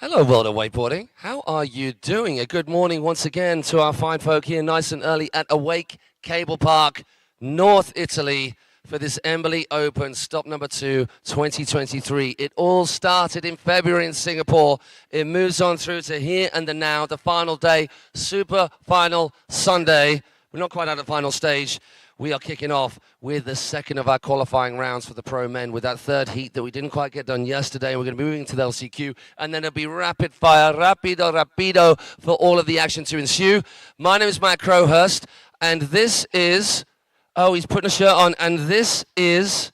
Hello, world of wakeboarding. How are you doing? A good morning once again to our fine folk here, nice and early at Awake Cablepark, North Italy, for this Embily Open, stop number 2, 2023. It all started in February in Singapore. It moves on through to here and the now, the final day, super final Sunday. We're not quite at the final stage. We are kicking off with the second of our qualifying rounds for the pro men with that third heat that we didn't quite get done yesterday. We're going to be moving to the LCQ, and then it'll be rapid fire, rapido, for all of the action to ensue. My name is Matt Crowhurst, and this is, oh, he's putting a shirt on, and this is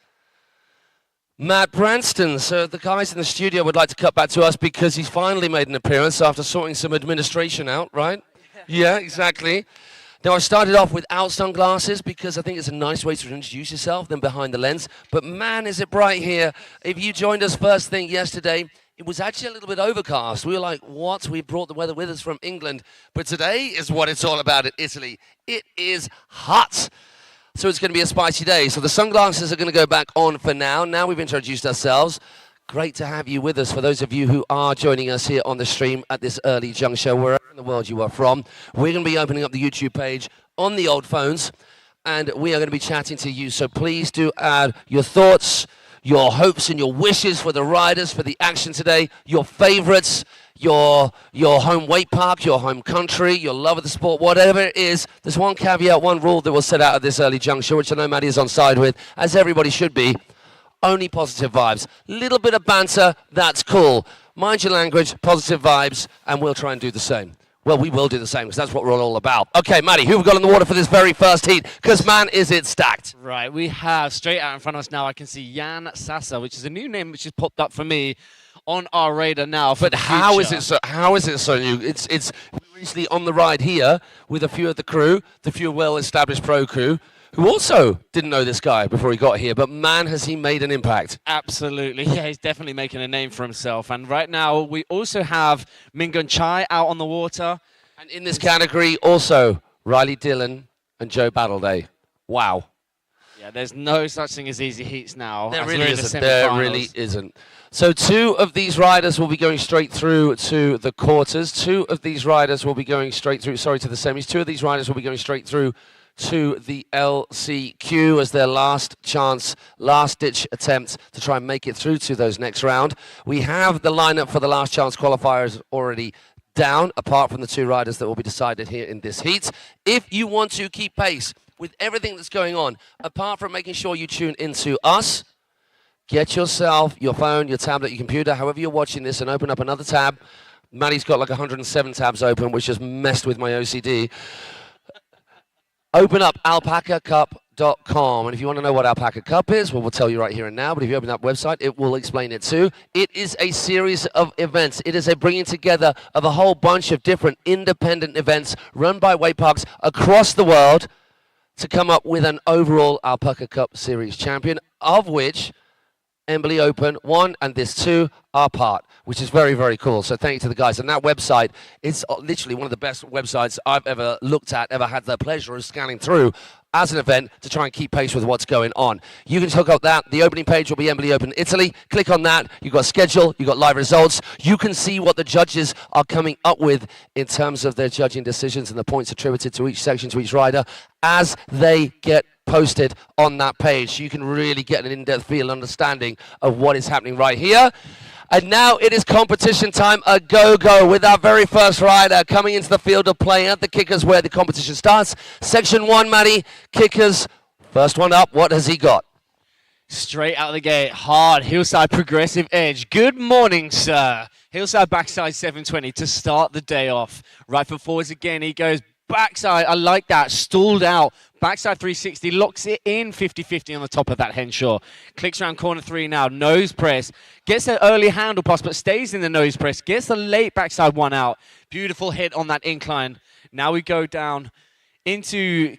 Matt Branston. So the guys in the studio would like to cut back to us because he's finally made an appearance after sorting some administration out, right? Yeah, exactly. Now, I started off without sunglasses because I think it's a nice way to introduce yourself than behind the lens. But man, is it bright here. If you joined us first thing yesterday, it was actually a little bit overcast. We were like, what? We brought the weather with us from England. But today is what it's all about in Italy. It is hot. So it's going to be a spicy day. So the sunglasses are going to go back on for now. Now we've introduced ourselves. Great to have you with us. For those of you who are joining us here on the stream at this early juncture, wherever in the world you are from, we're going to be opening up the YouTube page on the old phones, and we are going to be chatting to you. So please do add your thoughts, your hopes and your wishes for the riders, for the action today, your favorites, your home wake park, your home country, your love of the sport, whatever it is. There's one caveat, one rule that we'll set out at this early juncture, which I know Maddie is on side with, as everybody should be. Only positive vibes. Little bit of banter, that's cool. Mind your language, positive vibes, and we'll try and do the same. Well, we will do the same, because that's what we're all about. Okay, Maddie, who have we got in the water for this very first heat? Because, man, is it stacked. Right, we have, straight out in front of us now, I can see Jan Sassa, which is a new name which has popped up for me on our radar now. But how is it so new? It's recently on the ride here with a few of the crew, the few well-established pro crew, who also didn't know this guy before he got here, but man, has he made an impact. Absolutely, yeah, he's definitely making a name for himself. And right now, we also have Mingun Chai out on the water. And in this category, also, Riley Dillon and Joe Battleday. Wow. Yeah, there's no such thing as easy heats now. There really isn't. There really isn't. So 2 of these riders will be going straight through to the quarters. 2 of these riders will be going straight through, sorry, to the semis. 2 of these riders will be going straight through to the LCQ as their last chance, last-ditch attempt to try and make it through to those next round. We have the lineup for the last chance qualifiers already down, apart from the 2 riders that will be decided here in this heat. If you want to keep pace with everything that's going on, apart from making sure you tune into us, get yourself your phone, your tablet, your computer, however you're watching this, and open up another tab. Maddie's got like 107 tabs open, which just messed with my OCD. Open up alpacacup.com, and if you want to know what Alpaca Cup is, well, we'll tell you right here and now, but if you open that website, it will explain it too. It is a series of events. It is a bringing together of a whole bunch of different independent events run by wake parks across the world to come up with an overall Alpaca Cup Series champion, of which Embily Open 1 and this 2 are part, which is very, very cool. So thank you to the guys. And that website is literally one of the best websites I've ever looked at, ever had the pleasure of scanning through as an event to try and keep pace with what's going on. You can hook up that. The opening page will be Embily Open Italy. Click on that. You've got schedule. You've got live results. You can see what the judges are coming up with in terms of their judging decisions and the points attributed to each section, to each rider, as they get posted on that page. You can really get an in-depth feel and understanding of what is happening right here. And now it is competition time, a go-go, with our very first rider coming into the field of play at the kickers where the competition starts. Section 1, Maddie, kickers, first one up, what has he got? Straight out of the gate, hard, hillside progressive edge. Good morning, sir. Hillside backside 720 to start the day off. Right foot forwards again, he goes backside, I like that, stalled out. Backside 360, locks it in 50-50 on the top of that Henshaw. Clicks around corner 3 now, nose press. Gets an early handle pass, but stays in the nose press. Gets the late backside 1 out. Beautiful hit on that incline. Now we go down into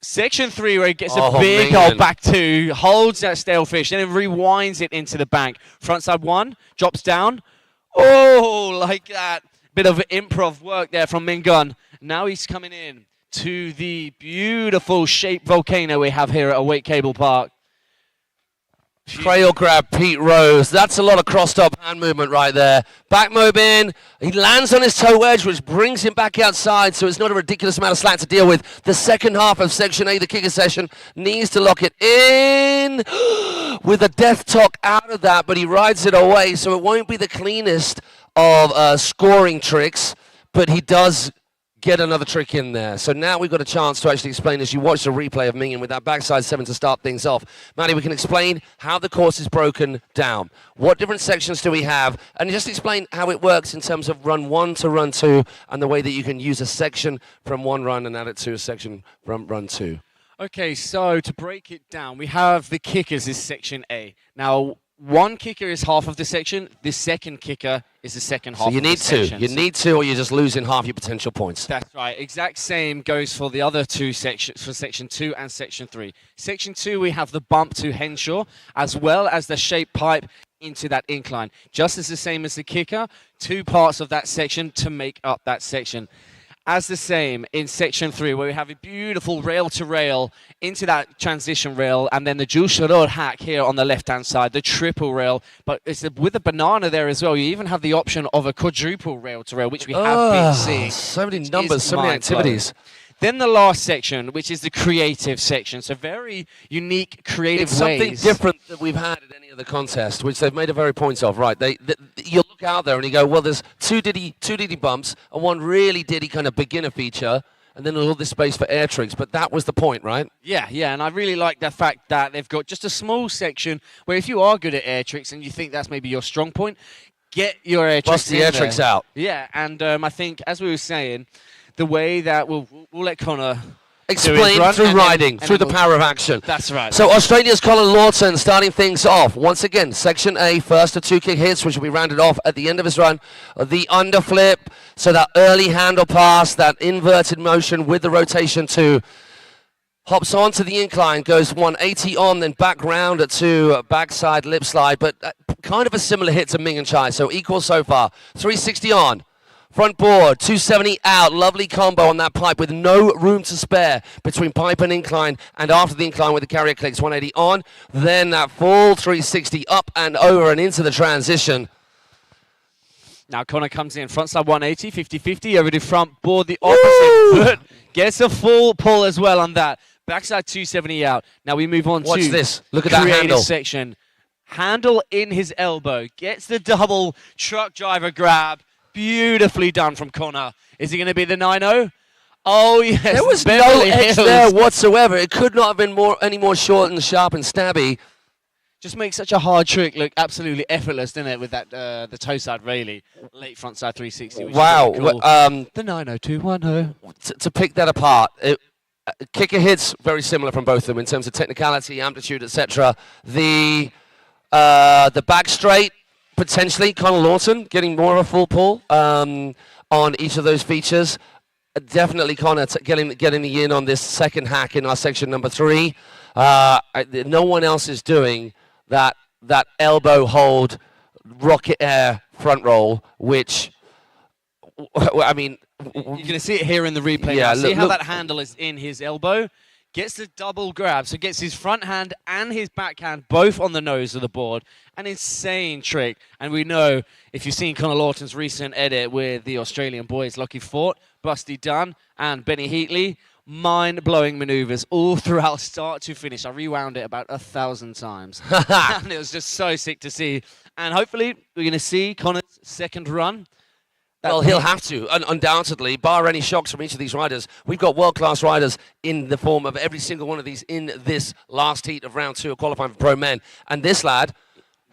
section 3 where he gets a big old back 2, holds that stale fish, then it rewinds it into the bank. Frontside 1, drops down. Oh, like that. Bit of improv work there from Mingun. Now he's coming in to the beautiful shaped volcano we have here at Awake Cablepark. Trail grab, Pete Rose. That's a lot of crossed-up hand movement right there. Back mob in. He lands on his toe edge, which brings him back outside, so it's not a ridiculous amount of slack to deal with. The second half of Section A, the kicker session, needs to lock it in with a death talk out of that, but he rides it away, so it won't be the cleanest of scoring tricks, but he does get another trick in there. So now we've got a chance to actually explain as you watch the replay of Mingin with that backside 7 to start things off. Maddie, we can explain how the course is broken down. What different sections do we have? And just explain how it works in terms of run 1 to run 2 and the way that you can use a section from one run and add it to a section from run 2. Okay, so to break it down, we have the kickers is section A. Now, one kicker is half of the section. The second kicker is the second half. So you need to. You need to, or you're just losing half your potential points. That's right. Exact same goes for the other two sections, for section 2 and section 3. Section 2, we have the bump to Henshaw, as well as the shape pipe into that incline. Just as the same as the kicker, 2 parts of that section to make up that section. As the same in section 3, where we have a beautiful rail-to-rail into that transition rail, and then the dual shorod hack here on the left-hand side, the triple rail. But it's with the banana there as well. You even have the option of a quadruple rail-to-rail, which we have been seeing. So many numbers, so many activities. Then the last section, which is the creative section. So very unique, creative it's ways. Something different that we've had at any other contest, which they've made a very point of. Right, you look out there and you go, well, there's two diddy bumps and one really diddy kind of beginner feature, and then all this space for air tricks. But that was the point, right? Yeah, and I really like the fact that they've got just a small section where if you are good at air tricks and you think that's maybe your strong point, get your air tricks Bust the air tricks out. Yeah, and I think, as we were saying, the way that we'll let Connor explain through riding, through the power of action. That's right. So Australia's Colin Lawton starting things off. Once again, Section A, first of 2 kick hits, which will be rounded off at the end of his run. The underflip, so that early handle pass, that inverted motion with the rotation 2. Hops onto the incline, goes 180 on, then back round at 2, backside lip slide, but kind of a similar hit to Ming and Chai, so equal so far. 360 on. Front board, 270 out, lovely combo on that pipe with no room to spare between pipe and incline, and after the incline with the carrier clicks, 180 on, then that full 360 up and over and into the transition. Now Connor comes in, front side 180, 50-50, over to front board, the opposite foot, gets a full pull as well on that. Backside 270 out. Now we move on Watch to this. Look at that creative handle. section. Handle in his elbow, gets the double truck driver grab. Beautifully done from Connor. Is he going to be the 9-0? Oh, yes. There was Beverly no edge Hills. there whatsoever. It could not have been any more short and sharp and stabby. Just makes such a hard trick look absolutely effortless, doesn't it, with that the toe side really. Late front side 360. Which wow. Is really cool. The 90210. To pick that apart, kicker hits very similar from both of them in terms of technicality, amplitude, etc. The back straight, potentially, Conor Lawton getting more of a full pull on each of those features. Definitely Connor getting the in on this second hack in our section number 3. No one else is doing that elbow hold, rocket air front roll, which, I mean... You're going to see it here in the replay. Yeah, now. See how that handle is in his elbow? Gets the double grab, so gets his front hand and his backhand both on the nose of the board. An insane trick. And we know, if you've seen Conor Lawton's recent edit with the Australian boys, Lucky Fort, Busty Dunn, and Benny Heatley, mind-blowing maneuvers all throughout start to finish. I rewound it about 1,000 times. And it was just so sick to see. And hopefully, we're going to see Conor's second run. Well, he'll have to, undoubtedly, bar any shocks from each of these riders. We've got world-class riders in the form of every single one of these in this last heat of round 2 of qualifying for pro men. And this lad,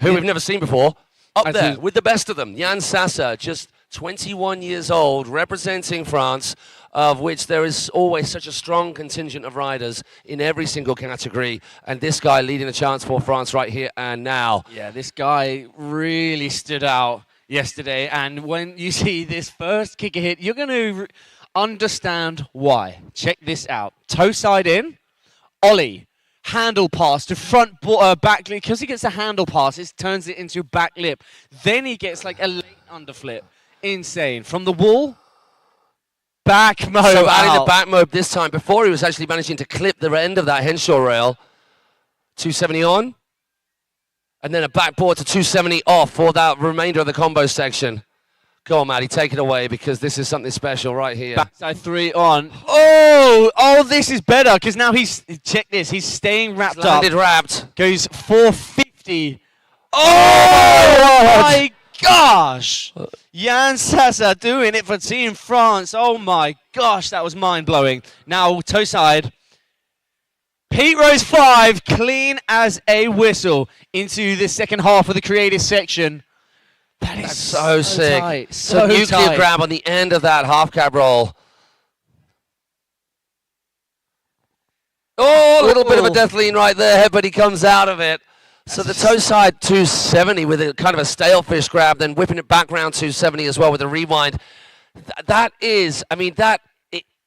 who we've never seen before, up there with the best of them. Jan Sassa, just 21 years old, representing France, of which there is always such a strong contingent of riders in every single category. And this guy leading the chance for France right here and now. Yeah, this guy really stood out yesterday, and when you see this first kicker hit, you're going to understand why. Check this out. Toe side in, ollie, handle pass to front back lip. Because he gets a handle pass, it turns it into back lip. Then he gets like a late underflip. Insane. From the wall, back mob So adding out. the back mob this time, before he was actually managing to clip the end of that Henshaw rail. 270 on. And then a backboard to 270 off for that remainder of the combo section. Go on, Maddie, take it away because this is something special right here. Backside 3 on. Oh, this is better because now check this, he's staying wrapped up. Landed wrapped. Goes 450. Oh my gosh! Jan Sassa doing it for Team France. Oh my gosh, that was mind-blowing. Now, toe side. Pete Rose 5, clean as a whistle into the second half of the creative section. That's so sick. Tight. So nuclear tight. grab on the end of that half cab roll. Oh, a little bit of a death lean right there, but he comes out of it. So the toe side 270 with a kind of a stale fish grab, then whipping it back round 270 as well with a rewind. That is, I mean,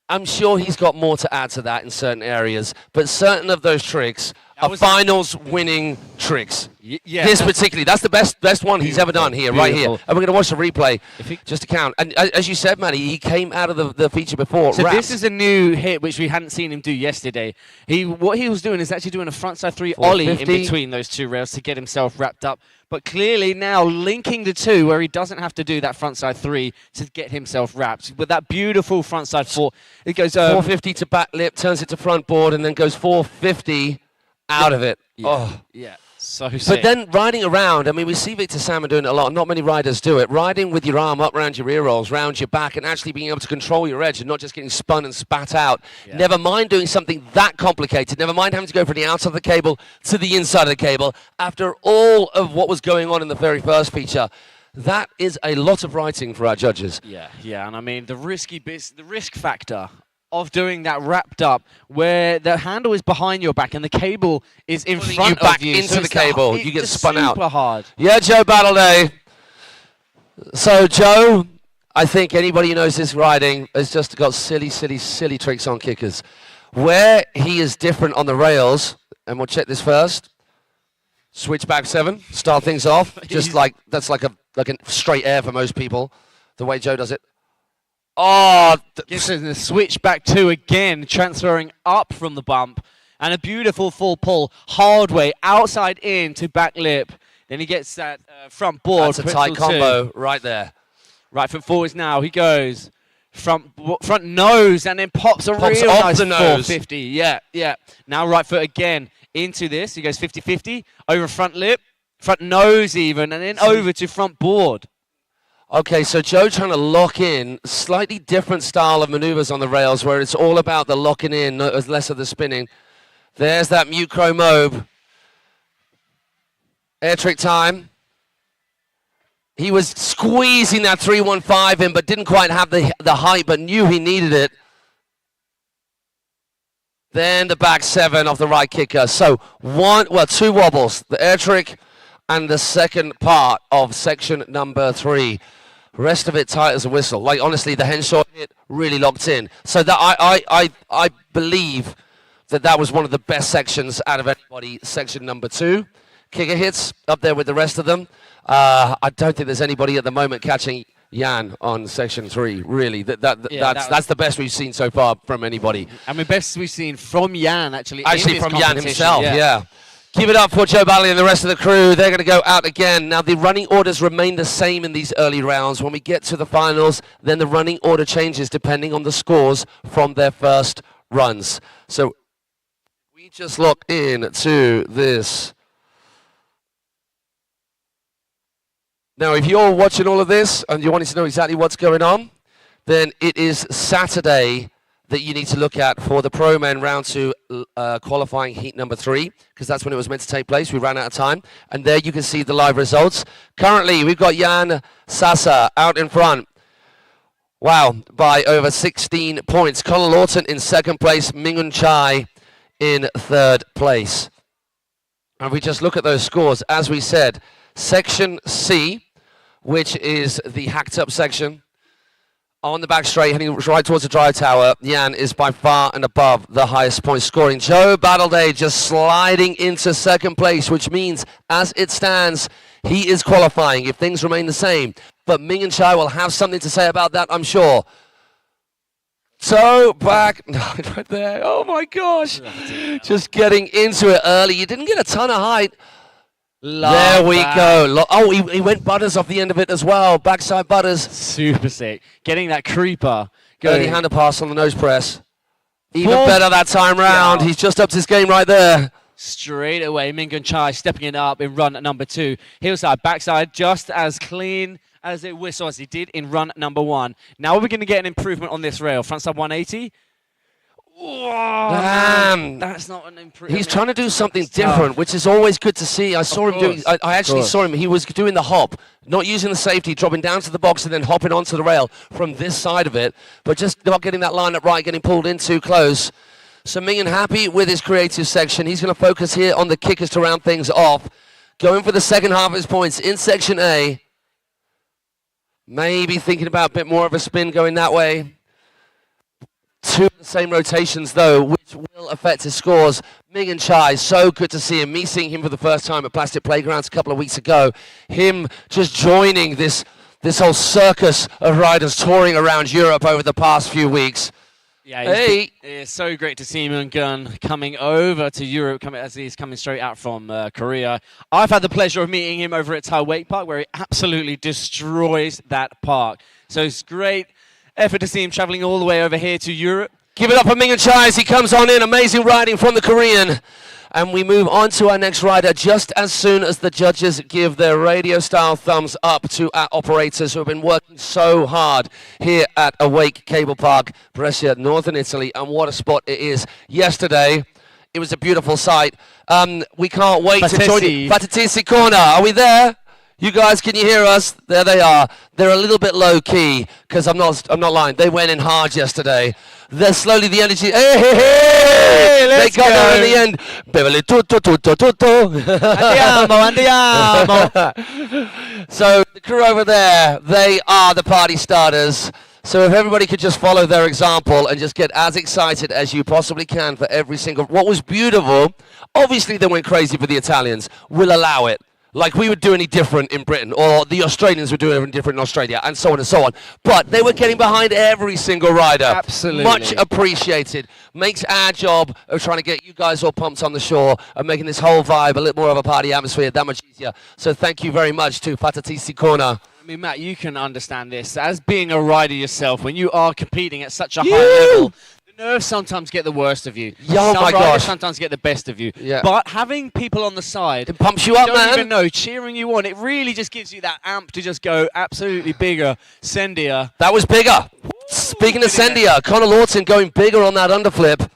I'm sure he's got more to add to that in certain areas, but certain of those tricks are finals winning tricks. Yeah, this particularly, that's the best one he's ever done here, right here. And we're going to watch the replay just to count. And as you said, Matty, he came out of the feature before. So this is a new hit which we hadn't seen him do yesterday. What he was doing is actually doing a frontside 3 ollie in between those two rails to get himself wrapped up. But clearly now linking the two where he doesn't have to do that frontside 3 to get himself wrapped. With that beautiful frontside 4, it goes 450 to back lip, turns it to front board, and then goes 450 out of it. Yeah. Oh. Yeah. So sick. But then riding around, I mean, we see Victor Salmon doing it a lot. Not many riders do it. Riding with your arm up around your rear rolls, round your back, and actually being able to control your edge and not just getting spun and spat out. Yeah. Never mind doing something that complicated. Never mind having to go from the outside of the cable to the inside of the cable. After all of what was going on in the very first feature, that is a lot of writing for our judges. Yeah, and I mean, the risk factor of doing that wrapped up where the handle is behind your back and the cable is in front of you. Into the cable, you get spun out. Super hard. Yeah, Joe Battleday. So, Joe, I think anybody who knows this riding has just got silly tricks on kickers. Where he is different on the rails, and we'll check this first. Switch back 7, start things off. Just like, that's like a straight air for most people, the way Joe does it. Oh, gets in the switch back 2 again, transferring up from the bump. And a beautiful full pull, hard way, outside in to back lip. Then he gets that front board. That's a tight combo right there. Right foot forwards now, he goes. Front nose, and then pops real nice 450. Yeah. Now right foot again into this. He goes 50-50, over front lip, front nose even, and then over to front board. Okay, so Joe trying to lock in, slightly different style of maneuvers on the rails where it's all about the locking in, less of the spinning. There's that mute crow mobe. Air trick time. He was squeezing that 315 in, but didn't quite have the height, but knew he needed it. Then the back 7 off the right kicker. So 2 wobbles, the air trick and the second part of section number 3. Rest of it tight as a whistle. Like, honestly, the Henshaw hit really locked in. So that I believe that was one of the best sections out of anybody. Section number 2. Kicker hits up there with the rest of them. I don't think there's anybody at the moment catching Jan on section 3, really. That's the best we've seen so far from anybody. And the best we've seen from Jan, actually from Jan himself, yeah. Keep it up for Joe Battleday and the rest of the crew. They're going to go out again. Now, the running orders remain the same in these early rounds. When we get to the finals, then the running order changes depending on the scores from their first runs. So we just look into this. Now, if you're watching all of this and you're wanting to know exactly what's going on, then it is Saturday that you need to look at for the Pro Men round 2 qualifying heat number 3, because that's when it was meant to take place. We ran out of time. And there you can see the live results. Currently, we've got Jan Sassa out in front. Wow, by over 16 points. Conor Lawton in second place, Mingun Chai in third place. And we just look at those scores. As we said, Section C, which is the hacked up section, on the back straight, heading right towards the drive tower, Jan is by far and above the highest point scoring. Joe Battleday just sliding into second place, which means, as it stands, he is qualifying if things remain the same. But Ming and Chai will have something to say about that, I'm sure. So, back, right there, oh my gosh. Just getting into it early. You didn't get a ton of height. There we go. Oh, he went butters off the end of it as well. Backside butters. Super sick. Getting that creeper. Early hander pass on the nose press. Even better that time round. He's just upped his game right there. Straight away, Mingun Chai stepping it up in run number 2. Hillside, backside, just as clean as it whistle as he did in run number 1. Now we're going to get an improvement on this rail. Frontside 180. Whoa, Damn. that's not an improvement. He's trying to do something different, which is always good to see. I saw him doing. I actually saw him. He was doing the hop, not using the safety, dropping down to the box and then hopping onto the rail from this side of it, but just not getting that line up right, getting pulled in too close. So Mingin happy with his creative section. He's going to focus here on the kickers to round things off. Going for the second half of his points in section A. Maybe thinking about a bit more of a spin going that way. 2 of the same rotations, though, which will affect his scores. Ming Chai, so good to see him. Me seeing him for the first time at Plastic Playgrounds a couple of weeks ago. Him just joining this whole circus of riders touring around Europe over the past few weeks. Yeah, it's so great to see Mingun coming over to Europe as he's coming straight out from Korea. I've had the pleasure of meeting him over at Awake Park, where he absolutely destroys that park. So it's great effort to see him traveling all the way over here to Europe. Give it up for Ming Chai as he comes on in. Amazing riding from the Korean. And we move on to our next rider just as soon as the judges give their radio-style thumbs up to our operators who have been working so hard here at Awake Cablepark, Brescia, Northern Italy. And what a spot it is. Yesterday, it was a beautiful sight. We can't wait to join you. Fatatisi Corner, are we there? You guys, can you hear us? There they are. They're a little bit low key because I'm not lying. They went in hard yesterday. They're slowly the energy. Hey, they got there in the end. Beverly tutto. Andiamo. So the crew over there, they are the party starters. So if everybody could just follow their example and just get as excited as you possibly can for every single. What was beautiful, obviously they went crazy for the Italians. We'll allow it. Like we would do any different in Britain, or the Australians would do anything different in Australia, and so on and so on. But they were getting behind every single rider. Absolutely. Much appreciated. Makes our job of trying to get you guys all pumped on the shore and making this whole vibe a little more of a party atmosphere that much easier. So thank you very much to Fatatisi Corner. I mean, Matt, you can understand this. As being a rider yourself, when you are competing at such a high level, nerves sometimes get the worst of you. Oh my gosh. Sometimes get the best of you. Yeah. But having people on the side, it pumps you up, man. Don't even know, cheering you on. It really just gives you that amp to just go absolutely bigger. Sendia. That was bigger. Woo! Speaking of Sendia, Connor Lawton going bigger on that underflip.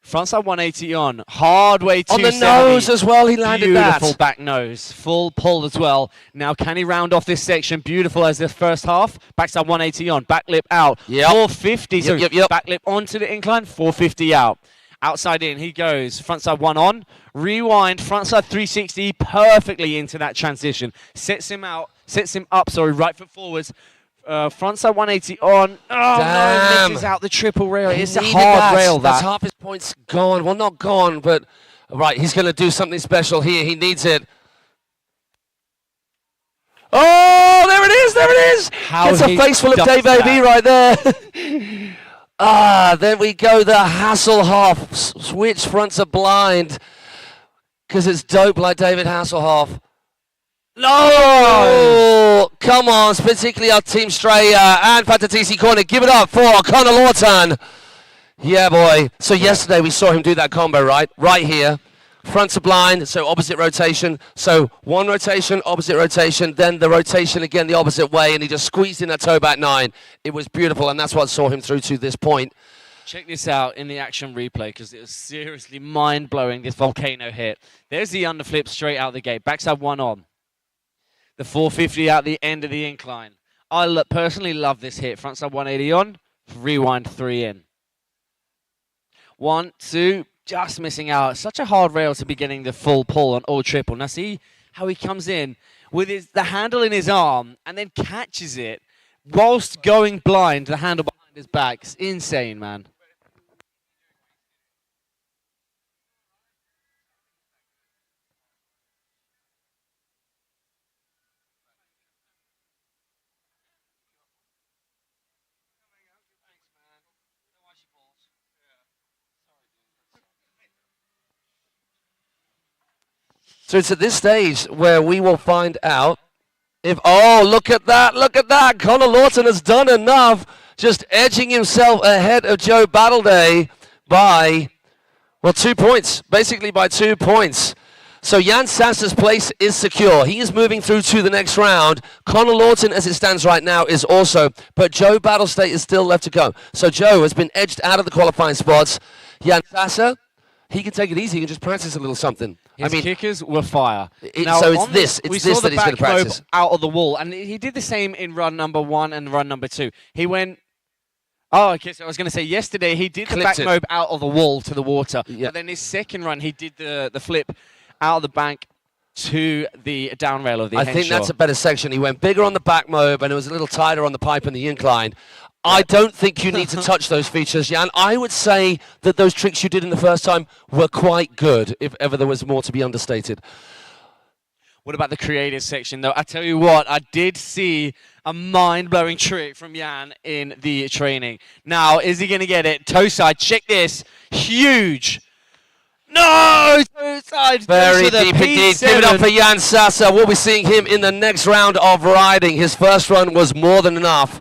Frontside 180 on. Hard way to on the nose as well, he landed that. Beautiful back nose. Full pull as well. Now, can he round off this section? Beautiful as the first half. Backside 180 on. Back lip out. Yep. 450. Yep. Back lip onto the incline. 450 out. Outside in, he goes. Frontside 1 on. Rewind. Frontside 360 perfectly into that transition. Sets him up, right foot forwards. Frontside 180 on. Oh, damn. No, misses out the triple rail. It's a hard rail, That's half his points gone. Well, not gone, but right, he's going to do something special here. He needs it. Oh, there it is. It's a face full of Dave AB right there. There we go. The Hasselhoff switch fronts are blind because it's dope like David Hasselhoff. No! Come on, particularly our Team Straya and Fatatisi Corner. Give it up for Connor Lawton. Yeah, boy. So yesterday we saw him do that combo, right? Right here. Front to blind, so opposite rotation. So one rotation, opposite rotation, then the rotation again the opposite way, and he just squeezed in that toe back 9. It was beautiful, and that's what saw him through to this point. Check this out in the action replay because it was seriously mind-blowing, this volcano hit. There's the underflip straight out the gate. Backside 1 on. The 450 out the end of the incline. I personally love this hit. Frontside 180 on, rewind 3 in. 1, 2, just missing out. Such a hard rail to be getting the full pull on all triple. Now see how he comes in with the handle in his arm and then catches it whilst going blind, the handle behind his back. It's insane, man. So it's at this stage where we will find out if, oh, look at that. Connor Lawton has done enough, just edging himself ahead of Joe Battleday by, well, 2 points, basically by 2 points. So Jan Sassa's place is secure. He is moving through to the next round. Connor Lawton, as it stands right now, is also, but Joe Battlestate is still left to go. So Joe has been edged out of the qualifying spots. Jan Sassa, he can take it easy. He can just practice a little something. His kickers were fire. So it's this that he's going to practice. Out of the wall, and he did the same in run number 1 and run number 2. He went. Oh, okay. So I was going to say yesterday he did the back mobe out of the wall to the water, but then his second run he did the flip out of the bank to the down rail of the Henshaw. I think that's a better section. He went bigger on the back mobe, and it was a little tighter on the pipe and the incline. I don't think you need to touch those features, Jan. I would say that those tricks you did in the first time were quite good, if ever there was more to be understated. What about the creative section, though? I tell you what, I did see a mind-blowing trick from Jan in the training. Now, is he going to get it? Toe side, check this. Huge. No! Toe side. Very deep indeed. Give it up for Jan Sassa. We'll be seeing him in the next round of riding. His first run was more than enough.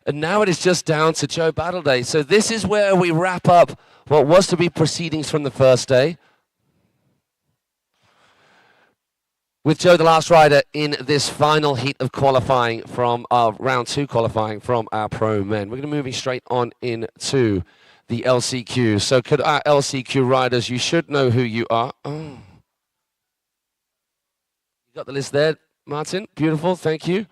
And now it is just down to Joe Battleday. So this is where we wrap up what was to be proceedings from the first day, with Joe, the last rider, in this final heat of qualifying from our round 2 qualifying from our pro men. We're going to be moving straight on into the LCQ. So could our LCQ riders, you should know who you are. Oh. You got the list there, Martin. Beautiful, thank you.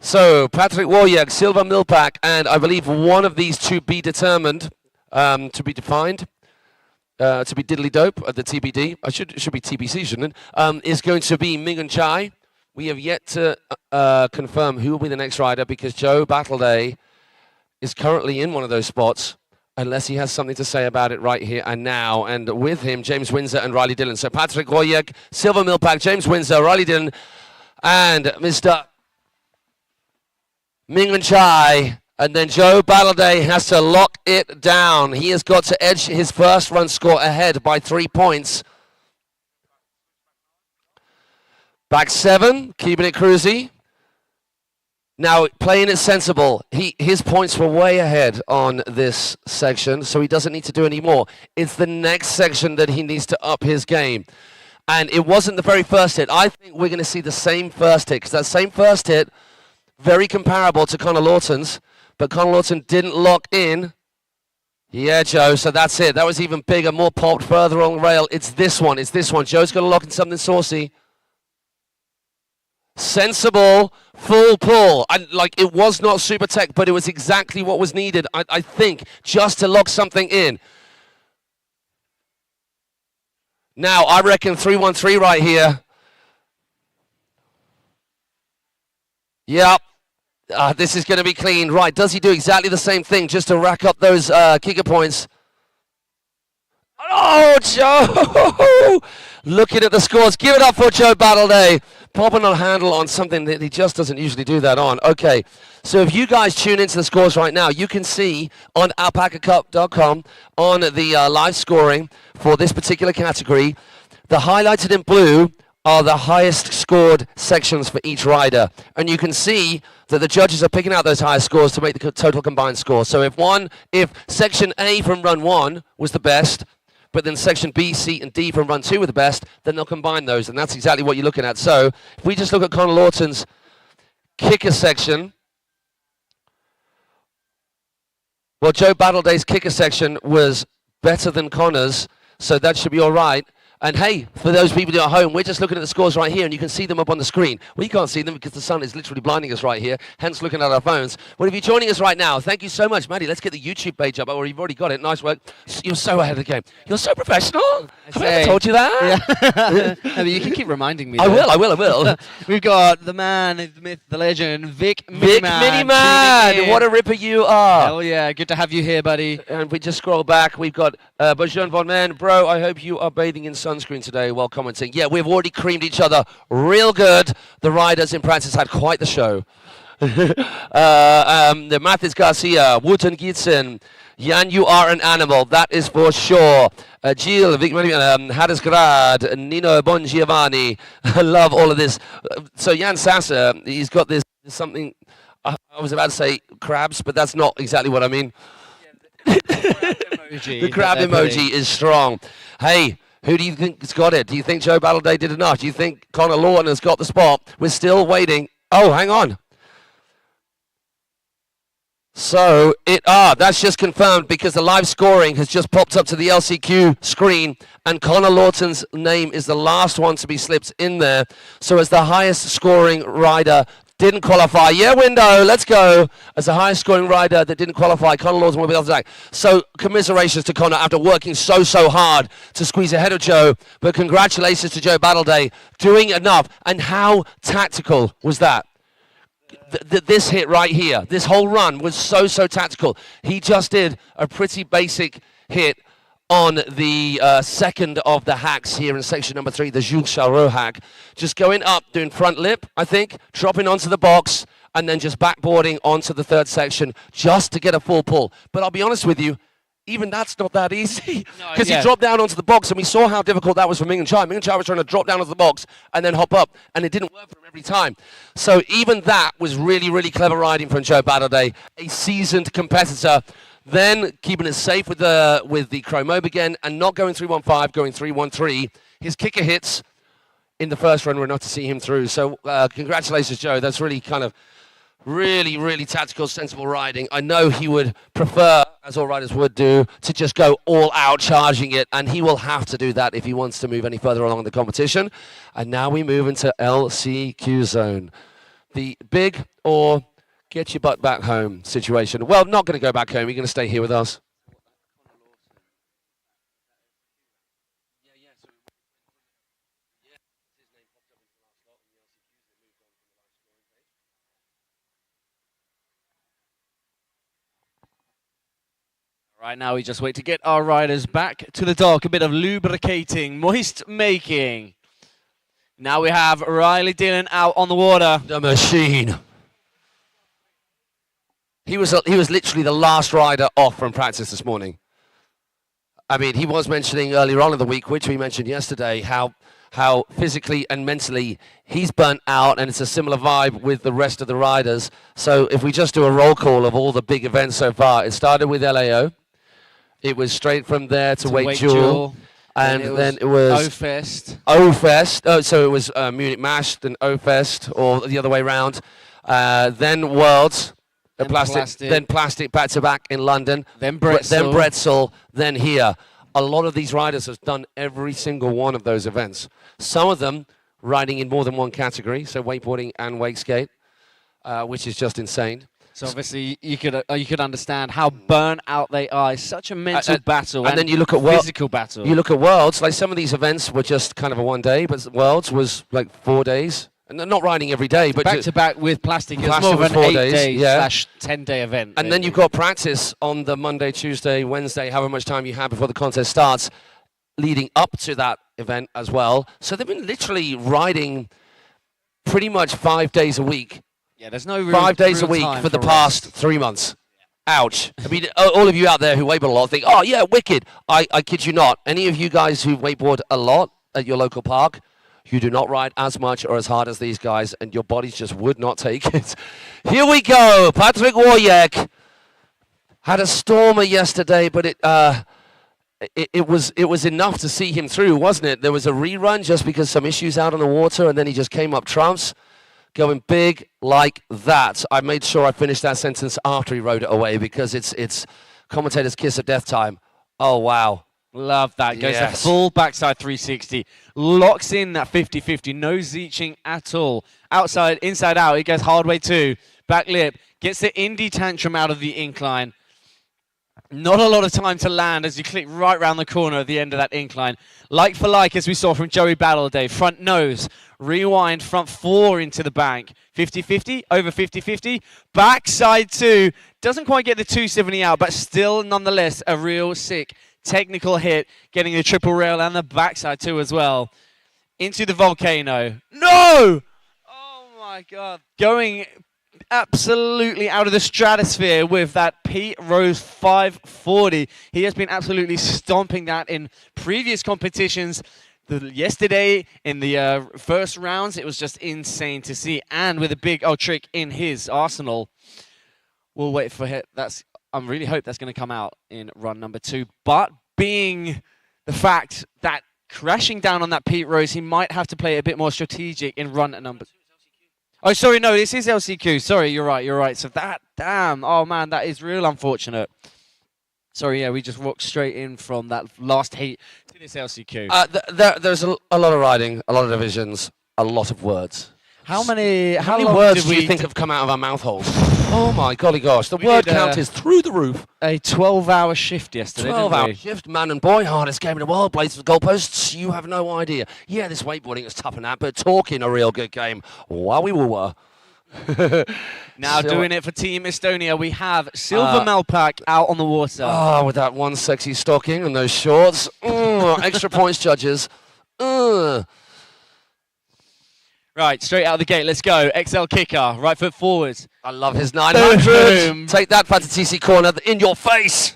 So Patrick Warjak, Silva Milpak, and I believe one of these to be determined, to be defined, to be diddly dope at the TBD. It should be TBC, shouldn't it? Is going to be Ming and Chai. We have yet to confirm who will be the next rider because Joe Battleday is currently in one of those spots, unless he has something to say about it right here and now. And with him, James Windsor and Riley Dillon. So Patrick Warjak, Silva Milpak, James Windsor, Riley Dillon, and Mr. Ming and Chai. And then Joe Battleday has to lock it down. He has got to edge his first run score ahead by 3 points. Back 7, keeping it cruisy. Now, playing it sensible. His points were way ahead on this section, so he doesn't need to do any more. It's the next section that he needs to up his game. And it wasn't the very first hit. I think we're going to see the same first hit, because that same first hit, very comparable to Connor Lawton's, but Connor Lawton didn't lock in. Yeah, Joe, so that's it. That was even bigger, more popped further on the rail. It's this one. Joe's got to lock in something saucy. Sensible, full pull. And like, it was not super tech, but it was exactly what was needed, I think, just to lock something in. Now, I reckon 3-1-3 right here. Yep. This is going to be clean. Right, does he do exactly the same thing just to rack up those kicker points? Oh, Joe! Looking at the scores. Give it up for Joe Battleday. Popping a handle on something that he just doesn't usually do that on. Okay, so if you guys tune into the scores right now, you can see on alpacacup.com on the live scoring for this particular category, the highlighted in blue are the highest scored sections for each rider. And you can see that the judges are picking out those highest scores to make the total combined score. So if section A from run 1 was the best, but then section B, C, and D from run 2 were the best, then they'll combine those, and that's exactly what you're looking at. So if we just look at Connor Lawton's kicker section, well, Joe Battleday's kicker section was better than Connor's, so that should be all right. And hey, for those people who are at home, we're just looking at the scores right here, and you can see them up on the screen. We can't see them because the sun is literally blinding us right here, hence looking at our phones. Well, if you're joining us right now, thank you so much, Maddie. Let's get the YouTube page up. Oh, you've already got it. Nice work. You're so ahead of the game. You're so professional. Have I ever told you that? Yeah. I mean, you can keep reminding me. I will. We've got the man, the myth, the legend, Vic Miniman. What a ripper you are. Hell yeah. Good to have you here, buddy. And we just scroll back. We've got Bajan Von Man. Bro, I hope you are bathing in sunscreen today while commenting. Yeah, we've already creamed each other real good. The riders in practice had quite the show. The Mathis Garcia, Wooten Gietzen, Jan, you are an animal, that is for sure. Gilles, Hadesgrad, Nino Bongiovanni, I love all of this. So Jan Sassa, he's got this something, I was about to say crabs, but that's not exactly what I mean. The crab emoji is strong. Hey, who do you think's got it? Do you think Joe Battleday did enough? Do you think Connor Lawton has got the spot? We're still waiting. Oh, hang on. So that's just confirmed because the live scoring has just popped up to the LCQ screen, and Connor Lawton's name is the last one to be slipped in there. So as the highest scoring rider, didn't qualify. Yeah, window, let's go. As the highest scoring rider that didn't qualify, Connor Lawton will be able to act. So commiserations to Connor after working so hard to squeeze ahead of Joe. But congratulations to Joe Battleday doing enough. And how tactical was that? This hit right here, this whole run was so tactical. He just did a pretty basic hit on the second of the hacks here in section number 3, the Jules Charot hack. Just going up, doing front lip, I think, dropping onto the box, and then just backboarding onto the third section just to get a full pull. But I'll be honest with you, even that's not that easy, because he dropped down onto the box, and we saw how difficult that was for Ming and Chai. Ming and Chai was trying to drop down onto the box and then hop up, and it didn't work for him every time. So even that was really clever riding from Joe Battleday, a seasoned competitor. Then keeping it safe with the chrome mob again, and not going 315, going 313. His kicker hits in the first run were enough to see him through. So congratulations, Joe. That's really kind of really tactical, sensible riding. I know he would prefer, as all riders would do, to just go all out charging it, and he will have to do that if he wants to move any further along in the competition. And now we move into LCQ zone. The big or get your butt back home situation. Well, not going to go back home. You're going to stay here with us. Right now, we just wait to get our riders back to the dock. A bit of lubricating, moist making. Now we have Riley Dillon out on the water. The machine. He was literally the last rider off from practice this morning. I mean, he was mentioning earlier on in the week, which we mentioned yesterday, how physically and mentally he's burnt out, and it's a similar vibe with the rest of the riders. So if we just do a roll call of all the big events so far, it started with LAO. It was straight from there to Wake Jewel. And then it was O-Fest. O-Fest. Oh, so it was Munich Mash, then O-Fest, or the other way around. Then Worlds. Then Plastic back to back in London. Then Bretzel. Then Bretzel. Then here. A lot of these riders have done every single one of those events. Some of them riding in more than one category, so wakeboarding and wake skate, which is just insane. So obviously you could understand how burnt out they are. It's such a mental battle, and then you look at physical battle. You look at Worlds. Like some of these events were just kind of a one day, but Worlds was like 4 days. And they're not riding every day, but back to back with Plastic. It's more of an 4 8-day slash 10-day event. And then you've got practice on the Monday, Tuesday, Wednesday, however much time you have before the contest starts, leading up to that event as well. So they've been literally riding pretty much 5 days a week. Yeah, there's no real 5 days a week for the past 3 months. Ouch. I mean, all of you out there who wakeboard a lot think, oh yeah, wicked. I kid you not. Any of you guys who wakeboard a lot at your local park, you do not ride as much or as hard as these guys, and your bodies just would not take it. Here we go. Patrick Wojek had a stormer yesterday, but it was enough to see him through, wasn't it? There was a rerun just because some issues out on the water, and then he just came up trumps, going big like that. I made sure I finished that sentence after he rode it away because it's commentator's kiss of death time. Oh, wow. Love that. Goes a full backside 360. Locks in that 50-50. No zeeching at all. Outside, inside out. He goes hard way too. Back lip. Gets the indie tantrum out of the incline. Not a lot of time to land as you click right round the corner at the end of that incline. Like for like, as we saw from Joey Battleday. Front nose. Rewind. Front 4 into the bank. 50-50. Over 50-50. Backside 2. Doesn't quite get the 270 out, but still nonetheless a real sick technical hit, getting the triple rail and the backside too as well. Into the volcano. No! Oh my God. Going absolutely out of the stratosphere with that Pete Rose 540. He has been absolutely stomping that in previous competitions. Yesterday in the first rounds, it was just insane to see, and with a big trick in his arsenal. We'll wait for it. I really hope that's going to come out in run number 2. But being the fact that crashing down on that Pete Rose, he might have to play a bit more strategic in run number. Oh, sorry, no, this is LCQ. Sorry, you're right. So damn, oh man, that is real unfortunate. Sorry, yeah, we just walked straight in from that last heat to this LCQ. There's a lot of riding, a lot of divisions, a lot of words. How many words do you think have come out of our mouth holes? Oh my golly gosh, the word count is through the roof. A 12-hour shift yesterday, 12-hour shift, man and boy, hardest game in the world, blades for goalposts, you have no idea. Yeah, this wakeboarding is tough and that, but talking a real good game. Wowie woo. Now doing it for Team Estonia, we have Silver Melpak out on the water. Oh, with that one sexy stocking and those shorts. Extra points, judges. Right, straight out of the gate, let's go. XL kicker, right foot forwards. I love his 900. Boom. Take that, Patatisi corner, in your face.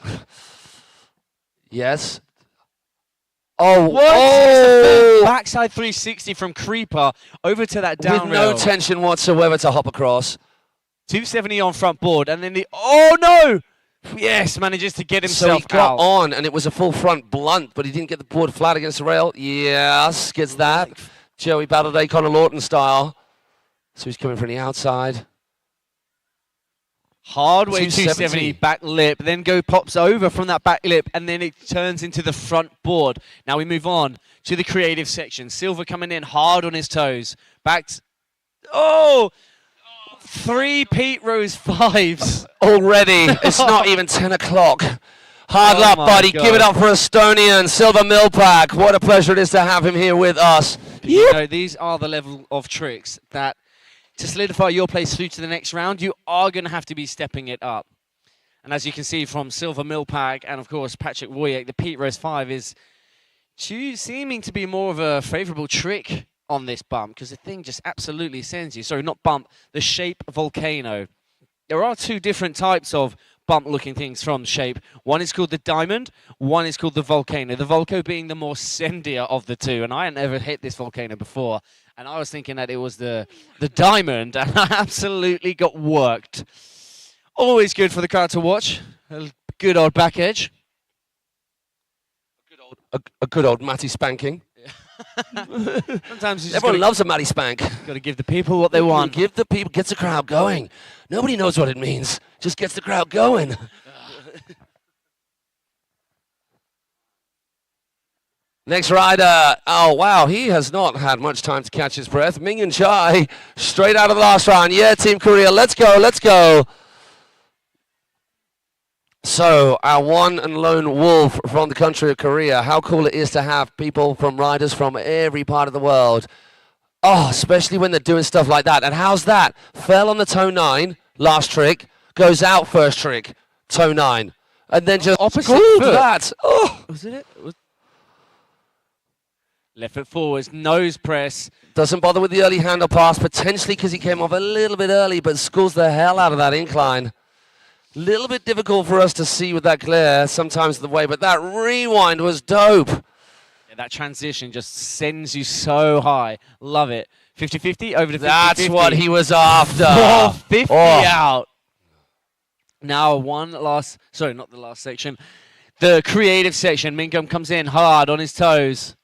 Yes. Oh, what? Oh! Backside 360 from Creeper over to that down with no rail. tension whatsoever to hop across. 270 on front board, and then oh no! Yes, manages to get himself so he got out. on, and it was a full front blunt, but he didn't get the board flat against the rail. Yes, gets that. Joey Battleday, Connor Lawton style. So he's coming from the outside. Hard way 270 back lip, then pops over from that back lip, and then it turns into the front board. Now we move on to the creative section. Silver coming in hard on his toes. Oh! 3 Pete Rose 5s. Already, it's not even 10 o'clock. Hard luck, buddy. God. Give it up for Estonian, Silver Melpak. What a pleasure it is to have him here with us. You know, these are the level of tricks that, to solidify your place through to the next round, you are going to have to be stepping it up. And as you can see from Silver Melpak and, of course, Patrick Wojek, the Pete Rose 5 is seeming to be more of a favourable trick on this bump, because the thing just absolutely sends you. Sorry, not bump, the shape volcano. There are 2 different types of bump-looking things from shape. One is called the diamond, one is called the volcano. The volcano being the more sendier of the 2, and I had never hit this volcano before, and I was thinking that it was the diamond, and I absolutely got worked. Always good for the crowd to watch. A good old back edge. A good old Matty spanking. Sometimes everyone loves a Matty spank. Got to give the people what they want. Give the people, gets the crowd going. Nobody knows what it means. Just gets the crowd going. Next rider. Oh wow, he has not had much time to catch his breath. Ming and Chai, straight out of the last round. Yeah, Team Korea. Let's go. Let's go. So, our one and lone wolf from the country of Korea. How cool it is to have people from riders from every part of the world. Oh, especially when they're doing stuff like that. And how's that? Fell on the toe 9, last trick. Goes out first trick, toe 9. And then just opposite foot. That. Oh. Was it? Left foot forwards, nose press. Doesn't bother with the early handle pass, potentially because he came off a little bit early, but schools the hell out of that incline. Little bit difficult for us to see with that glare sometimes the way, but that rewind was dope. Yeah, that transition just sends you so high. Love it. 50-50 over to 50-50. That's what he was after. 450 out. Now sorry, not the last section. The creative section. Minkum comes in hard on his toes.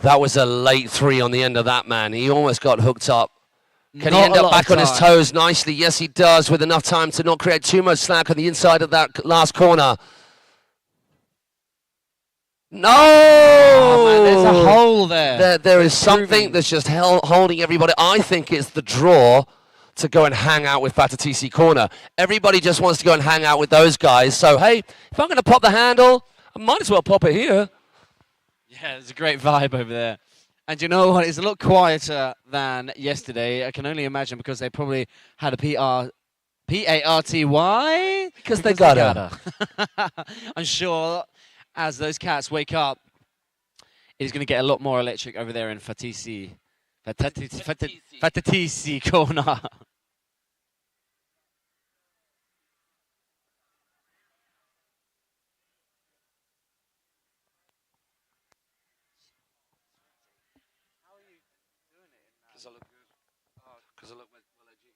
That was a late 3 on the end of that, man. He almost got hooked up. Can he Not end up back on his toes nicely? Yes, he does, with enough time to not create too much slack on the inside of that last corner. No! Oh, man, there's a hole there. There is something that's just holding everybody. I think it's the draw to go and hang out with Fatatisi Corner. Everybody just wants to go and hang out with those guys. So, hey, if I'm going to pop the handle, I might as well pop it here. Yeah, there's a great vibe over there. And you know what? It's a lot quieter than yesterday. I can only imagine because they probably had a P-A-R-T-Y? Because they gotta. I'm sure as those cats wake up, it's going to get a lot more electric over there in Fatatisi Corner. Because I look good. Because I look well edgy.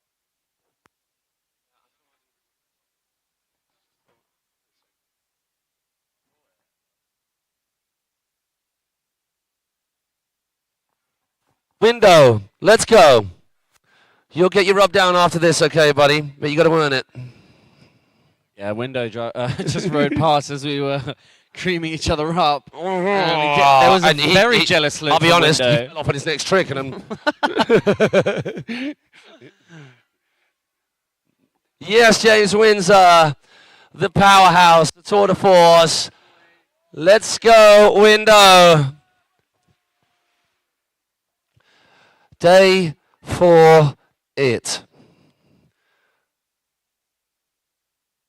Window, let's go. You'll get your rub down after this, okay, buddy? But you got to earn it. Yeah, Window just rode past as we were creaming each other up. There There was a very jealous look. I'll be honest, he Window. fell off on his next trick, and I'm. Yes, James Windsor, the powerhouse, the tour de force. Let's go, Window. Day for it.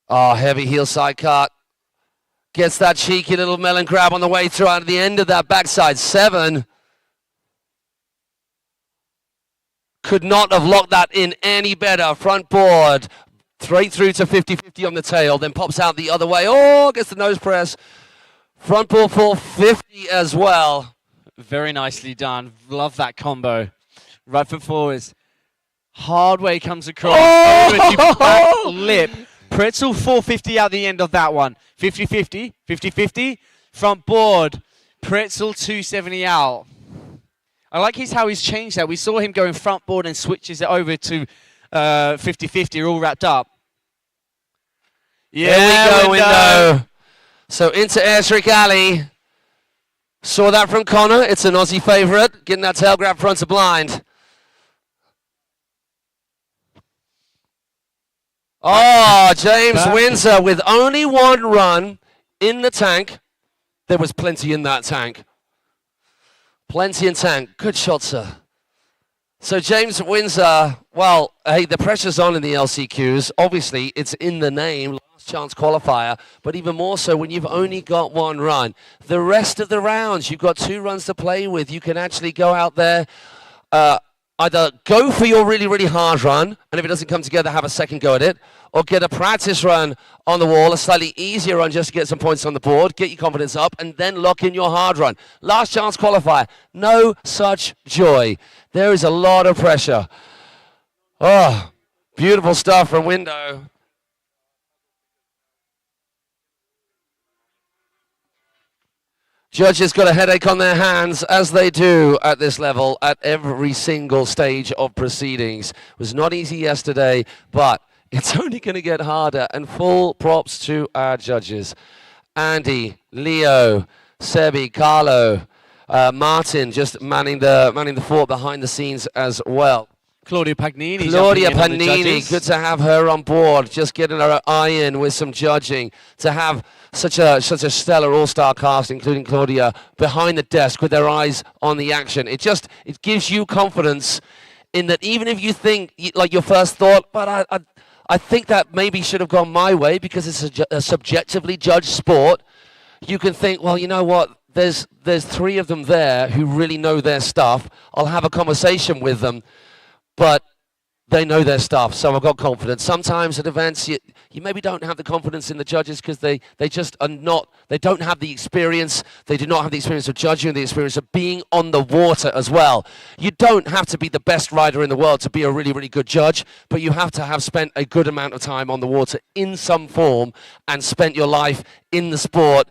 Oh, heavy heel side cut. Gets that cheeky little melon grab on the way through out of the end of that backside 7. Could not have locked that in any better. Front board. Straight through to 50-50 on the tail. Then pops out the other way. Oh, gets the nose press. Front board 450 as well. Very nicely done. Love that combo. Right foot forwards. Hard way comes across. Oh! Back lip. Pretzel 450 out the end of that one. 50-50. 50-50. Front board. Pretzel 270 out. I like how he's changed that. We saw him going front board and switches it over to 50-50, all wrapped up. Yeah, there we go, Window. So into Airtrick Alley. Saw that from Connor. It's an Aussie favourite. Getting that tail grab front of blind. Oh, James Windsor with only one run in the tank. There was plenty in that tank. Plenty in tank. Good shot, sir. So James Windsor, well, hey, the pressure's on in the LCQs. Obviously, it's in the name, last chance qualifier, but even more so when you've only got one run. The rest of the rounds, you've got 2 runs to play with. You can actually go out there, either go for your really, really hard run, and if it doesn't come together, have a second go at it, or get a practice run on the wall, a slightly easier run just to get some points on the board, get your confidence up, and then lock in your hard run. Last chance qualifier, no such joy. There is a lot of pressure. Oh, beautiful stuff from Window. Judges got a headache on their hands, as they do at this level, at every single stage of proceedings. It was not easy yesterday, but it's only going to get harder, and full props to our judges. Andy, Leo, Sebi, Carlo, Martin just manning the fort behind the scenes as well. Claudia Pagnini. Claudia Pagnini, good to have her on board, just getting her eye in with some judging. To have such a stellar all-star cast, including Claudia, behind the desk with their eyes on the action. It gives you confidence in that even if you think, like your first thought, but I think that maybe should have gone my way because it's a subjectively judged sport, you can think, well, you know what, there's 3 of them there who really know their stuff. I'll have a conversation with them, but they know their stuff, so I've got confidence. Sometimes at events, you maybe don't have the confidence in the judges because they just are not, they don't have the experience. They do not have the experience of judging, the experience of being on the water as well. You don't have to be the best rider in the world to be a really, really good judge, but you have to have spent a good amount of time on the water in some form and spent your life in the sport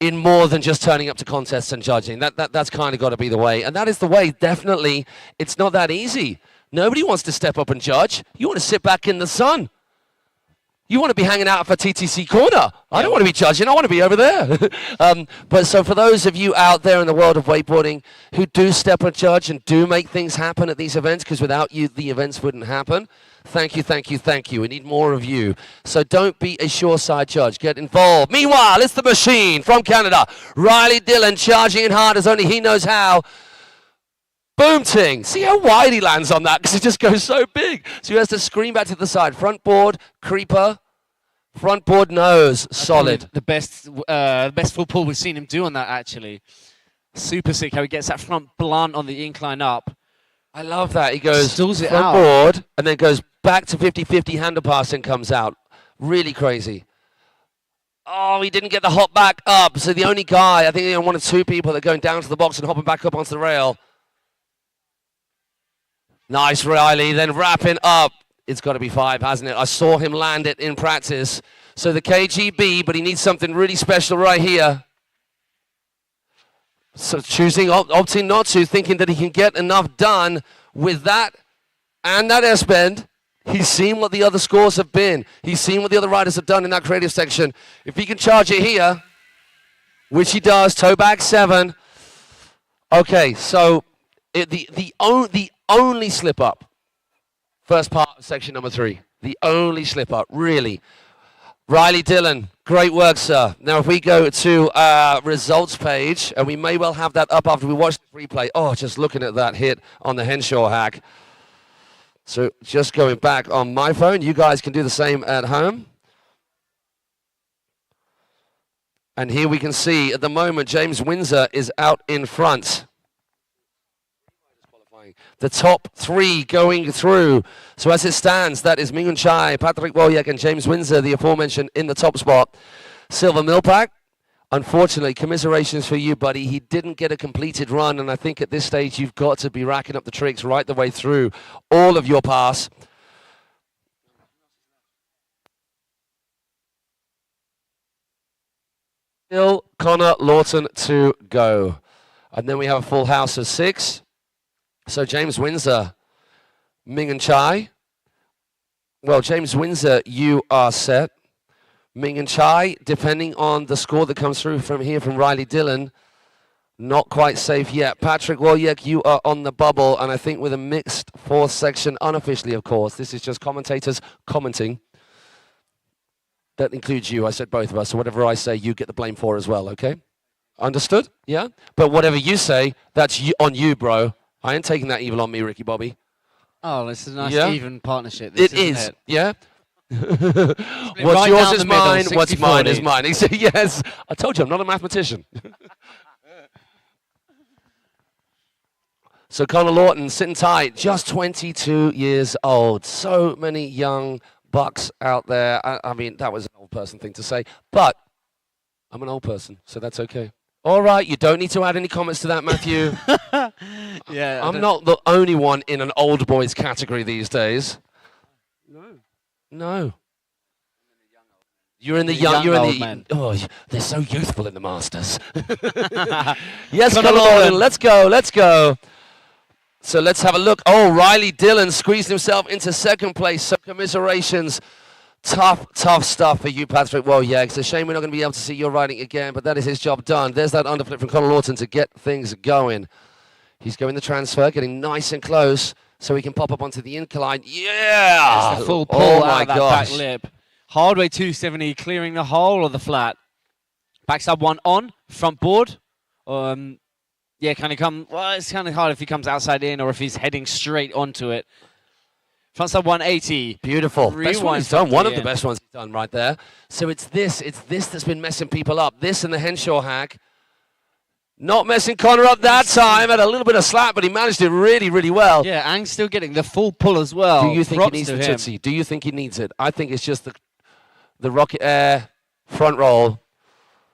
in more than just turning up to contests and judging. That's kind of got to be the way. And that is the way, definitely. It's not that easy. Nobody wants to step up and judge. You want to sit back in the sun. You want to be hanging out for TTC Corner. I don't want to be judging. I want to be over there. But so for those of you out there in the world of wakeboarding who do step and judge and do make things happen at these events, because without you, the events wouldn't happen, thank you, thank you, thank you. We need more of you. So don't be a sure-side judge. Get involved. Meanwhile, it's the machine from Canada. Riley Dillon charging in hard as only he knows how. Boom ting. See how wide he lands on that because it just goes so big. So he has to scream back to the side. Front board, creeper. Front board nose, solid. The best full pull we've seen him do on that, actually. Super sick how he gets that front blunt on the incline up. I love that. He goes Stalls it front out. board and then goes back to 50-50 handle pass and comes out. Really crazy. Oh, he didn't get the hop back up. So the only guy, I think the only 1 or 2 people that are going down to the box and hopping back up onto the rail. Nice, Riley. Then wrapping up. It's got to be 5, hasn't it? I saw him land it in practice. So the KGB, but he needs something really special right here. So choosing, opting not to, thinking that he can get enough done with that and that S-bend. He's seen what the other scores have been. He's seen what the other riders have done in that creative section. If he can charge it here, which he does, toe back 7. Okay, so the only slip up, first part of section number 3, the only slip up, really. Riley Dillon, great work, sir. Now, if we go to results page, and we may well have that up after we watch the replay. Oh, just looking at that hit on the Henshaw hack. So just going back on my phone, you guys can do the same at home. And here we can see, at the moment, James Windsor is out in front. The top 3 going through. So as it stands, that is Mingun Chai, Patrick Woyek, and James Windsor, the aforementioned, in the top spot. Silver Millpack, unfortunately, commiserations for you, buddy. He didn't get a completed run, and I think at this stage you've got to be racking up the tricks right the way through all of your pass. Still Connor Lawton to go. And then we have a full house of 6. So James Windsor, Ming and Chai. Well, James Windsor, you are set. Ming and Chai, depending on the score that comes through from here from Riley Dillon, not quite safe yet. Patrick Woyek, you are on the bubble, and I think with a mixed 4th section, unofficially, of course. This is just commentators commenting. That includes you. I said both of us, so whatever I say, you get the blame for as well, okay? Understood? Yeah? But whatever you say, that's on you, bro. I ain't taking that evil on me, Ricky Bobby. Oh, this is a nice even partnership. It is, yeah? What's yours is mine, what's mine is mine. He said, yes, I told you I'm not a mathematician. So Connor Lawton sitting tight, just 22 years old. So many young bucks out there. I mean, that was an old person thing to say, but I'm an old person, so that's okay. All right, you don't need to add any comments to that, Matthew. Yeah, I'm not the only one in an old boys category these days. No. You're in the young. You're in the. Man. Oh, they're so youthful in the Masters. Yes, come on, let's go, let's go. So let's have a look. Oh, Riley Dillon squeezed himself into 2nd place. So commiserations. Tough stuff for you, Patrick Woyek. It's a shame we're not going to be able to see your riding again, but that is his job done. There's that underflip from Connor Lawton to get things going. He's going the transfer, getting nice and close, so he can pop up onto the incline. Yeah! It's the full pull out of that back lip. Hardway 270, clearing the whole of the flat. Backside 1 on, front board. Yeah, kind of come. Well, it's kind of hard if he comes outside in or if he's heading straight onto it. Frontside 180. Beautiful. Best one he's done. One of the best ones he's done right there. So it's this that's been messing people up. This and the Henshaw hack. Not messing Connor up that time. Had a little bit of slack, but he managed it really, really well. Yeah, Ang's still getting the full pull as well. Do you think he needs the Tootsie? Do you think he needs it? I think it's just the Rocket Air front roll.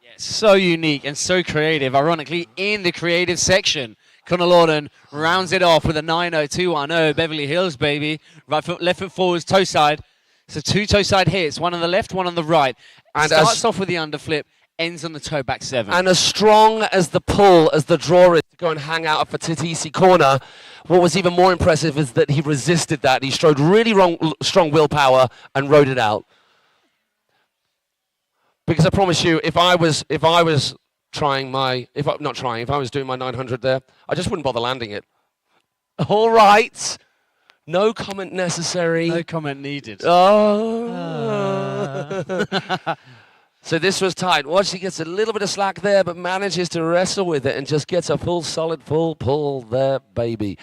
Yeah, so unique and so creative. Ironically, in the creative section. Connor Lawton rounds it off with a 90210, Beverly Hills, baby. Right foot, left foot forwards, toe side. So 2 toe side hits, 1 on the left, 1 on the right. And starts off with the underflip, ends on the toe back 7. And as strong as the pull, as the draw is to go and hang out at Fatitisi corner, what was even more impressive is that he resisted that. He showed really strong willpower and rode it out. Because I promise you, if I was trying if I was doing my 900 there, I just wouldn't bother landing it. All right. No comment necessary. No comment needed. Oh. So this was tight. Watch, he gets a little bit of slack there, but manages to wrestle with it and just gets a full pull there, baby.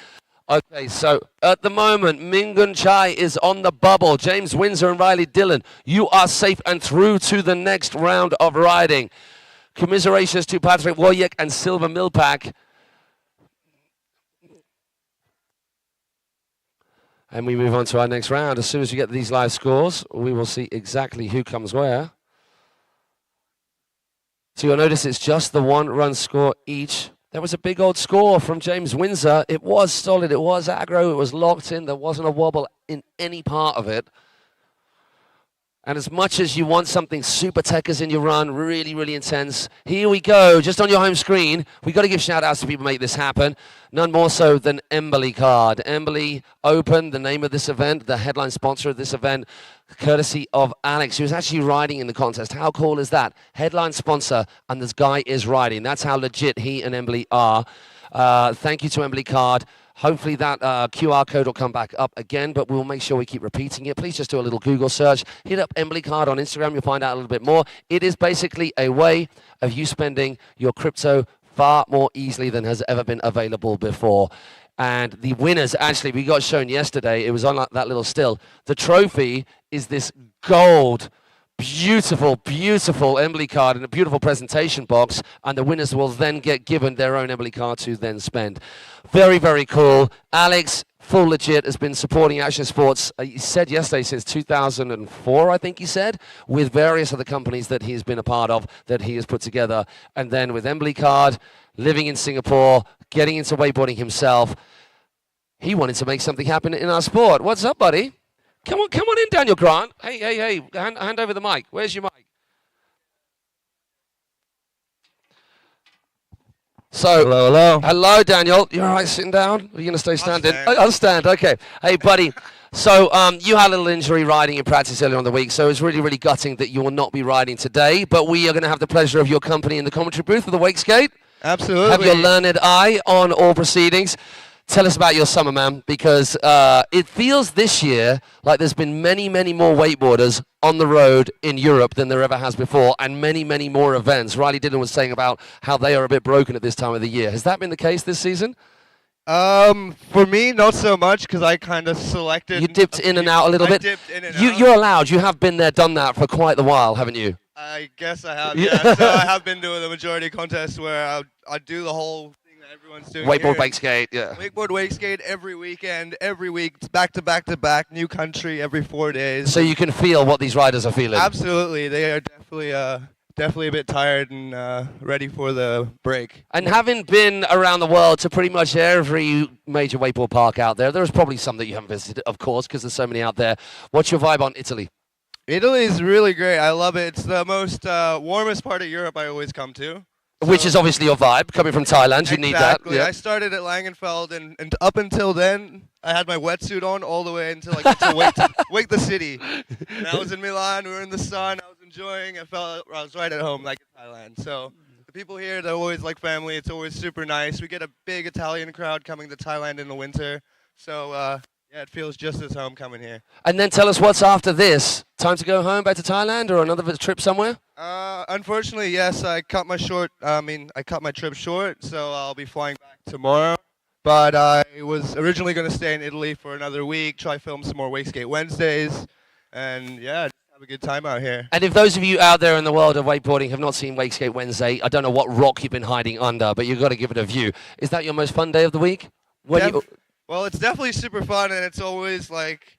Okay, so at the moment, Mingun Chai is on the bubble. James Windsor and Riley Dillon, you are safe and through to the next round of riding. Commiserations to Patrick Woyek and Silver Millpack. And we move on to our next round. As soon as we get these live scores, we will see exactly who comes where. So you'll notice it's just the 1 run score each. There was a big old score from James Windsor. It was solid, it was aggro, it was locked in. There wasn't a wobble in any part of it. And as much as you want something super techers in your run, really, really intense, here we go, just on your home screen. We've got to give shout-outs to people who make this happen. None more so than Embily Card. Embily Open, the name of this event, the headline sponsor of this event, courtesy of Alex, who's actually riding in the contest. How cool is that? Headline sponsor, and this guy is riding. That's how legit he and Embily are. Thank you to Embily Card. Hopefully that QR code will come back up again, but we'll make sure we keep repeating it. Please just do a little Google search. Hit up Embily Card on Instagram. You'll find out a little bit more. It is basically a way of you spending your crypto far more easily than has ever been available before. And the winners, actually, we got shown yesterday. It was on that little still. The trophy is this gold, beautiful, beautiful Embily Card in a beautiful presentation box, and the winners will then get given their own Embily Card to then spend. Very, very cool. Alex, full legit, has been supporting action sports, he said yesterday, since 2004, I think he said, with various other companies that he's been a part of, that he has put together. And then with Embily Card, living in Singapore, getting into wakeboarding himself, he wanted to make something happen in our sport. What's up, buddy? Come on in, Daniel Grant. Hey, hand over the mic. Where's your mic? So, hello, Daniel. You all right sitting down? Are you going to stay standing? I'll stand, okay. Hey, buddy. So, you had a little injury riding in practice earlier on the week, so it's really, really gutting that you will not be riding today, but we are going to have the pleasure of your company in the commentary booth for the Wakeskate. Absolutely. Have your learned eye on all proceedings. Tell us about your summer, man, because it feels this year like there's been many, many more wakeboarders on the road in Europe than there ever has before, and many, many more events. Riley Dillon was saying about how they are a bit broken at this time of the year. Has that been the case this season? For me, not so much, because I kind of selected... You dipped in and out a little bit? I dipped in and out. You're allowed. You have been there, done that for quite a while, haven't you? I guess I have, yeah. So I have been doing the majority contests where I do the whole... everyone's doing wakeboard, wake skate, yeah. Wakeboard, wake skate every weekend, every week, back to back to back, new country every 4 days. So you can feel what these riders are feeling. Absolutely, they are definitely a bit tired and ready for the break. And having been around the world to pretty much every major wakeboard park out there, there's probably some that you haven't visited, of course, because there's so many out there. What's your vibe on Italy? Italy is really great. I love it. It's the most warmest part of Europe I always come to. Which is obviously your vibe, coming from Thailand, you need that. Yeah. I started at Langenfeld, and up until then, I had my wetsuit on all the way until I got to Wake the City. And I was in Milan, we were in the sun, I was enjoying, I was right at home, like in Thailand. So the people here, they're always like family, it's always super nice. We get a big Italian crowd coming to Thailand in the winter. So, yeah, it feels just as home coming here. And then tell us what's after this. Time to go home, back to Thailand, or another trip somewhere? Unfortunately, yes. I cut my trip short, so I'll be flying back tomorrow. But I was originally going to stay in Italy for another week, try film some more Wakeskate Wednesdays, and yeah, just have a good time out here. And if those of you out there in the world of wakeboarding have not seen Wakeskate Wednesday, I don't know what rock you've been hiding under, but you've got to give it a view. Is that your most fun day of the week? Well, it's definitely super fun, and it's always like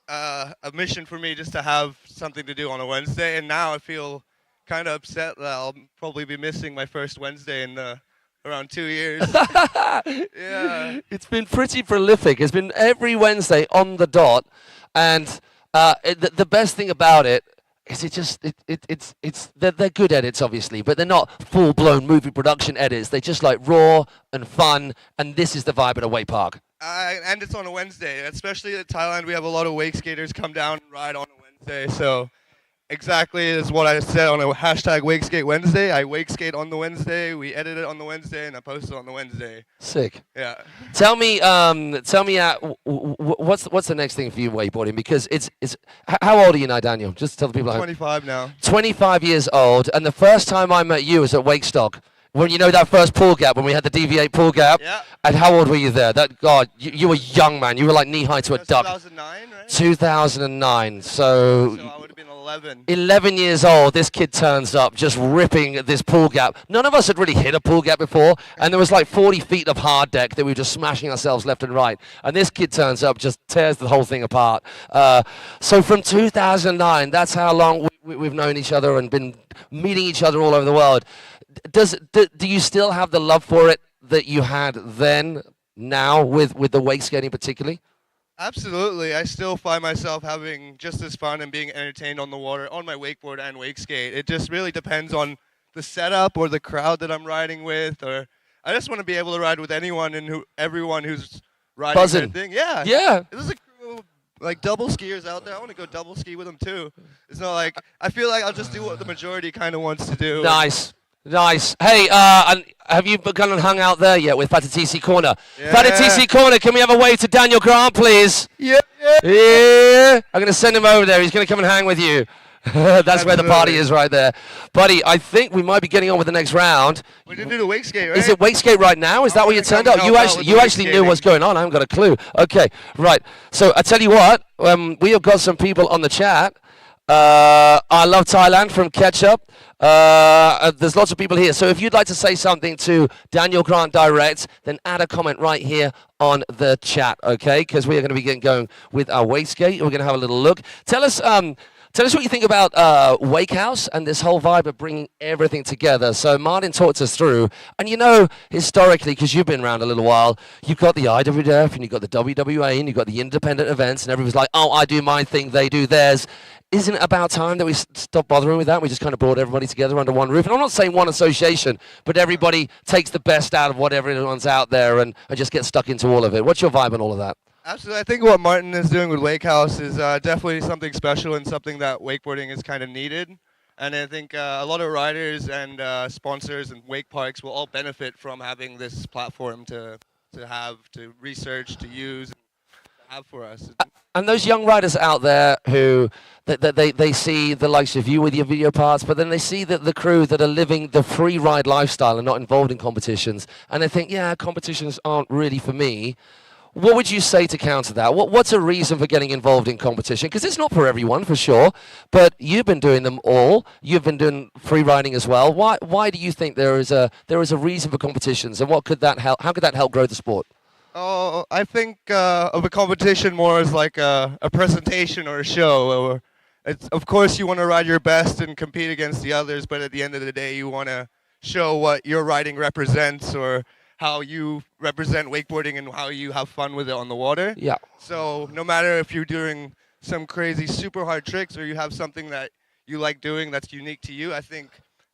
a mission for me just to have something to do on a Wednesday. And now I feel kind of upset that I'll probably be missing my first Wednesday in around 2 years. Yeah, it's been pretty prolific. It's been every Wednesday on the dot, and the best thing about it is they're good edits, obviously, but they're not full-blown movie production edits. They're just like raw and fun, and this is the vibe at a wake park. And it's on a Wednesday, especially in Thailand. We have a lot of wake skaters come down and ride on a Wednesday. So exactly is what I said on a hashtag Wakeskate Wednesday. I wake skate on the Wednesday, we edit it on the Wednesday, and I post it on the Wednesday. Sick. Yeah. Tell me, what's the next thing for you wakeboarding? Because it's how old are you now, Daniel? Just tell the people. 25 now. 25 years old, and the first time I met you was at Wakestock. When you know that first pool gap, when we had the DV8 pool gap, yeah. And how old were you there? You were young, man. You were like knee high to a duck. 2009, right? 2009. So I would have been 11. 11 years old. This kid turns up, just ripping this pool gap. None of us had really hit a pool gap before, and there was like 40 feet of hard deck that we were just smashing ourselves left and right. And this kid turns up, just tears the whole thing apart. So from 2009, that's how long we've known each other and been meeting each other all over the world. Do you still have the love for it that you had then, now, with the wake skating particularly? Absolutely. I still find myself having just as fun and being entertained on the water, on my wakeboard and wake skate. It just really depends on the setup or the crowd that I'm riding with, or I just want to be able to ride with anyone and everyone who's riding Buzzing. their thing. Yeah. Yeah. There's a crew of, like, double skiers out there. I want to go double ski with them too. It's not like, I feel like I'll just do what the majority kind of wants to do. Nice. Nice. Hey, and have you begun and hung out there yet with Fatatisi Corner? Yeah. Fatatisi Corner, can we have a wave to Daniel Grant, please? Yeah. Yeah. I'm going to send him over there. He's going to come and hang with you. That's where the party is right there. Buddy, I think we might be getting on with the next round. We didn't do the wake skate, right? Is it wake skate right now? Is that what you turned up? You actually knew what's going on. I haven't got a clue. Okay, right. So I tell you what, we have got some people on the chat. I love Thailand from Ketchup. There's lots of people here. So if you'd like to say something to Daniel Grant direct, then add a comment right here on the chat, okay? Because we are going to be getting going with our wake skate. We're going to have a little look. Tell us what you think about Wake House and this whole vibe of bringing everything together. So Martin talked us through, and you know, historically, because you've been around a little while, you've got the IWF and you've got the WWA and you've got the independent events, and everyone's like, oh, I do my thing, they do theirs. Isn't it about time that we stop bothering with that? We just kind of brought everybody together under one roof. And I'm not saying one association, but everybody takes the best out of whatever everyone's out there and just gets stuck into all of it. What's your vibe on all of that? Absolutely. I think what Martin is doing with Wake House is definitely something special and something that wakeboarding is kind of needed. And I think a lot of riders and sponsors and wake parks will all benefit from having this platform to have, to research, to use, and to have for us. And those young riders out there who they see the likes of you with your video parts, but then they see the crew that are living the free ride lifestyle and not involved in competitions, and they think, yeah, competitions aren't really for me. What would you say to counter that? What's a reason for getting involved in competition? Because it's not for everyone, for sure, but you've been doing them all. You've been doing free riding as well. Why do you think there is a reason for competitions, and what could that help? How could that help grow the sport? Oh, I think of a competition more as like a presentation or a show. Or of course, you want to ride your best and compete against the others, but at the end of the day, you want to show what your riding represents, or how you represent wakeboarding and how you have fun with it on the water. Yeah. So no matter if you're doing some crazy super hard tricks or you have something that you like doing that's unique to you, I think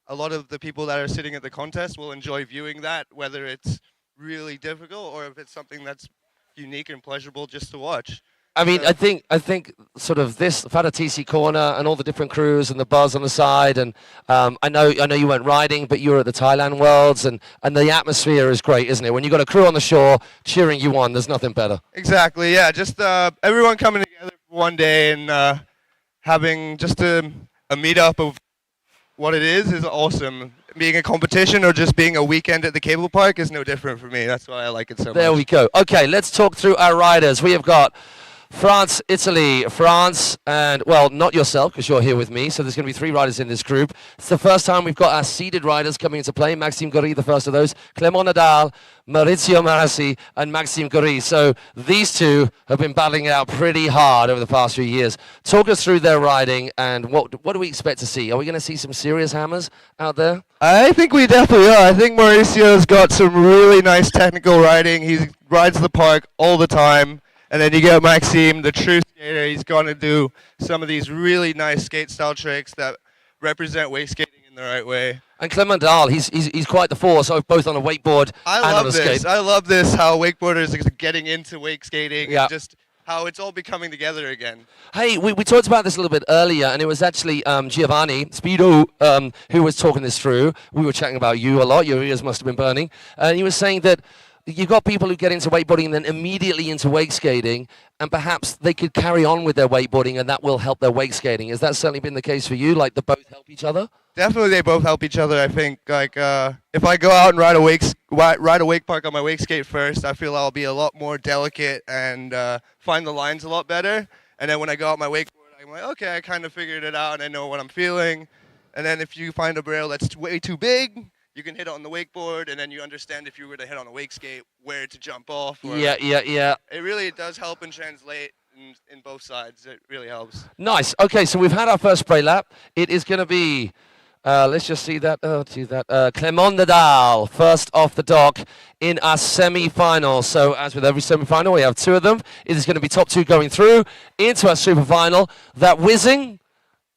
a lot of the people that are sitting at the contest will enjoy viewing that, whether it's really difficult or if it's something that's unique and pleasurable just to watch. I mean, I think sort of this Fatatisi Corner and all the different crews and the buzz on the side, and I know you weren't riding, but you were at the Thailand Worlds, and the atmosphere is great, isn't it? When you got a crew on the shore cheering you on, there's nothing better. Exactly, yeah. Just everyone coming together for one day and having just a meetup of what it is awesome. Being a competition or just being a weekend at the cable park is no different for me. That's why I like it so much. There we go. Okay, let's talk through our riders. We have got France, Italy, France, and, well, not yourself, because you're here with me, so there's going to be 3 riders in this group. It's the first time we've got our seeded riders coming into play. Maxim Gori, the first of those. Clem Nadal, Mauricio Morassi, and Maxim Gori. So these two have been battling it out pretty hard over the past few years. Talk us through their riding, and what do we expect to see? Are we going to see some serious hammers out there? I think we definitely are. I think Mauricio's got some really nice technical riding. He rides the park all the time. And then you get Maxim, the true skater. He's going to do some of these really nice skate style tricks that represent wake skating in the right way. And Clem Nadal, he's quite the force, both on a wakeboard and on a skate. I love this, how wakeboarders are getting into wake skating, yeah, and just how it's all becoming together again. Hey, we talked about this a little bit earlier, and it was actually Giovanni, Speedo, who was talking this through. We were chatting about you a lot. Your ears must have been burning. And he was saying that you've got people who get into wakeboarding and then immediately into wake skating, and perhaps they could carry on with their wakeboarding and that will help their wake skating. Has that certainly been the case for you? Like, they both help each other? Definitely, they both help each other. I think, like, if I go out and ride a wake park on my wake skate first, I feel I'll be a lot more delicate and find the lines a lot better. And then when I go out my wakeboard, I'm like, okay, I kind of figured it out and I know what I'm feeling. And then if you find a rail that's way too big, you can hit it on the wakeboard, and then you understand if you were to hit on a wake skate where to jump off. Or Yeah. It really does help and translate in both sides. It really helps. Nice. Okay, so we've had our first spray lap. It is going to be Let's just see that. Oh, see that. Clement Nadal, first off the dock in our semi-final. So as with every semi-final, we have two of them. It is going to be top two going through into our super final. That whizzing,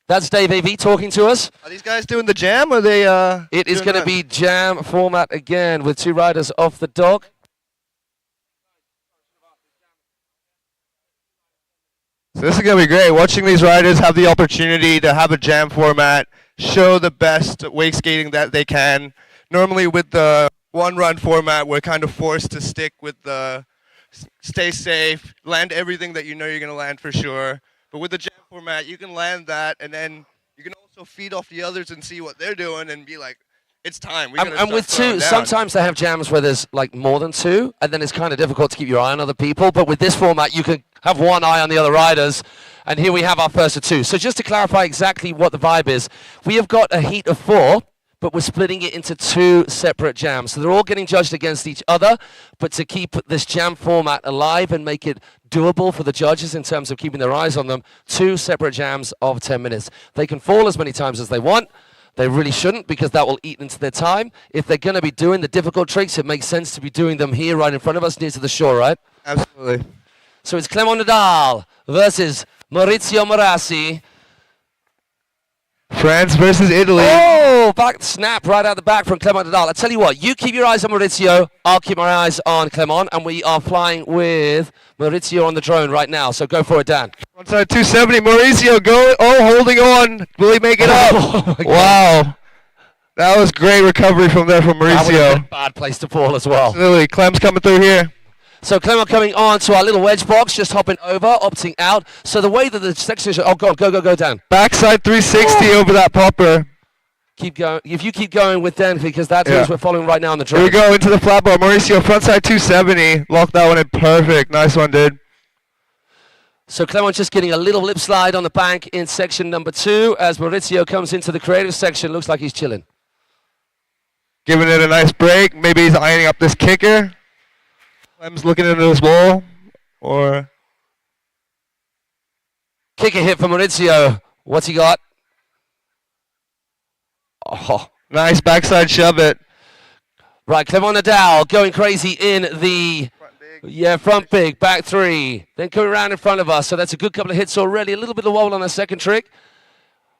that's Dave AV talking to us. Are these guys doing the jam, or are they? It is going to be jam format again with two riders off the dock. So this is going to be great. Watching these riders have the opportunity to have a jam format, show the best wake skating that they can. Normally with the one-run format, we're kind of forced to stick with the stay safe, land everything that you know you're going to land for sure. But with the jam format, you can land that, and then you can also feed off the others and see what they're doing and be like, it's time. And with two, sometimes they have jams where there's like more than two, and then it's kind of difficult to keep your eye on other people. But with this format, you can have one eye on the other riders. And here we have our first of two. So just to clarify exactly what the vibe is, we have got a heat of 4, but we're splitting it into 2 separate jams. So they're all getting judged against each other, but to keep this jam format alive and make it doable for the judges in terms of keeping their eyes on them, 2 separate jams of 10 minutes. They can fall as many times as they want. They really shouldn't, because that will eat into their time. If they're going to be doing the difficult tricks, it makes sense to be doing them here right in front of us near to the shore, right? Absolutely. So it's Clement Nadal versus Maurizio Morassi. France versus Italy. Oh, back snap right out the back from Clement Nadal. I tell you what, you keep your eyes on Maurizio, I'll keep my eyes on Clement, and we are flying with Maurizio on the drone right now. So go for it, Dan. Frontside 270, Mauricio holding on. Will he make it up? Oh, wow. That was great recovery from there from That would have been Mauricio. a bad place to fall as well. Absolutely. Clem's coming through here. So Clement coming on to our little wedge box, just hopping over, opting out. So the way that the sections, oh God, go, Dan. Backside 360 over that popper. Keep going. If you keep going with Dan, because that's who we're following right now on the Here drone. we go into the flat bar. Mauricio, frontside 270. Lock that one in perfect. Nice one, dude. So Clement just getting a little lip slide on the bank in section number 2 as Maurizio comes into the creative section. Looks like he's chilling. Giving it a nice break. Maybe he's eyeing up this kicker. Clem's looking into his wall. Or Kick a hit for Maurizio. What's he got? Oh. nice backside shove it. Right, Clement Nadal going crazy in the front big, back 3. Then coming around in front of us. So that's a good couple of hits already. A little bit of wobble on the second trick.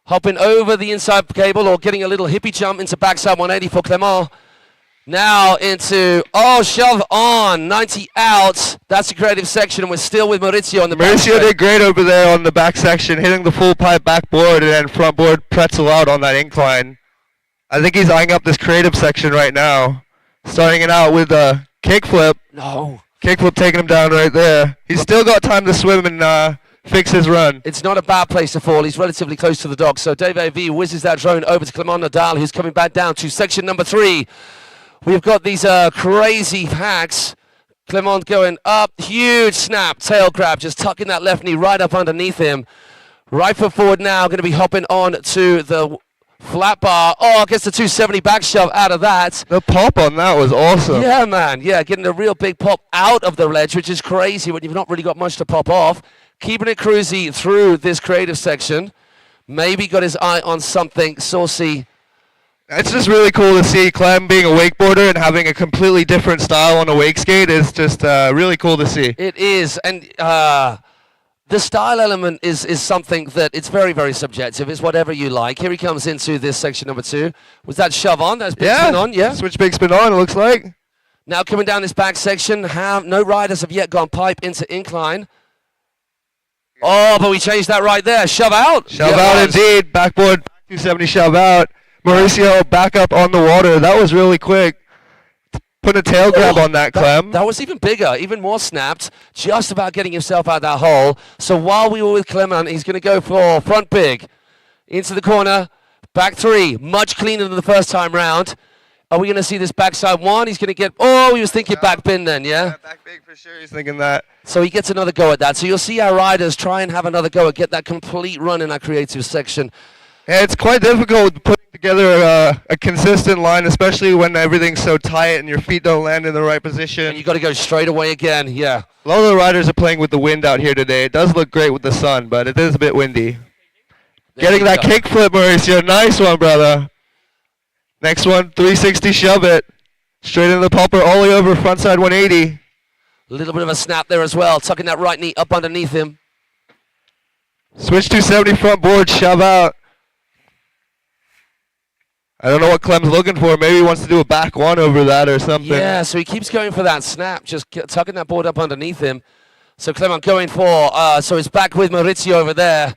Hopping over the inside cable or getting a little hippie jump into backside 180 for Clement. Now into, shove on, 90 out. That's the creative section, and we're still with Maurizio on the back. Mauricio did great over there on the back section, hitting the full pipe backboard and then front board pretzel out on that incline. I think he's eyeing up this creative section right now. Starting it out with a kickflip. No. Kickflip taking him down right there. He's still got time to swim and fix his run. It's not a bad place to fall. He's relatively close to the dock. So Dave AV whizzes that drone over to Clement Nadal, who's coming back down to section number 3. We've got these crazy hacks. Clement going up, huge snap, tail grab, just tucking that left knee right up underneath him. Right foot forward now, going to be hopping on to the flat bar. Oh, gets the 270 back shove out of that. The pop on that was awesome. Yeah, man. Yeah, getting a real big pop out of the ledge, which is crazy when you've not really got much to pop off. Keeping it cruisy through this creative section. Maybe got his eye on something saucy. It's just really cool to see Clem being a wakeboarder and having a completely different style on a wake skate. Is just really cool to see. It is, and the style element is something that it's very, very subjective. It's whatever you like. Here he comes into this section number 2. Was that shove on? That's big spin on, yeah? Switch big spin on, it looks like. Now coming down this back section, no riders have yet gone pipe into incline. Oh, but we changed that right there. Shove out. Shove out indeed. Backboard 270 shove out. Mauricio back up on the water. That was really quick. Put a tail grab on that, Clem. That was even bigger, even more snapped. Just about getting himself out of that hole. So while we were with Clement, he's going to go for front big. Into the corner. Back 3. Much cleaner than the first time round. Are we going to see this backside 1? He's going to get... Oh, he was thinking back bin then, yeah? Yeah, back big for sure. He's thinking that. So he gets another go at that. So you'll see our riders try and have another go at get that complete run in our creative section. Yeah, it's quite difficult putting together a consistent line, especially when everything's so tight and your feet don't land in the right position. And you got to go straight away again, yeah. A lot of the riders are playing with the wind out here today. It does look great with the sun, but it is a bit windy. Getting that kick flip, Mauricio. Nice one, brother. Next one, 360 shove it. Straight into the pulper, ollie over, frontside 180. A little bit of a snap there as well, tucking that right knee up underneath him. Switch 270 front board, shove out. I don't know what Clem's looking for. Maybe he wants to do a back one over that or something. Yeah, so he keeps going for that snap, just tucking that board up underneath him. So Clem going for, so he's back with Maurizio over there.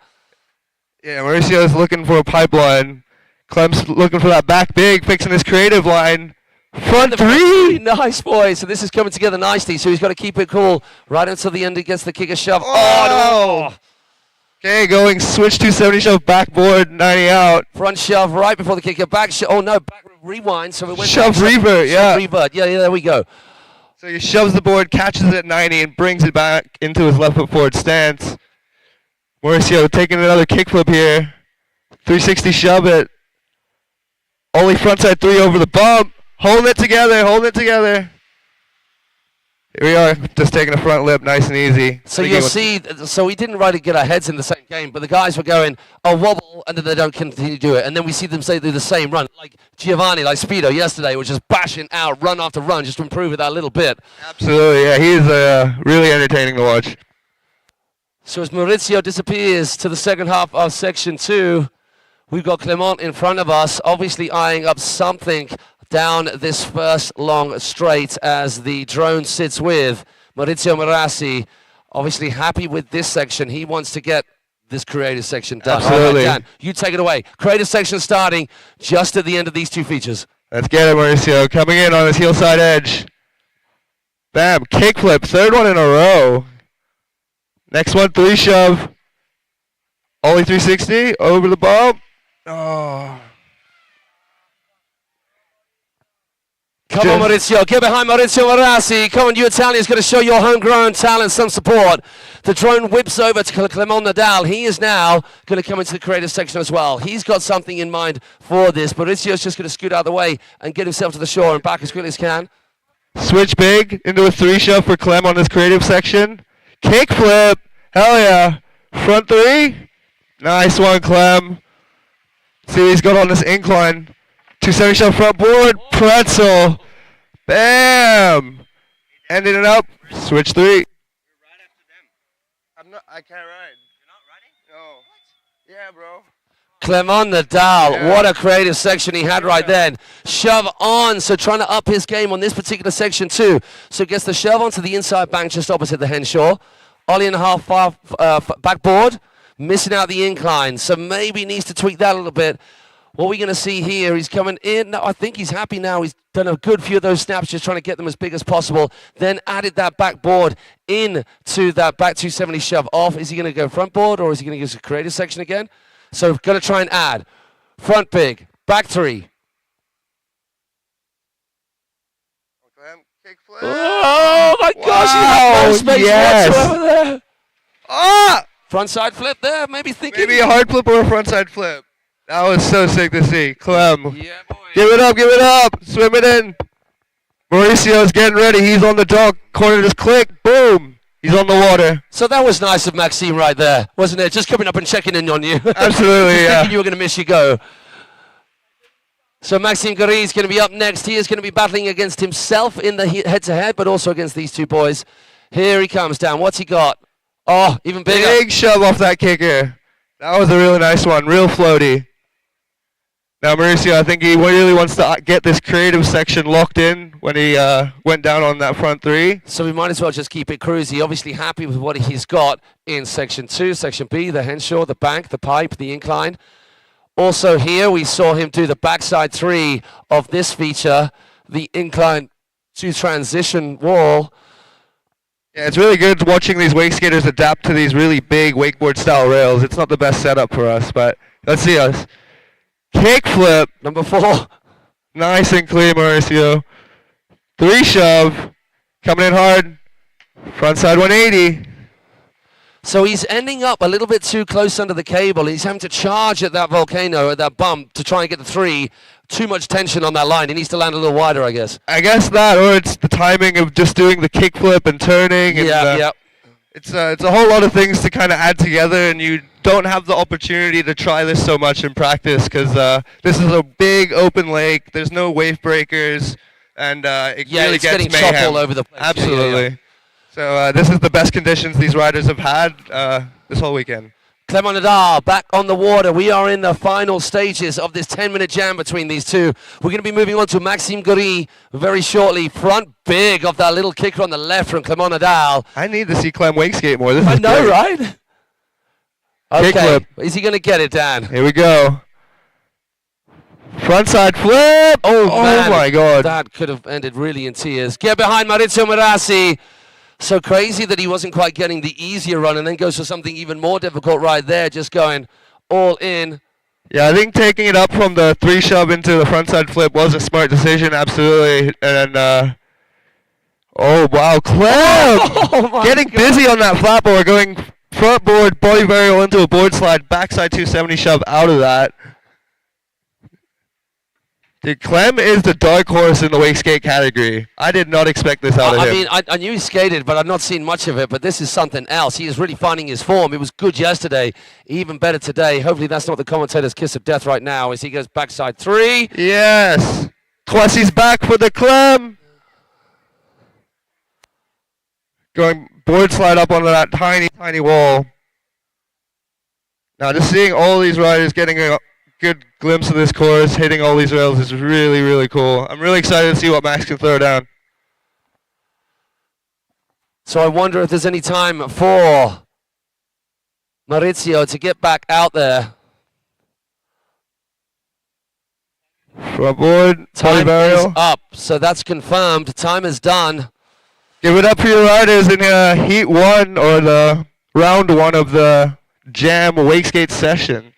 Yeah, Mauricio's looking for a pipeline. Clem's looking for that back big, fixing his creative line. Front three! Nice, boy. So this is coming together nicely, so he's got to keep it cool right until the end. He gets the kicker shove. Oh, no. Okay, going switch 270 shove, backboard, 90 out. Front shove right before the kicker. Back shove. Oh, no, back rewind. So it went shove revert, yeah. Shove revert. Yeah, there we go. So he shoves the board, catches it at 90, and brings it back into his left foot forward stance. Mauricio taking another kickflip here. 360 shove it. Only frontside three over the bump. Holding it together, holding it together. Here we are, just taking a front lip, nice and easy. So you'll see, so we didn't really get our heads in the same game, but the guys were going, oh, wobble, and then they don't continue to do it. And then we see them say do the same run, like Giovanni, like Speedo yesterday, was just bashing out run after run just to improve it that little bit. Absolutely, yeah, he's really entertaining to watch. So as Maurizio disappears to the second half of section 2, we've got Clement in front of us, obviously eyeing up something down this first long straight as the drone sits with Maurizio Morassi. Obviously happy with this section. He wants to get this creative section done. Absolutely. All right, Dan, you take it away. Creative section starting just at the end of these two features. Let's get it, Mauricio. Coming in on his heel side edge. Bam, kickflip, third one in a row. Next one, three shove. Only 360, over the bump. Oh. Come on, Maurizio. Get behind Maurizio Morassi. Come on, you Italians, going to show your homegrown talent some support. The drone whips over to Clement Nadal. He is now going to come into the creative section as well. He's got something in mind for this. Mauricio's just going to scoot out of the way and get himself to the shore and back as quickly as can. Switch big into a three shove for Clem on this creative section. Kickflip. Hell yeah. Front three. Nice one, Clem. See what he's got on this incline. 270 shove front board. Pretzel. Bam. Ending it up. Switch three. We're right after them. I can't ride. You're not riding? No. What? Yeah, bro. Clement Nadal, Yeah. what a creative section he had right then. Shove on, so trying to up his game on this particular section too. So gets the shove onto the inside bank just opposite the Henshaw. Ollie and a half backboard, missing out the incline. So maybe needs to tweak that a little bit. What we're going to see here, he's coming in. No, I think he's happy now. He's done a good few of those snaps, just trying to get them as big as possible. Then added that backboard into that back 270 shove off. Is he going to go front board or is he going to use a creative section again? So going to try and add front big, back three. Kickflip. Oh my gosh, he Wow, had no space yes. whatsoever there. Ah! Front side flip there, maybe thinking. Maybe a hard flip or a frontside flip. That was so sick to see. Clem. Yeah, boy. Give it up, give it up. Swim it in. Mauricio's getting ready. He's on the dog. Corner just click. Boom. He's on the water. So that was nice of Maxim right there, wasn't it? Just coming up and checking in on you. Absolutely, yeah. Thinking you were going to miss your go. So Maxim Gary is going to be up next. He is going to be battling against himself in the head-to-head, but also against these two boys. Here he comes down. What's he got? Oh, even bigger. Big shove off that kicker. That was a really nice one. Real floaty. Now, Mauricio, I think he really wants to get this creative section locked in when he went down on that front three. So we might as well just keep it cruisy. Obviously happy with what he's got in section 2, section B, the Henshaw, the bank, the pipe, the incline. Also here we saw him do the backside 3 of this feature, the incline to transition wall. Yeah, it's really good watching these wake skaters adapt to these really big wakeboard style rails. It's not the best setup for us, but let's see us. Kickflip. Number 4. Nice and clean, Mauricio. 3 shove. Coming in hard. Frontside 180. So he's ending up a little bit too close under the cable. He's having to charge at that volcano, at that bump, to try and get the 3. Too much tension on that line. He needs to land a little wider, I guess. I guess that, or it's the timing of just doing the kickflip and turning. And, Yeah. It's a whole lot of things to kind of add together, and you don't have the opportunity to try this so much in practice because this is a big open lake. There's no wave breakers, and it really it's gets getting mayhem. chop all over the place. Absolutely. So this is the best conditions these riders have had this whole weekend. Clem Nadal back on the water. We are in the final stages of this 10-minute jam between these two. We're going to be moving on to Maxim Guri very shortly. Front big of that little kicker on the left from Clem Nadal. I need to see Clem wake skate more. This I is know, great. right? Okay, Kickflip. is he going to get it, Dan? Here we go. Frontside flip. Oh man, my God. That could have ended really in tears. Get behind Maurizio Morassi. So crazy that he wasn't quite getting the easier run and then goes for something even more difficult right there, just going all in. Yeah, I think taking it up from the 3 shove into the frontside flip was a smart decision, absolutely. And oh wow, Clem Oh getting busy on that flat board, going front board, body varial into a board slide, backside 270 shove out of that. Dude, Clem is the dark horse in the wake skate category. I did not expect this out of him. I mean, I knew he skated, but I've not seen much of it. But this is something else. He is really finding his form. It was good yesterday, even better today. Hopefully that's not the commentator's kiss of death right now as he goes backside 3. Yes. Kwasi's back for the Clem. Going board slide up onto that tiny, tiny wall. Now just seeing all these riders getting a good glimpse of this course, hitting all these rails is really, really cool. I'm really excited to see what Max can throw down. So I wonder if there's any time for Maurizio to get back out there. Front board, body Time is varial. up, so that's confirmed. Time is done. Give it up for your riders in heat 1 or the round 1 of the Jam Wake Skate session.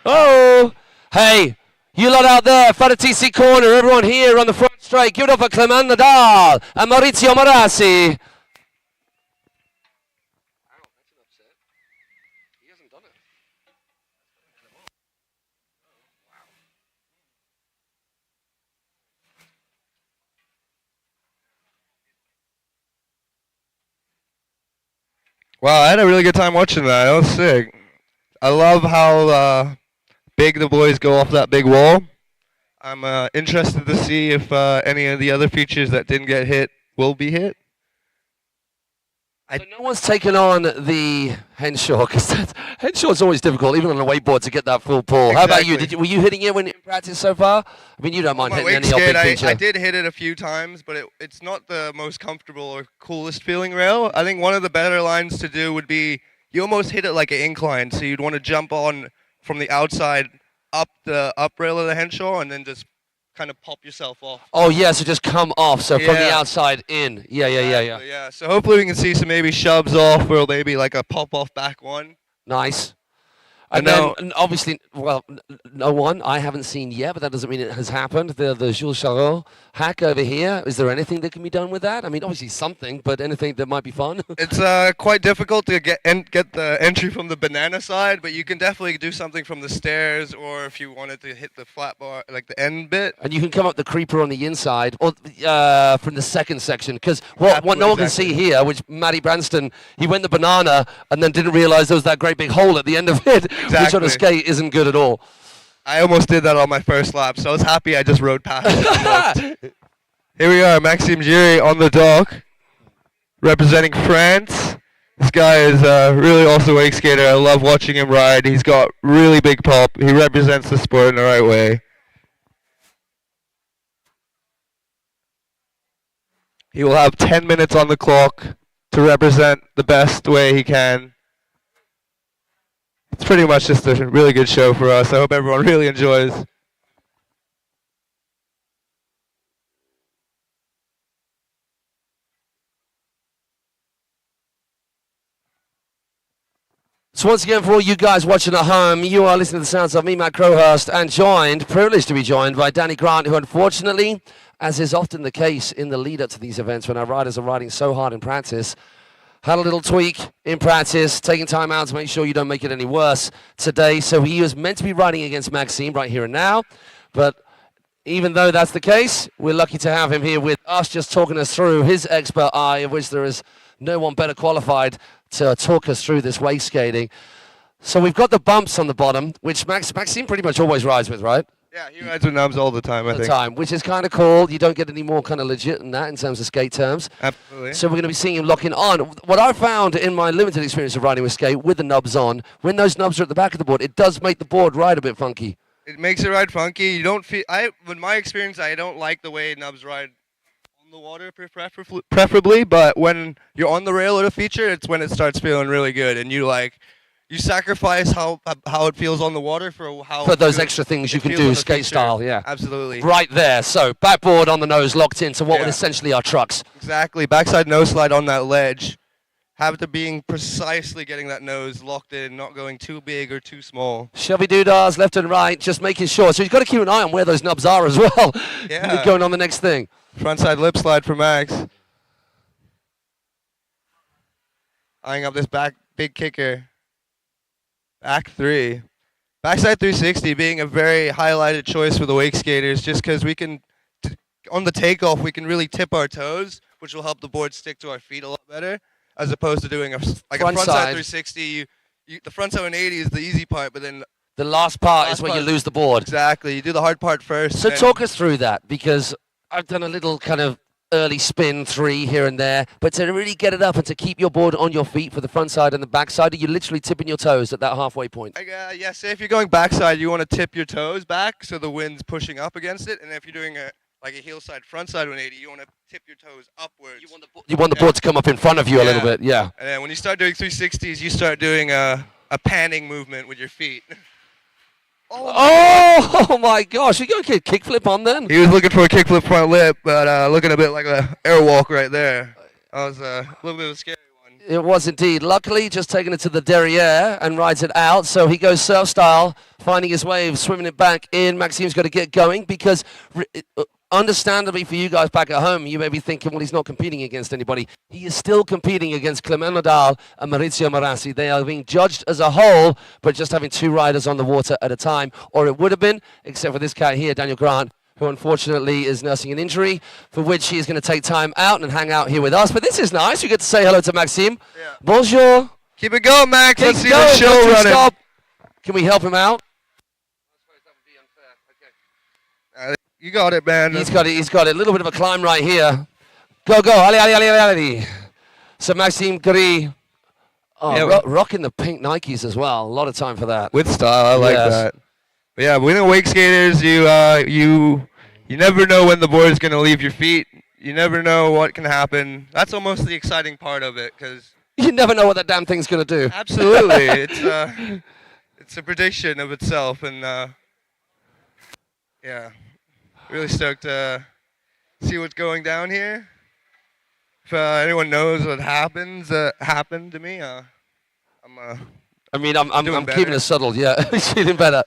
Oh, hey, you lot out there, Faratisi corner, everyone here on the front straight. Give it up for Clem Nadal and Maurizio Morassi. Wow, I had a really good time watching that. That was sick. I love how big the boys go off that big wall. I'm interested to see if any of the other features that didn't get hit will be hit. So no one's taken on the Henshaw, because Henshaw is always difficult, even on a wakeboard, to get that full pull. How about you? Exactly. Were you hitting it when in practice so far? I mean, you don't mind My hitting wake any old big skate, feature. I did hit it a few times, but it's not the most comfortable or coolest feeling rail. I think one of the better lines to do would be you almost hit it like an incline, so you'd want to jump on from the outside up the up rail of the Henshaw and then just kind of pop yourself off. Oh, yeah, so just come off, so from the Yeah. outside in. Yeah. Yeah, so hopefully we can see some maybe shoves off or maybe like a pop-off back one. Nice. And And then, now- and obviously, well, no one I haven't seen yet, but that doesn't mean it has happened. The Jules Charot hack over here. Is there anything that can be done with that? I mean, obviously something, but anything that might be fun? It's quite difficult to get the entry from the banana side, but you can definitely do something from the stairs, or if you wanted to hit the flat bar, like the end bit. And you can come up the creeper on the inside, or from the second section, because what no one can see here, which Matty Branston, he went the banana and then didn't realize there was that great big hole at the end of it, which on Exactly. a skate isn't good at all. I almost did that on my first lap, so I was happy I just rode past it. Here we are, Maxim Giri on the dock, representing France. This guy is really also a wake skater. I love watching him ride. He's got really big pop. He represents the sport in the right way. He will have 10 minutes on the clock to represent the best way he can. It's pretty much just a really good show for us. I hope everyone really enjoys. So once again, for all you guys watching at home, you are listening to the sounds of me, Matt Crowhurst, and privileged to be joined by Danny Grant, who unfortunately, as is often the case in the lead-up to these events when our riders are riding so hard in practice, had a little tweak in practice, taking time out to make sure you don't make it any worse today. So he was meant to be riding against Maxim right here and now, but even though that's the case, we're lucky to have him here with us, just talking us through his expert eye, of which there is no one better qualified to talk us through this wake skating. So we've got the bumps on the bottom, which Maxim pretty much always rides with, right? Yeah, he rides with nubs all the time, I All the think. time, which is kind of cool. You don't get any more kind of legit than that in terms of skate terms. Absolutely. So we're going to be seeing him locking on. What I found in my limited experience of riding with skate with the nubs on, when those nubs are at the back of the board, it does make the board ride a bit funky. It makes it ride funky. You don't feel. With my experience, I don't like the way nubs ride on the water, preferably. But when you're on the rail or the feature, it's when it starts feeling really good, and you sacrifice how it feels on the water for those extra things you can do skate style, yeah. Absolutely. Right there. So backboard on the nose locked into what would essentially are trucks. Exactly. Backside nose slide on that ledge. Have to being precisely getting that nose locked in, not going too big or too small. Shovey doodahs left and right, just making sure. So you've got to keep an eye on where those nubs are as well. Yeah. Going on the next thing. Frontside lip slide for Max. Eyeing up this big kicker. Back 3. Backside 360 being a very highlighted choice for the wake skaters just because we can, on the takeoff, we can really tip our toes, which will help the board stick to our feet a lot better, as opposed to doing a frontside 360. The frontside 180 is the easy part, but then the last part is where you lose the board. Exactly. You do the hard part first. So talk us through that, because I've done a little kind of early spin 3 here and there, but to really get it up and to keep your board on your feet for the front side and the back side, are you literally tipping your toes at that halfway point? Yeah, say if you're going backside, you want to tip your toes back so the wind's pushing up against it, and if you're doing a heel side, front side 180, you want to tip your toes upwards. You want the board to come up in front of you a little bit, yeah. And then when you start doing 360s, you start doing a panning movement with your feet. Oh my gosh, you going to get a kickflip on then? He was looking for a kickflip front lip, but looking a bit like a airwalk right there. That was a little bit of a scary one. It was indeed. Luckily, just taking it to the derriere and rides it out. So he goes surf style, finding his wave, swimming it back in. Maxim's got to get going because, understandably for you guys back at home, you may be thinking, well, he's not competing against anybody. He is still competing against Clem and Mauricio Morassi. They are being judged as a whole, but just having 2 riders on the water at a time. Or it would have been, except for this cat here, Daniel Grant, who unfortunately is nursing an injury, for which he is going to take time out and hang out here with us. But this is nice. You get to say hello to Maxim. Yeah. Bonjour. Keep it going, Max. Let's see the Don't show you running. stop. Can we help him out? You got it, man. He's got it. A little bit of a climb right here. Go. Ali. So Maxime Gris. Oh, Yeah, rocking the pink Nikes as well. A lot of time for that. With style, I like Yes. that. But yeah, when in wake skaters, you never know when the board is gonna leave your feet. You never know what can happen. That's almost the exciting part of it, because You never know what that damn thing's going to do. absolutely, it's a prediction of itself, and yeah, really stoked to see what's going down here. If anyone knows what happened to me, I mean, I'm doing keeping better. it subtle. Yeah, he's feeling better.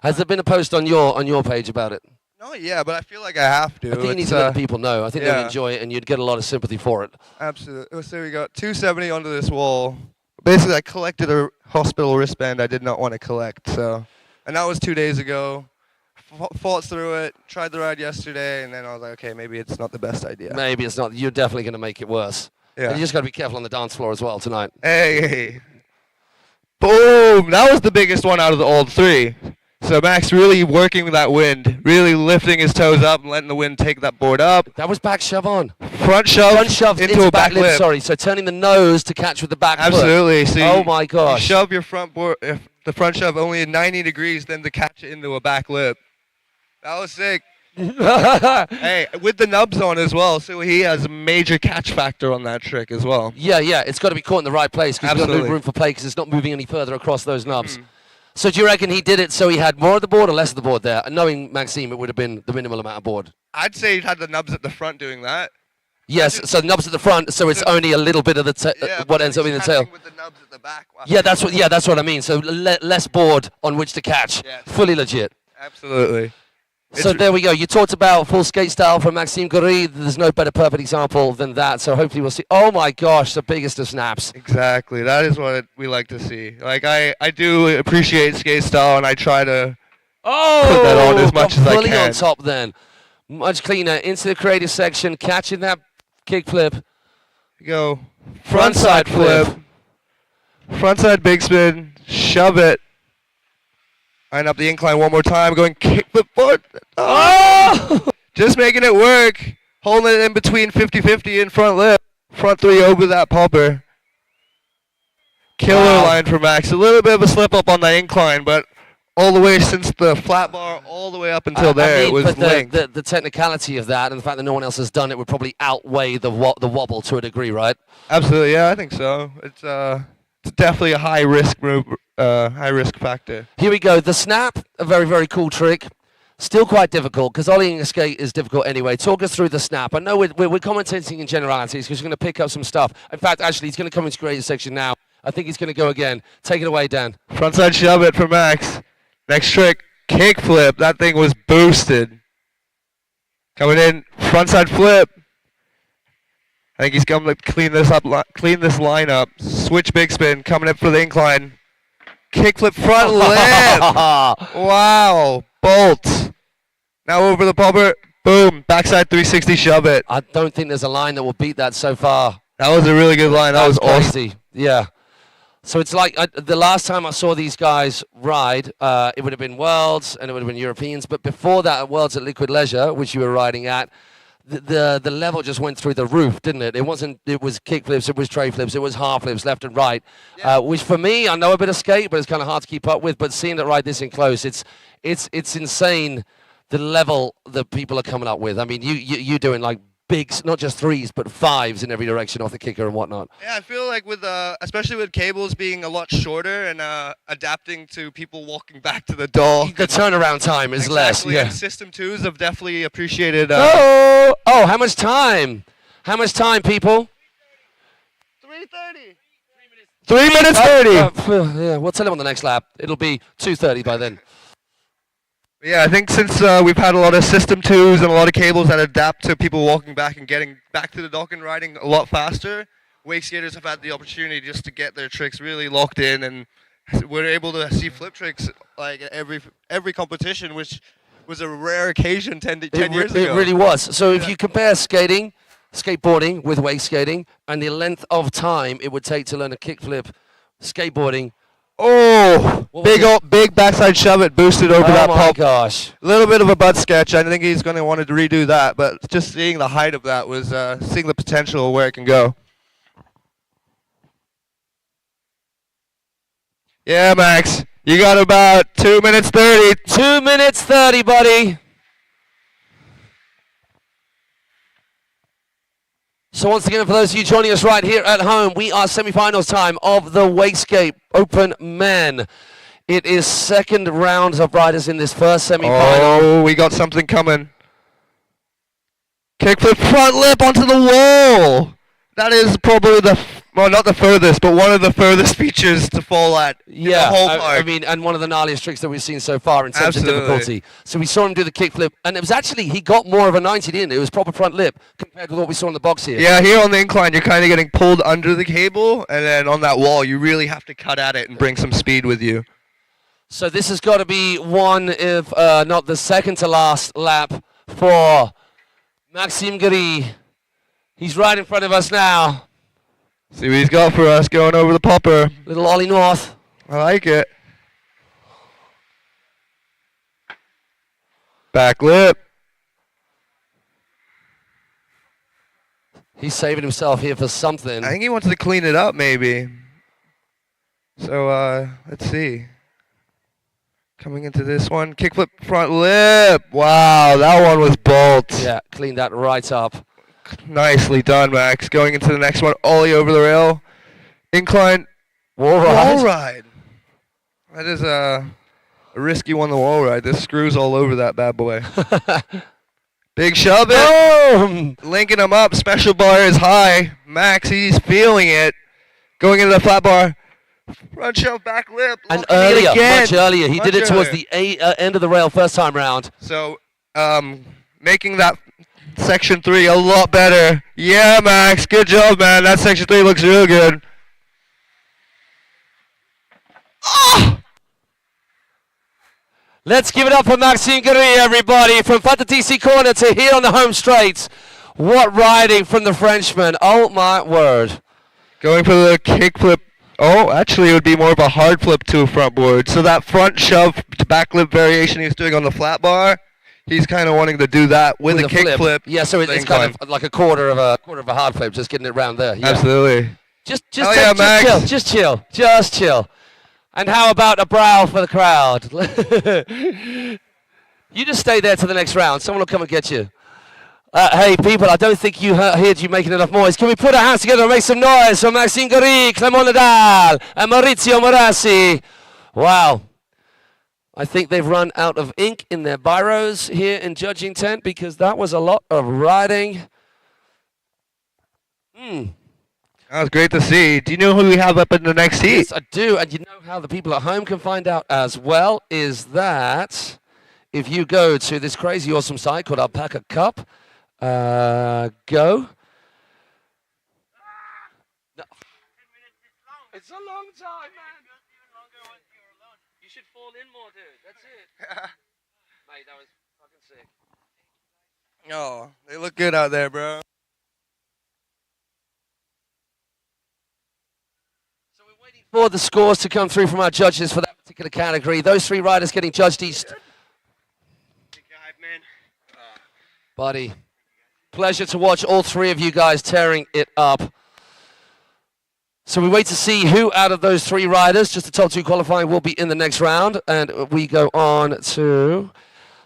Has there been a post on your page about it? no, yeah, but I feel like I have to. I think you need It's, to let the people know. I think they'd yeah. enjoy it, and you'd get a lot of sympathy for it. Absolutely. So we got 270 onto this wall. Basically, I collected a hospital wristband I did not want to collect. So, and that was 2 days ago. Fought through it. Tried the ride yesterday, and then I was like, okay, maybe it's not the best idea. Maybe it's not. You're definitely going to make it worse. Yeah. And you just got to be careful on the dance floor as well tonight. Hey. Boom! That was the biggest one out of all 3. So Max really working with that wind, really lifting his toes up and letting the wind take that board up. That was back shove on. Front shove into a back lip. Sorry, so turning the nose to catch with the back foot. Absolutely. So Oh my gosh. You shove your front board, the front shove only at 90 degrees, then to catch it into a back lip. That was sick. Hey, with the nubs on as well, so he has a major catch factor on that trick as well. Yeah, it's got to be caught in the right place because you've got no Absolutely. room for play because it's not moving any further across those nubs. So do you reckon he did it so he had more of the board or less of the board there? And knowing Maxime, it would have been the minimal amount of board. I'd say he had the nubs at the front doing that. Yes, so nubs at the front, so it's only a little bit of the Yeah, what but ends up he's in the tail. catching with the nubs at the back. Yeah, that's what I mean. So less board on which to catch. Yes. Fully legit. Absolutely. So there we go. You talked about full skate style from Maxime Gris. There's no better perfect example than that. So hopefully we'll see. Oh my gosh, the biggest of snaps. Exactly. That is what we like to see. Like I do appreciate skate style, and I try to put that on as much as I fully can. on top then. Much cleaner into the creative section, catching that kick flip. Go frontside flip. Frontside big spin. shove it. Line up the incline one more time, going kickflip forward. Oh! Just making it work. Holding it in between 50-50 and front lip. Front three over that popper. Killer Wow. line for Max. A little bit of a slip up on the incline, but all the way since the flat bar all the way up until there, it was but linked. the technicality of that and the fact that no one else has done it would probably outweigh the wobble to a degree, right? Absolutely, yeah, I think so. It's definitely a high risk move, high risk factor. Here we go. The snap, a very, very cool trick. Still quite difficult because ollieing a skate is difficult anyway. Talk us through the snap. I know we're commentating in generalities because you're going to pick up some stuff. In fact, actually, he's going to come into creative section now. I think he's going to go again. Take it away, Dan. Frontside shove it for Max. Next trick, kickflip. That thing was boosted. Coming in, frontside flip. I think he's going to clean this up, clean this line up. Switch big spin, coming up for the incline. Kickflip front lip. Wow, bolt. Now over the popper, boom, backside 360 shove it. I don't think there's a line that will beat that so far. That was a really good line. That was awesome. crazy. Yeah. So it's like the last time I saw these guys ride, it would have been Worlds and it would have been Europeans. But before that, at Worlds at Liquid Leisure, which you were riding at, the level just went through the roof, didn't it? It was kickflips, it was tray flips, it was half flips left and right. Yeah. Which for me, I know a bit of skate, but it's kind of hard to keep up with. But seeing it ride this in close, it's insane the level that people are coming up with. I mean, you doing like bigs, not just threes, but fives in every direction off the kicker and whatnot. Yeah, I feel like with especially with cables being a lot shorter and adapting to people walking back to the dock. The turnaround time is less. Exactly, Yeah. and System 2s have definitely appreciated. Oh, how much time? How much time, people? 3:30. 3 minutes 30. Yeah, we'll tell him on the next lap. It'll be 2:30 by then. Yeah, I think since we've had a lot of System 2s and a lot of cables that adapt to people walking back and getting back to the dock and riding a lot faster, wake skaters have had the opportunity just to get their tricks really locked in, and we're able to see flip tricks like at every competition, which was a rare occasion 10 years ago. It really was. So if you compare skateboarding with wake skating and the length of time it would take to learn a kickflip skateboarding. Oh, big backside shove it, boosted over that Oh my pop. gosh. A little bit of a butt sketch. I think he's going to want to redo that, but just seeing the height of that was seeing the potential of where it can go. Yeah, Max, you got about 2 minutes 30. 2 minutes 30, buddy. So once again, for those of you joining us right here at home, we are semi-finals time of the Wakescape Open Men. It is second round of riders in this first semi-final. Oh, we got something coming. Kickflip front lip onto the wall. That is probably not the furthest, but one of the furthest features to fall at in the whole park. I mean, and one of the gnarliest tricks that we've seen so far in terms of difficulty. So we saw him do the kickflip, and it was actually, he got more of a 90, didn't it? It was proper front lip compared with what we saw in the box here. Yeah, here on the incline, you're kind of getting pulled under the cable, and then on that wall, you really have to cut at it and bring some speed with you. So this has got to be one, if not the second to last lap for Maxim Gris. He's right in front of us now. See what he's got for us, going over the popper. Little Ollie North. I like it. Back lip. He's saving himself here for something. I think he wants to clean it up, maybe. So, let's see. Coming into this one, kickflip front lip. Wow, that one was bolt. Yeah, cleaned that right up. Nicely done, Max. Going into the next one, ollie over the rail. Incline. Wall ride. Wall ride. That is a risky one, the wall ride. There's screws all over that bad boy. Big shove it. Boom! Linking him up. Special bar is high. Max, he's feeling it. Going into the flat bar. Front shove, back lip. And locking it earlier, again. much earlier. He Much did it towards earlier. the end of the rail first time round. So, making that section 3 a lot better. Yeah, Max, good job, man. That section 3 looks real good. Oh! Let's give it up for Maxime Gris, everybody. From Fata TC corner to here on the home straight. What riding from the Frenchman. Oh, my word. Going for the kickflip Oh, actually, it would be more of a hard flip to a front board. So that front shove to back lip variation he's doing on the flat bar, he's kind of wanting to do that with a kick flip. Yeah, so it's kind of like a quarter of a hard flip, just getting it round there. Yeah. Absolutely. Just Max. chill, just chill. And how about a brow for the crowd? You just stay there to the next round. Someone will come and get you. Hey, people, I don't think you heard you making enough noise. Can we put our hands together and make some noise for Maxim, Clem, Nadal, and Mauricio Morassi? Wow. I think they've run out of ink in their biros here in judging tent because that was a lot of riding. That was great to see. Do you know who we have up in the next heat? Yes, I do. And you know how the people at home can find out as well is that if you go to this crazy awesome site called Alpaca Cup, go. No. It's a long time, man. You should fall in more, dude. That's it. Mate, that was fucking sick. Oh, they look good out there, bro. So we're waiting for the scores to come through from our judges for that particular category. Those three riders getting judged each. Buddy. Pleasure to watch all three of you guys tearing it up. So we wait to see who out of those three riders, just the top two qualifying, will be in the next round. And we go on to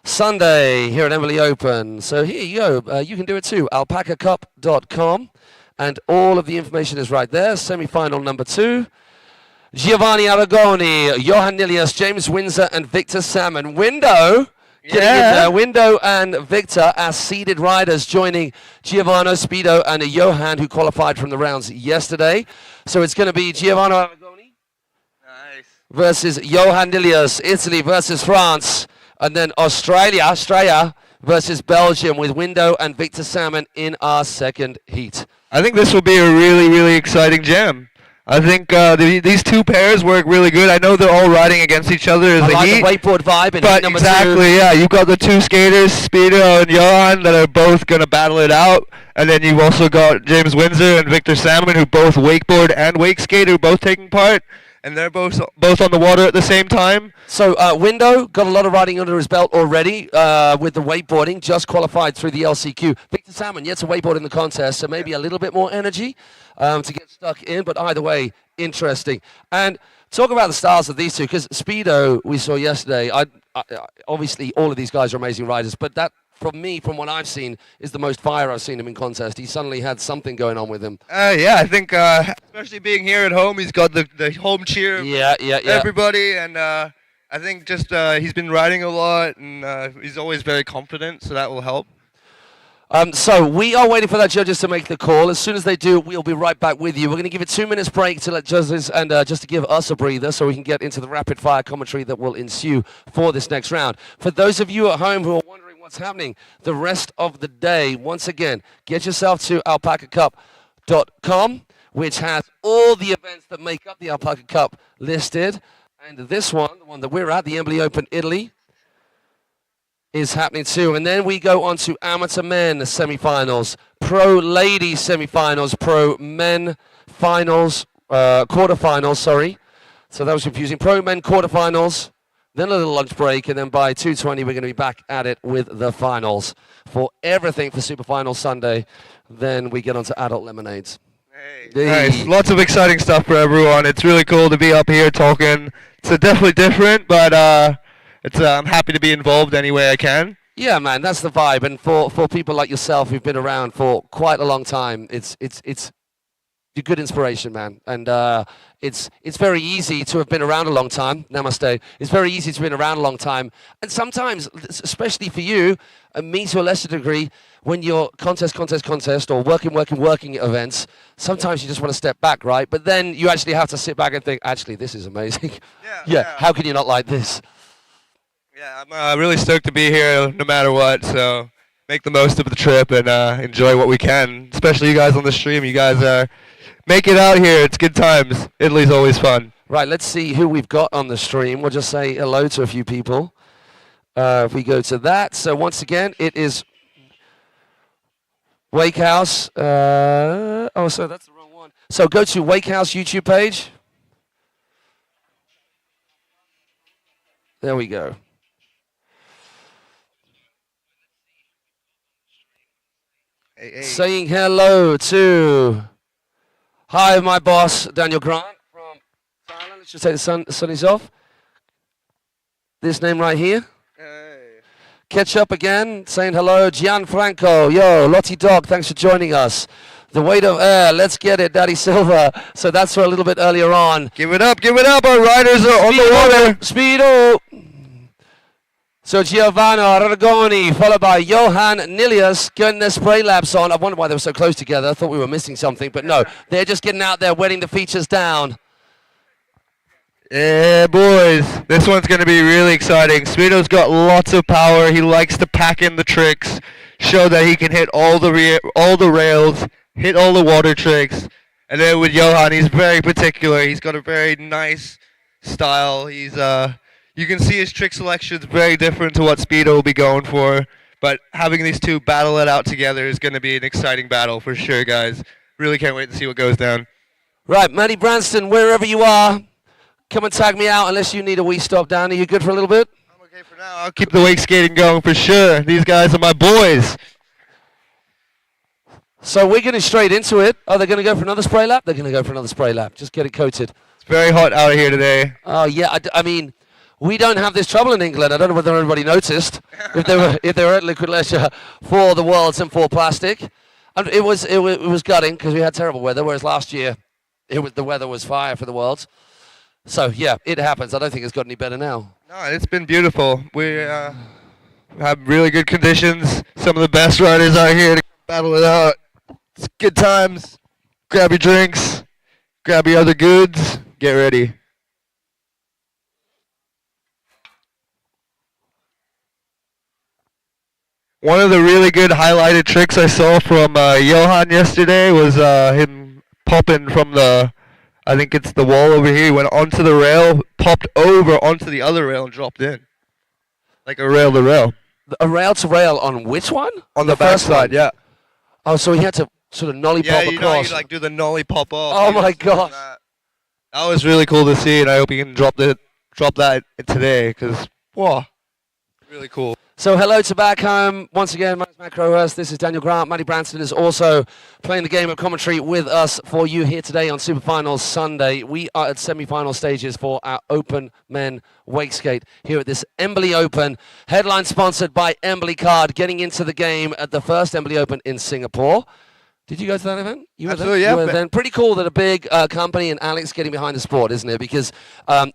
Sunday here at Embily Open. So here you go. You can do it too. alpacacup.com. And all of the information is right there. Semi-final number 2. Giovanni Aragoni, Johan Nilius, James Windsor, and Victor Salmon. Window and Victor as seeded riders joining Giovanni, Speedo, and Johan, who qualified from the rounds yesterday. So it's going to be Giovanni Aragoni versus Johan Nilius, Italy versus France, and then Australia versus Belgium with Window and Victor Salmon in our second heat. I think this will be a really, really exciting jam. I think these two pairs work really good. I know they're all riding against each other as a heat. The wakeboard vibe in but heat number exactly, 2. Yeah. You've got the two skaters, Speedo and Johan, that are both going to battle it out. And then you've also got James Windsor and Victor Salmon, who both wakeboard and wake skate, who are both taking part. And they're both on the water at the same time. So Window got a lot of riding under his belt already with the wakeboarding, just qualified through the LCQ. Victor Salmon yet to wakeboard in the contest, so maybe a little bit more energy to get stuck in, but either way, interesting. And talk about the styles of these two, because Speedo we saw yesterday, obviously all of these guys are amazing riders, but that, from me, from what I've seen, is the most fire I've seen him in contest. He suddenly had something going on with him. Yeah, I think, especially being here at home, he's got the home cheer of everybody, and I think just he's been riding a lot, and he's always very confident, so that will help. So we are waiting for the judges to make the call. As soon as they do, we'll be right back with you. We're going to give it 2 minutes break to let judges and just to give us a breather so we can get into the rapid fire commentary that will ensue for this next round. For those of you at home who are wondering what's happening the rest of the day, once again, get yourself to alpacacup.com, which has all the events that make up the Alpaca Cup listed. And this one, the one that we're at, the Embily Open Italy, is happening too. And then we go on to amateur men semi-finals, pro ladies semi-finals, pro men finals, quarterfinals, sorry. So that was confusing. Pro men quarterfinals, then a little lunch break, and then by 2:20 we're going to be back at it with the finals for everything for Super Final Sunday. Then we get on to adult lemonades. Hey. Nice. Lots of exciting stuff for everyone. It's really cool to be up here talking. It's definitely different, but I'm happy to be involved any way I can. Yeah, man, that's the vibe. And for people like yourself who've been around for quite a long time, it's a good inspiration, man. And it's very easy to have been around a long time. Namaste. It's very easy to have been around a long time. And sometimes, especially for you, and me to a lesser degree, when you're contest, or working events, sometimes you just want to step back, right? But then you actually have to sit back and think, actually, this is amazing. Yeah. How can you not like this? Yeah, I'm really stoked to be here no matter what, so make the most of the trip and enjoy what we can, especially you guys on the stream. You guys make it out here. It's good times. Italy's always fun. Right, let's see who we've got on the stream. We'll just say hello to a few people. If we go to that. So once again, it is Wakehouse. So that's the wrong one. So go to Wakehouse YouTube page. There we go. Hey. Saying hello to, hi, my boss, Daniel Grant from Thailand. Let's just take the sunnies off. This name right here. Hey. Ketchup again, saying hello. Gianfranco, yo, Lottie Dog, thanks for joining us. The weight of air, let's get it, Daddy Silver. So that's for a little bit earlier on. Give it up, our riders are on the water. Speedo. So Giovanni Aragoni, followed by Johan Nilius, getting their spray laps on. I wonder why they were so close together. I thought we were missing something, but no. They're just getting out there, wetting the features down. Yeah, boys. This one's going to be really exciting. Speedo's got lots of power. He likes to pack in the tricks, show that he can hit all the rails, hit all the water tricks. And then with Johan, he's very particular. He's got a very nice style. He's you can see his trick selection's very different to what Speedo will be going for. But having these two battle it out together is going to be an exciting battle for sure, guys. Really can't wait to see what goes down. Right, Matty Branston, wherever you are, come and tag me out unless you need a wee stop down. Are you good for a little bit? I'm okay for now. I'll keep the wake skating going for sure. These guys are my boys. So we're getting straight into it. Oh, they're going to go for another spray lap? They're going to go for another spray lap. Just get it coated. It's very hot out here today. Oh, yeah. I mean, we don't have this trouble in England. I don't know whether anybody noticed if they were at Liquid Leisure for the Worlds and for plastic. And it was gutting because we had terrible weather, whereas last year the weather was fire for the Worlds. So, yeah, it happens. I don't think it's got any better now. No, it's been beautiful. We have really good conditions. Some of the best riders out here to battle it out. It's good times. Grab your drinks. Grab your other goods. Get ready. One of the really good highlighted tricks I saw from Johan yesterday was him popping from I think it's the wall over here. He went onto the rail, popped over onto the other rail, and dropped in. Like a rail to rail. A rail to rail on which one? On the back side, yeah. Oh, so he had to sort of nollie pop you across. know, you like do the nollie pop off. Oh my gosh. That was really cool to see, and I hope he can drop that today, because, wow, really cool. So hello to back home. Once again, my name is Matt Crowhurst. This is Daniel Grant. Matty Branston is also playing the game of commentary with us for you here today on Super Finals Sunday. We are at semi-final stages for our Open Men Wake Skate here at this Embily Open. Headline sponsored by Embily Card, getting into the game at the first Embily Open in Singapore. Did you go to that event? Absolutely, you were there? Pretty cool that a big company and Alex getting behind the sport, isn't it? Because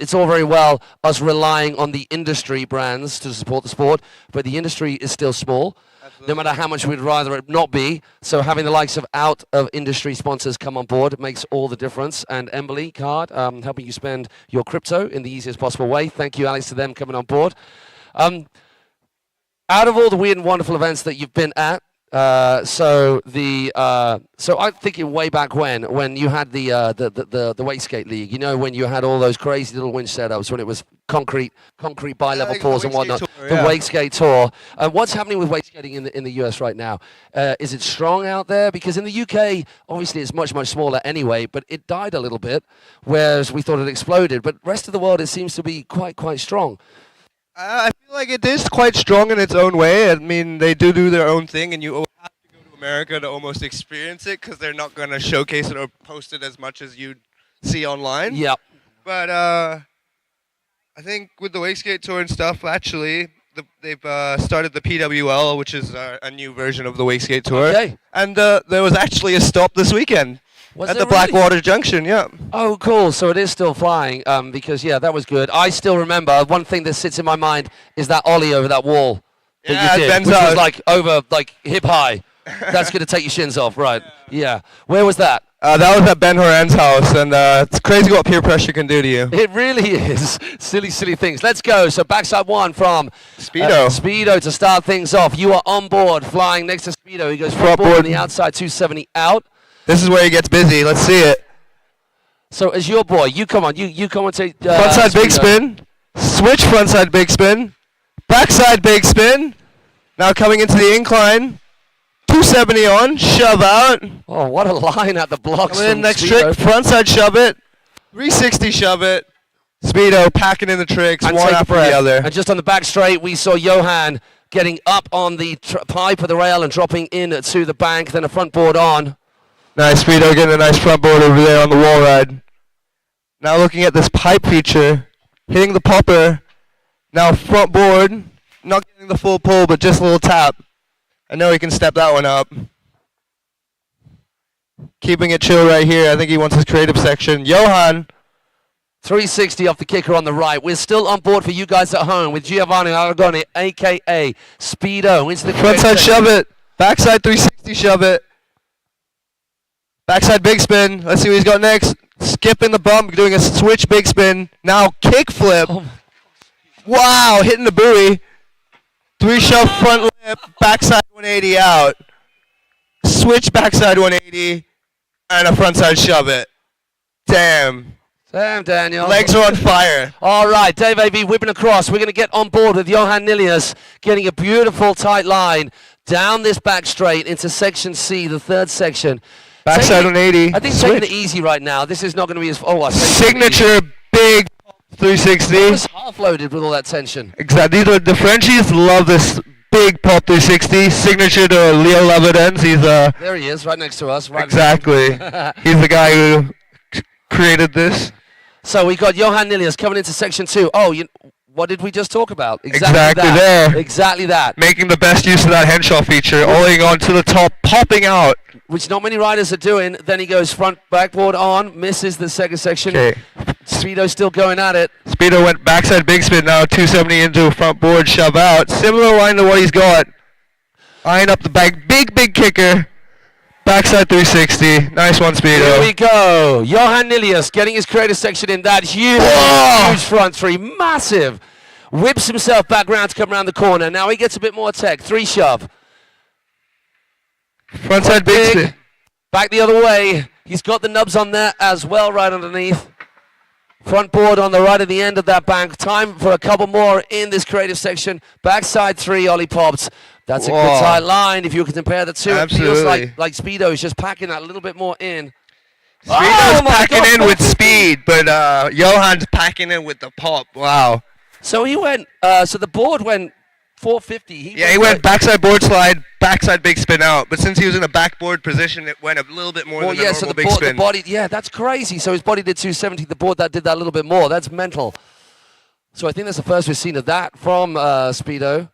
it's all very well us relying on the industry brands to support the sport, but the industry is still small. Absolutely. No matter how much we'd rather it not be. So having the likes of out-of-industry sponsors come on board makes all the difference. And Embily Card, helping you spend your crypto in the easiest possible way. Thank you, Alex, to them coming on board. Out of all the weird and wonderful events that you've been at, so I'm thinking way back when you had the Wake Skate League, you know, when you had all those crazy little winch setups, when it was concrete bi-level floors and whatnot, the Wake Skate Tour. What's happening with wake skating in the US right now? Is it strong out there? Because in the UK, obviously it's much smaller anyway, but it died a little bit, whereas we thought it exploded. But rest of the world, it seems to be quite strong. I feel like it is quite strong in its own way. I mean, they do their own thing, and you have to go to America to almost experience it because they're not going to showcase it or post it as much as you'd see online. Yep. But I think with the Wake Skate Tour and stuff, actually, they've started the PWL, which is a new version of the Wake Skate Tour. Okay. And there was actually a stop this weekend. Was at there the Blackwater Junction, yeah. Oh, cool. So it is still flying because, yeah, that was good. I still remember one thing that sits in my mind is that ollie over that wall that you did, which was like over, like hip high. That's going to take your shins off, right? Yeah. Where was that? That was at Ben Horan's house, and it's crazy what peer pressure can do to you. It really is. Silly things. Let's go. So backside one from Speedo. Speedo to start things off. You are on board, flying next to Speedo. He goes front board on the outside, 270 out. This is where he gets busy. Let's see it. So as your boy, you come on. You come and take frontside big spin. Switch frontside big spin. Backside big spin. Now coming into the incline. 270 on. Shove out. Oh, what a line at the blocks. Come in, next trick. Frontside shove it. 360 shove it. Speedo packing in the tricks, And one take a after breath. the other. And just on the back straight, we saw Johan getting up on the pipe of the rail and dropping in to the bank, then a front board on. Nice, Speedo getting a nice front board over there on the wall ride. Now looking at this pipe feature, hitting the popper. Now front board, not getting the full pull, but just a little tap. I know he can step that one up. Keeping it chill right here. I think he wants his creative section. Johan. 360 off the kicker on the right. We're still on board for you guys at home with Giovanni Aragoni, a.k.a. Speedo. Into the Frontside shove it. Backside 360 shove it. Backside big spin. Let's see what he's got next. Skipping the bump, doing a switch big spin. Now kick flip. Oh. Wow, hitting the buoy. 3 shove front lip, backside 180 out. Switch backside 180, and a frontside shove it. Damn. Damn, Daniel. Legs are on fire. All right, Dave A.V. whipping across. We're going to get on board with Johan Nilius, getting a beautiful tight line down this back straight into section C, the third section. Backside 180. I think switch. taking it easy right now. This is not going to be as... Oh, I say Signature big 360. It's half loaded with all that tension. Exactly. The Frenchies love this big pop 360. Signature to Leo Leviden's. He's There he is, right next to us. Right exactly. He's the guy who created this. So we got Johan Nilius coming into section 2. Oh, what did we just talk about? Exactly that. there. Exactly that. Making the best use of that henshaw feature. Olling on to the top, popping out. Which not many riders are doing. Then he goes front backboard on, misses the second section. Okay. Speedo still going at it. Speedo went backside big spin now, 270 into a front board, shove out. Similar line to what he's got. Eyeing up the back, big kicker. Backside 360. Nice one, Speedo. Here we go. Johan Nilius getting his creative section in. That huge, huge front three. Massive. Whips himself back round to come around the corner. Now he gets a bit more tech. 3 shove. Frontside big spin. Back the other way. He's got the nubs on there as well right underneath. Front board on the right at the end of that bank. Time for a couple more in this creative section. Backside 3 ollie pops. That's a good tight line if you can compare the two. Absolutely. It feels like Speedo is just packing that a little bit more in. Speedo's packing in with speed, but Johan's packing in with the pop. Wow. So he went, so the board went 450. He went backside board slide, backside big spin out. But since he was in a backboard position, it went a little bit more than the normal big spin. The body, that's crazy. So his body did 270. The board that did that a little bit more. That's mental. So I think that's the first we've seen of that from Speedo.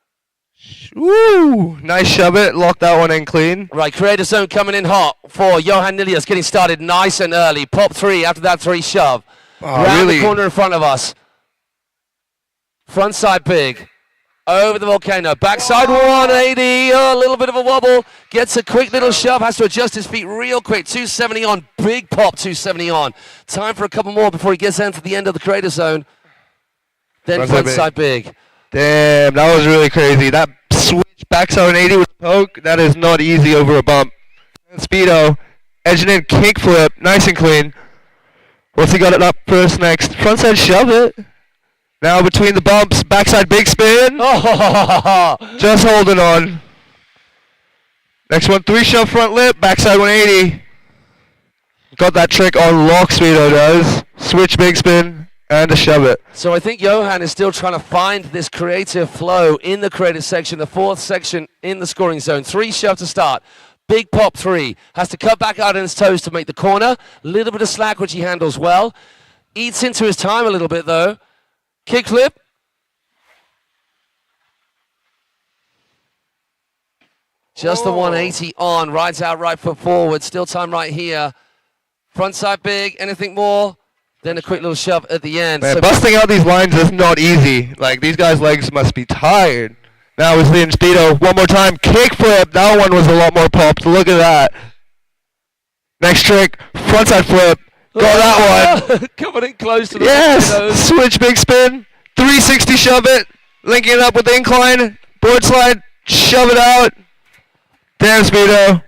Woo! Nice shove it. Lock that one in clean. Right, creator zone coming in hot for Johan Nilius, getting started nice and early. Pop 3 after that 3 shove. Round the corner in front of us. Front side big. Over the volcano. Backside 180. Oh, a little bit of a wobble. Gets a quick little shove. Has to adjust his feet real quick. 270 on. Big pop 270 on. Time for a couple more before he gets down to the end of the creator zone. Then front side big. Damn, that was really crazy. That switch backside 180 with a poke, that is not easy over a bump. And Speedo, edging in kick flip, nice and clean. What's he got it up first next? Frontside shove it. Now between the bumps, backside big spin. Oh. Just holding on. Next one, 3 shove front lip, backside 180. Got that trick on lock, Speedo does. Switch big spin. And a shove it. So I think Johan is still trying to find this creative flow in the creative section, the 4th section in the scoring zone. 3 shove to start. Big pop 3. Has to cut back out on his toes to make the corner. A little bit of slack, which he handles well. Eats into his time a little bit, though. Kick flip. Just the 180 on. Rides out right foot forward. Still time right here. Front side big. Anything more? Then a quick little shove at the end. Man, so busting out these lines is not easy. Like, these guys' legs must be tired. Now we're seeing Speedo one more time. Kick flip. That one was a lot more popped. Look at that. Next trick. Frontside flip. Got that one. Coming in close to the Yes. Switch big spin. 360 shove it. Linking it up with the incline. Board slide. Shove it out. Damn, Speedo.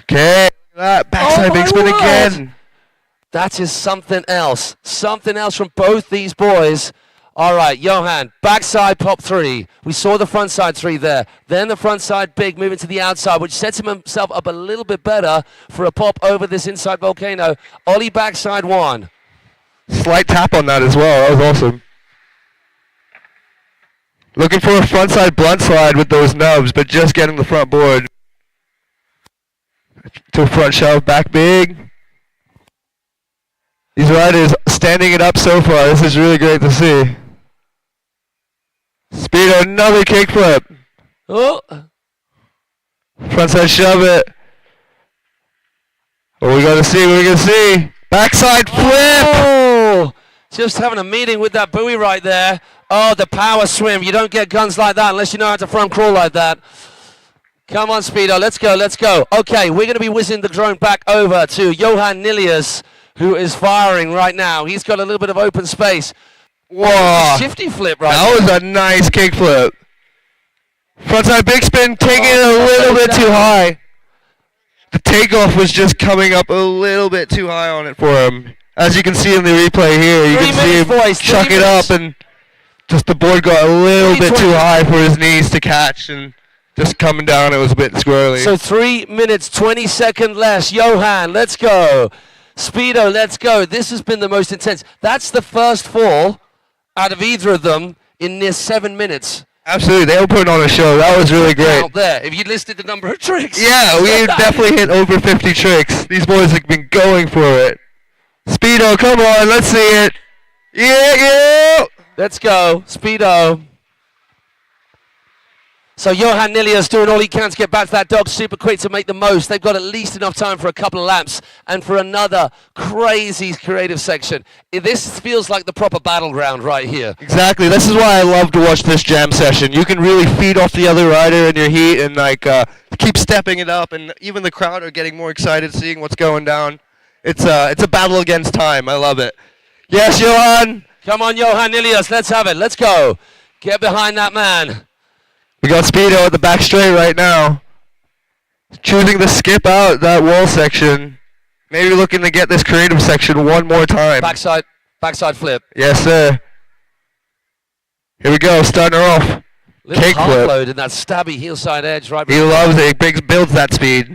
Okay. Look at that. Backside big spin again. That is something else. Something else from both these boys. All right, Johan, backside pop 3. We saw the front side 3 there. Then the front side big moving to the outside, which sets himself up a little bit better for a pop over this inside volcano. Ollie backside 1. Slight tap on that as well. That was awesome. Looking for a frontside blunt slide with those nubs, but just getting the front board. To a front shove, back big. These riders standing it up so far. This is really great to see. Speedo, another kickflip. Oh. Frontside shove it. What we gonna see? What we gonna see? Backside flip. Oh, just having a meeting with that buoy right there. Oh, the power swim. You don't get guns like that unless you know how to front crawl like that. Come on, Speedo. Let's go. Let's go. Okay, we're going to be whizzing the drone back over to Johan Nilius, who is firing right now. He's got a little bit of open space. Whoa. Shifty flip right That was a nice kickflip. Frontside big spin, taking it a little bit too high. The takeoff was just coming up a little bit too high on it for him. As you can see in the replay here, you can see him chuck it up and just the board got a little bit too high for his knees to catch and just coming down it was a bit squirrely. So 3 minutes, 20 seconds less. Johan, let's go. Speedo, let's go. This has been the most intense. That's the first fall out of either of them in near 7 minutes. Absolutely, they were putting on a show. That was really great. Out there, if you listed the number of tricks. Yeah, we definitely hit over 50 tricks. These boys have been going for it. Speedo, come on, let's see it. Yeah. Let's go, Speedo. So Johan Nilius doing all he can to get back to that dog super quick to make the most. They've got at least enough time for a couple of laps and for another crazy creative section. This feels like the proper battleground right here. Exactly. This is why I love to watch this jam session. You can really feed off the other rider in your heat and keep stepping it up, and even the crowd are getting more excited seeing what's going down. It's a battle against time. I love it. Yes, Johan. Come on, Johan Nilius. Let's have it. Let's go. Get behind that man. We got Speedo at the back straight right now. Choosing to skip out that wall section. Maybe looking to get this creative section one more time. Backside flip. Yes, sir. Here we go, starting her off. Little Cake half flip. load and that stabby heel side edge right He loves it. He builds that speed.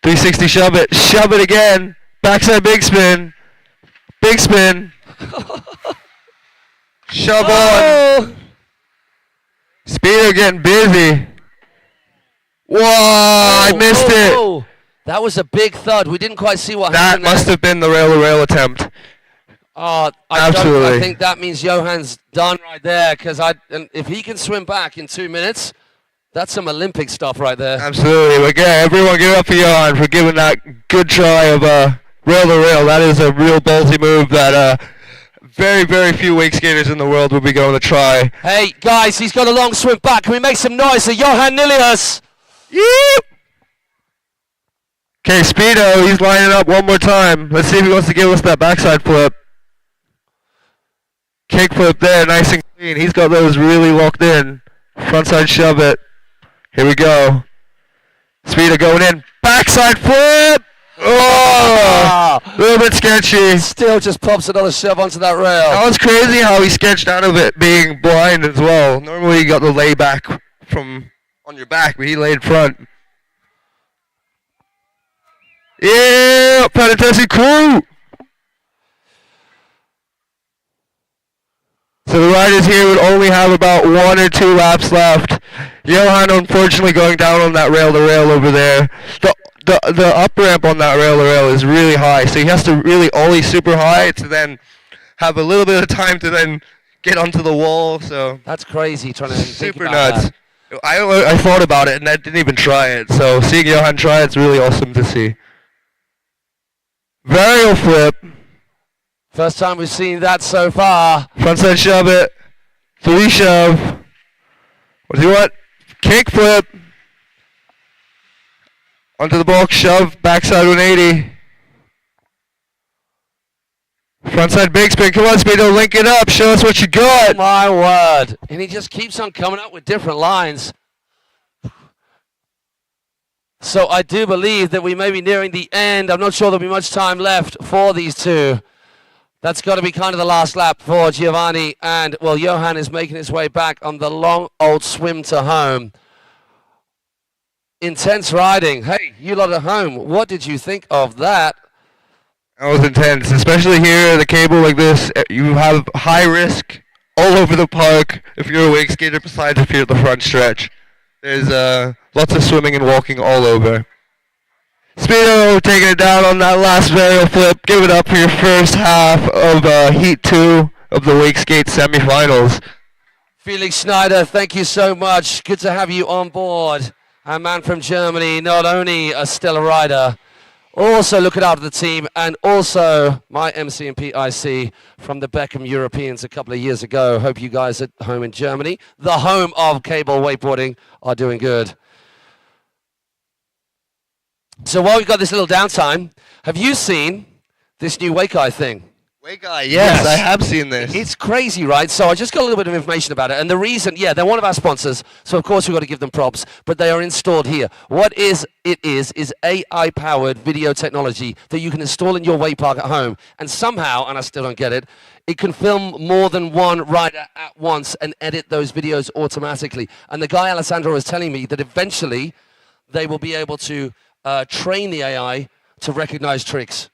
360 shove it again. Backside big spin. Big spin. Shove on. Speedo getting busy. Whoa, I missed it. That was a big thud. We didn't quite see what That happened must there. have been the rail-to-rail attempt. Absolutely. I think that means Johan's done right there, because if he can swim back in 2 minutes, that's some Olympic stuff right there. Absolutely. Again, everyone give it up for Johan for giving that good try of rail-to-rail. That is a real ballsy move that very, very few wake skaters in the world will be going to try. Hey, guys, he's got a long swim back. Can we make some noise for Johan Nilius? Yep. Okay, Speedo, he's lining up one more time. Let's see if he wants to give us that backside flip. Kick flip there, nice and clean. He's got those really locked in. Frontside shove it. Here we go. Speedo going in. Backside flip! Oh! A little bit sketchy. Still just pops another shove onto that rail. That was crazy how he sketched out of it being blind as well. Normally you got the lay back from on your back, but he laid front. Yeah, fantastic crew. So the riders here would only have about 1 or 2 laps left. Johan unfortunately going down on that rail-to-rail over there. The up ramp on that rail-to-rail is really high, so he has to really ollie super high to then have a little bit of time to then get onto the wall. So that's crazy trying to think super about nuts. That. I thought about it and I didn't even try it. So seeing Johan try it's really awesome to see. Varial flip. First time we've seen that so far. Frontside shove it. 3 shove. What do you want? Kick flip. Onto the box, shove, backside 180. Frontside big spin. Come on, Speedo, link it up. Show us what you got. Oh my word. And he just keeps on coming up with different lines. So I do believe that we may be nearing the end. I'm not sure there'll be much time left for these two. That's got to be kind of the last lap for Giovanni. And, well, Johan is making his way back on the long old swim to home. Intense riding. Hey, you lot at home, what did you think of that? That was intense, especially here, the cable like this. You have high risk all over the park if you're a wake skater, besides if you're at the front stretch. There's lots of swimming and walking all over. Speedo taking it down on that last varial flip. Give it up for your first half of Heat 2 of the Wake Skate semifinals. Felix Schneider, thank you so much. Good to have you on board. A man from Germany, not only a stellar rider, also looking after the team, and also my MC and PIC from the Beckham Europeans a couple of years ago. Hope you guys at home in Germany, the home of cable wakeboarding, are doing good. So while we've got this little downtime, have you seen this new Wake Eye thing? Wake Eye, yes, I have seen this. It's crazy, right? So I just got a little bit of information about it. And the reason, yeah, they're one of our sponsors, so of course we've got to give them props, but they are installed here. What it is AI-powered video technology that you can install in your wake park at home. And somehow, and I still don't get it, it can film more than one rider at once and edit those videos automatically. And the guy, Alessandro, was telling me that eventually they will be able to train the AI to recognize tricks.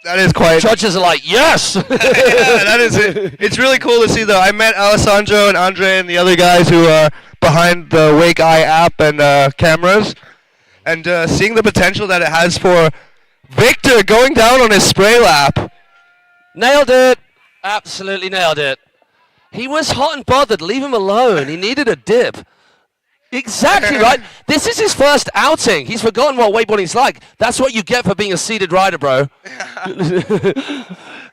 That is quite... Judges are like, yes! Yeah, that is it. It's really cool to see, though. I met Alessandro and Andre and the other guys who are behind the Wake Eye app and cameras. And seeing the potential that it has for Victor going down on his spray lap. Nailed it. Absolutely nailed it. He was hot and bothered. Leave him alone. He needed a dip. Exactly right. This is his first outing. He's forgotten what wakeboarding's like. That's what you get for being a seated rider, bro.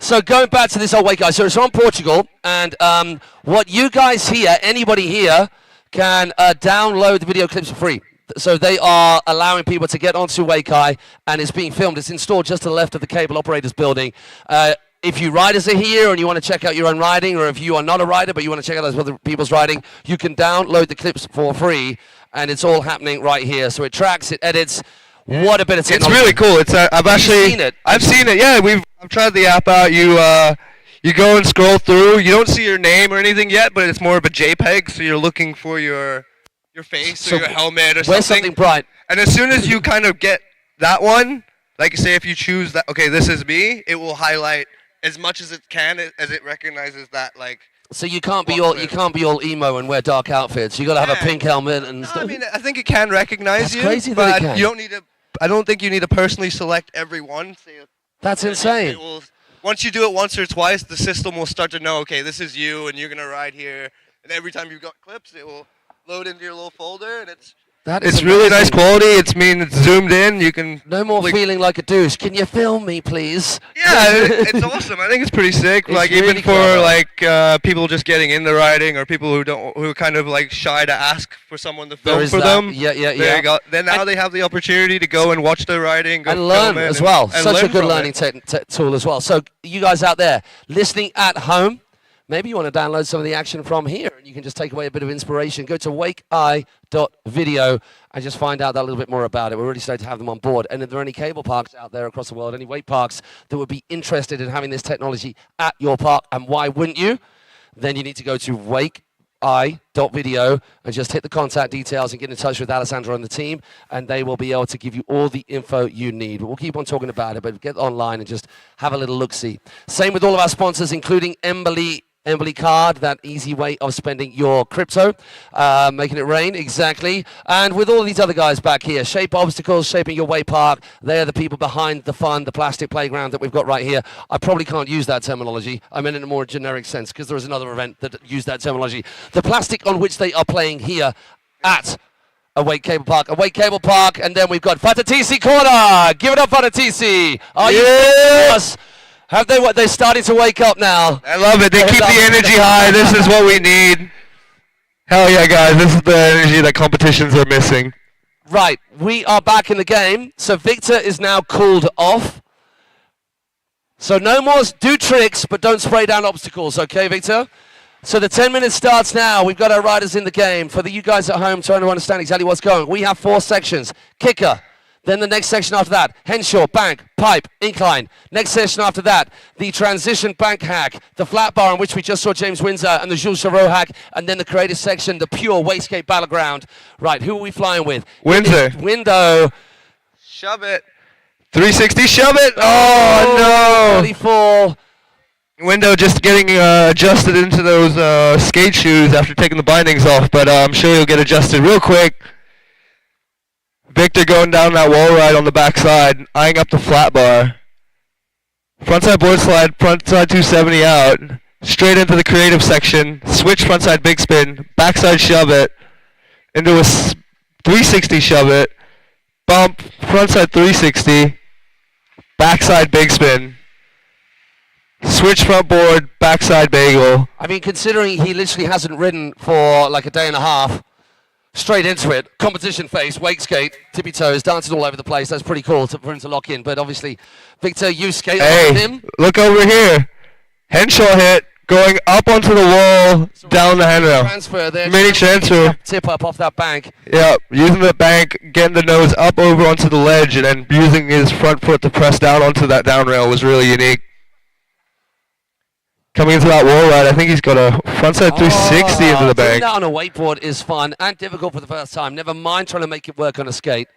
So going back to this old Wake Eye. So it's on Portugal, and what you guys here, anybody here, can download the video clips for free. So they are allowing people to get onto Wake Eye, and it's being filmed. It's installed just to the left of the cable operators building. If you riders are here and you want to check out your own riding, or if you are not a rider but you want to check out other people's riding, you can download the clips for free, and it's all happening right here. So it tracks, it edits. What a bit of technology! It's really cool. It's I've actually seen it. I've seen it. Yeah, I've tried the app out. You go and scroll through. You don't see your name or anything yet, but it's more of a JPEG. So you're looking for your face or your helmet or something. Where's something bright? And as soon as you kind of get that one, like say if you choose that, okay, this is me, it will highlight as much as it can, as it recognizes that, like. So you can't be all emo and wear dark outfits. You got to have a pink helmet and stuff. I mean, I think it can recognize That's you, crazy but that it can. you don't need to. I don't think you need to personally select every one. That's insane. Once you do it once or twice, the system will start to know, okay, this is you, and you're gonna ride here. And every time you've got clips, it will load into your little folder, and it's really nice quality. It's zoomed in. You can no more feeling like a douche. Can you film me, please? Yeah, it's awesome. I think it's pretty sick. It's like really even for clever. like people just getting into riding, or people who are kind of like shy to ask for someone to film for them. Yeah. There you go. Then now they have the opportunity to go and watch their riding, go and learn film it as well. and Such a learn good from learning tool as well. So you guys out there listening at home, maybe you want to download some of the action from here, and you can just take away a bit of inspiration. Go to wakeeye.video and just find out that little bit more about it. We're really excited to have them on board. And if there are any cable parks out there across the world, any wake parks that would be interested in having this technology at your park, and why wouldn't you? Then you need to go to wakeeye.video and just hit the contact details and get in touch with Alessandro and the team, and they will be able to give you all the info you need. But we'll keep on talking about it, but get online and just have a little look-see. Same with all of our sponsors, including Embily Card, that easy way of spending your crypto, making it rain, exactly. And with all these other guys back here, Shape Obstacles, shaping your way park. They're the people behind the fun, the plastic playground that we've got right here. I probably can't use that terminology. I meant in a more generic sense, because there is another event that used that terminology. The plastic on which they are playing here at Awake Cablepark. Awake Cablepark, and then we've got Fatatisi Corner. Give it up, Fatatisi. Are you yes? Have they what? They're starting to wake up now. I love it. They keep the energy high. This is what we need. Hell yeah, guys. This is the energy that competitions are missing. Right. We are back in the game. So Victor is now cooled off. So no more do tricks, but don't spray down obstacles. Okay, Victor? So the 10 minutes starts now. We've got our riders in the game. For you guys at home trying to understand exactly what's going, we have 4 sections. Kicker. Then the next section after that, Henshaw, bank, pipe, incline. Next section after that, the transition bank hack, the flat bar on which we just saw James Windsor, and the Jules Chareau hack, and then the creative section, the pure wastegate battleground. Right, who are we flying with? Windsor. Window. Shove it. 360, shove it. Oh, Early fall. no. Window just getting adjusted into those skate shoes after taking the bindings off, but I'm sure he'll get adjusted real quick. Victor going down that wall ride on the backside, eyeing up the flat bar. Frontside board slide, frontside 270 out. Straight into the creative section. Switch frontside big spin. Backside shove it. Into a 360 shove it. Bump. Frontside 360. Backside big spin. Switch front board. Backside bagel. I mean, considering he literally hasn't ridden for like a day and a half, straight into it. Competition face, wake skate, tippy toes, dancing all over the place. That's pretty cool for him to lock in. But obviously, Victor, you skate on him. Look over here. Henshaw hit. Going up onto the wall, down the handrail. Transfer there. Mini transfer. Tip up off that bank. Yeah, using the bank, getting the nose up over onto the ledge, and then using his front foot to press down onto that down rail was really unique. Coming into that wall ride, I think he's got a frontside 360 into the Doing bank. that on a wakeboard is fun and difficult for the first time. Never mind trying to make it work on a skate.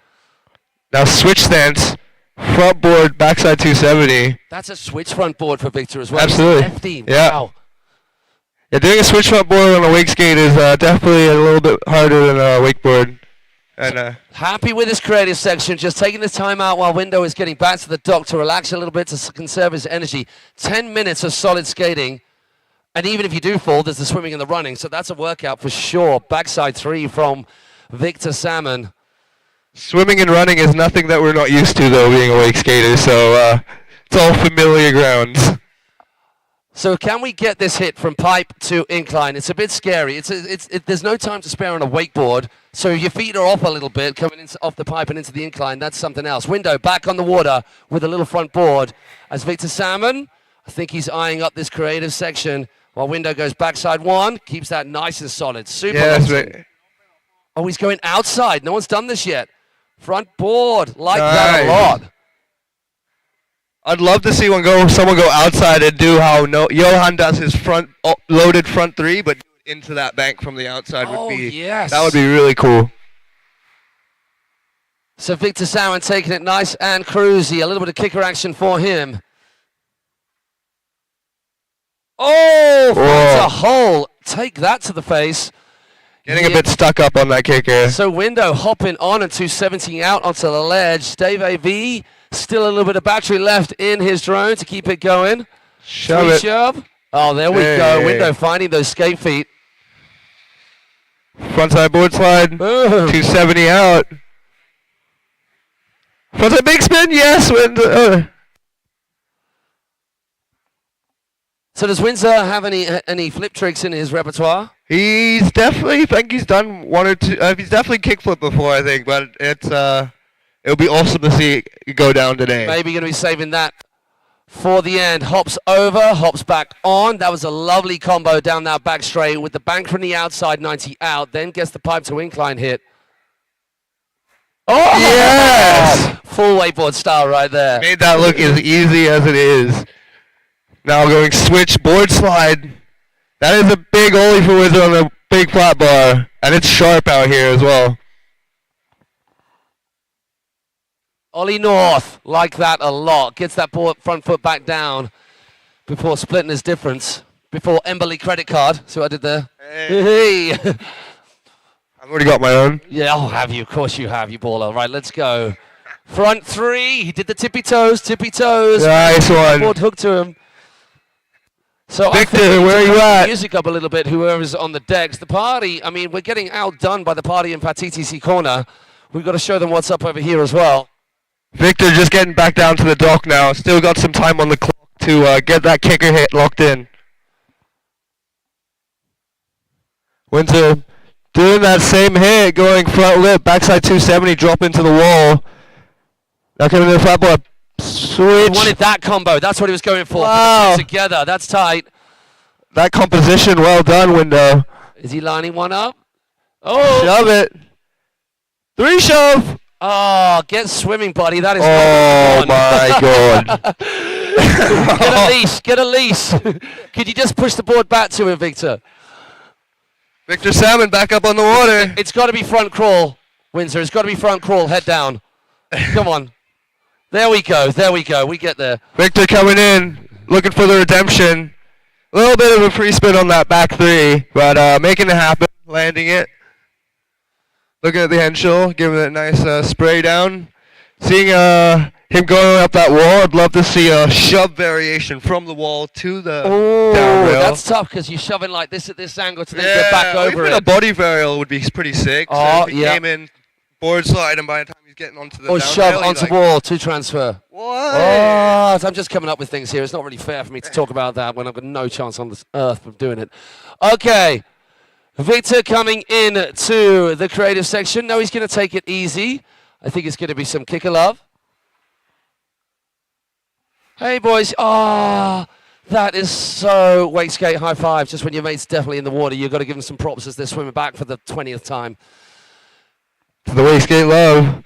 Now switch stance, front board, backside 270. That's a switch front board for Victor as well. Absolutely. It's hefty. Yeah. Wow. Yeah, doing a switch front board on a wake skate is definitely a little bit harder than a wakeboard. And Happy with his creative section, just taking the time out while Window is getting back to the dock to relax a little bit to conserve his energy. 10 minutes of solid skating, and even if you do fall, there's the swimming and the running, so that's a workout for sure. Backside 3 from Victor Salmon. swimming and running is nothing that we're not used to, though, being a wake skater, so it's all familiar grounds. So can we get this hit from pipe to incline? It's a bit scary. There's no time to spare on a wakeboard, so your feet are off a little bit, coming off the pipe and into the incline. That's something else. Window back on the water with a little front board. As Victor Salmon, I think he's eyeing up this creative section, while Window goes backside 1, keeps that nice and solid. Super. Yeah, that's right. Oh, he's going outside. No one's done this yet. Front board. Like that a lot. I'd love to see someone go outside and do how Johan does his loaded front 3, but into that bank from the outside yes. That would be really cool. So Victor Salmon taking it nice and cruisy. A little bit of kicker action for him. Oh, finds a hole. Take that to the face. Getting a bit stuck up on that kicker. So Window hopping on and 270 out onto the ledge. Dave AV, still a little bit of battery left in his drone to keep it going. Shove. Oh, there we go. Window finding those skate feet. Frontside board slide. 270 out. Frontside big spin. Yes, Window. So does Windsor have any flip tricks in his repertoire? He's definitely, I think he's done one or two. He's definitely kickflip before, I think, but it'll be awesome to see it go down today. Maybe going to be saving that for the end. Hops over, hops back on. That was a lovely combo down that back straight with the bank from the outside, 90 out, then gets the pipe to incline hit. Oh! Yes! Full wakeboard style right there. Made that look as easy as it is. Now going switch board slide. That is a big ollie for Windsor on a big flat bar. And it's sharp out here as well. Ollie North, like that a lot. Gets that front foot back down before splitting his difference. Before Embily credit card. See what I did there? Hey. I've already got my own. Yeah, oh, have you? Of course you have, you baller. Right, let's go. Front 3. He did the tippy toes. Nice one. Board hook to him. So Victor, where are you at? Music up a little bit, whoever's on the decks. The party, I mean, we're getting outdone by the party in TTC corner. We've got to show them what's up over here as well. Victor just getting back down to the dock now. Still got some time on the clock to get that kicker hit locked in. Windsor doing that same hit, going front lip, backside 270, drop into the wall. Now coming to the flat board. Switch. He wanted that combo. That's what he was going for. Wow. Together. That's tight. That composition, well done, Window. Is he lining one up? Oh. Shove it. 3 shove. Oh, get swimming, buddy. That is my God. Get a leash. Could you just push the board back to him, Victor? Victor Salmon back up on the water. It's got to be front crawl, Windsor. It's got to be front crawl, head down. Come on. There we go. There we go. We get there. Victor coming in, looking for the redemption. A little bit of a free spin on that back three, but making it happen, landing it. Looking at the Henschel, giving it a nice spray down. Seeing him going up that wall, I'd love to see a shove variation from the wall to the down rail. That's tough because you're shoving like this at this angle to then get back over even it. a body varial would be pretty sick. Oh, so if he came in, board slide, and by the time he's getting onto the down shove rail, onto wall to transfer. What? Oh, I'm just coming up with things here. It's not really fair for me to talk about that when I've got no chance on this earth of doing it. Okay. Victor coming in to the creative section. No, he's going to take it easy. I think it's going to be some kicker love. Hey, boys. Oh, that is so wake skate high five. Just when your mate's definitely in the water, you've got to give them some props as they're swimming back for the 20th time. To the wake skate love.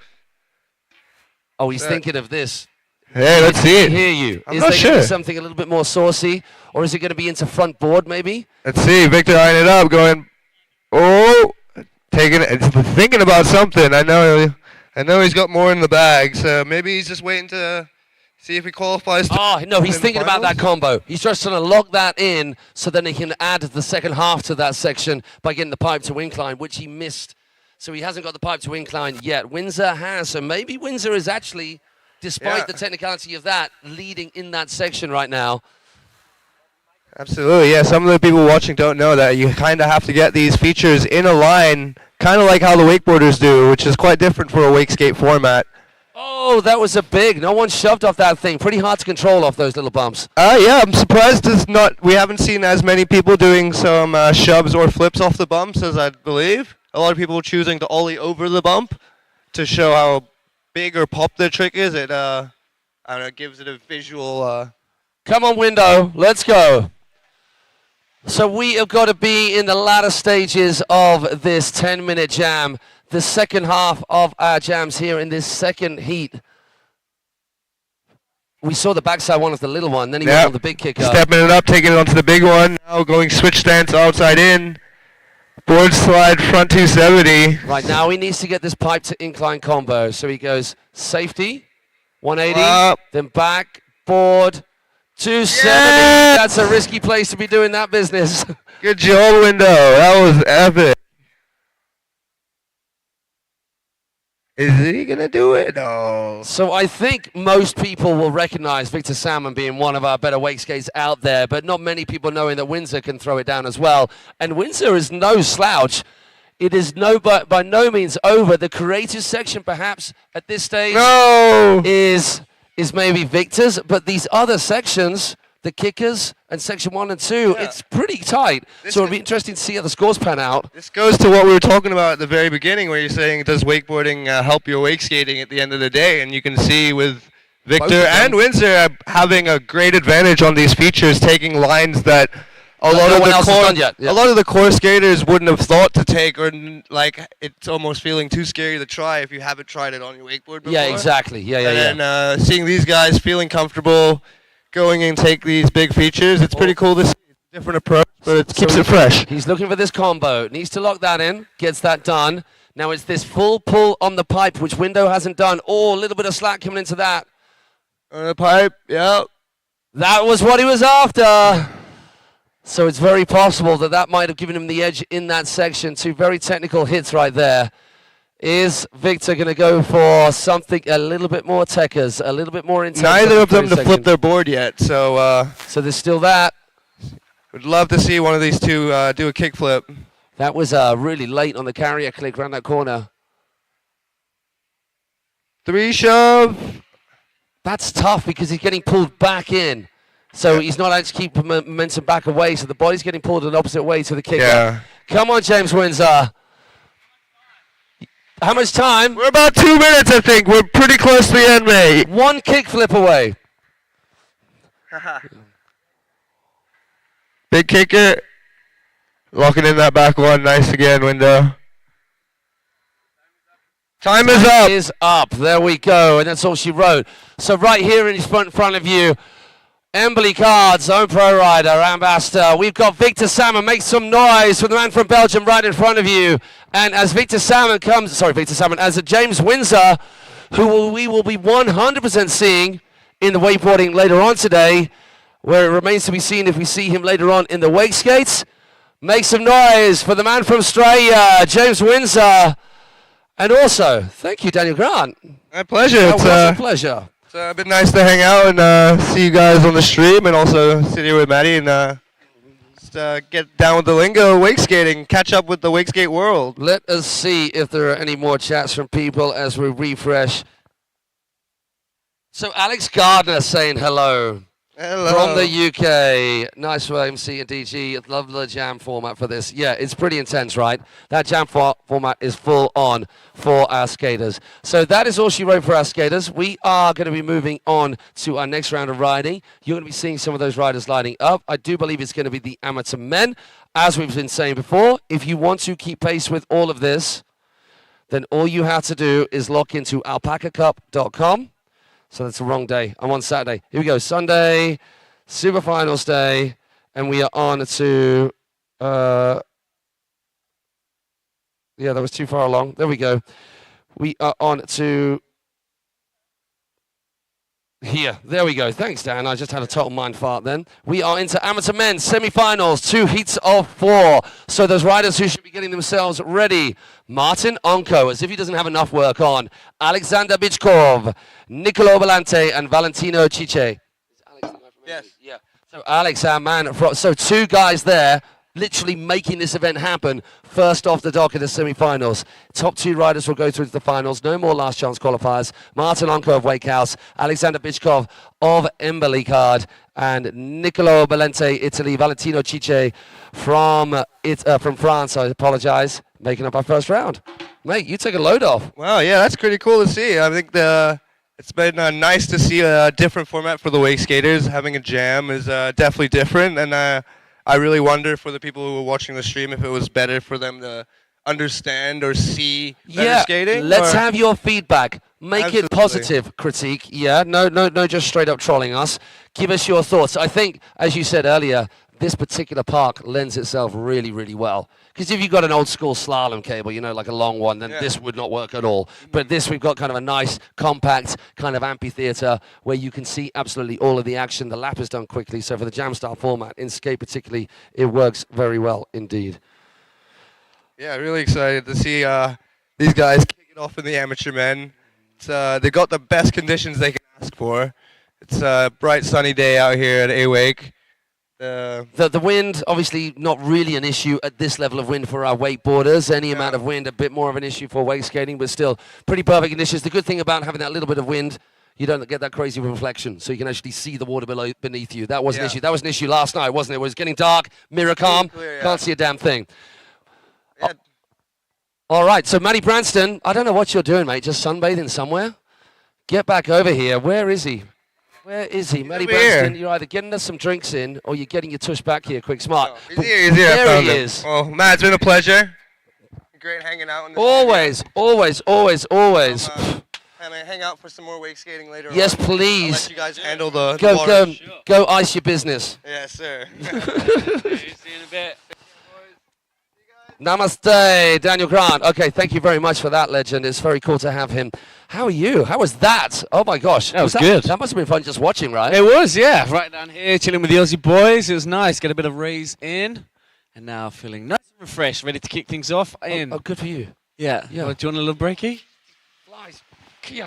Oh, he's thinking of this. Hey, let's see it. Hear you. I'm is not there sure. going to be something a little bit more saucy, or is it going to be into front board maybe? Let's see. Victor eyeing it up, going, taking it, thinking about something. I know he's got more in the bag, so maybe he's just waiting to see if he qualifies. Oh, no, he's thinking about that combo. He's just trying to lock that in so then he can add the second half to that section by getting the pipe to incline, which he missed. So he hasn't got the pipe to incline yet. Windsor has, so maybe Windsor is actually, despite the technicality of that, leading in that section right now. Absolutely, yeah. Some of the people watching don't know that you kind of have to get these features in a line, kind of like how the wakeboarders do, which is quite different for a wake skate format. Oh, that was a big. No one shoved off that thing. Pretty hard to control off those little bumps. Yeah, I'm surprised we haven't seen as many people doing some shoves or flips off the bumps as I believe. A lot of people choosing to ollie over the bump to show how big or pop their trick is. It, I don't know, gives it a visual. Come on, window. Let's go. So we have got to be in the latter stages of this 10-minute jam. The second half of our jams here in this second heat. We saw the backside one of the little one, then he went on the big kicker. Stepping it up, taking it onto the big one. Now going switch stance outside in. Board slide front 270. Right now he needs to get this pipe to incline combo. So he goes safety, 180, then back, board, 270. Yes! That's a risky place to be doing that business. Good job, window. That was epic. Is he going to do it? No. So I think most people will recognize Victor Salmon being one of our better wake skates out there, but not many people knowing that Windsor can throw it down as well. And Windsor is no slouch. It is by no means over. The creative section perhaps at this stage is maybe Victor's, but these other sections, the kickers and section 1 and 2, it's pretty tight. So it'll be interesting to see how the scores pan out. This goes to what we were talking about at the very beginning, where you're saying, does wakeboarding help your wake skating at the end of the day? And you can see with Victor and Windsor having a great advantage on these features, taking lines that a lot of the core skaters wouldn't have thought to take, or like it's almost feeling too scary to try if you haven't tried it on your wakeboard before. Yeah, exactly. And seeing these guys feeling comfortable going and take these big features, it's pretty cool to see. Different approach, but it keeps it fresh. He's looking for this combo. Needs to lock that in. Gets that done. Now it's this full pull on the pipe, which Window hasn't done. Oh, a little bit of slack coming into that. On the pipe, yeah. That was what he was after. So it's very possible that that might have given him the edge in that section. Two very technical hits right there. Is Victor going to go for something a little bit more techers, a little bit more intense? Neither of them to flip their board yet, so there's still that. Would love to see one of these two do a kickflip. That was really late on the carrier click around that corner. 3 shove. That's tough because he's getting pulled back in. So he's not able to keep momentum back away, so the body's getting pulled in the opposite way to the kicker. Yeah. Come on, James Windsor. How much time? We're about 2 minutes, I think. We're pretty close to the end, mate. 1 kickflip away. Big kicker. Locking in that back one. Nice again, Window. Time is up. Is up. There we go. And that's all she wrote. So right here in front of you, Embily Cards, own pro rider, ambassador. We've got Victor Salmon. Make some noise for the man from Belgium right in front of you. And as Victor Salmon as James Windsor we will be 100% seeing in the wakeboarding later on today, where it remains to be seen if we see him later on in the wake skates. Make some noise for the man from Australia, James Windsor. And also, thank you, Daniel Grant. My pleasure. That It's was a pleasure. been nice to hang out and see you guys on the stream, and also sit here with Maddie and just get down with the lingo, wake skating, catch up with the wake skate world. Let us see if there are any more chats from people as we refresh. So Alex Gardner saying hello. Hello. From the UK. Nice for MC and DG. Love the jam format for this. Yeah, it's pretty intense, right? That jam format is full on for our skaters. So that is all she wrote for our skaters. We are going to be moving on to our next round of riding. You're going to be seeing some of those riders lining up. I do believe it's going to be the amateur men. As we've been saying before, if you want to keep pace with all of this, then all you have to do is log into alpacacup.com. So that's the wrong day. I'm on Saturday. Here we go. Sunday, Super Finals Day, and we are on to, yeah, that was too far along. There we go. We are on to here. There we go. Thanks, Dan. I just had a total mind fart then. We are into amateur men semi-finals, 2 heats of 4. So those riders who should be getting themselves ready. Martin Anko, as if he doesn't have enough work on. Alexander Bichkov, Nicolo Volante, and Valentino Cice. Yes. Yeah. So Alex, our man, so 2 guys there, literally making this event happen first off the dock in the semi-finals. Top 2 riders will go through to the finals. No more last chance qualifiers. Martin Anko of Wake House, Alexander Bichkov of Embily Card, and Nicolo Valente, Italy, Valentino Cice from France, I apologize, making up our first round. Mate, you take a load off. Wow, yeah, that's pretty cool to see. I think it's been nice to see a different format for the wake skaters. Having a jam is definitely different, and I really wonder for the people who were watching the stream if it was better for them to understand or see better skating. Let's have your feedback. Make Absolutely. it positive critique. Yeah, no, just straight up trolling us. Give us your thoughts. I think, as you said earlier, this particular park lends itself really, really well. Because if you've got an old school slalom cable, you know, like a long one, then this would not work at all. But this, we've got kind of a nice, compact kind of amphitheater where you can see absolutely all of the action. The lap is done quickly. So for the jam style format, in skate particularly, it works very well indeed. Yeah, really excited to see these guys kick it off in the amateur men. They got the best conditions they can ask for. It's a bright, sunny day out here at Awake. The wind, obviously not really an issue at this level of wind for our wakeboarders. Any amount of wind, a bit more of an issue for wake skating, but still pretty perfect conditions. The good thing about having that little bit of wind, you don't get that crazy reflection, so you can actually see the water below beneath you. That was an issue. That was an issue last night, wasn't it? It was getting dark, mirror calm, clear, can't see a damn thing. Yeah. All right, so Matty Branston, I don't know what you're doing, mate. Just sunbathing somewhere? Get back over here. Where is he? Where is he? Matty Branston, you're either getting us some drinks in or you're getting your tush back here, quick smart. Oh, he's here. There he is. Well, Matt, it's been a pleasure. Great hanging out. In this Always. Hang out for some more wake skating later on. Yes, please. I'll let you guys handle the Go, water. go ice your business. Yes, sir. See you in a bit. Namaste, Daniel Grant. Okay, thank you very much for that, legend. It's very cool to have him. How are you? How was that? Oh my gosh. That was good. That must have been fun just watching, right? It was, yeah. Right down here, chilling with the Aussie boys. It was nice. Get a bit of raise in. And now feeling nice and refreshed, ready to kick things off. In. Oh, good for you. Yeah. Yeah. Do you want a little breaky? Flies. Ki.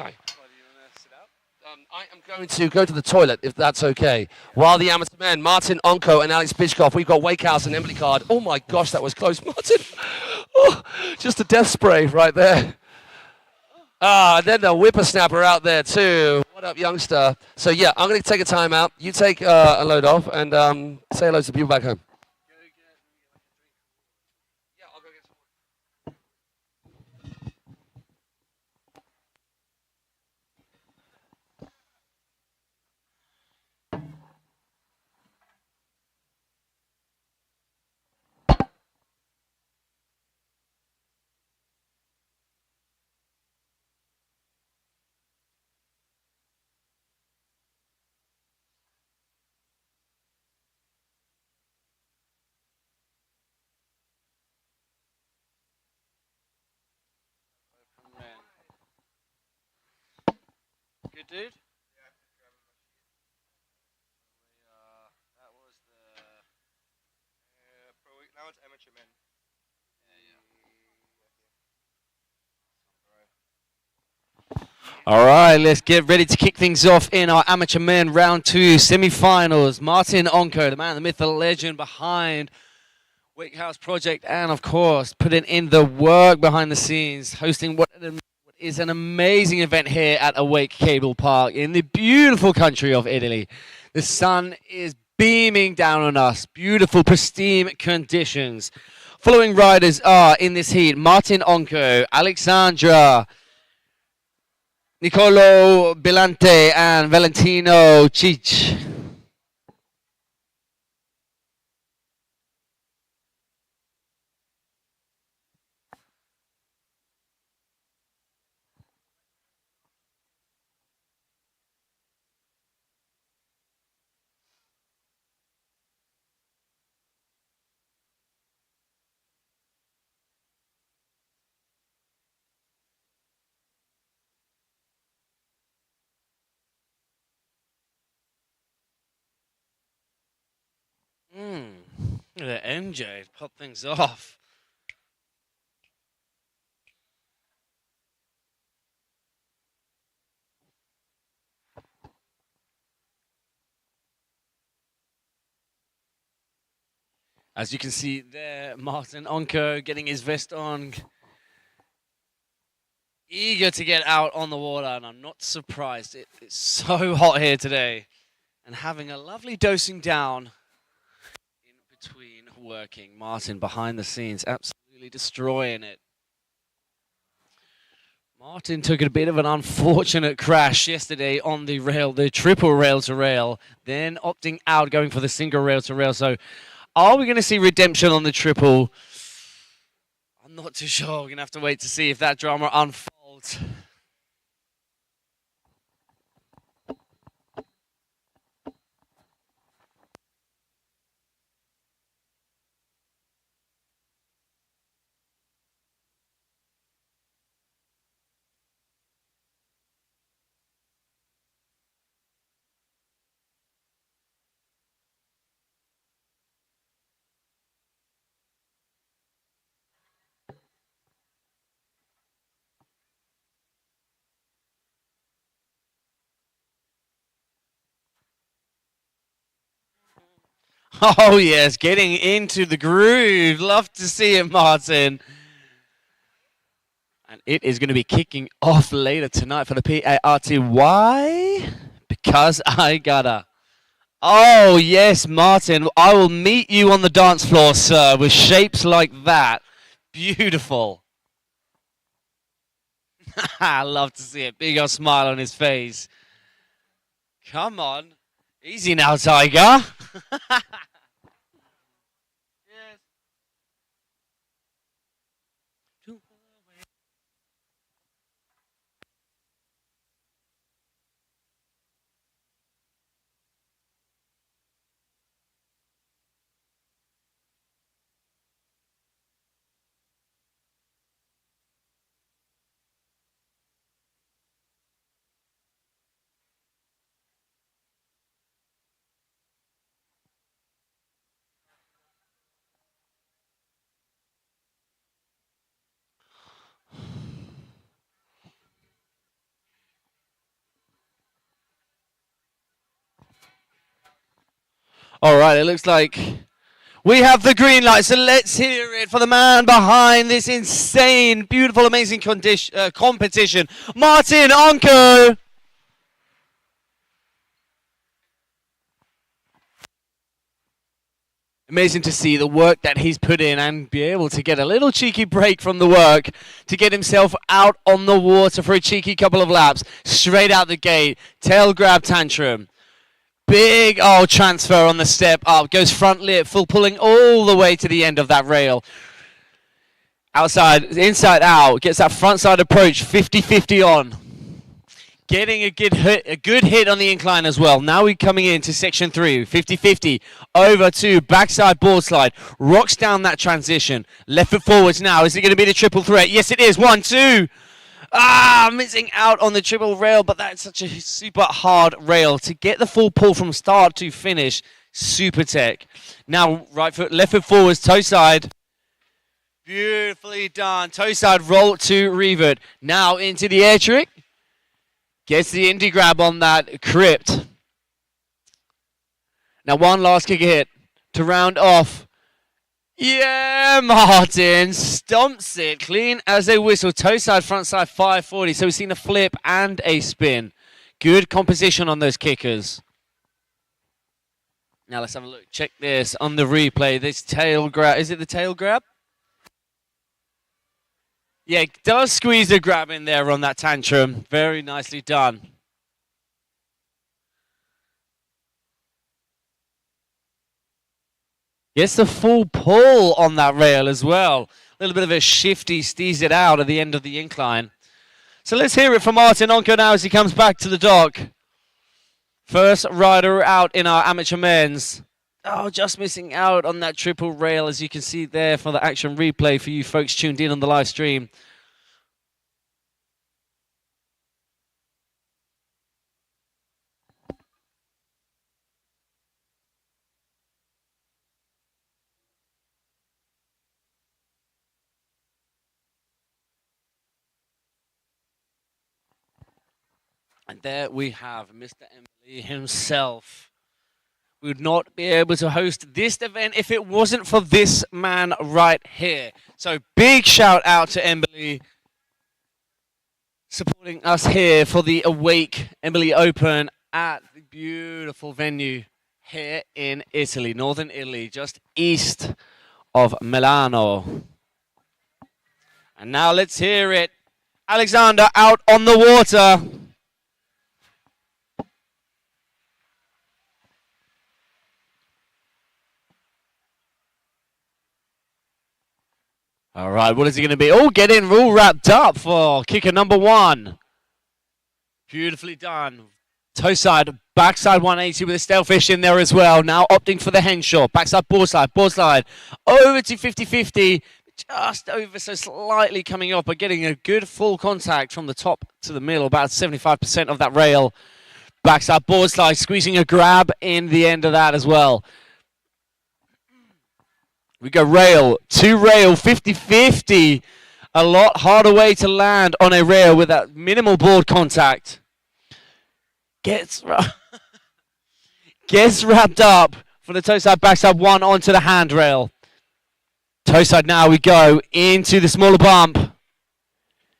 I am going to go to the toilet, if that's okay. While the amateur men, Martin Anko and Alex Bichkov, we've got Wake House and Embily Card. Oh my gosh, that was close, Martin. Oh, just a death spray right there. And then the whippersnapper out there too. What up, youngster? So yeah, I'm going to take a time out. You take a load off and say hello to the people back home. Good dude. That was the pro week. Now it's amateur men. All right, let's get ready to kick things off in our amateur men round 2 semi-finals. Martin Anko, the man, the myth, the legend behind Wake House Project, and of course, putting in the work behind the scenes, hosting what is an amazing event here at Awake Cablepark in the beautiful country of Italy. The sun is beaming down on us. Beautiful, pristine conditions. Following riders are in this heat: Martin Anko, Alexandra, Nicolo Bilante, and Valentino Cich. Look at MJ, pop things off. As you can see there, Martin Anko getting his vest on, eager to get out on the water, and I'm not surprised. It's so hot here today, and having a lovely dosing down in between working. Martin behind the scenes, absolutely destroying it. Martin took a bit of an unfortunate crash yesterday on the rail, the triple rail to rail, then opting out, going for the single rail to rail. So are we going to see redemption on the triple? I'm not too sure. We're going to have to wait to see if that drama unfolds. Oh, yes, getting into the groove. Love to see it, Martin. And it is going to be kicking off later tonight for the PART. Why? Because I gotta. Oh, yes, Martin. I will meet you on the dance floor, sir, with shapes like that. Beautiful. I love to see it. Big old smile on his face. Come on. Easy now, Tiger. All right, it looks like we have the green light, so let's hear it for the man behind this insane, beautiful, amazing competition, Martin Anko. Amazing to see the work that he's put in and be able to get a little cheeky break from the work to get himself out on the water for a cheeky couple of laps, straight out the gate, tail grab tantrum. Big old transfer on the step up, goes front lip, full pulling all the way to the end of that rail. Outside, inside out, gets that front side approach, 50-50 on. Getting a good hit on the incline as well. Now we're coming into section 3, 50-50, over to backside board slide, rocks down that transition. Left foot forwards now, is it going to be the triple threat? Yes it is, 1, 2. Missing out on the triple rail, but that's such a super hard rail. To get the full pull from start to finish, super tech. Now, right foot, left foot forwards, toe side. Beautifully done. Toe side roll to revert. Now into the air trick. Gets the indie grab on that crypt. Now one last kick hit to round off. Yeah, Martin stomps it clean as a whistle. Toe side, front side, 540. So we've seen a flip and a spin. Good composition on those kickers. Now let's have a look. Check this on the replay. This tail grab. Is it the tail grab? Yeah, does squeeze the grab in there on that tantrum. Very nicely done. Gets the full pull on that rail as well. A little bit of a shifty, stees it out at the end of the incline. So let's hear it from Martin Anko now as he comes back to the dock. First rider out in our amateur men's. Oh, just missing out on that triple rail, as you can see there for the action replay for you folks tuned in on the live stream. And there we have Mr. Embily himself. We would not be able to host this event if it wasn't for this man right here. So big shout out to Embily supporting us here for the Awake Embily Open at the beautiful venue here in Italy, northern Italy, just east of Milano. And now let's hear it. Alexander out on the water. All right, what is it going to be? Oh, get in, all wrapped up for kicker number one. Beautifully done. Toe side, backside 180 with a stalefish in there as well. Now opting for the henshaw. Backside, board slide, over to 50-50. Just over, so slightly coming up, but getting a good full contact from the top to the middle, about 75% of that rail. Backside, board slide, squeezing a grab in the end of that as well. We go rail, to rail, 50-50. A lot harder way to land on a rail with that minimal board contact. Gets wrapped up for the toe side, backside one onto the handrail. Toe side now we go into the smaller bump.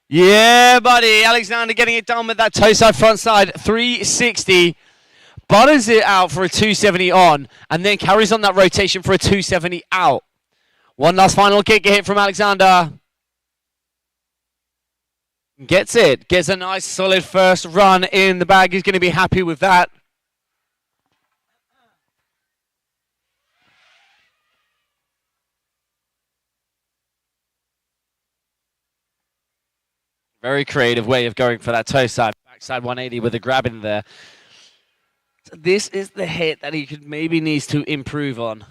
Yeah, buddy. Alexander getting it done with that toe side, front side, 360. Butters it out for a 270 on, and then carries on that rotation for a 270 out. One last final kick hit from Alexander. Gets it. Gets a nice solid first run in the bag. He's going to be happy with that. Very creative way of going for that toe side. Backside 180 with a grab in there. So this is the hit that he could maybe needs to improve on.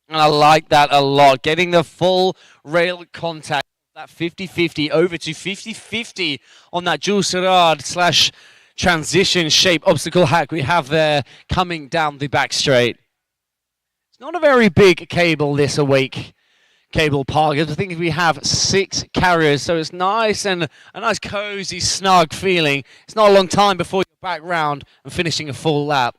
And I like that a lot. Getting the full rail contact, that 50-50 over to 50-50 on that Jules Serrard slash transition shape obstacle hack we have there coming down the back straight. It's not a very big cable, this Awake Cablepark. I think we have 6 carriers, so it's nice and a nice cozy, snug feeling. It's not a long time before you're back round and finishing a full lap.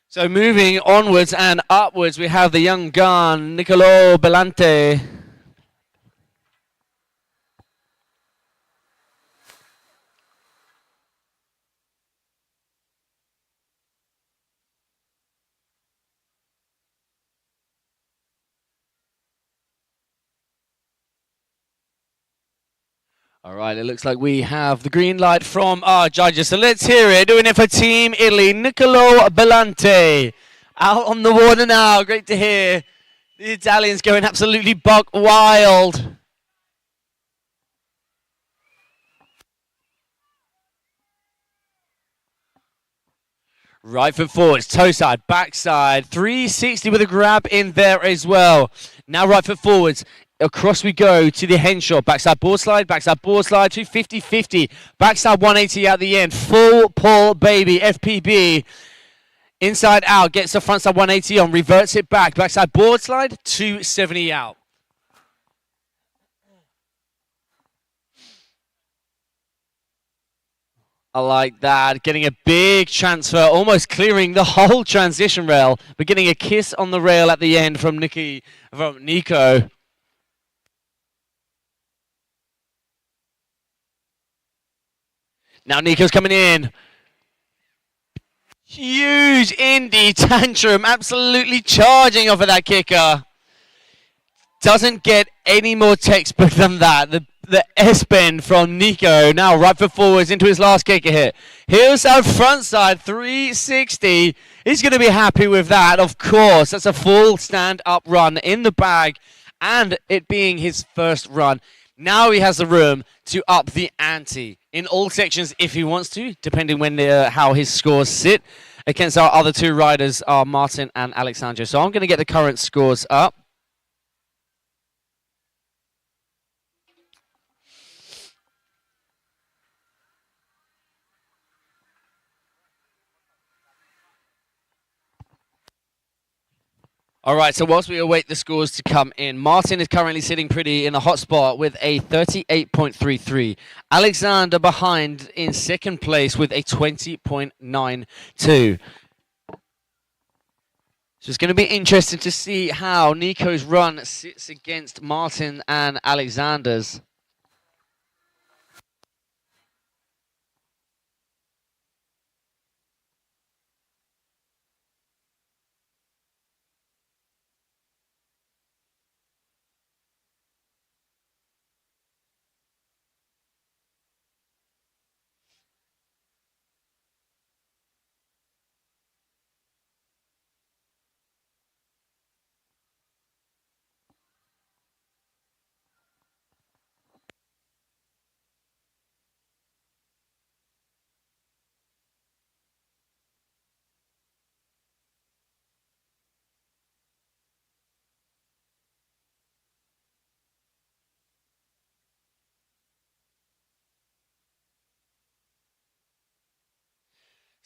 So moving onwards and upwards, we have the young gun, Nicolo Belante. All right, it looks like we have the green light from our judges. So let's hear it. Doing it for Team Italy, Nicolo Belante. Out on the water now. Great to hear. The Italians going absolutely buck wild. Right foot forwards, toe side, backside, 360 with a grab in there as well. Now right foot forwards, across we go to the henshaw, backside board slide, 250-50, backside 180 at the end, full pull baby, FPB. Inside out, gets the front side 180 on, reverts it back, backside board slide, 270 out. I like that. Getting a big transfer, almost clearing the whole transition rail, but getting a kiss on the rail at the end from Nico. Now Nico's coming in. Huge indie tantrum, absolutely charging off of that kicker. Doesn't get any more textbook than that. The S-bend from Nico. Now right foot forwards into his last kicker hit. Heels out front side, 360. He's going to be happy with that, of course. That's a full stand-up run in the bag, and it being his first run. Now he has the room to up the ante in all sections if he wants to, depending when how his scores sit. Against our other two riders are Martin and Alexandra. So I'm going to get the current scores up. All right, so whilst we await the scores to come in, Martin is currently sitting pretty in a hot spot with a 38.33. Alexander behind in second place with a 20.92. So it's going to be interesting to see how Nico's run sits against Martin and Alexander's.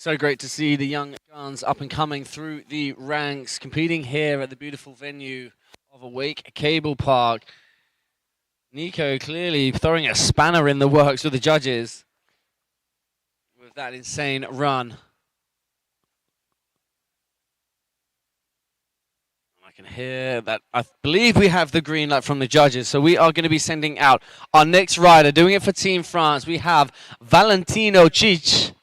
So great to see the young guns up and coming through the ranks, competing here at the beautiful venue of Awake Cablepark. Nico clearly throwing a spanner in the works with the judges with that insane run. I can hear that. I believe we have the green light from the judges, so we are going to be sending out our next rider. Doing it for Team France, we have Valentino Chich.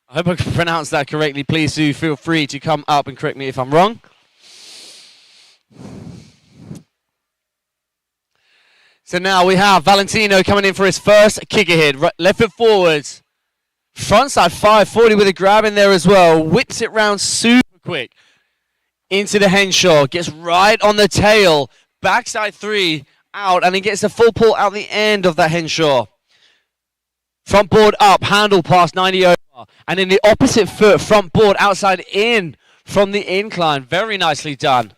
I hope I pronounced that correctly. Please do feel free to come up and correct me if I'm wrong. So now we have Valentino coming in for his first kicker hit. Left foot forwards. Front side 540 with a grab in there as well. Whips it round super quick. Into the henshaw. Gets right on the tail. Backside 3 out. And he gets a full pull out the end of that henshaw. Front board up. Handle past 90 over. And in the opposite foot, front board outside in from the incline. Very nicely done.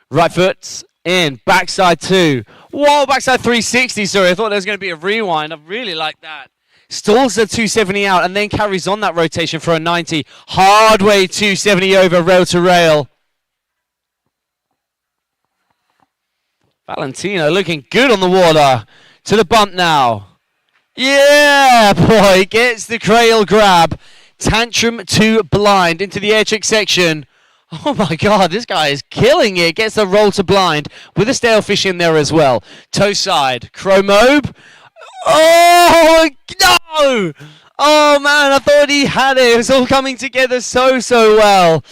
Right foot in, backside 2. Whoa, backside 360, sorry. I thought there was going to be a rewind. I really like that. Stalls the 270 out and then carries on that rotation for a 90. Hard way 270 over, rail to rail. Valentino looking good on the water. To the bump now. Yeah, boy, gets the cradle grab. Tantrum to blind into the air trick section. Oh my god, this guy is killing it. Gets the roll to blind with a stale fish in there as well. Toe side, Chromobe. Oh no! Oh man, I thought he had it. It was all coming together so well.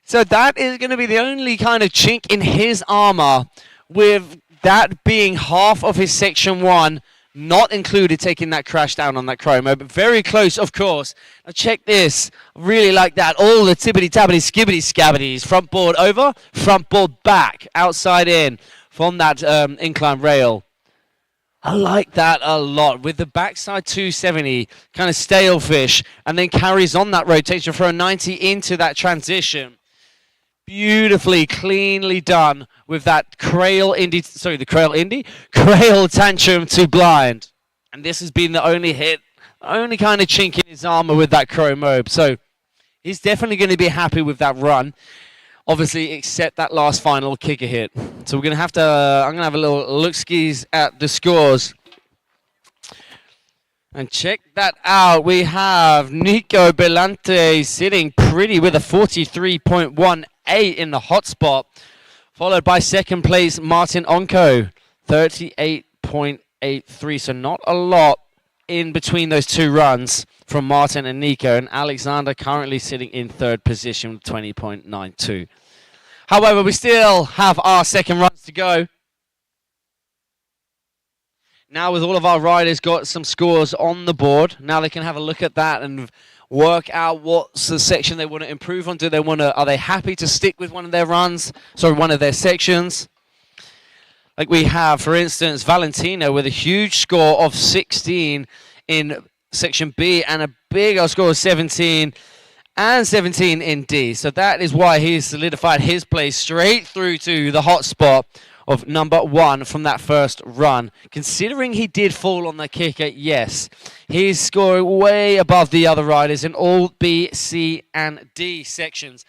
So that is going to be the only kind of chink in his armor, with that being half of his section 1. Not included, taking that crash down on that chromo, but very close, of course. Now check this. Really like that. All the tibbity-tabbity, skibbity-scabbities. Front board over, front board back, outside in from that incline rail. I like that a lot. With the backside 270, kind of stale fish, and then carries on that rotation for a 90 into that transition. Beautifully, cleanly done with that Crail tantrum to blind. And this has been the only hit, only kind of chink in his armor with that chrome mobe. So he's definitely going to be happy with that run. Obviously, except that last final kicker hit. So we're going to have to, I'm going to have a little look-skis at the scores. And check that out. We have Nico Belante sitting pretty with a 43.18 in the hotspot. Followed by second place, Martin Anko, 38.83. So not a lot in between those two runs from Martin and Nico. And Alexander currently sitting in third position with 20.92. However, we still have our second runs to go. Now with all of our riders got some scores on the board, now they can have a look at that and work out what's the section they want to improve on. Are they happy to stick with one of their runs? Sorry, one of their sections? Like we have, for instance, Valentino with a huge score of 16 in section B and a big old score of 17 and 17 in D. So that is why he's solidified his place straight through to the hot spot of number 1 from that first run. Considering he did fall on the kicker, yes, he's scoring way above the other riders in all B, C, and D sections.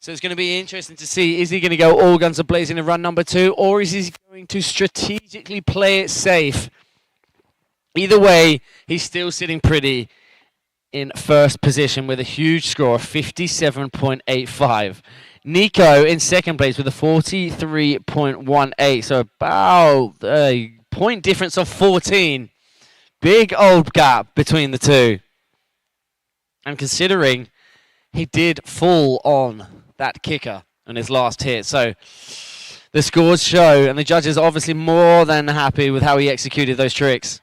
So it's going to be interesting to see, is he going to go all guns a blazing in run number 2, or is he going to strategically play it safe? Either way, he's still sitting pretty in first position with a huge score of 57.85. Nico in second place with a 43.18, so about a point difference of 14. Big old gap between the two. And considering he did fall on that kicker on his last hit, so the scores show, and the judges are obviously more than happy with how he executed those tricks.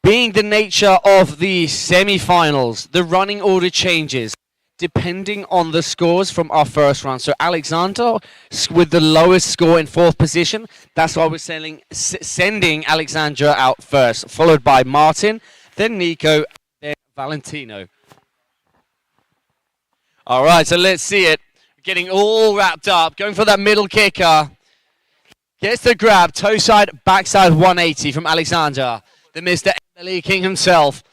Being the nature of the semi-finals, the running order changes depending on the scores from our first run. So Alexander with the lowest score in fourth position. That's why we're sending Alexandra out first, followed by Martin, then Nico, then Valentino. All right, so let's see it. Getting all wrapped up, going for that middle kicker. Gets the grab, toe side, backside 180 from Alexander. The Mr. Emily King himself.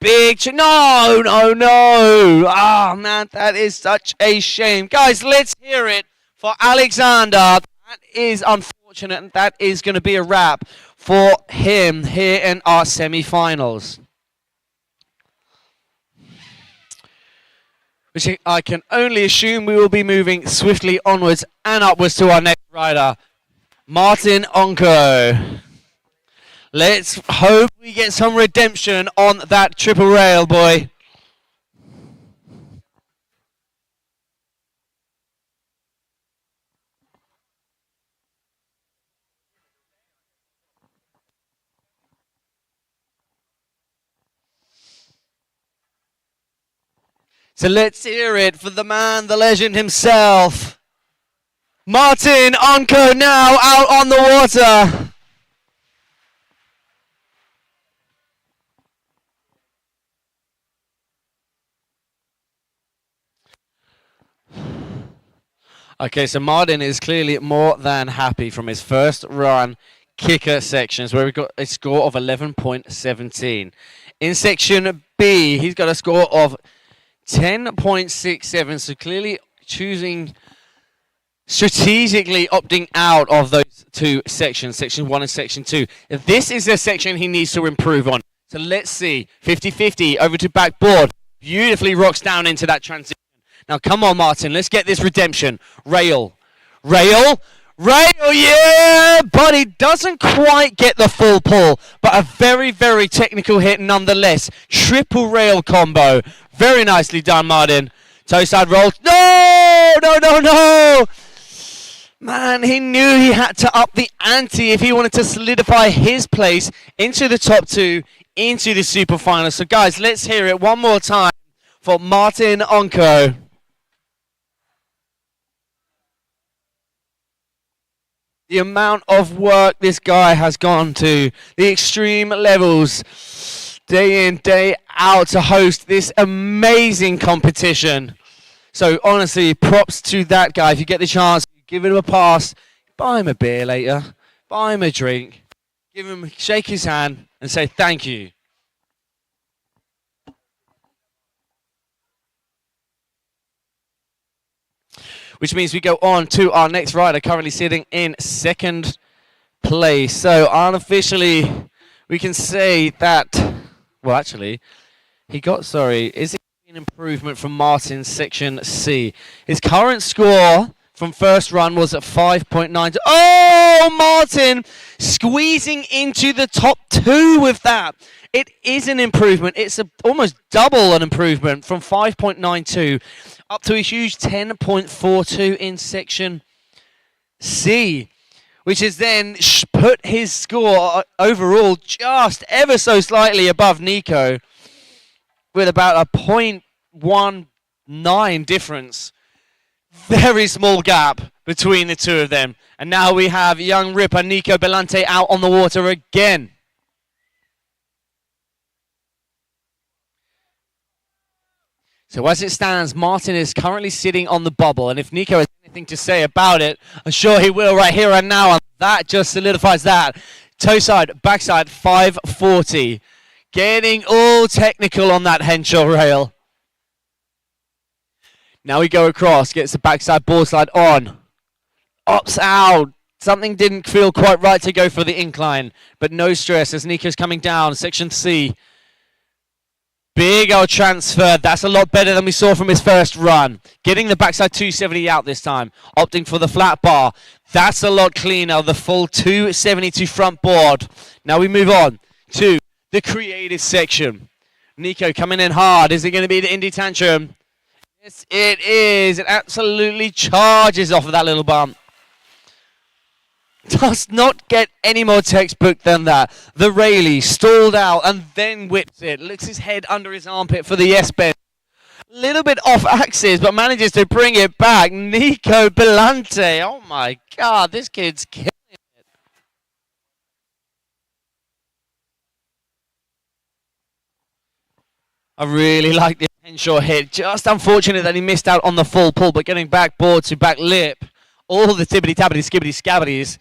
No. Ah, man, that is such a shame. Guys, let's hear it for Alexander. That is unfortunate, and that is going to be a wrap for him here in our semi-finals. Which I can only assume we will be moving swiftly onwards and upwards to our next rider, Martin Anko. Let's hope we get some redemption on that triple rail, boy. So let's hear it for the man, the legend himself. Martin Anko now out on the water. Okay, so Martin is clearly more than happy from his first run kicker sections where we got a score of 11.17. In section B, he's got a score of 10.67, so clearly choosing, strategically opting out of those two sections, section 1 and section 2. This is a section he needs to improve on. So let's see, 50-50 over to backboard, beautifully rocks down into that transition. Now, come on, Martin. Let's get this redemption. Rail, yeah! But he doesn't quite get the full pull. But a very, very technical hit nonetheless. Triple rail combo. Very nicely done, Martin. Toe side roll. No! Man, he knew he had to up the ante if he wanted to solidify his place into the top 2, into the super final. So, guys, let's hear it one more time for Martin Anko. The amount of work this guy has gone to, the extreme levels, day in, day out to host this amazing competition. So honestly, props to that guy. If you get the chance, give him a pass, buy him a beer later, buy him a drink, shake his hand and say thank you. Which means we go on to our next rider, currently sitting in second place. So unofficially, we can say that, well actually, is it an improvement from Martin's section C? His current score from first run was at 5.9. Oh, Martin squeezing into the top 2 with that. It is an improvement. It's almost double an improvement from 5.92 up to a huge 10.42 in section C, which has then put his score overall just ever so slightly above Nico with about a 0.19 difference. Very small gap between the two of them. And now we have young ripper Nico Belante out on the water again. So as it stands, Martin is currently sitting on the bubble, and if Nico has anything to say about it, I'm sure he will right here and now, and that just solidifies that. Toe side, backside, 540. Getting all technical on that Henshaw rail. Now we go across, gets the backside board slide on. Ops out. Something didn't feel quite right to go for the incline, but no stress as Nico's coming down, section C. Big old transfer. That's a lot better than we saw from his first run. Getting the backside 270 out this time. Opting for the flat bar. That's a lot cleaner. The full 270 to front board. Now we move on to the creative section. Nico coming in hard. Is it going to be the indie tantrum? Yes, it is. It absolutely charges off of that little bump. Does not get any more textbook than that. The Rayleigh stalled out and then whips it. Looks his head under his armpit for the yes bend. A little bit off axis, but manages to bring it back. Nico Belante. Oh my God, this kid's killing it. I really like the Henshaw hit. Just unfortunate that he missed out on the full pull, but getting backboard to back lip. All the tibbity tabbity skibbity scabbities.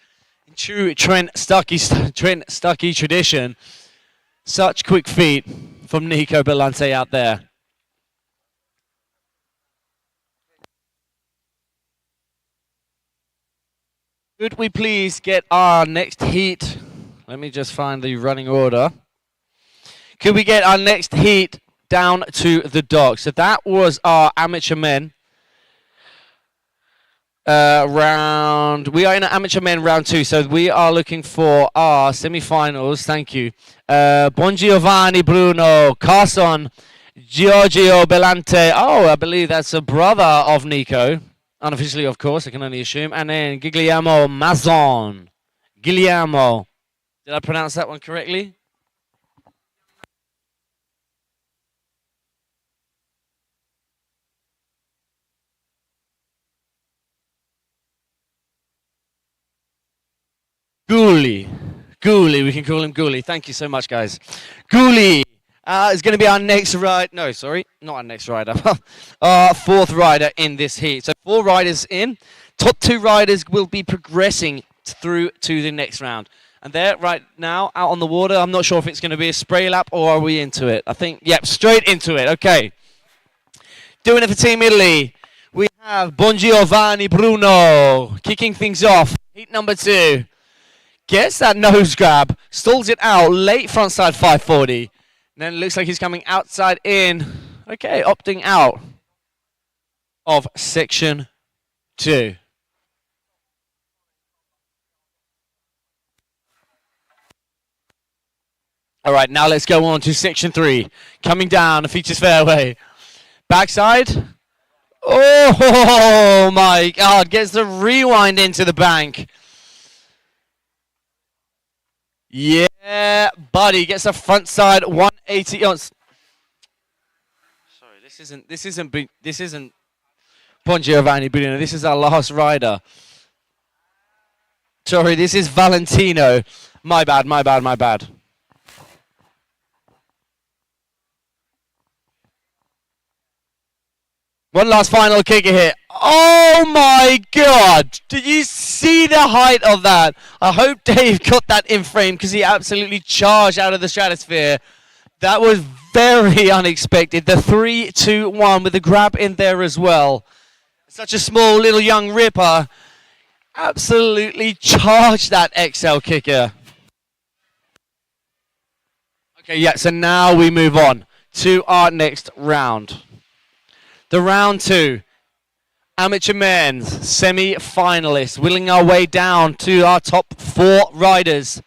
True Trent Stucky tradition. Such quick feet from Nico Belante out there. Could we please get our next heat? Let me just find the running order. Could we get our next heat down to the dock? So that was our amateur men. We are in amateur men round 2, so we are looking for our semi-finals. Thank you. Bon Giovanni Bruno, Carson, Giorgio Belante. Oh, I believe that's a brother of Nico. Unofficially, of course, I can only assume. And then Guglielmo Mazon. Guglielmo. Did I pronounce that one correctly? Gooley, we can call him Gooley. Thank you so much, guys. Gooley is going to be our next rider. No, sorry, not our next rider. Our 4th rider in this heat. So 4 riders in. Top 2 riders will be progressing through to the next round. And they're right now out on the water. I'm not sure if it's going to be a spray lap or are we into it. I think, yep, straight into it. Okay. Doing it for Team Italy. We have Bon Giovanni Bruno kicking things off. Heat number 2. Gets that nose grab, stalls it out, late frontside 540. Then looks like he's coming outside in. Okay, opting out of section 2. All right, now let's go on to section 3. Coming down the features fairway. Backside. Oh my God, gets the rewind into the bank. Yeah, buddy gets a front side 180. Oh, sorry, this isn't Bon Giovanni Bruno. This is our last rider. Sorry, this is Valentino. My bad, my bad, my bad. One last final kicker here. Oh my god! Did you see the height of that? I hope Dave got that in frame because he absolutely charged out of the stratosphere. That was very unexpected. The 3-2-1 with the grab in there as well. Such a small little young ripper. Absolutely charged that XL kicker. Okay, yeah, so now we move on to our next round. The round 2. Amateur men's semi-finalists, wheeling our way down to our top 4 riders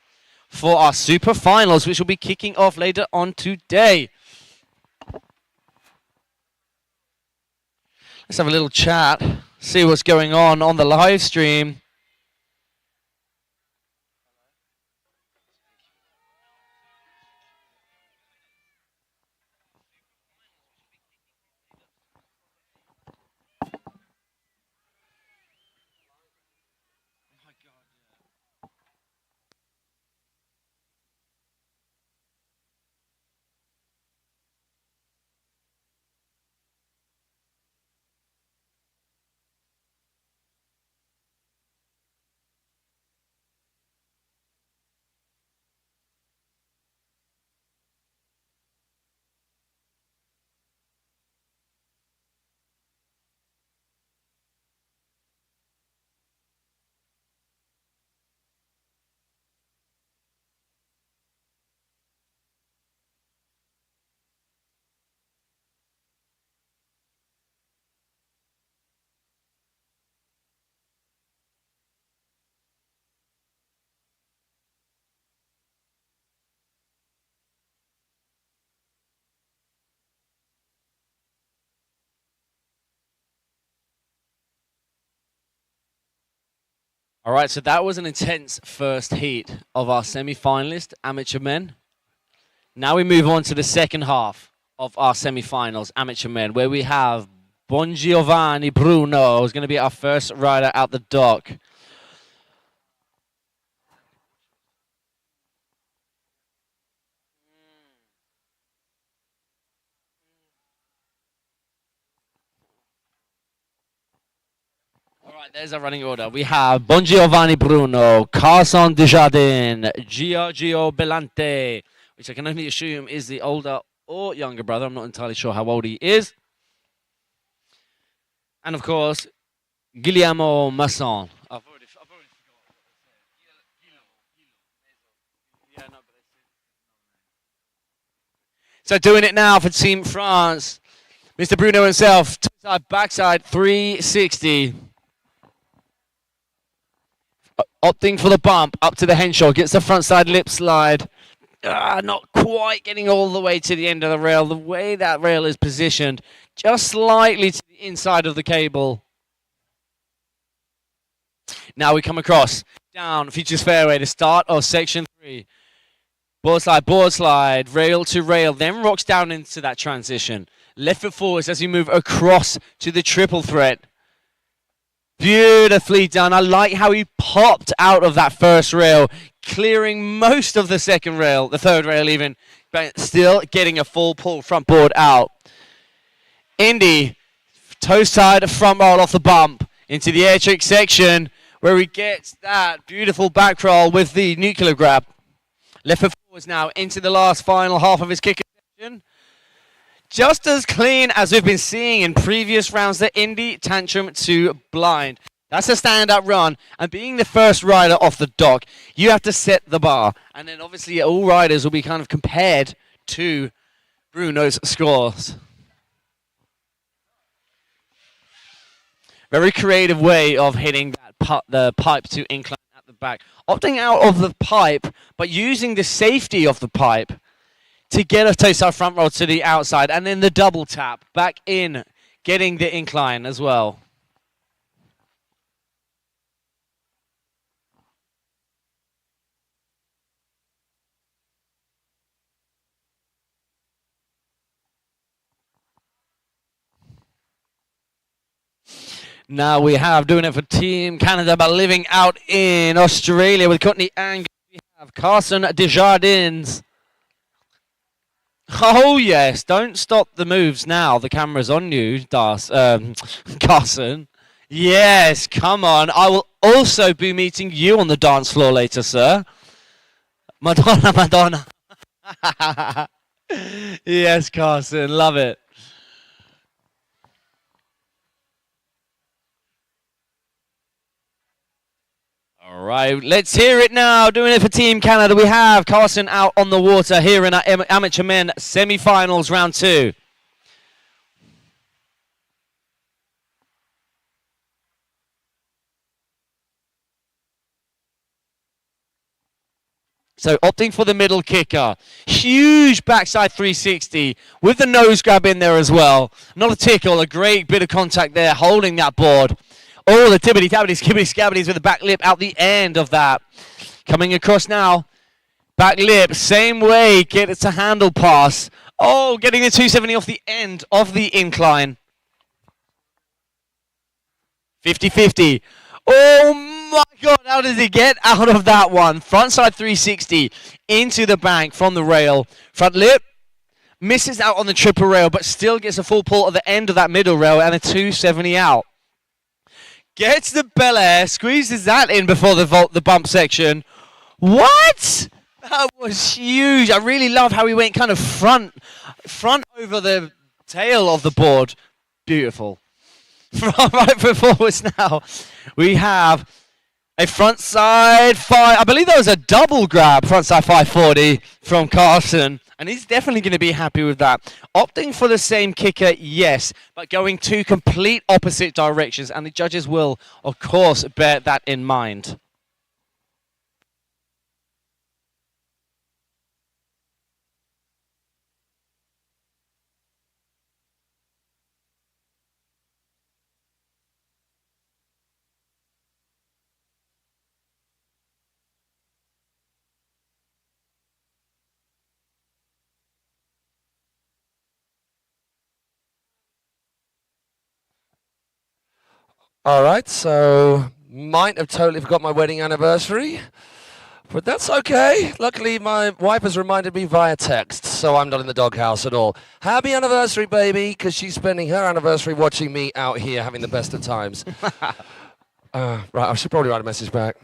for our super finals, which will be kicking off later on today. Let's have a little chat, see what's going on the live stream. All right, so that was an intense first heat of our semi-finalist amateur men. Now we move on to the second half of our semi-finals amateur men, where we have Bon Giovanni Bruno, who's going to be our first rider out the dock. All right, there's our running order. We have Bon Giovanni Bruno, Carson Desjardins, Giorgio Bellante, which I can only assume is the older or younger brother. I'm not entirely sure how old he is. And of course, Guillermo Masson. I've already forgotten. So doing it now for Team France, Mr. Bruno himself, side backside 360. Opting for the bump up to the Henshaw, gets the front side lip slide. Not quite getting all the way to the end of the rail. The way that rail is positioned, just slightly to the inside of the cable. Now we come across, down, features fairway, the start of section 3. Board slide, rail to rail, then rocks down into that transition. Left foot forwards as we move across to the triple threat. Beautifully done. I like how he popped out of that first rail, clearing most of the second rail, the third rail even, but still getting a full pull front board out. Indy, toe side front roll off the bump into the air trick section where he gets that beautiful back roll with the nuclear grab. Left foot forwards now into the last final half of his kicker section. Just as clean as we've been seeing in previous rounds, the Indy tantrum to blind. That's a standout run, and being the first rider off the dock, you have to set the bar. And then obviously all riders will be kind of compared to Bruno's scores. Very creative way of hitting that the pipe to incline at the back. Opting out of the pipe, but using the safety of the pipe to get a toe side front roll to the outside, and then the double tap back in, getting the incline as well. Now we have doing it for Team Canada, but living out in Australia with Courtney Ang. We have Carson Desjardins. Oh yes, don't stop the moves now. The camera's on you, Carson. Yes, come on. I will also be meeting you on the dance floor later, sir. Madonna, Madonna. Yes, Carson, love it. All right, let's hear it now. Doing it for Team Canada, we have Carson out on the water here in our amateur men semi-finals round 2. So opting for the middle kicker. Huge backside 360 with the nose grab in there as well. Not a tickle, a great bit of contact there holding that board. Oh, the tibbity-tabbity, skibbity-scabbities with the back lip out the end of that. Coming across now. Back lip, same way, get it to handle pass. Oh, getting the 270 off the end of the incline. 50-50. Oh my God, how does he get out of that one? Frontside 360 into the bank from the rail. Front lip, misses out on the triple rail, but still gets a full pull at the end of that middle rail and a 270 out. Gets the Bel Air, squeezes that in before the bump section. What? That was huge. I really love how he went kind of front over the tail of the board. Beautiful. Right before us now, we have a frontside 5. I believe that was a double grab, frontside 540 from Carson. And he's definitely going to be happy with that. Opting for the same kicker, yes, but going 2 complete opposite directions. And the judges will, of course, bear that in mind. All right, so might have totally forgot my wedding anniversary, but that's okay. Luckily, my wife has reminded me via text, so I'm not in the doghouse at all. Happy anniversary, baby, because she's spending her anniversary watching me out here having the best of times. Right, I should probably write a message back.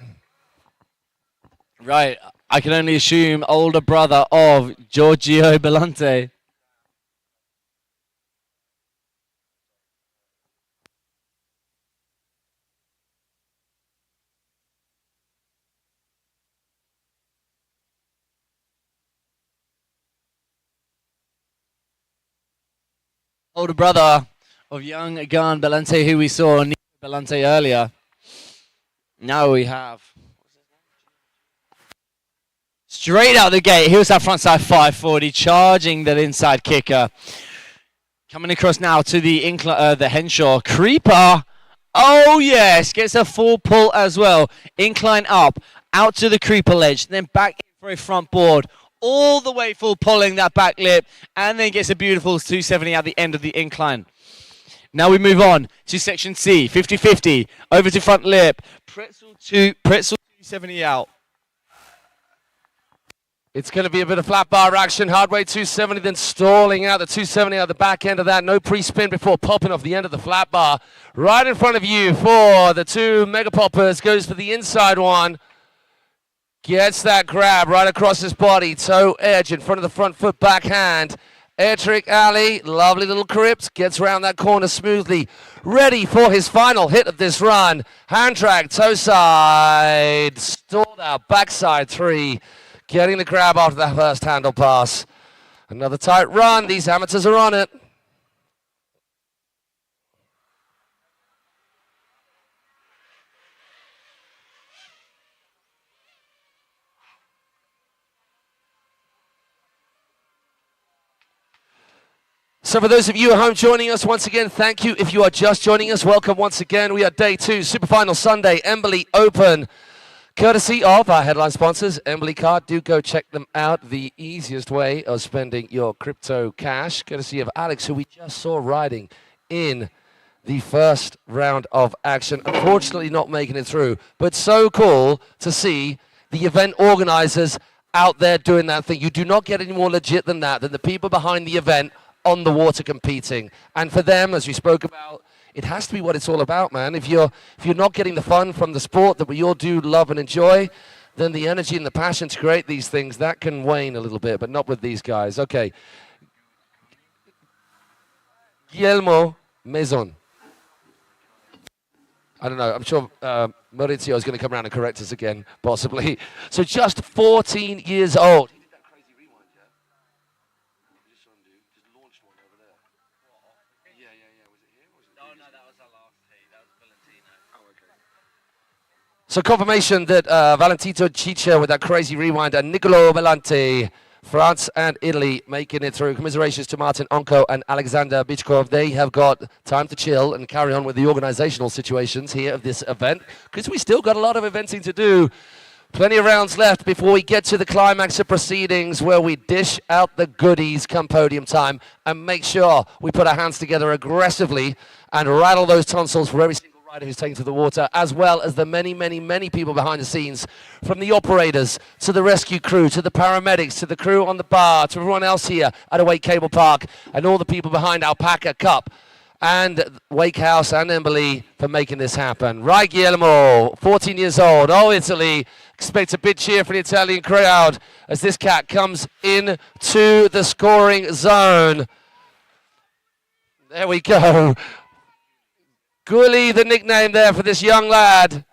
Right, I can only assume older brother of Giorgio Belante. Older brother of young Gan Belante, who we saw Nico Belante earlier. Now we have straight out the gate. Here's that frontside 540, charging that inside kicker. Coming across now to the Henshaw creeper. Oh yes, gets a full pull as well. Incline up, out to the creeper ledge, then back in for a front board. All the way full pulling that back lip, and then gets a beautiful 270 at the end of the incline. Now we move on to section C, 50-50, over to front lip, pretzel 270 out. It's going to be a bit of flat bar action, hard way 270, then stalling out the 270 out the back end of that. No pre-spin before popping off the end of the flat bar. Right in front of you for the 2 mega poppers, goes for the inside one. Gets that grab right across his body, toe edge in front of the front foot backhand. Air trick alley, lovely little crypt, gets around that corner smoothly. Ready for his final hit of this run. Hand drag, toe side, stalled out, backside 3. Getting the grab after that first handle pass. Another tight run, these amateurs are on it. So for those of you at home joining us once again, thank you. If you are just joining us, welcome once again. We are day 2, Super Final Sunday, Embily Open. Courtesy of our headline sponsors, Embily Card. Do go check them out. The easiest way of spending your crypto cash. Courtesy of Alex, who we just saw riding in the first round of action. Unfortunately, not making it through, but so cool to see the event organizers out there doing that thing. You do not get any more legit than that, than the people behind the event on the water competing. And for them, as we spoke about, it has to be what it's all about, man. If you're not getting the fun from the sport that we all do love and enjoy, then the energy and the passion to create these things, that can wane a little bit, but not with these guys. Okay. Guillermo Maison. I don't know. I'm sure Mauricio is going to come around and correct us again, possibly. So just 14 years old. He did that crazy rewind, yeah? Just launched one over there. Yeah. Was it him? No, that was our last heat. That was Valentino. Oh, okay. So confirmation that Valentino Ciccia with that crazy rewind and Nicolo Volante, France and Italy making it through. Commiserations to Martin Anko and Alexander Bichkov. They have got time to chill and carry on with the organizational situations here of this event, because we still got a lot of eventing to do. Plenty of rounds left before we get to the climax of proceedings, where we dish out the goodies come podium time and make sure we put our hands together aggressively and rattle those tonsils for every single rider who's taken to the water, as well as the many, many, many people behind the scenes, from the operators to the rescue crew to the paramedics to the crew on the bar to everyone else here at Awake Cablepark, and all the people behind Alpaca Cup and Wake House and Embily for making this happen. Right, Guillermo, 14 years old. Oh, Italy. Expect a big cheer for the Italian crowd as this cat comes into the scoring zone. There we go. Gully, the nickname there for this young lad.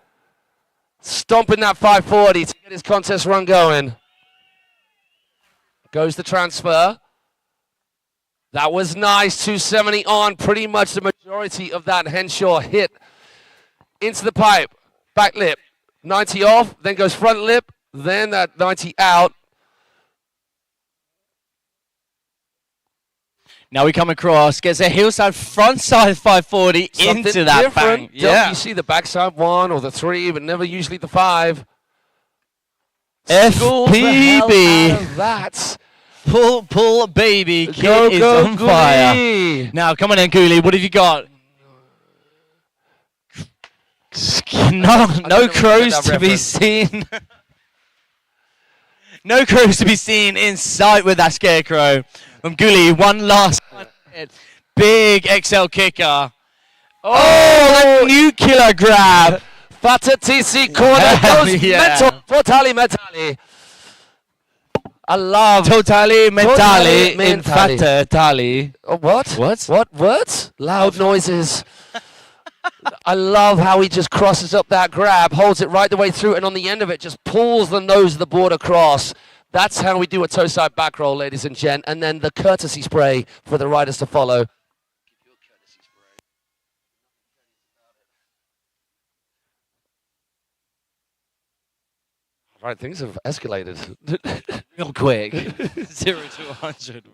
Stomping that 540 to get his contest run going. Goes the transfer. That was nice. 270 on. Pretty much the majority of that Henshaw hit into the pipe. Back lip. 90 off. Then goes front lip. Then that 90 out. Now we come across, gets a hillside frontside 540 Something into that different. bang. Yeah. You see the backside 1 or the 3, but never usually the 5. FPB. School the hell out of that. Pull, baby. Kid Go, is go, on Gully. fire. Now, come on then, Gully. What have you got? No crows to be seen. No crows to be seen in sight with that scarecrow. From Gully, one last hit. Big XL kicker. Oh, nuclear grab. Fatatisi corner goes mental. Totally. I love Totally mentali in mentali. fatali. Oh, what? What? What? Loud noises. I love how he just crosses up that grab, holds it right the way through, and on the end of it just pulls the nose of the board across. That's how we do a toe side back roll, ladies and gent. And then the courtesy spray for the riders to follow. Right, things have escalated. Real quick. 0 to 100.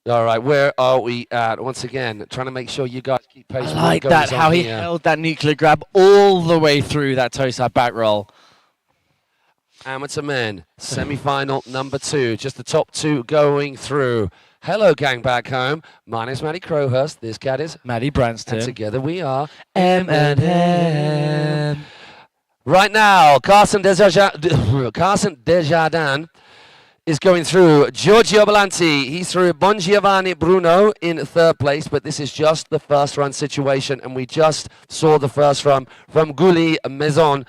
All right, where are we at? Once again, trying to make sure you guys keep pace. I like that, how he held that nuclear grab all the way through that toe side back roll. Amateur men, semi-final number 2. Just the top 2 going through. Hello, gang back home. My name's Matty Crowhurst. This cat is Maddie Branston. And together we are M&M. Right now, Carson Desjardins is going through. Giorgio Belanti, he's through. Bon Giovanni Bruno in 3rd place, but this is just the first run situation, and we just saw the first run from Gully Maison.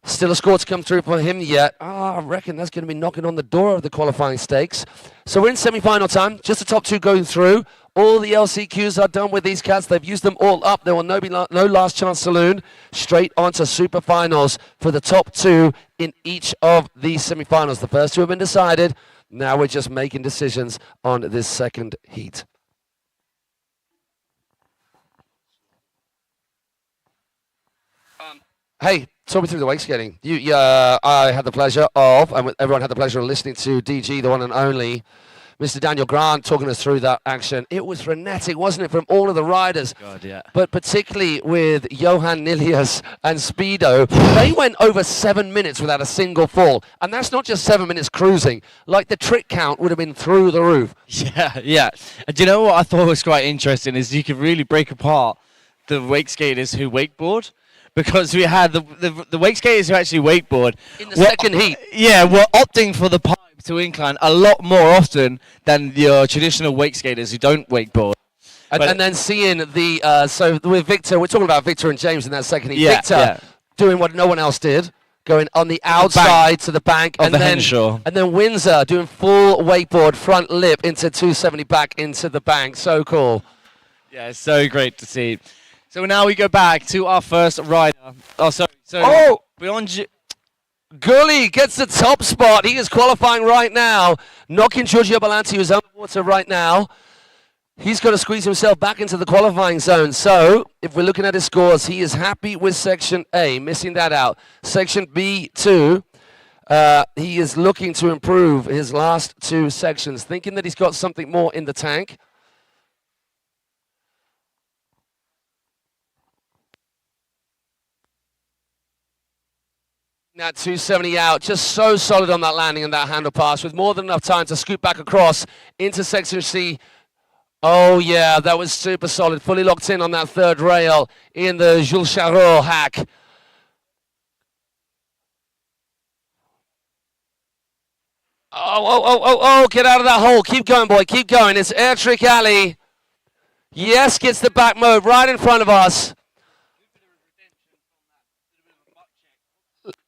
Still a score to come through for him yet. I reckon that's going to be knocking on the door of the qualifying stakes. So we're in semi-final time. Just the top 2 going through. All the LCQs are done with these cats. They've used them all up. There will no last chance saloon. Straight on to super finals for the top 2 in each of these semi-finals. The first 2 have been decided. Now we're just making decisions on this second heat. Hey, talk me through the wake skating. I had the pleasure of, and everyone had the pleasure of listening to DG, the one and only, Mr. Daniel Grant talking us through that action. It was frenetic, wasn't it, from all of the riders? God, yeah. But particularly with Johan Nilius and Speedo, they went over 7 minutes without a single fall. And that's not just 7 minutes cruising. Like, the trick count would have been through the roof. Yeah, yeah. And do you know what I thought was quite interesting is you could really break apart the wake skaters who wakeboard. Because we had the wake skaters who actually wakeboard. In the second heat. Yeah, were opting for the pipe to incline a lot more often than your traditional wake skaters who don't wakeboard. And then seeing the, so with Victor, we're talking about Victor and James in that second heat. Yeah, Victor yeah. doing what no one else did, going on the outside to the bank. Of and the then, Henshaw. And then Windsor doing full wakeboard, front lip into 270 back into the bank. So cool. Yeah, it's so great to see. So now we go back to our first rider. Oh, sorry. So beyond Gully gets the top spot. He is qualifying right now, knocking Giorgio Balanti, who's underwater right now. He's got to squeeze himself back into the qualifying zone. So, if we're looking at his scores, he is happy with Section A, missing that out. Section B2, he is looking to improve his last 2 sections, thinking that he's got something more in the tank. That 270 out, just so solid on that landing and that handle pass with more than enough time to scoot back across into Section C. Oh yeah, that was super solid, fully locked in on that third rail in the Jules Charot hack. Oh, get out of that hole. Keep going, boy, keep going. It's Air Trick Alley. Yes, gets the back mode right in front of us.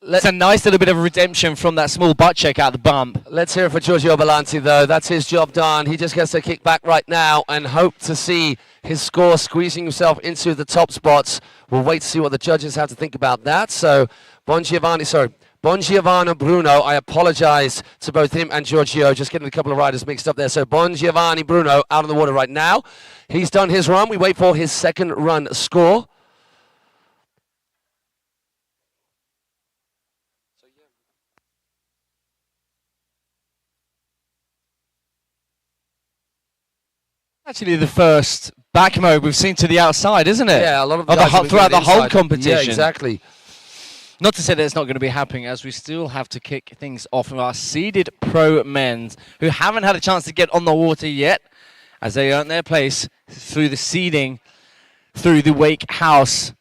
It's a nice little bit of redemption from that small butt check out the bump. Let's hear it for Giorgio Balanti, though. That's his job done. He just gets to kick back right now and hope to see his score squeezing himself into the top spots. We'll wait to see what the judges have to think about that. So, Bon Giovanni Bruno, I apologize to both him and Giorgio, just getting a couple of riders mixed up there. So, Bon Giovanni Bruno out on the water right now. He's done his run. We wait for his second run score. Actually, the first back mode we've seen to the outside, isn't it? Yeah, a lot of guys have been throughout the going whole inside. competition. Yeah, exactly. Not to say that it's not going to be happening, as we still have to kick things off with our seeded pro men who haven't had a chance to get on the water yet, as they earn their place through the seeding, through the Wake House.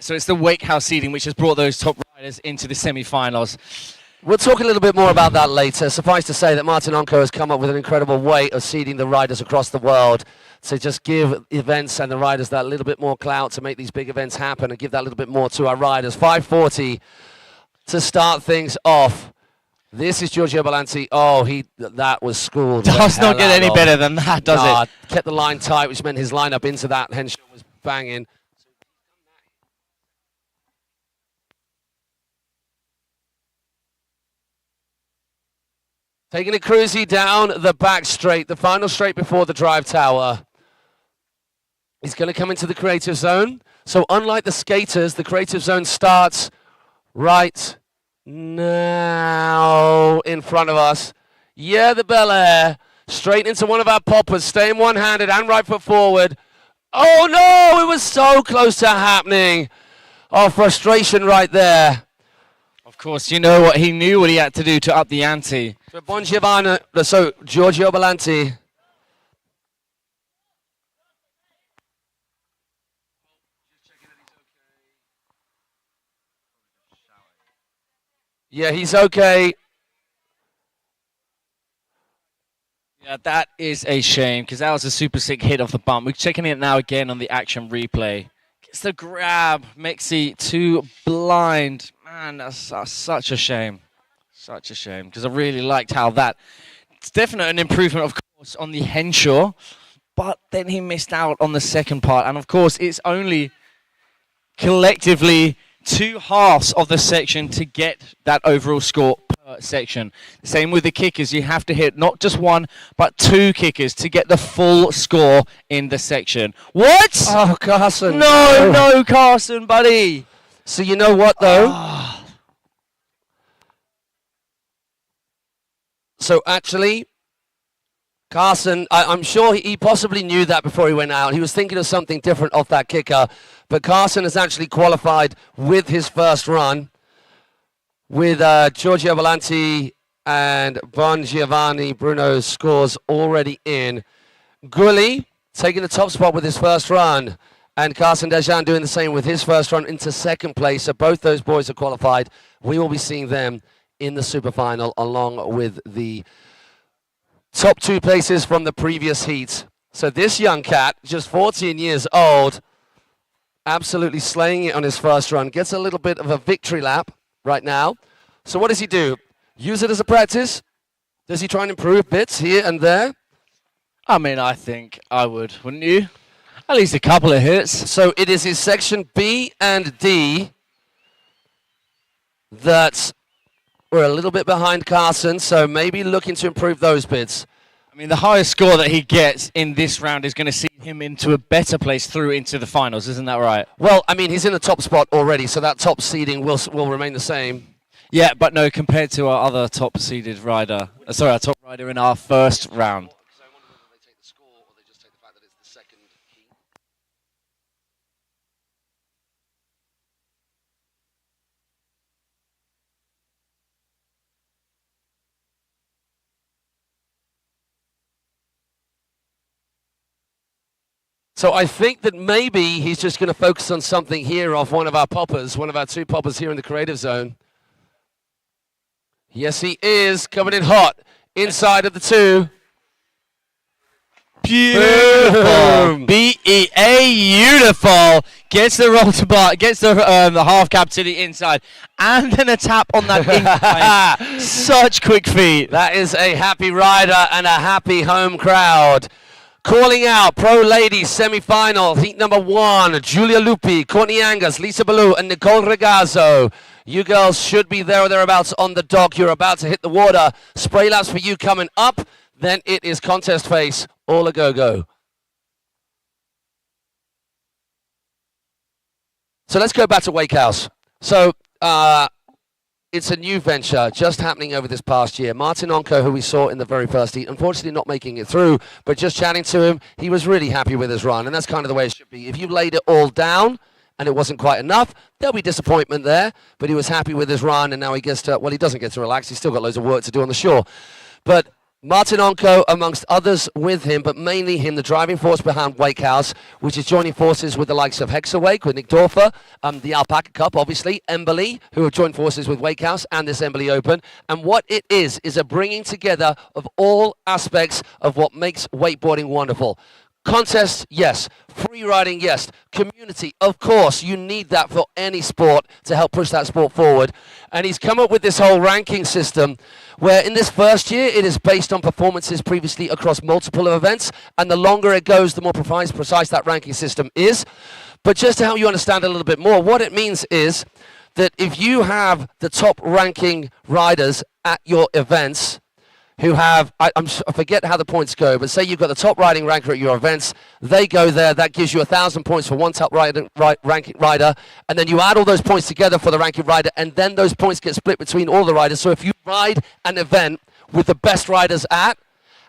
So it's the Wake House seeding which has brought those top riders into the semi-finals. We'll talk a little bit more about that later. Suffice to say that Martin Anko has come up with an incredible way of seeding the riders across the world to just give events and the riders that little bit more clout to make these big events happen and give that little bit more to our riders. 5:40 to start things off. This is Giorgio Balanti. Oh, that was schooled. Does not get any better than that, does it? Kept the line tight, which meant his lineup into that Henshaw was banging. Taking it cruisy down the back straight, the final straight before the drive tower. He's going to come into the creative zone. So unlike the skaters, the creative zone starts right now in front of us. Yeah, the Bel Air. Straight into one of our poppers, staying one-handed and right foot forward. Oh no, it was so close to happening. Oh, frustration right there. Of course, you know what, he knew what he had to do to up the ante. So Giorgio Balanti. Yeah, he's okay. Yeah, that is a shame, because that was a super sick hit off the bump. We're checking it now again on the action replay. Gets the grab, Mexi too blind. Man, that's such a shame. Such a shame, because I really liked how that... It's definitely an improvement, of course, on the Henshaw, but then he missed out on the second part. And, of course, it's only collectively 2 halves of the section to get that overall score per section. Same with the kickers. You have to hit not just one, but 2 kickers to get the full score in the section. What? Oh, Carson. No, Carson, buddy. So you know what, though? So actually, Carson, I'm sure he possibly knew that before he went out. He was thinking of something different off that kicker. But Carson has actually qualified with his first run with Giorgio Volanti and Bon Giovanni Bruno's scores already in. Gulli taking the top spot with his first run. And Carson Dejean doing the same with his first run into second place. So both those boys are qualified. We will be seeing them in the super final along with the top 2 places from the previous heat. So this young cat, just 14 years old, absolutely slaying it on his first run. Gets a little bit of a victory lap right now. So what does he do? Use it as a practice? Does he try and improve bits here and there? I mean, I think I would, wouldn't you? At least a couple of hits. So it is his section B and D that we're a little bit behind Carson, so maybe looking to improve those bits. I mean, the highest score that he gets in this round is going to see him into a better place through into the finals, isn't that right? Well, I mean, he's in the top spot already, so that top seeding will remain the same. Yeah, but no, compared to our other top-seeded rider, our top rider in our first round. So I wonder whether they take the score or they just take the fact that it's the second heat. So I think that maybe he's just going to focus on something here off one of our poppers, one of our 2 poppers here in the creative zone. Yes, he is coming in hot inside of the 2. Beautiful. Beautiful. Gets the roll to bar, gets the half cab to the inside, and then a tap on that incline. Such quick feet. That is a happy rider and a happy home crowd. Calling out Pro Ladies semi-final, heat number 1, Giulia Lupi, Courtney Angus, Lisa Ballou, and Nicole Regazzo. You girls should be there or thereabouts on the dock. You're about to hit the water. Spray laps for you coming up. Then it is contest face, all a go-go. So let's go back to Wake House. So it's a new venture just happening over this past year. Martin Anko, who we saw in the very first heat, unfortunately not making it through, but just chatting to him, he was really happy with his run, and that's kind of the way it should be. If you laid it all down and it wasn't quite enough, there'll be disappointment there, but he was happy with his run, and now he gets to, well, he doesn't get to relax. He's still got loads of work to do on the shore. But Martin Anko, amongst others with him, but mainly him, the driving force behind Wake House, which is joining forces with the likes of Hexawake, with Nick Dorfer, the Alpaca Cup, obviously, Embily, who have joined forces with Wake House and this Embily Open. And what it is a bringing together of all aspects of what makes wakeboarding wonderful. Contest, yes. Free riding, yes. Community, of course. You need that for any sport to help push that sport forward. And he's come up with this whole ranking system where in this first year, it is based on performances previously across multiple events. And the longer it goes, the more precise that ranking system is. But just to help you understand a little bit more, what it means is that if you have the top ranking riders at your events, who have, I forget how the points go, but say you've got the top riding ranker at your events, they go there, that gives you 1,000 points for one top ranking rider, and then you add all those points together for the ranking rider, and then those points get split between all the riders. So if you ride an event with the best riders at,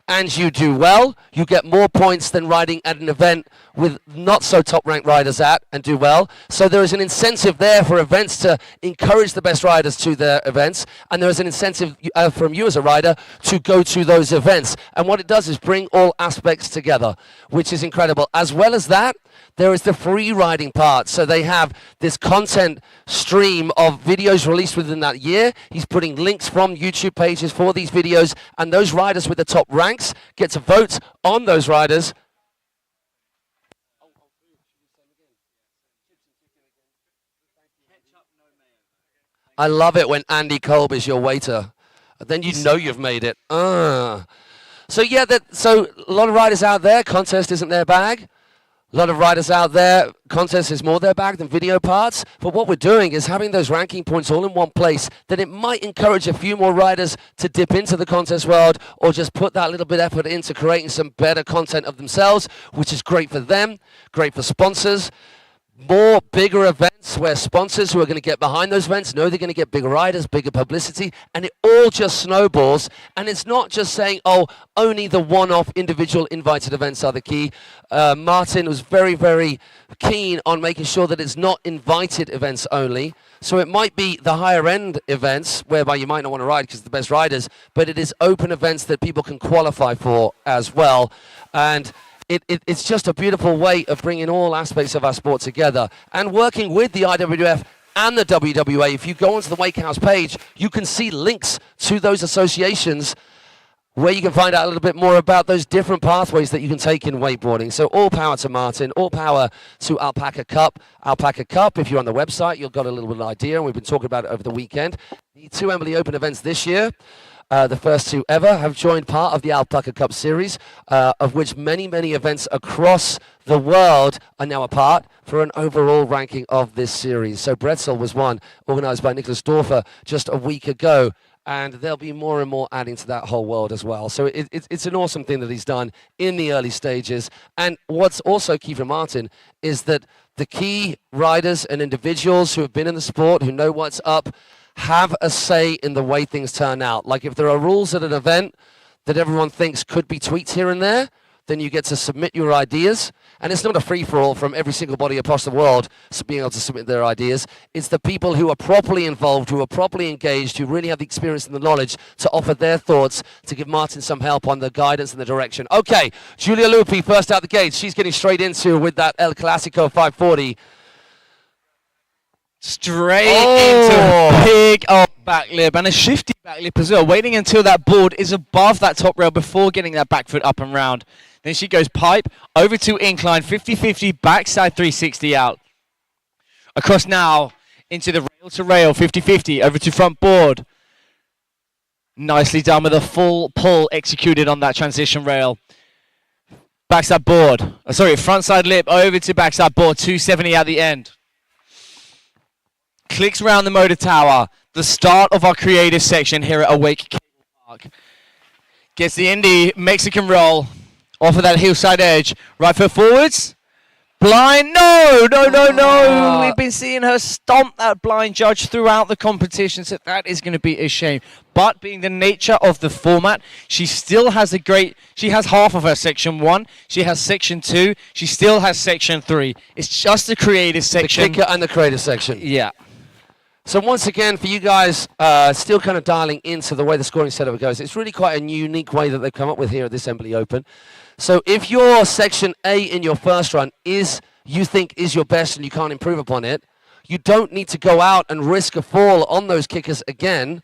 and you do well, you get more points than riding at an event with not so top ranked riders at and do well. So there is an incentive there for events to encourage the best riders to their events, and there is an incentive from you as a rider to go to those events. And what it does is bring all aspects together, which is incredible. As well as that, there is the free riding part. So they have this content stream of videos released within that year. He's putting links from YouTube pages for these videos, and those riders with the top ranks get to vote on those riders. I love it when Andy Kolb is your waiter. Then you know you've made it. So yeah, so a lot of riders out there, contest isn't their bag. A lot of riders out there, contest is more their bag than video parts, but what we're doing is having those ranking points all in one place, then it might encourage a few more riders to dip into the contest world or just put that little bit of effort into creating some better content of themselves, which is great for them, great for sponsors. More bigger events where sponsors who are going to get behind those events know they're going to get bigger riders, bigger publicity, and it all just snowballs. And it's not just saying, oh, only the one-off individual invited events are the key. Martin was very, very keen on making sure that it's not invited events only. So it might be the higher end events whereby you might not want to ride because it's the best riders, but it is open events that people can qualify for as well. And it's just a beautiful way of bringing all aspects of our sport together and working with the IWF and the WWA. If you go onto the Wake House page, you can see links to those associations where you can find out a little bit more about those different pathways that you can take in wakeboarding. So all power to Martin, all power to Alpaca Cup. Alpaca Cup, if you're on the website, you've got a little bit of an idea, and we've been talking about it over the weekend. The 2 Embily Open events this year. The first 2 ever have joined part of the Alpaca Cup series, of which many, many events across the world are now a part for an overall ranking of this series. So Bretzel was one, organised by Nicholas Dorfer just a week ago, and there'll be more and more adding to that whole world as well. So it's an awesome thing that he's done in the early stages. And what's also key for Martin is that the key riders and individuals who have been in the sport, who know what's up, have a say in the way things turn out. Like if there are rules at an event that everyone thinks could be tweaked here and there, then you get to submit your ideas. And it's not a free-for-all from every single body across the world being able to submit their ideas. It's the people who are properly involved, who are properly engaged, who really have the experience and the knowledge to offer their thoughts, to give Martin some help on the guidance and the direction. Okay, Julia Lupi, first out the gates. She's getting straight into with that El Clasico 540. Straight into a big old back lip and a shifty back lip as well, waiting until that board is above that top rail before getting that back foot up and round. Then she goes pipe, over to incline, 50-50, backside 360 out. Across now, into the rail to rail, 50-50, over to front board. Nicely done with a full pull executed on that transition rail. Backside board, frontside lip, over to backside board, 270 at the end. Clicks around the motor tower, the start of our creative section here at Awake Cablepark. Gets the Indy Mexican roll off of that hillside edge. Right foot forwards. Blind. No. We've been seeing her stomp that blind judge throughout the competition, so that is going to be a shame. But being the nature of the format, she still has she has half of her section 1. She has section 2. She still has section 3. It's just the creative section. The kicker and the creative section. Yeah. So once again, for you guys, still kind of dialing into the way the scoring setup goes, it's really quite a unique way that they've come up with here at this Embily Open. So if your section A in your first run you think is your best and you can't improve upon it, you don't need to go out and risk a fall on those kickers again.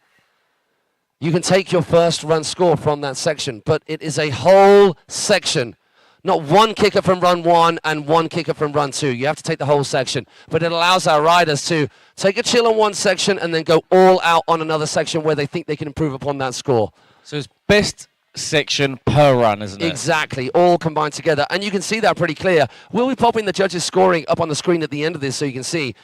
You can take your first run score from that section, but it is a whole section. Not one kicker from run 1 and one kicker from run 2. You have to take the whole section. But it allows our riders to take a chill on one section and then go all out on another section where they think they can improve upon that score. So it's best section per run, isn't it? Exactly, all combined together. And you can see that pretty clear. We'll be popping the judges' scoring up on the screen at the end of this so you can see.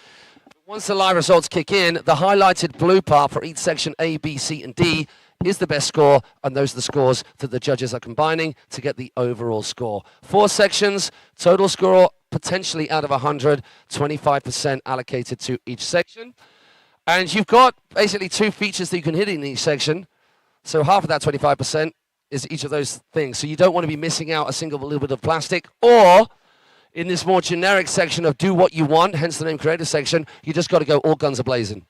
Once the live results kick in, the highlighted blue part for each section A, B, C, and D is the best score, and those are the scores that the judges are combining to get the overall score. 4 sections, total score potentially out of 100, 25% allocated to each section. And you've got basically 2 features that you can hit in each section. So half of that 25% is each of those things. So you don't want to be missing out a single little bit of plastic, or in this more generic section of do what you want, hence the name creative section, you just got to go all guns a-blazing.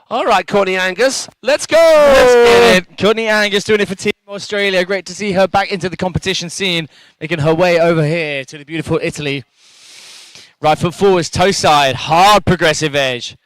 All right, Courtney Angus, let's go! Let's get it. Courtney Angus doing it for Team Australia. Great to see her back into the competition scene, making her way over here to the beautiful Italy. Right foot forwards, toe side, hard progressive edge.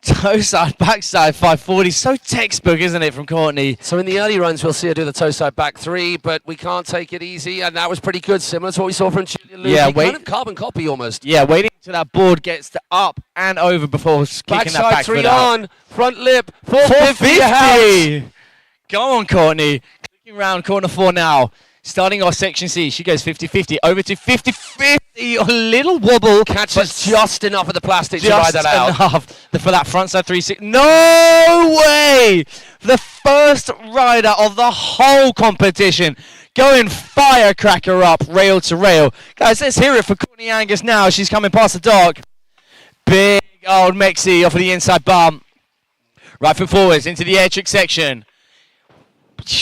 Toe side, backside, 540. So textbook, isn't it, from Courtney? So in the early runs, we'll see her do the toe side back 3, but we can't take it easy, and that was pretty good, similar to what we saw from Julia Lupi. Yeah, kind of carbon copy almost. Yeah, waiting until that board gets up and over before kicking that back 3 foot out. on, front lip, 450. 450. Go on, Courtney. Clicking round corner 4 now. Starting off section C, she goes 50-50, over to 50-50, a little wobble. Catches just enough of the plastic to ride that out. Enough for that frontside 360. No way! The first rider of the whole competition going firecracker up, rail to rail. Guys, let's hear it for Courtney Angus now. She's coming past the dock. Big old Mexi off of the inside bump. Right foot forwards into the air trick section.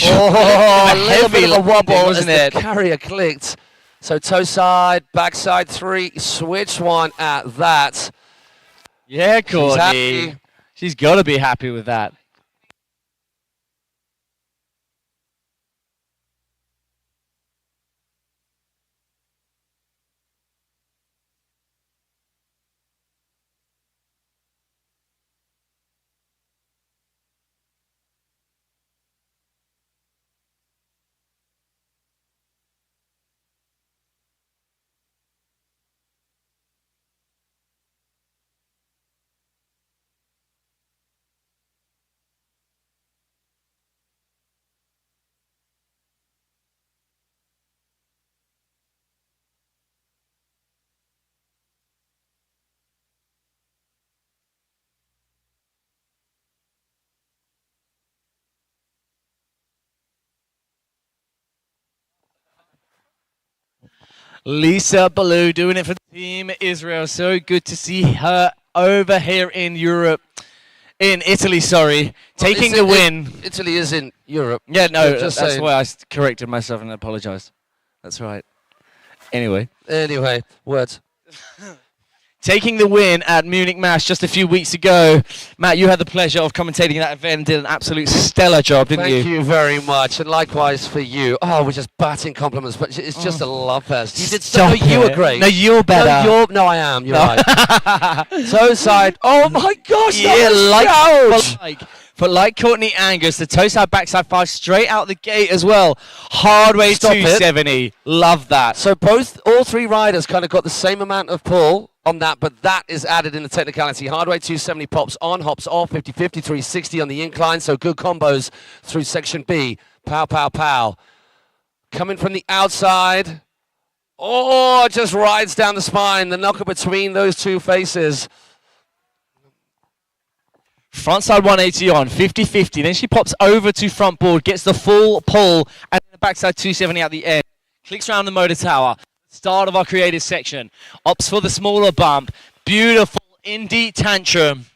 Oh, a little bit of a wobble, wasn't it? The carrier clicked. So toe side, backside 3, switch 1 at that. Yeah, She's Courtney. happy. She's got to be happy with that. Lisa Ballou doing it for Team Israel. So good to see her over here in Europe. In Italy, sorry. Taking the win. Italy is in Europe. Yeah, no, Just that's saying. why I corrected myself and apologized. That's right. Anyway. Words. Taking the win at Munich Mash just a few weeks ago. Matt, you had the pleasure of commentating that event and did an absolute stellar job, didn't you? Thank you very much, and likewise for you. Oh, we're just batting compliments, but it's just a love fest. You did so. Stop You were it. great. No, you're better. No, I am. You're right. Toe side. Oh my gosh! Yeah, that was but like Courtney Angus, the toe side, backside 5 straight out the gate as well. Hard way Stop it. 270. Love that. So all 3 riders kind of got the same amount of pull on that, but that is added in the technicality. Hardway 270 pops on, hops off, 50-50, 360 on the incline, so good combos through section B. Pow, pow, pow. Coming from the outside. Oh, just rides down the spine, the knocker between those 2 faces. Frontside 180 on, 50-50. Then she pops over to front board, gets the full pull, and the backside 270 at the end. Clicks around the motor tower. Start of our creative section. Opts for the smaller bump. Beautiful indie tantrum.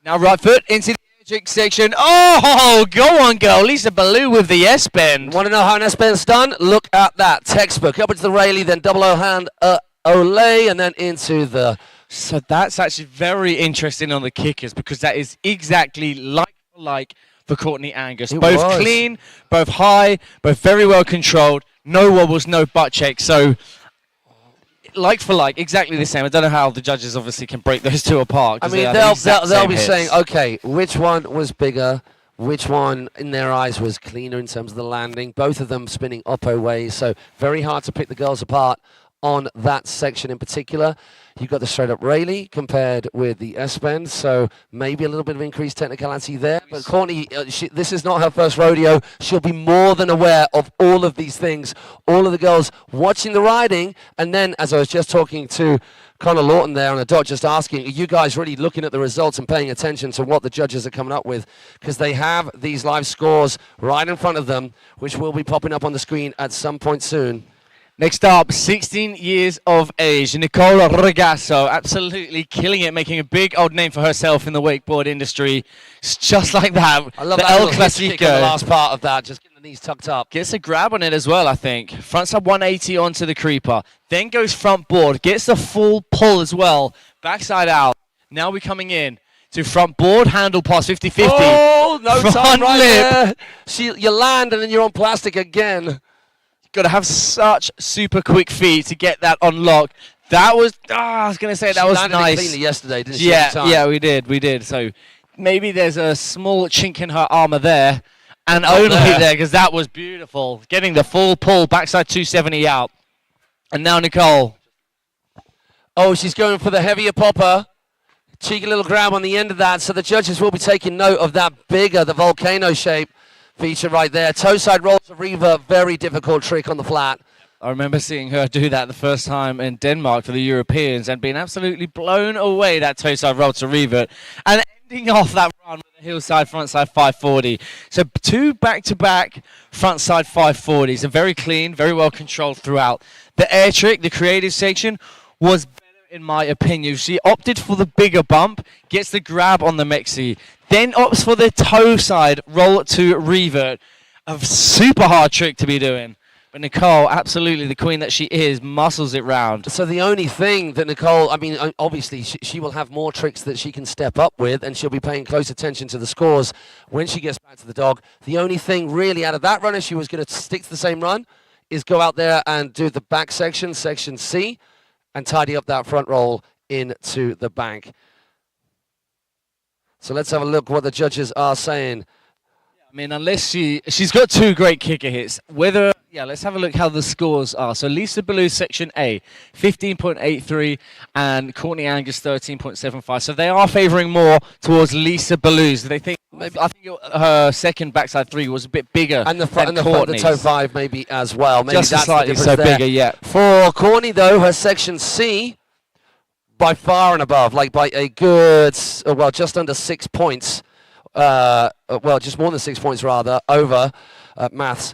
Now right foot into the electric section. Oh, go on, girl. Lisa Ballou with the S-bend. Want to know how an S-bend's done? Look at that. Textbook. Up into the railie, then double O-hand, Olay, and then into the... So that's actually very interesting on the kickers because that is exactly like for Courtney Angus. Both clean, both high, both very well controlled. No wobbles, no butt checks. So like for like, exactly the same. I don't know how the judges obviously can break those 2 apart. I mean, they'll be saying, okay, which one was bigger? Which one, in their eyes, was cleaner in terms of the landing? Both of them spinning oppo ways, so very hard to pick the girls apart on that section in particular. You've got the straight-up railie compared with the S-bend, so maybe a little bit of increased technicality there. But Courtney, this is not her first rodeo. She'll be more than aware of all of these things. All of the girls watching the riding, and then, as I was just talking to Connor Lawton there on the dot, just asking, are you guys really looking at the results and paying attention to what the judges are coming up with? Because they have these live scores right in front of them, which will be popping up on the screen at some point soon. Next up, 16 years of age, Nicole Regazzo, absolutely killing it, making a big old name for herself in the wakeboard industry. It's just like that. I love the that El little hip kick on the Clasico. last part of that, just getting the knees tucked up. Gets a grab on it as well, I think. Frontside 180 onto the creeper. Then goes front board. Gets the full pull as well. Backside out. Now we're coming in to front board, handle pass 50-50. Oh, no time Front right lip. there. You land and then you're on plastic again. Got to have such super quick feet to get that on lock. That was, I was going to say that was landed it nice. cleanly yesterday, didn't she? Yeah, we did. So maybe there's a small chink in her armor there, and only there because that was beautiful. Getting the full pull, backside 270 out. And now Nicole. Oh, she's going for the heavier popper. Cheeky little grab on the end of that, so the judges will be taking note of that bigger, the volcano shape. feature right there. Toe side roll to revert, very difficult trick on the flat. I remember seeing her do that the first time in Denmark for the Europeans and being absolutely blown away, that toe side roll to revert. And ending off that run with a hillside frontside 540. So 2 back-to-back frontside 540s, and very clean, very well controlled throughout. The air trick, the creative section, was better in my opinion. She opted for the bigger bump, gets the grab on the Mexi, then opts for the toe side roll to revert. A super hard trick to be doing. But Nicole, absolutely the queen that she is, muscles it round. So the only thing that Nicole, I mean, obviously she will have more tricks that she can step up with, and she'll be paying close attention to the scores when she gets back to the dog. The only thing really out of that run, if she was going to stick to the same run, is go out there and do the back section, section C, and tidy up that front roll into the bank. So let's have a look what the judges are saying. I mean, unless she's got 2 great kicker hits. Whether, yeah, let's have a look how the scores are. So Lisa Ballou, section A, 15.83, and Courtney Angus, 13.75. So they are favouring more towards Lisa Ballou's. They think, I think her second backside 3 was a bit bigger and the front than and the, front, the Courtney's. toe 5 maybe as well. Maybe Just that's slightly the so difference there. bigger, yeah. For Courtney though, her section C, by far and above, like by a good, well, just under 6 points. Well, just more than 6 points rather, over maths.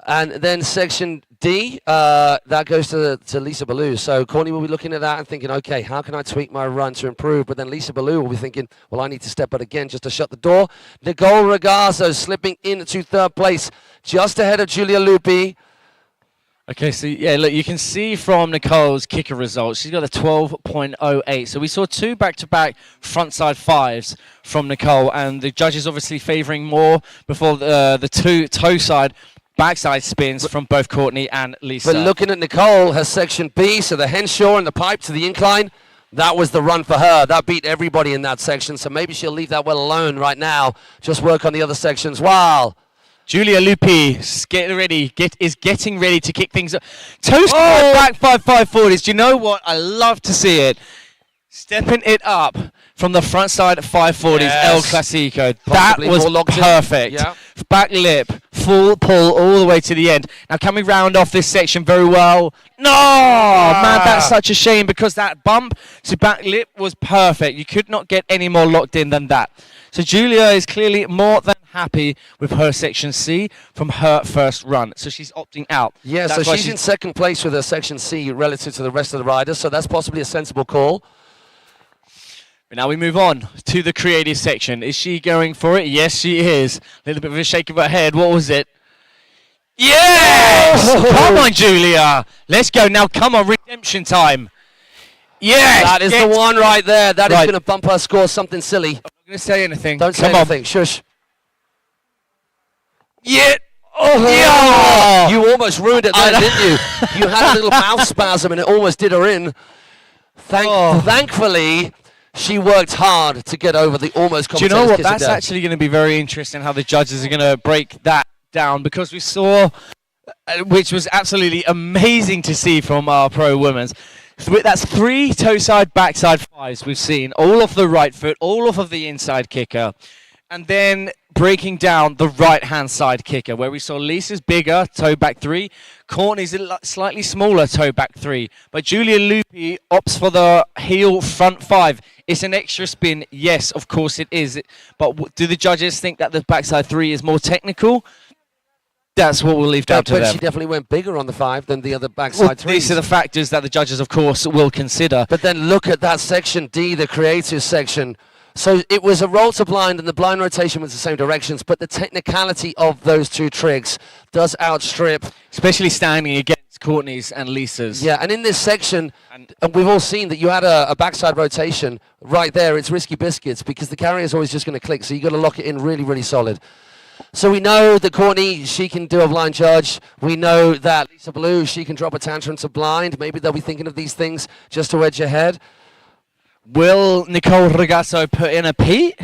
And then section D, that goes to Lisa Ballou. So Courtney will be looking at that and thinking, okay, how can I tweak my run to improve? But then Lisa Ballou will be thinking, well, I need to step out again just to shut the door. Nicole Regazzo slipping into 3rd place, just ahead of Julia Lupi. Okay, so yeah, look, you can see from Nicole's kicker results, she's got a 12.08. So we saw 2 back-to-back frontside 5s from Nicole, and the judges obviously favouring more before the 2 toe side backside spins from both Courtney and Lisa. But looking at Nicole, her section B, so the Henshaw and the pipe to the incline, that was the run for her. That beat everybody in that section, so maybe she'll leave that well alone right now. Just work on the other sections. Wow. Julia Lupi is getting ready to kick things up. Toast back 5.540s. Do you know what? I love to see it. Stepping it up from the front side 540s, yes. El Clasico. Possibly that was perfect. Yeah. Back lip, full pull all the way to the end. Now can we round off this section very well? No! Man, that's such a shame because that bump to back lip was perfect. You could not get any more locked in than that. So Julia is clearly more than happy with her section C from her first run. So she's opting out. Yeah, that's so she's in 2nd place with her section C relative to the rest of the riders, so that's possibly a sensible call. But now we move on to the creative section. Is she going for it? Yes, she is. A little bit of a shake of her head. What was it? Yes! Come on, Julia. Let's go. Now, come on, redemption time. Yes! That is the one right there. That is going to bump her score something silly. I'm not going to say anything. Don't say anything. Shush. Yeah. Oh, yeah. You almost ruined it there, didn't you? You had a little mouth spasm and it almost did her in. Thankfully, she worked hard to get over the almost Do you know what? That's actually going to be very interesting how the judges are going to break that down, because we saw, which was absolutely amazing to see from our pro women's. That's 3 toe side, backside 5s we've seen. All off the right foot, all off of the inside kicker. And then breaking down the right-hand side kicker, where we saw Lisa's bigger toe back 3, Courtney's a slightly smaller toe back 3, but Julia Lupi opts for the heel front 5. It's an extra spin, yes, of course it is. But do the judges think that the backside 3 is more technical? That's what we'll leave down to them. But she definitely went bigger on the 5 than the other backside 3s. These are the factors that the judges, of course, will consider. But then look at that section D, the creative section. So it was a roll to blind, and the blind rotation was the same directions, but the technicality of those 2 tricks does outstrip. Especially standing against Courtney's and Lisa's. Yeah, and in this section, and we've all seen that you had a backside rotation right there. It's risky biscuits because the carrier is always just going to click, so you've got to lock it in really, really solid. So we know that Courtney, she can do a blind judge. We know that Lisa Ballou, she can drop a tantrum to blind. Maybe they'll be thinking of these things just to edge ahead. Will Nicole Regazzo put in a Pete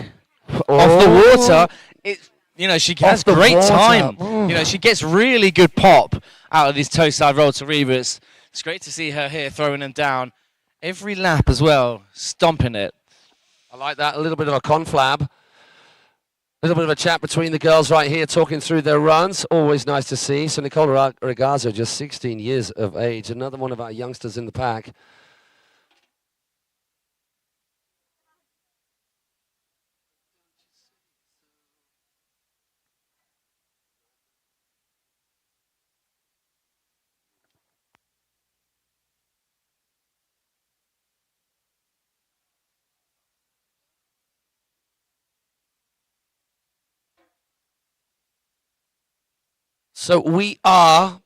off the water? You know, she has great time. You know, she gets really good pop out of this toe side roll to Reba. It's great to see her here throwing them down every lap as well, stomping it. I like that. A little bit of a conflab. little bit of a chat between the girls right here, talking through their runs. Always nice to see. So Nicole Regazzo, just 16 years of age, another one of our youngsters in the pack. So we are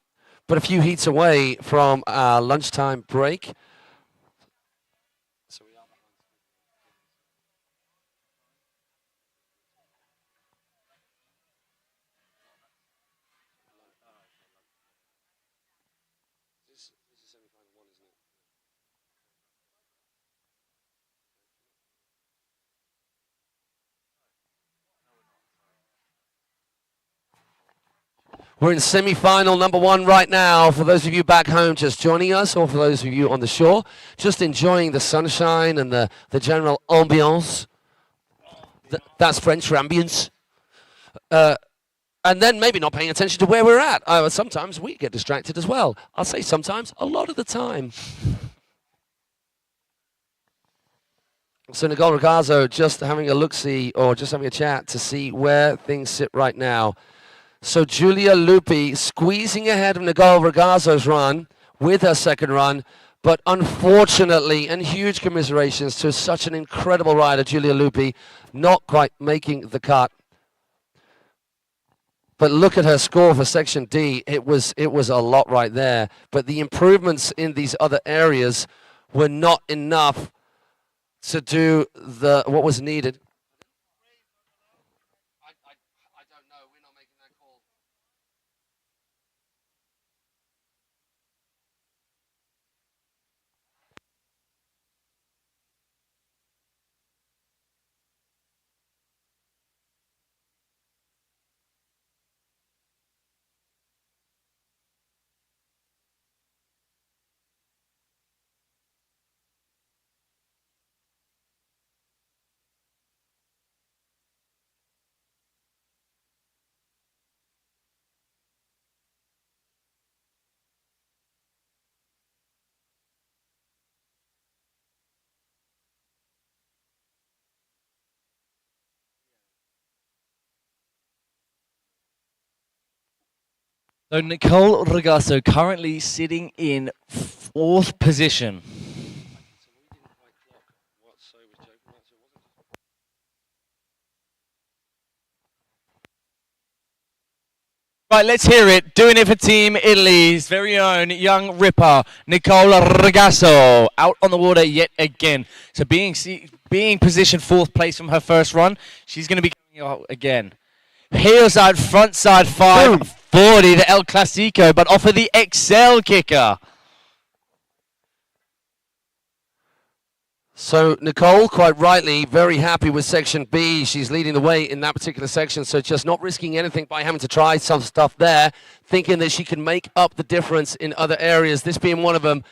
but a few heats away from our lunchtime break. So we are This is semi-final one, isn't it? We're in semi-final number one right now. For those of you back home just joining us, or for those of you on the shore, just enjoying the sunshine and the general ambiance. That's French for ambience. And then maybe not paying attention to where we're at. Sometimes we get distracted as well. I'll say sometimes, a lot of the time. So Nicole Regazzo just having a look-see, or just having a chat to see where things sit right now. So Giulia Lupi squeezing ahead of Nicole Regazzo's run with her second run, but unfortunately, and huge commiserations to such an incredible rider, Giulia Lupi, not quite making the cut. But look at her score for Section D. It was a lot right there. But the improvements in these other areas were not enough to do what was needed. I don't know. We're not making that call. So Nicole Regazzo currently sitting in 4th position. Right, let's hear it. Doing it for Team Italy's very own young ripper, Nicole Regazzo, out on the water yet again. So being positioned 4th place from her first run, she's going to be coming out again. Heel side, front side, 540 to El Clasico, but off of the XL kicker. So Nicole, quite rightly, very happy with Section B. She's leading the way in that particular section, so just not risking anything by having to try some stuff there, thinking that she can make up the difference in other areas, this being one of them.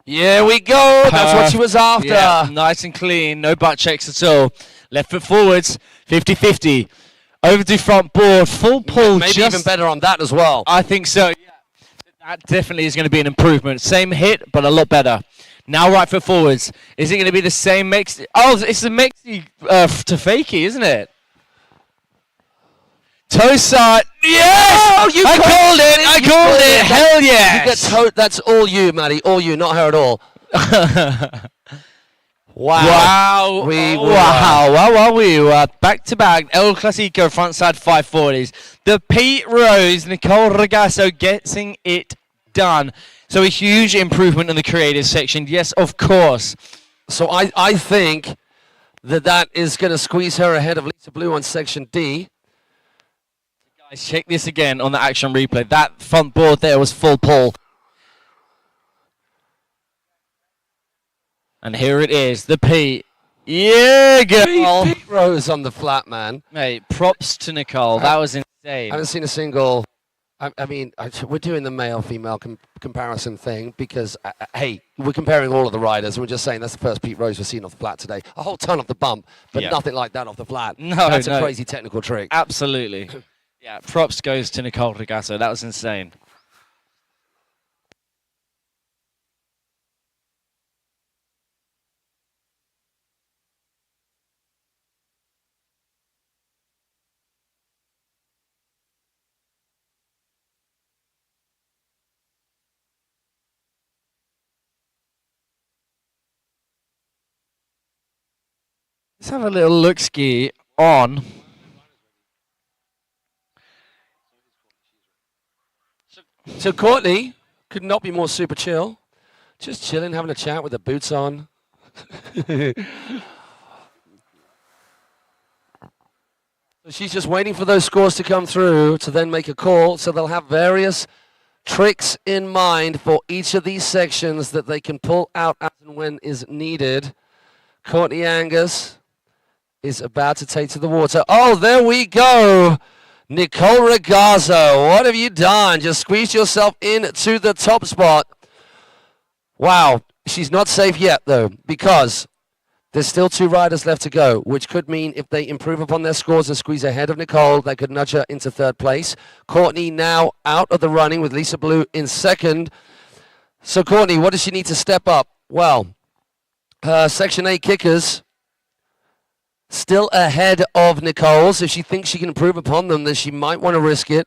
Here we go. That's what she was after. Yeah, nice and clean. No butt checks at all. Left foot forwards. 50-50. Over to front board. Full pull. Maybe even better on that as well. I think so. Yeah. That definitely is going to be an improvement. Same hit, but a lot better. Now right foot forwards. Is it going to be the same mix? Oh, it's the Mexi to fakie, isn't it? Toe side. Yes! Oh, you I called it! I called it! Hell yes! yes! That's all you, Maddie. All you, not her at all. Wow. Wow. We were back-to-back El Clasico frontside 540s. The Pete Rose, Nicole Regazzo getting it done. So a huge improvement in the creative section. Yes, of course. So I think that is going to squeeze her ahead of Lisa Blue on Section D. Guys, check this again on the action replay. That front board there was full pull. And here it is, the Pete. Yeah, girl. Pete Rose on the flat, man. Mate, props to Nicole. That was insane. I haven't seen a single I mean, we're doing the male-female comparison thing because, hey, we're comparing all of the riders, and we're just saying that's the first Pete Rose we've seen off the flat today. A whole ton off the bump, but Yeah. nothing like that off the flat. No, that's a no. crazy technical trick. Absolutely. Yeah, props goes to Nicole Regazzo. That was insane. Let's have a little look ski on. So Courtney could not be more super chill. Just chilling, having a chat with the boots on. So she's just waiting for those scores to come through to then make a call. So they'll have various tricks in mind for each of these sections that they can pull out as and when is needed. Courtney Angus is about to take to the water. Oh, there we go. Nicole Regazzo, what have you done? Just squeezed yourself into the top spot. Wow, she's not safe yet, though, because there's still 2 riders left to go, which could mean if they improve upon their scores and squeeze ahead of Nicole, they could nudge her into 3rd place. Courtney now out of the running with Lisa Blue in 2nd. So, Courtney, what does she need to step up? Well, her Section A kickers still ahead of Nicole, so if she thinks she can improve upon them, then she might want to risk it.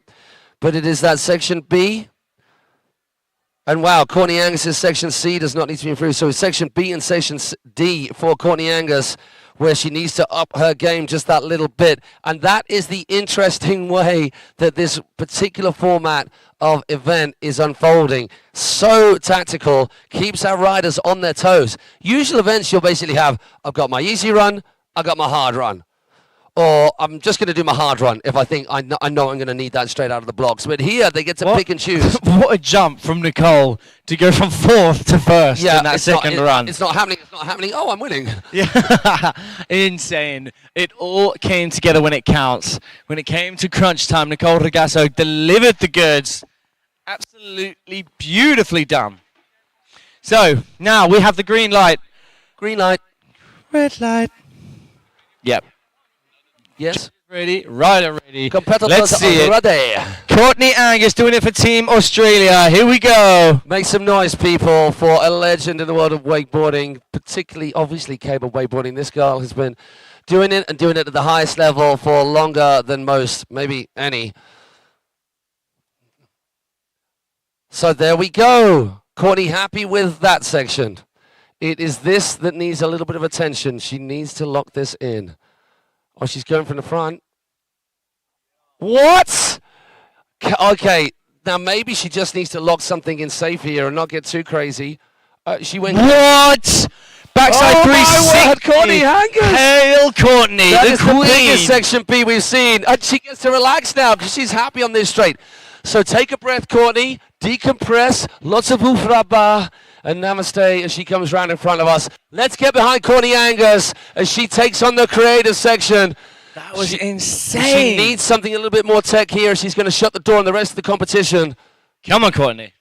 But it is that Section B. And wow, Courtney Angus's Section C does not need to be improved. So it's Section B and Section D for Courtney Angus, where she needs to up her game just that little bit. And that is the interesting way that this particular format of event is unfolding. So tactical, keeps our riders on their toes. Usual events, you'll basically have, I've got my easy run, I got my hard run. Or I'm just going to do my hard run if I think I know I'm going to need that straight out of the blocks. But here they get to pick and choose. What a jump from Nicole to go from 4th to 1st in that second run. It's not happening. It's not happening. Oh, I'm winning. Yeah, insane. It all came together when it counts. When it came to crunch time, Nicole Regazzo delivered the goods. Absolutely beautifully done. So now we have the green light. Green light. Red light. Yep. Yes. Ready, rider ready. Competitors Let's see are it. ready. Courtney Angus doing it for Team Australia. Here we go. Make some noise, people, for a legend in the world of wakeboarding, particularly, obviously, cable wakeboarding. This girl has been doing it and doing it at the highest level for longer than most, maybe any. So there we go. Courtney happy with that section. It is this that needs a little bit of attention. She needs to lock this in. Oh, she's going from the front. What? Okay, now maybe she just needs to lock something in safe here and not get too crazy. She went. What? Backside 360. Courtney Angus. Hail Courtney, That the is queen. the biggest section B we've seen. And she gets to relax now because she's happy on this straight. So take a breath, Courtney. Decompress. Lots of oofraba. And namaste as she comes round in front of us. Let's get behind Courtney Angus as she takes on the creative section. That was She insane. needs something a little bit more tech here. She's going to shut the door on the rest of the competition. Come on, Courtney.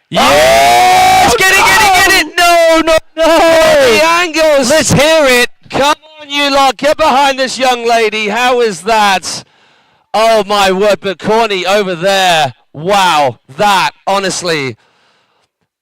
Yes! Get it! No! Courtney Angus! Let's hear it. Come on, you lot. Get behind this young lady. How is that? Oh, my word. But Courtney over there. Wow. That, honestly.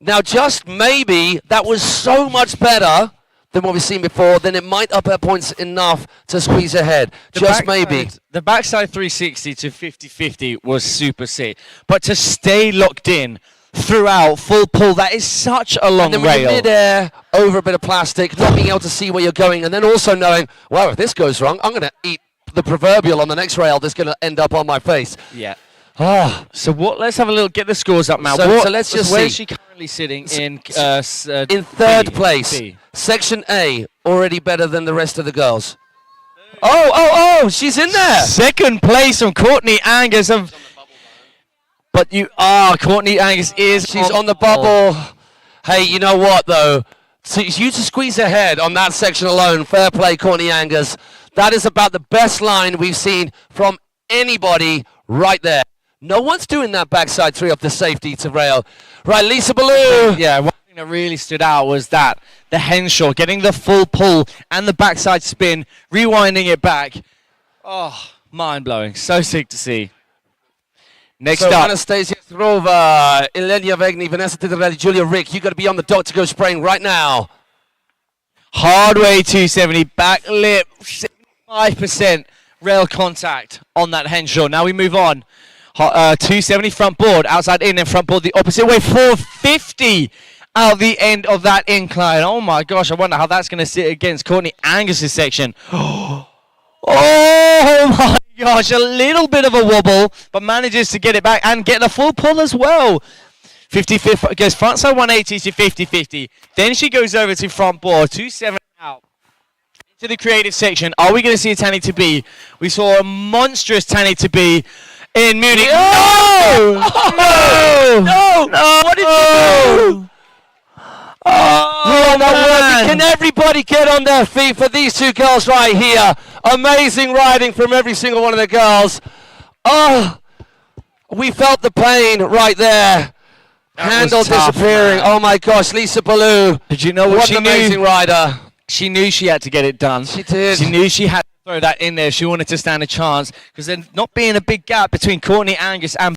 Now, just maybe that was so much better than what we've seen before, then it might up her points enough to squeeze ahead. Just maybe. The backside 360 to 50-50 was super sick. But to stay locked in throughout, full pull, that is such a long And then when rail. you're mid-air, over a bit of plastic, not being able to see where you're going, and then also knowing, well, if this goes wrong, I'm going to eat the proverbial on the next rail that's going to end up on my face. Yeah. Ah. So what? Let's have a little. Get the scores up now. So let's just where see. is she currently sitting in? In 3rd place, B. Section A, already better than the rest of the girls. Oh, she's in there. 2nd place from Courtney Angus. But you are Courtney Angus is. She's on the bubble. Hey, you know what though? So you to squeeze ahead on that section alone. Fair play, Courtney Angus. That is about the best line we've seen from anybody right there. No one's doing that backside 3 off the safety to rail. Right, Lisa Ballou. Yeah, one thing that really stood out was that the Henshaw getting the full pull and the backside spin, rewinding it back. Oh, mind-blowing. So sick to see. Next up. Anastasia Throva, Ilenia Vegni, Vanessa Titarelli, Julia Rick. You got to be on the dot to go spraying right now. Hardway 270, back lip, 75% rail contact on that Henshaw. Now we move on. 270 front board, outside in and front board the opposite way. 450 out the end of that incline. Oh my gosh, I wonder how that's going to sit against Courtney Angus's section. Oh my gosh, a little bit of a wobble, but manages to get it back and get the full pull as well. 50-50, goes front side 180 to 50-50. Then she goes over to front board, 270 out. Into the creative section. Are we going to see a Tanny to be? We saw a monstrous Tanny to be in Munich. No! No! No! No! What did you do? Oh, man. Can everybody get on their feet for these two girls right here? Amazing riding from every single one of the girls. Oh, we felt the pain right there. Handle disappearing. Man. Oh my gosh, Lisa Ballou. Did you know what she an amazing knew? Rider. She knew she had to get it done. She did. She knew she had to throw that in there if she wanted to stand a chance. Because there not being a big gap between Courtney Angus and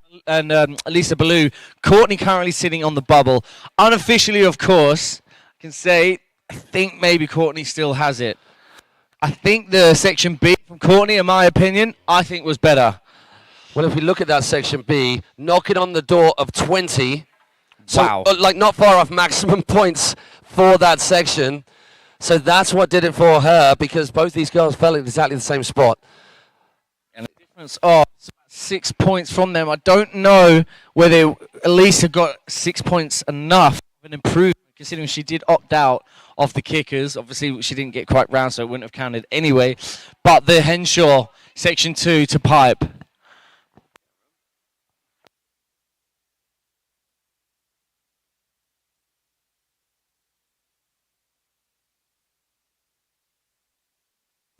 Lisa Ballou. Courtney currently sitting on the bubble. Unofficially, of course, I can say I think maybe Courtney still has it. I think the section B from Courtney, in my opinion, I think was better. Well, if we look at that section B, knocking on the door of 20. So, wow. Like not far off maximum points for that section. So that's what did it for her, because both these girls fell in exactly the same spot. And the difference of 6 points from them. I don't know whether Elisa got 6 points enough of an improvement, considering she did opt out of the kickers. Obviously, she didn't get quite round, so it wouldn't have counted anyway. But the Henshaw, section 2 to pipe.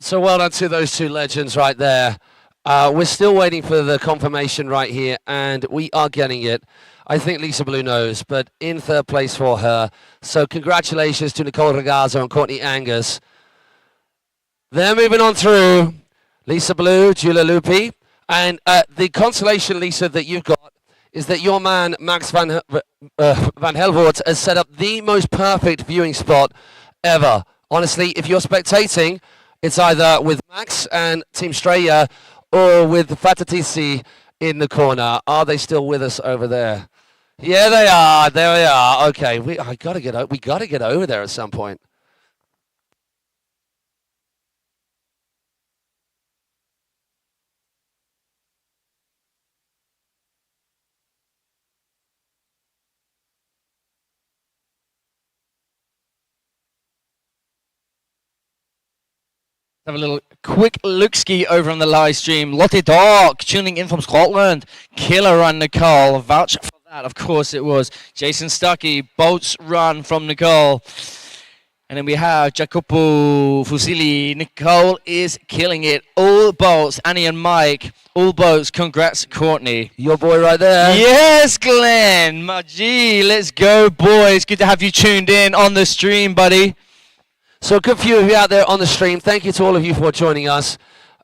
So well done to those two legends right there. We're still waiting for the confirmation right here, and we are getting it. I think Lisa Ballou knows, but in third place for her. So congratulations to Nicole Regazzo and Courtney Angus. They're moving on through. Lisa Ballou, Julia Lupi. And the consolation, Lisa, that you've got is that your man, Max van Helvoort, has set up the most perfect viewing spot ever. Honestly, if you're spectating, it's either with Max and Team Straya or with Fatatisi in the corner. Are they still with us over there? Yeah, they are. There they are. Okay, we gotta get over there at some point. Have a little quick look-ski over on the live stream. Lottie Dog tuning in from Scotland. Killer run, Nicole. Vouch for that, of course it was. Jason Stucky, boats run from Nicole. And then we have Jacopo Fusili. Nicole is killing it. All boats, Annie and Mike. All boats, congrats, Courtney. Your boy right there. Yes, Glenn. My G, let's go, boys. Good to have you tuned in on the stream, buddy. So a good few of you out there on the stream. Thank you to all of you for joining us.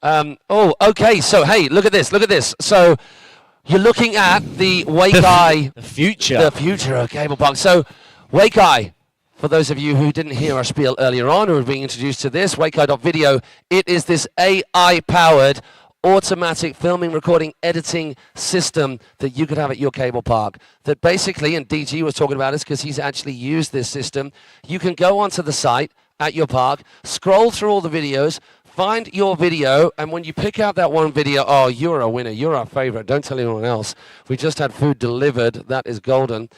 Okay. So, hey, look at this. Look at this. So you're looking at the Wake Eye. The future. The future of Cablepark. So Wake Eye, for those of you who didn't hear our spiel earlier on or are being introduced to this, wakeeye.video, it is this AI-powered automatic filming, recording, editing system that you could have at your cable park. That basically, and DG was talking about this because he's actually used this system, you can go onto the site at your park, scroll through all the videos, find your video, and when you pick out that one video, oh, you're a winner, you're our favorite, don't tell anyone else. We just had food delivered, that is golden.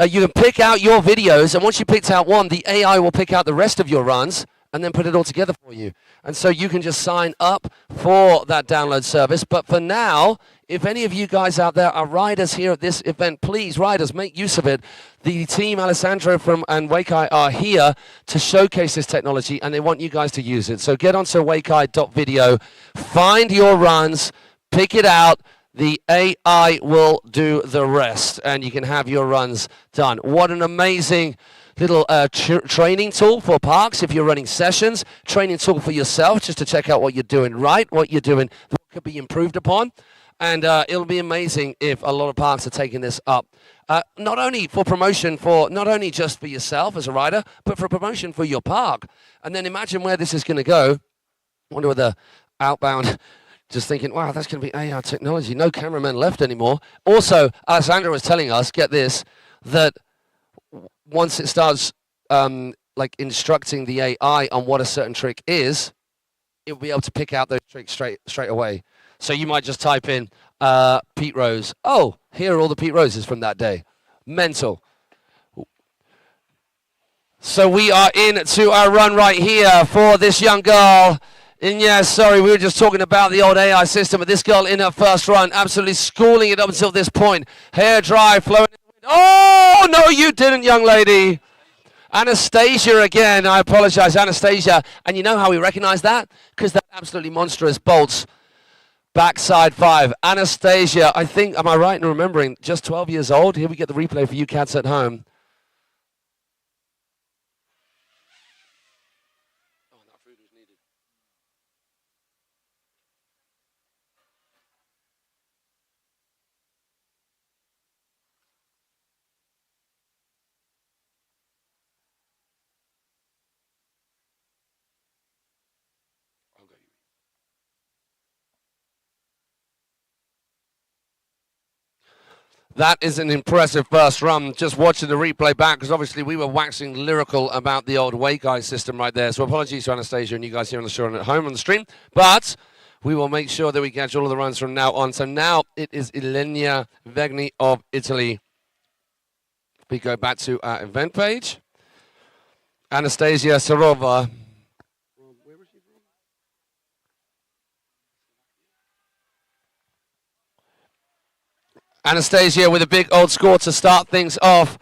You can pick out your videos, and once you picked out one, the AI will pick out the rest of your runs and then put it all together for you. And so you can just sign up for that download service. But for now, if any of you guys out there are riders here at this event, please, riders, make use of it. The team, Alessandro and Wakeeye, are here to showcase this technology, and they want you guys to use it. So get onto wakeeye.video, find your runs, pick it out. The AI will do the rest, and you can have your runs done. What an amazing little training tool for parks if you're running sessions, training tool for yourself just to check out what you're doing right, what you're doing, what could be improved upon. And it'll be amazing if a lot of parks are taking this up. Not only for promotion, not only just for yourself as a rider, but for promotion for your park. And then imagine where this is going to go. I wonder whether outbound, just thinking, wow, that's going to be AI technology. No cameramen left anymore. Also, Alessandra was telling us, get this, that once it starts like instructing the AI on what a certain trick is, it will be able to pick out those tricks straight away. So you might just type in Pete Rose. Oh, here are all the Pete Roses from that day. Mental. So we are into our run right here for this young girl. And yeah, sorry, we were just talking about the old AI system, but this girl in her first run, absolutely schooling it up until this point. Hair dry, flowing. Oh, no, you didn't, young lady. Anastasia again. I apologize, Anastasia. And you know how we recognize that? Because that absolutely monstrous bolts. Backside 5. Anastasia, I think, am I right in remembering, just 12 years old? Here we get the replay for you cats at home. That is an impressive first run. Just watching the replay back, because obviously we were waxing lyrical about the old Awake guys system right there. So apologies to Anastasia and you guys here on the show and at home on the stream. But we will make sure that we catch all of the runs from now on. So now it is Ilenia Vegni of Italy. We go back to our event page. Anastasia Sarova. Anastasia with a big old score to start things off.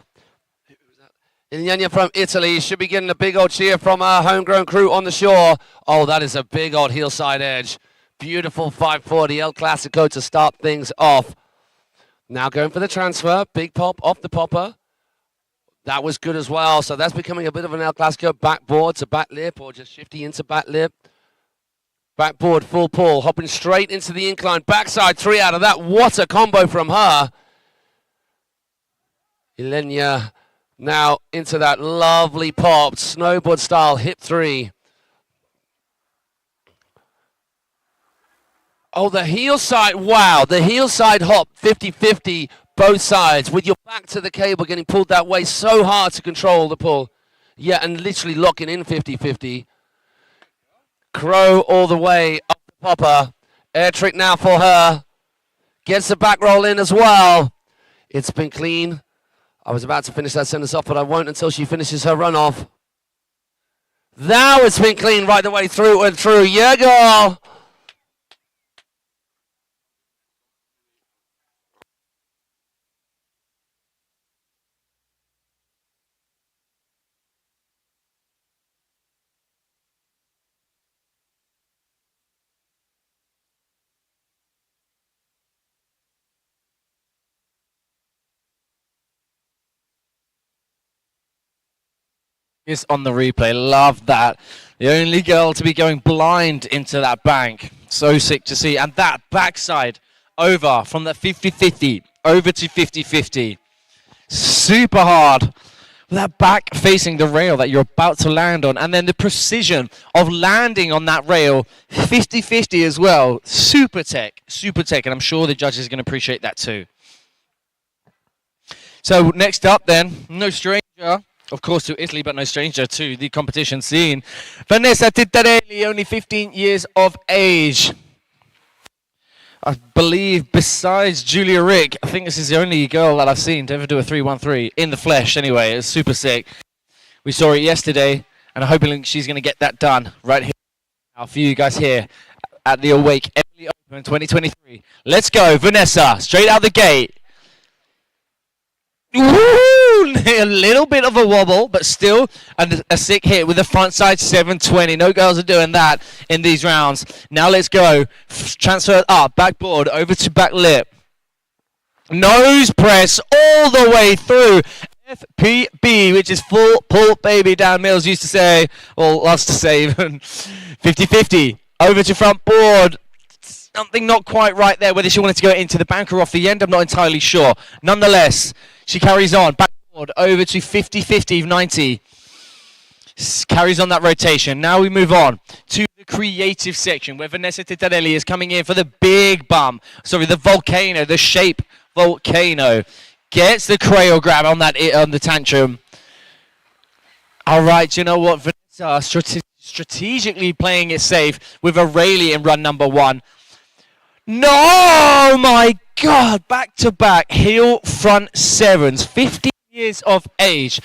Ilenia from Italy should be getting a big old cheer from our homegrown crew on the shore. Oh, that is a big old heel side edge. Beautiful 540 El Clasico to start things off. Now going for the transfer. Big pop off the popper. That was good as well. So that's becoming a bit of an El Clasico backboard to back lip or just shifty into back lip. Backboard, full pull, hopping straight into the incline. Backside 3 out of that. What a combo from her. Ilenia now into that lovely pop. Snowboard style, hip 3. Oh, the heel side. Wow, the heel side hop, 50-50, both sides. With your back to the cable, getting pulled that way. So hard to control the pull. Yeah, and literally locking in 50-50. Crow all the way up the popper. Air trick now for her. Gets the back roll in as well. It's been clean. I was about to finish that sentence off, but I won't until she finishes her run off. Now it's been clean right the way through and through. Yeah, girl. Is on the replay. Love that. The only girl to be going blind into that bank. So sick to see. And that backside over from that 50-50 over to 50-50. Super hard. That back facing the rail that you're about to land on. And then the precision of landing on that rail. 50-50 as well. Super tech. Super tech. And I'm sure the judges are going to appreciate that too. So next up then, no stranger. Of course, to Italy, but no stranger to the competition scene. Vanessa Tittarelli, only 15 years of age. I believe, besides Julia Rick, I think this is the only girl that I've seen to ever do a 3-1-3 in the flesh. Anyway, it's super sick. We saw it yesterday, and I'm hoping she's going to get that done right here now for you guys here at the Awake Embily Open 2023. Let's go, Vanessa, straight out the gate. Woo! A little bit of a wobble, but still a sick hit with the front side 720. No girls are doing that in these rounds. Now let's go. Transfer up, backboard, over to back lip. Nose press all the way through. FPB, which is full pull baby. Dan Mills used to say, or loves to say, 50-50. Over to front board. Something not quite right there. Whether she wanted to go into the bank or off the end, I'm not entirely sure. Nonetheless, she carries on. Backboard over to 50-50, 90. Carries on that rotation. Now we move on to the creative section where Vanessa Tittarelli is coming in for the big bum. Sorry, the volcano, the shape volcano. Gets the crayon grab on that on the tantrum. All right, you know what? Vanessa strategically playing it safe with O'Reilly in run number 1. No, my God, back-to-back heel front 7s, 15 years of age.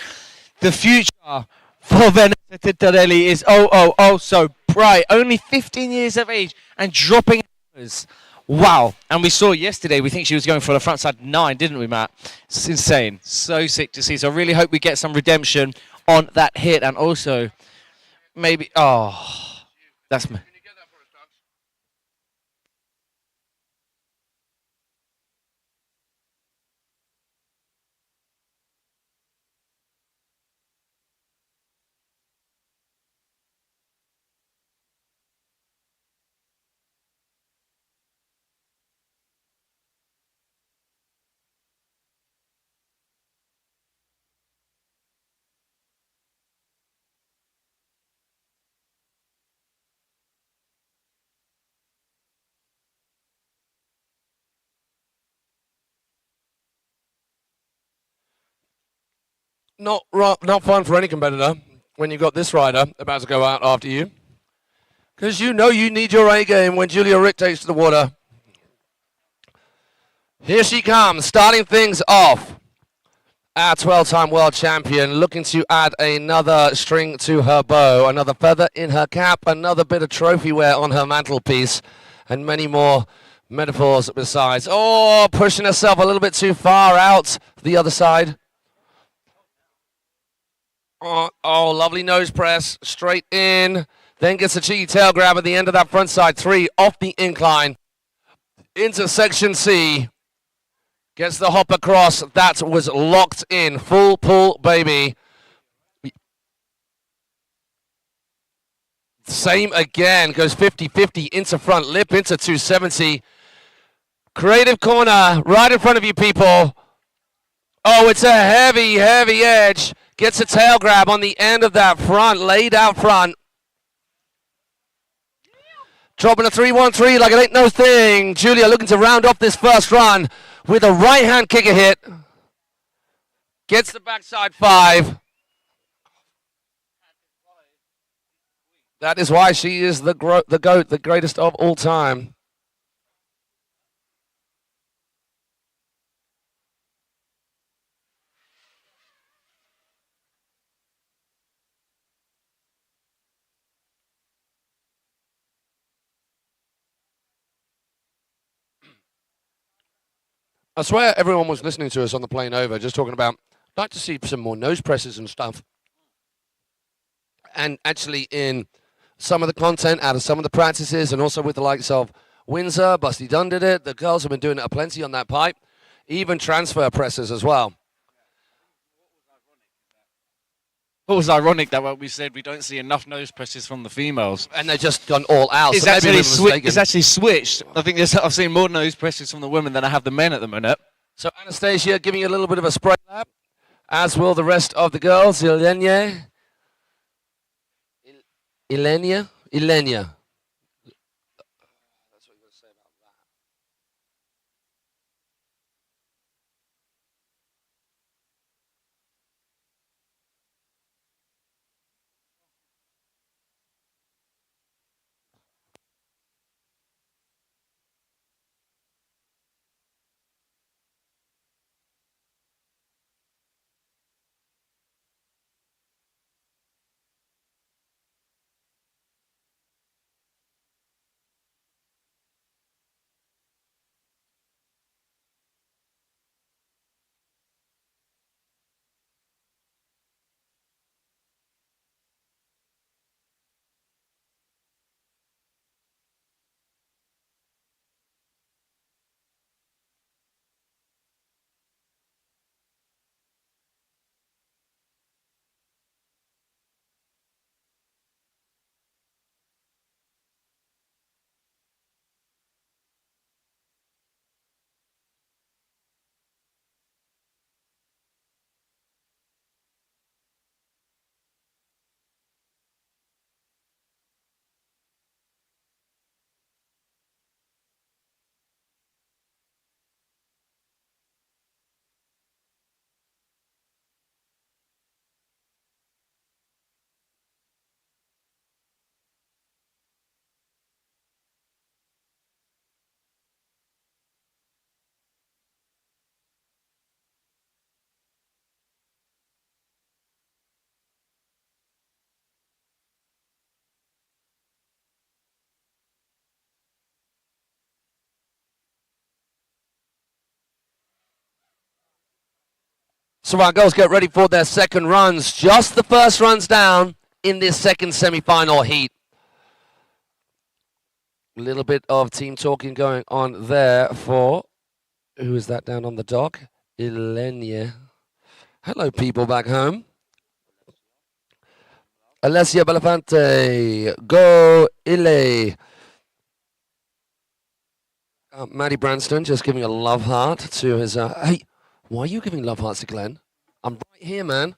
The future for Vanessa Tittarelli is oh so bright. Only 15 years of age and dropping numbers. Wow. And we saw yesterday, we think she was going for the front side 9, didn't we, Matt? It's insane. So sick to see. So I really hope we get some redemption on that hit. And also, maybe, that's me. Not fun for any competitor when you've got this rider about to go out after you. Because you know you need your A game when Julia Rick takes to the water. Here she comes, starting things off. Our 12-time world champion, looking to add another string to her bow, another feather in her cap, another bit of trophy wear on her mantelpiece, and many more metaphors besides. Oh, pushing herself a little bit too far out the other side. Oh, lovely nose press, straight in. Then gets a cheeky tail grab at the end of that front side 3, off the incline, into section C. Gets the hop across. That was locked in. Full pull, baby. Same again. Goes 50-50 into front lip, into 270. Creative corner right in front of you, people. Oh, it's a heavy, heavy edge. Gets a tail grab on the end of that front, laid out front. Dropping a 3-1-3 like it ain't no thing. Julia looking to round off this first run with a right-hand kicker hit. Gets the backside 5. That is why she is the GOAT, the greatest of all time. I swear everyone was listening to us on the plane over, just talking about, I'd like to see some more nose presses and stuff. And actually in some of the content out of some of the practices, and also with the likes of Windsor, Busty Dunn did it. The girls have been doing it aplenty on that pipe. Even transfer presses as well. What was ironic that what we said we don't see enough nose presses from the females. And they've just gone all out. It's, so it's actually switched. I think I've seen more nose presses from the women than I have the men at the minute. So Anastasia giving you a little bit of a spray lap, as will the rest of the girls. Ilenia. So our girls get ready for their second runs. Just the first runs down in this second semi-final heat. A little bit of team talking going on there for, who is that down on the dock? Ilenia. Hello, people back home. Alessia Belafante, go Ile. Maddie Branston just giving a love heart to his, hey, why are you giving love hearts to Glenn? I'm right here, man.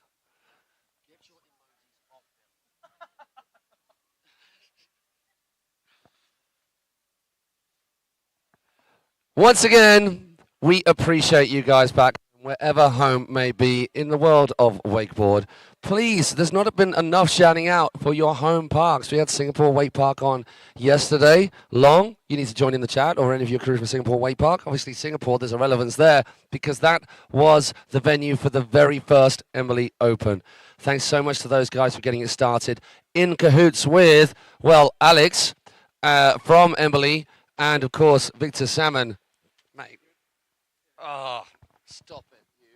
Once again, we appreciate you guys back wherever home may be in the world of wakeboard. Please, there's not been enough shouting out for your home parks. We had Singapore Wake Park on yesterday. Long, you need to join in the chat, or any of your crews from Singapore Wake Park. Obviously, Singapore, there's a relevance there because that was the venue for the very first Embily Open. Thanks so much to those guys for getting it started in cahoots with, well, Alex from Embily, and of course, Victor Salmon. Mate, oh, stop it, you.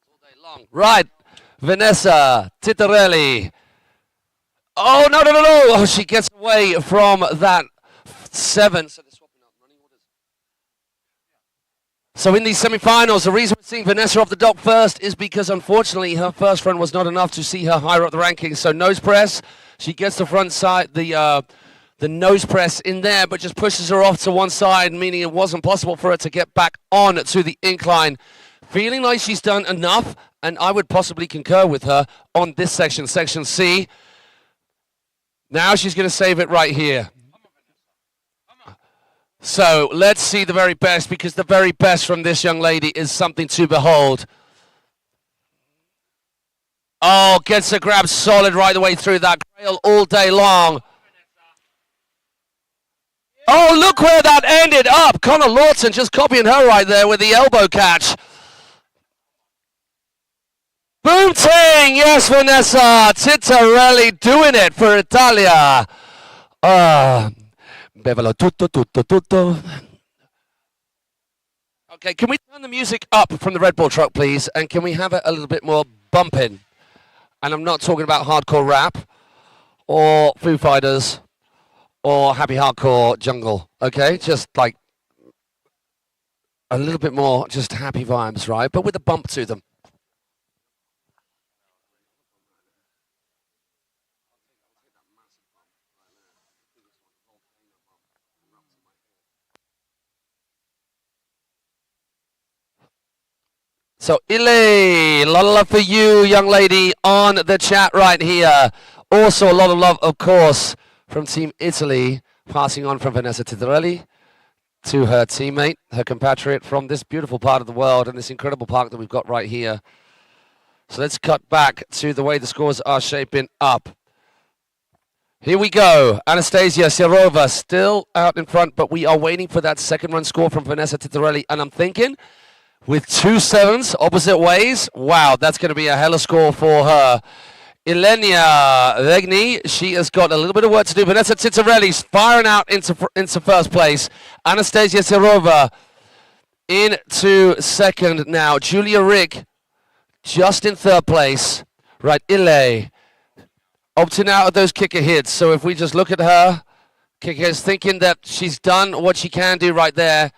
All day long. Right, Vanessa Titarelli. Oh, no. Oh, she gets away from that 7. So they're swapping up running orders. So in these semi-finals, the reason we're seeing Vanessa off the dock first is because, unfortunately, her first run was not enough to see her higher up the rankings. So nose press, she gets the front side, the nose press in there, but just pushes her off to one side, meaning it wasn't possible for her to get back on to the incline. Feeling like she's done enough, and I would possibly concur with her on this section, section C. Now she's going to save it right here. So let's see the very best, because the very best from this young lady is something to behold. Oh, gets a grab solid right the way through that trail all day long. Oh, look where that ended up. Connor Lawton just copying her right there with the elbow catch. Boom ting! Yes, Vanessa Titarelli doing it for Italia. Bevelo tutto. Okay, can we turn the music up from the Red Bull truck, please? And can we have it a little bit more bumping? And I'm not talking about hardcore rap or Foo Fighters or happy hardcore jungle, okay? Just like a little bit more just happy vibes, right? But with a bump to them. So Ile, a lot of love for you, young lady, on the chat right here. Also a lot of love, of course, from Team Italy, passing on from Vanessa Titarelli to her teammate, her compatriot from this beautiful part of the world and this incredible park that we've got right here. So let's cut back to the way the scores are shaping up. Here we go. Anastasia Serova still out in front, but we are waiting for that second run score from Vanessa Titarelli. And I'm thinking, with 2 7s opposite ways, wow, that's going to be a hella score for her. Ilenia Regni, she has got a little bit of work to do. Vanessa Titarelli's firing out into first place. Anastasia Serova into second now. Julia Rick just in third place. Right, Ile opting out of those kicker hits. So if we just look at her, kicker hits, thinking that she's done what she can do right there.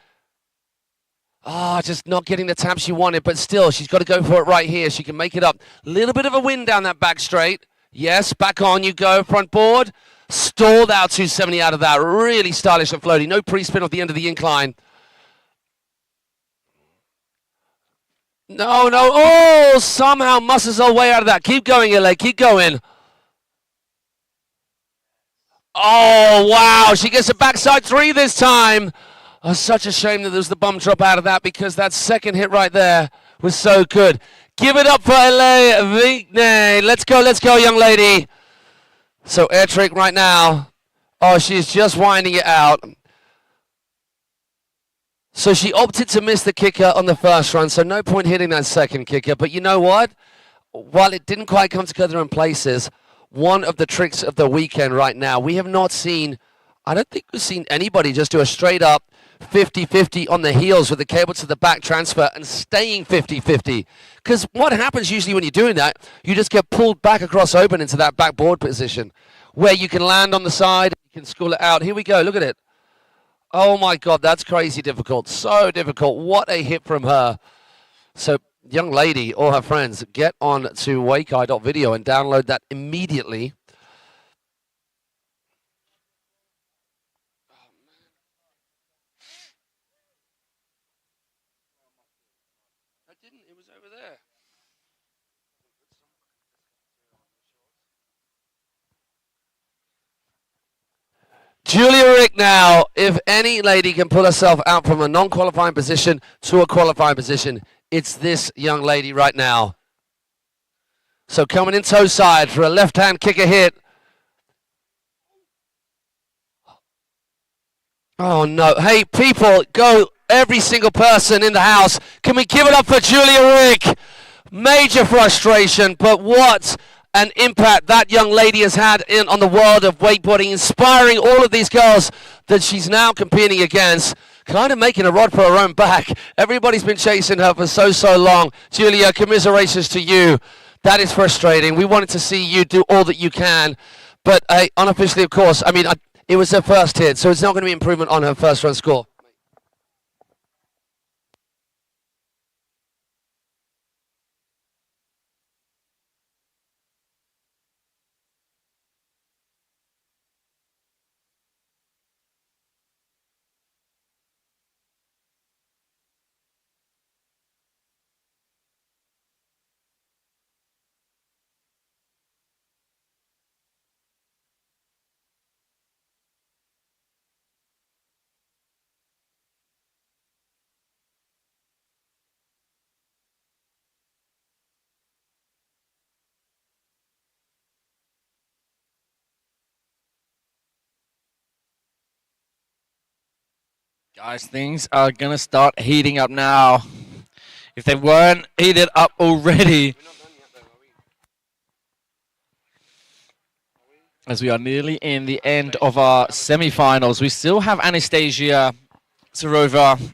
Just not getting the tap she wanted, but still, she's got to go for it right here. She can make it up. Little bit of a wind down that back straight. Yes, back on you go, front board. Stalled out 270 out of that. Really stylish and floaty. No pre-spin off the end of the incline. No. Oh, somehow muscles her way out of that. Keep going, LA. Keep going. Oh, wow. She gets a backside 3 this time. Oh, such a shame that there was the bum drop out of that, because that second hit right there was so good. Give it up for LA Vigne. Let's go, young lady. So air trick right now. Oh, she's just winding it out. So she opted to miss the kicker on the first run, so no point hitting that second kicker. But you know what? While it didn't quite come together in places, one of the tricks of the weekend right now, we have not seen, I don't think we've seen anybody just do a straight up 50-50 on the heels with the cable to the back transfer and staying 50-50. Because what happens usually when you're doing that, you just get pulled back across open into that backboard position where you can land on the side, you can school it out. Here we go, look at it. Oh my God, that's crazy difficult. So difficult. What a hit from her. So, young lady or her friends, get on to wakeeye.video and download that immediately. I didn't, it was over there. Julia Rick now, if any lady can pull herself out from a non-qualifying position to a qualifying position, it's this young lady right now. So coming in toe side for a left-hand kicker hit. Oh no, hey people, go, every single person in the house, can we give it up for Julia Rick? Major frustration, but what an impact that young lady has had on the world of wakeboarding, inspiring all of these girls that she's now competing against, kind of making a rod for her own back. Everybody's been chasing her for so long. Julia, commiserations to you. That is frustrating. We wanted to see you do all that you can, but unofficially, of course, I mean, it was her first hit, so it's not going to be improvement on her first run score. Guys, things are going to start heating up now. If they weren't heated up already. As we are nearly in the end of our semi-finals. We still have Anastasia Sarova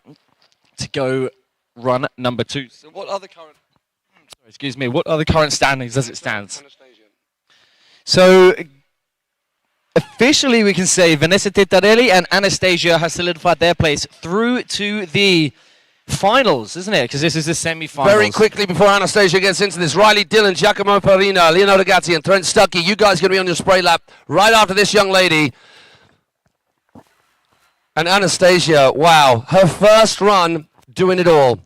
to go run number 2. So what are the current... Sorry, excuse me. What are the current standings as it stands? So... officially, we can say Vanessa Tittarelli and Anastasia have solidified their place through to the finals, isn't it? Because this is the semi-finals. Very quickly before Anastasia gets into this, Riley Dillon, Giacomo Farina, Leonardo Gatti, and Trent Stucky, you guys going to be on your spray lap right after this young lady. And Anastasia, wow, her first run doing it all.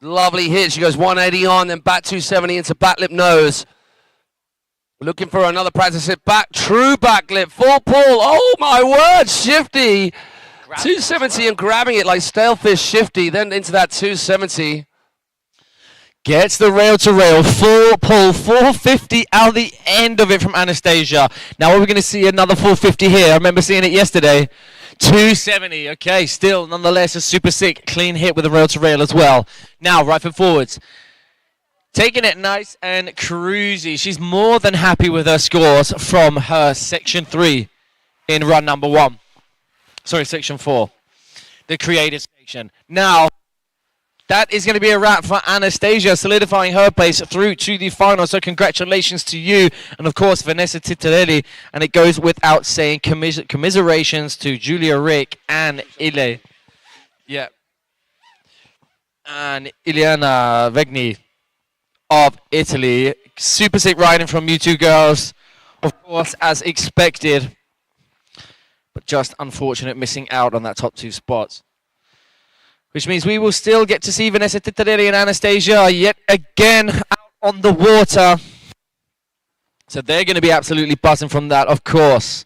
Lovely hit. She goes 180 on, then back 270 into back lip nose. Looking for another practice hit back, true backlip, full pull. Oh my word, shifty. 270 and grabbing it like stalefish shifty, then into that 270. Gets the rail to rail, full pull, 450 out the end of it from Anastasia. Now we're going to see another 450 here. I remember seeing it yesterday. 270, okay, still nonetheless a super sick, clean hit with the rail to rail as well. Now right foot forwards. Taking it nice and cruisy. She's more than happy with her scores from her section 3 in run number 1. Sorry, section 4. The creative section. Now, that is going to be a wrap for Anastasia, solidifying her place through to the final. So congratulations to you and, of course, Vanessa Tittarelli. And it goes without saying commiserations to Julia Rick and Ile. Yeah. And Ileana Vegni of Italy. Super sick riding from you two girls, of course, as expected. But just unfortunate missing out on that top 2 spots. Which means we will still get to see Vanessa Tittarelli and Anastasia yet again out on the water. So they're going to be absolutely buzzing from that, of course.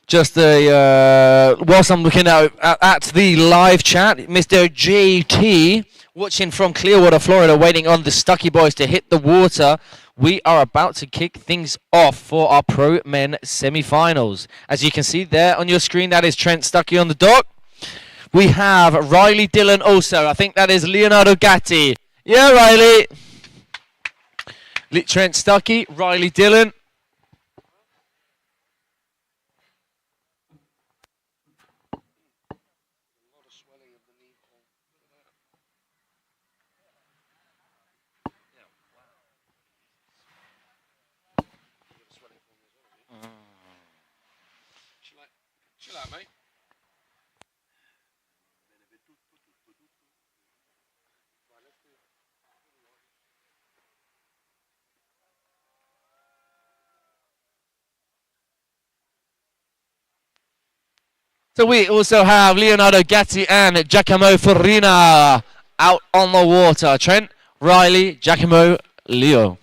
Just whilst I'm looking at the live chat, Mr. JT, watching from Clearwater, Florida, waiting on the Stucky boys to hit the water. We are about to kick things off for our Pro Men semi-finals. As you can see there on your screen, that is Trent Stucky on the dock. We have Riley Dillon also. I think that is Leonardo Gatti. Yeah, Riley. Trent Stucky, Riley Dillon. So we also have Leonardo Gatti and Giacomo Farina out on the water. Trent, Riley, Giacomo, Leo.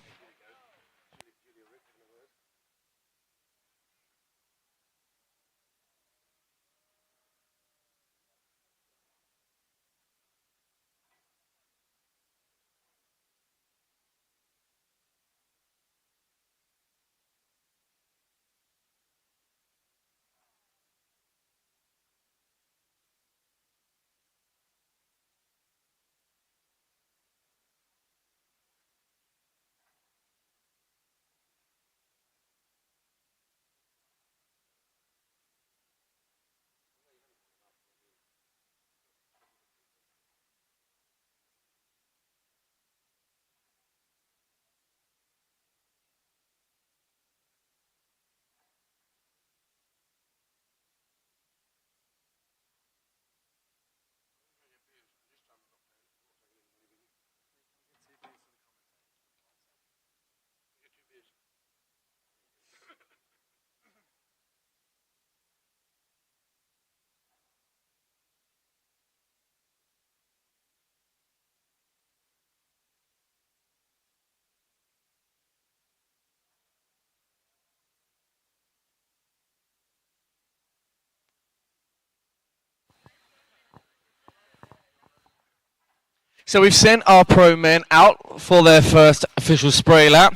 So we've sent our pro men out for their first official spray lap.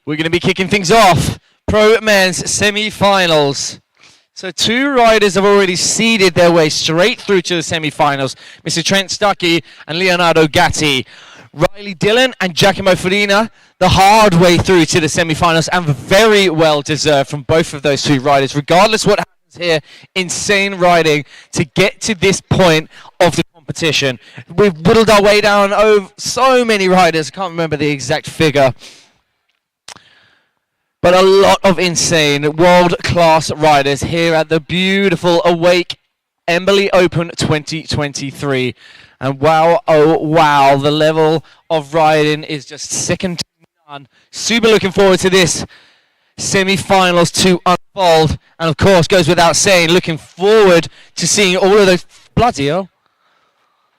We're going to be kicking things off. Pro men's semi-finals. So two riders have already seeded their way straight through to the semi-finals. Mr. Trent Stucky and Leonardo Gatti. Riley Dillon and Giacomo Farina, the hard way through to the semi-finals, and very well deserved from both of those two riders. Regardless what happens here, insane riding to get to this point of the competition. We've whittled our way down over so many riders. I can't remember the exact figure. But a lot of insane world-class riders here at the beautiful Awake Embily Open 2023. And wow, oh wow, the level of riding is just second to none. Super looking forward to this semi-finals to unfold. And of course, goes without saying, looking forward to seeing all of those... Bloody hell.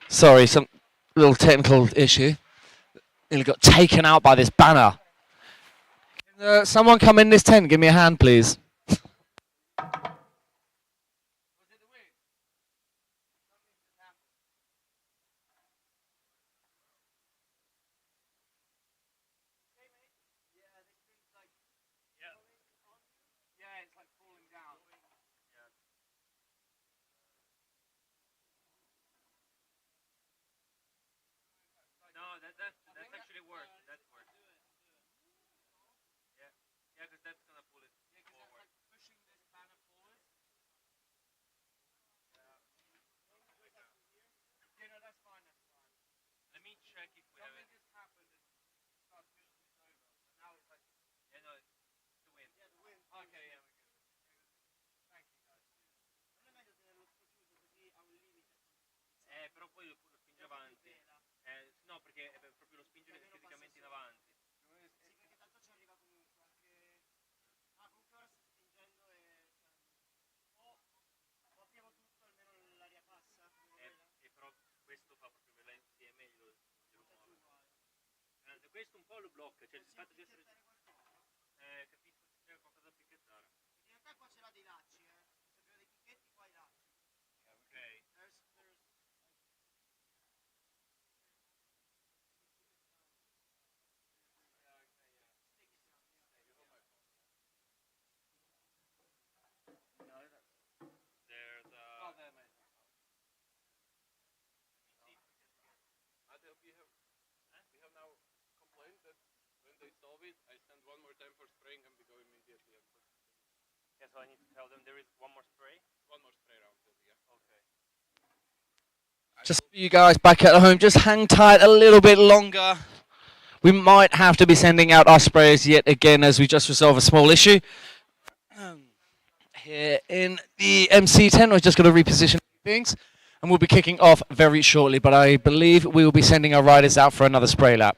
Sorry, some little technical issue. Nearly got taken out by this banner. Someone come in this tent, give me a hand, please. Just for you guys back at home, just hang tight a little bit longer. We might have to be sending out our sprayers yet again as we just resolve a small issue. Here in the MC tent, we're just going to reposition things and we'll be kicking off very shortly, but I believe we will be sending our riders out for another spray lap.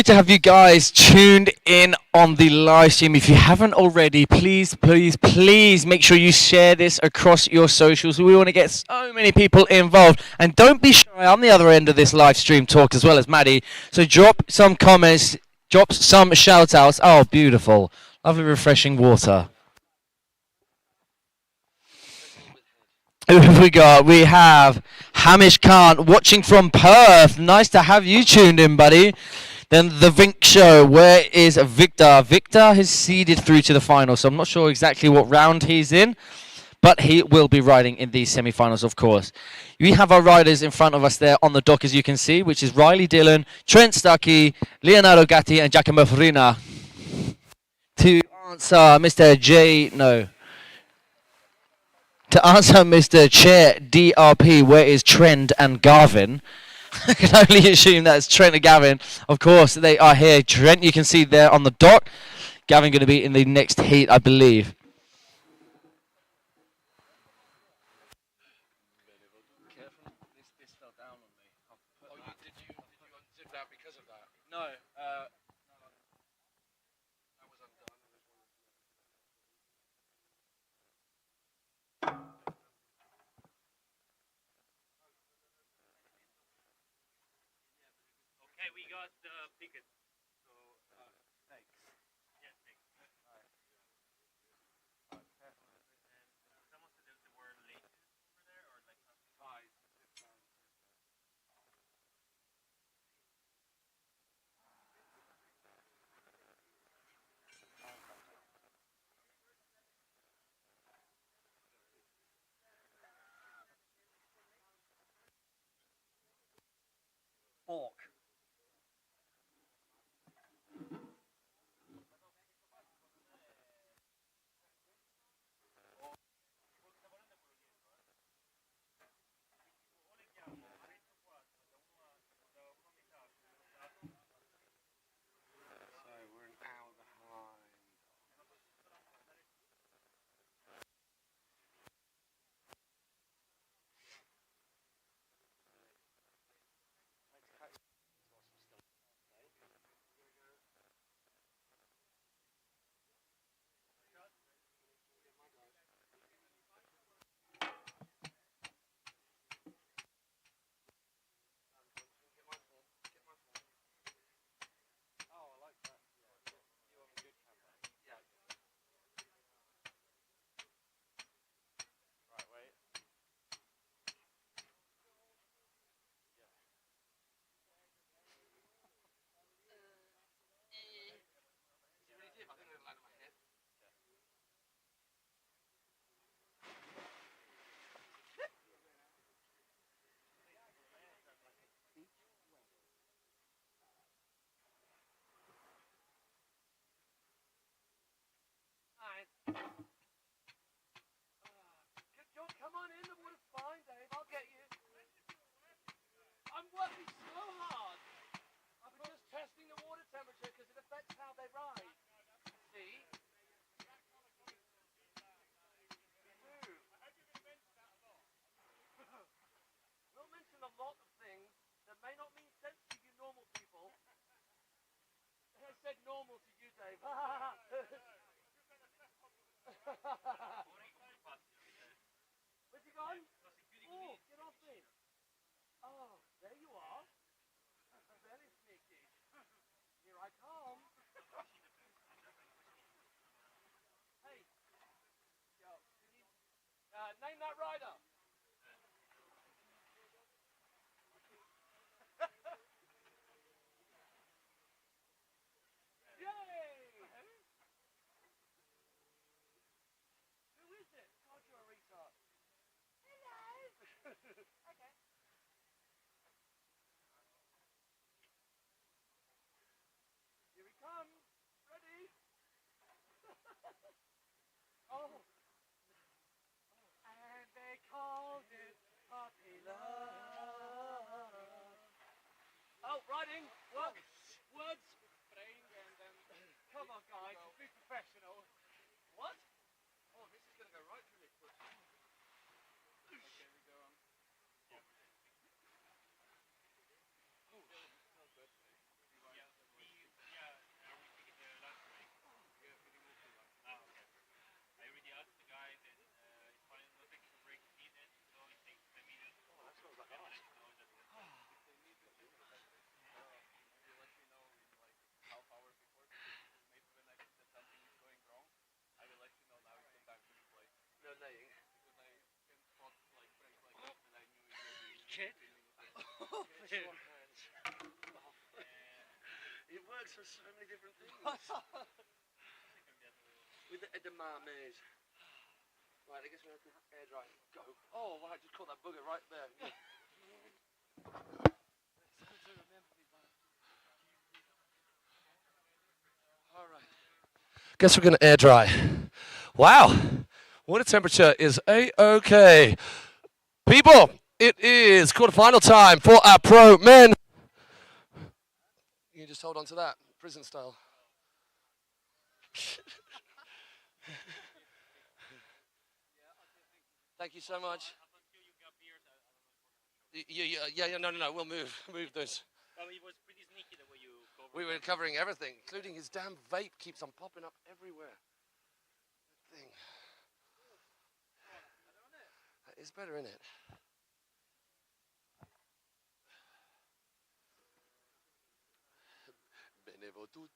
good to have you guys tuned in on the live stream. If you haven't already, please, please, please make sure you share this across your socials. We want to get so many people involved. And don't be shy, I'm the other end of this live stream talk as well as Maddie. So drop some comments, drop some shout outs. Oh, beautiful. Lovely, refreshing water. Who have we got? We have Hamish Khan watching from Perth. Nice to have you tuned in, buddy. Then the Vink Show. Where is Victor? Victor has seeded through to the final, so I'm not sure exactly what round he's in, but he will be riding in these semi-finals, of course. We have our riders in front of us there on the dock, as you can see, which is Riley Dillon, Trent Stucky, Leonardo Gatti, and Giacomo Farina. To answer Mr. To answer Mr. Chair DRP, where is Trent and Garvin? I can only assume that's Trent and Gavin. Of course, they are here. Trent, you can see there on the dock. Gavin going to be in the next heat, I believe. Careful, this fell down on me. Did you unzip that because of that? No. That was undone. Okay, we got the ticket. So, thanks. Yeah, thanks. Alright. Someone said there were laces over there, or like ties. Fork. So we're an hour behind. Come on in, the water's fine, Dave. I'll get you. I'm working so hard. I'm just testing the water temperature because it affects how they ride. See? We'll mention a lot of things that may not mean sense to you normal people. I said normal to you, Dave. Where's he gone? Oh, get off me. Oh, there you are. Very sneaky. Here I come. Hey. Yo, name that rider. Yay! Who is it? God, you're a retard. Hello. Okay. Here he comes. Ready? Oh. And they called it puppy love. Oh, riding. Work. Words. Brain and then. Come on, guys. Be professional. What? Oh, this is going to go right through the foot. Okay, we go on. for so many different things. With the edamame. Right, I guess we have to air dry. Go. Oh, well, I just caught that booger right there. All right. Guess we're going to air dry. Wow. Water temperature is A-OK. People, it is quarterfinal time for our pro men. You can just hold on to that, prison style. Thank you so much. Yeah, no, we'll move this. Well, it was pretty sneaky the way you covered. We were covering everything, including his damn vape keeps on popping up everywhere. That thing. It's better, isn't it? Benevo tutto.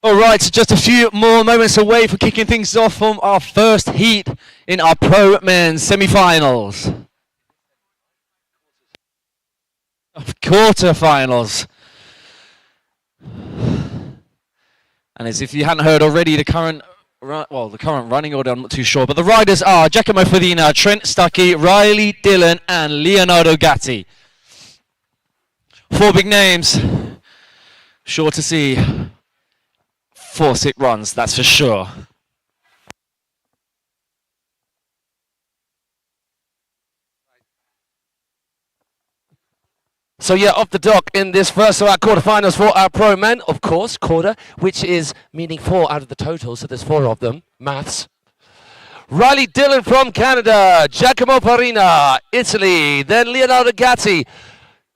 All right, so just a few more moments away for kicking things off from our first heat in our pro men's semi-finals. Quarter-finals. And as if you hadn't heard already, the current running order, I'm not too sure, but the riders are Giacomo Fodina, Trent Stucky, Riley Dillon, and Leonardo Gatti. 4 big names. Sure to see 4 sick runs, that's for sure. So yeah, off the dock in this first of our quarterfinals for our pro men, of course, quarter, which is meaning 4 out of the total, so there's 4 of them, maths. Riley Dillon from Canada, Giacomo Farina, Italy, then Leonardo Gatti.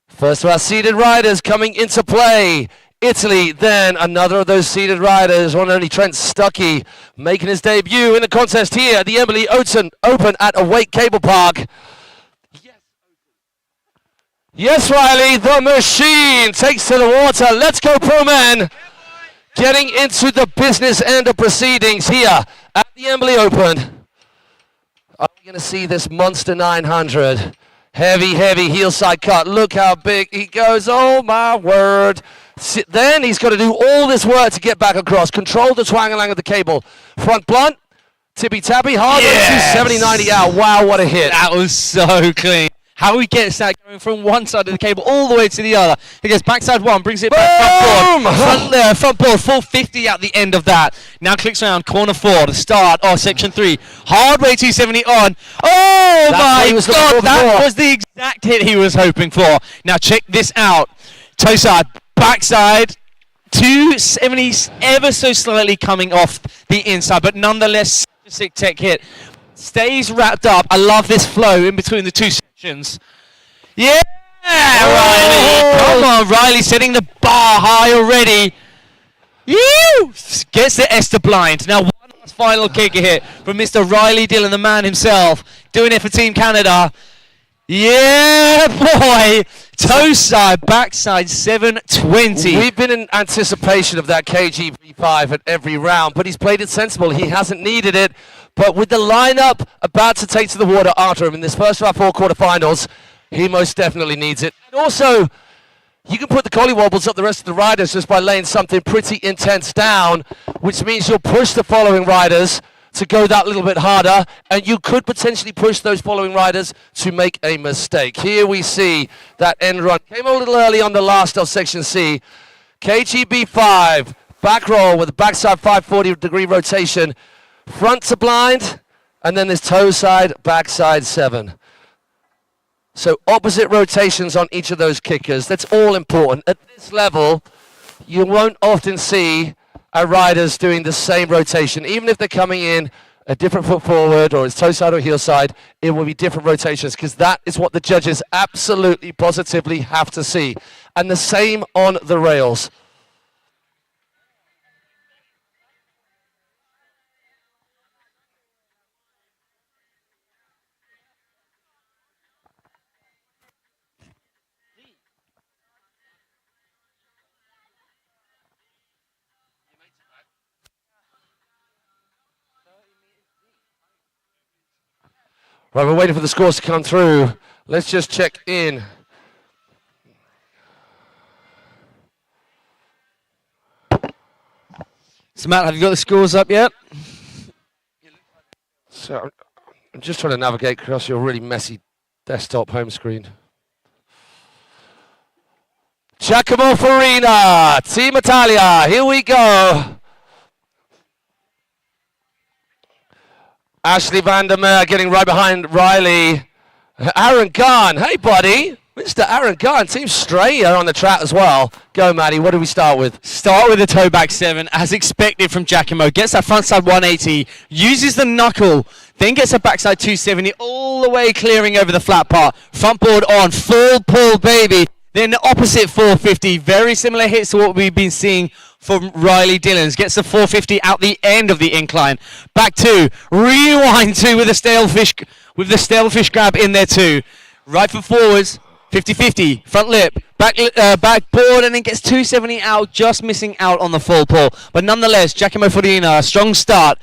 First of our seeded riders coming into play. Italy, then another of those seeded riders, one and only Trent Stucky, making his debut in the contest here at the Embily Open at Awake Cablepark. Yes, Riley, the machine takes to the water. Let's go, pro men. Getting into the business end of proceedings here at the Embily Open. Are we going to see this monster 900? Heavy heel side cut. Look how big he goes. Oh, my word. Then he's got to do all this work to get back across. Control the twang-a-lang of the cable. Front blunt, tippy-tappy, hard, yes! 270-90 out. Wow, what a hit. That was so clean. How he gets that going from one side of the cable all the way to the other. He goes backside 1, brings it back front board. Front board, 450 at the end of that. Now clicks around corner 4, the start of section 3. Hard way 270 on. Oh my God, that was the exact hit he was hoping for. Now check this out. Toe side, backside, 270 ever so slightly coming off the inside, but nonetheless, sick tech hit. Stays wrapped up. I love this flow in between the 2 sections. Yeah, Riley. Come on, Riley, setting the bar high already. Gets the Esther blind. Now one last final kicker hit from Mr. Riley Dillon, the man himself, doing it for Team Canada. Yeah, boy. Toe side, backside 720. We've been in anticipation of that KG V5 at every round, but he's played it sensible. He hasn't needed it. But with the lineup about to take to the water after him in this first of our 4 quarterfinals, he most definitely needs it. And also, you can put the collie wobbles up the rest of the riders just by laying something pretty intense down, which means you'll push the following riders to go that little bit harder, and you could potentially push those following riders to make a mistake. Here we see that end run. Came a little early on the last of section C. KGB5, back roll with a backside 540-degree rotation. Front to blind, and then this toe side, backside 7. So opposite rotations on each of those kickers. That's all important. At this level, you won't often see our riders doing the same rotation. Even if they're coming in a different foot forward, or it's toe side or heel side, it will be different rotations, because that is what the judges absolutely, positively have to see. And the same on the rails. Right, we're waiting for the scores to come through. Let's just check in. So Matt, have you got the scores up yet? So I'm just trying to navigate across your really messy desktop home screen. Giacomo Farina, Team Italia, here we go. Ashley Vandermeer getting right behind Riley. Aaron Gunn, hey buddy. Mr. Aaron Gunn, Team Strayer on the track as well. Go, Maddie, what do we start with? Start with the toe back 7, as expected from Giacomo. Gets that frontside 180, uses the knuckle, then gets a backside 270, all the way clearing over the flat part. Front board on, full pull, baby. Then the opposite 450, very similar hits to what we've been seeing from Riley Dillons. Gets the 450 out the end of the incline. Back 2, rewind 2 with the stalefish grab in there too. Right foot forwards, 50-50, front lip, back board, and then gets 270 out, just missing out on the full pull. But nonetheless, Giacomo Farina, a strong start.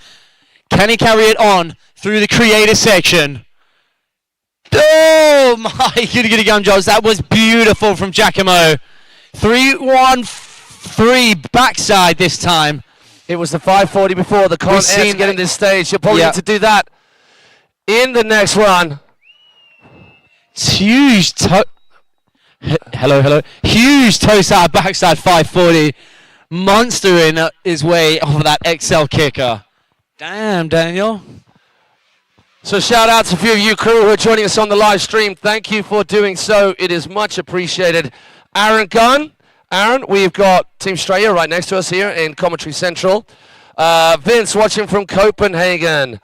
Can he carry it on through the creator section? Oh my goody gum jobs, that was beautiful from Giacomo. 3-1-3 backside this time. It was the 540 before, the con to get in this stage. You'll probably need to do that in the next run. It's huge hello. Huge toe side, backside 540. Monster in his way off of that XL kicker. Damn, Daniel. So shout out to a few of you crew who are joining us on the live stream. Thank you for doing so. It is much appreciated. Aaron Gunn. Aaron, we've got Team Strayer right next to us here in Commentary Central. Vince watching from Copenhagen.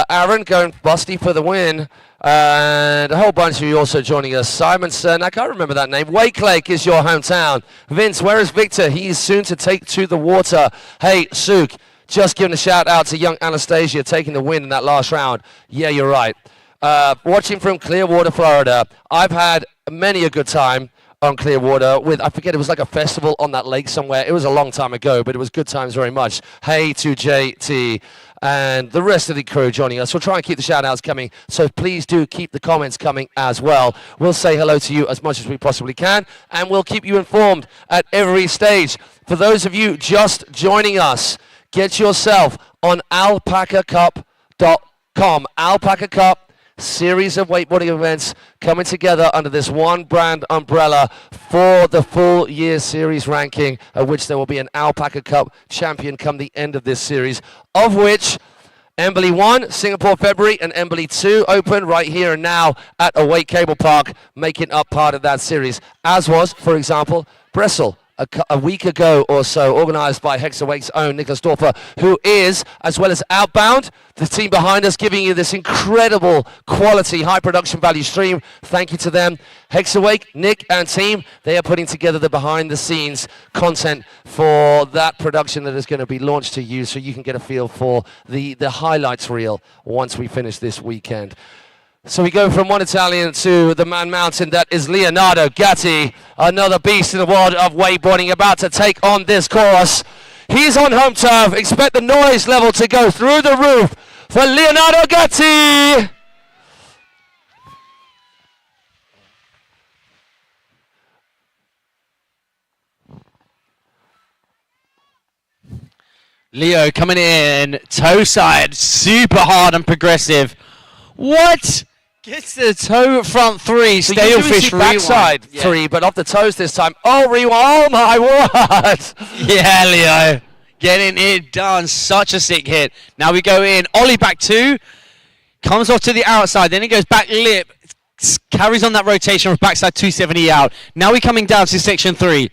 Aaron going busty for the win. And a whole bunch of you also joining us. Simon Cernak, I can't remember that name. Wake Lake is your hometown. Vince, where is Victor? He is soon to take to the water. Hey, Suk, just giving a shout out to young Anastasia taking the win in that last round. Yeah, you're right. Watching from Clearwater, Florida. I've had many a good time on Clearwater with, I forget, it was like a festival on that lake somewhere. It was a long time ago, but it was good times very much. Hey to JT and the rest of the crew joining us. We'll try and keep the shout outs coming, so please do keep the comments coming as well. We'll say hello to you as much as we possibly can, and we'll keep you informed at every stage. For those of you just joining us, get yourself on alpacacup.com. Alpaca Cup, series of wakeboarding events coming together under this one brand umbrella for the full year series ranking, of which there will be an Alpaca Cup champion come the end of this series, of which Embily 1, Singapore February, and Embily 2 open right here and now at Awake Cablepark, making up part of that series, as was, for example, Bressel. A week ago or so, organised by Hexawake's own Nicholas Dorfer, who is, as well as Outbound, the team behind us, giving you this incredible quality, high production value stream. Thank you to them. Hexawake, Nick and team, they are putting together the behind-the-scenes content for that production that is going to be launched to you, so you can get a feel for the highlights reel once we finish this weekend. So we go from one Italian to the man mountain, that is Leonardo Gatti, another beast in the world of wakeboarding, about to take on this course. He's on home turf. Expect the noise level to go through the roof for Leonardo Gatti. Leo coming in, toe side, super hard and progressive. What? Gets the toe front 3, So stalefish backside 3, but off the toes this time. Oh, rewind. Oh, my word. Yeah, Leo. Getting it done. Such a sick hit. Now we go in. Ollie back 2. Comes off to the outside. Then he goes back lip. Carries on that rotation with backside 270 out. Now we're coming down to section 3.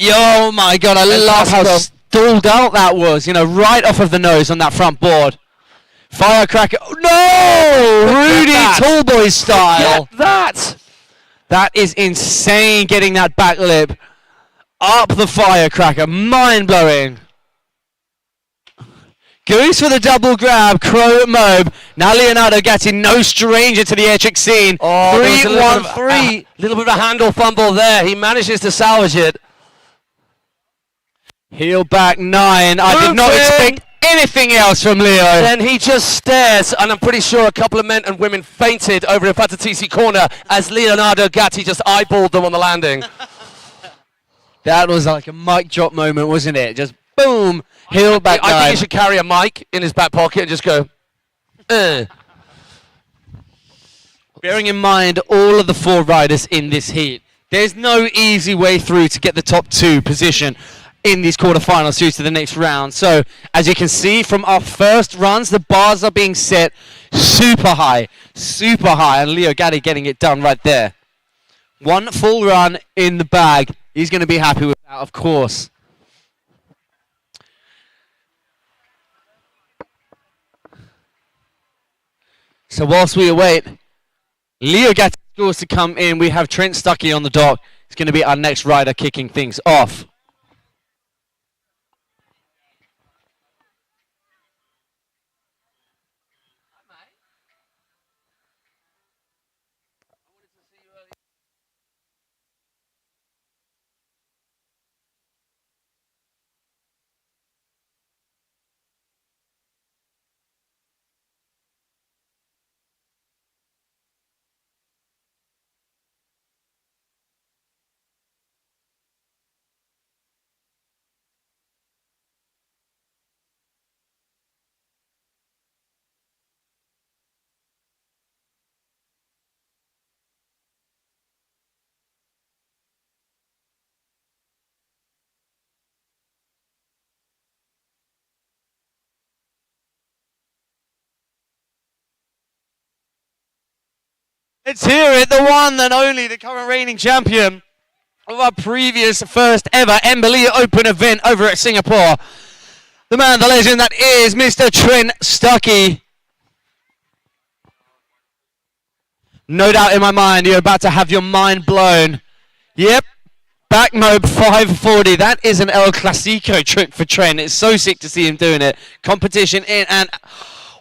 Oh, my God. I love how stalled out that was. You know, right off of the nose on that front board. Firecracker. Oh, no! Rudy Tallboy style. Get that! That is insane, getting that back lip up the firecracker. Mind-blowing. Goes for the double grab. Crow Mobe. Now Leonardo Gatti, no stranger to the air trick scene. Oh, 3-1-3. Little bit of a handle fumble there. He manages to salvage it. Heel back 9. I did not expect anything else from Leo. Then he just stares, and I'm pretty sure a couple of men and women fainted over in Patatisi corner as Leonardo Gatti just eyeballed them on the landing. That was like a mic drop moment, wasn't it? Just boom, heel back I think dive. he should carry a mic in his back pocket and just go, Bearing in mind all of the 4 riders in this heat, there's no easy way through to get the top 2 position in these quarterfinals through to the next round. So, as you can see from our first runs, the bars are being set super high, and Leo Gatti getting it done right there. 1 full run in the bag. He's going to be happy with that, of course. So whilst we await Leo Gatti scores to come in, we have Trent Stucky on the dock. It's going to be our next rider kicking things off. Let's hear it, the one and only, the current reigning champion of our previous first ever Embily Open event over at Singapore. The man, the legend, that is Mr. Trent Stucky. No doubt in my mind, you're about to have your mind blown. Yep, back mob 540. That is an El Clasico trick for Trent. It's so sick to see him doing it. Competition in and...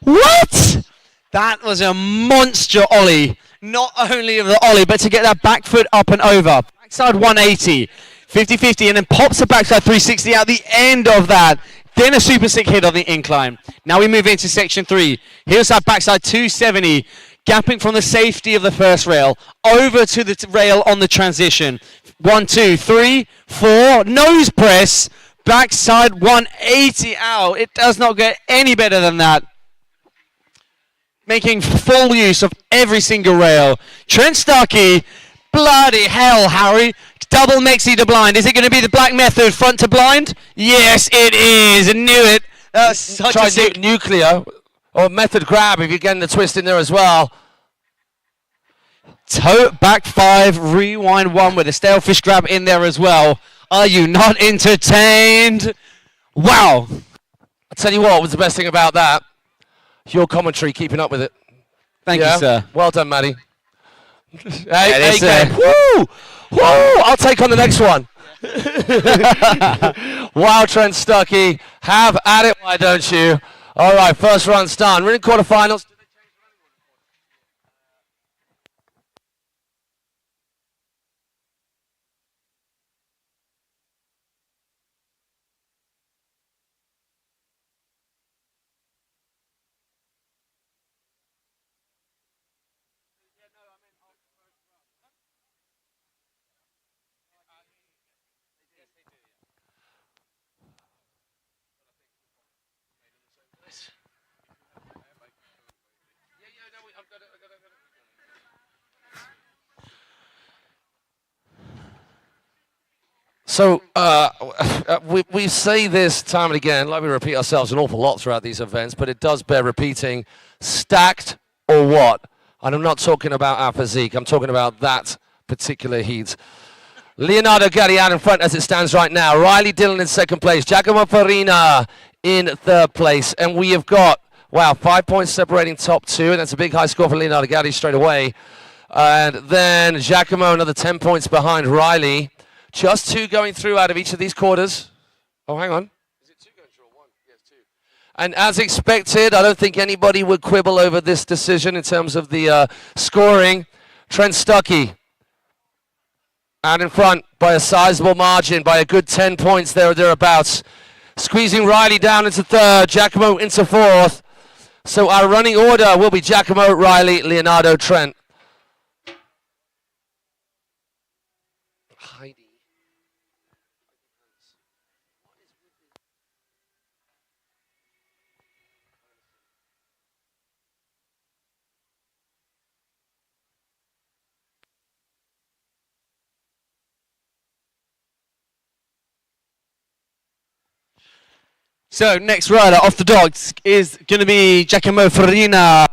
What? That was a monster ollie. Not only of the ollie, but to get that back foot up and over. Backside 180, 50-50, and then pops a backside 360 out the end of that. Then a super sick hit on the incline. Now we move into section 3. Here's that backside 270, gapping from the safety of the first rail over to the rail on the transition. 1, 2, 3, 4, nose press, backside 180 out. It does not get any better than that. Making full use of every single rail. Trent Stucky, bloody hell, Harry. Double Mexi to blind. Is it going to be the black method, front to blind? Yes, it is. I knew it. That's such Try a sick... nuclear or method grab if you're getting the twist in there as well. Toe back 5, rewind 1 with a stalefish grab in there as well. Are you not entertained? Wow. I'll tell you what was the best thing about that. Your commentary, keeping up with it. Thank you, sir. Well done, Matty. Hey, Woo! Woo! I'll take on the next one. Wow, Trent Stucky. Have at it, why don't you? All right, first run's done. We're in quarterfinals. So we say this time and again, like we repeat ourselves an awful lot throughout these events, but it does bear repeating, stacked or what? And I'm not talking about our physique, I'm talking about that particular heat. Leonardo Gatti out in front as it stands right now. Riley Dillon in second place. Giacomo Farina in third place. And we have got, wow, 5 points separating top 2, and that's a big high score for Leonardo Gatti straight away. And then Giacomo another 10 points behind Riley. Just 2 going through out of each of these quarters. Oh, hang on. Is it 2 going through or 1? Yes, 2. And as expected, I don't think anybody would quibble over this decision in terms of the scoring. Trent Stucky out in front by a sizable margin, by a good 10 points there or thereabouts. Squeezing Riley down into third, Giacomo into fourth. So our running order will be Giacomo, Riley, Leonardo, Trent. Heidi. So next rider off the dogs is going to be Giacomo Farina.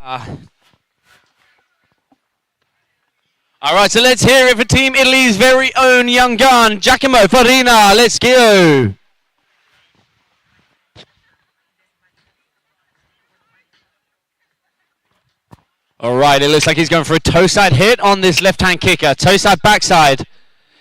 All right, so let's hear it for Team Italy's very own young gun, Giacomo Farina. Let's go. All right, it looks like he's going for a toe side hit on this left-hand kicker. Toe side, backside.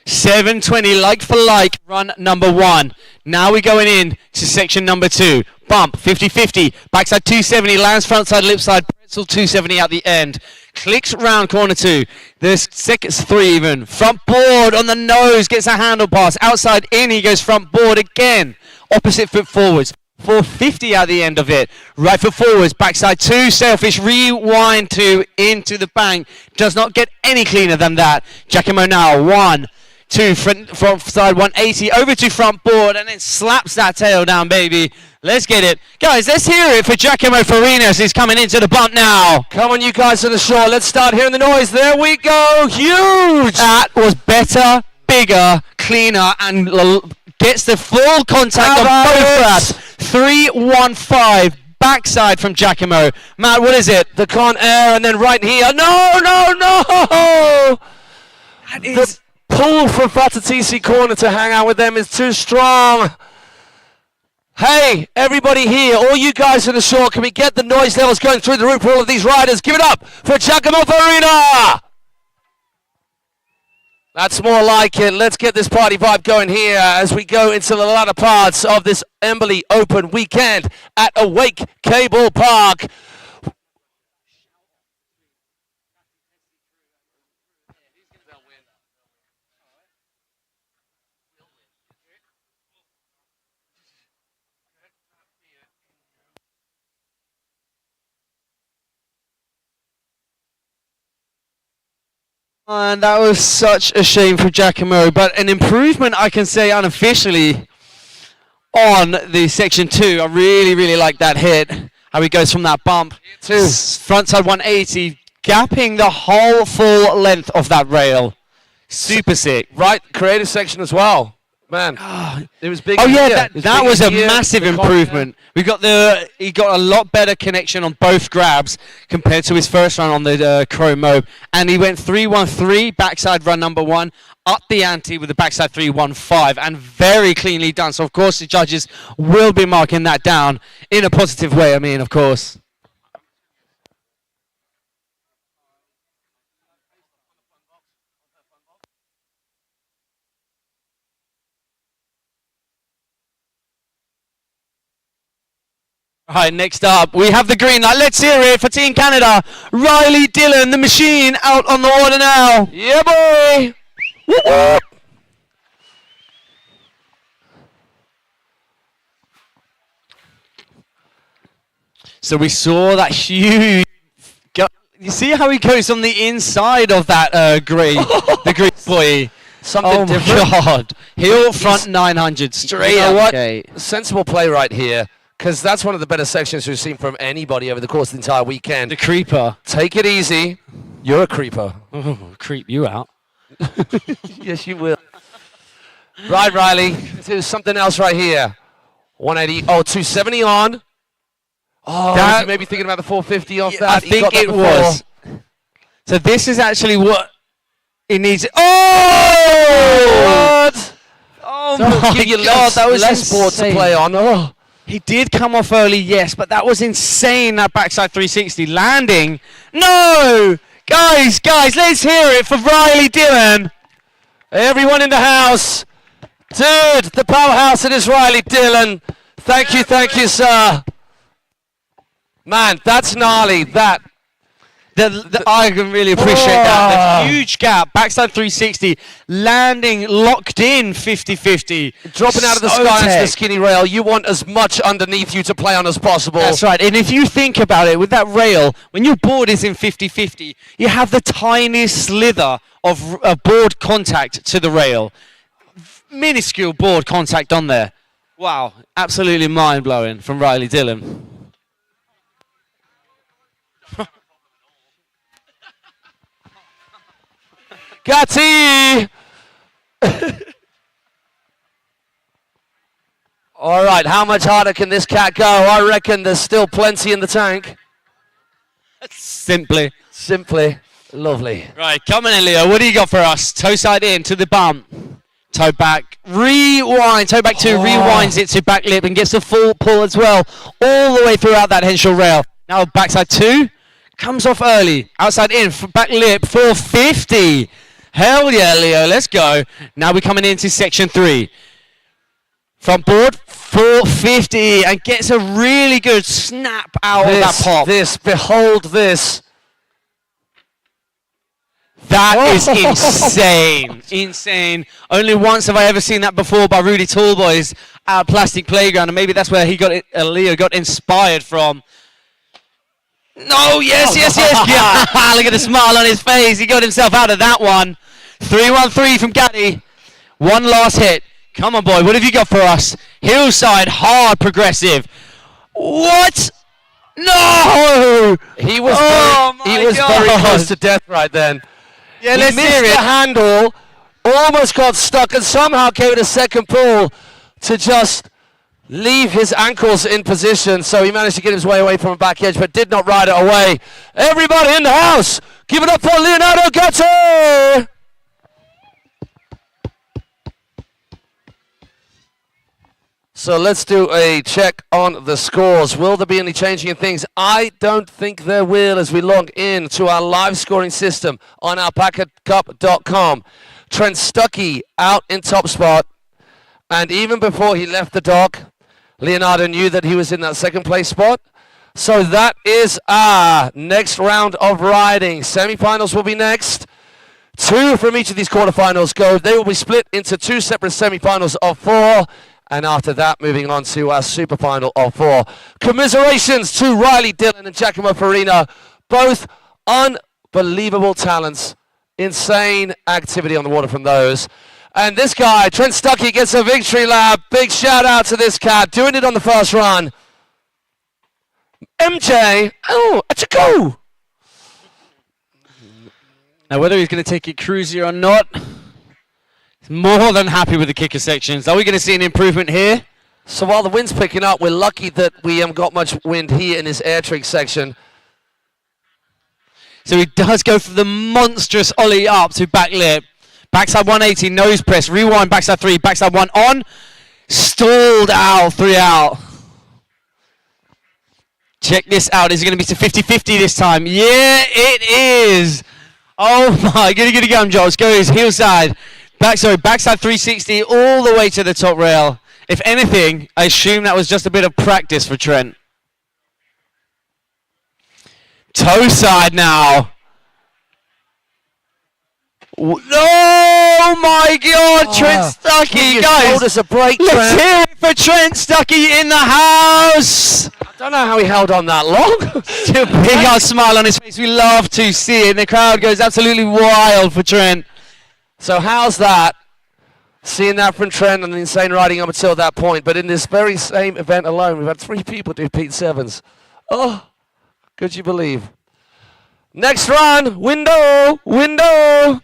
720 like for like, run number 1. Now we're going in to section number 2. Bump, 50-50, backside 270, lands frontside, lip side, pretzel 270 at the end. Clicks round corner 2. There's seconds 3 even. Front board on the nose, gets a handle pass. Outside in, he goes front board again. Opposite foot forwards. 450 at the end of it. Right foot forwards, backside 2, selfish, rewind 2 into the bank. Does not get any cleaner than that. Giacomo now, 1, 2, front side 180, over to front board, and then slaps that tail down, baby. Let's get it. Guys, let's hear it for Giacomo Farina as he's coming into the bump now. Come on, you guys to the shore. Let's start hearing the noise. There we go. Huge. That was better, bigger, cleaner, and gets the full contact of both grabs. 3-1-5. Backside from Giacomo. Matt, what is it? The con air, and then right here. No, no, no. That is... Pull from Fatatisi corner to hang out with them is too strong. Hey, everybody here, all you guys in the shore, can we get the noise levels going through the roof for all of these riders? Give it up for Giacomo Farina. That's more like it. Let's get this party vibe going here as we go into the latter parts of this Embily Open weekend at Awake Cablepark. And that was such a shame for Giacomo, but an improvement, I can say unofficially, on the section 2. I really, really like that hit. How he goes from that bump to frontside 180, gapping the whole full length of that rail. Super sick. Right, creative section as well. Man, it was big. Oh yeah, that was a massive improvement. He got a lot better connection on both grabs compared to his first run on the Chrome Mobe, and he went 3-1-3 backside run number 1, up the ante with the backside 3-1-5, and very cleanly done. So of course the judges will be marking that down in a positive way. I mean, of course. All right, next up, we have the green light. Let's hear it for Team Canada. Riley Dillon, the machine, out on the order now. Yeah, boy. Woo-woo. So we saw that huge... You see how he goes on the inside of that the green boy? Something different. Oh, my God. Heel front 900, straight You know out what? the gate. Sensible play right here. Because that's one of the better sections we've seen from anybody over the course of the entire weekend. The creeper. Take it easy. You're a creeper. Oh, creep you out. Yes, you will. Right, Riley. Let's do something else right here. 180. Oh, 270 on. Oh, That- was he maybe thinking about the 450 off Yeah, that? I He think got that it before. was. So this is actually what it needs. Oh! What? Oh Don't my give you God, that was less board to insane. play on. Oh. He did come off early, yes, but that was insane, that backside 360 landing. No! Guys, let's hear it for Riley Dillon. Everyone in the house. Dude, the powerhouse it is Riley Dillon. Thank you, sir. Man, that's gnarly. I can really appreciate that. The huge gap, backside 360, landing locked in 50-50. Dropping out of the sky onto the skinny rail. You want as much underneath you to play on as possible. That's right. And if you think about it, with that rail, when your board is in 50-50, you have the tiniest slither of board contact to the rail. Minuscule board contact on there. Wow. Absolutely mind-blowing from Riley Dillon. Gatti! All right, how much harder can this cat go? I reckon there's still plenty in the tank. Simply. Lovely. Right, come on, Leo. What do you got for us? Toe side in to the bump. Toe back. Rewind. Toe back two. Rewinds it to back lip and gets a full pull as well. All the way throughout that Henshaw rail. Now backside two. Comes off early. Outside in. Back lip. 450. Hell yeah, Leo. Let's go. Now we're coming into section 3. Front board. 450. And gets a really good snap out of that pop. Behold this. That is insane. Insane. Only once have I ever seen that before by Rudy Tallboys at Plastic Playground, and maybe that's where he got it, Leo got inspired from. No, yes. Yeah. Look at the smile on his face. He got himself out of that one. 3-1-3 from Gaddy. One last hit. Come on, boy. What have you got for us? Hillside, hard progressive. What? No! He was very God. close to death right then. Yeah, He let's missed hear the it. handle, almost got stuck, and somehow gave it a second pull to just leave his ankles in position. So he managed to get his way away from a back edge, but did not ride it away. Everybody in the house, give it up for Leonardo Gatti! So let's do a check on the scores. Will there be any changing in things? I don't think there will as we log in to our live scoring system on alpacacup.com. Trent Stucky out in top spot. And even before he left the dock, Leonardo knew that he was in that second place spot. So that is our next round of riding. Semi-finals will be next. 2 from each of these quarterfinals go. They will be split into 2 separate semi-finals of 4. And after that, moving on to our super final of 4. Commiserations to Riley Dillon and Giacomo Farina. Both unbelievable talents. Insane activity on the water from those. And this guy, Trent Stucky, gets a victory lap. Big shout out to this cat. Doing it on the first run. MJ. Oh, a go. Now, whether he's going to take it cruisy or not, more than happy with the kicker sections. Are we going to see an improvement here? So while the wind's picking up, we're lucky that we haven't got much wind here in this air trick section. So he does go for the monstrous ollie up to back lip. Backside 180, nose press, rewind, backside 3, backside 1 on. Stalled out, 3 out. Check this out. Is it going to be to 50-50 this time? Yeah, it is. Oh my, goody gum, Jones. Goes heel side. Backside 360 all the way to the top rail. If anything, I assume that was just a bit of practice for Trent. Toe side now. Oh my God, Trent Stucky, guys. Hold us a break, Let's Trent. hear it for Trent Stucky in the house. I don't know how he held on that long. Big old smile on his face. We love to see it. The crowd goes absolutely wild for Trent. So how's that? Seeing that from Trent and the insane riding up until that point. But in this very same event alone, we've had 3 people do Pete Sevens. Oh, could you believe? Next run, window.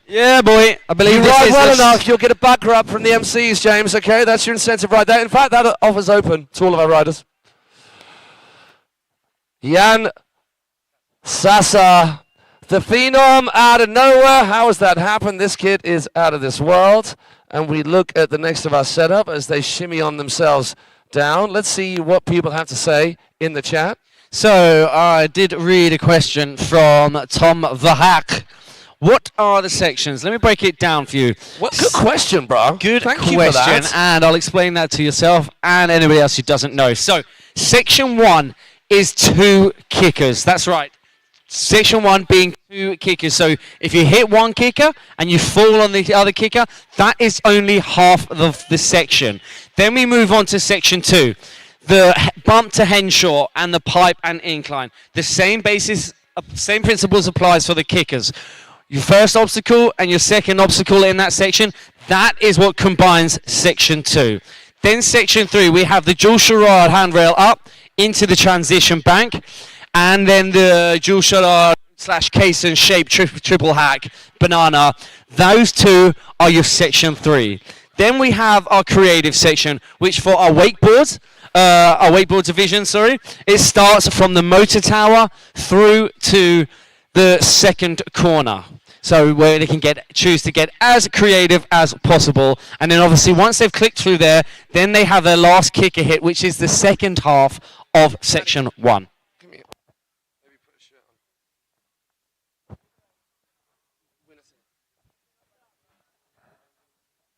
Yeah, boy. I believe You this ride is well the enough, you'll get a back rub from the MCs, James, okay? That's your incentive right there. In fact, that offer's open to all of our riders. Jan Sassa, the phenom out of nowhere. How has that happened? This kid is out of this world. And we look at the next of our setup as they shimmy on themselves down. Let's see what people have to say in the chat. So I did read a question from Tom the Hack. What are the sections? Let me break it down for you. What good question, bro. Good Thank you for question, that. and I'll explain that to yourself and anybody else who doesn't know. So, section 1 is 2 kickers. That's right. Section 1 being 2 kickers. So if you hit one kicker and you fall on the other kicker, that is only half of the section. Then we move on to Section 2. The bump to Henshaw and the pipe and incline. The same basis, same principles applies for the kickers. Your first obstacle and your second obstacle in that section, that is what combines Section 2. Then Section 3, we have the dual charade handrail up into the transition bank, and then the dual charade / caisson shape triple hack banana. Those two are your Section 3. Then we have our creative section, which for our wakeboards, our wakeboard division, it starts from the motor tower through to the second corner. So where they can choose to get as creative as possible. And then obviously once they've clicked through there, then they have their last kicker hit, which is the second half of Section 1.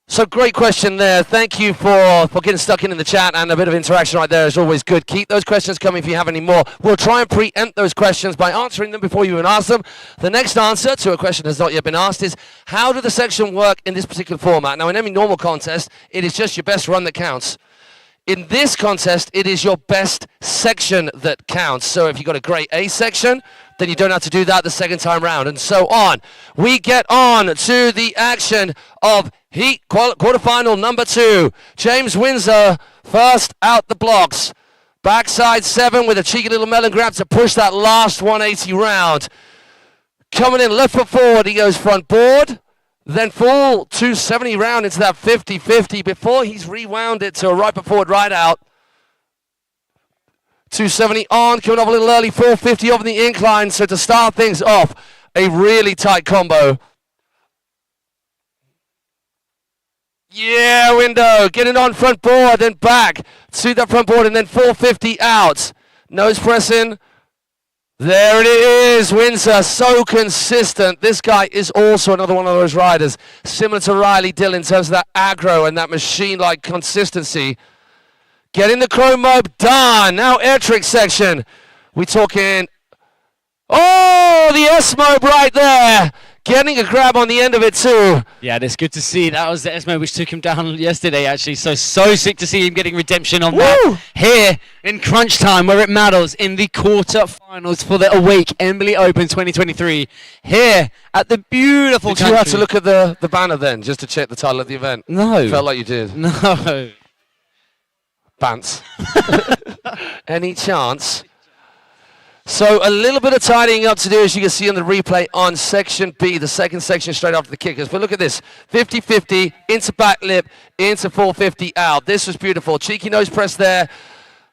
So great question there. Thank you for getting stuck in the chat, and a bit of interaction right there is always good. Keep those questions coming if you have any more. We'll try and preempt those questions by answering them before you even ask them. The next answer to a question that has not yet been asked is, how do the section work in this particular format? Now, in any normal contest, it is just your best run that counts. In this contest, it is your best section that counts. So if you've got a great A section, then you don't have to do that the second time round, and so on. We get on to the action of heat quarterfinal number 2. James Windsor first out the blocks. Backside 7 with a cheeky little melon grab to push that last 180 round. Coming in left foot forward, he goes front board. Then full 270 round into that 50-50 before he's rewound it to a right foot forward right out. 270 on, coming up a little early, 450 over the incline. So to start things off, a really tight combo. Yeah, window, getting on front board, then back to the front board, and then 450 out. Nose pressing. There it is, Windsor, so consistent. This guy is also another one of those riders, similar to Riley Dill in terms of that aggro and that machine-like consistency. Getting the chrome mob done. Now air trick section. We talking, oh, the S-mob right there. Getting a grab on the end of it too. Yeah, that's good to see. That was the Esmo which took him down yesterday, actually. So sick to see him getting redemption on that. Here in crunch time, where it matters, in the quarter-finals for the Awake Embily Open 2023. Here at the beautiful Did you have to look at the banner then, just to check the title of the event? No. Felt like you did. No. Bants. Any chance? So a little bit of tidying up to do, as you can see on the replay on Section B, the second section straight after the kickers. But look at this, 50-50, into back lip, into 450 out. This was beautiful. Cheeky nose press there.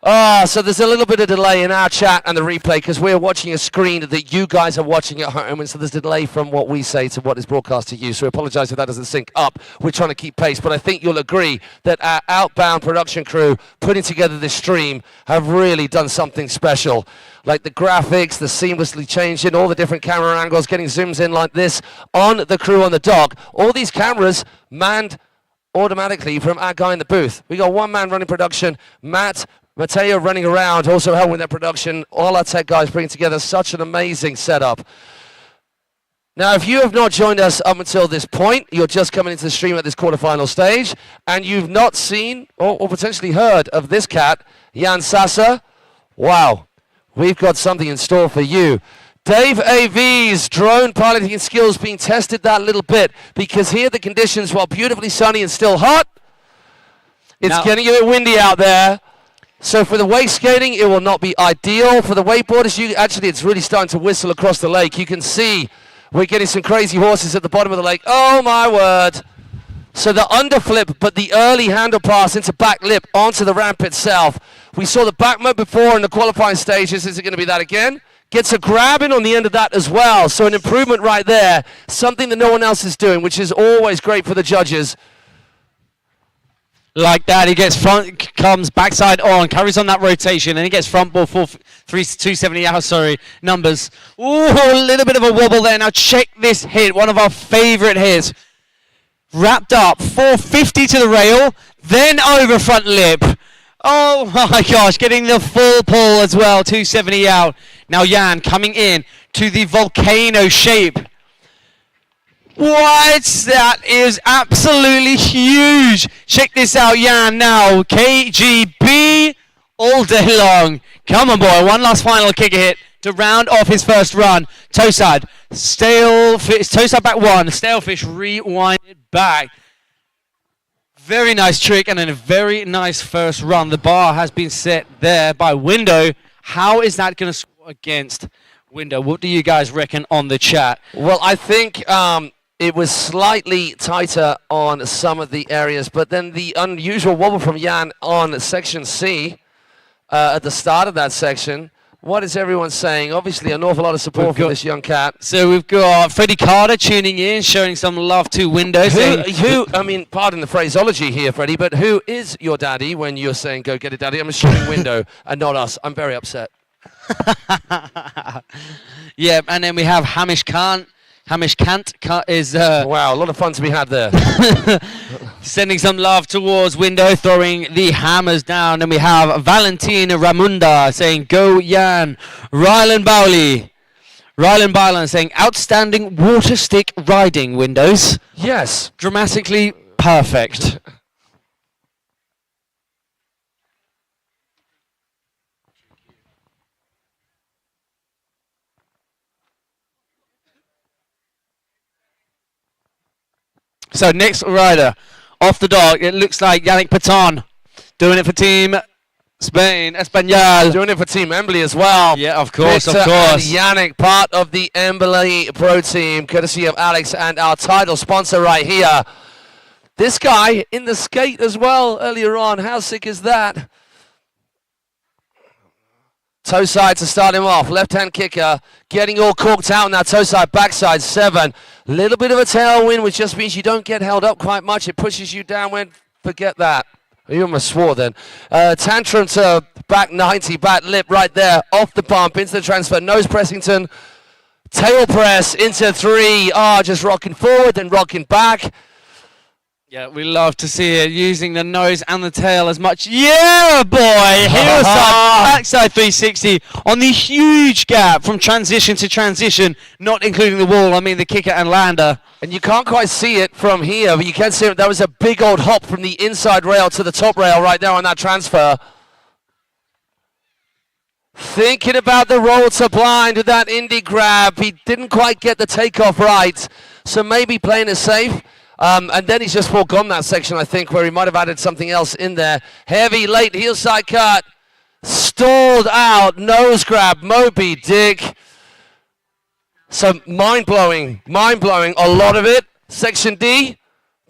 So there's a little bit of delay in our chat and the replay because we're watching a screen that you guys are watching at home, and so there's a delay from what we say to what is broadcast to you. So we apologize if that doesn't sync up. We're trying to keep pace, but I think you'll agree that our outbound production crew putting together this stream have really done something special. Like the graphics, the seamlessly changing, all the different camera angles, getting zooms in like this on the crew on the dock. All these cameras manned automatically from our guy in the booth. We got one man running production, Matteo running around, also helping with their production. All our tech guys bringing together such an amazing setup. Now, if you have not joined us up until this point, you're just coming into the stream at this quarterfinal stage, and you've not seen or potentially heard of this cat, Jan Sassa. Wow, we've got something in store for you. Dave AV's drone piloting skills being tested that little bit, because here the conditions, while beautifully sunny and still hot, it's getting a bit windy out there. So for the wake skating, it will not be ideal. For the wakeboarders, it's really starting to whistle across the lake. You can see we're getting some crazy horses at the bottom of the lake. Oh my word. So the underflip, but the early handle pass into back lip onto the ramp itself. We saw the back mode before in the qualifying stages. Is it going to be that again? Gets a grab in on the end of that as well. So an improvement right there. Something that no one else is doing, which is always great for the judges. Like that, he gets front, comes backside on, carries on that rotation, and he gets front ball 270 out, numbers. Ooh, a little bit of a wobble there. Now check this hit, one of our favorite hits. Wrapped up, 450 to the rail, then over front lip. Oh my gosh, getting the full pull as well, 270 out. Now Jan coming in, to the volcano shape. What? That is absolutely huge. Check this out, Jan, now. KGB all day long. Come on, boy. One last final kicker hit to round off his first run. Toe side. Toe side back one. Stalefish rewinded back. Very nice trick and then a very nice first run. The bar has been set there by Window. How is that going to score against Window? What do you guys reckon on the chat? Well, I think it was slightly tighter on some of the areas, but then the unusual wobble from Jan on section C at the start of that section. What is everyone saying? Obviously, an awful lot of support for this young cat. So we've got Freddie Carter tuning in, showing some love to Window. I mean, pardon the phraseology here, Freddie, but who is your daddy when you're saying, go get it, daddy? I'm assuming Window and not us. I'm very upset. Yeah, and then we have Hamish Kant. Hamish Kant is... wow, a lot of fun to be had there. Sending some love towards Window, throwing the hammers down. And we have Valentino Ramunda saying, go Jan. Rylan Bowley. Rylan Byland saying, outstanding water stick riding, Windows. Yes. Dramatically perfect. So next rider, off the dock, it looks like Yannick Paton, doing it for Team Spain, Espanol. Doing it for Team Embily as well. Yeah, of course, Victor of course. And Yannick, part of the Embily Pro Team, courtesy of Alex and our title sponsor right here. This guy in the skate as well earlier on. How sick is that? Toe side to start him off. Left-hand kicker. Getting all corked out now. Toe side, backside, 7. Little bit of a tailwind, which just means you don't get held up quite much. It pushes you downwind. Forget that. You almost swore then. Tantrum to back 90. Back lip right there. Off the bump. Into the transfer. Nose Pressington. Tail press into 3. Just rocking forward, then rocking back. Yeah, we love to see it, using the nose and the tail as much. Yeah, boy! Hillside, backside 360 on the huge gap from transition to transition, not including the wall, I mean the kicker and lander. And you can't quite see it from here, but you can see it. That was a big old hop from the inside rail to the top rail right there on that transfer. Thinking about the roll to blind with that indie grab. He didn't quite get the takeoff right, so maybe playing it safe. And then he's just foregone that section, I think, where he might have added something else in there. Heavy, late heel side cut. Stalled out, nose grab, Moby Dick. So mind-blowing, a lot of it. Section D,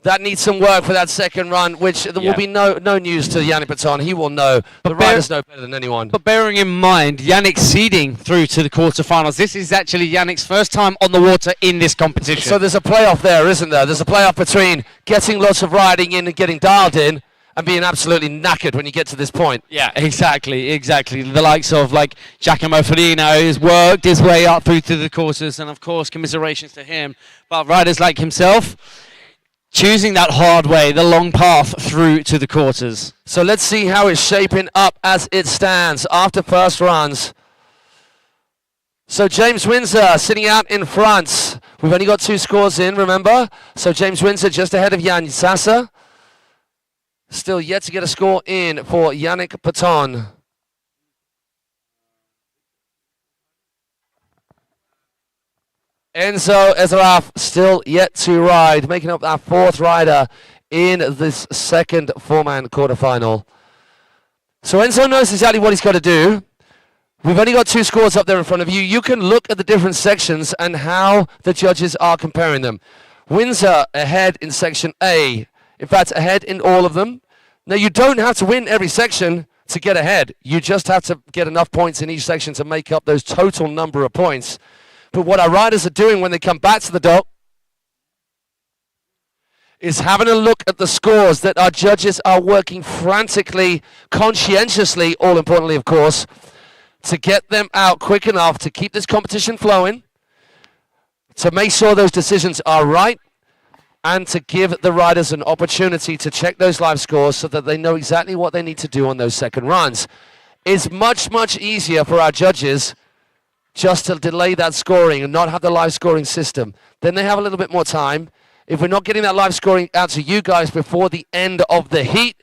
that needs some work for that second run, which there will be no news to Yannick Paton. He will know. The riders know better than anyone. But bearing in mind, Yannick seeding through to the quarterfinals. This is actually Yannick's first time on the water in this competition. So there's a playoff there, isn't there? There's a playoff between getting lots of riding in and getting dialed in and being absolutely knackered when you get to this point. Yeah, exactly. The likes of like Giacomo Farina has worked his way up through to the quarters, and of course, commiserations to him. But riders like himself, choosing that hard way, the long path through to the quarters. So let's see how it's shaping up as it stands after first runs. So James Windsor sitting out in front. We've only got 2 scores in, remember? So James Windsor just ahead of Jan Sassa. Still yet to get a score in for Yannick Paton. Enzo Ezraf still yet to ride, making up our 4th rider in this second 4-man quarterfinal. So Enzo knows exactly what he's got to do. We've only got 2 scores up there in front of you. You can look at the different sections and how the judges are comparing them. Windsor ahead in section A. In fact, ahead in all of them. Now, you don't have to win every section to get ahead. You just have to get enough points in each section to make up those total number of points. But what our riders are doing when they come back to the dock is having a look at the scores that our judges are working frantically, conscientiously, all importantly, of course, to get them out quick enough to keep this competition flowing, to make sure those decisions are right, and to give the riders an opportunity to check those live scores so that they know exactly what they need to do on those second runs. It's much, much easier for our judges just to delay that scoring and not have the live scoring system. Then they have a little bit more time. If we're not getting that live scoring out to you guys before the end of the heat,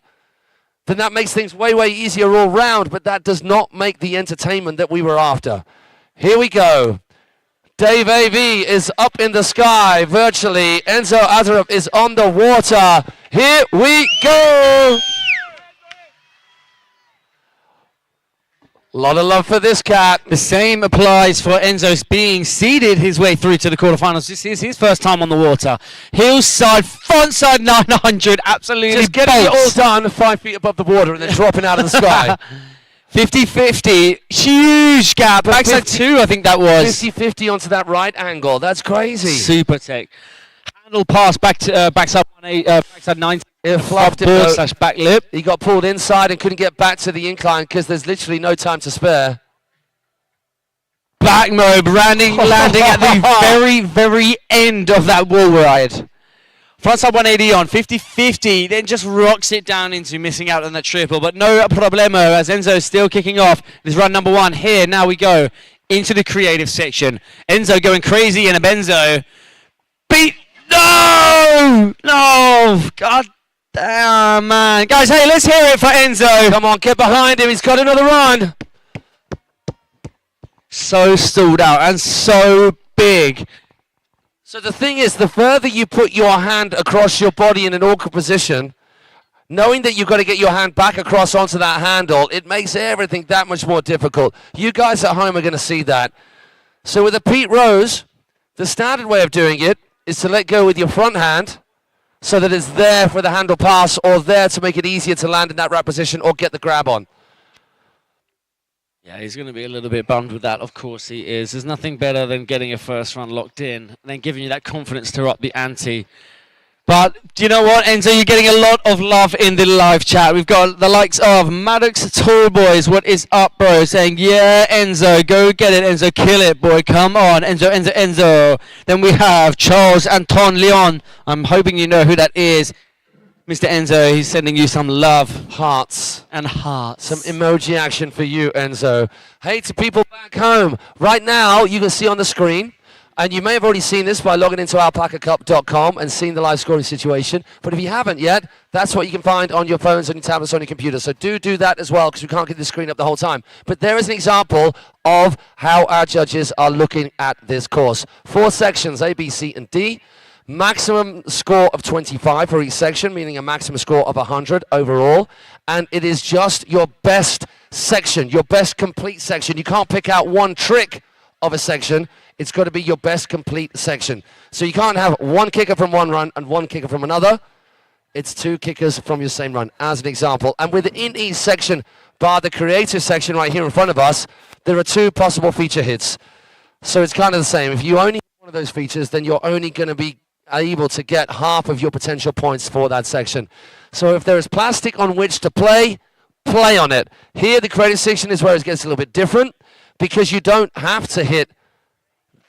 then that makes things way, way easier all round, but that does not make the entertainment that we were after. Here we go. Dave AV is up in the sky, virtually. Enzo Azarov is on the water. Here we go. A lot of love for this cat. The same applies for Enzo's being seeded his way through to the quarterfinals. This is his first time on the water. Hillside, frontside 900, absolutely Just getting it all bolts. done 5 feet above the water and then dropping out of the sky. 50-50, huge gap. Backside 2, I think that was. 50-50 onto that right angle. That's crazy. Super tech. Handle pass back to backside 9. It fluffed him, Board though. slash back lip. He got pulled inside and couldn't get back to the incline because there's literally no time to spare. Back mode, landing at the very, very end of that wall ride. Frontside 180 on, 50-50, then just rocks it down into missing out on that triple, but no problemo as Enzo's still kicking off this run number 1. Here, now we go into the creative section. Enzo going crazy in a benzo. Beat, no! God damn, man. Guys, hey, let's hear it for Enzo. Come on, get behind him. He's got another run. So stalled out and so big. So the thing is, the further you put your hand across your body in an awkward position, knowing that you've got to get your hand back across onto that handle, it makes everything that much more difficult. You guys at home are going to see that. So with a Pete Rose, the standard way of doing it is to let go with your front hand so that it's there for the handle pass or there to make it easier to land in that right position or get the grab on. Yeah, he's going to be a little bit bummed with that. Of course he is. There's nothing better than getting a first run locked in and then giving you that confidence to up the ante. But do you know what, Enzo? You're getting a lot of love in the live chat. We've got the likes of Maddox Tall Boys. What is up, bro? Saying, yeah, Enzo, go get it, Enzo. Kill it, boy. Come on, Enzo. Then we have Charles Anton Leon. I'm hoping you know who that is. Mr. Enzo, he's sending you some love. Hearts. And hearts. Some emoji action for you, Enzo. Hey, to people back home. Right now, you can see on the screen, and you may have already seen this by logging into alpacacup.com and seeing the live scoring situation. But if you haven't yet, that's what you can find on your phones, on your tablets, on your computer. So do that as well, because we can't get the screen up the whole time. But there is an example of how our judges are looking at this course. 4 sections, A, B, C, and D. Maximum score of 25 for each section, meaning a maximum score of 100 overall. And it is just your best section, your best complete section. You can't pick out one trick of a section. It's got to be your best complete section. So you can't have one kicker from one run and one kicker from another. It's 2 kickers from your same run, as an example. And within each section, bar the creative section right here in front of us, there are 2 possible feature hits. So it's kind of the same. If you only hit one of those features, then you're only going to be able to get half of your potential points for that section. So if there is plastic on which to play on it. Here, the creative section is where it gets a little bit different, because you don't have to hit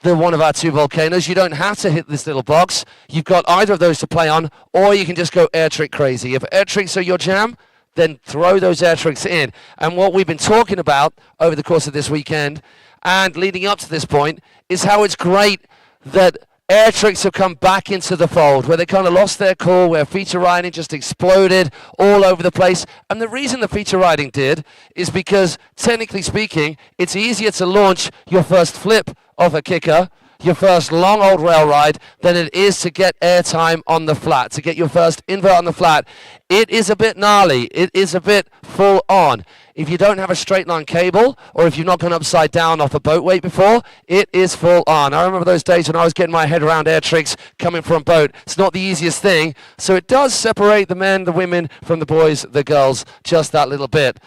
one of our 2 volcanoes. You don't have to hit this little box. You've got either of those to play on, or you can just go air trick crazy. If air tricks are your jam, then throw those air tricks in. And what we've been talking about over the course of this weekend and leading up to this point is how it's great that air tricks have come back into the fold, where they kind of lost their cool, where feature riding just exploded all over the place. And the reason the feature riding did is because, technically speaking, it's easier to launch your first flip of a kicker, your first long old rail ride, than it is to get airtime on the flat, to get your first invert on the flat. It is a bit gnarly. It is a bit full on. If you don't have a straight line cable, or if you've not gone upside down off a boat weight before, it is full on. I remember those days when I was getting my head around air tricks coming from boat. It's not the easiest thing. So it does separate the men, the women from the boys, the girls, just that little bit.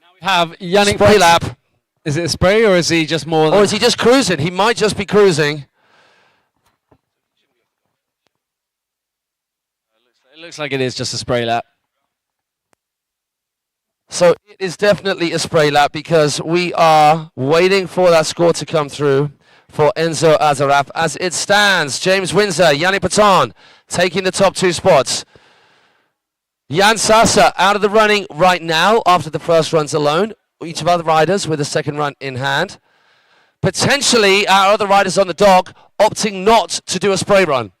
Now we have Yannick. Spray lap. Is it a spray or is he just more than... Or is he just cruising? He might just be cruising. It looks like it is just a spray lap. So it is definitely a spray lap, because we are waiting for that score to come through for Enzo Azaraf. As it stands, James Windsor, Yannick Paton taking the top 2 spots. Jan Sassa out of the running right now after the first runs alone. Each of other riders with a second run in hand. potentially our other riders on the dock opting not to do a spray run.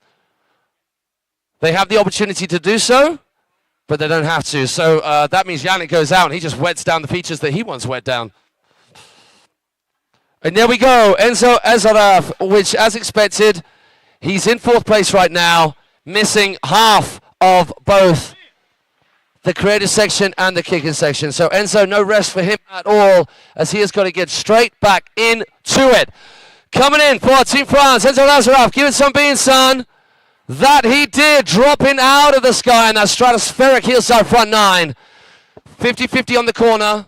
They have the opportunity to do so, but they don't have to. So that means Yannick goes out and he just wets down the features that he once wet down. And there we go, Enzo Ezaraf, which as expected, he's in 4th place right now, missing half of both the creative section and the kicking section. So Enzo, no rest for him at all, as he has got to get straight back into it. Coming in for Team France, Enzo Lazarov, give it some beans, son. That he did, dropping out of the sky in that stratospheric hillside front 9. 50-50 on the corner.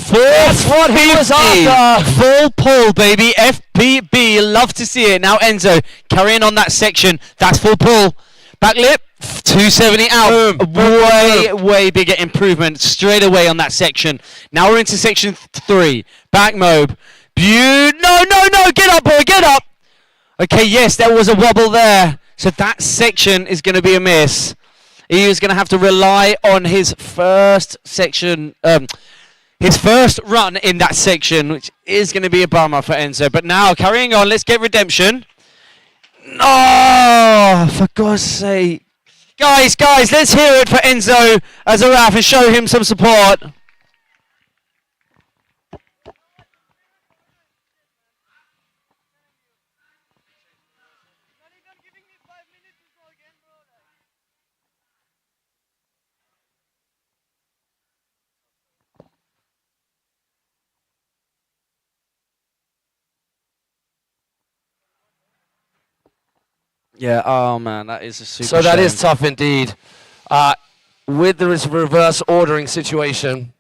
That's what he was after. Full pull, baby. FPB. Love to see it. Now Enzo carrying on that section. That's full pull. Back lip. 270 out. Boom. Way bigger improvement straight away on that section. Now we're into section 3. Back mob. No. Get up, boy. Get up. Okay, yes, there was a wobble there. So that section is going to be a miss. He is going to have to rely on his first section, his first run in that section, which is going to be a bummer for Enzo. But now, carrying on, let's get redemption. Oh, for God's sake. Guys, let's hear it for Enzo Azaraf and show him some support. Yeah, oh man, that is a super So that shame. is tough indeed. With the reverse ordering situation,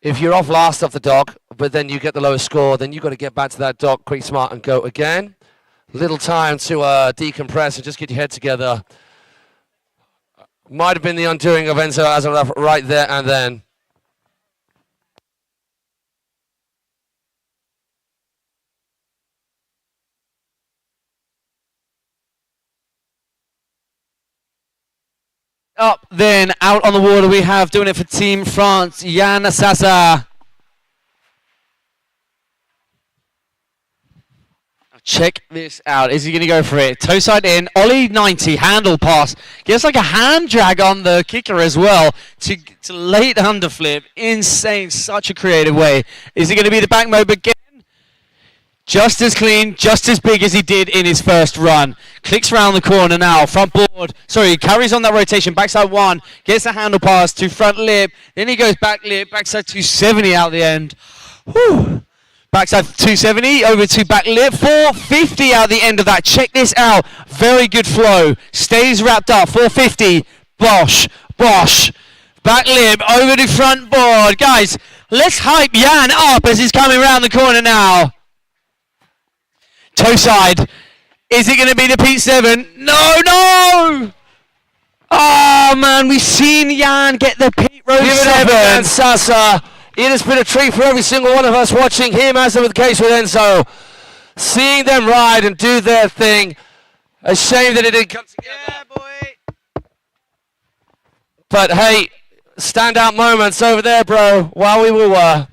if you're off last off the dock, but then you get the lowest score, then you've got to get back to that dock quick, smart, and go again. Little time to decompress and just get your head together. Might have been the undoing of Enzo Azaraf right there and then. Up then, out on the water we have, doing it for Team France, Jan Sassa. Check this out. Is he going to go for it? Toe side in, Ollie 90, handle pass. Gets like a hand drag on the kicker as well to late underflip. Insane, such a creative way. Is he going to be the back mob again? Just as clean, just as big as he did in his first run. Clicks around the corner now, front board. Sorry, carries on that rotation, backside 1, gets a handle pass to front lip. Then he goes back lip, backside 270 out the end. Whew. Backside 270, over to back lip, 450 out the end of that. Check this out, very good flow. Stays wrapped up, 450, bosh. Back lip, over to front board. Guys, let's hype Jan up as he's coming around the corner now. Toe side. Is it going to be the P7? No! Oh, man, we've seen Jan get the Pete Road 7. Give it up again, Sassa. It has been a treat for every single one of us watching him, as was the case with Enzo. Seeing them ride and do their thing. A shame that it didn't come together. Yeah, boy. But hey, standout moments over there, bro, while we were.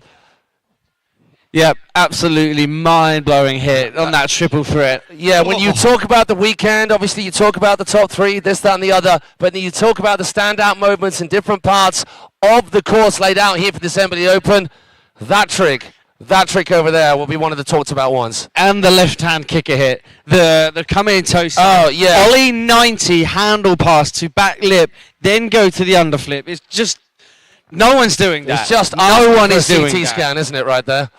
Yep, absolutely mind-blowing hit on that triple threat. Yeah, when you talk about the weekend, obviously you talk about the top 3, this, that, and the other, but then you talk about the standout moments in different parts of the course laid out here for this Embily Open. That trick over there will be one of the talked about ones. And the left-hand kicker hit, the come-in toe side. Oh, yeah. Ollie 90, handle pass to back lip, then go to the underflip. It's just, no one's doing that. It's just no one is a doing CT that. scan, isn't it, right there?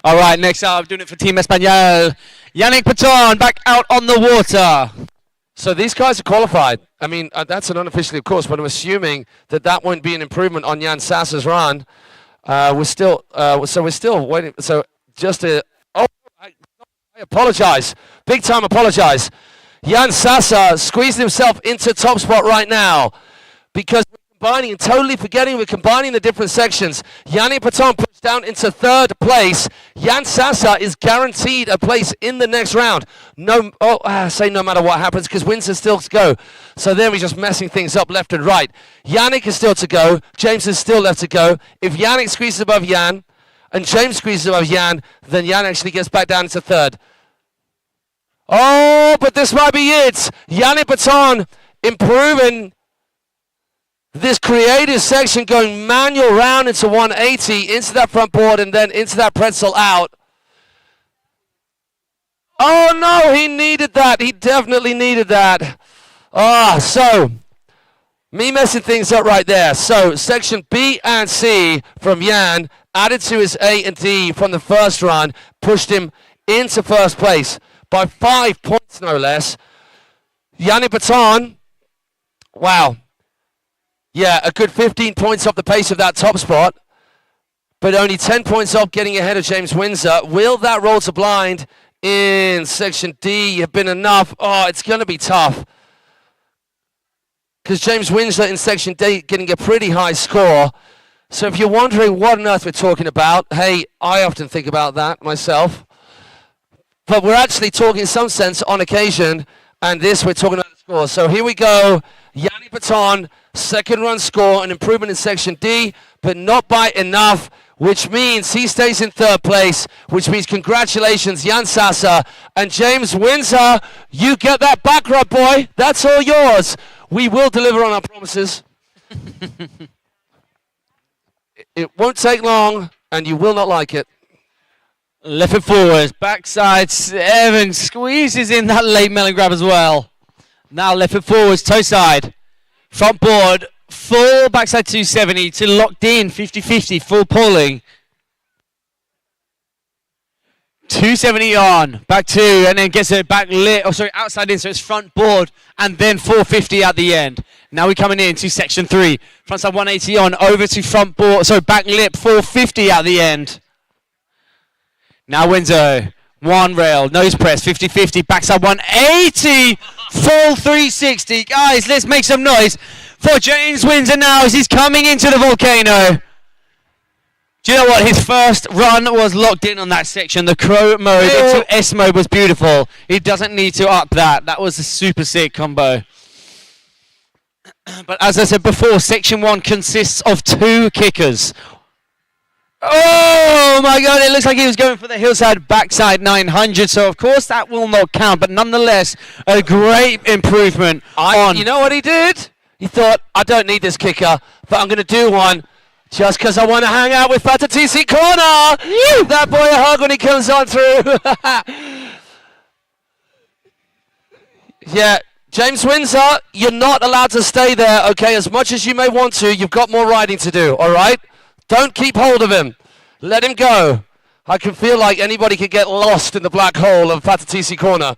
All right, next up, doing it for Team Espanol. Yannick Paton back out on the water. So these guys are qualified. I mean, that's an unofficial, of course, but I'm assuming that that won't be an improvement on Jan Sassa's run. We're still waiting. So just to, I apologize. Big time apologize. Jan Sassa squeezed himself into top spot right now because we're combining and totally forgetting we're combining the different sections. Yannick Paton pushed down into third place. Jan Sassa is guaranteed a place in the next round. No matter what happens because Windsor still to go. So then we're just messing things up left and right. Yannick is still to go. James is still left to go. If Yannick squeezes above Jan and James squeezes above Jan, then Jan actually gets back down into third. Oh, but this might be it. Yannick Paton improving this creative section, going manual round into 180, into that front board, and then into that pretzel out. Oh no, he needed that. He definitely needed that. So me messing things up right there. So section B and C from Jan, added to his A and D from the first run, pushed him into first place by 5 points, no less. Yannick Paton, wow. Yeah, a good 15 points off the pace of that top spot, but only 10 points off getting ahead of James Windsor. Will that roll to blind in section D have been enough? Oh, it's going to be tough. Because James Windsor in section D getting a pretty high score. So if you're wondering what on earth we're talking about, hey, I often think about that myself. But we're actually talking in some sense on occasion, and this we're talking about the score. So here we go. Yannick Paton, second run score, an improvement in section D, but not by enough, which means he stays in third place, which means congratulations, Jan Sassa and James Windsor. You get that back rub, boy. That's all yours. We will deliver on our promises. It won't take long, and you will not like it. Left foot forwards, backside 7, squeezes in that late melon grab as well. Now left foot forwards, toe side, front board, full backside 270 to locked in, 50-50, full pulling. 270 on, back 2, and then gets it back lit, outside in, so it's front board, and then 450 at the end. Now we're coming in to section 3, front side 180 on, over to front board, back lip, 450 at the end. Now Windsor, one rail, nose press, 50-50, backside 180, full 360. Guys, let's make some noise for James Windsor now as he's coming into the volcano. Do you know what? His first run was locked in on that section. The crow mode into S mode was beautiful. He doesn't need to up that. That was a super sick combo. But as I said before, section 1 consists of 2 kickers. Oh my god, it looks like he was going for the hillside backside 900, so of course that will not count, but nonetheless, a great improvement on... You know what he did? He thought, I don't need this kicker, but I'm going to do one just because I want to hang out with Fata TC Corner. Give that boy a hug when he comes on through. Yeah, James Windsor, you're not allowed to stay there, okay? As much as you may want to, you've got more riding to do, all right? Don't keep hold of him. Let him go. I can feel like anybody could get lost in the black hole of Fata TC Corner.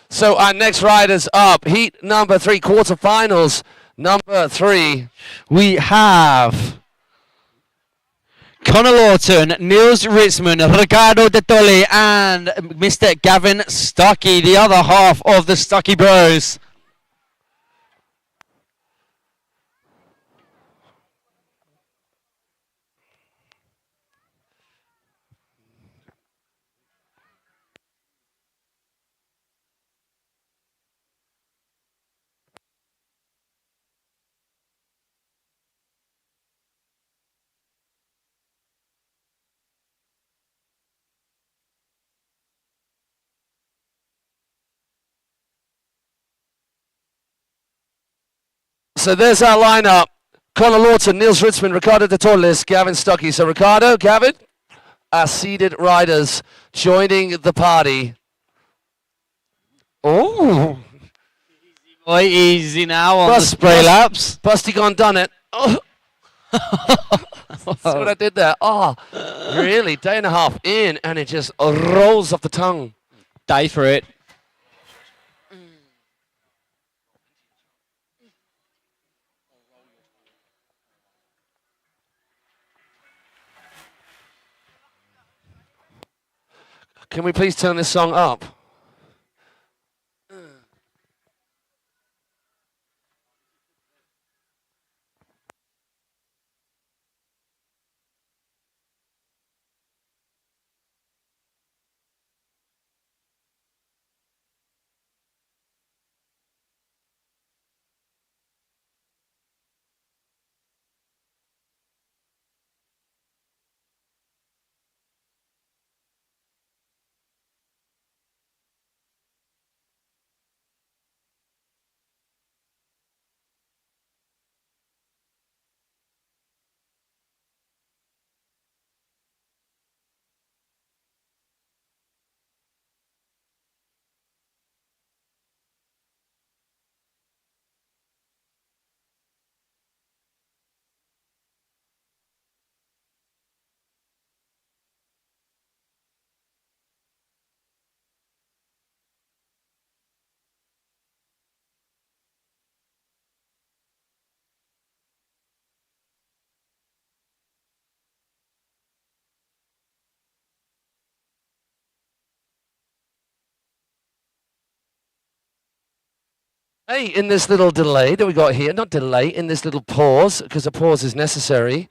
So our next rider's up. Heat number 3, quarterfinals number 3. We have Connor Lawton, Niels Ritzman, Ricardo De Tolle, and Mr. Gavin Stucky, the other half of the Stucky Bros. So there's our lineup. Connor Lawton, Niels Ritzman, Ricardo De Torres, Gavin Stucky. So Ricardo, Gavin, our seeded riders joining the party. Oh. Boy, easy now on the spray laps. Busty gone done it. Oh. That's what I did there. Oh, really? Day and a half in, and it just rolls off the tongue. Day for it. Can we please turn this song up? Hey, in this little delay that we got here, not delay, in this little pause, because a pause is necessary.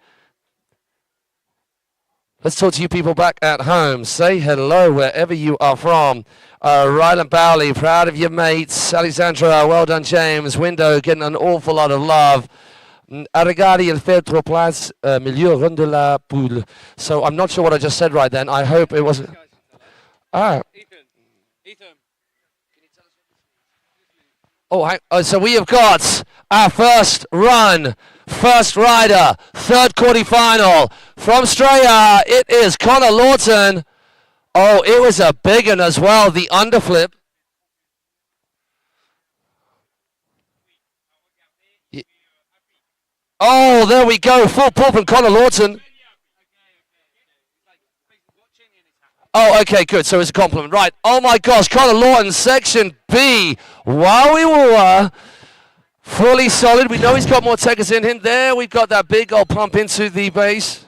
Let's talk to you people back at home. Say hello wherever you are from. Ryland Bowley, proud of your mates. Alexandra, well done, James. Window getting an awful lot of love. Arregari el fait trop place, milieu rond de la poule. So I'm not sure what I just said right then. I hope it wasn't. Ah. Ethan. Oh, so we have got our first run, first rider, third quarterfinal from Australia. It is Connor Lawton. Oh, it was a big one as well, the underflip. Oh, there we go, full pull from Connor Lawton. Oh, okay, good. So it's a compliment. Right. Oh, my gosh. Connor Lawton, Section B. Wowie woo. Fully solid. We know he's got more techers in him. There we've got that big old pump into the base.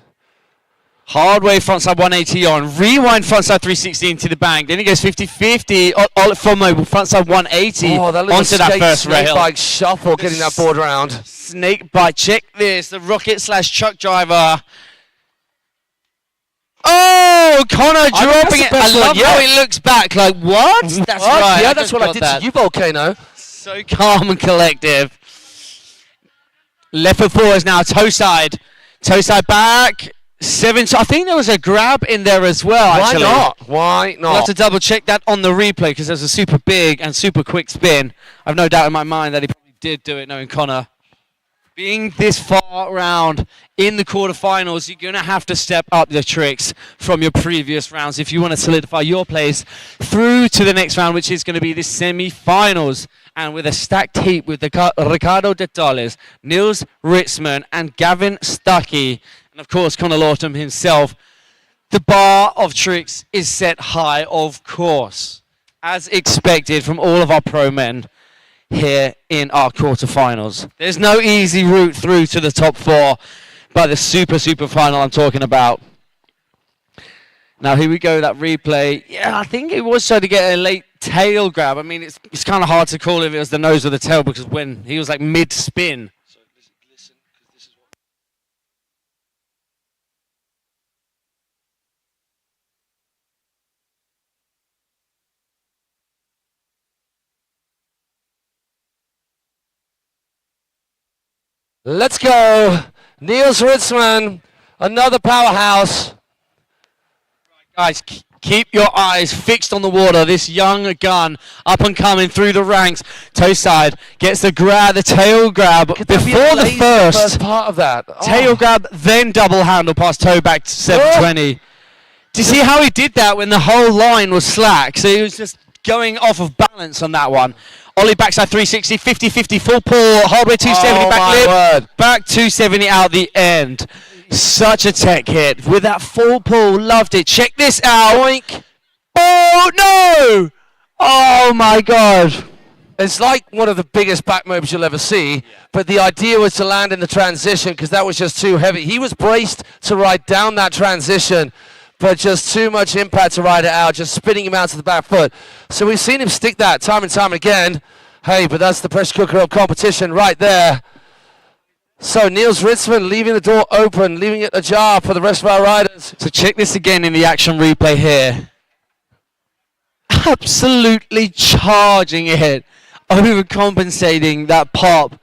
Hard way frontside 180 on. Rewind frontside 360 into the bank. Then he goes 50-50. All full mobile. Frontside 180 Oh, that little onto that first snake rail. bike shuffle getting that board around. Snake bike. Check this. The rocket slash truck driver. Oh, Connor dropping it. I love how he looks back like, what? That's right. Yeah, that's what I did to you, Volcano. So calm and collective. Left foot forwards now, toe side. Toe side back. I think there was a grab in there as well, actually. Why not? Why I'll have not? to double check that on the replay because there's a super big and super quick spin. I've no doubt in my mind that he probably did do it, knowing Connor. Being this far around in the quarterfinals, you're going to have to step up the tricks from your previous rounds if you want to solidify your place through to the next round, which is going to be the semi-finals. And with a stacked heap with Ricardo De Tolles, Niels Ritzman, and Gavin Stucky, and of course Connor Lawton himself, the bar of tricks is set high, of course, as expected from all of our pro men here in our quarterfinals. There's no easy route through to the top four, but the super final I'm talking about. Now here we go, that replay. Yeah, I think it was trying to get a late tail grab. I mean, it's kind of hard to call if it was the nose or the tail because when he was like mid-spin. So listen, because this is what... Let's go. Niels Ritzman, another powerhouse. Guys, keep your eyes fixed on the water. This young gun up and coming through the ranks. Toe side gets the grab, the tail grab before the first part of that. tail grab, then double handle past toe back to 720. Do you see how he did that when the whole line was slack? So he was just going off of balance on that one. Ollie backside 360, 50-50, full pull, hardware 270 Oh, back my lip, word. back 270 out the end. Such a tech hit with that full pull. Loved it. Check this out. Oink. Oh no! Oh my god. It's like one of the biggest back moves you'll ever see, but the idea was to land in the transition because that was just too heavy. He was braced to ride down that transition, but just too much impact to ride it out, just spinning him out to the back foot. So we've seen him stick that time and time again. Hey, but that's the pressure cooker of competition right there. So Niels Ritzman leaving the door open, leaving it ajar for the rest of our riders. So check this again in the action replay here. Absolutely charging it, overcompensating that pop,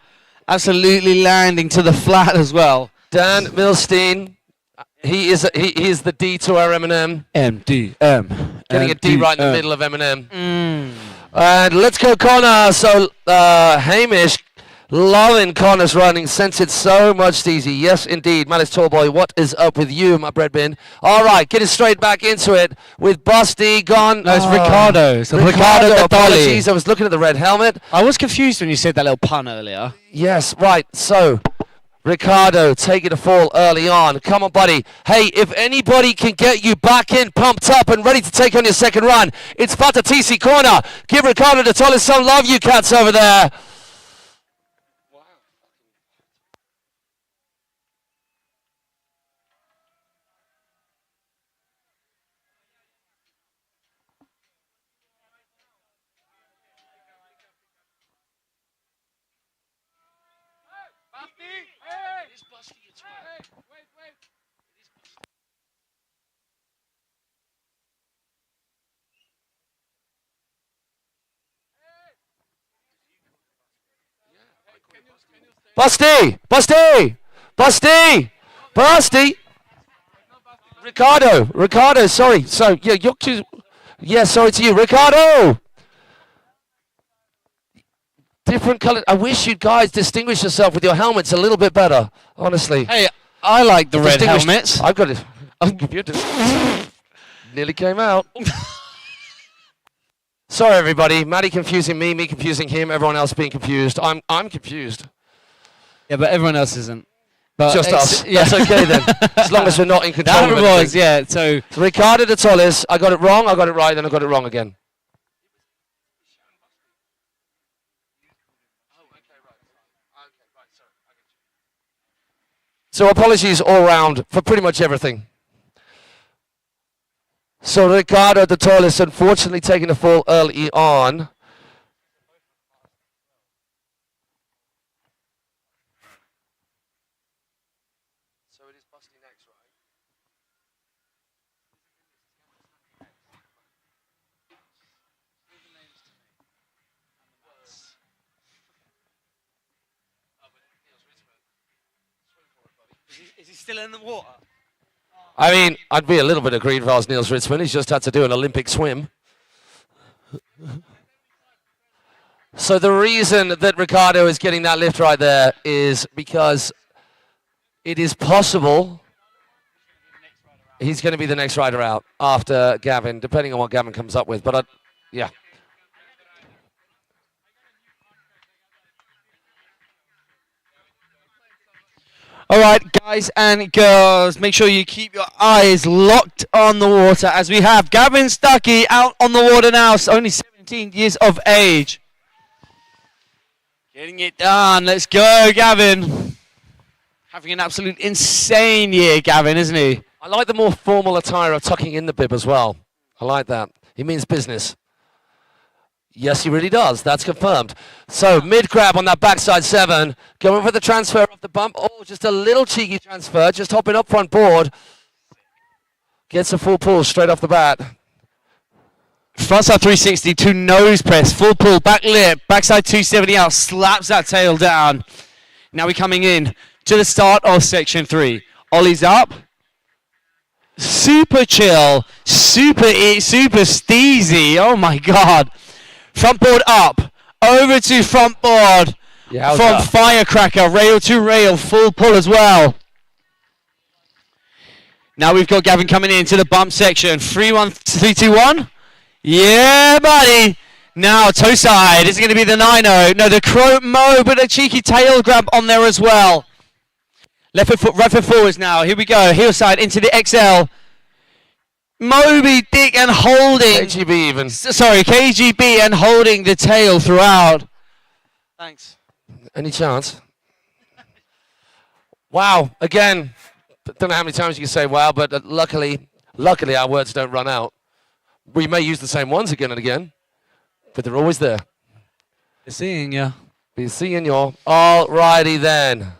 absolutely landing to the flat as well. Dan Milstein, he is the D to our Eminem. MDM. Getting a D right in the middle of Eminem. And let's go Connor. So Hamish, loving Connor's running, sent it so much easy. Yes, indeed. Malice Tallboy, what is up with you, my bread bin? All right, getting straight back into it with Busty gone. No, it's Ricardo. So Ricardo, Ricardo apologies. I was looking at the red helmet. I was confused when you said that little pun earlier. Yes, right. So Ricardo taking a fall early on. Come on, buddy. Hey, if anybody can get you back in, pumped up and ready to take on your second run, it's Fatatisi Corner. Give Ricardo the tallest some love, you cats over there. Busty! Busty! Busty! Busty! Ricardo, sorry. So, yeah, you're too... Yeah, sorry to you. Ricardo! Different colour. I wish you guys distinguish yourself with your helmets a little bit better, honestly. Hey, I like the red Distinguished- helmets. I've got it. I'll give you a Nearly came out. Sorry, everybody. Maddie confusing me confusing him, everyone else being confused. I'm confused. Yeah, but everyone else isn't. But Just us. Yeah. That's okay then. As long as we're not in control That of was, anything. yeah. So So Ricardo de Tolles, I got it wrong, I got it right, then I got it wrong again. So apologies all round for pretty much everything. So Ricardo de Tolles unfortunately taking a fall early on. So it is Busty next, right? is he still in the water? I mean, I'd be a little bit aggrieved if I was Niels Ritzman. He's just had to do an Olympic swim. So the reason that Ricardo is getting that lift right there is because it is possible he's going to be the next rider out after Gavin, depending on what Gavin comes up with. But, yeah. All right, guys and girls, make sure you keep your eyes locked on the water as we have Gavin Stucky out on the water now, only 17 years of age. Getting it done. Let's go, Gavin. Having an absolute insane year, Gavin, isn't he? I like the more formal attire of tucking in the bib as well. I like that. He means business. Yes, he really does. That's confirmed. So mid-grab on that backside 7. Going for the transfer off the bump. Oh, just a little cheeky transfer. Just hopping up front board. Gets a full pull straight off the bat. Frontside 360 to nose press. Full pull, back lip, backside 270 out. Slaps that tail down. Now we're coming in to the start of section 3. Ollie's up. Super chill. Super steezy. Oh my God. Front board up, over to front board, from Firecracker, rail to rail, full pull as well. Now we've got Gavin coming into the bump section, 3-1, 3-2-1. Yeah, buddy. Now, toe side. Is it going to be the 9-0? No, the Crow Mo, but a cheeky tail grab on there as well. Left foot, right foot forwards now. Here we go. Heel side into the XL. Moby Dick and holding. KGB even. Sorry, KGB and holding the tail throughout. Thanks. Any chance? Wow, again, don't know how many times you can say wow, but luckily our words don't run out. We may use the same ones again and again, but they're always there. Seeing ya. Be seeing you. Alrighty then.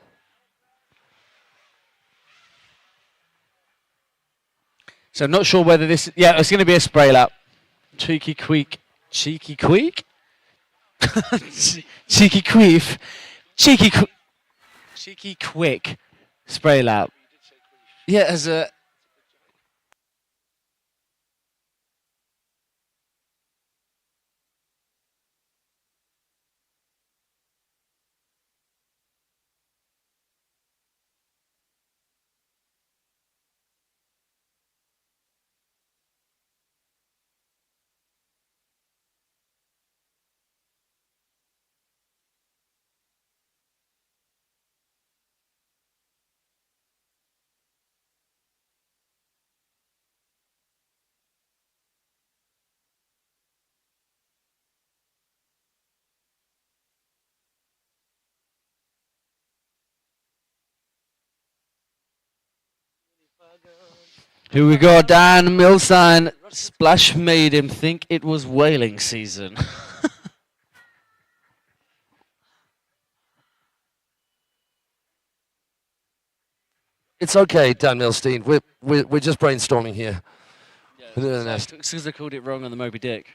So I'm not sure whether this... Yeah, it's going to be a spray lap. Cheeky queek. Cheeky queek? Cheeky queef. Cheeky quick spray lap. Yeah, as a... Here we go, Dan Milstein. Splash made him think it was whaling season. It's okay, Dan Milstein. We're just brainstorming here. Because they called it wrong on the Moby Dick.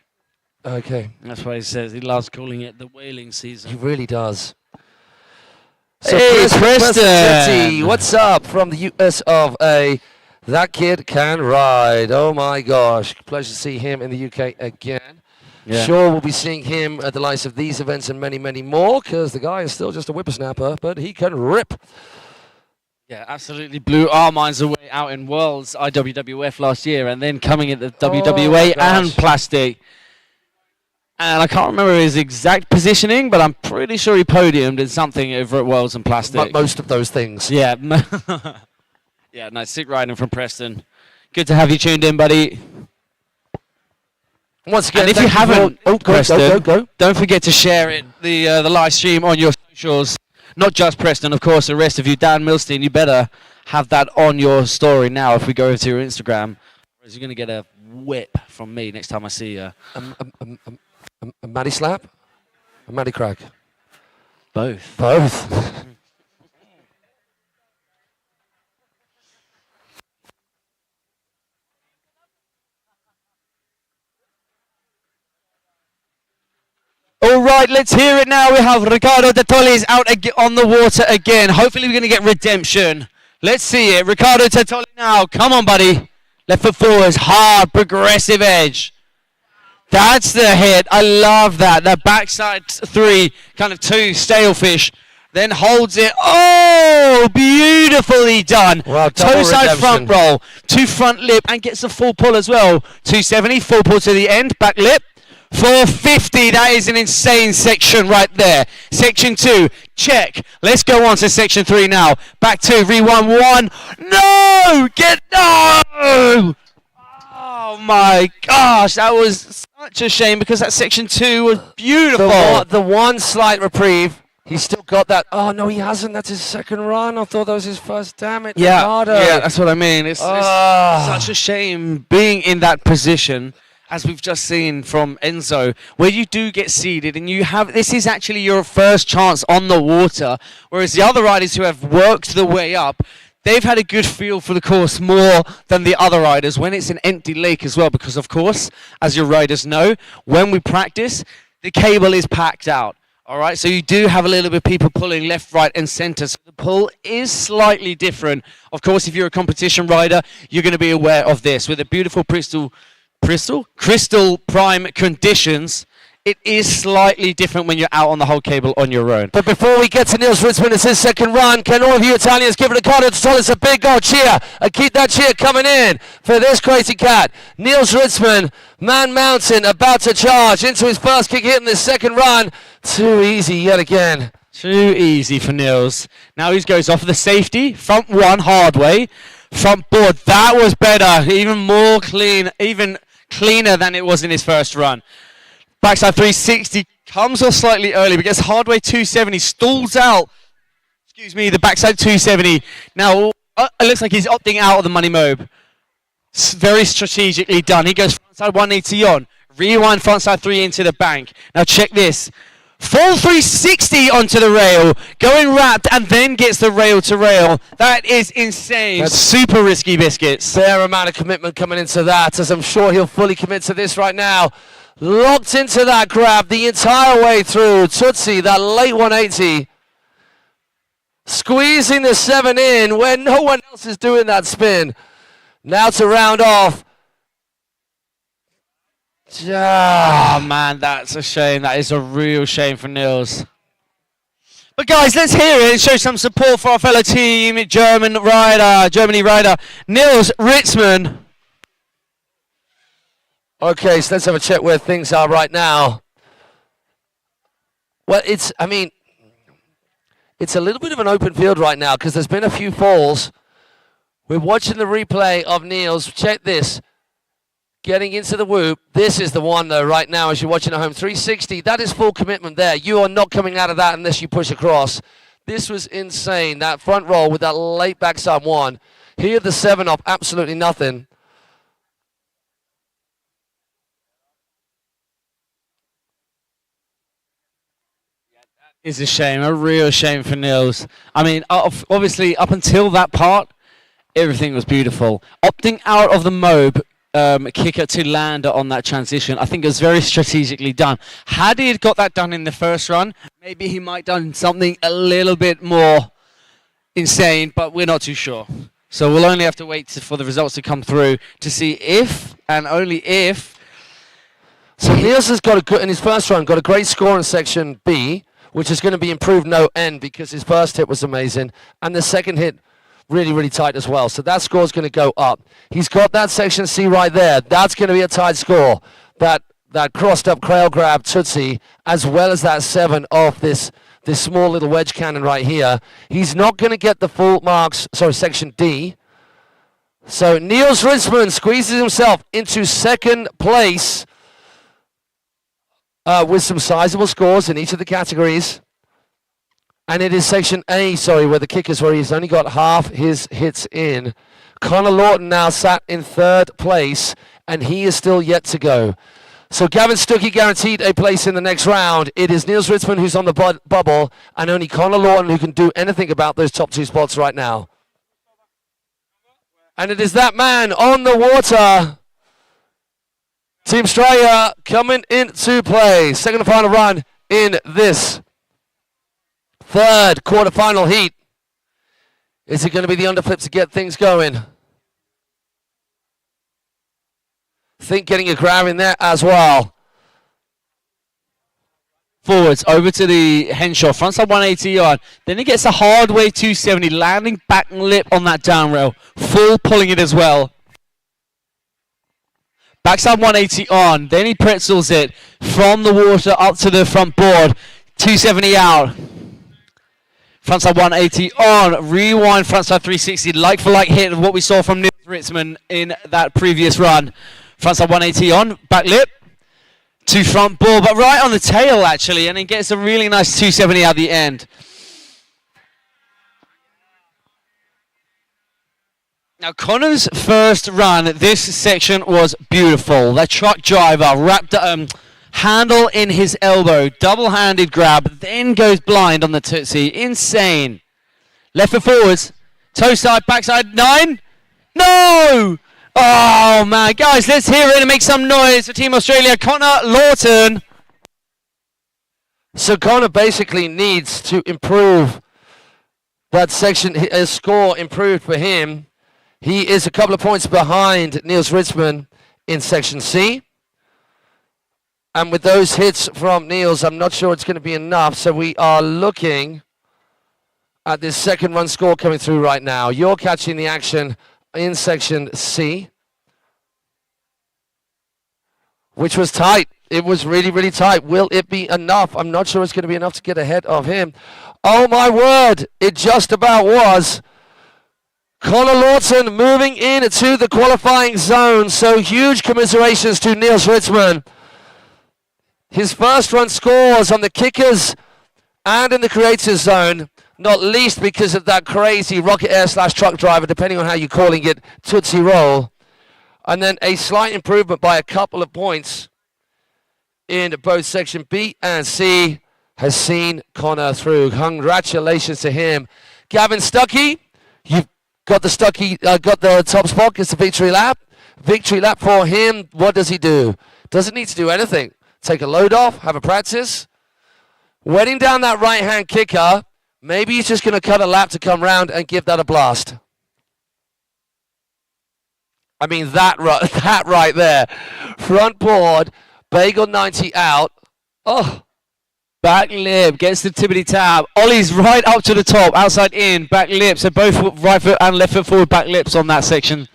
Okay. That's why he says he loves calling it the whaling He season. really does. So Hey, Preston, Preston! what's up from the US of A? That kid can ride. Oh my gosh. Pleasure to see him in the UK again. Yeah. Sure, we'll be seeing him at the likes of these events and many, many more, because the guy is still just a whippersnapper, but he can rip. Yeah, absolutely blew our minds away out in Worlds IWWF last year, and then coming at the WWA and Plastic. And I can't remember his exact positioning, but I'm pretty sure he podiumed in something over at Worlds and Plastic. Most of those things. Yeah. Yeah, nice. Sick riding from Preston. Good to have you tuned in, buddy. Once again, And if you thank haven't, for- Preston, go. don't forget to share it, the live stream on your socials. Not just Preston, of course, the rest of you. Dan Milstein, you better have that on your story now if we go over to your Instagram. Or you're going to get a whip from me next time I see you. A Matty slap? A Matty crack? Both. Both. All right, let's hear it now. We have Ricardo de Tolles out on the water again. Hopefully we're going to get redemption. Let's see it. Ricardo de Tolles now. Come on, buddy. Left foot forwards. Hard, progressive edge. That's the hit. I love that. That backside three, kind of two, stalefish. Then holds it. Oh, beautifully done. Wow, toe side redemption. front roll. To front lip and gets a full pull as well. 270, full pull to the end. Back lip. 450, that is an insane section right there. Section 2, check. Let's go on to section 3 now. Back 2, rewind 1. No! No! Oh my gosh, that was such a shame because that section 2 was beautiful. The one slight reprieve. He's still got that. Oh, no, he hasn't. That's his second run. I thought that was his first. Damn it, Ricardo. Yeah, that's what I mean. It's such a shame being in that position, as we've just seen from Enzo, where you do get seeded and you have, this is actually your first chance on the water, whereas the other riders who have worked the way up, they've had a good feel for the course more than the other riders when it's an empty lake as well, because of course, as your riders know, when we practice, the cable is packed out. All right, so you do have a little bit of people pulling left, right, and center. So the pull is slightly different. Of course, if you're a competition rider, you're going to be aware of this. With a beautiful crystal prime conditions, it is slightly different when you're out on the whole cable on your own. But before we get to Niels Ritzman, it's his second run. Can all of you Italians give Ricardo de Tolles a big old cheer and keep that cheer coming in for this crazy cat? Niels Ritzman Man Mountain about to charge into his first kick hit in this second run. Too easy yet again. Too easy for Nils. Now he goes off the safety. Front one, hard way. Front board, that was better. Even more clean, even cleaner than it was in his first run. Backside 360 comes off slightly early, but gets hard way 270. Stalls out. Excuse me, the backside 270. Now, it looks like he's opting out of the money mobe. Very strategically done. He goes frontside 180 on. Rewind frontside 3 into the bank. Now check this. Full 360 onto the rail. Going wrapped and then gets the rail to rail. That is insane. That's super risky biscuits. Fair amount of commitment coming into that, as I'm sure he'll fully commit to this right now. Locked into that grab the entire way through. Tootsie, that late 180. Squeezing the 7 in where no one else is doing that spin. Now to round off. Oh man, that's a shame. That is a real shame for Nils. But guys, let's hear it and show some support for our fellow team, Germany rider, Nils Ritzmann. Okay, so let's have a check where things are right now. Well, it's a little bit of an open field right now because there's been a few falls. We're watching the replay of Nils. Check this. Getting into the whoop. This is the one, though, right now, as you're watching at home. 360, that is full commitment there. You are not coming out of that unless you push across. This was insane. That front roll with that late backside 1. Here, the 7 off, absolutely nothing. It's a shame, a real shame for Nils. I mean, obviously, up until that part, everything was beautiful. Opting out of the mobe kicker to land on that transition, I think it was very strategically done. Had he got that done in the first run, maybe he might have done something a little bit more insane, but we're not too sure. So we'll only have to wait for the results to come through to see if, and only if. So Nils has got in his first run, got a great score in section B, which is going to be improved no end because his first hit was amazing, and the second hit really, really tight as well. So that score is going to go up. He's got that section C right there. That's going to be a tight score. That crossed up crail grab Tootsie, as well as that 7 off this small little wedge cannon right here. He's not going to get the full marks, sorry, section D. So Nils Ritzmann squeezes himself into second place with some sizable scores in each of the categories. And it is section A, where the kickers, where he's only got half his hits in. Connor Lawton now sat in third place, and he is still yet to go. So Gavin Stucky guaranteed a place in the next round. It is Nils Ritzmann who's on the bubble, and only Connor Lawton who can do anything about those top 2 spots right now. And it is that man on the water. Team Straya coming into play. Second and final run in this third quarterfinal heat. Is it going to be the underflip to get things going? Think getting a grab in there as well. Forwards over to the Henshaw, frontside 180 on. Then he gets a hard way 270, landing back lip on that down rail. Full pulling it as well. Backside 180 on. Then he pretzels it from the water up to the front board. 270 out. Frontside 180 on, rewind frontside 360, like for like hit of what we saw from Nils Ritzmann in that previous run. Frontside 180 on, back lip, to front ball, but right on the tail actually, and he gets a really nice 270 at the end. Now Connor's first run, this section was beautiful. That truck driver wrapped handle in his elbow, double-handed grab, then goes blind on the Tootsie. Insane. Left foot forwards, toe side, backside, 9. No! Oh man, guys, let's hear it and make some noise for Team Australia. Connor Lawton. So Connor basically needs to improve that section, his score improved for him. He is a couple of points behind Nils Ritzmann in section C. And with those hits from Nils, I'm not sure it's going to be enough. So we are looking at this second run score coming through right now. You're catching the action in section C. which was tight. It was really, really tight. Will it be enough? I'm not sure it's going to be enough to get ahead of him. Oh, my word. It just about was. Conor Lawton moving in to the qualifying zone. So huge commiserations to Niels Ritzman. His first run scores on the kickers and in the creators zone, not least because of that crazy rocket air / truck driver, depending on how you're calling it, Tootsie Roll. And then a slight improvement by a couple of points in both section B and C has seen Conor through. Congratulations to him. Gavin Stucky, you've got the Stucky, got the top spot. It's a victory lap. Victory lap for him. What does he do? Doesn't need to do anything. Take a load off, have a practice. Wetting down that right-hand kicker. Maybe he's just going to cut a lap to come round and give that a blast. I mean, that right there. Front board, Bagel 90 out. Oh. Back lip, gets the tippity tap. Ollie's right up to the top, outside in, back lip. So both right foot and left foot forward back lips on that section.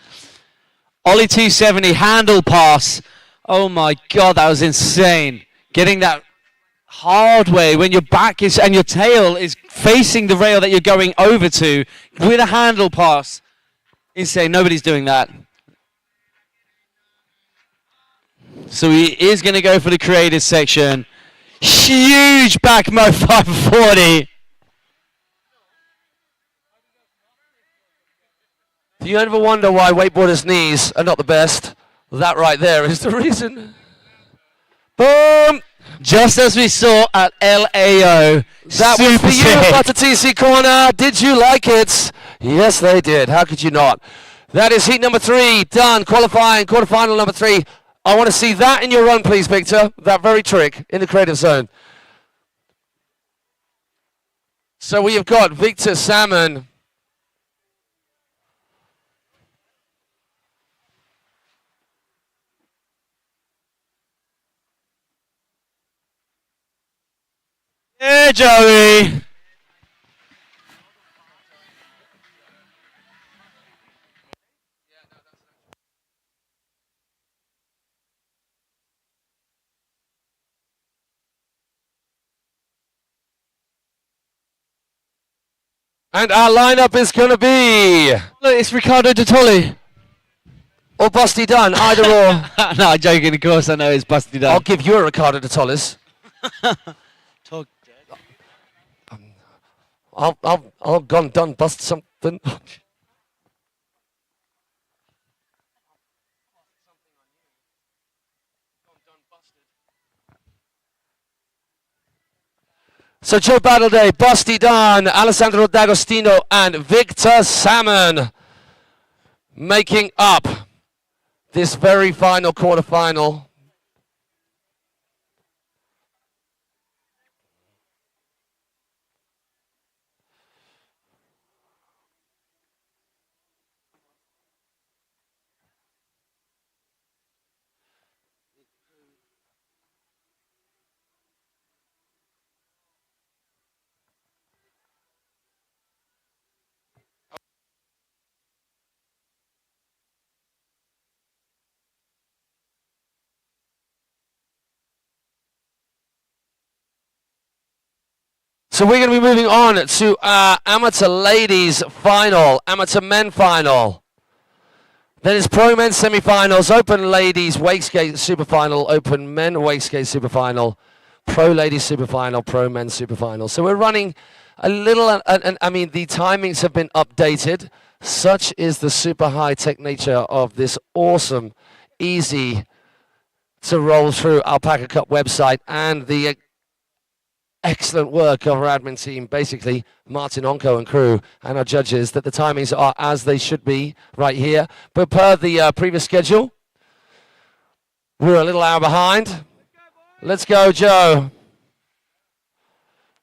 Ollie 270, handle pass. Oh my God, that was insane. Getting that hard way when your back is and your tail is facing the rail that you're going over to with a handle pass. Insane, nobody's doing that. So he is going to go for the creative section. Huge back mo 540. Do you ever wonder why wakeboarders' knees are not the best? That right there is the reason. Boom! Just as we saw at LAO. That was for you, Butter TC Corner. Did you like it? Yes, they did. How could you not? That is heat number 3 done. Qualifying, quarterfinal number 3. I want to see that in your run, please, Victor. That very trick in the creative zone. So we have got Victor Salmon. Yeah, Joey. And our lineup is going to be... Look, it's Ricardo de Tolly. Or Busty Dunn, either or. No, I'm joking, of course I know it's Busty Dunn. I'll give you a Ricardo de Tollis. I'll gone done bust something. So Joe Battleday, Busty Dunn, Alessandro D'Agostino, and Victor Salmon making up this very final quarterfinal. So we're going to be moving on to our amateur ladies final, amateur men final. Then it's pro men semi-finals, open ladies wakeskate super final, open men wakeskate super final, pro ladies super final, pro men super final. So we're running a little, and I mean the timings have been updated. Such is the super high-tech nature of this awesome, easy to roll through Alpaca Cup website and the excellent work of our admin team, basically Martin, Anko and crew, and our judges, that the timings are as they should be right here. But per the previous schedule, we're a little hour behind. Let's go, Joe.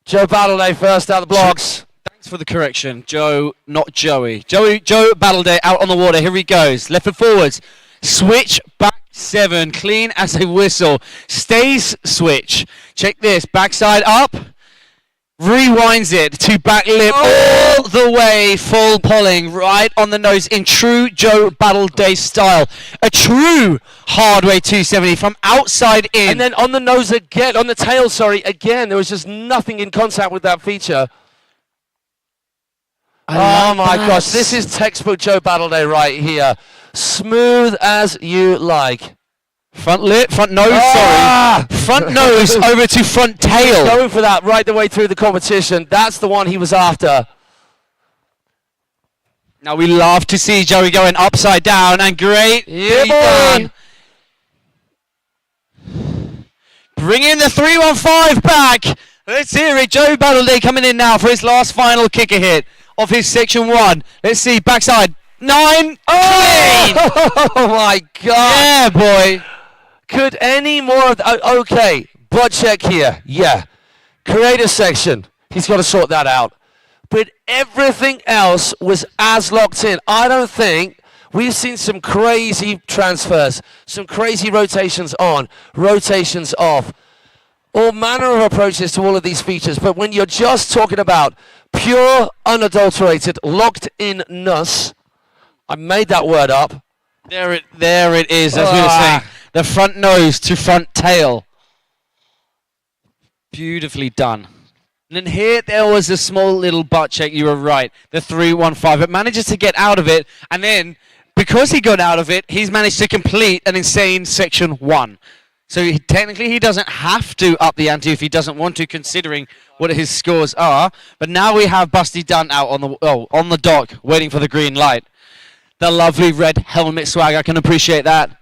Joe Battleday first out of the blocks. Thanks for the correction, Joe, not Joey. Joe Battleday out on the water. Here he goes. Left foot forwards. Switch back 7. Clean as a whistle. Stays switch. Check this. Backside up. Rewinds it to back lip all the way, full pulling right on the nose in true Joe Battleday style. A true hardway 270 from outside in. And then on the nose again, on the tail, sorry, again, there was just nothing in contact with that feature. Oh my gosh, this is textbook Joe Battleday right here. Smooth as you like. Front lip, front nose, sorry. Front nose over to front tail. Going for that right the way through the competition. That's the one he was after. Now we love to see Joey going upside down and great. Yeah, Done. Bring in the 315 back. Let's hear it. Joe Battleday coming in now for his last final kicker hit of his section 1. Let's see, backside 9. Oh, oh my God. Yeah, boy. Could any more of okay, butt check here. Yeah. Creator section. He's got to sort that out. But everything else was as locked in. I don't think we've seen some crazy transfers, some crazy rotations on, rotations off, all manner of approaches to all of these features. But when you're just talking about pure, unadulterated, locked-in-ness, I made that word up. There it is, as we were saying. The front nose to front tail. Beautifully done. And then here, there was a small little butt check. You were right. The 315. It manages to get out of it. And then, because he got out of it, he's managed to complete an insane section 1. So technically, he doesn't have to up the ante if he doesn't want to, considering what his scores are. But now we have Busty Dunn out on the dock, waiting for the green light. The lovely red helmet swag. I can appreciate that.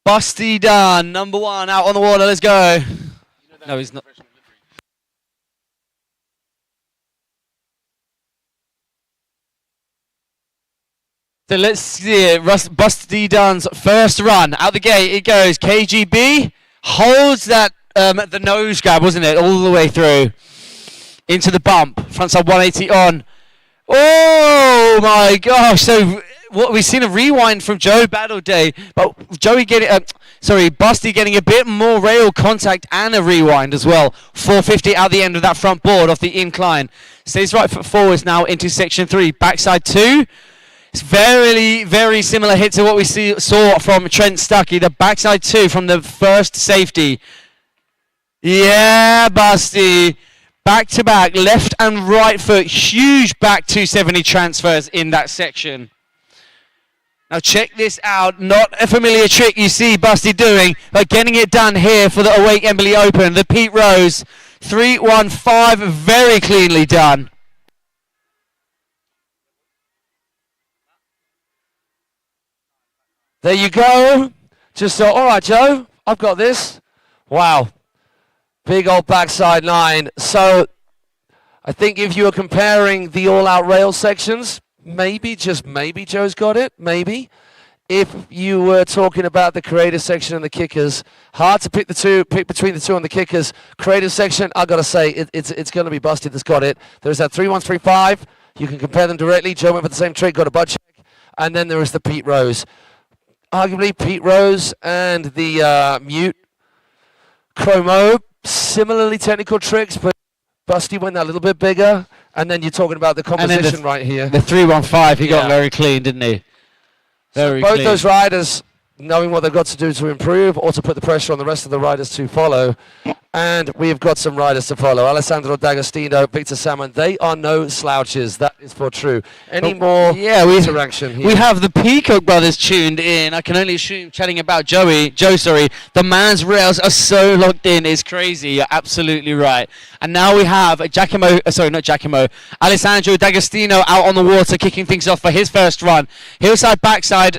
Busty Dunn, number 1, out on the water. Let's go. No, he's not. So let's see it. Busty Dunn's first run. Out the gate it goes. KGB holds that the nose grab, wasn't it? All the way through. Into the bump. Frontside 180 on. Oh my gosh. So what we've seen a rewind from Joe Battleday, but Busty getting a bit more rail contact and a rewind as well. 450 out the end of that front board off the incline. Stays right foot forwards now into section 3. Backside 2. It's very, very similar hit to what we saw from Trent Stucky. The backside 2 from the first safety. Yeah, Busty. Back to back, left and right foot. Huge back 270 transfers in that section. Now check this out, not a familiar trick you see Busty doing, but getting it done here for the Awake Embily Open. The Pete Rose, 315, very cleanly done. There you go. Just thought, all right, Joe, I've got this. Wow. Big old backside 9. So I think if you were comparing the all-out rail sections, maybe, just maybe, Joe's got it. Maybe. If you were talking about the creative section and the kickers, hard to pick between the two on the kickers. Creative section, I gotta say, it's gonna be Busty that's got it. There's that 3-1-3-5. You can compare them directly. Joe went for the same trick, got a butt check, and then there is the Pete Rose. Arguably, Pete Rose and the Mute Chromo, similarly technical tricks, but Busty went that a little bit bigger. And then you're talking about the composition right here. The 315, he got very clean, didn't he? Very both clean. those riders knowing what they've got to do to improve or to put the pressure on the rest of the riders to follow. And we've got some riders to follow. Alessandro D'Agostino, Victor Salmon, they are no slouches. That is for true. Any more interaction here? We have the Peacock brothers tuned in. I can only assume chatting about Joe, the man's rails are so locked in, it's crazy. You're absolutely right. And now we have Alessandro D'Agostino out on the water, kicking things off for his first run. Hillside, backside,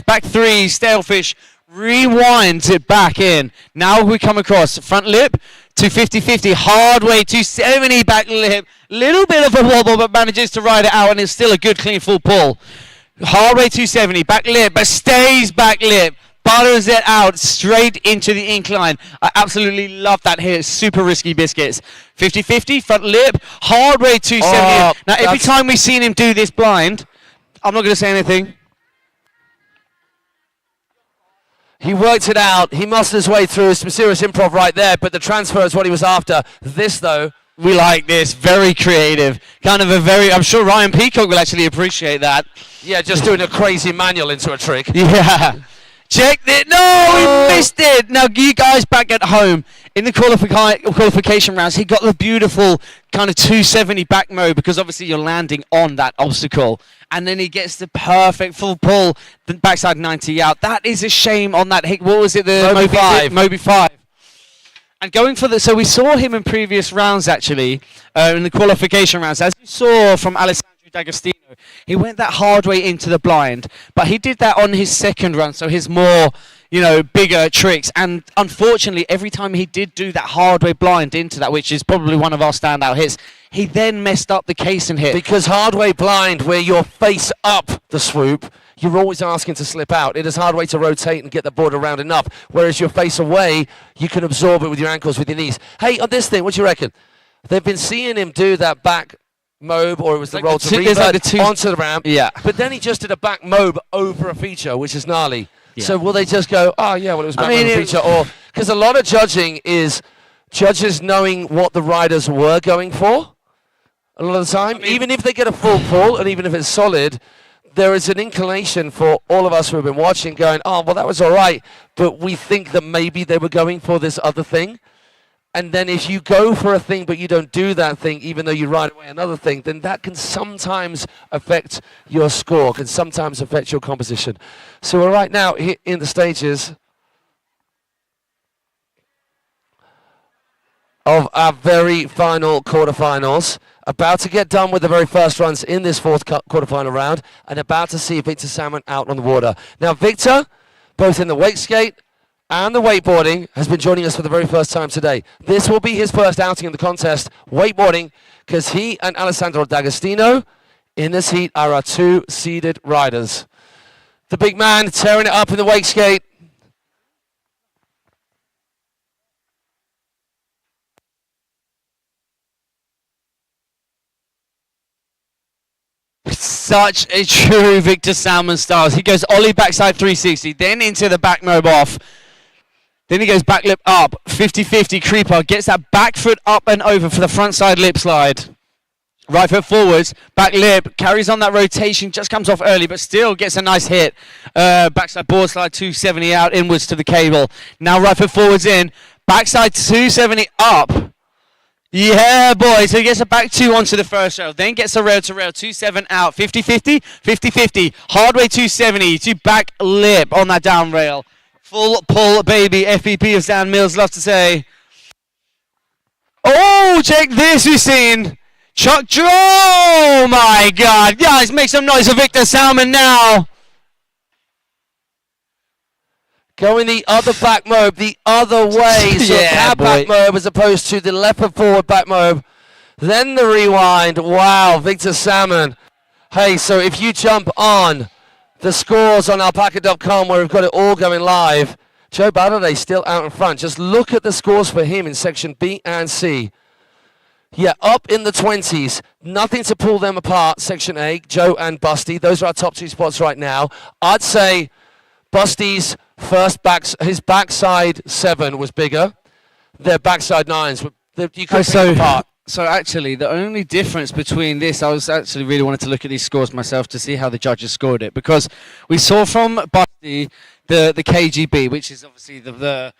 back three, stalefish, rewinds it back in. Now we come across front lip to 50-50, hard way 270, back lip, little bit of a wobble, but manages to ride it out, and it's still a good clean full pull. Hard way 270, back lip, but stays back lip, butters it out straight into the incline. I absolutely love that here. Super risky biscuits. 50-50, front lip, hard way 270. Now every time we've seen him do this blind, I'm not going to say anything. He worked it out. He muscled his way through some serious improv right there, but the transfer is what he was after. This, though, we like this. Very creative. Kind of a very... I'm sure Ryan Peacock will actually appreciate that. Yeah, just doing a crazy manual into a trick. Yeah. Check it. No, we missed it. Now, you guys back at home, in the qualification rounds, he got the beautiful kind of 270 back mode because obviously you're landing on that obstacle. And then he gets the perfect full pull, the backside 90 out. That is a shame on that hit. What was it? The Moby 5. Moby 5. And going for the... So we saw him in previous rounds, actually, in the qualification rounds. As you saw from Alessandro D'Agostino, he went that hard way into the blind. But he did that on his second run, so his more... bigger tricks, and unfortunately every time he did do that hard way blind into that, which is probably one of our standout hits, he then messed up the case and hit. Because hard way blind, where you're face up the swoop, you're always asking to slip out. It is hard way to rotate and get the board around enough, whereas you're face away, you can absorb it with your ankles, with your knees. Hey, on this thing, what do you reckon? They've been seeing him do that back mobe, or it was the roll to revert onto the ramp, but then he just did a back mobe over a feature, which is gnarly. Yeah. So will they just go, oh yeah, well it was back mobe feature, or because a lot of judging is judges knowing what the riders were going for a lot of the time. Even if they get a full pull, and even if it's solid, there is an inclination for all of us who have been watching going, oh, well that was all right, but we think that maybe they were going for this other thing. And then if you go for a thing but you don't do that thing, even though you ride away another thing, then that can sometimes affect your score, can sometimes affect your composition. So we're right now in the stages of our very final quarterfinals. About to get done with the very first runs in this fourth quarterfinal round, and about to see Victor Salmon out on the water. Now Victor, both in the wake skate and the wakeboarding, has been joining us for the very first time today. This will be his first outing in the contest, wakeboarding, because he and Alessandro D'Agostino in this heat are our two seeded riders. The big man tearing it up in the wake skate. Such a true Victor Salmon style. He goes ollie backside 360, then into the back mob off. Then he goes back lip up, 50-50 creeper, gets that back foot up and over for the front side lip slide. Right foot forwards, back lip, carries on that rotation, just comes off early, but still gets a nice hit. Backside board slide 270 out, inwards to the cable. Now right foot forwards in, backside 270 up. Yeah, boy, so he gets a back two onto the first rail, then gets a rail to rail, 2-7 out, 50-50, 50-50, hard way 270 to back lip on that down rail. Full pull, baby, FEP as Dan Mills loves to say. Oh, check this, we've seen Chuck Joe, oh my God, guys, make some noise for Victor Salmon now. Going the other back mobe, the other way. So that back mobe as opposed to the left forward back mobe. Then the rewind. Wow, Victor Salmon. Hey, so if you jump on the scores on alpaca.com where we've got it all going live, Joe Battleday still out in front. Just look at the scores for him in section B and C. Yeah, up in the 20s. Nothing to pull them apart, section A, Joe and Busty. Those are our top two spots right now. I'd say Busty's his backside 7 was bigger. Their backside 9s, you could pick them apart. So actually, the only difference between this, I was actually really wanted to look at these scores myself to see how the judges scored it, because we saw from Busty the KGB, which is obviously the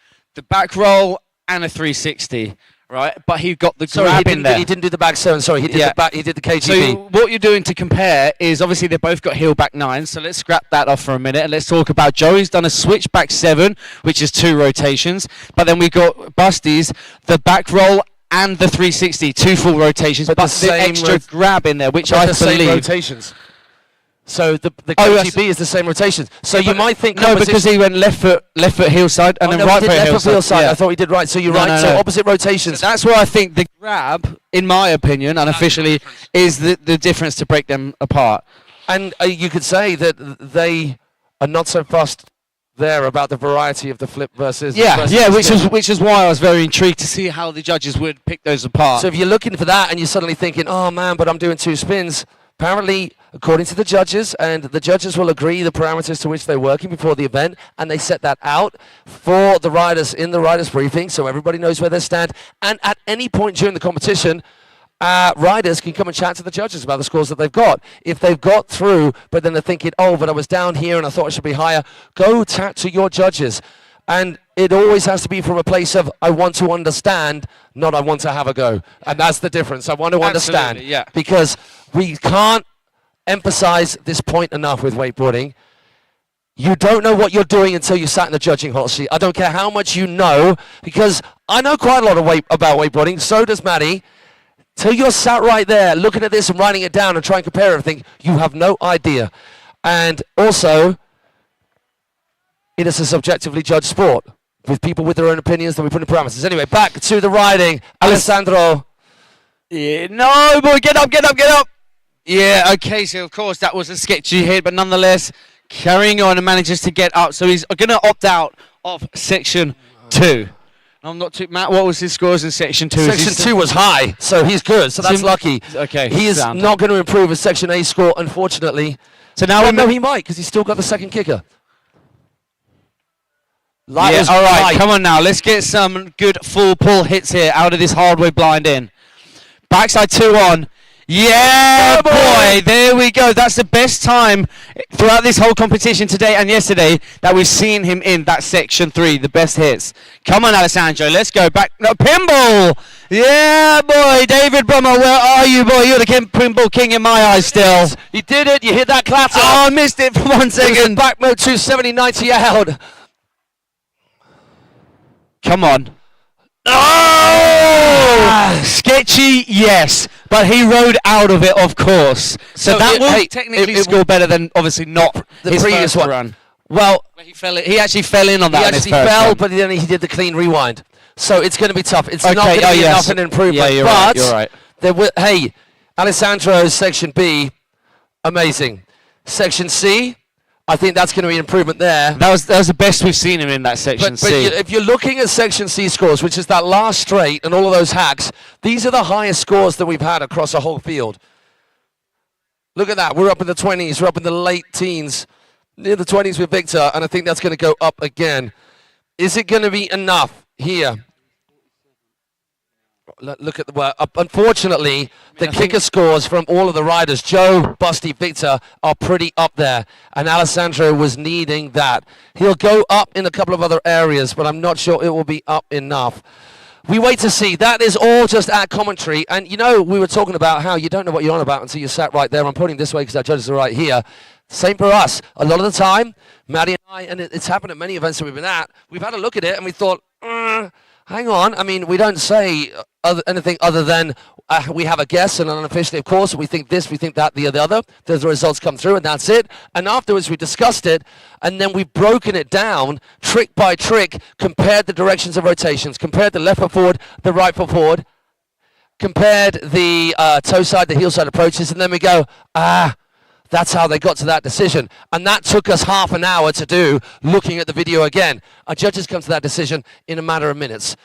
back roll and a 360. right? But he got the Sorry, grab in there. he didn't do the back 7. Sorry, he did Yeah. the back. He did the KGB. So what you're doing to compare is obviously they both got heel back 9. So let's scrap that off for a minute and let's talk about Joey's done a switch back 7, which is 2 rotations. But then we got Busty's the back roll and the 360, 2 full rotations, but the same extra grab in there, which But I the same believe. rotations. So the Oh, yes. KGB is the same rotations. So you might think No, because he went left foot heel side, and oh, then no, right he foot did heel left foot heel side. Yeah. I thought he did right. So you're No, right. no, So no. opposite rotations. That's where I think the grab, in my opinion, unofficially, is the difference to break them apart. And you could say that they are not so fussed there about the variety of the flip versus versus the spin. which is why I was very intrigued to see how the judges would pick those apart. So if you're looking for that and you're suddenly thinking, oh man, but I'm doing 2 spins, apparently, according to the judges, and the judges will agree the parameters to which they're working before the event, and they set that out for the riders in the riders briefing, so everybody knows where they stand. And at any point during the competition, riders can come and chat to the judges about the scores that they've got. If they've got through, but then they're thinking, oh, but I was down here and I thought I should be higher, go chat to your judges. And it always has to be from a place of, I want to understand, not I want to have a go. And that's the difference. I want to understand. yeah. Because we can't emphasize this point enough with wakeboarding. You don't know what you're doing until you sat in the judging hot seat. I don't care how much you know, because I know quite a lot of about wakeboarding. So does Maddie. Till you're sat right there looking at this and writing it down and trying to compare everything, you have no idea. And also, it is a subjectively judged sport with people with their own opinions that we put in parameters. Anyway, back to the riding. Alessandro. Yeah, no, boy, get up, get up, get up. Yeah, okay, so of course that was a sketchy hit, but nonetheless, carrying on and manages to get up. So he's going to opt out of section 2. I'm not too... Matt, what was his scores in section 2? Section 2 was high, so he's good, so that's lucky. Okay, He is sound. not going to improve his section A score, unfortunately. So now Well, we no, he might, because he's still got the second kicker. Yeah, was all right, right. come on now. Let's get some good full pull hits here out of this hard way blind in. Backside 2 on. Yeah, boy, there we go. That's the best time throughout this whole competition today and yesterday that we've seen him in that section 3, the best hits. Come on, Alessandro, let's go back. No, pinball. Yeah, boy, David Brummer, where are you, boy? You're the pinball king in my eyes still. You did it. You hit that clatter. Oh, I missed it for 1 second. Back mode 270, 90 out. Come on. Oh! Sketchy, yes, but he rode out of it, of course. So that will technically score better than obviously not The his previous first one. run. Well, He actually fell in on that. he in his actually first fell, run. but then he did the clean rewind. So it's going to be tough. It's Okay, not going to oh, be yes. enough an improvement. Yeah, you're but right, you're right. There will, hey, Alessandro's section B, amazing. Section C, I think that's going to be an improvement there. That was the best we've seen him in that section But C. if you're looking at section C scores, which is that last straight and all of those hacks, these are the highest scores that we've had across a whole field. Look at that. We're up in the 20s. We're up in the late teens. Near the 20s with Victor, and I think that's going to go up again. Is it going to be enough here? Look at the unfortunately, the kicker scores from all of the riders, Joe, Busty, Victor, are pretty up there. And Alessandro was needing that. He'll go up in a couple of other areas, but I'm not sure it will be up enough. We wait to see. That is all just our commentary. And, you know, we were talking about how you don't know what you're on about until you sat right there. I'm pointing this way because our judges are right here. Same for us. A lot of the time, Maddie and I, and it's happened at many events that we've been at, we've had a look at it and we thought, hang on. I mean, we don't say anything other than we have a guess, and unofficially, of course, we think this, we think that, the other. The results come through, and that's it. And afterwards, we discussed it, and then we've broken it down, trick by trick, compared the directions of rotations, compared the left foot forward, the right foot forward, compared the toe side, the heel side approaches, and then we go, that's how they got to that decision. And that took us half an hour to do, looking at the video again. Our judges come to that decision in a matter of minutes.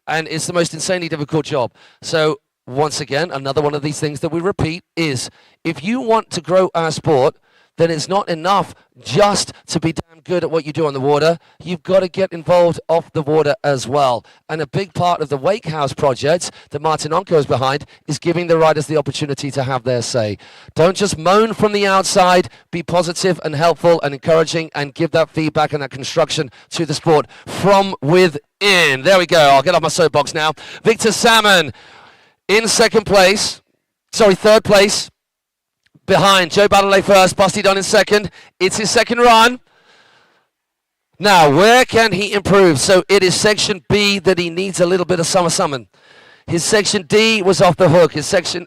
And it's the most insanely difficult job. So, once again, another one of these things that we repeat is, if you want to grow our sport, then it's not enough just to be damn good at what you do on the water. You've got to get involved off the water as well. And a big part of the Wake House project that Martin Anko is behind is giving the riders the opportunity to have their say. Don't just moan from the outside, be positive and helpful and encouraging and give that feedback and that construction to the sport from within. There we go. I'll get off my soapbox now. Victor Salmon in third place. Behind Joe Battleday first, Busty done in second. It's his second run. Now, where can he improve? So it is section B that he needs a little bit of summer summon. His section D was off the hook. Section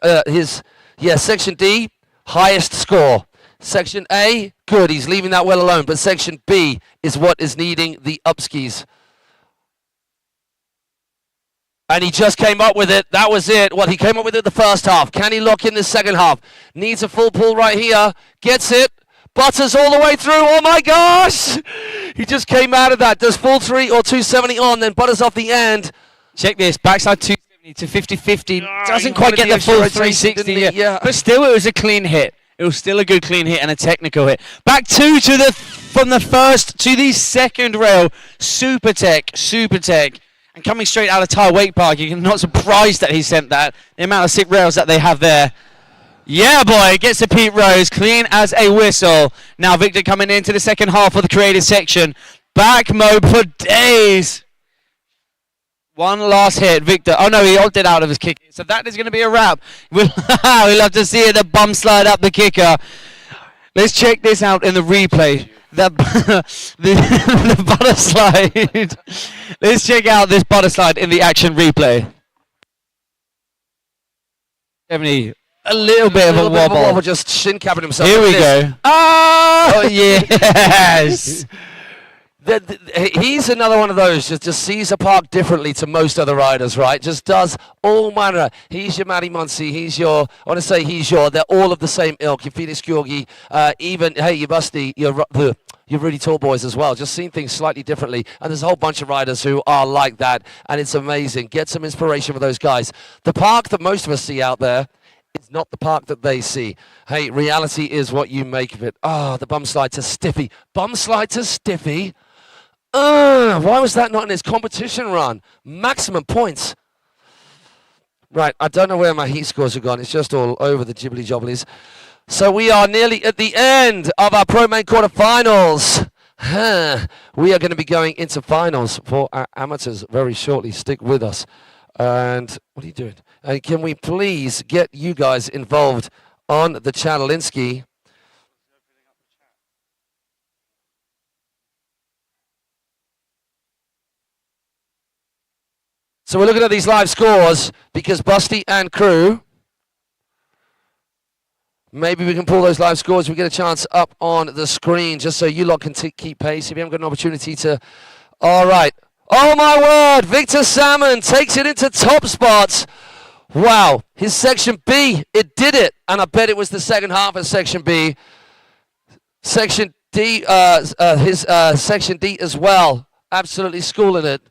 D, highest score. Section A, good. He's leaving that well alone. But section B is what is needing the upskis. And he just came up with it. That was it. Well, he came up with it the first half. Can he lock in the second half? Needs a full pull right here. Gets it. Butters all the way through. Oh, my gosh. He just came out of that. Does full 3 or 270 on, then butters off the end. Check this. Backside 270 to 50-50. Oh, Doesn't he quite wanted get the the full extra rotation, 360 didn't he? yet. Yeah. But still, it was a clean hit. It was still a good clean hit and a technical hit. Back two to the from the first to the second rail. Super tech. And coming straight out of Awake Park, you're not surprised that he sent that. The amount of sick rails that they have there. Yeah, boy, gets a Pete Rose, clean as a whistle. Now Victor coming into the second half of the creative section. Back mode for days. One last hit, Victor. Oh no, he opted out of his kick. So that is going to be a wrap. We'll love to see it, the bum slide up the kicker. Let's check this out in the replay. The butter slide. Let's check out this butter slide in the action replay. 70, a little bit of a wobble. Just shin capping himself. Here like we this. go. Oh, yes. He's another one of those, just sees a park differently to most other riders, right? Just does all manner. He's your Matty Muncie, they're all of the same ilk. Your Felix Georgi, even, hey, your Busty, your really tall boys as well. Just seeing things slightly differently. And there's a whole bunch of riders who are like that. And it's amazing. Get some inspiration for those guys. The park that most of us see out there is not the park that they see. Hey, reality is what you make of it. Oh, the bum slide to Stiffy. Bum slide to Stiffy. Why was that not in his competition run? Maximum points. Right, I don't know where my heat scores have gone. It's just all over the jibbly jobblies. So we are nearly at the end of our Pro Main quarterfinals. We are going to be going into finals for our amateurs very shortly. Stick with us. And what are you doing? And can we please get you guys involved on the Channelinski? So we're looking at these live scores because Busty and crew, maybe we can pull those live scores. We get a chance up on the screen just so you lot can keep pace. If you haven't got an opportunity to, all right. Oh my word, Victor Salmon takes it into top spots. Wow, his section B, it did it. And I bet it was the second half of section B. Section D, his section D as well. Absolutely schooling it.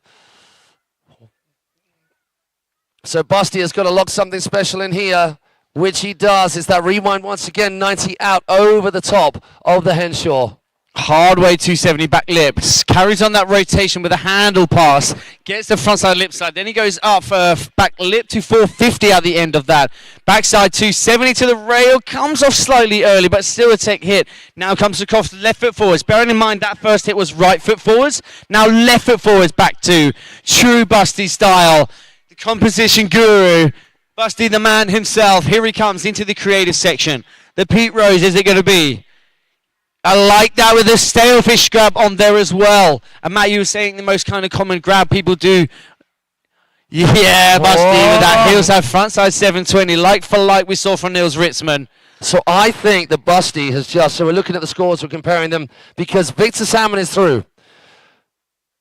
So Busty has got to lock something special in here, which he does. It's that rewind once again, 90 out over the top of the Henshaw. Hard way 270 back lips. Carries on that rotation with a handle pass. Gets the frontside lip slide. Then he goes up back lip to 450 at the end of that. Backside 270 to the rail. Comes off slightly early, but still a tech hit. Now comes across left foot forwards. Bearing in mind that first hit was right foot forwards. Now left foot forwards back to true Busty style. The composition guru. Busty the man himself. Here he comes into the creative section. The Pete Rose, is it going to be? I like that with the stalefish grab on there as well. And Matt, you were saying the most kind of common grab people do. Yeah, Busty with that hillside frontside 720, like for like we saw from Niels Ritzman. So I think that Busty has just, so we're looking at the scores, we're comparing them, because Victor Salmon is through.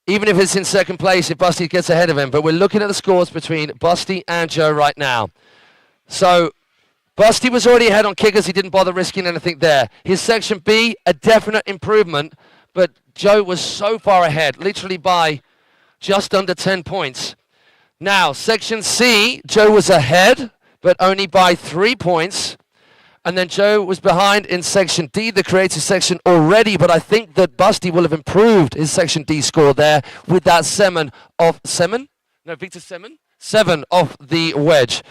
Even if it's in second place, if Busty gets ahead of him. But we're looking at the scores between Busty and Joe right now. So Busty was already ahead on kickers. He didn't bother risking anything there. His section B, a definite improvement. But Joe was so far ahead, literally by just under 10 points. Now, section C, Joe was ahead, but only by 3 points. And then Joe was behind in section D, the creative section already, but I think that Busty will have improved his section D score there with that Victor Semen? 7 off the wedge.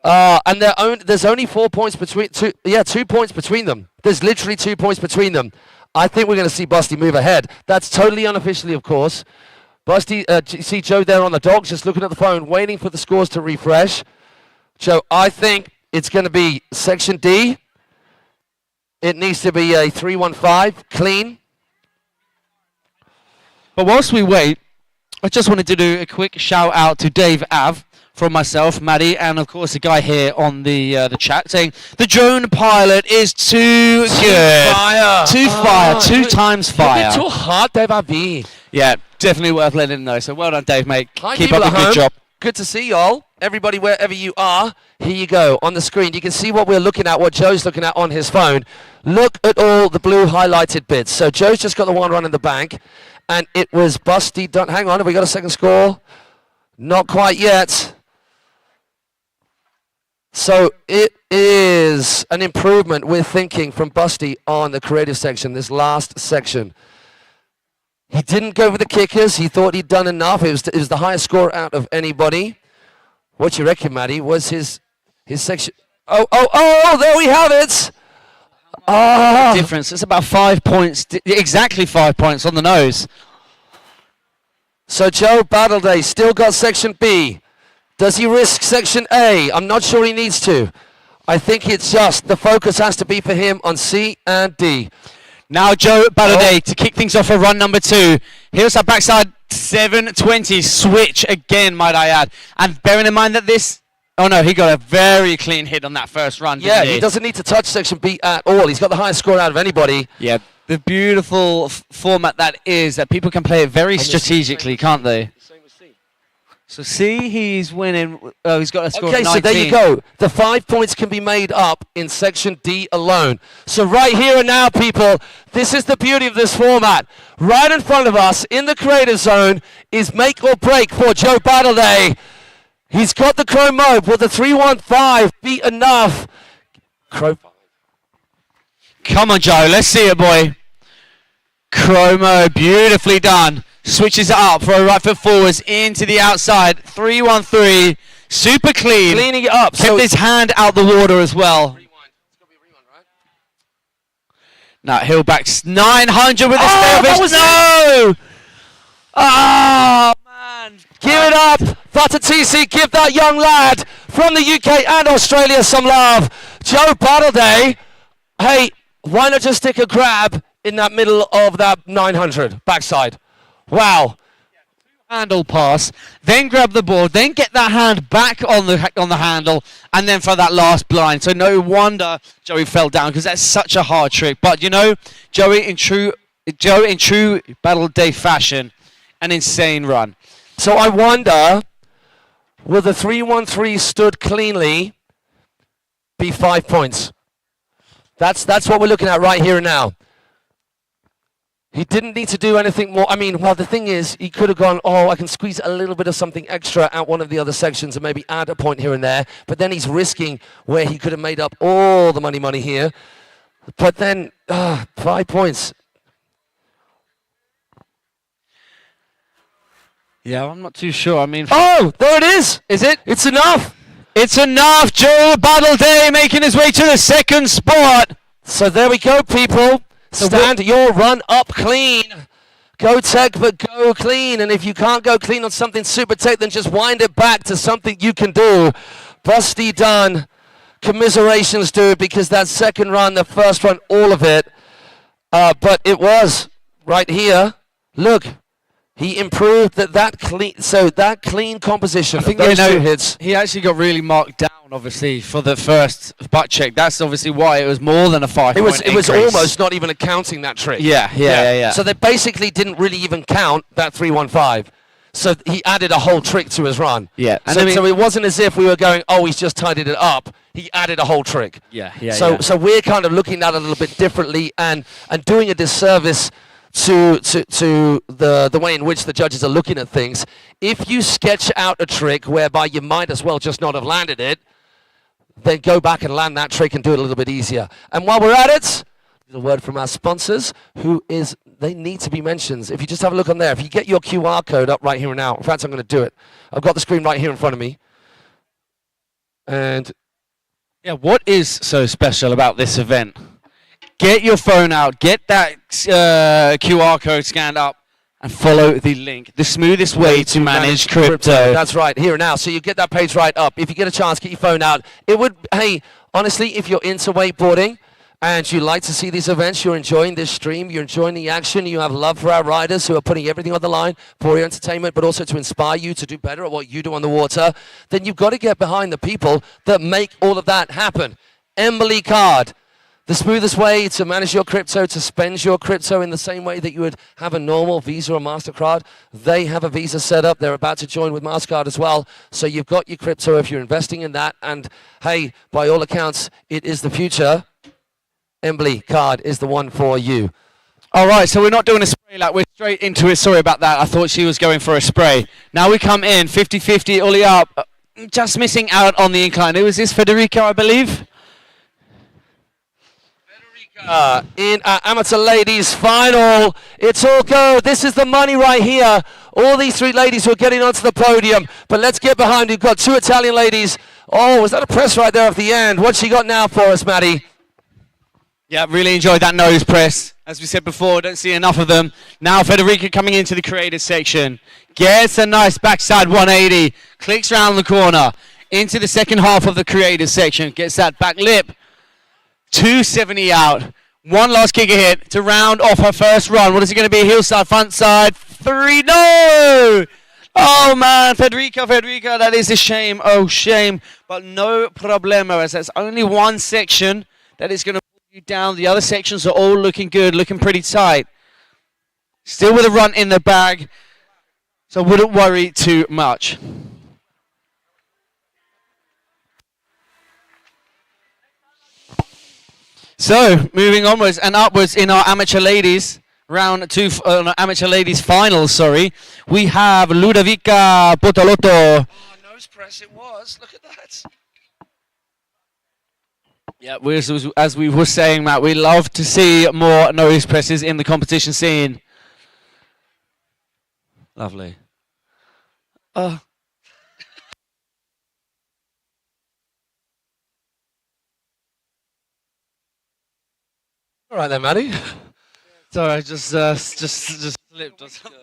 And there's only 4 points between, 2 points between them. There's literally 2 points between them. I think we're going to see Busty move ahead. That's totally unofficially, of course. Busty, you see Joe there on the dock, just looking at the phone, waiting for the scores to refresh. Joe, I think it's going to be section D. It needs to be a 3-1-5, clean. But whilst we wait, I just wanted to do a quick shout out to Dave Av from myself, Maddie, and of course the guy here on the chat saying the drone pilot is too good. Fire. Too fire. 2 times fire. Too hot, Dave Avi. Yeah, definitely worth letting him know. So well done, Dave, mate. Hi, Keep people up the at good home. job. Good to see y'all. Everybody, wherever you are, here you go on the screen. You can see what we're looking at, what Joe's looking at on his phone. Look at all the blue highlighted bits. So Joe's just got the one run in the bank, and it was Busty done. Hang on, have we got a second score? Not quite yet. So it is an improvement, we're thinking, from Busty on the creative section, this last section. He didn't go for the kickers. He thought he'd done enough. It was the highest score out of anybody. What do you reckon, Maddie? Was his section? Oh, there we have it. Difference. It's about 5 points. Exactly 5 points on the nose. So Joe Battleday still got section B. Does he risk section A? I'm not sure he needs to. I think it's just the focus has to be for him on C and D. Now Joe Battleday to kick things off for run number 2. Here's that backside 720 switch again, might I add. And bearing in mind that this... Oh no, he got a very clean hit on that first run, Yeah, didn't he? he doesn't need to touch section B at all. He's got the highest score out of anybody. Yeah, the beautiful format that is, that people can play it very strategically, can't they? So C, he's winning. Oh, he's got a score of 19. Okay, so there you go. The 5 points can be made up in section D alone. So right here and now, people, this is the beauty of this format. Right in front of us, in the creative zone, is make or break for Joe Battleday. He's got the chrome mode. Will the 3-1-5 be enough? Come on, Joe. Let's see it, boy. Chromo, beautifully done. Switches it up for a right foot forwards into the outside. 3-1-3. Super clean. Cleaning it up. Kept his hand out the water as well. Rewind. It's got to be a rewind, right? Now Hill backs 900 with the that was no! Oh, man. Give it up. Vata TC, give that young lad from the UK and Australia some love. Joe Battleday. Hey, why not just stick a grab in that middle of that 900 backside? Wow. Handle pass, then grab the board, then get that hand back on the handle, and then for that last blind. So no wonder Joey fell down, because that's such a hard trick. But you know, Joey in true Battleday fashion, an insane run. So I wonder, will the 3-1-3 stood cleanly be 5 points? That's what we're looking at right here and now. He didn't need to do anything more. I mean, well, the thing is, he could have gone, oh, I can squeeze a little bit of something extra out one of the other sections and maybe add a point here and there. But then he's risking where he could have made up all the money here. But then, 5 points. Yeah, I'm not too sure. I mean... Oh, there it is. Is it? It's enough. It's enough. Joe Battleday making his way to the second spot. So there we go, people. Stand your run up clean. Go tech, but go clean. And if you can't go clean on something super tech, then just wind it back to something you can do. Busty done. Commiserations, dude, because that second run, the first run, all of it. But it was right here. Look, he improved that clean. So that clean composition. I think those two hits. He actually got really marked down, obviously, for the first butt check. That's obviously why it was more than a 5 point It was almost not even accounting that trick. Yeah. So they basically didn't really even count that 3-1-5. So he added a whole trick to his run. Yeah. And so it wasn't as if we were going, oh, he's just tidied it up. He added a whole trick. So we're kind of looking at it a little bit differently and doing a disservice to the way in which the judges are looking at things. If you sketch out a trick whereby you might as well just not have landed it, then go back and land that trick and do it a little bit easier. And while we're at it, a word from our sponsors, they need to be mentioned. If you just have a look on there, if you get your QR code up right here and now, in fact, I'm going to do it. I've got the screen right here in front of me. And yeah, what is so special about this event? Get your phone out, get that QR code scanned up, and follow the link. The smoothest way to manage crypto. That's right, here and now. So you get that page right up. If you get a chance, get your phone out. It would, hey, honestly, if you're into wakeboarding and you like to see these events, you're enjoying this stream, you're enjoying the action, you have love for our riders who are putting everything on the line for your entertainment, but also to inspire you to do better at what you do on the water, then you've got to get behind the people that make all of that happen. Embily Card. The smoothest way to manage your crypto, to spend your crypto in the same way that you would have a normal Visa or MasterCard. They have a Visa set up. They're about to join with MasterCard as well. So you've got your crypto if you're investing in that. And hey, by all accounts, it is the future. Embily Card is the one for you. All right, so we're not doing a spray like we're straight into it. Sorry about that. I thought she was going for a spray. Now we come in 50-50, ollie up. Just missing out on the incline. Who is this? Federico, I believe. In our amateur ladies final, it's all go. This is the money right here. All these three ladies who are getting onto the podium. But let's get behind. We've got two Italian ladies. Oh, was that a press right there at the end? What's she got now for us, Maddie? Yeah, really enjoyed that nose press. As we said before, don't see enough of them. Now Federica coming into the creative section. Gets a nice backside 180. Clicks around the corner. Into the second half of the creative section. Gets that back lip. 270 out. One last kicker hit to round off her first run. What is it going to be? Heel side, front side. 3. No! Oh, man. Federica, that is a shame. Oh, shame. But no problemo, as that's only one section that is going to pull you down. The other sections are all looking good, looking pretty tight. Still with a run in the bag, so wouldn't worry too much. So, moving onwards and upwards in our amateur ladies, round 2, amateur ladies finals, sorry, we have Ludovica Bottolotto. Oh, nose press it was. Look at that. Yeah, as we were saying, Matt, we love to see more nose presses in the competition scene. Lovely. All right then, Maddie. Sorry, I just slipped or something.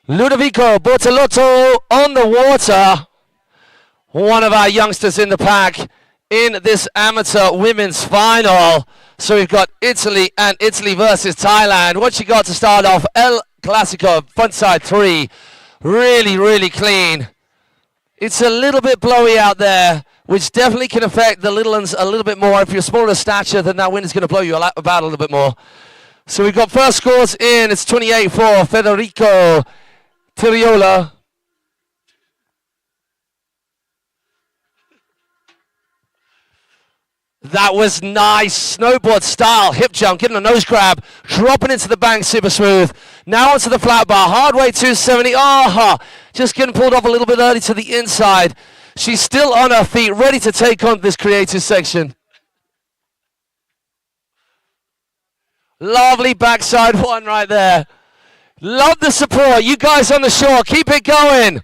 Ludovico Bottolotto on the water. One of our youngsters in the pack in this amateur women's final. So we've got Italy and Italy versus Thailand. What you got to start off? El Clasico, frontside 3. Really, really clean. It's a little bit blowy out there, which definitely can affect the little ones a little bit more. If you're smaller stature, then that wind is going to blow you about a little bit more. So we've got first scores in. It's 28 for Federico Tiriola. That was nice. Snowboard style, hip jump, getting a nose grab, dropping into the bank, super smooth. Now onto the flat bar, hard way 270. Just getting pulled off a little bit early to the inside. She's still on her feet, ready to take on this creative section. Lovely backside one right there. Love the support. You guys on the shore, keep it going.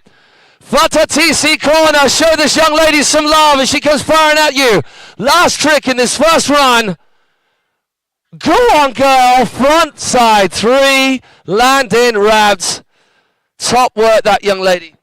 Fata TC corner, show this young lady some love as she comes firing at you. Last trick in this first run. Go on, girl. Front side 3. Land in, Rabs. Top work, that young lady.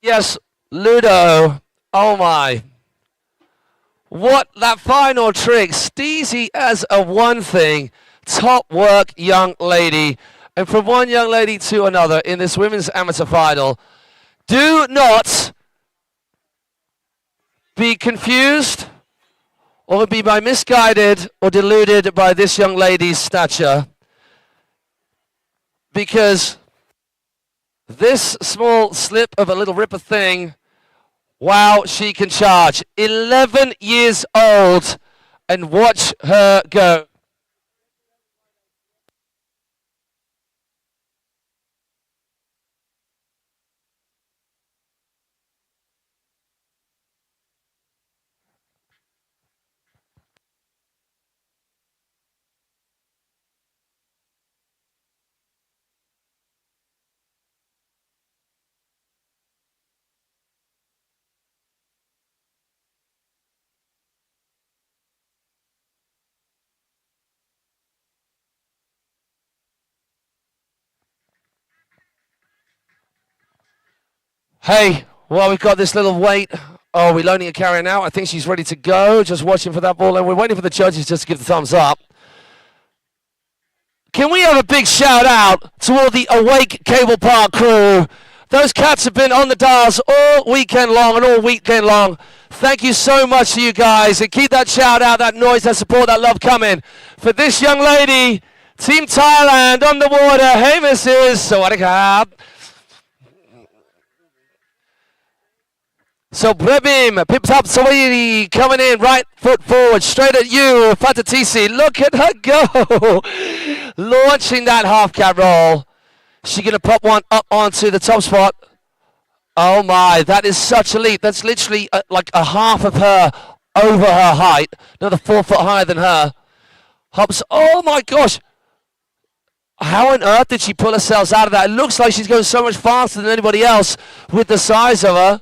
Yes, Ludo. Oh my. What that final trick. Steezy as a one thing. Top work, young lady. And from one young lady to another in this women's amateur final. Do not be confused or be misguided or deluded by this young lady's stature. Because this small slip of a little ripper thing, wow, she can charge. 11 years old, and watch her go. Hey, well, we've got this little wait. Oh, we're loaning a carrier now. I think she's ready to go. Just watching for that ball, and we're waiting for the judges just to give the thumbs up. Can we have a big shout out to all the Awake Cablepark crew? Those cats have been on the dials all weekend long and all weekend long. Thank you so much to you guys, and keep that shout out, that noise, that support, that love coming. For this young lady, Team Thailand on the water. Hey, Mrs. Sawadee. So Brebim, Pips up Sawiri coming in, right foot forward, straight at you, Fatatisi. Look at her go. Launching that half cab roll. She's going to pop one up onto the top spot. Oh my, that is such a leap. That's literally like a half of her over her height. Another 4 foot higher than her. Hops, oh my gosh. How on earth did she pull herself out of that? It looks like she's going so much faster than anybody else with the size of her.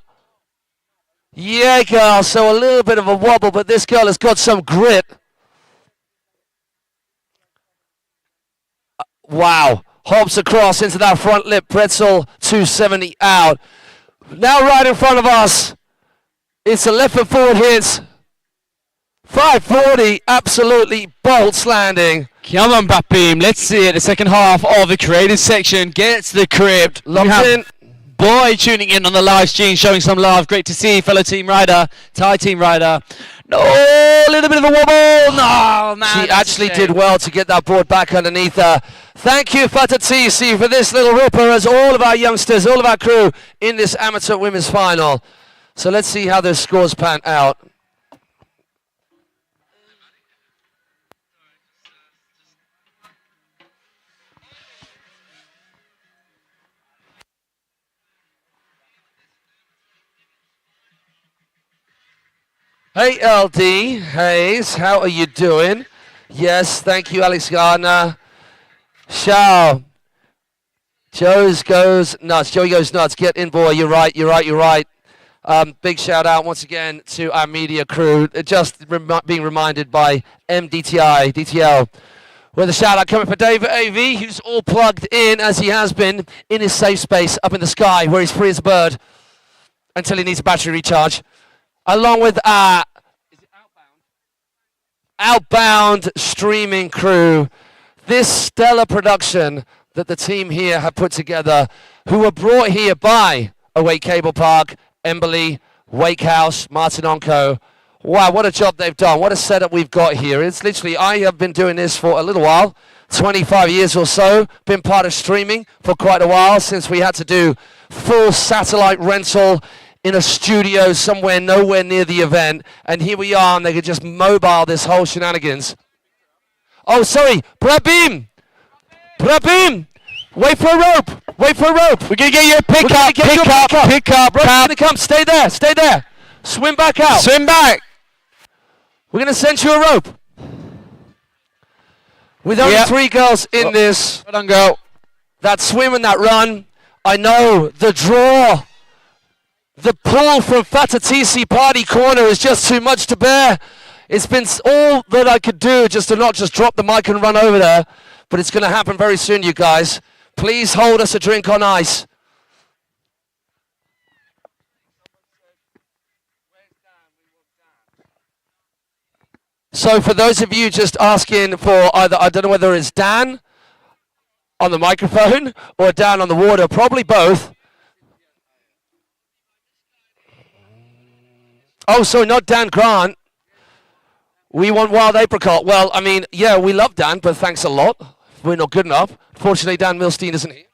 Yeah, girl, so a little bit of a wobble, but this girl has got some grit. Wow. Hops across into that front lip. Pretzel 270 out. Now right in front of us, it's a left foot forward hit. 540, absolutely bolts landing. Come on, Bapim. Let's see it. The second half of the creative section gets the crib. Locked in. Boy tuning in on the live stream, showing some love. Great to see fellow team rider, Thai team rider. No, a little bit of a wobble. No, man. She actually did well to get that board back underneath her. Thank you, Fata TC, for this little ripper, as all of our youngsters, all of our crew in this amateur women's final. So let's see how the scores pan out. Hey, LD Hayes, how are you doing? Yes, thank you, Alex Gardner. Shao. Joe goes nuts. Joey goes nuts. Get in, boy. You're right. You're right. You're right. Big shout out once again to our media crew. Just being reminded by DTL. With a shout out coming for David AV, who's all plugged in as he has been in his safe space up in the sky where he's free as a bird until he needs a battery recharge. Along with outbound streaming crew, this stellar production that the team here have put together, who were brought here by Awake Cablepark, Embily, Wake House, Martin Anko. Wow, what a job they've done. What a setup we've got here. It's literally, I have been doing this for a little while, 25 years or so, been part of streaming for quite a while since we had to do full satellite rental in a studio somewhere nowhere near the event. And here we are, and they could just mobile this whole shenanigans. Oh, sorry, Prabim! Prabim! Wait for a rope! Wait for a rope! We're going to get you a pick up. Rope's gonna come, stay there, stay there. Swim back out. Swim back. We're gonna send you a rope. With only 3 girls in this, Well done, girl. that swim and that run, I know the draw, the pull from Fatatisi Party Corner is just too much to bear. It's been all that I could do just to not just drop the mic and run over there, but it's gonna happen very soon, you guys. Please hold us a drink on ice. So for those of you just asking for either, I don't know whether it's Dan on the microphone or Dan on the water, probably both. Oh, sorry, not Dan Grant. We want Wild Apricot. Well, I mean, yeah, we love Dan, but thanks a lot. We're not good enough. Fortunately, Dan Milstein isn't here.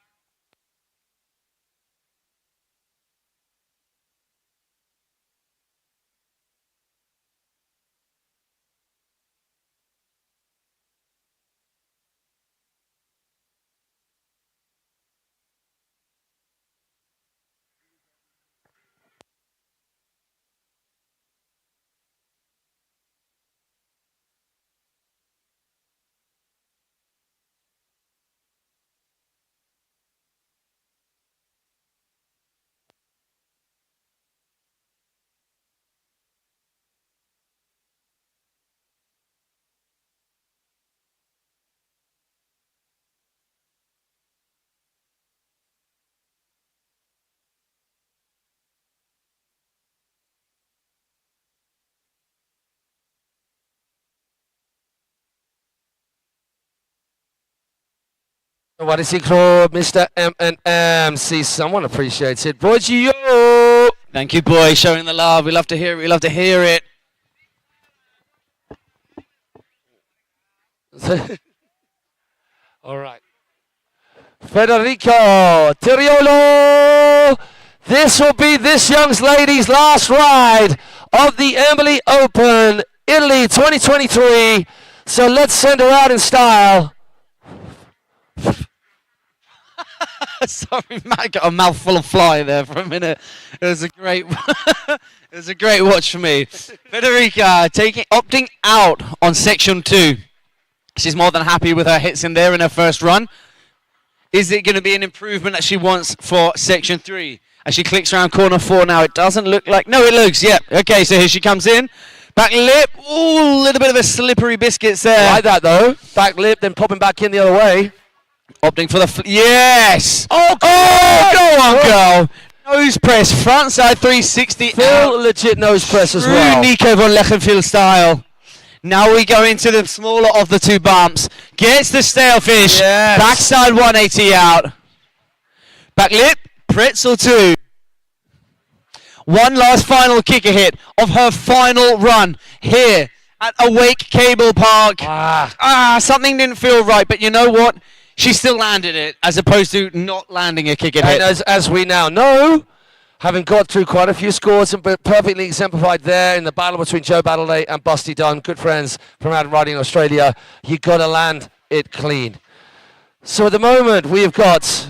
What is he called? Mr. M&M. See, someone appreciates it. Boyio! Thank you, boy. Showing the love. We love to hear it. We love to hear it. All right. Federico Tiriolo. This will be this young lady's last ride of the Embily Open Italy 2023. So let's send her out in style. Sorry, Matt got a mouthful of fly there for a minute. It was a great, it was a great watch for me. Federica opting out on section 2. She's more than happy with her hits in there in her first run. Is it going to be an improvement that she wants for section 3? As she clicks around corner 4 now, it doesn't look like. No, it looks. Yeah. Okay, so here she comes in. Back lip. Ooh, a little bit of a slippery biscuits there. Like that though. Back lip, then popping back in the other way. Opting for the yes! Oh, go on, girl! Nose press, front side 360. Full legit nose press as well. Nico von Lechenfield style. Now we go into the smaller of the 2 bumps. Gets the stale fish. Yes. Backside 180 out. Back lip, pretzel 2. One last final kicker hit of her final run here at Awake Cablepark. Something didn't feel right, but you know what? She still landed it, as opposed to not landing a kick and hit. And as we now know, having got through quite a few scores and perfectly exemplified there in the battle between Joe Battleday and Busty Dunn, good friends from out riding in Australia, you got to land it clean. So at the moment, we have got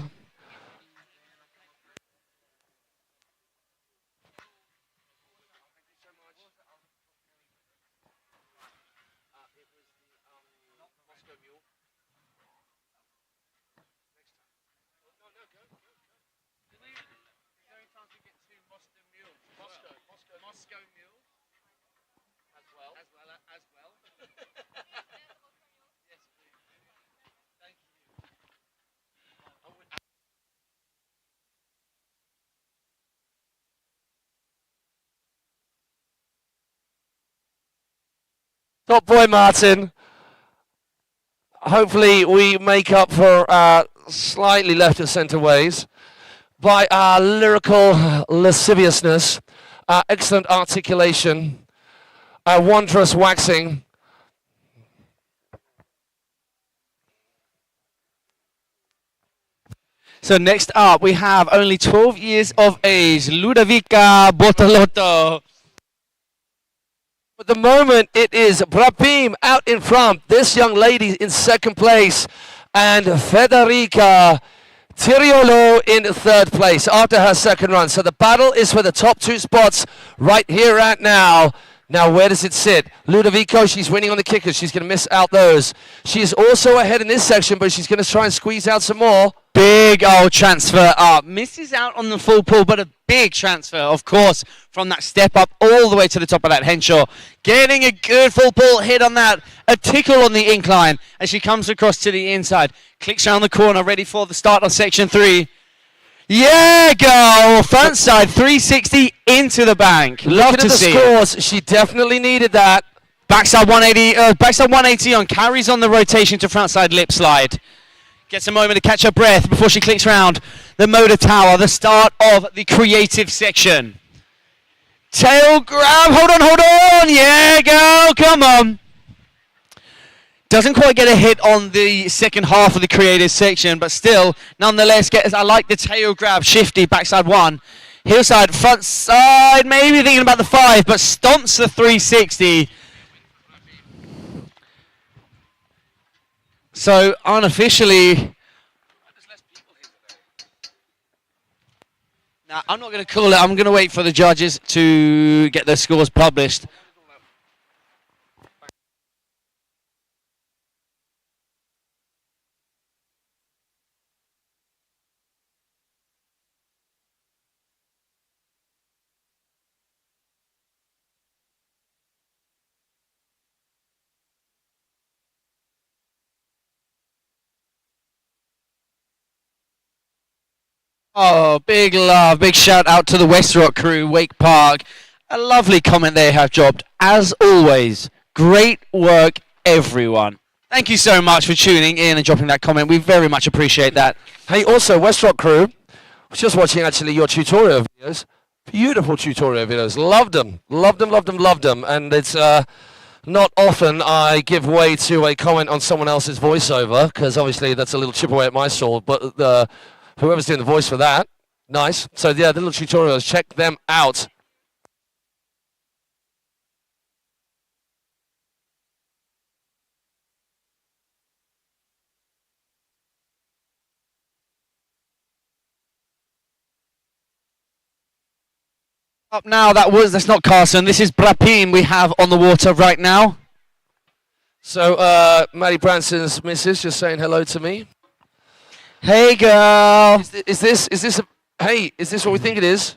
Top boy Martin. Hopefully we make up for slightly left of centre ways by our lyrical lasciviousness, our excellent articulation, our wondrous waxing. So next up, we have only 12 years of age, Ludovica Bortolotto. At the moment, it is Brapim out in front. This young lady in second place. And Federica Tiriolo in third place after her second run. So the battle is for the top 2 spots right here right now. Now, where does it sit? Ludovico, she's winning on the kickers. She's going to miss out those. She's also ahead in this section, but she's going to try and squeeze out some more. Big old transfer up. Misses out on the full pull, but a big transfer, of course, from that step up all the way to the top of that Henshaw. Getting a good full pull hit on that. A tickle on the incline as she comes across to the inside. Clicks around the corner, ready for the start of section 3. Yeah, girl! Front side 360 into the bank. Love to see the scores. She definitely needed that. Backside 180 on, carries on the rotation to front side lip slide. Gets a moment to catch her breath before she clicks round the motor tower, the start of the creative section. Tail grab, hold on, yeah, girl, come on. Doesn't quite get a hit on the second half of the creative section, but still, nonetheless, I like the tail grab, shifty, backside 1. Hillside, front side, maybe thinking about the 5, but stomps the 360. So, unofficially... Now, I'm not going to call it. I'm going to wait for the judges to get their scores published. Oh, big love, big shout out to the West Rock crew, Wake Park. A lovely comment they have dropped, as always. Great work, everyone. Thank you so much for tuning in and dropping that comment. We very much appreciate that. Hey, also, West Rock crew, I was just watching actually your tutorial videos. Beautiful tutorial videos. Loved them. Loved them. And it's not often I give way to a comment on someone else's voiceover, because obviously that's a little chip away at my soul, but whoever's doing the voice for that, nice. So yeah, the little tutorials, check them out. Up now, that's not Carson. This is Brapim we have on the water right now. So Maddie Branson's missus just saying hello to me. Hey, girl. Is this what we think it is?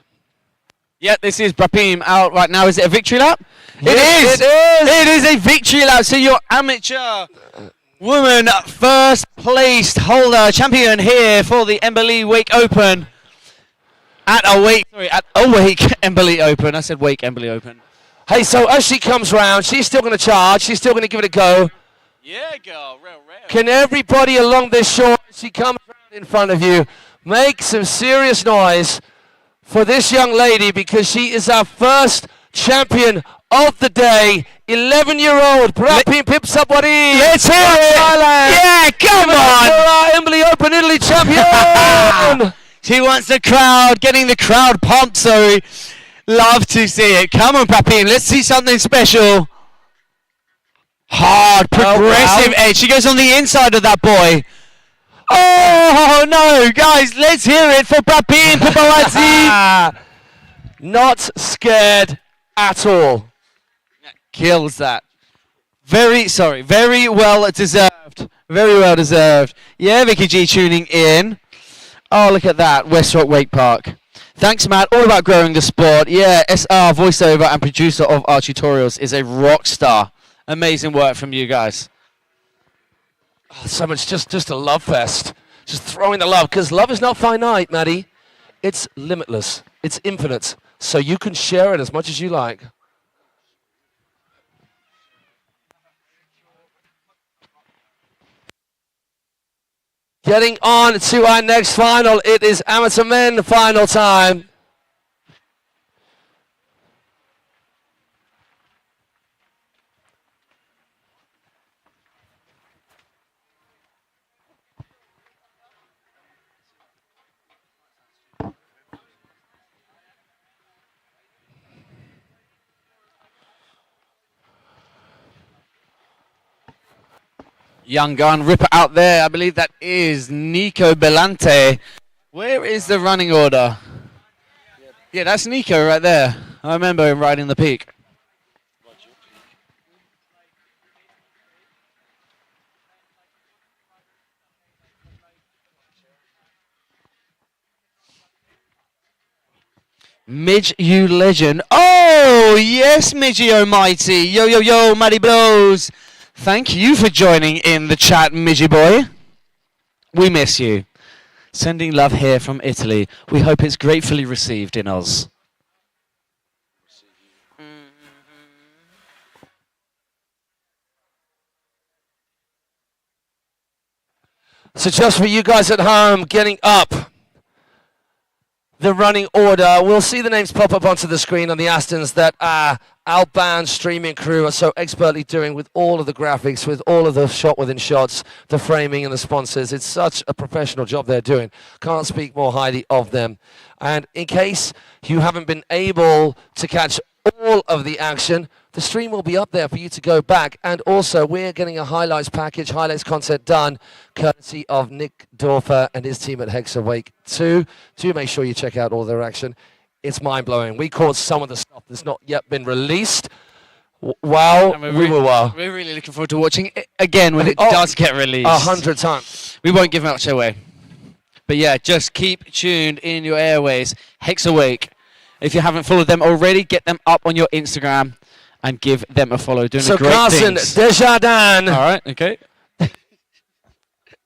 Yeah, this is Brapim out right now. Is it a victory lap? Yes, it is! It is a victory lap. So your amateur woman first placed holder champion here for the Embily Wake Open at Awake Embily Open. I said Wake Embily Open. Hey, so as she comes round, she's still going to charge. She's still going to give it a go. Yeah, girl. Real. Can everybody along this shore, as she comes round in front of you, make some serious noise for this young lady, because she is our first champion of the day. 11-year-old Brapim Pipsabwari. Let's hear it. Thailand. Yeah, come on. For our Embily Open Italy champion. She wants the crowd, getting the crowd pumped, so love to see it. Come on, Brapim, let's see something special. Hard, progressive edge. She goes on the inside of that boy. Oh, no, guys, let's hear it for Brapim Pipalazzi. Not scared at all. Kills that. Very well deserved. Very well deserved. Yeah, Vicky G tuning in. Oh, look at that, West Rock Wake Park. Thanks, Matt. All about growing the sport. Yeah, SR, voiceover and producer of our tutorials, is a rock star. Amazing work from you guys. Oh, so much, just a love fest. Just throwing the love, because love is not finite, Maddie. It's limitless. It's infinite. So you can share it as much as you like. Getting on to our next final. It is amateur men final time. Young gun, ripper out there. I believe that is Nico Belante. Where is the running order? Yeah, that's Nico right there. I remember him riding the peak. Midge, you legend. Oh, yes, Midgey Almighty. Yo, yo, yo, Matty Blows. Thank you for joining in the chat, Midgey boy. We miss you. Sending love here from Italy. We hope it's gratefully received in Oz. So just for you guys at home, getting up the running order, we'll see the names pop up onto the screen on the Astons that our outbound streaming crew are so expertly doing with all of the graphics, with all of the shot within shots, the framing and the sponsors. It's such a professional job they're doing. Can't speak more highly of them. And in case you haven't been able to catch all of the action, the stream will be up there for you to go back. And also, we're getting a highlights package, highlights content done, courtesy of Nick Dorfer and his team at Hex Awake 2. Do make sure you check out all their action. It's mind-blowing. We caught some of the stuff that's not yet been released. Wow, we were. We're really looking forward to watching it again when it does get released. 100 times. We won't give much away. But yeah, just keep tuned in your airways. Hex Awake. If you haven't followed them already, get them up on your Instagram and give them a follow. Doing so great Carson things. Desjardins. All right, okay.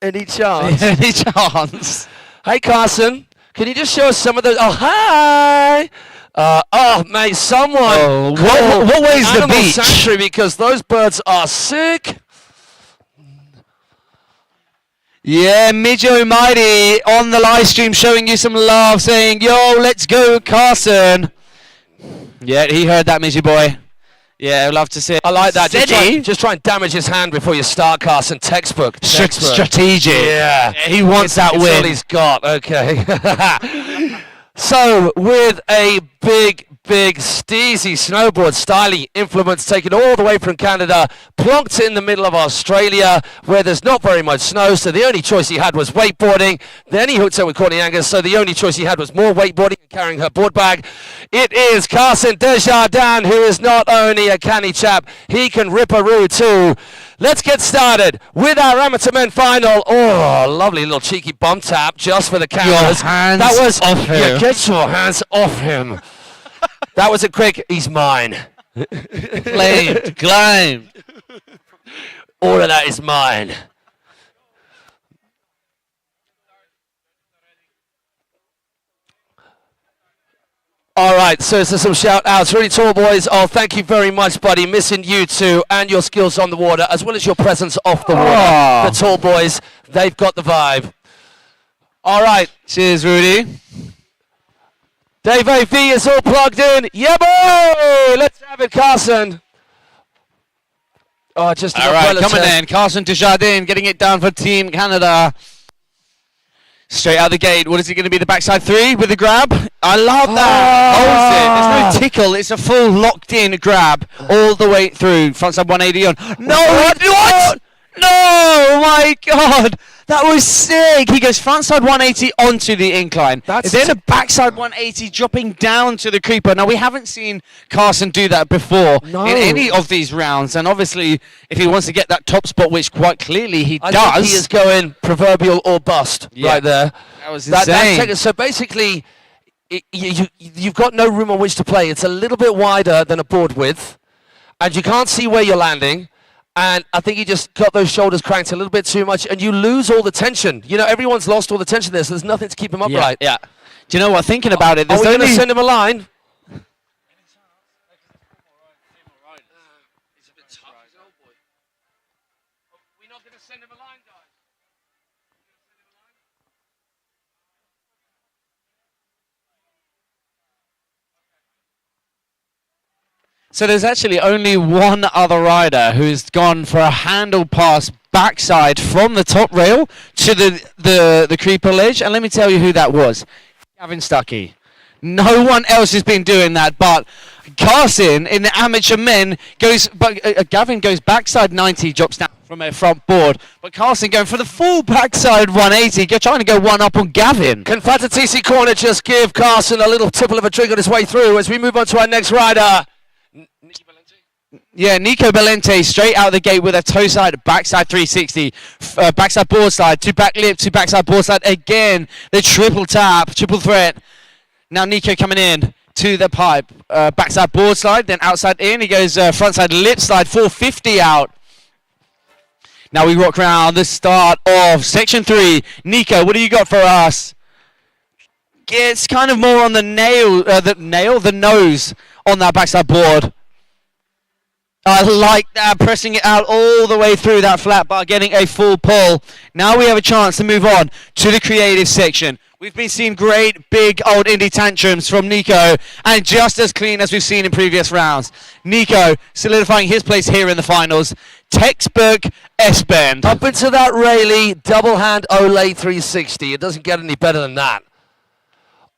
Any chance? Any chance? Hey, Carson, can you just show us some of those? Oh, hi. Oh, mate, someone. Oh, what way is the Animal beach? Sanctuary, because those birds are sick. Yeah, Midge Almighty on the live stream showing you some love, saying, yo, let's go, Carson. Yeah, he heard that, Midge boy. Yeah, I'd love to see it. I like that. Steady. Just try and damage his hand before you start, Carson. Textbook. Strategic. Yeah. He wants that it's win. all he's got. Okay. So, with a big steezy snowboard styling implements taken all the way from Canada, plonked in the middle of Australia where there's not very much snow, so the only choice he had was wakeboarding. Then he hooked up with Courtney Angus, so the only choice he had was more wakeboarding and carrying her board bag. It is Carson Desjardins, who is not only a canny chap, he can rip a roo too. Let's get started with our amateur men final. Oh, lovely little cheeky bump tap just for the cameras. Your hands that was off him. Yeah, get your hands off him. That was a quick, he's mine. Claimed. All of that is mine. All right, so some shout outs. Really tall boys. Oh, thank you very much, buddy. Missing you too, and your skills on the water, as well as your presence off the water. Oh. The tall boys, they've got the vibe. All right. Cheers, Rudy. Dave AV is all plugged in. Yeah, boy! Let's have it, Carson. Oh, just all right, coming in. Carson Desjardins getting it down for Team Canada. Straight out the gate. What is it going to be? The backside three with the grab? I love that. Holds it. There's no tickle. It's a full locked-in grab all the way through. Frontside 180 on. No! What? No! My God! That was sick. He goes frontside 180 onto the incline. That's then a backside 180 dropping down to the creeper. Now, we haven't seen Carson do that before in any of these rounds. And obviously, if he wants to get that top spot, which quite clearly he does. I think he is going proverbial or bust right there. That was insane. So basically, you've got no room on which to play. It's a little bit wider than a board width, and you can't see where you're landing. And I think he just got those shoulders cranked a little bit too much, and you lose all the tension. You know, everyone's lost all the tension there, so there's nothing to keep him upright. Yeah. Do you know what? Thinking about it, are we going to send him a line? So there's actually only one other rider who's gone for a handle pass backside from the top rail to the creeper ledge, and let me tell you who that was. Gavin Stucky. No one else has been doing that, but Carson in the amateur men goes, but Gavin goes backside 90, drops down from a front board, but Carson going for the full backside 180, trying to go one up on Gavin. Can Fatatisi Corner just give Carson a little tipple of a drink on his way through as we move on to our next rider? Yeah, Nico Valente straight out the gate with a toe side, backside 360, backside board slide, two back lip, two backside board slide again. The triple tap, triple threat. Now Nico coming in to the pipe, backside board slide, then outside in. He goes frontside lip slide, 450 out. Now we rock around the start of section 3. Nico, what do you got for us? It's kind of more on the the nose on that backside board. I like that, pressing it out all the way through that flat bar, getting a full pull. Now we have a chance to move on to the creative section. We've been seeing great big old indie tantrums from Nico, and just as clean as we've seen in previous rounds. Nico solidifying his place here in the finals. Textbook S-bend. Up into that Rayleigh double hand Olay 360. It doesn't get any better than that.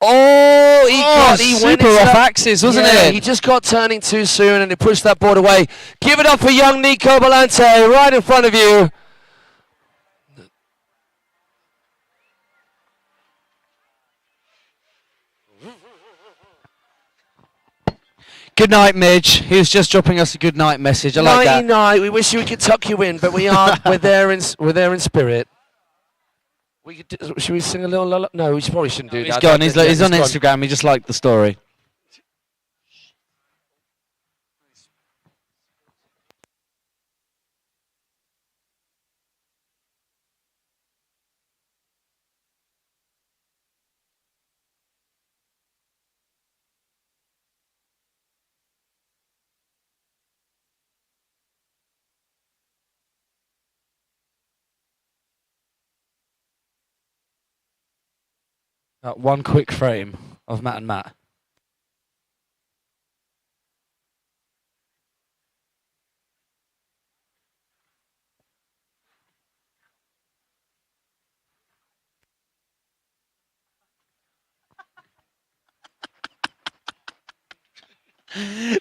Oh, he went super into off that, axis, wasn't yeah, it? He just got turning too soon and he pushed that board away. Give it up for young Nico Valente right in front of you. Good night, Midge. He was just dropping us a good night message. I like that. Night. We wish we could tuck you in, but we aren't. we're there in spirit. Should we sing a little lullaby? No, we probably shouldn't do He's that. gone. He's on gone. Instagram. He just liked the story. That one quick frame of Matt and Matt.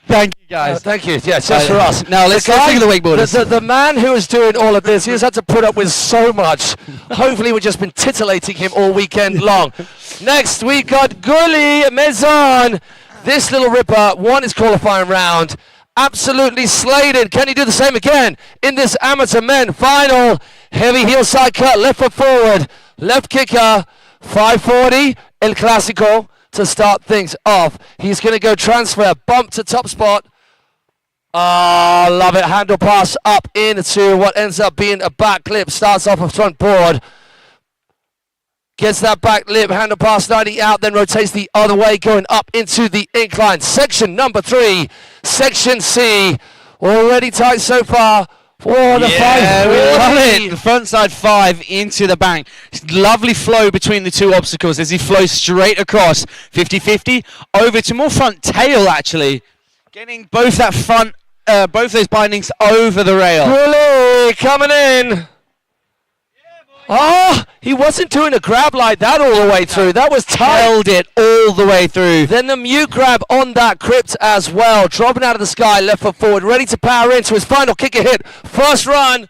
Thank you, guys. Thank you. Yeah, just for us. Now let's go to the wakeboarders. The man who is doing all of this, he's had to put up with so much. Hopefully we've just been titillating him all weekend long. Next, we got Gully Maison. This little ripper won his qualifying round. Absolutely slated. Can he do the same again in this amateur men final? Heavy heel side cut, left foot forward, left kicker, 540, El Clásico. To start things off, he's going to go transfer, bump to top spot. Ah, love it. Handle pass up into what ends up being a back lip. Starts off a front board. Gets that back lip, handle pass 90 out, then rotates the other way, going up into the incline. Section number 3, section C. Already tight so far. For the we love it. The front side 5 into the bank. Lovely flow between the two obstacles as he flows straight across. 50-50 over to more front tail actually. Getting both that front, both those bindings over the rail. Really coming in. Oh, he wasn't doing a grab like that all the way through. That was tight. Held it all the way through. Then the mute grab on that crypt as well. Dropping out of the sky, left foot forward, ready to power into his final kicker hit. First run.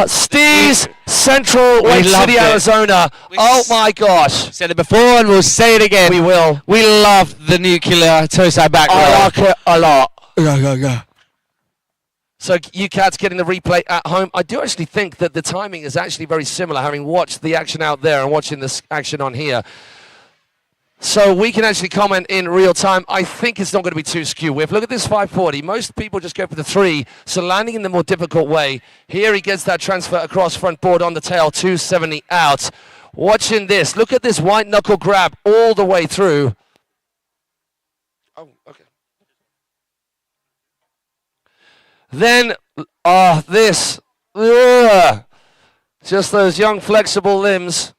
Steve's Central Wake City, Arizona. Oh my gosh. Said it before and we'll say it again. We will. We love the nuclear toe side back roll. I like it a lot. Go. So you cats getting the replay at home. I do actually think that the timing is actually very similar, having watched the action out there and watching this action on here. So we can actually comment in real time. I think it's not going to be too skew with. Look at this 540. Most people just go for the 3, so landing in the more difficult way. Here he gets that transfer across front board on the tail, 270 out. Watching this. Look at this white knuckle grab all the way through. Oh, okay. Then, this. Just those young flexible limbs.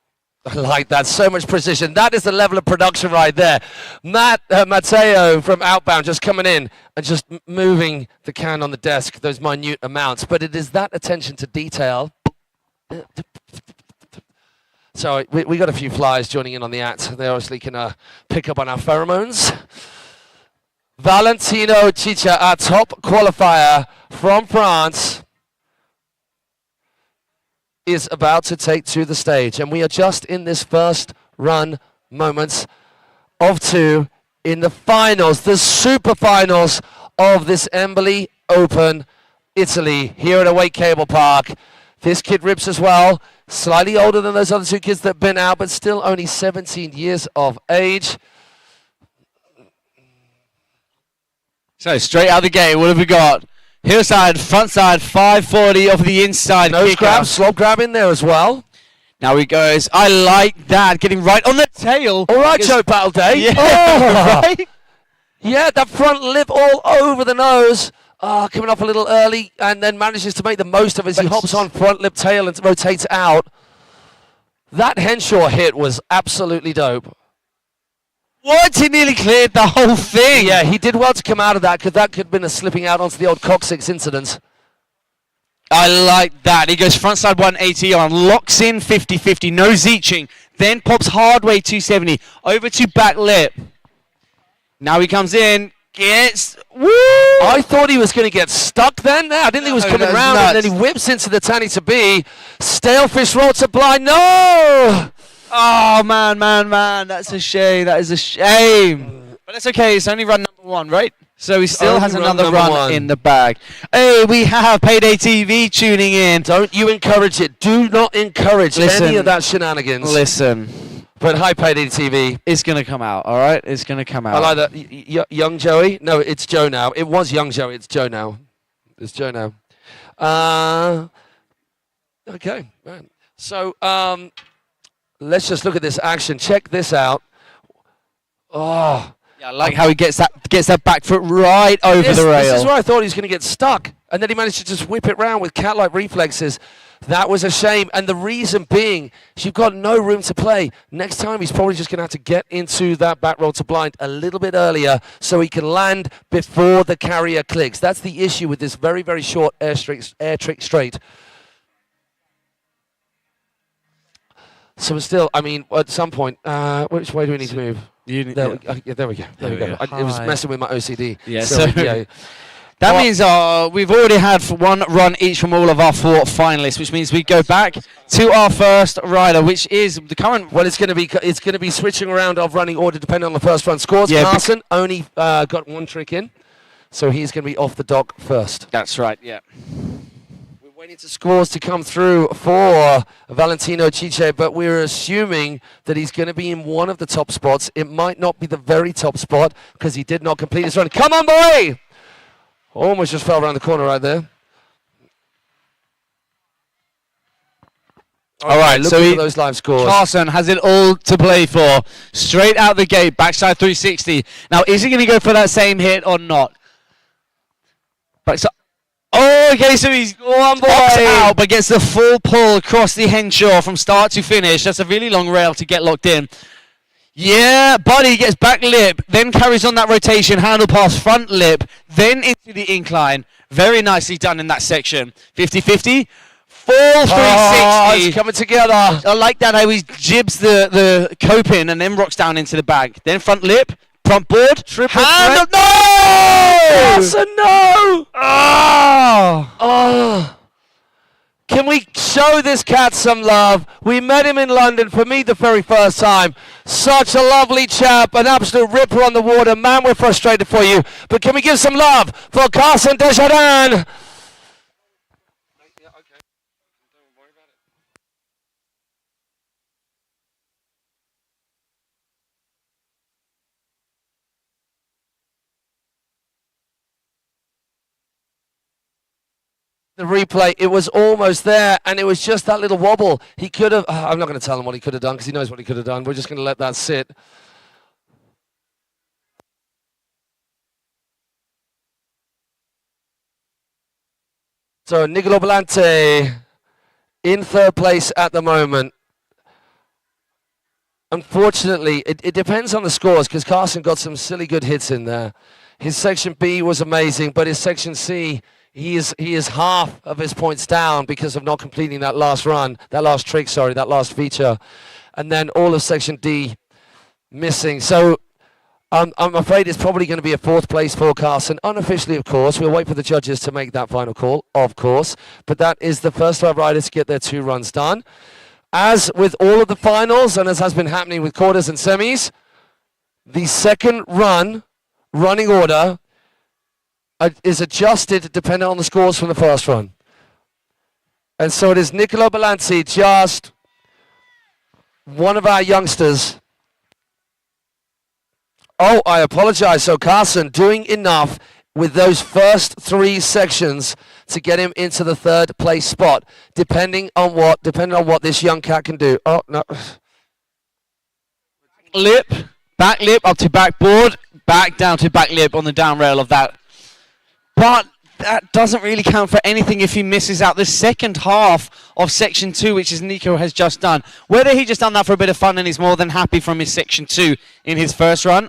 I like that. So much precision. That is the level of production right there. Matteo from Outbound just coming in and just moving the can on the desk, those minute amounts. But it is that attention to detail. So we got a few flies joining in on the act. They obviously can pick up on our pheromones. Valentino Chicha, our top qualifier from France, is about to take to the stage, and we are just in this first run moments of 2 in the finals, the super finals of this Embily Open Italy here at Awake Cablepark. This kid rips as well, slightly older than those other 2 kids that have been out, but still only 17 years of age. So straight out the gate, what have we got? Hillside, front side, 540 off the inside. Nose grab, slope grab in there as well. Now he goes, I like that, getting right on the tail. All right, Joe Battleday. Yeah, oh. right? Yeah, that front lip all over the nose. Coming off a little early and then manages to make the most of it as he hops on front lip tail and rotates out. That Henshaw hit was absolutely dope. What? He nearly cleared the whole thing. Yeah, he did well to come out of that because that could have been a slipping out onto the old coccyx incident. I like that. He goes frontside 180 on, locks in 50-50, no zeeching, then pops hard way 270, over to back lip. Now he comes in, gets, woo! I thought he was going to get stuck then. I didn't think he was coming around, and then he whips into the tanny to be. Stalefish roll to blind. No! Oh, man. That's a shame. That is a shame. But it's okay. It's only run number 1, right? So he still Only has run another number run 1. in the bag. Hey, we have Payday TV tuning in. Don't you encourage it. Do not encourage any of that shenanigans. Listen. But hi, Payday TV. It's going to come out, all right? It's going to come out. I like that. Young Joey? No, it's Joe now. It was Young Joey. It's Joe now. It's Joe now. Okay. Right. So, let's just look at this action. Check this out. Oh. Yeah, I like how he gets that back foot right over the rail. This is where I thought he was going to get stuck. And then he managed to just whip it round with cat-like reflexes. That was a shame. And the reason being, is you've got no room to play. Next time, he's probably just going to have to get into that back roll to blind a little bit earlier so he can land before the carrier clicks. That's the issue with this very, very short air trick straight. So still, I mean, at some point, which way do we need to move? There we go. It was messing with my OCD. Yeah, yeah. That means we've already had 1 run each from all of our 4 finalists, which means we go back to our first rider, which is the current. Well, it's going to be switching around of running order depending on the first run scores. Yeah, Carson only got 1 trick in, so he's going to be off the dock first. That's right. Yeah. We're waiting to scores to come through for Valentino Chiche, but we're assuming that he's going to be in one of the top spots. It might not be the very top spot because he did not complete his run. Come on, boy! Almost just fell around the corner right there. All right, so look at those live scores. Carson has it all to play for. Straight out the gate, backside 360. Now, is he going to go for that same hit or not? Oh, okay, so he's one boy out, but gets the full pull across the Henshaw from start to finish. That's a really long rail to get locked in. Yeah, Buddy gets back lip, then carries on that rotation, handle pass, front lip, then into the incline. Very nicely done in that section. 50-50. Full 360. Oh, it's coming together. I like that how he jibs the coping and then rocks down into the bag. Then front lip, front board, Triple handle. threat. No! That's a no! Oh. Can we show this cat some love? We met him in London for me the very first time. Such a lovely chap, an absolute ripper on the water. Man, we're frustrated for you. But can we give some love for Carson Desjardins? The replay, it was almost there, and it was just that little wobble. He could have, I'm not going to tell him what he could have done, because he knows what he could have done. We're just going to let that sit. So, Nicolo Volante in third place at the moment. unfortunately, it depends on the scores because Carson got some silly good hits in there. His section B was amazing, but his section C, he is half of his points down because of not completing that last run, that last trick, sorry, that last feature. And then all of section D missing. So I'm afraid it's probably going to be a fourth place for Carson. Unofficially, of course. We'll wait for the judges to make that final call, of course. But that is the first 5 riders to get their 2 runs done. As with all of the finals, and as has been happening with quarters and semis, the second running order is adjusted depending on the scores from the first run. And so it is Nicolo Balanzi, just one of our youngsters. Oh, I apologize. So Carson doing enough with those first 3 sections to get him into the 3rd place spot, depending on what this young cat can do. Oh no. Back lip up to backboard, back down to back lip on the down rail of that. But that doesn't really count for anything if he misses out the second half of section 2, which is Nico has just done. Whether he just done that for a bit of fun and he's more than happy from his section 2 in his first run,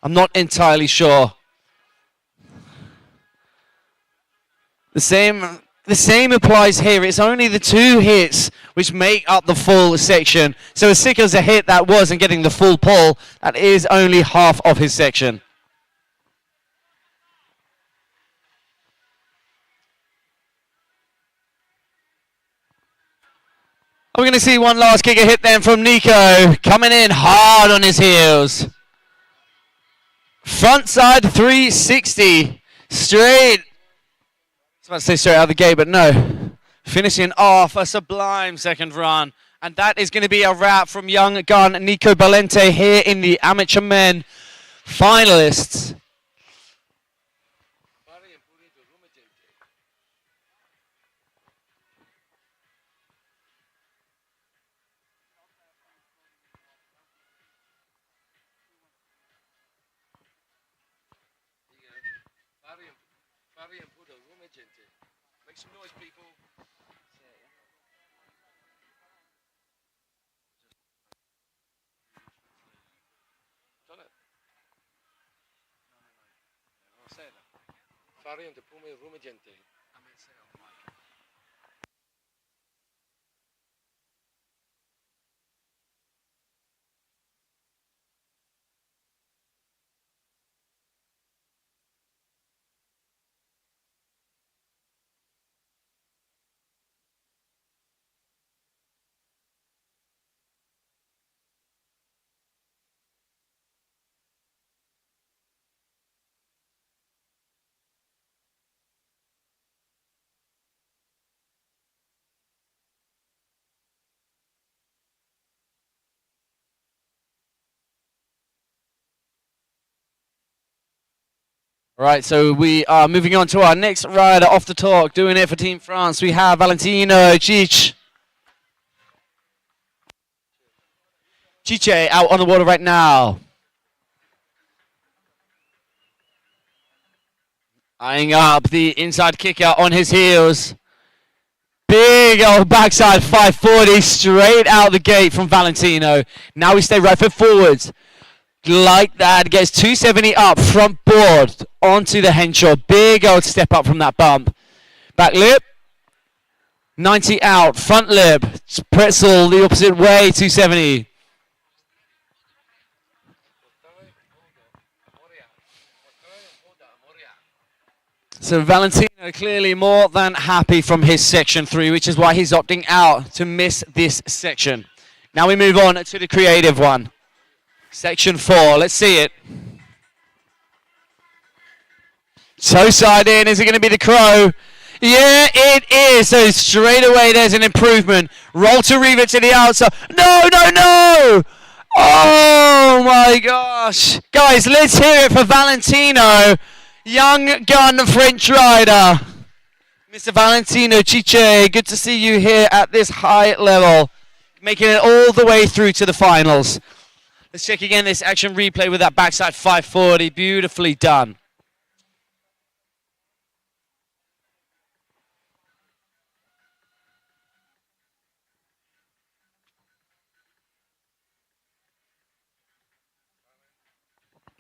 I'm not entirely sure. The same applies here. It's only the 2 hits which make up the full section. So as sick as a hit that was and getting the full pull, that is only half of his section. Are we going to see one last kicker hit then from Nico, coming in hard on his heels. Front side 360, straight. I was about to say straight out of the gate, but no. Finishing off a sublime second run. And that is going to be a wrap from young gun Nico Balente here in the amateur men finalists. Make some noise, people. Done it. No, say that. Fari and the Pume Rumagente. I meant say on the mic. Right, so we are moving on to our next rider off the talk. Doing it for Team France, we have Valentino Chiche out on the water right now. Eyeing up the inside kicker on his heels. Big old backside 540 straight out the gate from Valentino. Now we stay right foot forwards. Like that, gets 270 up, front board, onto the Henshaw. Big old step up from that bump. Back lip, 90 out, front lip, pretzel the opposite way, 270. So Valentino clearly more than happy from his section 3, which is why he's opting out to miss this section. Now we move on to the creative one. Section 4, let's see it. Toe side in, is it going to be the crow? Yeah, it is. So straight away there's an improvement. Roll to Reva to the outside. No, no, no! Oh my gosh. Guys, let's hear it for Valentino. Young gun French rider. Mr. Valentino Chiche, good to see you here at this high level. Making it all the way through to the finals. Let's check again this action replay with that backside 540. Beautifully done.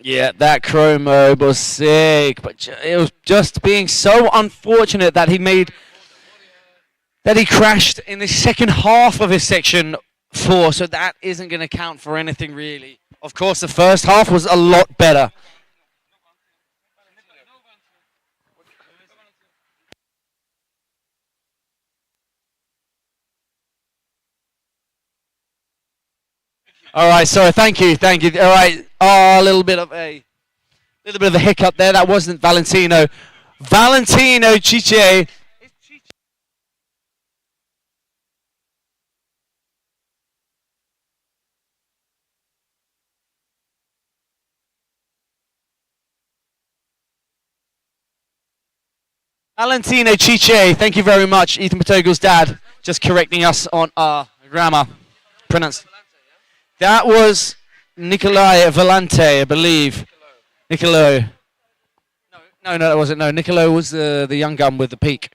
Yeah, that chromo was sick, but it was just being so unfortunate that he crashed in the second half of his section 4, so that isn't going to count for anything really. Of course, the first half was a lot better. All right, sorry, thank you. All right, a little bit of a hiccup there. That wasn't Valentino. Valentino Chiche. Valentino Chiche, thank you very much. Ethan Patogo's dad, just correcting us on our grammar. That was Nicolai Valente, I believe. Nicolo. No, that wasn't. No, Nicolo was the young gun with the peak.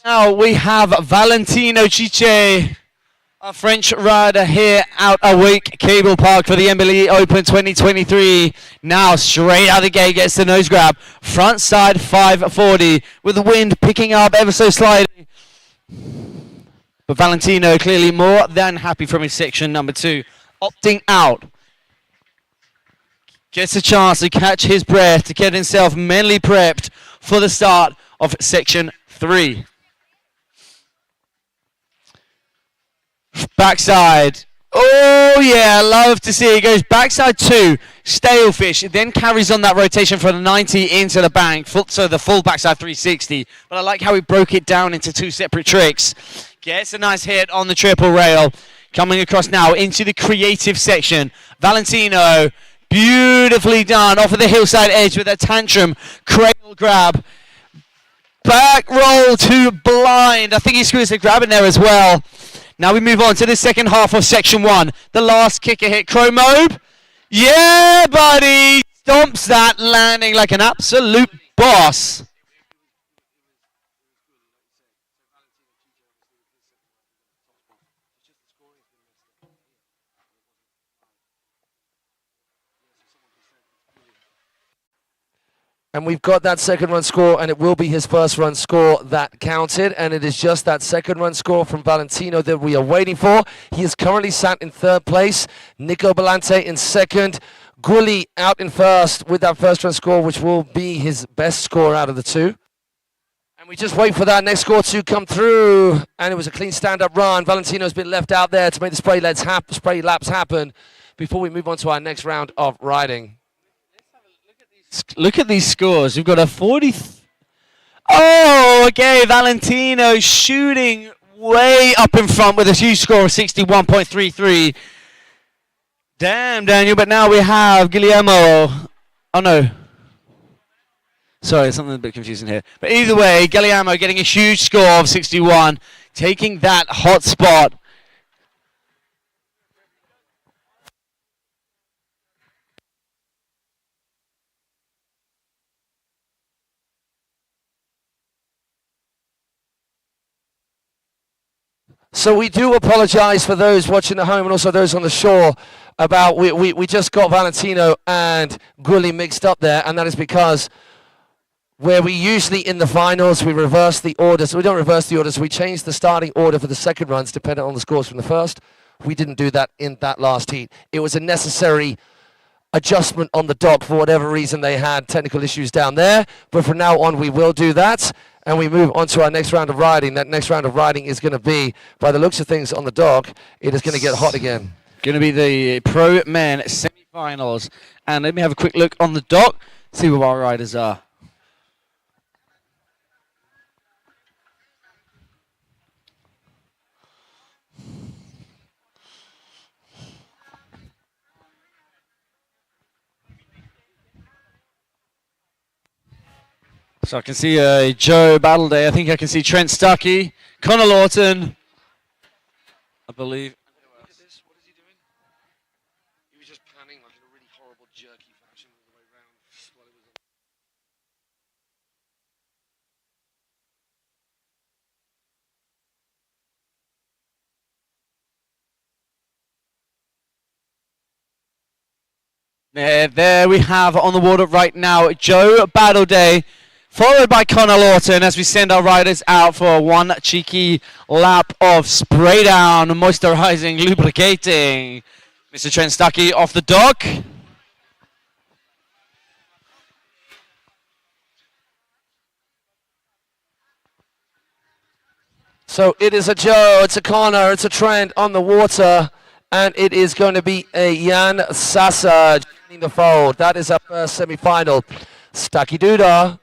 Now we have Valentino Chiche, a French rider here out Awake Cablepark for the Embily Open 2023. Now straight out the gate gets the nose grab. Front side 540 with the wind picking up ever so slightly. But Valentino clearly more than happy from his section number 2. Opting out. Gets a chance to catch his breath, to get himself mentally prepped for the start of section 3. Backside. Oh yeah, love to see it. Goes backside 2, stalefish. It then carries on that rotation from the 90 into the bank, so the full backside 360. But I like how he broke it down into 2 separate tricks. Gets a nice hit on the triple rail. Coming across now into the creative section. Valentino, beautifully done off of the hillside edge with a tantrum cradle grab. Back roll to blind. I think he squeezed a grab in there as well. Now we move on to the second half of section 1. The last kicker hit, Chromobe. Yeah, buddy. Stomps that, landing like an absolute boss. And we've got that second run score, and it will be his first run score that counted. And it is just that second run score from Valentino that we are waiting for. He is currently sat in 3rd place. Nico Belante in 2nd. Gulli out in 1st with that first run score, which will be his best score out of the 2. And we just wait for that next score to come through. And it was a clean stand-up run. Valentino's been left out there to make the spray laps happen before we move on to our next round of riding. Look at these scores. We've got a 40. Oh, okay. Valentino shooting way up in front with a huge score of 61.33. Damn, Daniel. But now we have Guillermo. Oh, no. Sorry, something a bit confusing here. But either way, Guillermo getting a huge score of 61, taking that hot spot. So we do apologize for those watching at home and also those on the shore about we just got Valentino and Gulli mixed up there, and that is because where we usually in the finals we reverse the orders. We don't reverse the orders, we change the starting order for the second runs depending on the scores from the first. We didn't do that in that last heat. It was a necessary adjustment on the dock for whatever reason they had technical issues down there. But from now on, we will do that. And we move on to our next round of riding. That next round of riding is going to be, by the looks of things on the dock, it is going to get hot again. Going to be the Pro Men semi-finals. And let me have a quick look on the dock, see who our riders are. So I can see Joe Battleday. I think I can see Trent Stucky, Connor Lawton, I believe. Look at this. What is he doing? He was just panning like in a really horrible jerky fashion all the way around while it was on. There we have on the water right now Joe Battleday, followed by Connor Lawton as we send our riders out for one cheeky lap of spray down, moisturizing, lubricating. Mr. Trent Stucky off the dock. So it is a Joe, it's a Connor, it's a Trent on the water, and it is going to be a Jan Sassa joining the fold. That is our first semi-final. Stucky Doodah.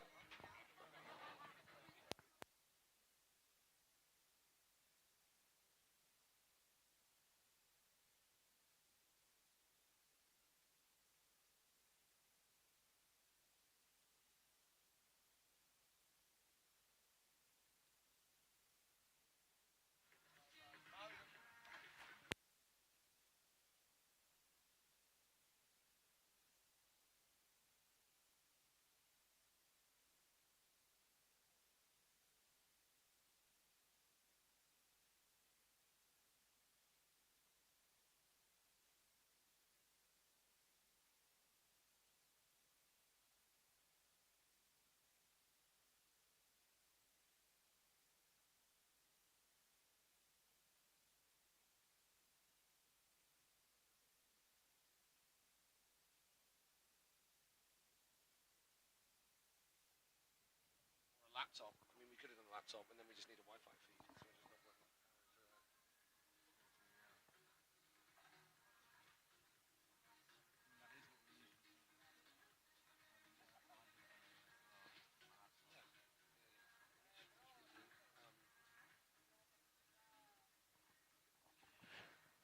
Laptop. I mean, we could have done a laptop, and then we just need a Wi-Fi feed.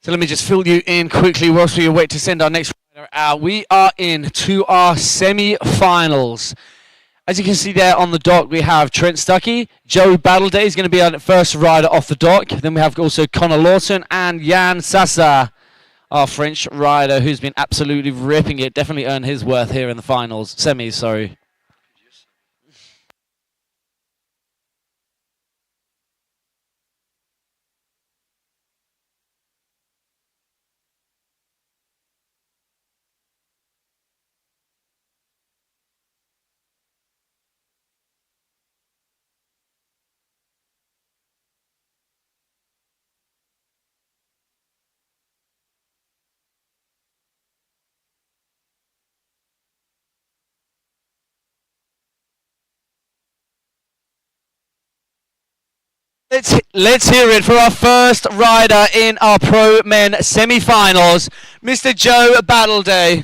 So let me just fill you in quickly whilst we wait to send our next rider out. We are in to our semi-finals. As you can see there on the dock, we have Trent Stucky. Joe Battleday is going to be our first rider off the dock. Then we have also Connor Lawson and Jan Sassa, our French rider who's been absolutely ripping it. Definitely earned his worth here in the finals. Semis, sorry. Let's hear it for our first rider in our Pro Men semi-finals, Mr. Joe Battleday.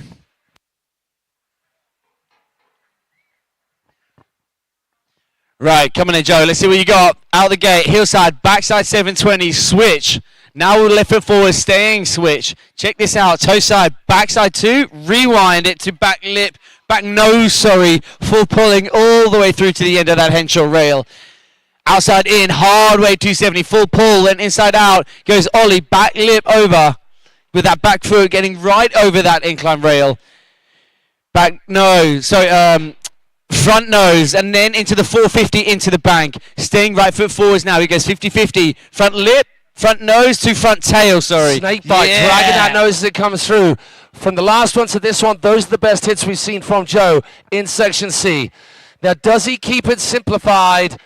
Right, coming in, Joe. Let's see what you got. Out the gate, hillside, backside 720, switch. Now we'll left foot forward, staying switch. Check this out, toe side, backside 2, rewind it to back lip, back nose, sorry, full pulling all the way through to the end of that Henshaw rail. Outside in, hard way 270, full pull, then inside out, goes ollie, back lip over, with that back foot getting right over that incline rail. Back nose, sorry, front nose, and then into the 450, into the bank. Staying right foot forwards now, he goes 50-50, front lip, front nose to front tail, sorry. Snake bite, dragging that nose as it comes through. From the last one to this one, those are the best hits we've seen from Joe in Section C. Now, does he keep it simplified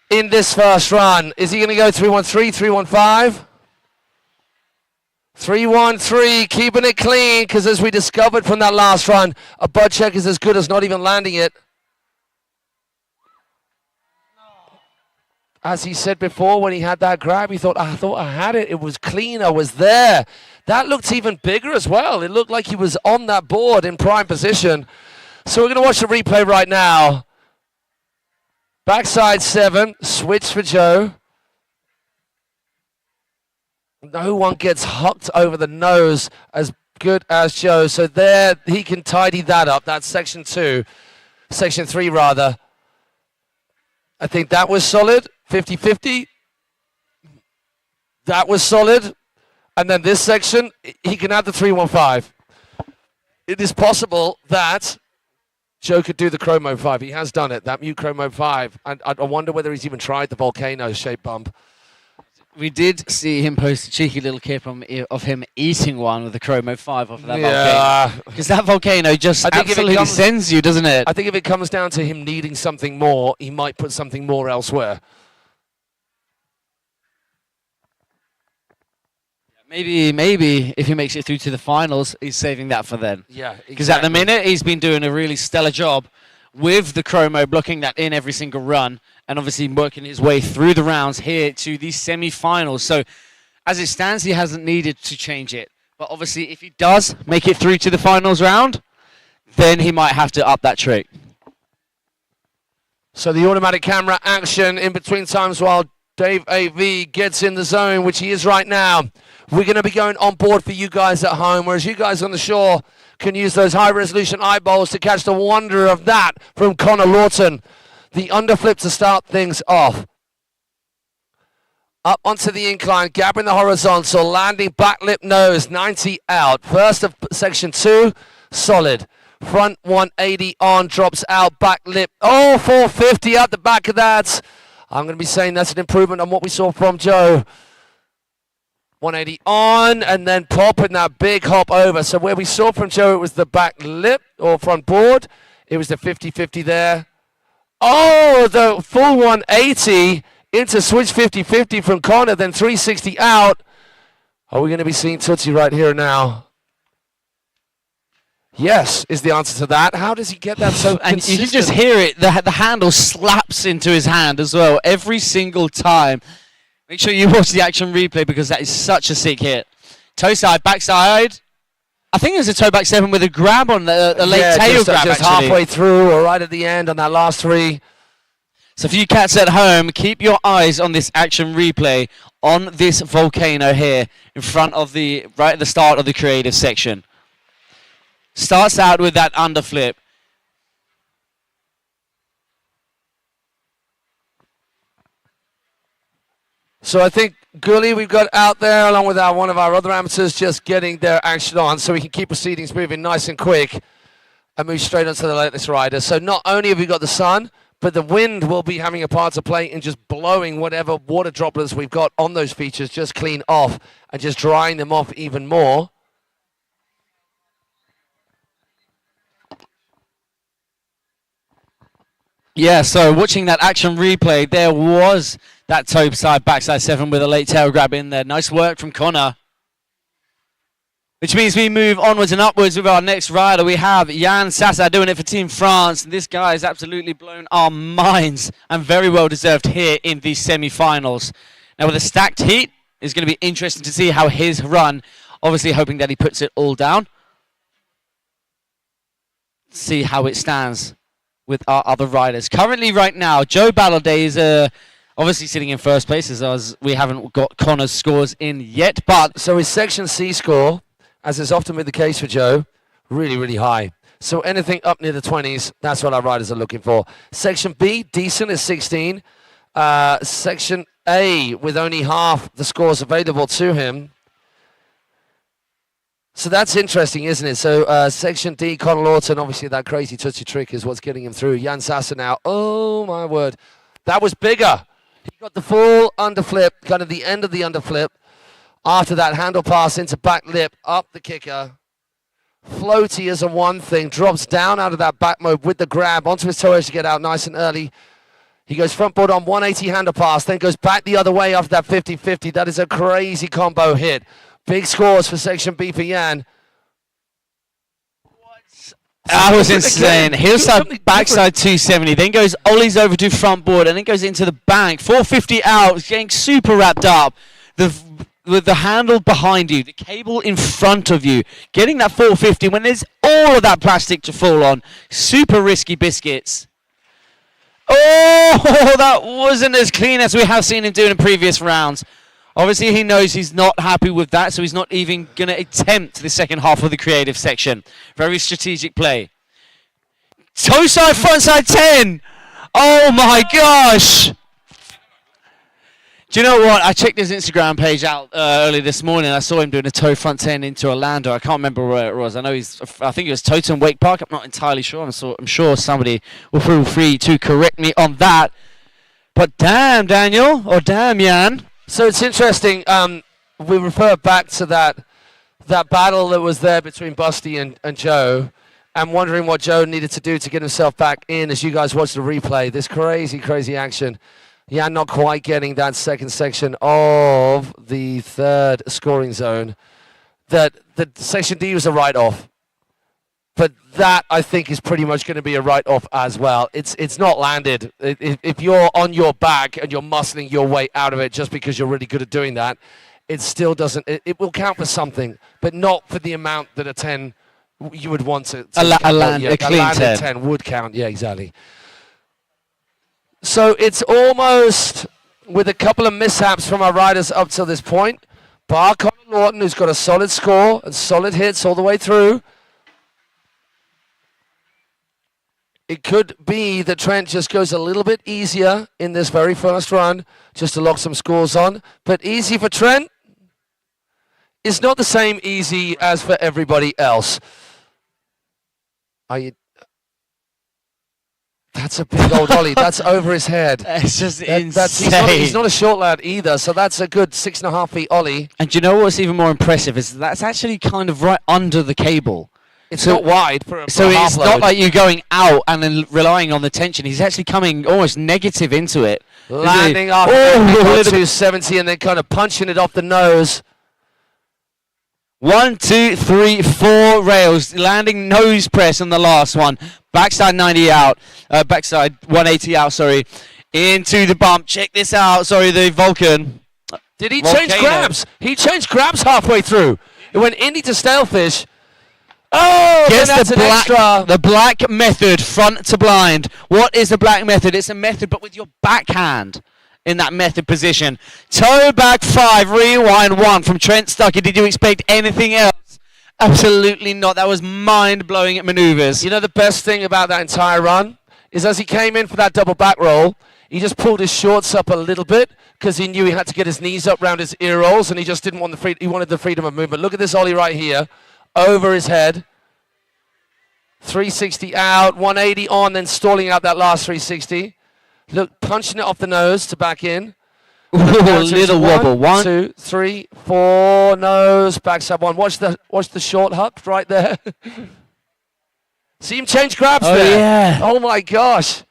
in this first run? Is he going to go 313, 315? 3-1-3, keeping it clean, because as we discovered from that last run, a butt check is as good as not even landing it. As he said before, when he had that grab, he thought, I thought I had it. It was clean. I was there. That looked even bigger as well. It looked like he was on that board in prime position. So we're going to watch the replay right now. Backside 7, switch for Joe. No one gets hooked over the nose as good as Joe. So there, he can tidy that up. That's section 2. Section 3, rather. I think that was solid. 50-50. That was solid. And then this section, he can add the 3-1-5. It is possible that Joe could do the Chromo 5. He has done it, that mute Chromo 5. And I wonder whether he's even tried the volcano-shaped bump. We did see him post a cheeky little clip of him eating one with the Chromo 5 off of that volcano. Because that volcano just absolutely sends you, doesn't it? I think if it comes down to him needing something more, he might put something more elsewhere. Maybe if he makes it through to the finals, he's saving that for then. Yeah, exactly. Because at the minute, he's been doing a really stellar job with the Chromo, blocking that in every single run, and obviously working his way through the rounds here to the semi-finals. So as it stands, he hasn't needed to change it. But obviously, if he does make it through to the finals round, then he might have to up that trick. So the automatic camera action in between times while Dave AV gets in the zone, which he is right now. We're going to be going on board for you guys at home, whereas you guys on the shore can use those high-resolution eyeballs to catch the wonder of that from Connor Lawton. The underflip to start things off. Up onto the incline, gapping the horizontal, landing back lip nose, 90 out. First of section 2, solid. Front 180 on, drops out, back lip. Oh, 450 out the back of that. I'm going to be saying that's an improvement on what we saw from Joe. 180 on, and then popping that big hop over. So where we saw from Joe, it was the back lip or front board. It was the 50-50 there. Oh, the full 180 into switch 50-50 from Connor, then 360 out. Are we going to be seeing Tootsie right here now? Yes, is the answer to that. How does he get that so And consistent? you can just hear it. The handle slaps into his hand as well every single time. Make sure you watch the action replay because that is such a sick hit. Toe side, backside. I think it was a toe back 7 with a grab on the late tail grab, just actually. halfway through or right at the end on that last 3. So for you cats at home, keep your eyes on this action replay on this volcano here in front of right at the start of the creative section. Starts out with that underflip. So I think Gully we've got out there along with one of our other amateurs just getting their action on so we can keep proceedings moving nice and quick and move straight onto the latest rider. So not only have we got the sun, but the wind will be having a part to play in just blowing whatever water droplets we've got on those features just clean off and just drying them off even more. Yeah, so watching that action replay, there was that toe side, backside 7 with a late tail grab in there. Nice work from Connor. Which means we move onwards and upwards with our next rider. We have Jan Sassa doing it for Team France. This guy has absolutely blown our minds and very well deserved here in the semi-finals. Now with a stacked heat, it's going to be interesting to see how his run, obviously hoping that he puts it all down. See how it stands with our other riders. Currently right now, Joe Battleday is obviously sitting in first place as we haven't got Connor's scores in yet. But so his section C score, as is often been the case for Joe, really, really high. So anything up near the 20s, that's what our riders are looking for. Section B, decent, is 16. Section A, with only half the scores available to him. So that's interesting, isn't it? So Section D, Connor Lawton, obviously that crazy Tootsie trick is what's getting him through. Jan Sassa now, oh my word. That was bigger. He got the full underflip, kind of the end of the underflip. After that handle pass into back lip, up the kicker. Floaty is a one thing, drops down out of that back mode with the grab onto his toe edge to get out nice and early. He goes front board on 180 handle pass, then goes back the other way after that 50-50. That is a crazy combo hit. Big scores for section B for Jan. That was insane. Hillside backside 270, then goes ollies over to front board, and then goes into the bank. 450 out, getting super wrapped up. With the handle behind you, the cable in front of you, getting that 450 when there's all of that plastic to fall on. Super risky biscuits. Oh, that wasn't as clean as we have seen him do in previous rounds. Obviously, he knows he's not happy with that, so he's not even going to attempt the second half of the creative section. Very strategic play. Toe side, front side 10. Oh my gosh. Do you know what? I checked his Instagram page out early this morning. I saw him doing a toe front 10 into Orlando. I can't remember where it was. I think it was Totem Wake Park. I'm not entirely sure. I'm sure somebody will feel free to correct me on that. But damn, Daniel, or damn, Jan. So it's interesting. We refer back to that battle that was there between Busty and Joe. I'm wondering what Joe needed to do to get himself back in as you guys watch the replay. This crazy, crazy action. Yeah, not quite getting that second section of the third scoring zone. The section D was a write-off. But that, I think, is pretty much going to be a write-off as well. It's not landed. If you're on your back and you're muscling your way out of it just because you're really good at doing that, it still doesn't. It will count for something, but not for the amount that a 10 you would want to. A clean 10 would count. Yeah, exactly. So it's almost, with a couple of mishaps from our riders up to this point, bar Connor Lawton, who's got a solid score and solid hits all the way through. It could be that Trent just goes a little bit easier in this very first run, just to lock some scores on. But easy for Trent is not the same easy as for everybody else. That's a big old ollie. That's over his head. It's just insane. He's not a short lad either, so that's a good 6.5 feet ollie. And do you know what's even more impressive is that's actually kind of right under the cable. It's not wide for a So half it's load. not like you going out and then relying on the tension. He's actually coming almost negative into it. Landing off 270 and then kind of punching it off the nose. 1, 2, 3, 4 rails. Landing nose press on the last one. Backside 90 out. Backside 180 out, sorry. Into the bump. Check this out. Sorry, the Vulcan. Did he change grabs? He changed grabs halfway through. It went indie to stalefish. Oh, Gets that's the black method, front to blind. What is the black method? It's a method, but with your backhand in that method position. Toe back 5, rewind 1 from Trent Stucky. Did you expect anything else? Absolutely not. That was mind-blowing maneuvers. You know the best thing about that entire run is as he came in for that double back roll, he just pulled his shorts up a little bit because he knew he had to get his knees up around his ear rolls, and he just didn't want the he wanted the freedom of movement. Look at this ollie right here. Over his head, 360 out, 180 on, then stalling out that last 360. Look, punching it off the nose to back in. Ooh, little wobble. 1, 2, 3, 4, nose, backside 1. Watch the short huck right there. See him change grabs there. Yeah. Oh my gosh.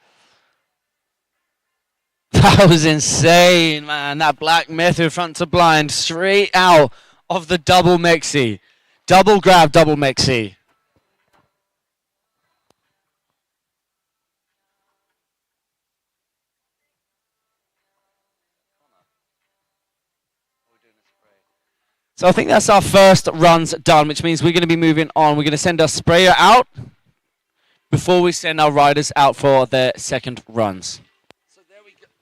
That was insane, man. That black method front to blind, straight out of the double Mexi. Double grab, double Mexi. So I think that's our first runs done, which means we're going to be moving on. We're going to send our sprayer out before we send our riders out for their second runs. So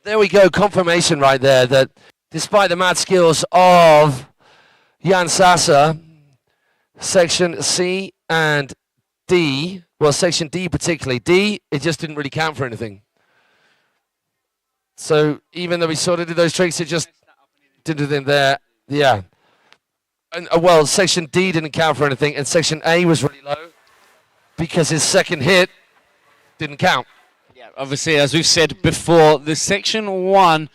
there we go. Confirmation right there that despite the mad skills of Jan Sassa, Section C and D, well, Section D particularly. D, it just didn't really count for anything. So even though we sort of did those tricks, it just didn't do anything there. Yeah. And, well, Section D didn't count for anything, and Section A was really low because his second hit didn't count. Yeah, obviously, as we've said before, the Section 1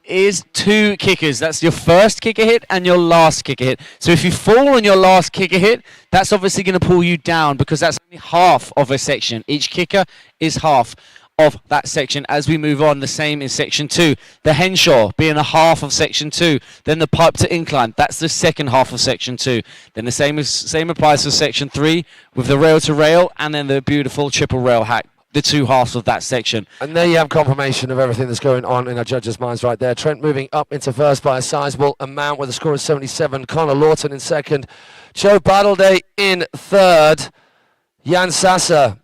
is 2 kickers. That's your first kicker hit and your last kicker hit. So if you fall on your last kicker hit, that's obviously going to pull you down because that's only half of a section. Each kicker is half. of that section as we move on. The same in section 2. The Henshaw being a half of section 2. Then the pipe to incline. That's the second half of section 2. Then the same applies for section 3 with the rail to rail and then the beautiful triple rail hack. The two halves of that section. And there you have confirmation of everything that's going on in our judges' minds right there. Trent moving up into first by a sizable amount with a score of 77. Connor Lawton in second. Joe Battleday in third. Jan Sassa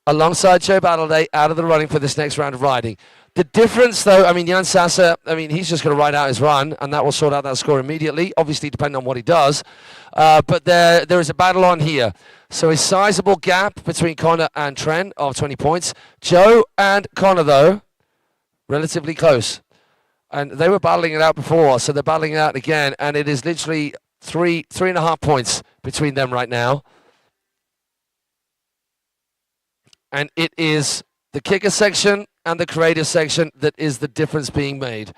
alongside Joe Battleday out of the running for this next round of riding. The difference, though, I mean, Jan Sassa, I mean, he's just going to ride out his run, and that will sort out that score immediately, obviously depending on what he does. But there is a battle on here. So a sizable gap between Connor and Trent of 20 points. Joe and Connor, though, relatively close. And they were battling it out before, so they're battling it out again, and it is literally three and a half points between them right now. And it is the kicker section and the creative section that is the difference being made.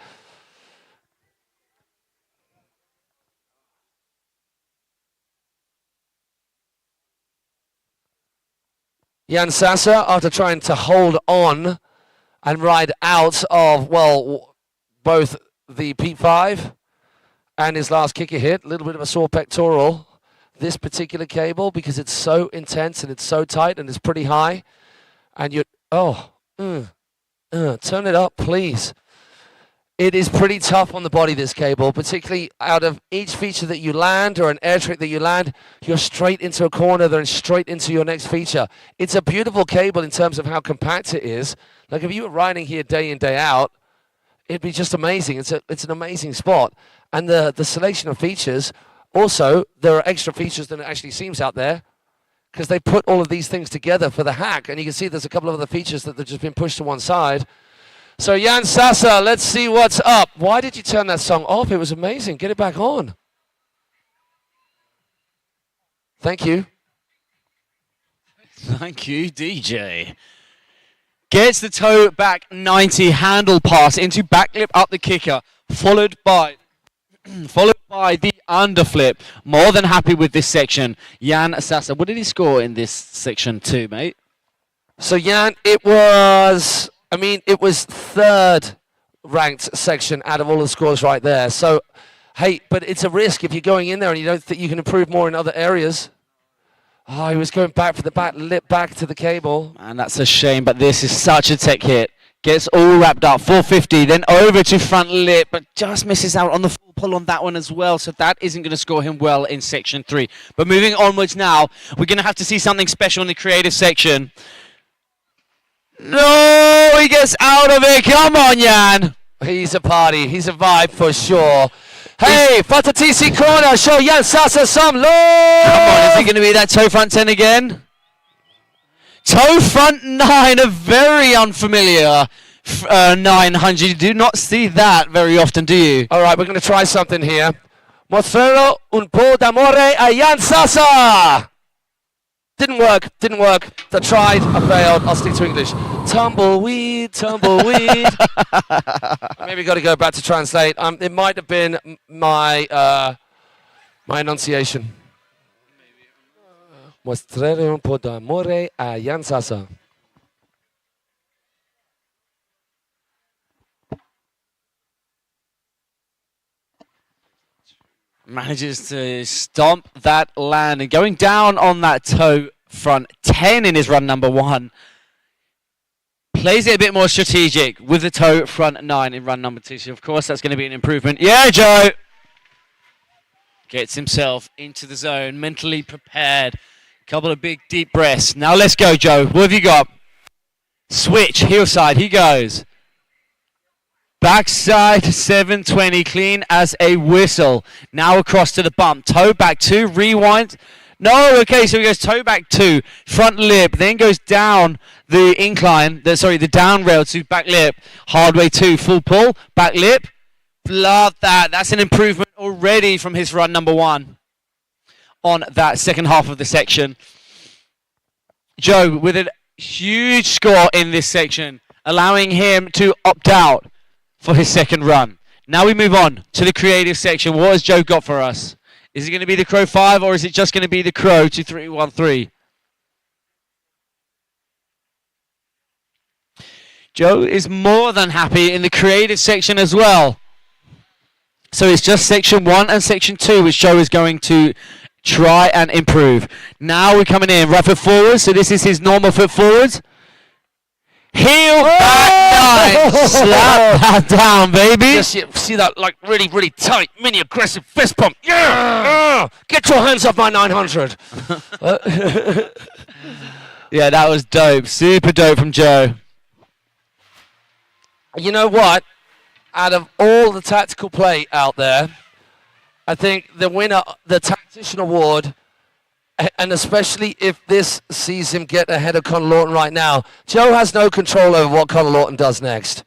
Jan Sassa, after trying to hold on and ride out of, well, both the P5 and his last kicker hit, a little bit of a sore pectoral, this particular cable, because it's so intense and it's so tight and it's pretty high. And you're, turn it up, please. It is pretty tough on the body, this cable, particularly out of each feature that you land or an air trick that you land, you're straight into a corner, then straight into your next feature. It's a beautiful cable in terms of how compact it is. Like if you were riding here day in, day out, it'd be just amazing. It's an amazing spot. And the selection of features, also, there are extra features than it actually seems out there, because they put all of these things together for the hack. And you can see there's a couple of other features that have just been pushed to one side. So Jan Sassa, let's see what's up. Why did you turn that song off? It was amazing. Get it back on. Thank you. Thank you, DJ. Gets the toe back 90 handle pass into backlip up the kicker, followed by the underflip. More than happy with this section. Jan Sassa, what did he score in this section 2, mate? So Jan, it was third ranked section out of all the scores right there. So, hey, but it's a risk if you're going in there and you don't think you can improve more in other areas. Oh, he was going back for the back lip back to the cable. And that's a shame, but this is such a tech hit. Gets all wrapped up, 450, then over to front lip, but just misses out on the full pull on that one as well, so that isn't going to score him well in section 3. But moving onwards now, we're going to have to see something special in the creative section. No, he gets out of it. Come on, Jan. He's a party. He's a vibe for sure. Hey, Fatatisi corner. Show Jan Sassa some love. Come on, is it going to be that toe front 10 again? Toe front 9, a very unfamiliar 900. You do not see that very often, do you? All right, we're going to try something here. Mostrero un po' d'amore a Jan Sassa. Didn't work. I tried, I failed. I'll stick to English. Tumbleweed. Maybe got to go back to translate. It might have been my enunciation. Mostrare un po' d'amore a Jan Sassa. Manages to stomp that land and going down on that toe front 10 in his run number 1. Plays it a bit more strategic with the toe front 9 in run number 2. So of course that's going to be an improvement. Yeah, Joe! Gets himself into the zone, mentally prepared. Couple of big deep breaths. Now let's go, Joe. What have you got? Switch, heel side, he goes. Backside 720, clean as a whistle. Now across to the bump. Toe back 2, rewind. No, okay, so he goes toe back 2, front lip, then goes down the incline, the down rail to back lip. Hard way 2, full pull, back lip. Love that. That's an improvement already from his run number 1 on that second half of the section. Joe with a huge score in this section, allowing him to opt out for his second run. Now we move on to the creative section. What has Joe got for us? Is it going to be the Crow 5 or is it just going to be the Crow 2313? Joe is more than happy in the creative section as well. So it's just section 1 and section 2 which Joe is going to try and improve. Now we're coming in right foot forwards. So this is his normal foot forwards. Heel back 9. Slap that down, baby. Yes, you see that like really, really tight, mini aggressive fist pump. Yeah! Get your hands off my 900. Yeah, that was dope. Super dope from Joe. You know what? Out of all the tactical play out there, I think the winner, the Tactician Award, and especially if this sees him get ahead of Conor Lawton right now, Joe has no control over what Conor Lawton does next.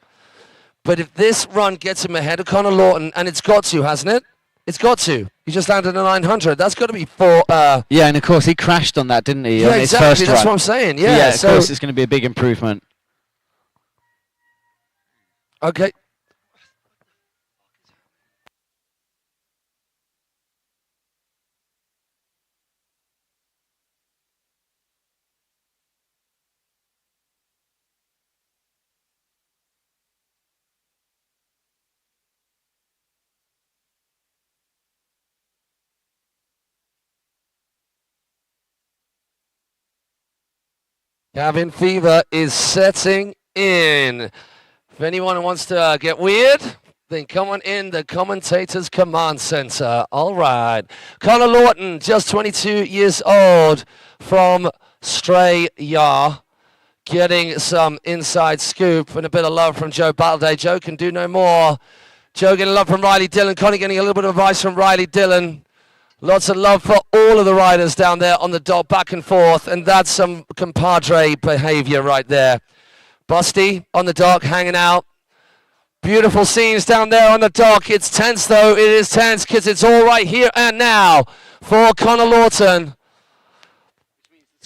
But if this run gets him ahead of Conor Lawton, and it's got to, hasn't it? It's got to. He just landed a 900. That's got to be for... yeah, and of course he crashed on that, didn't he? Yeah, on his exactly. First That's run. what I'm saying. Yeah, Yeah, of so, course it's going to be a big improvement. Okay. Cabin fever is setting in. If anyone wants to get weird, then come on in the commentator's command center. All right. Conor Lawton, just 22 years old from Australia, getting some inside scoop and a bit of love from Joe Battleday. Joe can do no more. Joe getting love from Riley Dillon. Conor getting a little bit of advice from Riley Dillon. Lots of love for all of the riders down there on the dock, back and forth, and that's some compadre behavior right there. Busty on the dock, hanging out. Beautiful scenes down there on the dock. It's tense, though. It is tense because it's all right here and now for Conor Lawton.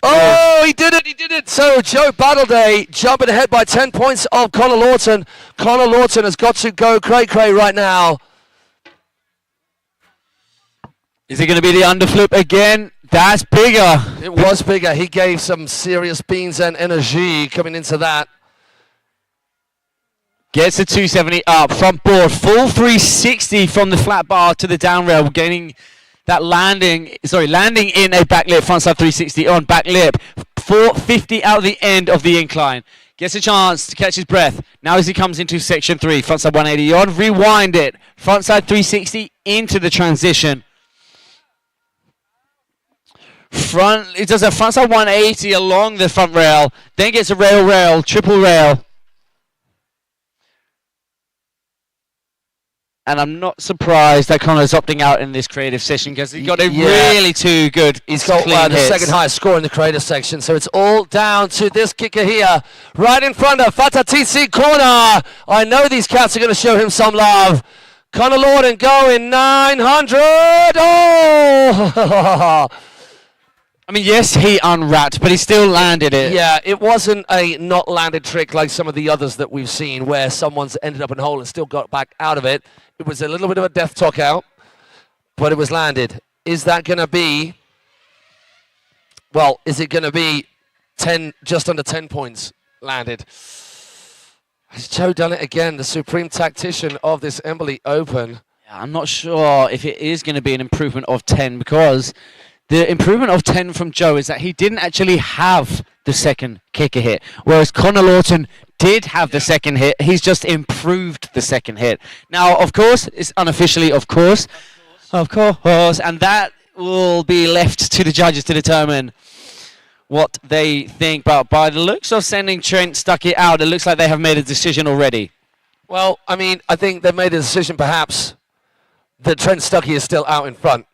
Oh, he did it, he did it. So Joe Battleday jumping ahead by 10 points of Conor Lawton. Conor Lawton has got to go cray-cray right now. Is it going to be the underflip again? That's bigger. It was bigger. He gave some serious beans and energy coming into that. Gets a 270 up, front board, full 360 from the flat bar to the down rail, gaining that landing in a back lip, frontside 360 on back lip, 450 out the end of the incline. Gets a chance to catch his breath. Now as he comes into section 3, frontside 180 on, rewind it, frontside 360 into the transition. It does a frontside 180 along the front rail, then gets a rail, triple rail. And I'm not surprised that Conor's opting out in this creative session because he got a really two good. He's got the second highest score in the creative section, so it's all down to this kicker here, right in front of Fatatisi corner. I know these cats are going to show him some love. Conor Lawton going 900. Oh! I mean, yes, he unwrapped, but he still landed it. Yeah, it wasn't a not landed trick like some of the others that we've seen where someone's ended up in a hole and still got back out of it. It was a little bit of a death talk out, but it was landed. Is that going to be, well, is it going to be 10, just under 10 points landed? Has Joe done it again, the supreme tactician of this Embily Open? Yeah, I'm not sure if it is going to be an improvement of 10 because the improvement of 10 from Joe is that he didn't actually have the second kicker hit, whereas Conor Lawton did have the second hit. He's just improved the second hit. Now, of course, it's unofficially, of course, and that will be left to the judges to determine what they think. But by the looks of sending Trent Stucky out, it looks like they have made a decision already. Well, I mean, I think they made a decision perhaps that Trent Stucky is still out in front.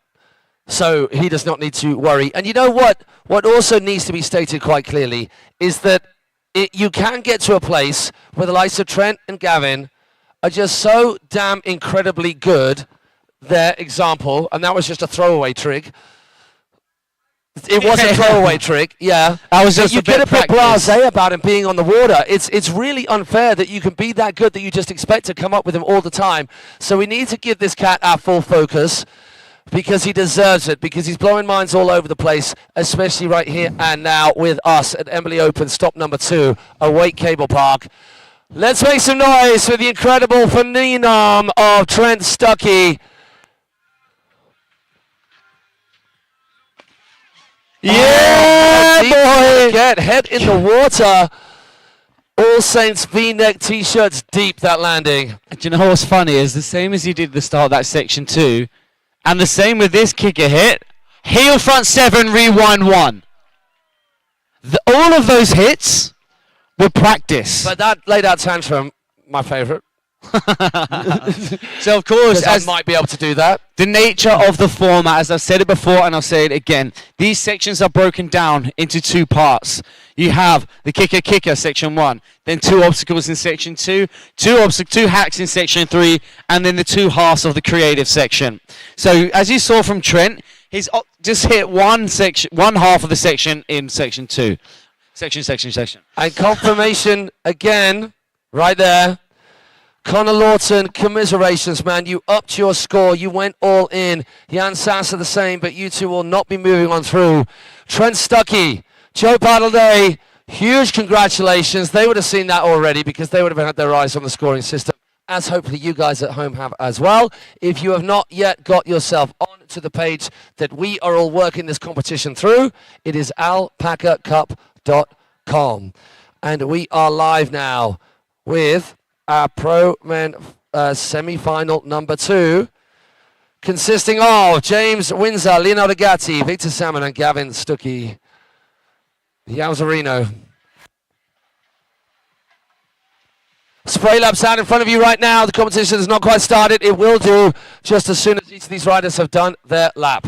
So he does not need to worry. And you know what? What also needs to be stated quite clearly is that you can get to a place where the likes of Trent and Gavin are just so damn incredibly good. Their example, and that was just a throwaway trick. It was a throwaway trick, yeah. I was just you get a bit blasé about him being on the water. It's really unfair that you can be that good that you just expect to come up with him all the time. So we need to give this cat our full focus, because he deserves it, because he's blowing minds all over the place, especially right here and now with us at Embily Open, stop number 2, Awake Cablepark. Let's make some noise for the incredible phenom of Trent Stucky. Yeah, boy! Get head in the water. All Saints V-neck t-shirts deep, that landing. Do you know what's funny is the same as he did at the start of that section 2, and the same with this kicker hit. Heel front 7, rewind 1. All of those hits were practice. But that laid out tantrum, my favourite. So of course, I might be able to do that. The nature of the format, as I've said it before and I'll say it again, these sections are broken down into 2 parts. You have the kicker section 1, then 2 obstacles in section 2, 2 hacks in section 3, and then the 2 halves of the creative section. So as you saw from Trent, he's just hit one half of the section in section 2. Section. And confirmation again, right there. Connor Lawton, commiserations, man. You upped your score. You went all in. Jan Sassa the same, but you two will not be moving on through. Trent Stucky, Joe Battleday, huge congratulations. They would have seen that already because they would have had their eyes on the scoring system, as hopefully you guys at home have as well. If you have not yet got yourself onto the page that we are all working this competition through, it is alpacacup.com. And we are live now with our Pro Men semi-final number 2, consisting of James Windsor, Leonardo Gatti, Victor Salmon, and Gavin Stucky. Yowzerino. Spray laps out in front of you right now. The competition has not quite started. It will do just as soon as each of these riders have done their lap.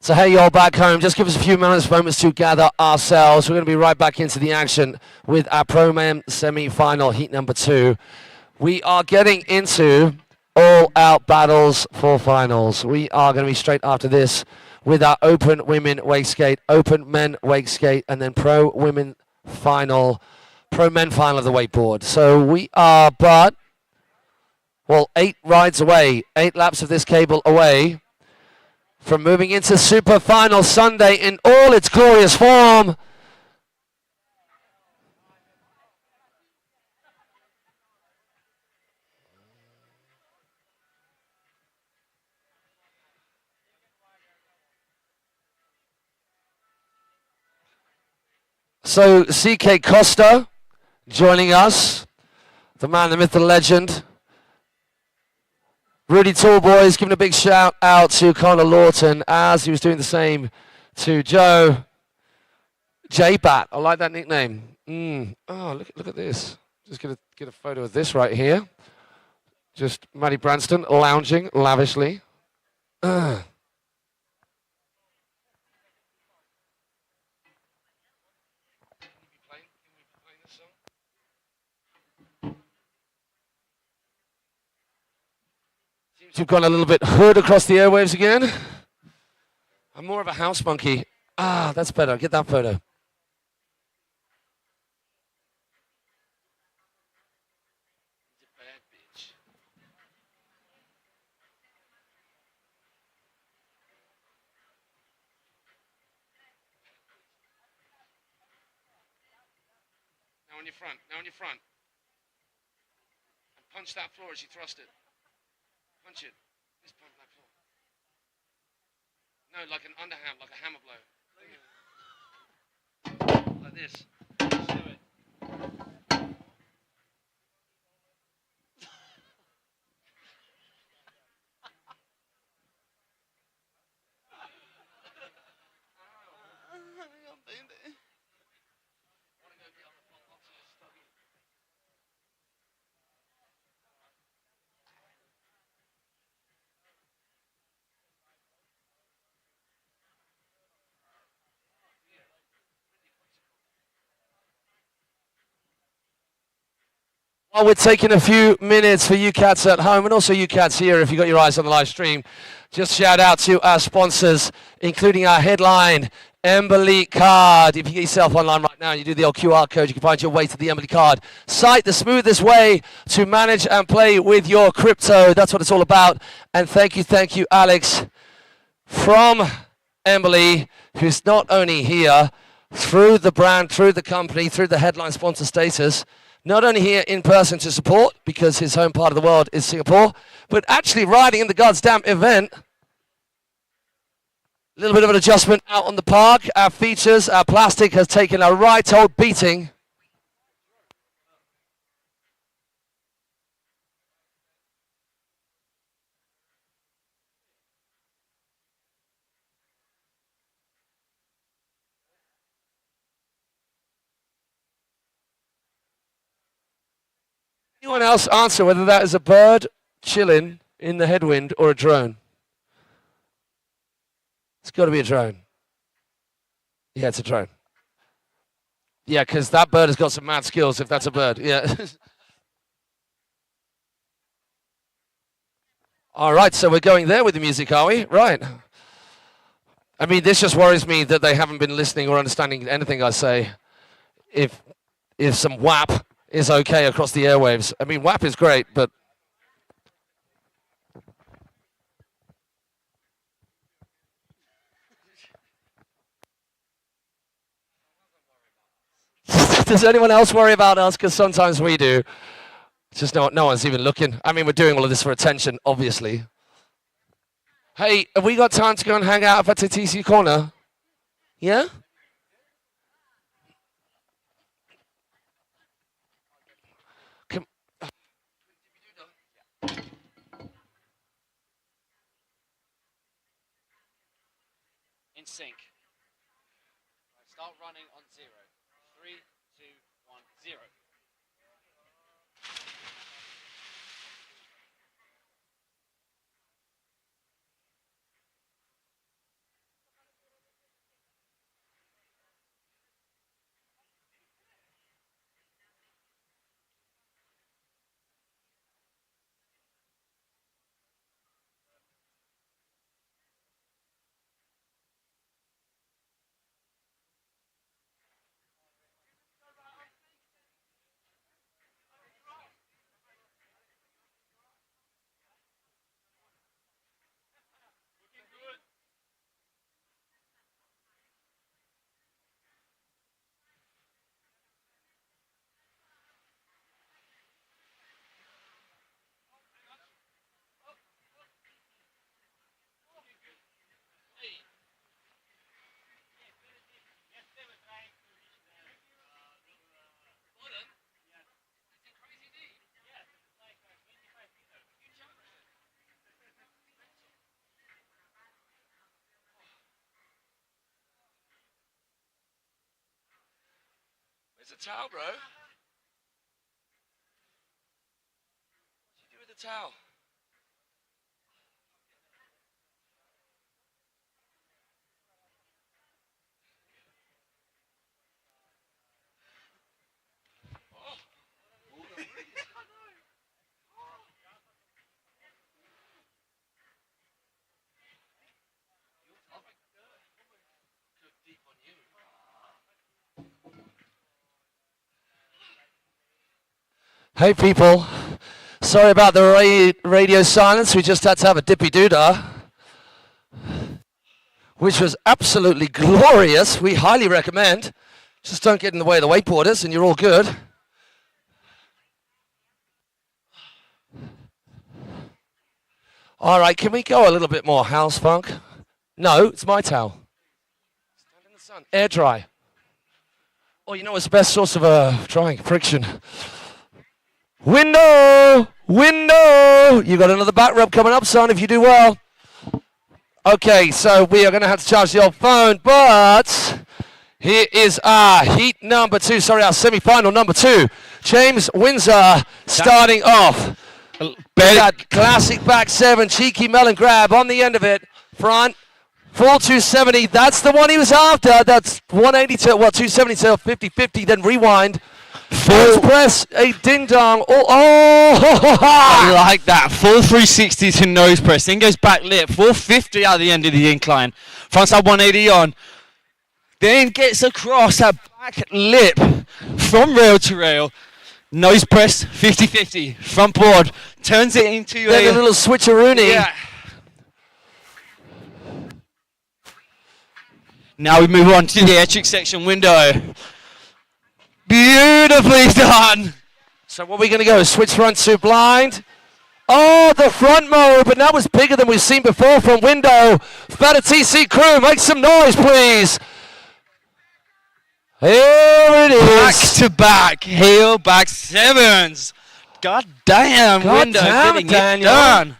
So hey, y'all back home, just give us a few moments to gather ourselves. We're going to be right back into the action with our Pro-Man semi-final, heat number 2. We are getting into all-out battles for finals. We are going to be straight after this with our Open Women Wake Skate, Open Men Wake Skate, and then Pro-Women final, Pro-Men final of the wakeboard. So we are 8 rides away, 8 laps of this cable away from moving into Super Final Sunday in all its glorious form. So CK Costa joining us, the man, the myth, the legend. Rudy Tallboys giving a big shout out to Connor Lawton as he was doing the same to Joe. J-Bat, I like that nickname. Oh, look at this. Just gonna get a photo of this right here. Just Matty Branston lounging lavishly. You've gone a little bit hood across the airwaves again. I'm more of a house monkey. Ah, that's better. Get that photo. Now on your front. Now on your front. And punch that floor as you thrust it. Punch it. Just punch that floor. No, like an underhand, like a hammer blow. Like this. Just do it. While we're taking a few minutes for you cats at home and also you cats here if you got your eyes on the live stream, just shout out to our sponsors, including our headline, Embily Card. If you get yourself online right now and you do the old QR code, you can find your way to the Embily Card site, the smoothest way to manage and play with your crypto. That's what it's all about. And thank you, Alex, from Embily, who's not only here through the brand, through the company, through the headline sponsor status, not only here in person to support, because his home part of the world is Singapore, but actually riding in the goddamn event. A little bit of an adjustment out on the park. Our features, our plastic has taken a right old beating. Anyone else answer whether that is a bird chilling in the headwind or a drone? It's got to be a drone. Yeah, it's a drone. Yeah, because that bird has got some mad skills if that's a bird. Yeah. All right, so we're going there with the music, are we? Right. I mean, this just worries me that they haven't been listening or understanding anything I say. If some WAP is okay across the airwaves. I mean, WAP is great, but... Does anyone else worry about us? Because sometimes we do. It's just no one's even looking. I mean, we're doing all of this for attention, obviously. Hey, have we got time to go and hang out at the TC Corner? Yeah? In sync. Start running on 0. 3, 2, 1, 0. Where's the towel, bro? What did you do with the towel? Hey people, sorry about the radio silence. We just had to have a dippy doodah, which was absolutely glorious. We highly recommend. Just don't get in the way of the wakeboarders and you're all good. All right, can we go a little bit more house funk? No, it's my towel. Stand in the sun, air dry. Oh, you know what's the best source of drying? Friction. Window! Window! You got another back rub coming up, son, if you do well. Okay, so we are going to have to charge the old phone, but here is our heat number 2, our semi-final number 2. James Windsor starting off. That classic back 7, cheeky melon grab on the end of it. Front, full 270. That's the one he was after. That's 180 to, 270 to 50-50, then rewind. Nose press, a ding dong. I like that. Full 360 to nose press. Then goes back lip. 450 at the end of the incline. Frontside 180 on. Then gets across that back lip from rail to rail. Nose press 50-50. Front board. Turns it into Then a little switcheroony. Yeah. Now we move on to the electric section window. Beautifully done. So what are we going to go? Switch front to blind. Oh, the front mode, but that was bigger than we've seen before from window. Better TC crew, make some noise, please. Here it is. Back to back. Heel back sevens. God damn, window getting it done.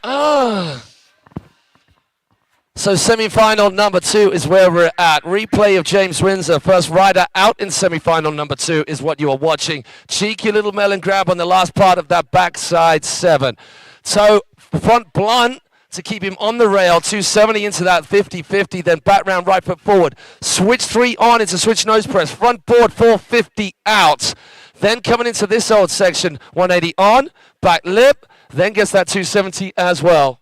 So semi-final number 2 is where we're at. Replay of James Windsor. First rider out in semi-final number 2 is what you are watching. Cheeky little melon grab on the last part of that backside 7. So front blunt to keep him on the rail. 270 into that 50-50. Then back round right foot forward. Switch 3 on into switch nose press. Front board 450 out. Then coming into this old section. 180 on. Back lip. Then gets that 270 as well.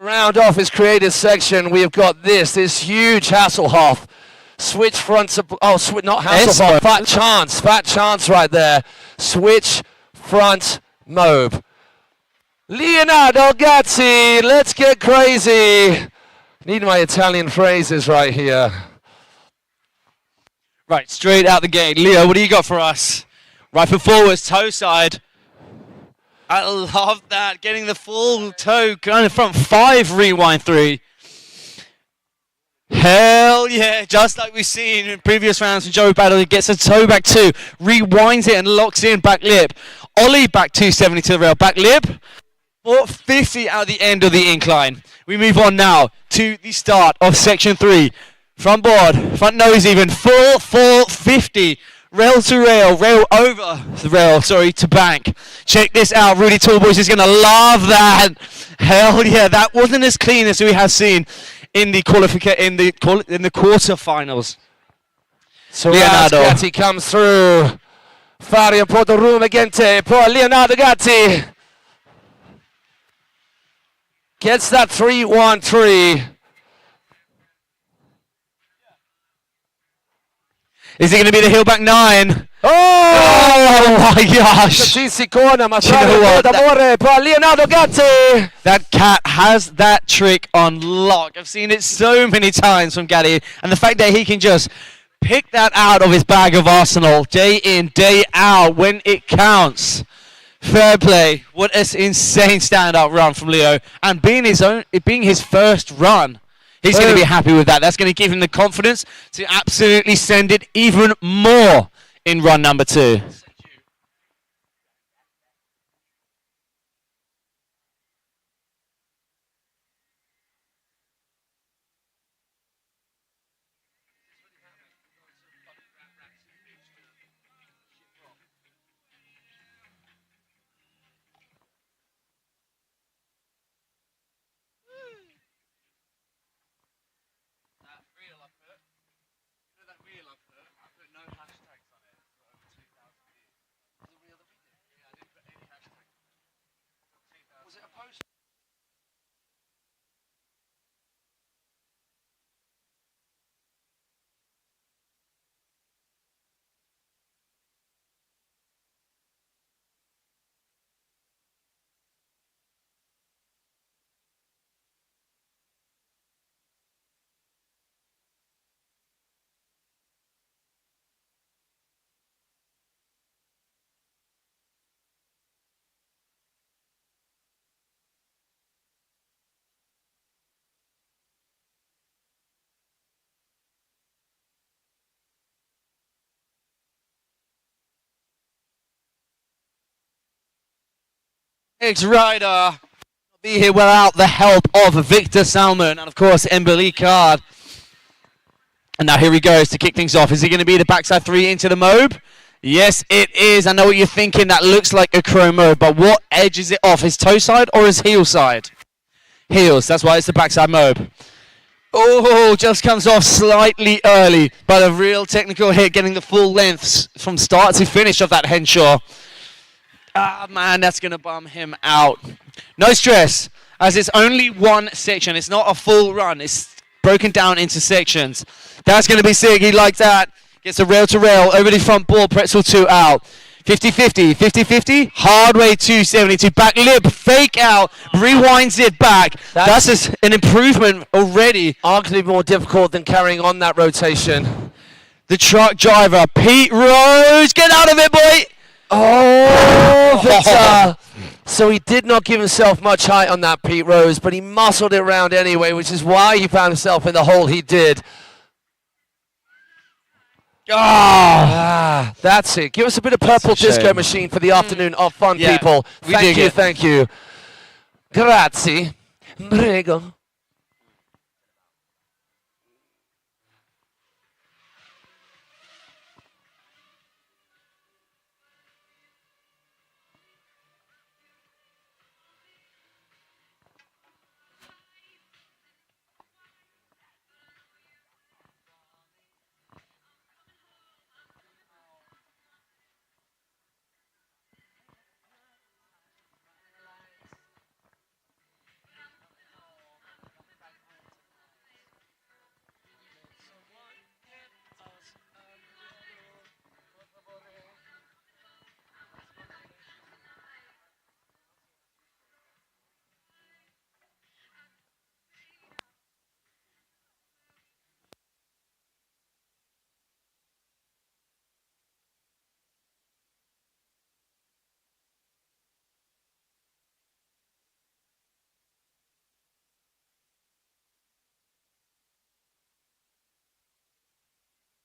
Round off his creative section, we have got this huge Hasselhoff. Switch front to, not Hasselhoff, fat chance right there. Switch front mobe. Leonardo Gatti, let's get crazy. Need my Italian phrases right here. Right, straight out the gate. Leo, what do you got for us? Right foot forwards, toe side. I love that. Getting the full toe going in front. 5 rewind 3. Hell yeah. Just like we've seen in previous rounds when Joey Battleday gets a toe back 2. Rewinds it and locks in back lip. Ollie back 270 to the rail. Back lip. 450 out the end of the incline. We move on now to the start of section 3. Front board. Front nose even. Full 450. Rail to rail, rail over the rail, to bank. Check this out, Rudy Tallboys is going to love that. Hell yeah, that wasn't as clean as we have seen in the quarterfinals. So Leonardo Gatti comes through. Fari un po' di rumore gente, poi Leonardo Gatti gets that 3-1-3. Is it going to be the heel back 9? Oh my gosh! That cat has that trick on lock. I've seen it so many times from Gatti, and the fact that he can just pick that out of his bag of arsenal day in, day out when it counts. Fair play. What an insane standout run from Leo, and being his first run. He's going to be happy with that. That's going to give him the confidence to absolutely send it even more in run number 2. Next rider will be here without the help of Victor Salmon and, of course, Embily Card. And now here he goes to kick things off. Is he going to be the backside 3 into the mobe? Yes, it is. I know what you're thinking. That looks like a chromo, but what edge is it off? His toe side or his heel side? Heels. That's why it's the backside mob. Oh, just comes off slightly early, but a real technical hit, getting the full lengths from start to finish of that Henshaw. Ah, man, that's going to bum him out. No stress, as it's only one section. It's not a full run. It's broken down into sections. That's going to be sick. He likes that. Gets a rail to rail over the front board. Pretzel 2 out. 50-50, 50-50. Hard way 270 back lip. Fake out. Rewinds it back. That's an improvement already. Arguably more difficult than carrying on that rotation. The truck driver, Pete Rose. Get out of it, boy. Oh, Victor. So he did not give himself much height on that Pete Rose, but he muscled it around anyway, which is why he found himself in the hole he did. Ah, that's it. Give us a bit of purple disco machine for the afternoon of fun, people. Thank you. Grazie. Prego.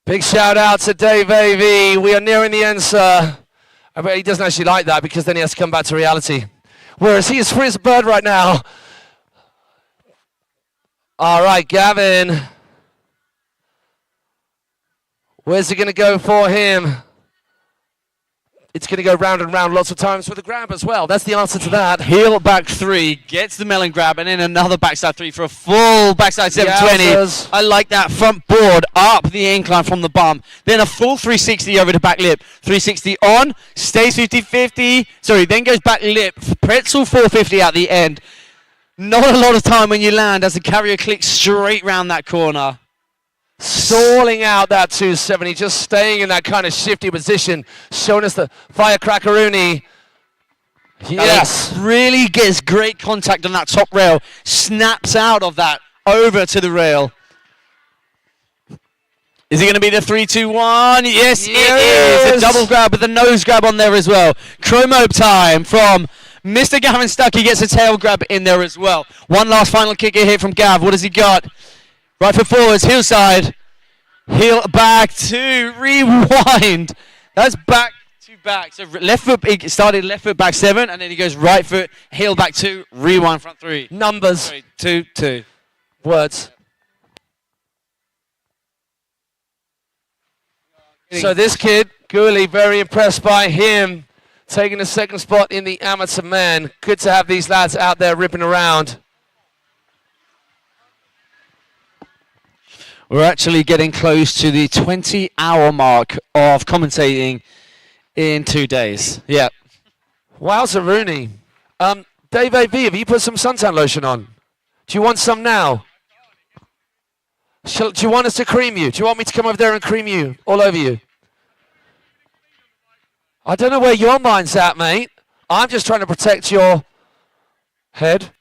Big shout out to Dave AV. We are nearing the end, sir. I bet he doesn't actually like that because then he has to come back to reality. Whereas he is free as a bird right now. All right, Gavin. Where's he going to go for him? It's going to go round and round lots of times with a grab as well. That's the answer to that. Heel back 3, gets the melon grab, and then another backside 3 for a full backside 720. Yowzers. I like that. Front board up the incline from the bump. Then a full 360 over the back lip. 360 on, stays 50-50. Sorry, then goes back lip. Pretzel 450 at the end. Not a lot of time when you land as the carrier clicks straight round that corner. Stalling out that 270, just staying in that kind of shifty position, showing us the firecrackeroonie. Yes. Really gets great contact on that top rail. Snaps out of that over to the rail. Is it going to be the 3-2-1? Yes, it is. A double grab with a nose grab on there as well. Chromo time from Mr. Gavin Stucky, gets a tail grab in there as well. One last final kicker here from Gav. What has he got? Right foot forwards, heel side. Heel back 2, rewind. That's back to back. So left foot, he started left foot back 7, and then he goes right foot, heel back 2, rewind front 3. Numbers. Sorry, 2. Words. So this kid, Gooley, very impressed by him, taking the second spot in the amateur men. Good to have these lads out there ripping around. We're actually getting close to the 20-hour mark of commentating in 2 days. Yeah. Wowza Rooney. Dave AV, have you put some suntan lotion on? Do you want some now? Do you want us to cream you? Do you want me to come over there and cream you all over you? I don't know where your mind's at, mate. I'm just trying to protect your head.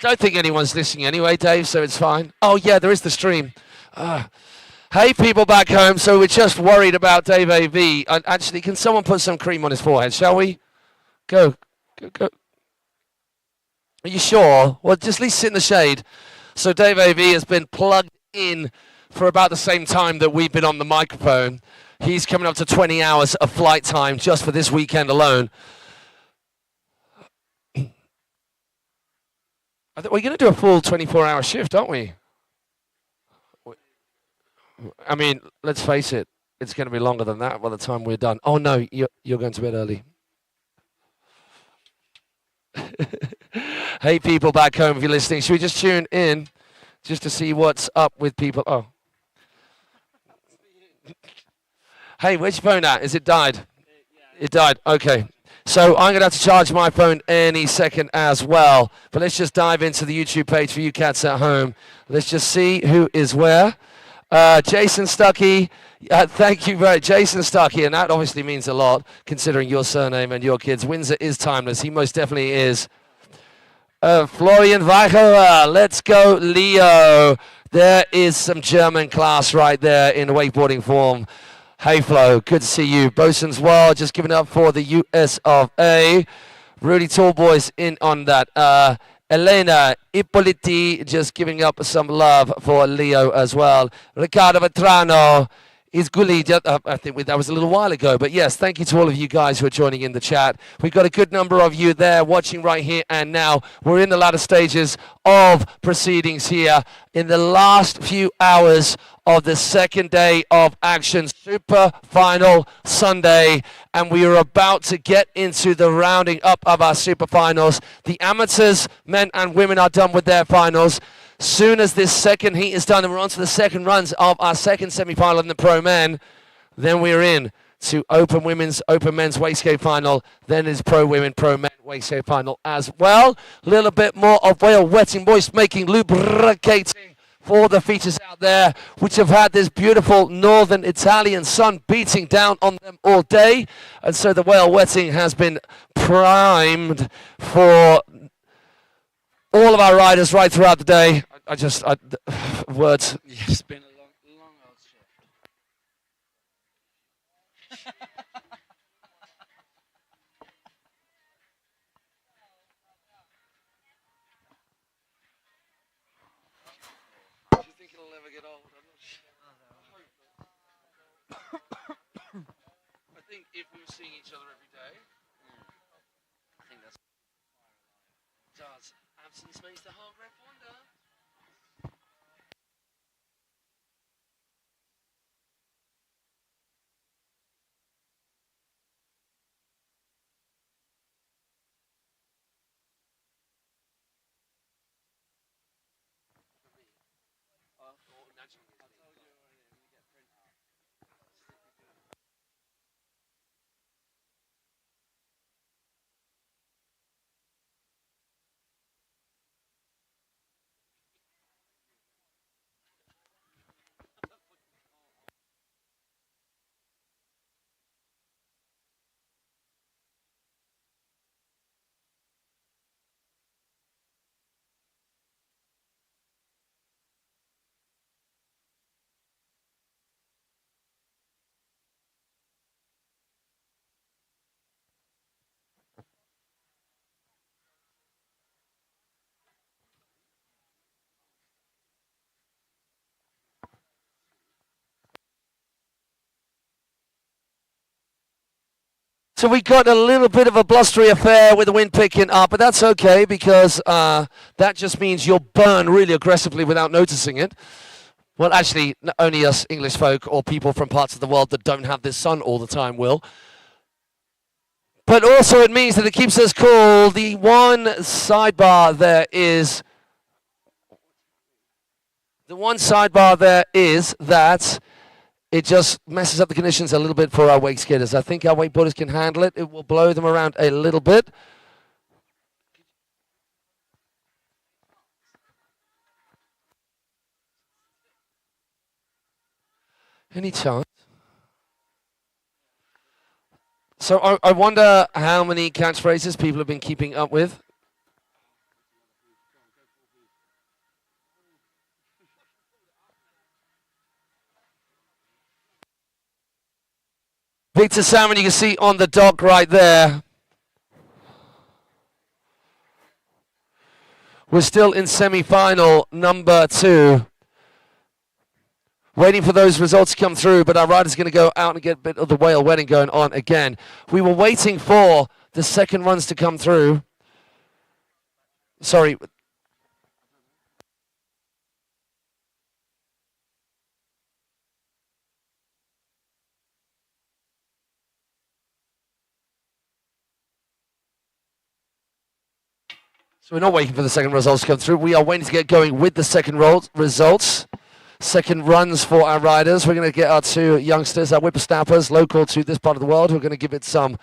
I don't think anyone's listening anyway, Dave, so it's fine. Oh, yeah, there is the stream. Hey, people back home, so we're just worried about Dave AV. Actually, can someone put some cream on his forehead, shall we? Go. Are you sure? Well, just at least sit in the shade. So Dave AV has been plugged in for about the same time that we've been on the microphone. He's coming up to 20 hours of flight time just for this weekend alone. We're going to do a full 24-hour shift, aren't we? I mean, let's face it, it's going to be longer than that by the time we're done. Oh no, you're going to bed early. Hey, people back home, if you're listening, should we just tune in just to see what's up with people? Oh. Hey, where's your phone at? Is it died? It died. Okay. So I'm going to have to charge my phone any second as well. But let's just dive into the YouTube page for you cats at home. Let's just see who is where. Jason Stucky. Thank you very much, Jason Stucky. And that obviously means a lot considering your surname and your kids. Windsor is timeless. He most definitely is. Florian Weicherer. Let's go, Leo. There is some German class right there in wakeboarding form. Hey Flo, good to see you. Bosun's World, just giving up for the US of A. Rudy Tallboys in on that. Elena Ippoliti just giving up some love for Leo as well. Riccardo Vetrano is Gulli. I think that was a little while ago. But yes, thank you to all of you guys who are joining in the chat. We've got a good number of you there watching right here and now. We're in the latter stages of proceedings here in the last few hours of the second day of action, Super Final Sunday, and we are about to get into the rounding up of our Super Finals. The amateurs, men and women, are done with their finals. Soon as this second heat is done and we're on to the second runs of our second semi-final in the pro men, then we're in to open women's, open men's wastegate final, then is pro women, pro men wastegate final as well. A little bit more of whale wetting, moist making, lubricating for the features out there, which have had this beautiful northern Italian sun beating down on them all day. And so the whale wetting has been primed for all of our riders right throughout the day. Words. Yeah, it's been a long old shift. Do you think it'll ever get old? I'm not sure. I think if we were seeing each other every day, I think that's does. Absence makes the heart rep wonder. So we got a little bit of a blustery affair with the wind picking up, but that's okay because that just means you'll burn really aggressively without noticing it. Well, actually, not only us English folk or people from parts of the world that don't have this sun all the time will. But also it means that it keeps us cool. The one sidebar there is that it just messes up the conditions a little bit for our wake skaters. I think our wakeboarders can handle it. It will blow them around a little bit. Any chance? So I wonder how many catchphrases people have been keeping up with. Victor Salmon, you can see on the dock right there. We're still in semi-final number 2. Waiting for those results to come through, but our rider's going to go out and get a bit of the whale wedding going on again. We were waiting for the second runs to come through. Sorry. So we're not waiting for the second results to come through. We are waiting to get going with the second results. Second runs for our riders. We're going to get our two youngsters, our whippersnappers, local to this part of the world. We're going to give it some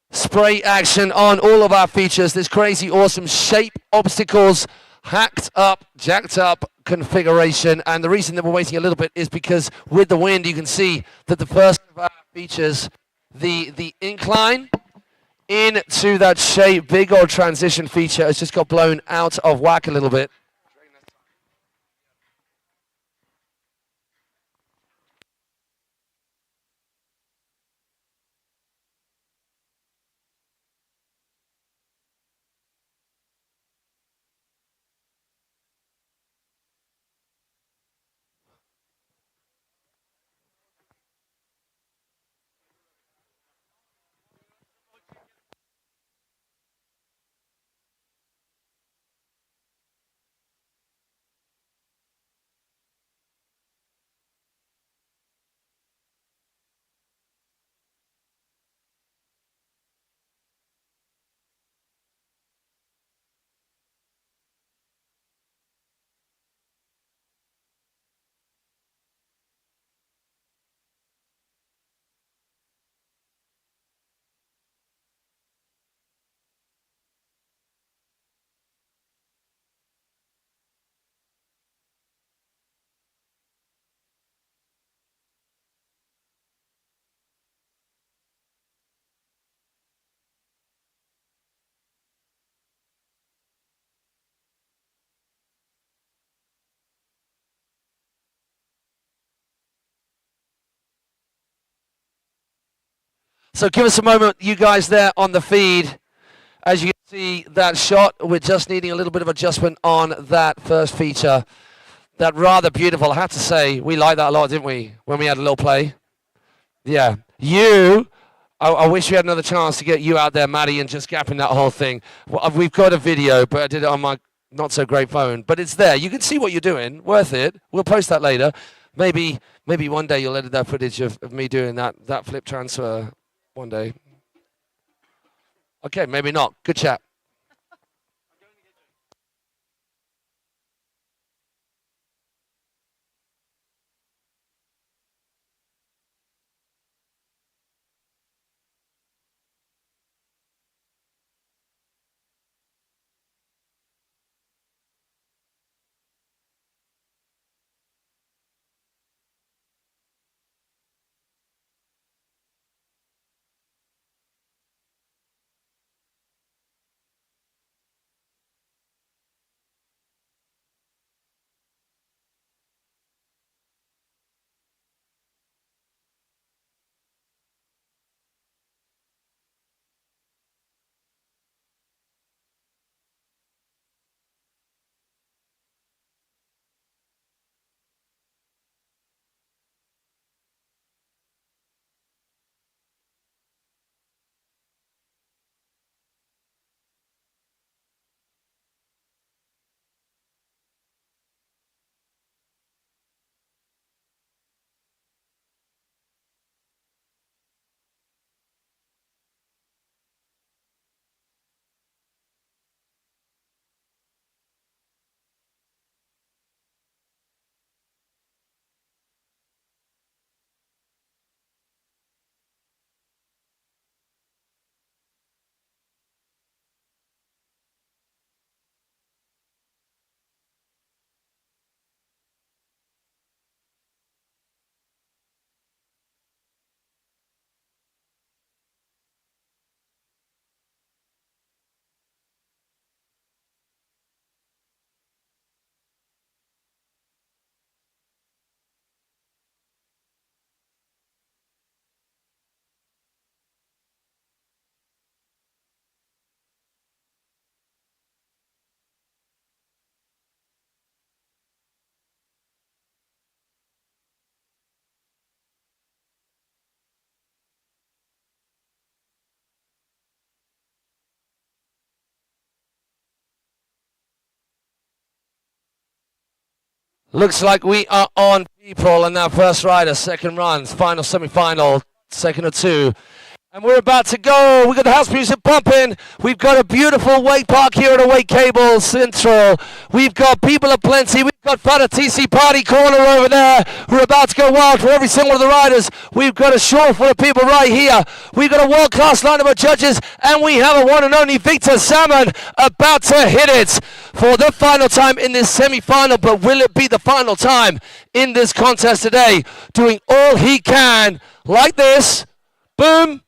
spray action on all of our features. This crazy, awesome shape, obstacles, hacked up, jacked up configuration. And the reason that we're waiting a little bit is because with the wind, you can see that the first of our features, the incline into that shape, big old transition feature has just got blown out of whack a little bit. So give us a moment, you guys there on the feed. As you can see that shot, we're just needing a little bit of adjustment on that first feature. That rather beautiful, I have to say, we liked that a lot, didn't we, when we had a little play? Yeah. I wish we had another chance to get you out there, Maddie, and just gapping that whole thing. Well, we've got a video, but I did it on my not so great phone. But it's there. You can see what you're doing. Worth it. We'll post that later. Maybe one day you'll edit that footage of me doing that flip transfer one day. Okay, maybe not. Good chat. Looks like we are on people, and now first rider, second runs, final semi-final, second or two. And we're about to go. We've got the house music pumping. We've got a beautiful wake park here at Awake Cable Central. We've got people aplenty. We've got Fada TC Party Corner over there. We're about to go wild for every single one of the riders. We've got a shore full of people right here. We've got a world-class lineup of judges. And we have a one and only Victor Salmon about to hit it for the final time in this semi-final. But will it be the final time in this contest today? Doing all he can like this. Boom.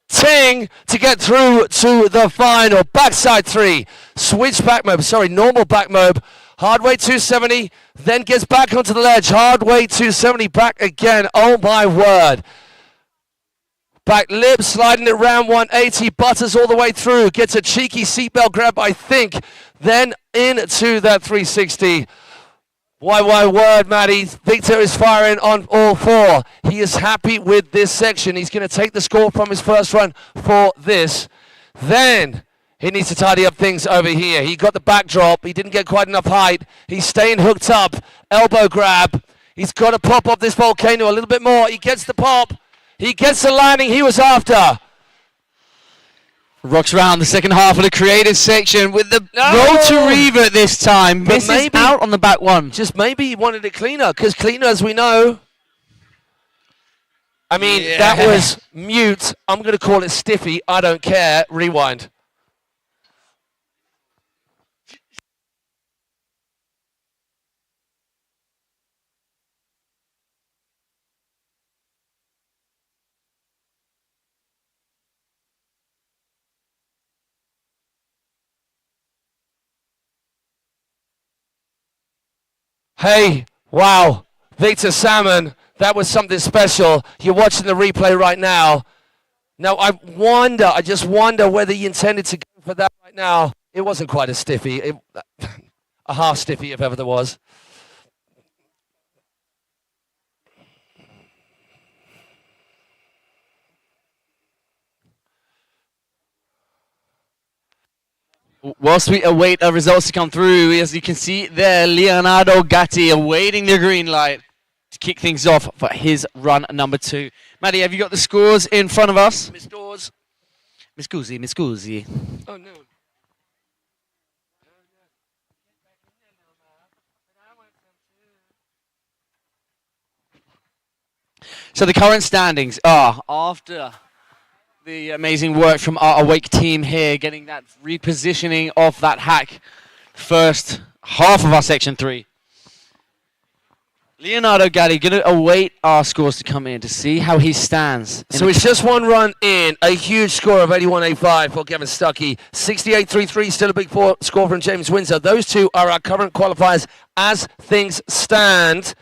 Ting to get through to the final. Backside 3, switch back mob, normal back mob, hard weight 270, then gets back onto the ledge, hard weight 270, back again, oh my word. Back lip, sliding it round 180, butters all the way through, gets a cheeky seatbelt grab, I think, then into that 360. Why word, Matty. Victor is firing on all 4. He is happy with this section. He's going to take the score from his first run for this. Then he needs to tidy up things over here. He got the backdrop. He didn't get quite enough height. He's staying hooked up. Elbow grab. He's got to pop up this volcano a little bit more. He gets the pop. He gets the landing he was after. Rocks round the second half of the creative section with the roll to revert this time. Misses maybe out on the back one. Just maybe he wanted it cleaner, because cleaner, as we know, I mean, that was mute. I'm going to call it stiffy. I don't care. Rewind. Hey, wow, Victor Salmon, that was something special. You're watching the replay right now. Now, I just wonder whether he intended to go for that right now. It wasn't quite a stiffy, a half stiffy if ever there was. Whilst we await our results to come through, as you can see there, Leonardo Gatti awaiting the green light to kick things off for his run number 2. Maddie, have you got the scores in front of us? Miss Dawes. Mi scusi. Oh, no. So the current standings are, after the amazing work from our Awake team here, getting that repositioning of that hack, first half of our section 3. Leonardo Gatti going to await our scores to come in to see how he stands. So it's just one run in, a huge score of 81.85 for Kevin Stucky. 68.33, still a big score from James Windsor. Those two are our current qualifiers as things stand.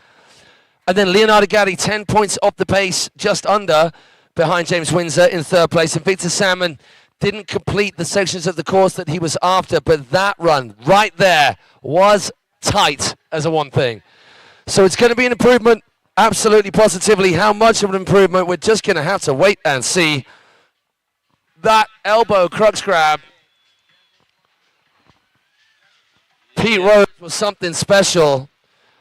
And then Leonardo Gatti, 10 points off the pace, just under, behind James Windsor in third place. And Victor Salmon didn't complete the sections of the course that he was after, but that run right there was tight as a one thing. So it's going to be an improvement, absolutely positively. How much of an improvement, we're just going to have to wait and see. That elbow crux grab, Pete Rose, was something special.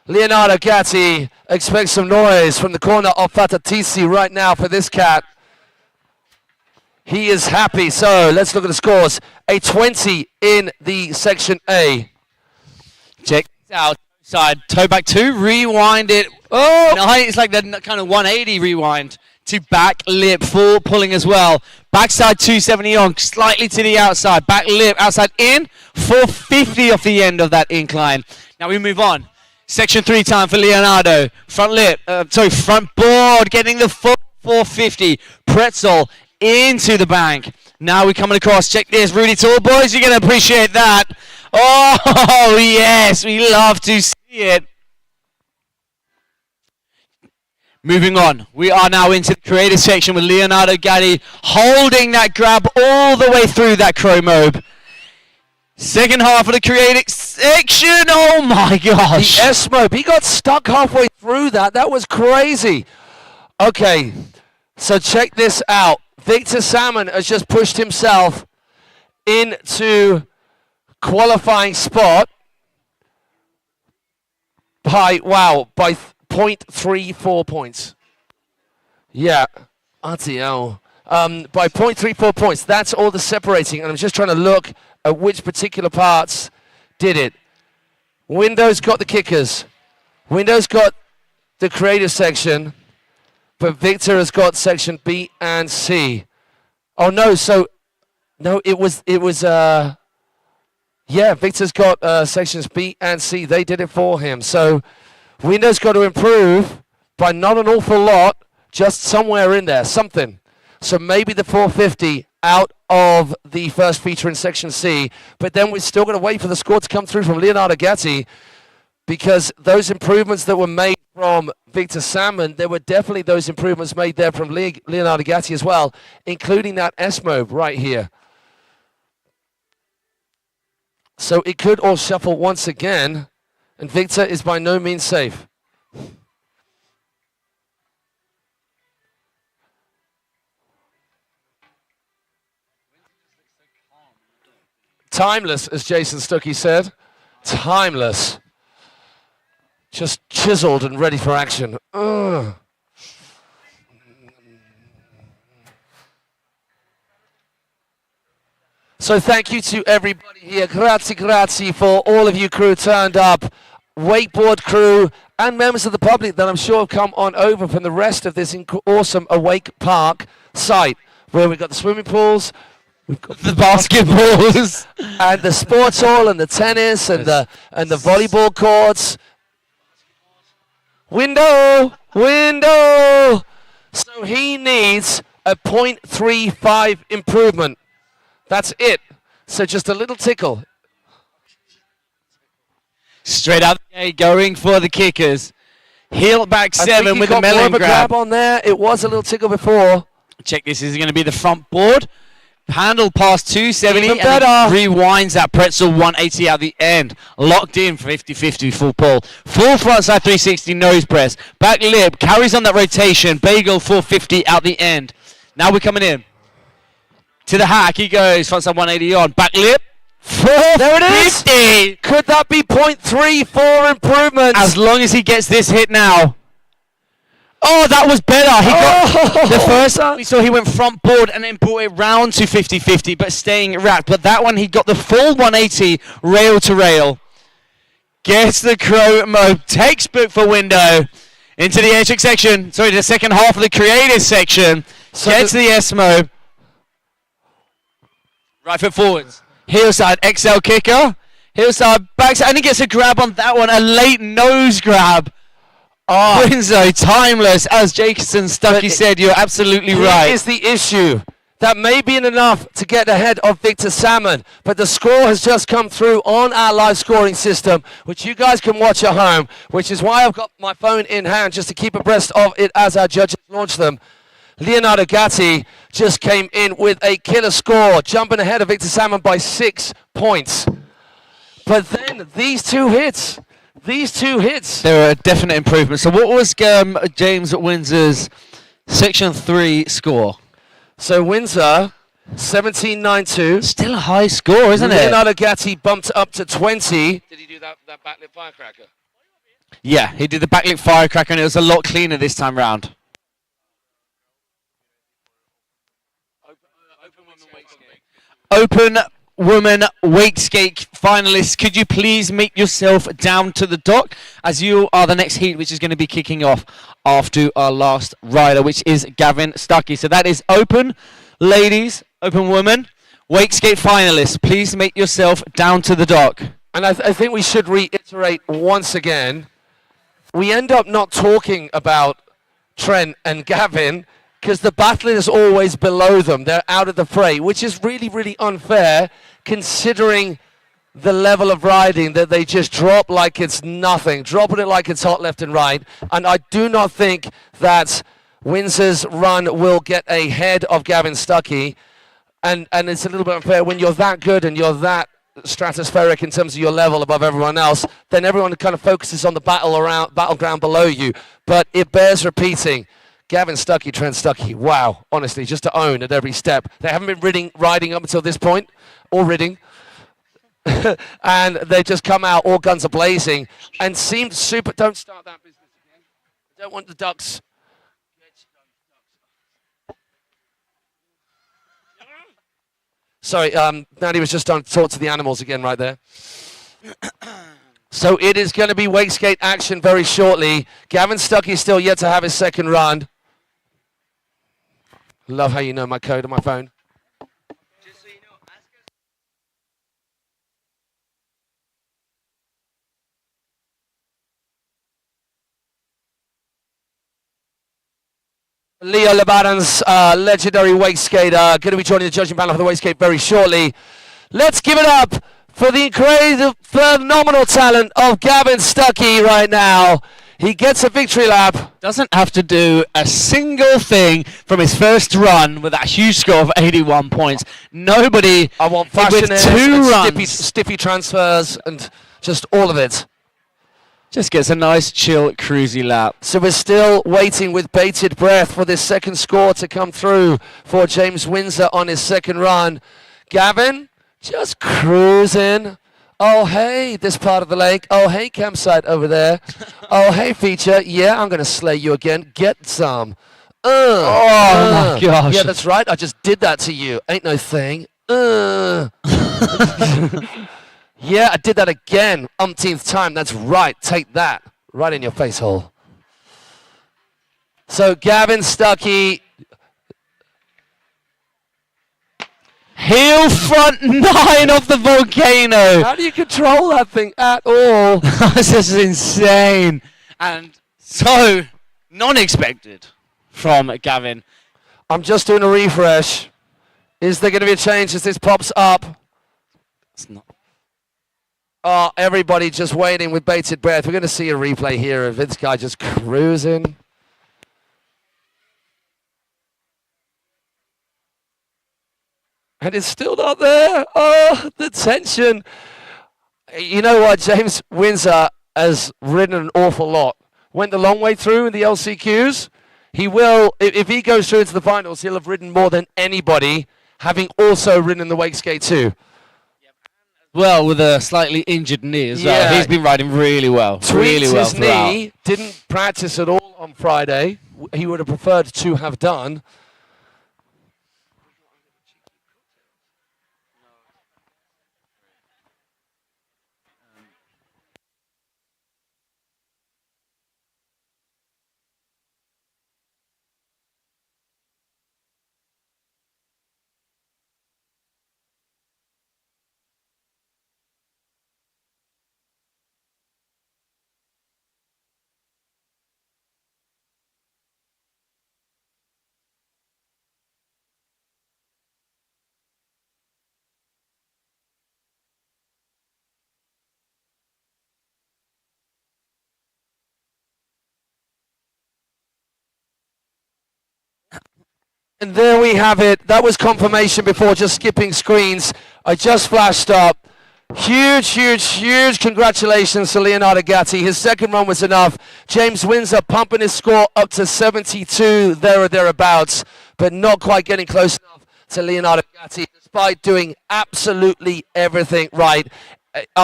Leonardo Gatti expects some noise from the corner of Fatatisi right now for this cat. He is happy, so let's look at the scores. A 20 in the section A. Check out. Side, toe back 2, rewind it. Oh! No, it's like the kind of 180 rewind to back lip, full pulling as well. Backside 270 on, slightly to the outside. Back lip, outside in, 450 off the end of that incline. Now we move on. Section 3 time for Leonardo. Front lip, front board, getting the full 450. Pretzel into the bank. Now we're coming across. Check this, Rudy Tall boys. You're going to appreciate that. Oh, yes, we love to see it. Moving on, we are now into the creative section with Leonardo Gatti holding that grab all the way through that crow mob. Second half of the creative section, oh my gosh. The S-mob, he got stuck halfway through that. That was crazy. Okay, so check this out. Victor Salmon has just pushed himself into qualifying spot by 0.34 points. Yeah, RTL. by 0.34 points. That's all the separating, and I'm just trying to look at which particular parts did it. Windows got the kickers. Windows got the creative section, but Victor has got section B and C. Oh no, no, it was yeah, Victor's got sections B and C. They did it for him. So Windows got to improve by not an awful lot, just somewhere in there, something. So maybe the 450 out of the first feature in section C, but then we're still going to wait for the score to come through from Leonardo Gatti, because those improvements that were made from Victor Salmon, there were definitely those improvements made there from Leonardo Gatti as well, including that S-mode right here. So it could all shuffle once again, and Victor is by no means safe. Timeless, as Jason Stucky said. Timeless. Just chiseled and ready for action. Ugh. So thank you to everybody here. Grazie for all of you crew turned up. Wakeboard crew and members of the public that I'm sure have come on over from the rest of this awesome Awake Park site, where we've got the swimming pools, we've got The basketballs. and the sports hall and the tennis and the volleyball courts. Window. So he needs a 0.35 improvement. That's it. So just a little tickle. Straight out the gate, going for the kickers. Heel back I think seven he with a got more melon of a grab. on there. It was a little tickle before. Check this, is going to be the front board. Handle past 270 Even and better. he rewinds that pretzel 180 out the end. Locked in 50-50 full pull. Full frontside 360 nose press. Back lip, carries on that rotation. Bagel 450 out the end. Now we're coming in. To the hack, he goes, frontside 180 on. Back lip, 450. There it is. Could that be 0.34 improvements? As long as he gets this hit now. Oh, that was better. He got the first time we saw he went front board and then brought it round to 50-50, but staying wrapped. But that one, he got the full 180 rail to rail. Gets the crow mode. Textbook for window. Into the electric section. Sorry, the second half of the creative section. So Gets the S mode. Right foot forwards. Heel side XL kicker. Heel side backside. And he gets a grab on that one. A late nose grab. Oh, Windsor, timeless. As Jason Stucky said, you're absolutely right. Here is the issue. That may be enough to get ahead of Victor Salmon, but the score has just come through on our live scoring system, which you guys can watch at home, which is why I've got my phone in hand just to keep abreast of it as our judges launch them. Leonardo Gatti just came in with a killer score, jumping ahead of Victor Salmon by 6 points. But then these two hits. There are a definite improvement. So what was James Windsor's Section 3 score? So Windsor, 17.92. Still a high score, isn't it? Leonardo Gatti bumped up to 20. Did he do that backlit firecracker? Yeah, he did the backlit firecracker and it was a lot cleaner this time round. Open Woman Wake Skate finalists, could you please make yourself down to the dock as you are the next heat, which is going to be kicking off after our last rider, which is Gavin Stucky. So that is open ladies, open women, Wake Skate finalists. Please make yourself down to the dock. And I think we should reiterate once again, we end up not talking about Trent and Gavin because the battle is always below them. They're out of the fray, which is really, really unfair considering the level of riding that they just drop like it's nothing, dropping it like it's hot left and right. And I do not think that Windsor's run will get ahead of Gavin Stucky. And it's a little bit unfair when you're that good and you're that stratospheric in terms of your level above everyone else, then everyone kind of focuses on the battleground below you. But it bears repeating. Gavin Stucky, Trent Stucky, wow, honestly, just to own at every step. They haven't been riding up until this point, or ridding, and they just come out all guns a-blazing and seemed super... Don't start that business again. I don't want the ducks. Sorry, Maddie was just trying to talk to the animals again right there. So it is going to be wake skate action very shortly. Gavin Stucky still yet to have his second run. Love how you know my code on my phone. Leo Lebadan's legendary wake skater going to be joining the judging panel for the wake skate very shortly. Let's give it up for the crazy, phenomenal talent of Gavin Stucky right now. He gets a victory lap. Doesn't have to do a single thing from his first run with that huge score of 81 points. Nobody I want with fastness two and runs stiffy transfers and just all of it. just gets a nice, chill, cruisy lap. So we're still waiting with bated breath for this second score to come through for James Windsor on his second run. Gavin, just cruising. Oh, hey, this part of the lake. Oh, hey, campsite over there. Oh, hey, feature. Yeah, I'm going to slay you again. Get some. My gosh. Yeah, that's right. I just did that to you. Ain't no thing. Yeah, I did that again. Umpteenth time. That's right. Take that. Right in your face hole. So Gavin Stucky. Heel front 9 of the volcano. How do you control that thing at all? This is insane. And so non-expected from Gavin. I'm just doing a refresh. Is there going to be a change as this pops up? It's not. Oh, everybody just waiting with bated breath. We're going to see a replay here of this guy just cruising. And it's still not there. Oh, the tension. You know what? James Windsor has ridden an awful lot. Went the long way through in the LCQs. He will, if he goes through into the finals, he'll have ridden more than anybody, having also ridden the wake skate too. Well, with a slightly injured knee as well. Yeah. He's been riding really well. Really Tweaked well his throughout. knee, didn't practice at all on Friday. He would have preferred to have done. And there we have it. That was confirmation before just skipping screens. I just flashed up. Huge, huge, huge congratulations to Leonardo Gatti. His second run was enough. James Windsor pumping his score up to 72, there or thereabouts, but not quite getting close enough to Leonardo Gatti, despite doing absolutely everything right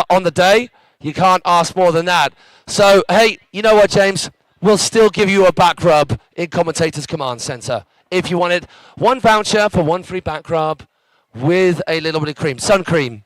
on the day. You can't ask more than that. So, hey, you know what, James? We'll still give you a back rub in Commentator's Command Center. If you wanted one voucher for one free back rub with a little bit of cream, sun cream.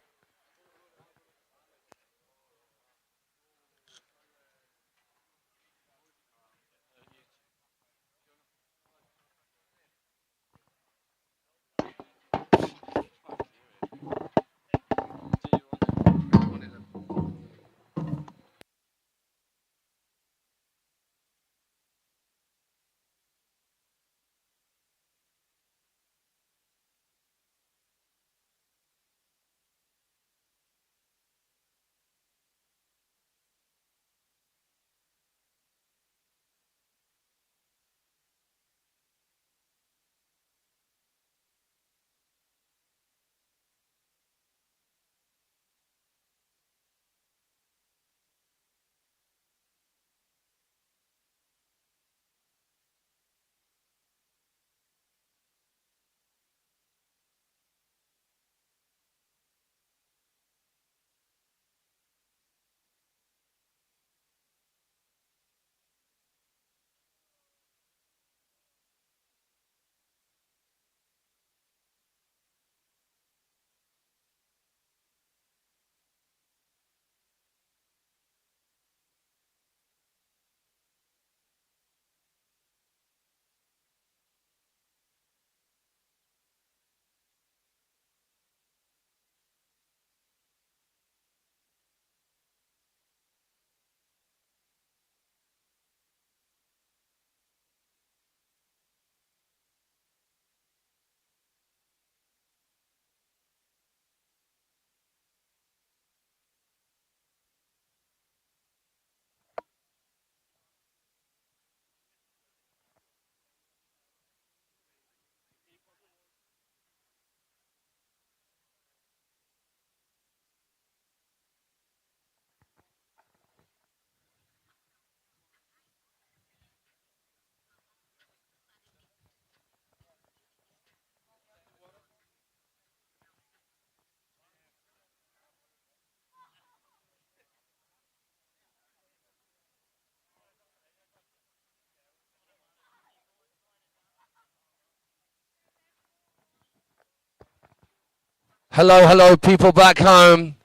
Hello, hello, people back home.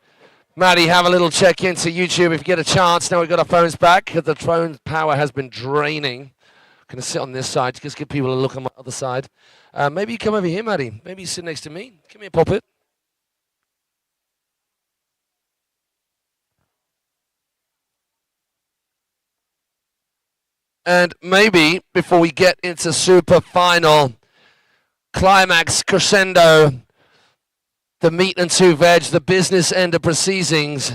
Maddie, have a little check into YouTube if you get a chance. Now we've got our phones back because the phone power has been draining. I'm going to sit on this side to just give people a look on my other side. Maybe you come over here, Maddie. Maybe you sit next to me. Come here, Poppet. And maybe before we get into super final, climax, crescendo, the meat and two veg, the business end of proceedings.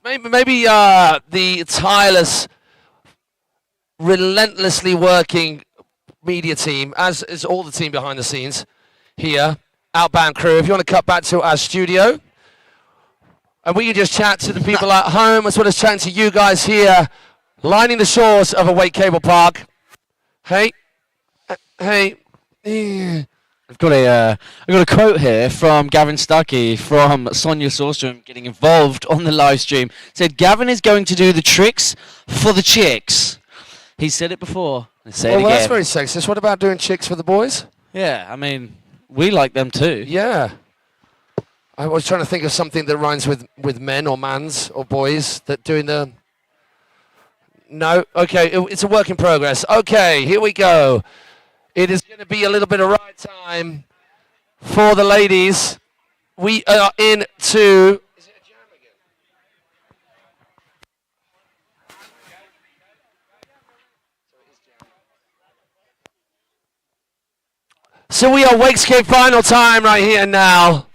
Maybe the tireless, relentlessly working media team, as is all the team behind the scenes here, Outbound crew. If you want to cut back to our studio, and we can just chat to the people at home as well as chatting to you guys here, lining the shores of Awake Cablepark. Hey, hey. I've got a quote here from Gavin Stucky from Sonia Sorstrom getting involved on the live stream. Said Gavin is going to do the tricks for the chicks. He said it before. Say it again. Well, that's very sexist. What about doing chicks for the boys? Yeah, I mean, we like them too. Yeah. I was trying to think of something that rhymes with men or mans or boys that doing the... No? Okay, it's a work in progress. Okay, here we go. It is going to be a little bit of ride time for the ladies. We are into... Is it a jam again? So we are Wakescape final time right here now.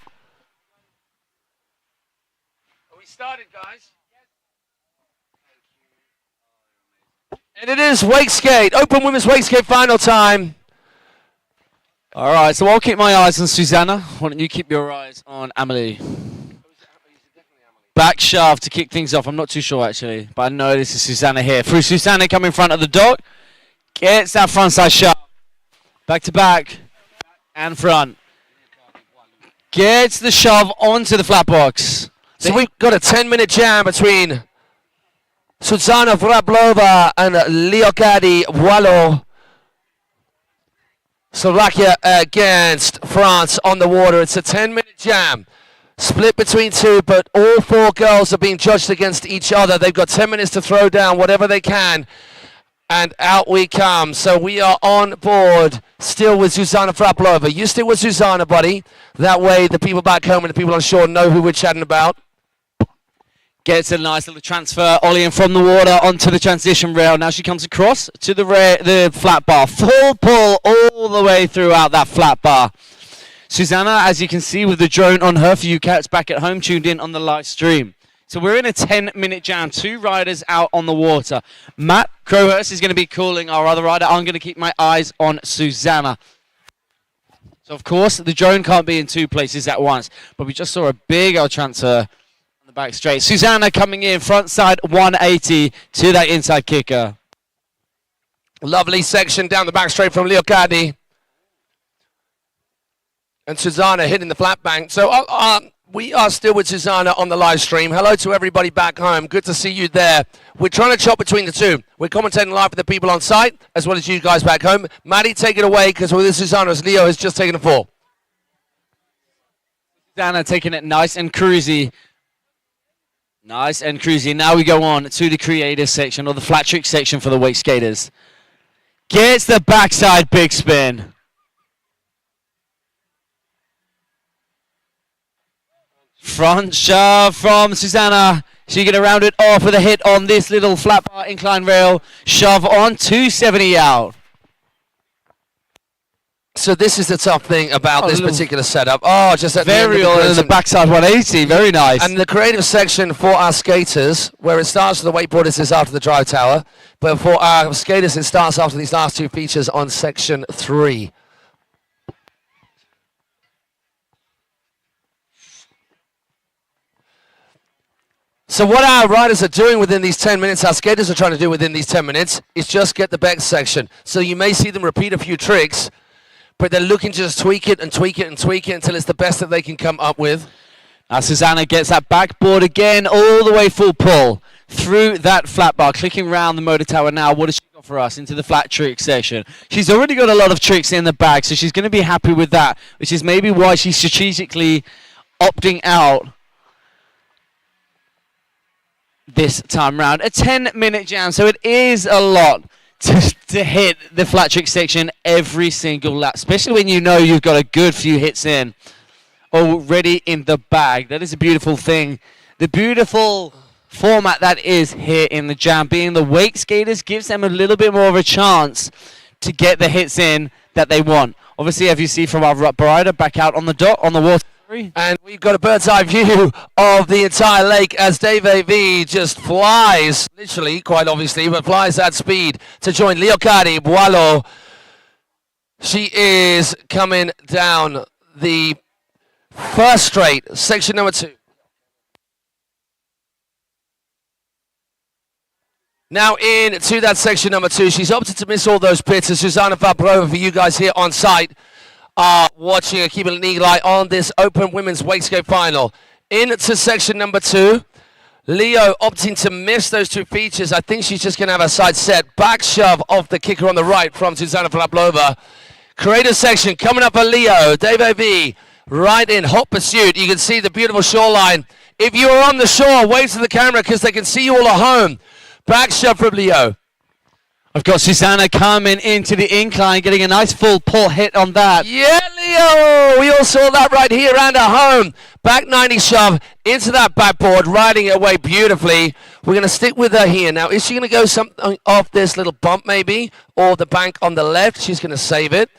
Are we started, guys? And it is Wakeskate, Open Women's Wakeskate final time. All right, so I'll keep my eyes on Susanna. Why don't you keep your eyes on Emily? Back shove to kick things off. I'm not too sure, actually, but I know this is Susanna here. Through Susanna coming in front of the dock. Gets that front side shove. Back to back and front. Gets the shove onto the flat box. So we've got a 10-minute jam between Susanna Vrablova and Leocadi Boileau. Slovakia against France on the water. It's a 10-minute jam. Split between two, but all four girls are being judged against each other. They've got 10 minutes to throw down whatever they can. And out we come. So we are on board still with Susanna Vrablova. You still with Susanna, buddy. That way the people back home and the people on shore know who we're chatting about. Gets a nice little transfer, ollieing from the water onto the transition rail. Now she comes across to the flat bar. Full pull all the way throughout that flat bar. Susanna, as you can see with the drone on her, for you cats back at home tuned in on the live stream. So we're in a 10-minute jam. Two riders out on the water. Matt Crowhurst is going to be calling our other rider. I'm going to keep my eyes on Susanna. So, of course, the drone can't be in two places at once. But we just saw a big old transfer on the back straight. Susanna coming in, front side 180 to that inside kicker. Lovely section down the back straight from Leocadi. And Susanna hitting the flat bank. So we are still with Susanna on the live stream. Hello to everybody back home. Good to see you there. We're trying to chop between the two. We're commentating live for the people on site, as well as you guys back home. Maddie, take it away, because with Susanna, as Leo has just taken a fall. Susanna taking it nice and cruisy. Nice and cruisy. Now we go on to the creative section, or the flat trick section for the wake skaters. Gets the backside big spin. Front shove from Susanna. She going to round it off with a hit on this little flat bar incline rail. Shove on 270 out. So this is the tough thing about this particular setup. Oh, just at very the end of the backside 180. Very nice. And the creative section for our skaters, where it starts with the wakeboarders, is after the drive tower. But for our skaters, it starts after these last two features on section 3. So what our riders are doing within these 10 minutes, our skaters are trying to do within these 10 minutes, is just get the back section. So you may see them repeat a few tricks, but they're looking to just tweak it and tweak it and tweak it until it's the best that they can come up with. Now Susanna gets that backboard again, all the way full pull. through that flat bar, clicking around the motor tower now. What does she got for us into the flat trick section? She's already got a lot of tricks in the bag, so she's going to be happy with that, which is maybe why she's strategically opting out this time round. A 10-minute jam, so it is a lot to hit the flat trick section every single lap, especially when you know you've got a good few hits in already in the bag. That is a beautiful thing. The beautiful format that is here in the jam, being the wake skaters, gives them a little bit more of a chance to get the hits in that they want. Obviously, as you see from our rider back out on the dot, on the water. And we've got a bird's eye view of the entire lake as Dave AV just flies, literally, quite obviously, but flies at speed to join Leocari Boilo. She is coming down the first straight, section number 2. Now into that section number 2. She's opted to miss all those pits, as Susanna Vabrova for you guys here on site are watching and keeping an eagle eye on this Open Women's Wake Skate Final. Into section number 2. Leo opting to miss those 2 features. I think she's just going to have a side set. Back shove off the kicker on the right from Susanna Vabrova. Creative section coming up for Leo. Dave A.V. right in hot pursuit. You can see the beautiful shoreline. If you are on the shore, wave to the camera because they can see you all at home. Back shove from Leo. I've got Susanna coming into the incline, getting a nice full pull hit on that. Yeah, Leo! We all saw that right here and at home. Back 90 shove into that backboard, riding it away beautifully. We're going to stick with her here. Now, is she going to go something off this little bump maybe? Or the bank on the left? She's going to save it.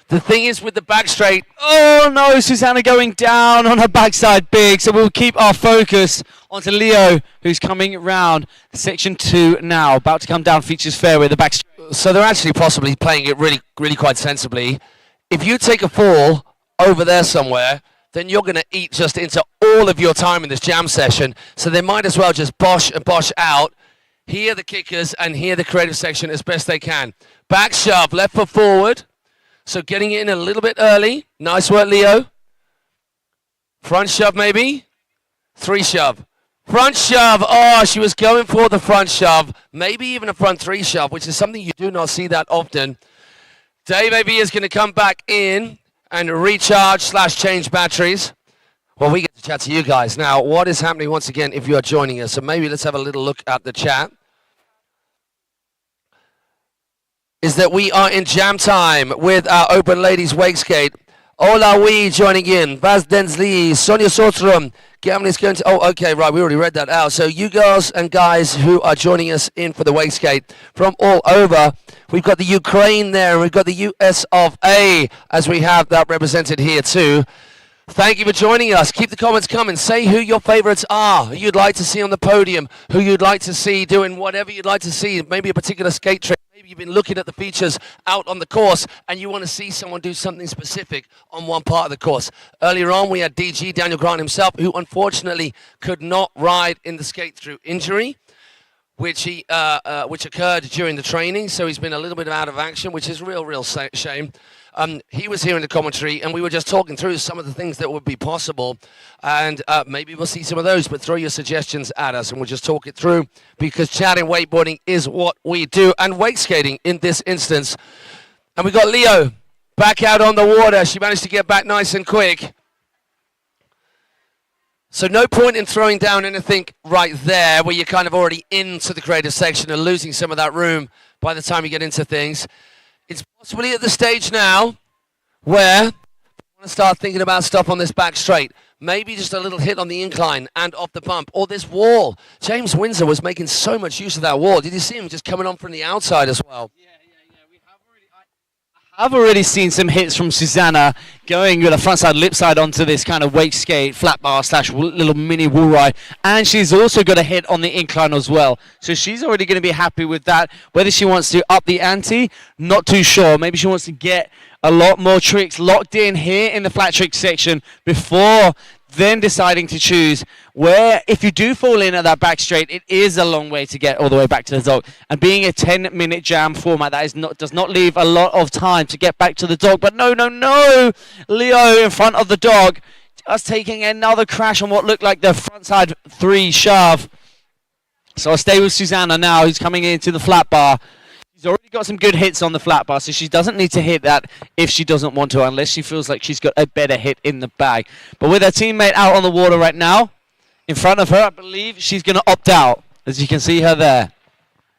The thing is with the back straight. Oh no, Susanna going down on her backside big. So we'll keep our focus onto Leo, who's coming round section 2 now. About to come down features fairway, the back straight. So they're actually possibly playing it really quite sensibly. If you take a fall over there somewhere, then you're going to eat just into all of your time in this jam session. So they might as well just bosh and bosh out. Here the kickers and here the creative section as best they can. Back shove, left foot forward. So getting it in a little bit early. Nice work, Leo. Front shove, maybe. 3 shove. Front shove. Oh, she was going for the front shove. Maybe even a front 3 shove, which is something you do not see that often. Dave AB is going to come back in and recharge / change batteries. Well, we get to chat to you guys. Now, what is happening once again if you are joining us? So maybe let's have a little look at the chat. Is that we are in jam time with our Open Ladies Wake Skate. Ola Wee joining in. Vaz Densley, Sonia Sotram. Gavin is going to... Oh, okay, right, we already read that out. So you girls and guys who are joining us in for the Wake Skate from all over. We've got the Ukraine there, and we've got the US of A, as we have that represented here too. Thank you for joining us. Keep the comments coming. Say who your favorites are, who you'd like to see on the podium, who you'd like to see doing whatever you'd like to see, maybe a particular skate trick. Maybe you've been looking at the features out on the course and you want to see someone do something specific on one part of the course. Earlier on, we had DG, Daniel Grant himself, who unfortunately could not ride in the skate through injury, which occurred during the training. So he's been a little bit out of action, which is real shame. He was here in the commentary, and we were just talking through some of the things that would be possible, and maybe we'll see some of those, but throw your suggestions at us, and we'll just talk it through, because chatting wakeboarding is what we do, and wake skating in this instance. And we got Leo back out on the water. She managed to get back nice and quick. So no point in throwing down anything right there, where you're kind of already into the creative section and losing some of that room by the time you get into things. It's possibly at the stage now where you want to start thinking about stuff on this back straight. Maybe just a little hit on the incline and off the bump. Or this wall. James Windsor was making so much use of that wall. Did you see him just coming on from the outside as well? Yeah. I've already seen some hits from Susanna going with a frontside, lipside onto this kind of wake skate, flat bar / little mini wall ride. And she's also got a hit on the incline as well. So she's already going to be happy with that. Whether she wants to up the ante, not too sure. Maybe she wants to get a lot more tricks locked in here in the flat trick section before then deciding to choose where, if you do fall in at that back straight, it is a long way to get all the way back to the dog. And being a 10-minute jam format, that is does not leave a lot of time to get back to the dog. But no. Leo in front of the dog, just taking another crash on what looked like the frontside 3 shove. So I'll stay with Susanna now, who's coming into the flat bar. She's already got some good hits on the flat bar, so she doesn't need to hit that if she doesn't want to, unless she feels like she's got a better hit in the bag. But with her teammate out on the water right now, in front of her, I believe she's going to opt out, as you can see her there.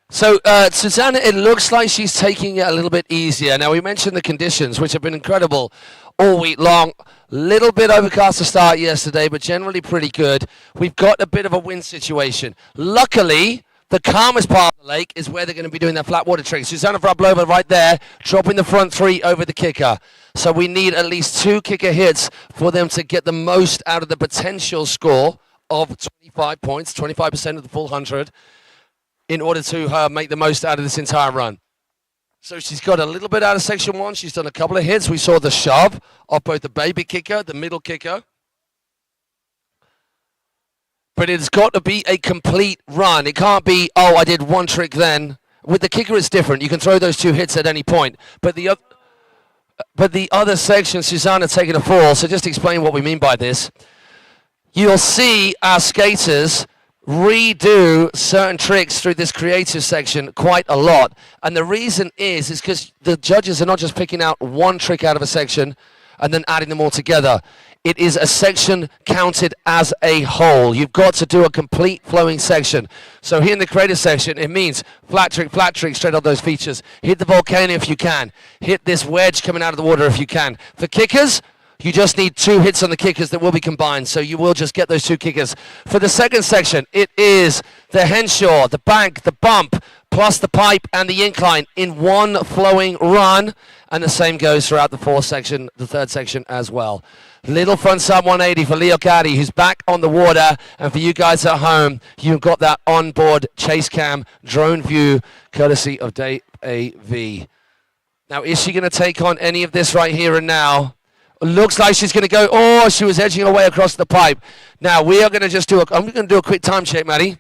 So, Susanna, it looks like she's taking it a little bit easier. Now, we mentioned the conditions, which have been incredible all week long. Little bit overcast to start yesterday, but generally pretty good. We've got a bit of a wind situation. Luckily, the calmest part of the lake is where they're going to be doing their flat water trick. Susanna Vrablova right there, dropping the front three over the kicker. So we need at least 2 kicker hits for them to get the most out of the potential score of 25 points, 25% of the full 100, in order to make the most out of this entire run. So she's got a little bit out of section 1. She's done a couple of hits. We saw the shove off both the baby kicker, the middle kicker. But it's got to be a complete run. It can't be, oh, I did one trick then. With the kicker, it's different. You can throw those 2 hits at any point. But the other section, Susanna taking a fall. So just explain what we mean by this. You'll see our skaters redo certain tricks through this creative section quite a lot. And the reason is because the judges are not just picking out one trick out of a section and then adding them all together. It is a section counted as a whole. You've got to do a complete flowing section. So here in the creative section, it means flat trick, straight on those features. Hit the volcano if you can. Hit this wedge coming out of the water if you can. For kickers, you just need 2 hits on the kickers that will be combined, so you will just get those 2 kickers. For the second section, it is the henshaw, the bank, the bump, plus the pipe and the incline in one flowing run, and the same goes throughout the third section as well. Little front sub 180 for Leo Caddy, who's back on the water, and for you guys at home, you've got that onboard chase cam drone view, courtesy of Dave AV. Now, is she going to take on any of this right here and now? Looks like she's going to go. Oh, she was edging her way across the pipe. Now, we are going to just do I'm going to do a quick time check, Maddie.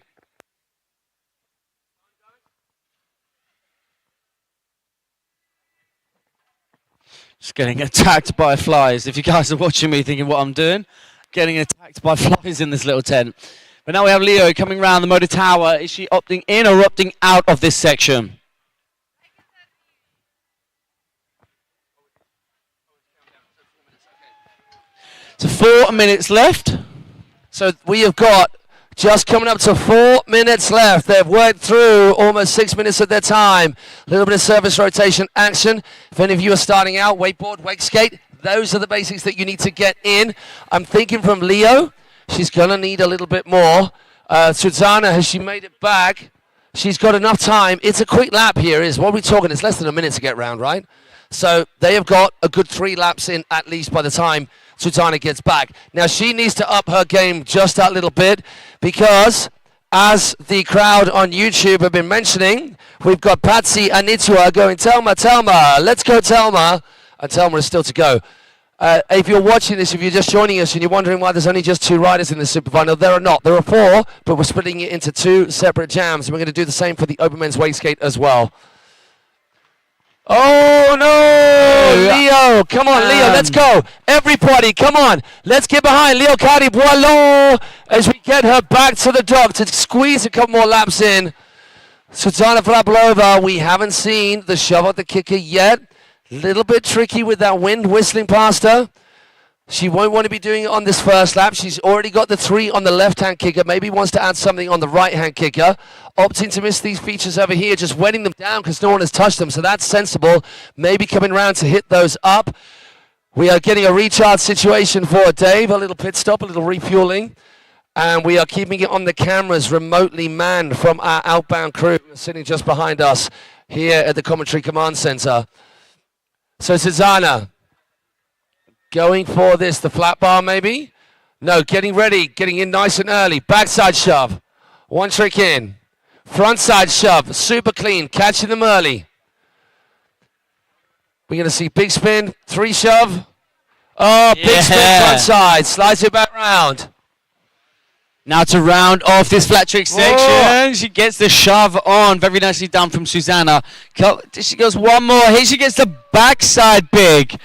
Just getting attacked by flies. If you guys are watching me thinking what I'm doing, getting attacked by flies in this little tent. But now we have Leo coming round the motor tower. Is she opting in or opting out of this section? So 4 minutes left. So we have got just coming up to 4 minutes left. They've worked through almost 6 minutes of their time. A little bit of surface rotation action. If any of you are starting out, wakeboard, wake skate, those are the basics that you need to get in. I'm thinking from Leo, she's going to need a little bit more. Susanna, has she made it back? She's got enough time. It's a quick lap here. Is what we're talking. It's less than a minute to get round, right? So they have got a good 3 laps in at least by the time Susanna gets back. Now she needs to up her game just that little bit because, as the crowd on YouTube have been mentioning, we've got Patsy and Itua going, Telma, let's go Telma. And Telma is still to go. If you're watching this, if you're just joining us and you're wondering why there's only just 2 riders in the super final, there are not. There are 4, but we're splitting it into 2 separate jams. And we're going to do the same for the open men's wake skate as well. Oh no, Leo, come on Leo, let's go. Everybody, come on. Let's get behind Leo Caddy Boileau as we get her back to the dock to squeeze a couple more laps in. Susanna Vrablova, we haven't seen the shove at the kicker yet. Little bit tricky with that wind whistling past her. She won't want to be doing it on this first lap. She's already got the 3 on the left-hand kicker. Maybe wants to add something on the right-hand kicker. Opting to miss these features over here, just wetting them down because no one has touched them. So that's sensible. Maybe coming around to hit those up. We are getting a recharge situation for Dave. A little pit stop, a little refueling. And we are keeping it on the cameras remotely manned from our outbound crew sitting just behind us here at the Commentary Command Center. So Susanna, going for this, the flat bar maybe? No, getting ready, getting in nice and early. Backside shove, 1 trick in. Front side shove, super clean, catching them early. We're going to see big spin, 3 shove. Oh, big spin front side, slides it back round. Now to round off this flat trick section, she gets the shove on. Very nicely done from Susanna. She goes one more. Here she gets the backside big.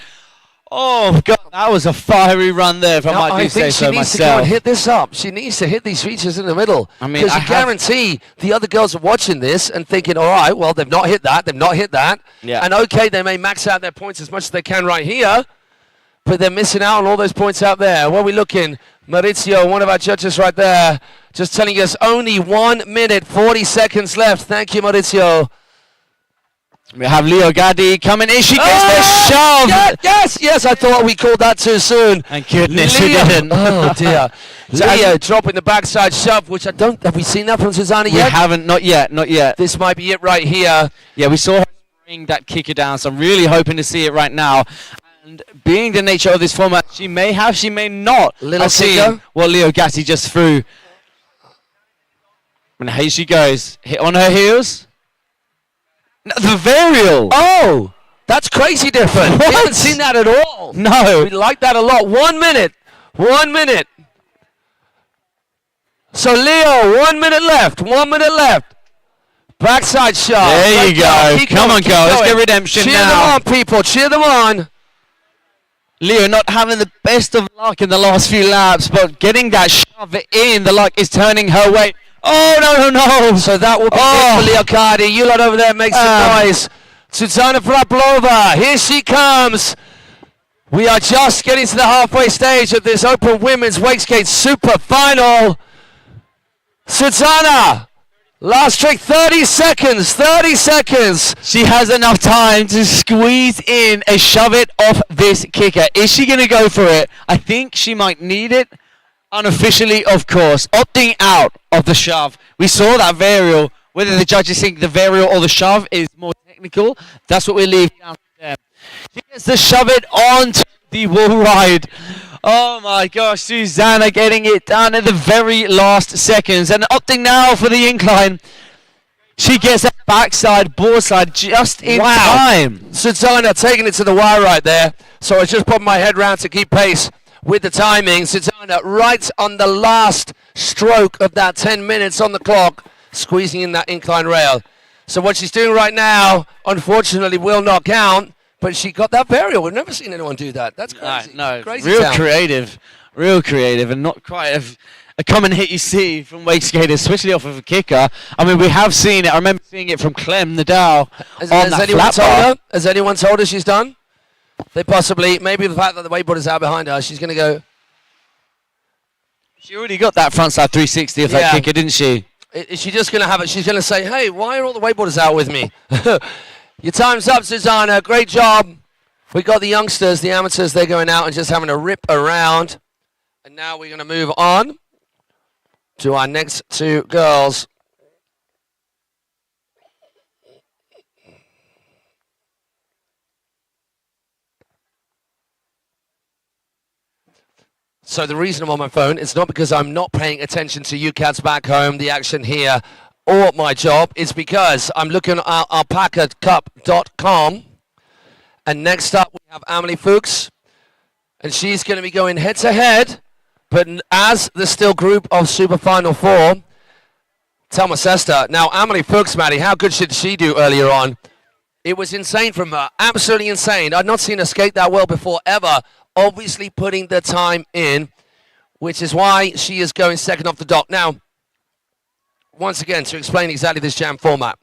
Oh, God, that was a fiery run there, if I might do say think she so needs to go and myself. hit this up. She needs to hit these features in the middle. I mean, because I you have- guarantee the other girls are watching this and thinking, all right, well, they've not hit that, they've not hit that. Yeah. And okay, they may max out their points as much as they can right here, but they're missing out on all those points out there. Where are we looking? Mauricio, one of our judges right there, just telling us only 1 minute, 40 seconds left. Thank you, Mauricio. We have Leo Gaddi coming in. She gets the shove. Yes, I thought we called that too soon. Thank goodness we Leo. didn't. Oh, dear. So Leo dropping the backside shove, which have we seen that from Susanna We yet? haven't, not yet. This might be it right here. Yeah, we saw her bring that kicker down, so I'm really hoping to see it right now. And being the nature of this format, she may have, she may not. Little I've seen kicker. what Leo Gatti just threw. And here she goes. Hit on her heels. No, the varial. Oh, that's crazy different. We What? haven't seen that at all. No. We like that a lot. 1 minute. 1 minute. So, Leo, 1 minute left. 1 minute left. Backside shot. There you Great go. job. Keep Come going, on, keep girl. Let's going. get redemption Cheer now. them on, people. Cheer them on. Leo not having the best of luck in the last few laps, but getting that shove in, the luck is turning her way. Oh, no. So that will be it for Leo Cardi. You lot over there make some noise. Susanna Fraplova, here she comes. We are just getting to the halfway stage of this Open Women's Wake Skate Super Final. Susanna, last trick, 30 seconds, 30 seconds. She has enough time to squeeze in and shove it off this kicker. Is she going to go for it? I think she might need it. Unofficially, of course. Opting out of the shove. We saw that varial. Whether the judges think the varial or the shove is more technical, that's what we leave down to them. She gets to shove it onto the wall ride. Oh my gosh, Susanna getting it done at the very last seconds. And opting now for the incline. She gets that backside, board side just in time. Susanna taking it to the wire right there. So I just put my head round to keep pace with the timing. Susanna right on the last stroke of that 10 minutes on the clock, squeezing in that incline rail. So what she's doing right now, unfortunately, will not count, but she got that varial. We've never seen anyone do that. That's crazy. No, crazy real town. creative, and not quite a common hit you see from wake skaters, especially off of a kicker. I mean, we have seen it. I remember seeing it from Clem, the Dow, Has on that anyone flat told bar. her? Has anyone told her she's done? They possibly, maybe the fact that the wakeboard is out behind her, she's going to go. She already got that frontside 360 of Yeah. that kicker, didn't she? Is she just going to have it? She's going to say, hey, why are all the wakeboarders out with me? Your time's up, Susanna. Great job. We got the youngsters, the amateurs, they're going out and just having a rip around. And now we're going to move on to our next two girls. So the reason I'm on my phone is not because I'm not paying attention to you cats back home, the action here, or my job. It's because I'm looking at alpacacup.com. And next up, we have Emily Fuchs. And she's going to be going head-to-head. But as the still group of Super Final 4, Thelma Sesta. Now, Emily Fuchs, Maddie, how good should she do earlier on? It was insane from her. Absolutely insane. I'd not seen her skate that well before, ever. Obviously putting the time in, which is why she is going second off the dock. Now, once again, to explain exactly this jam format.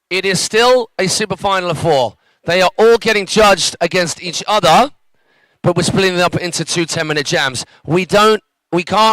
It is still a super final of 4. They are all getting judged against each other, but we're splitting them up into 2 10-minute jams. We can't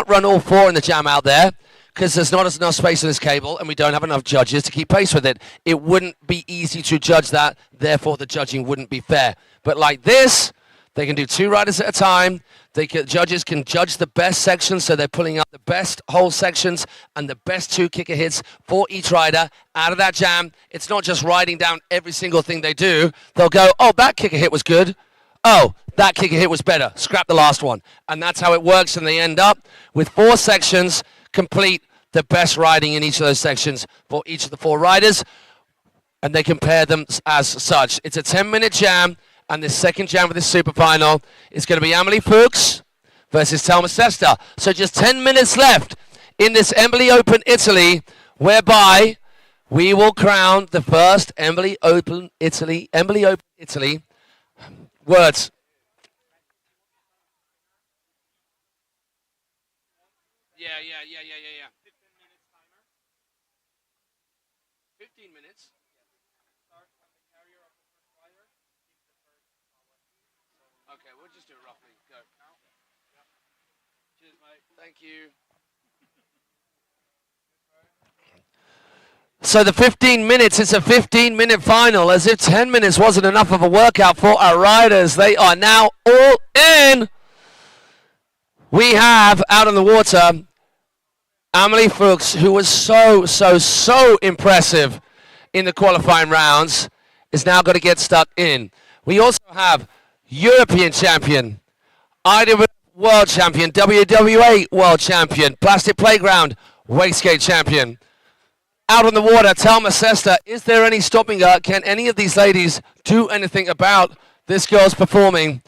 run all 4 in the jam out there because there's not enough space on this cable and we don't have enough judges to keep pace with it. It wouldn't be easy to judge that, therefore the judging wouldn't be fair. But like this, they can do 2 riders at a time. Judges can judge the best sections, so they're pulling up the best whole sections and the best 2 kicker hits for each rider out of that jam. It's not just writing down every single thing they do. They'll go, oh, that kicker hit was good. Oh, that kicker hit was better. Scrap the last one. And that's how it works, and they end up with 4 sections, complete the best riding in each of those sections for each of the 4 riders, and they compare them as such. It's a 10-minute jam. And this second jam for this super final is going to be Emily Fuchs versus Thelma Sesta. So just 10 minutes left in this Embily Open Italy, whereby we will crown the first Embily Open Italy. Words. 15 minutes. Okay, we'll just do it roughly. Go. Cheers, mate. Thank you. So the 15 minutes, it's a 15-minute final, as if 10 minutes wasn't enough of a workout for our riders. They are now all in. We have, out on the water, Amelie Fuchs, who was so impressive in the qualifying rounds, is now going to get stuck in. We also have European champion, IWF world champion, WWA world champion, Plastic Playground, wake skate champion. Out on the water, Thelma Sesta, is there any stopping her? Can any of these ladies do anything about this girl's performing?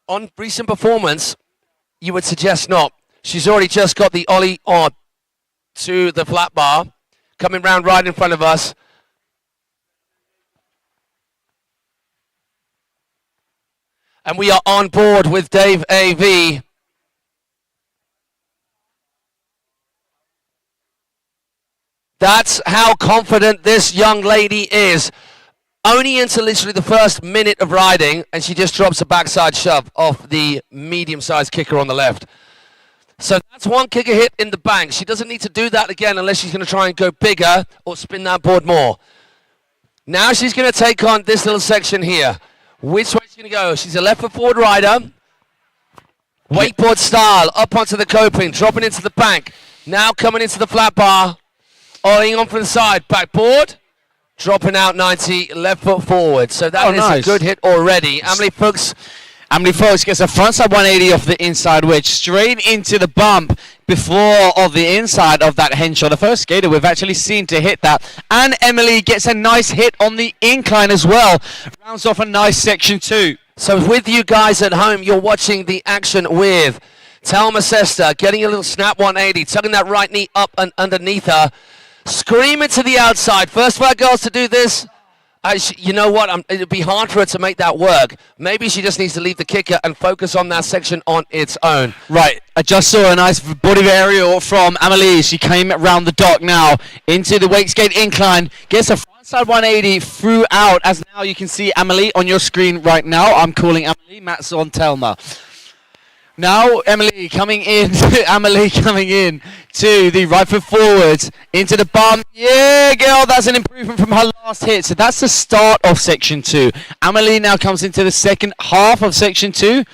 On recent performance, you would suggest not. She's already just got the ollie on to the flat bar, coming round right in front of us. And we are on board with Dave A.V. That's how confident this young lady is. Only into literally the first minute of riding, and she just drops a backside shove off the medium-sized kicker on the left. So that's one kicker hit in the bank. She doesn't need to do that again unless she's going to try and go bigger or spin that board more. Now she's going to take on this little section here. Which way is she going to go? She's a left foot forward rider. Wakeboard style, up onto the coping, dropping into the bank. Now coming into the flat bar. Ollieing on from the side, backboard, dropping out 90, left foot forward. So that is nice. a good hit already. Amelie Fuchs gets a frontside 180 off the inside wedge, straight into the bump before of the inside of that henshot. The first skater we've actually seen to hit that. And Emily gets a nice hit on the incline as well. Rounds off a nice section 2. So with you guys at home, you're watching the action with Thelma Sesta getting a little snap 180, tugging that right knee up and underneath her. Screaming to the outside. First of our girls to do this. You know what? It'd be hard for her to make that work. Maybe she just needs to leave the kicker and focus on that section on its own. Right. I just saw a nice body aerial from Amelie. She came around the dock now into the wake skate incline. Gets a frontside 180 throughout. As now you can see Amelie on your screen right now. I'm calling Amelie. Matt's on Thelma. Now Emily coming in to the right foot forwards into the bump. Yeah, girl, that's an improvement from her last hit. So that's the start of section 2. Amelie now comes into the second half of section 2,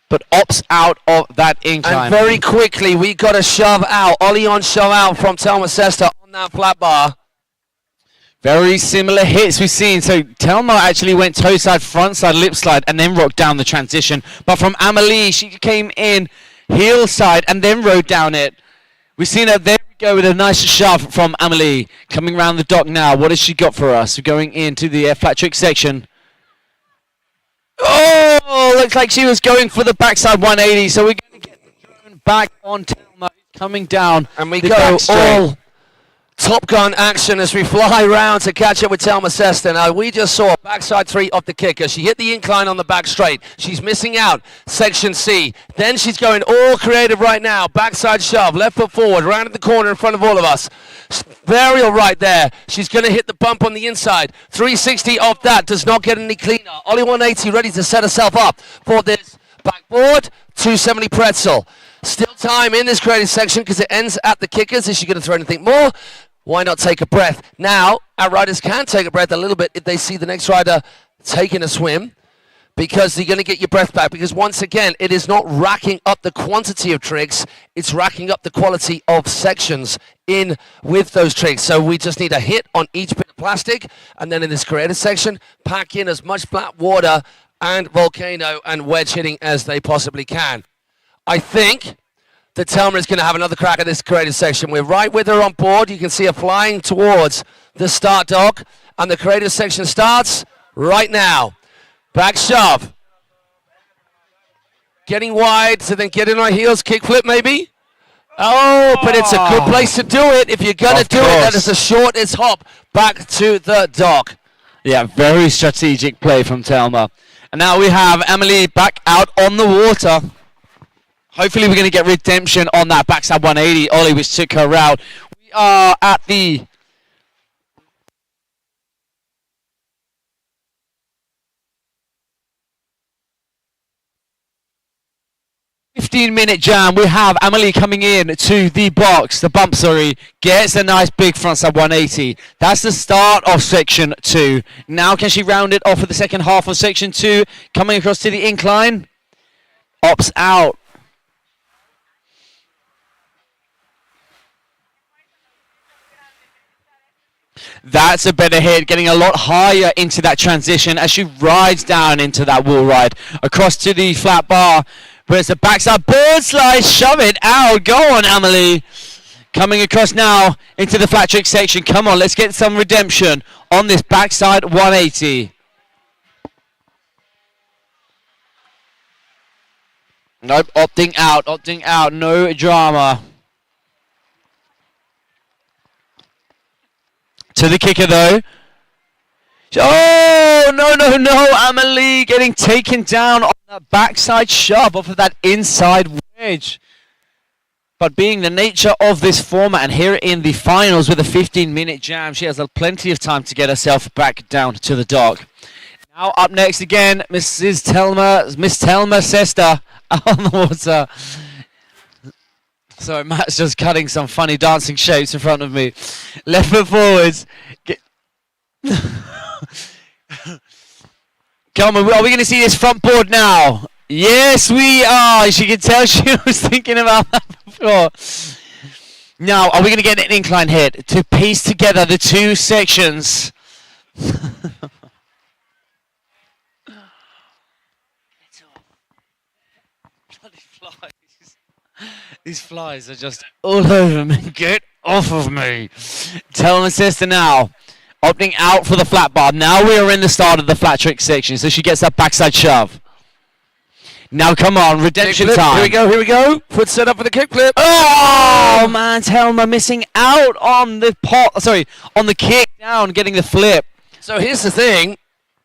but opts out of that incline. And very quickly, we got a shove out, ollie on shove out from Thelma Sesta on that flat bar. Very similar hits we've seen. So Thelma actually went toe side, front side, lip slide, and then rocked down the transition. But from Amelie, she came in heel side and then rode down it. We've seen her. There we go with a nice shove from Amelie. Coming around the dock now. What has she got for us? We're going into the flat trick section. Oh, looks like she was going for the backside 180. So we're going to get the drone back on Thelma coming down. And we go all Top Gun action as we fly round to catch up with Thelma Sesta. Now, we just saw backside 3 off the kicker. She hit the incline on the back straight. She's missing out section C. Then she's going all creative right now. Backside shove, left foot forward, round at the corner in front of all of us. Varial right there. She's going to hit the bump on the inside. 360 off that. Does not get any cleaner. Ollie 180 ready to set herself up for this backboard. 270 pretzel. Still time in this creative section because it ends at the kickers. Is she going to throw anything more? Why not take a breath? Now, our riders can take a breath a little bit if they see the next rider taking a swim, because you're going to get your breath back. Because once again, it is not racking up the quantity of tricks. It's racking up the quality of sections in with those tricks. So we just need a hit on each bit of plastic. And then in this creative section, pack in as much flat water and volcano and wedge hitting as they possibly can. I think that Thelma is going to have another crack at this creative section. We're right with her on board. You can see her flying towards the start dock. And the creative section starts right now. Back shove. Getting wide, so then get in our heels, kick flip maybe. Oh, but it's a good place to do it. If you're going to do it, that is the shortest hop back to the dock. Yeah, very strategic play from Thelma. And now we have Emily back out on the water. Hopefully we're going to get redemption on that backside 180 ollie, which took her out. We are at the 15-minute jam. We have Emily coming in to the box, the bump, sorry, gets a nice big frontside 180. That's the start of section 2. Now can she round it off for the second half of section 2? Coming across to the incline, opts out. That's a better hit, getting a lot higher into that transition as she rides down into that wall ride. Across to the flat bar, but it's a backside bird slice, shove it out. Go on, Emily. Coming across now into the flat trick section. Come on, let's get some redemption on this backside 180. Nope, opting out, no drama. To the kicker though. Oh, no, Amelie getting taken down on the backside shove off of that inside wedge. But being the nature of this format and here in the finals with a 15-minute jam, she has plenty of time to get herself back down to the dock. Now up next again, Miss Telma Sesta on the water. So Matt's just cutting some funny dancing shapes in front of me. Left foot forwards. Come on, are we going to see this front board now? Yes, we are. She can tell she was thinking about that before. Now, are we going to get an incline hit to piece together the two sections? These flies are just all over me. Get off of me. Tell my sister now. Opting out for the flat bar. Now we are in the start of the flat trick section, so she gets that backside shove. Now come on, redemption time. Here we go. Foot set up for the kick flip. Oh man, Telma missing out on the on the kick down, getting the flip. So here's the thing.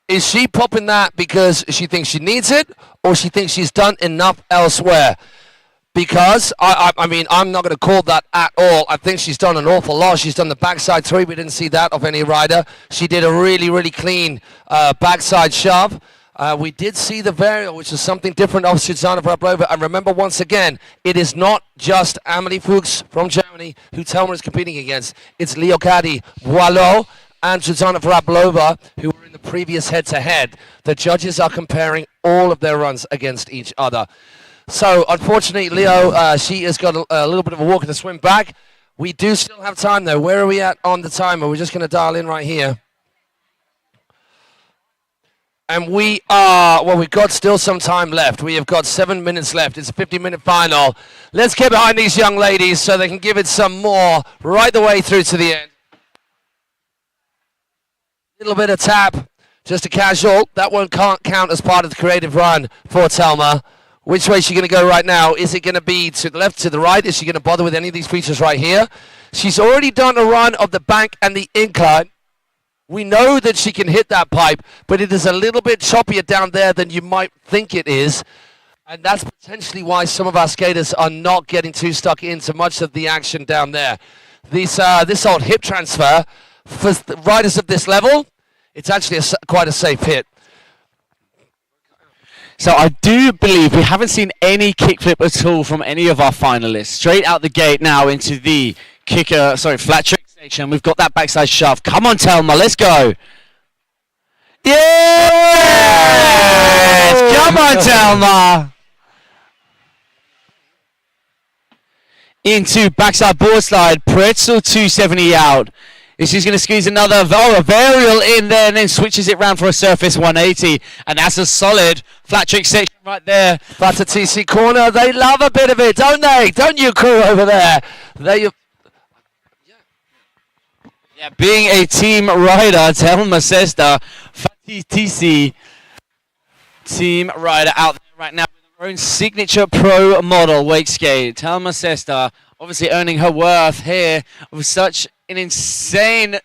Is she popping that because she thinks she needs it, or she thinks she's done enough elsewhere? Because, I mean, I'm not going to call that at all. I think she's done an awful lot. She's done the backside 3. We didn't see that of any rider. She did a really, really clean backside shove. We did see the varial, which is something different of Susanna Vrablova. And remember, once again, it is not just Amelie Fuchs from Germany who Telma is competing against. It's Leocadi Boileau and Susanna Vrablova, who were in the previous head-to-head. The judges are comparing all of their runs against each other. So, unfortunately, Leo, she has got a little bit of a walk and a swim back. We do still have time, though. Where are we at on the timer? We're just going to dial in right here. And we are, well, we've got still some time left. We have got 7 minutes left. It's a 50-minute final. Let's get behind these young ladies so they can give it some more right the way through to the end. Little bit of tap, just a casual. That one can't count as part of the creative run for Telma. Which way is she going to go right now? Is it going to be to the left, to the right? Is she going to bother with any of these features right here? She's already done a run of the bank and the incline. We know that she can hit that pipe, but it is a little bit choppier down there than you might think it is. And that's potentially why some of our skaters are not getting too stuck into much of the action down there. This old hip transfer, for riders of this level, it's actually quite a safe hit. So I do believe we haven't seen any kickflip at all from any of our finalists. Straight out the gate now into the flat trick section. We've got that backside shove. Come on, Telma, let's go. Yes! Come on, Telma. Into backside board slide. Pretzel 270 out. She's going to squeeze another varial in there and then switches it round for a surface 180. And that's a solid flat trick section right there. That's a TC corner. They love a bit of it, don't they? Don't you, crew over there? Yeah, being a team rider, Telma Sesta, Fatty TC team rider out there right now with her own signature pro model wake skate. Telma Sesta obviously earning her worth here with such an insane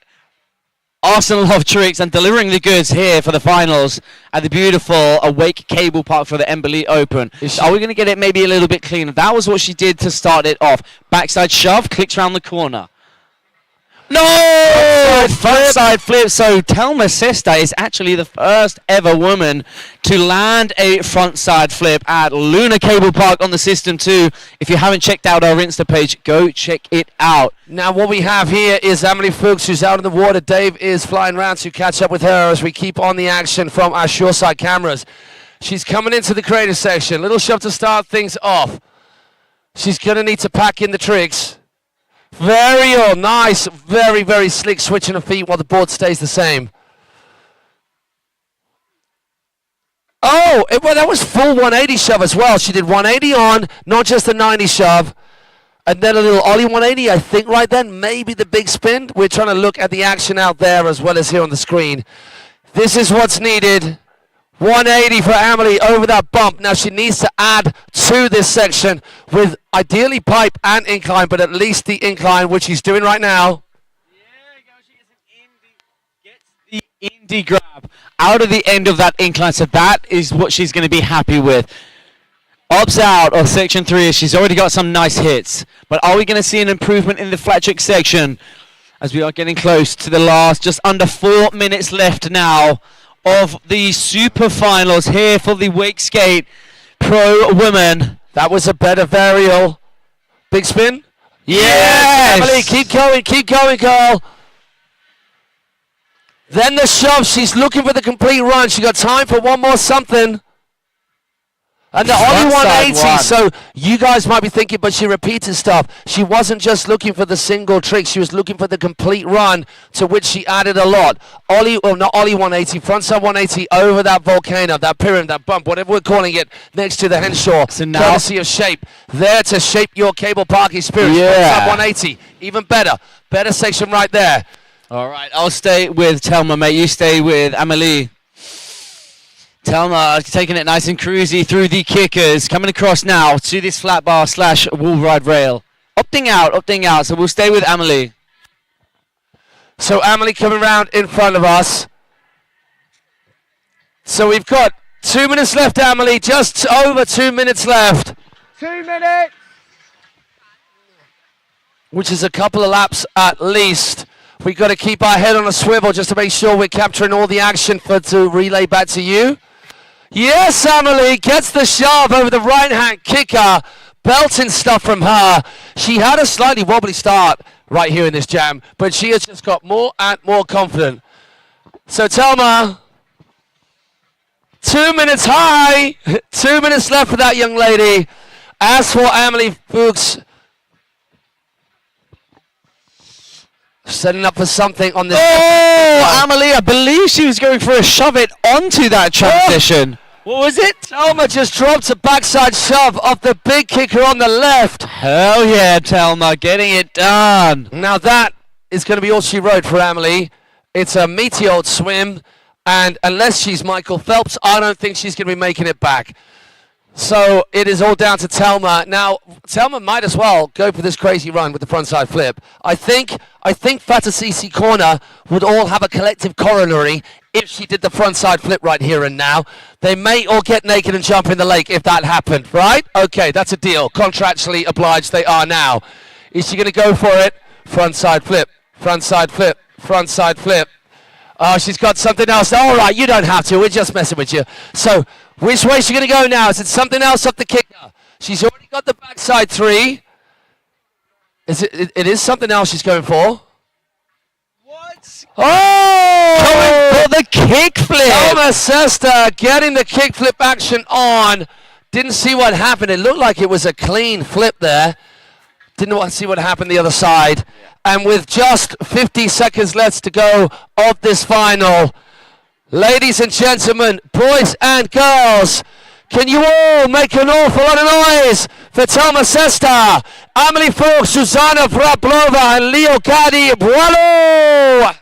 arsenal of tricks and delivering the goods here for the finals at the beautiful Awake Cablepark for the Embily Open. Are we going to get it maybe a little bit cleaner? That was what she did to start it off. Backside shove, clicks around the corner. No! Frontside flip. So Telma Sesta is actually the first ever woman to land a frontside flip at Luna Cable Park on the System 2. If you haven't checked out our Insta page, go check it out. Now what we have here is Emily Fuchs, who's out in the water. Dave is flying around to catch up with her as we keep on the action from our shoreside cameras. She's coming into the creative section. Little shove to start things off. She's going to need to pack in the tricks. Very nice, very, very slick switching of feet while the board stays the same. Oh, well, that was full 180 shove as well. She did 180 on, not just a 90 shove. And then a little ollie 180, I think right then, maybe the big spin. We're trying to look at the action out there as well as here on the screen. This is what's needed. 180 for Emily over that bump. Now she needs to add to this section with ideally pipe and incline, but at least the incline, which she's doing right now. Gets the indie grab out of the end of that incline, so that is what she's going to be happy with. Opts out of section 3 as she's already got some nice hits. But are we going to see an improvement in the flat trick section as we are getting close to the last, just under 4 minutes left now of the super finals here for the Wake Skate Pro Women. That was a better varial. Big spin. Yes! Emily, keep going, girl. Then the shove. She's looking for the complete run. She got time for one more something. And the only 180, so you guys might be thinking, but she repeated stuff. She wasn't just looking for the single trick. She was looking for the complete run, to which she added a lot. Ollie, well, not Ollie 180, frontside 180 over that volcano, that pyramid, that bump, whatever we're calling it, next to the Henshaw. So now, courtesy of Shape. There to shape your cable park experience. Yeah. Frontside 180, even better. Better section right there. all right, I'll stay with Telma, mate. You stay with Amelie. Telma taking it nice and cruisy through the kickers, coming across now to this flat bar / wall ride rail. Opting out, so we'll stay with Amelie. So Amelie coming round in front of us. So we've got 2 minutes left, Amelie, just over 2 minutes left. 2 minutes. Which is a couple of laps at least. We've got to keep our head on a swivel just to make sure we're capturing all the action to relay back to you. Yes, Amelie gets the shove over the right-hand kicker. Belting stuff from her. She had a slightly wobbly start right here in this jam, but she has just got more and more confident. So Telma, 2 minutes high. 2 minutes left for that young lady. As for Amelie Fuchs, setting up for something on this. Oh, Amelie, I believe she was going for a shove it onto that transition. What was it? Telma just drops a backside shove off the big kicker on the left. Hell yeah, Telma, getting it done. Now that is going to be all she wrote for Amelie. It's a meteor swim, and unless she's Michael Phelps, I don't think she's going to be making it back. So it is all down to Telma. Now, Telma might as well go for this crazy run with the frontside flip. I think Fatasisi Corner would all have a collective coronary if she did the frontside flip right here and now. They may all get naked and jump in the lake if that happened, right? Okay, that's a deal. Contractually obliged they are now. Is she going to go for it? Frontside flip, frontside flip, frontside flip. Oh, she's got something else. All right, you don't have to. We're just messing with you. So, which way is she going to go now? Is it something else up the kicker? She's already got the backside 3. It is something else she's going for. What? Oh! Going for the kickflip. Telma Sesta getting the kickflip action on. Didn't see what happened. It looked like it was a clean flip there. Didn't want to see what happened the other side. And with just 50 seconds left to go of this final, ladies and gentlemen, boys and girls, can you all make an awful lot of noise for Telma Sesta, Amelie Fuchs, Susanna Vrablova, and Leo Gadi. Bravo!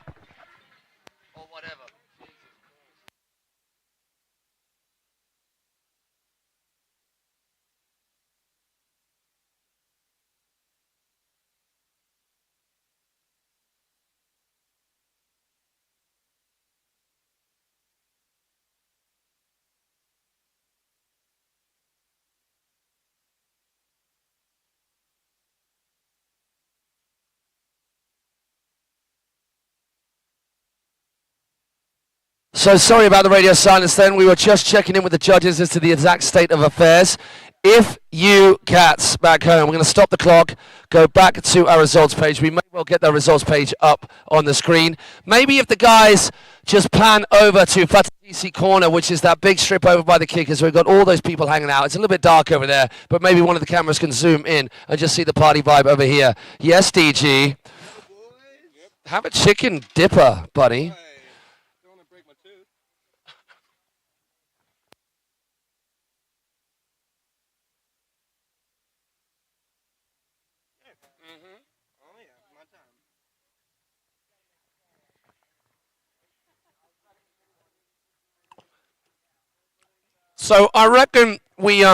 So sorry about the radio silence then. We were just checking in with the judges as to the exact state of affairs. If you cats back home, we're going to stop the clock, go back to our results page. We may well get the results page up on the screen. Maybe if the guys just pan over to Fatisi Corner, which is that big strip over by the kickers, we've got all those people hanging out. It's a little bit dark over there, but maybe one of the cameras can zoom in and just see the party vibe over here. Yes, DG. Have a chicken dipper, buddy. So I reckon we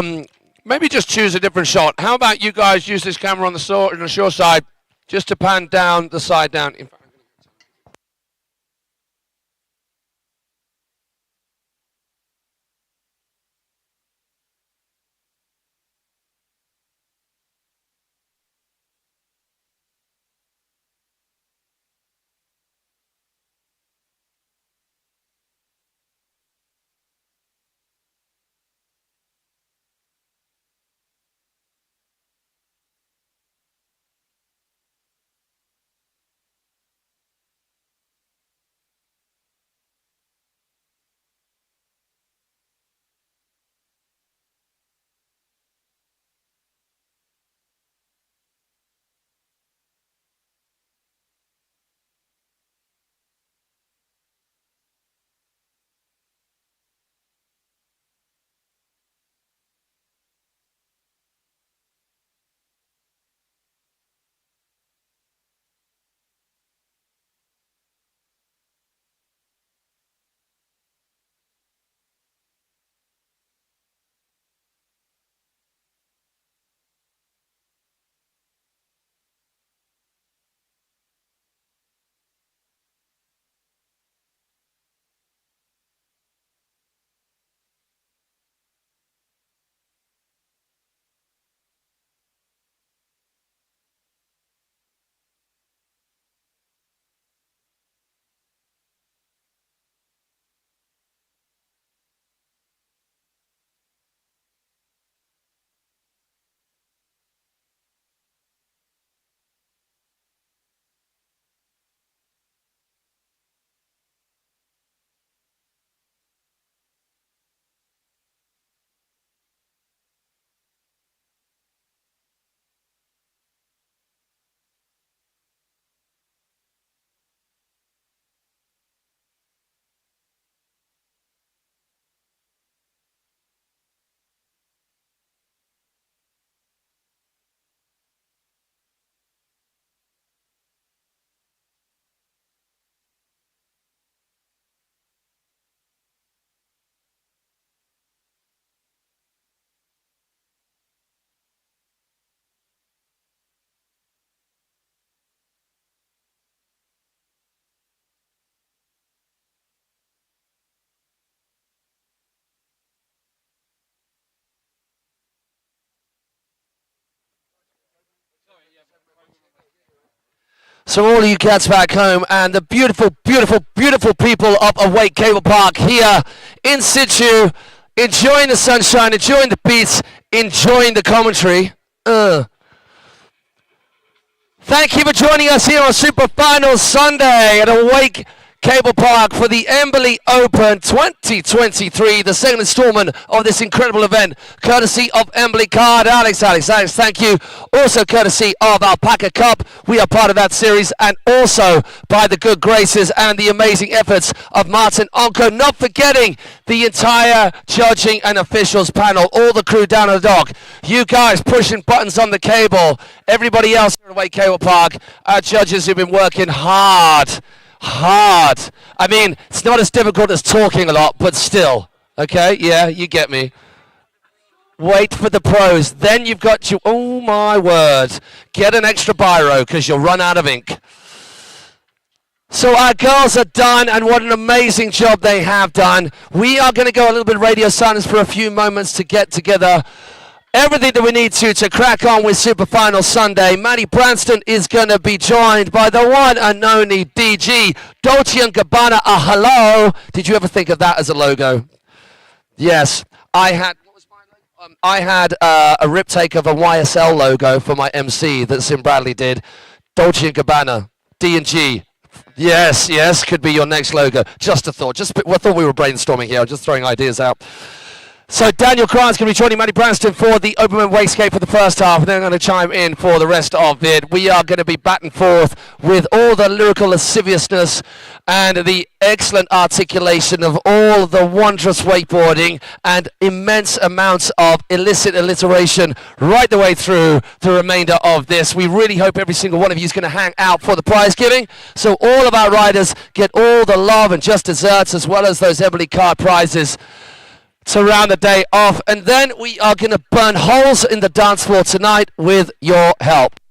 maybe just choose a different shot. How about you guys use this camera on the shore side just to pan down the side down. In fact, so all of you cats back home and the beautiful, beautiful, beautiful people of Awake Cablepark here in situ, enjoying the sunshine, enjoying the beats, enjoying the commentary. Thank you for joining us here on Super Finals Sunday at Awake Cablepark for the Embily Open 2023, the second installment of this incredible event, courtesy of Embily Card. Alex, thank you. Also courtesy of Alpaca Cup. We are part of that series, and also by the good graces and the amazing efforts of Martin Anko, not forgetting the entire judging and officials panel, all the crew down at the dock. You guys pushing buttons on the cable. Everybody else here at Awake Cablepark, our judges who've been working hard. I mean, it's not as difficult as talking a lot, but still. Okay, yeah, you get me. Wait for the pros. Then you've got to, oh my word, get an extra biro because you'll run out of ink. So our girls are done, and what an amazing job they have done. We are going to go a little bit radio silence for a few moments to get together everything that we need to crack on with Super Final Sunday. Matty Branston is going to be joined by the one and only DG, Dolce & Gabbana, a hello. Did you ever think of that as a logo? Yes, I had. What was my logo? I had a rip take of a YSL logo for my MC that Sim Bradley did. Dolce & Gabbana, D&G. Yes, yes, could be your next logo. Just a thought. I thought we were brainstorming here. I'm just throwing ideas out. So Daniel Cran's going to be joining Matty Branston for the Open Wakescape for the first half, and then I'm going to chime in for the rest of it. We are going to be back and forth with all the lyrical lasciviousness and the excellent articulation of all the wondrous wakeboarding and immense amounts of illicit alliteration right the way through the remainder of this. We really hope every single one of you is going to hang out for the prize giving, so all of our riders get all the love and just desserts as well as those Embily card prizes to round the day off, and then we are going to burn holes in the dance floor tonight with your help.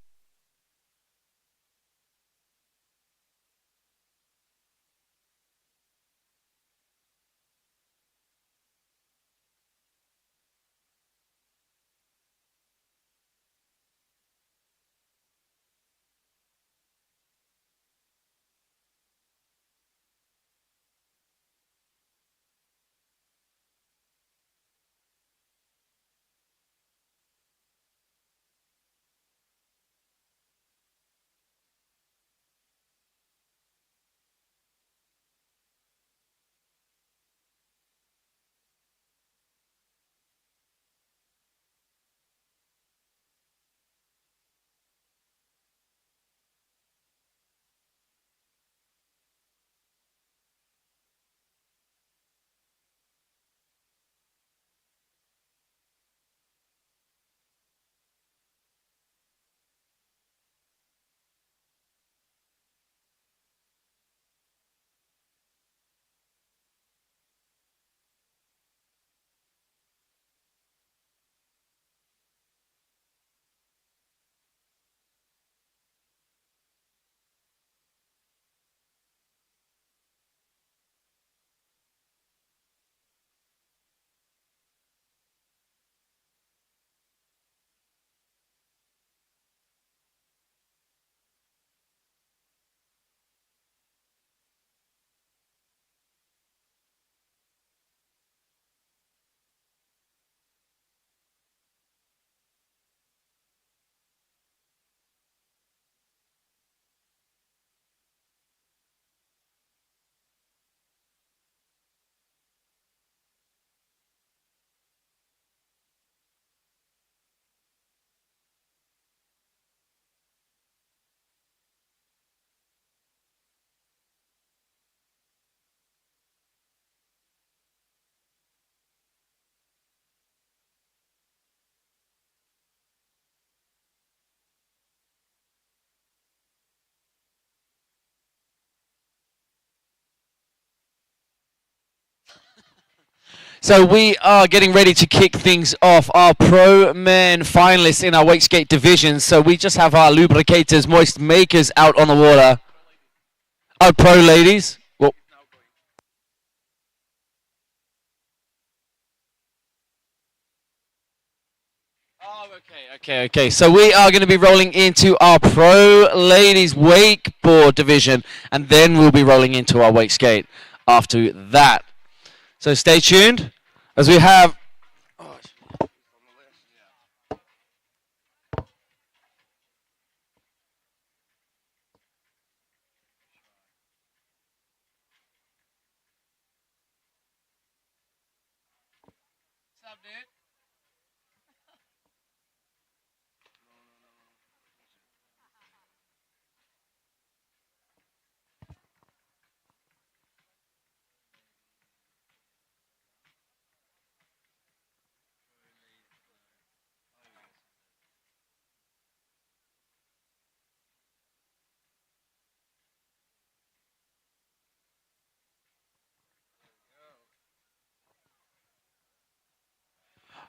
So we are getting ready to kick things off. Our pro men finalists in our wakeskate division. So we just have our lubricators, moist makers out on the water. Our pro ladies. Well, oh, okay. So we are going to be rolling into our pro ladies wakeboard division, and then we'll be rolling into our wakeskate after that. So stay tuned as we have.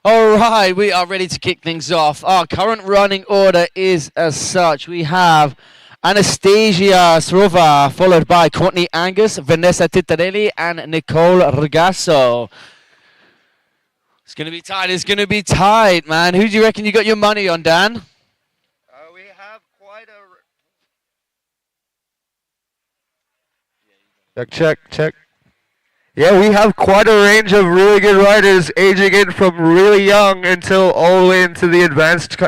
All right, we are ready to kick things off. Our current running order is as such. We have Anastasia Srova, followed by Courtney Angus, Vanessa Tittarelli, and Nicole Regazzo. It's going to be tight. It's going to be tight, man. Who do you reckon you got your money on, Dan? We have quite a... Check. Yeah, we have quite a range of really good riders, aging in from really young until all the way into the advanced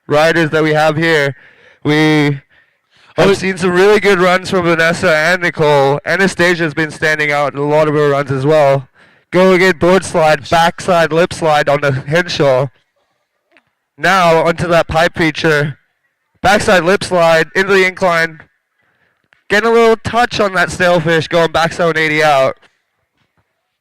riders that we have here. We have seen some really good runs from Vanessa and Nicole. Anastasia's been standing out in a lot of her runs as well. Go again, board slide, backside lip slide on the Henshaw. Now onto that pipe feature. Backside lip slide into the incline. Getting a little touch on that sailfish going backside 180 out.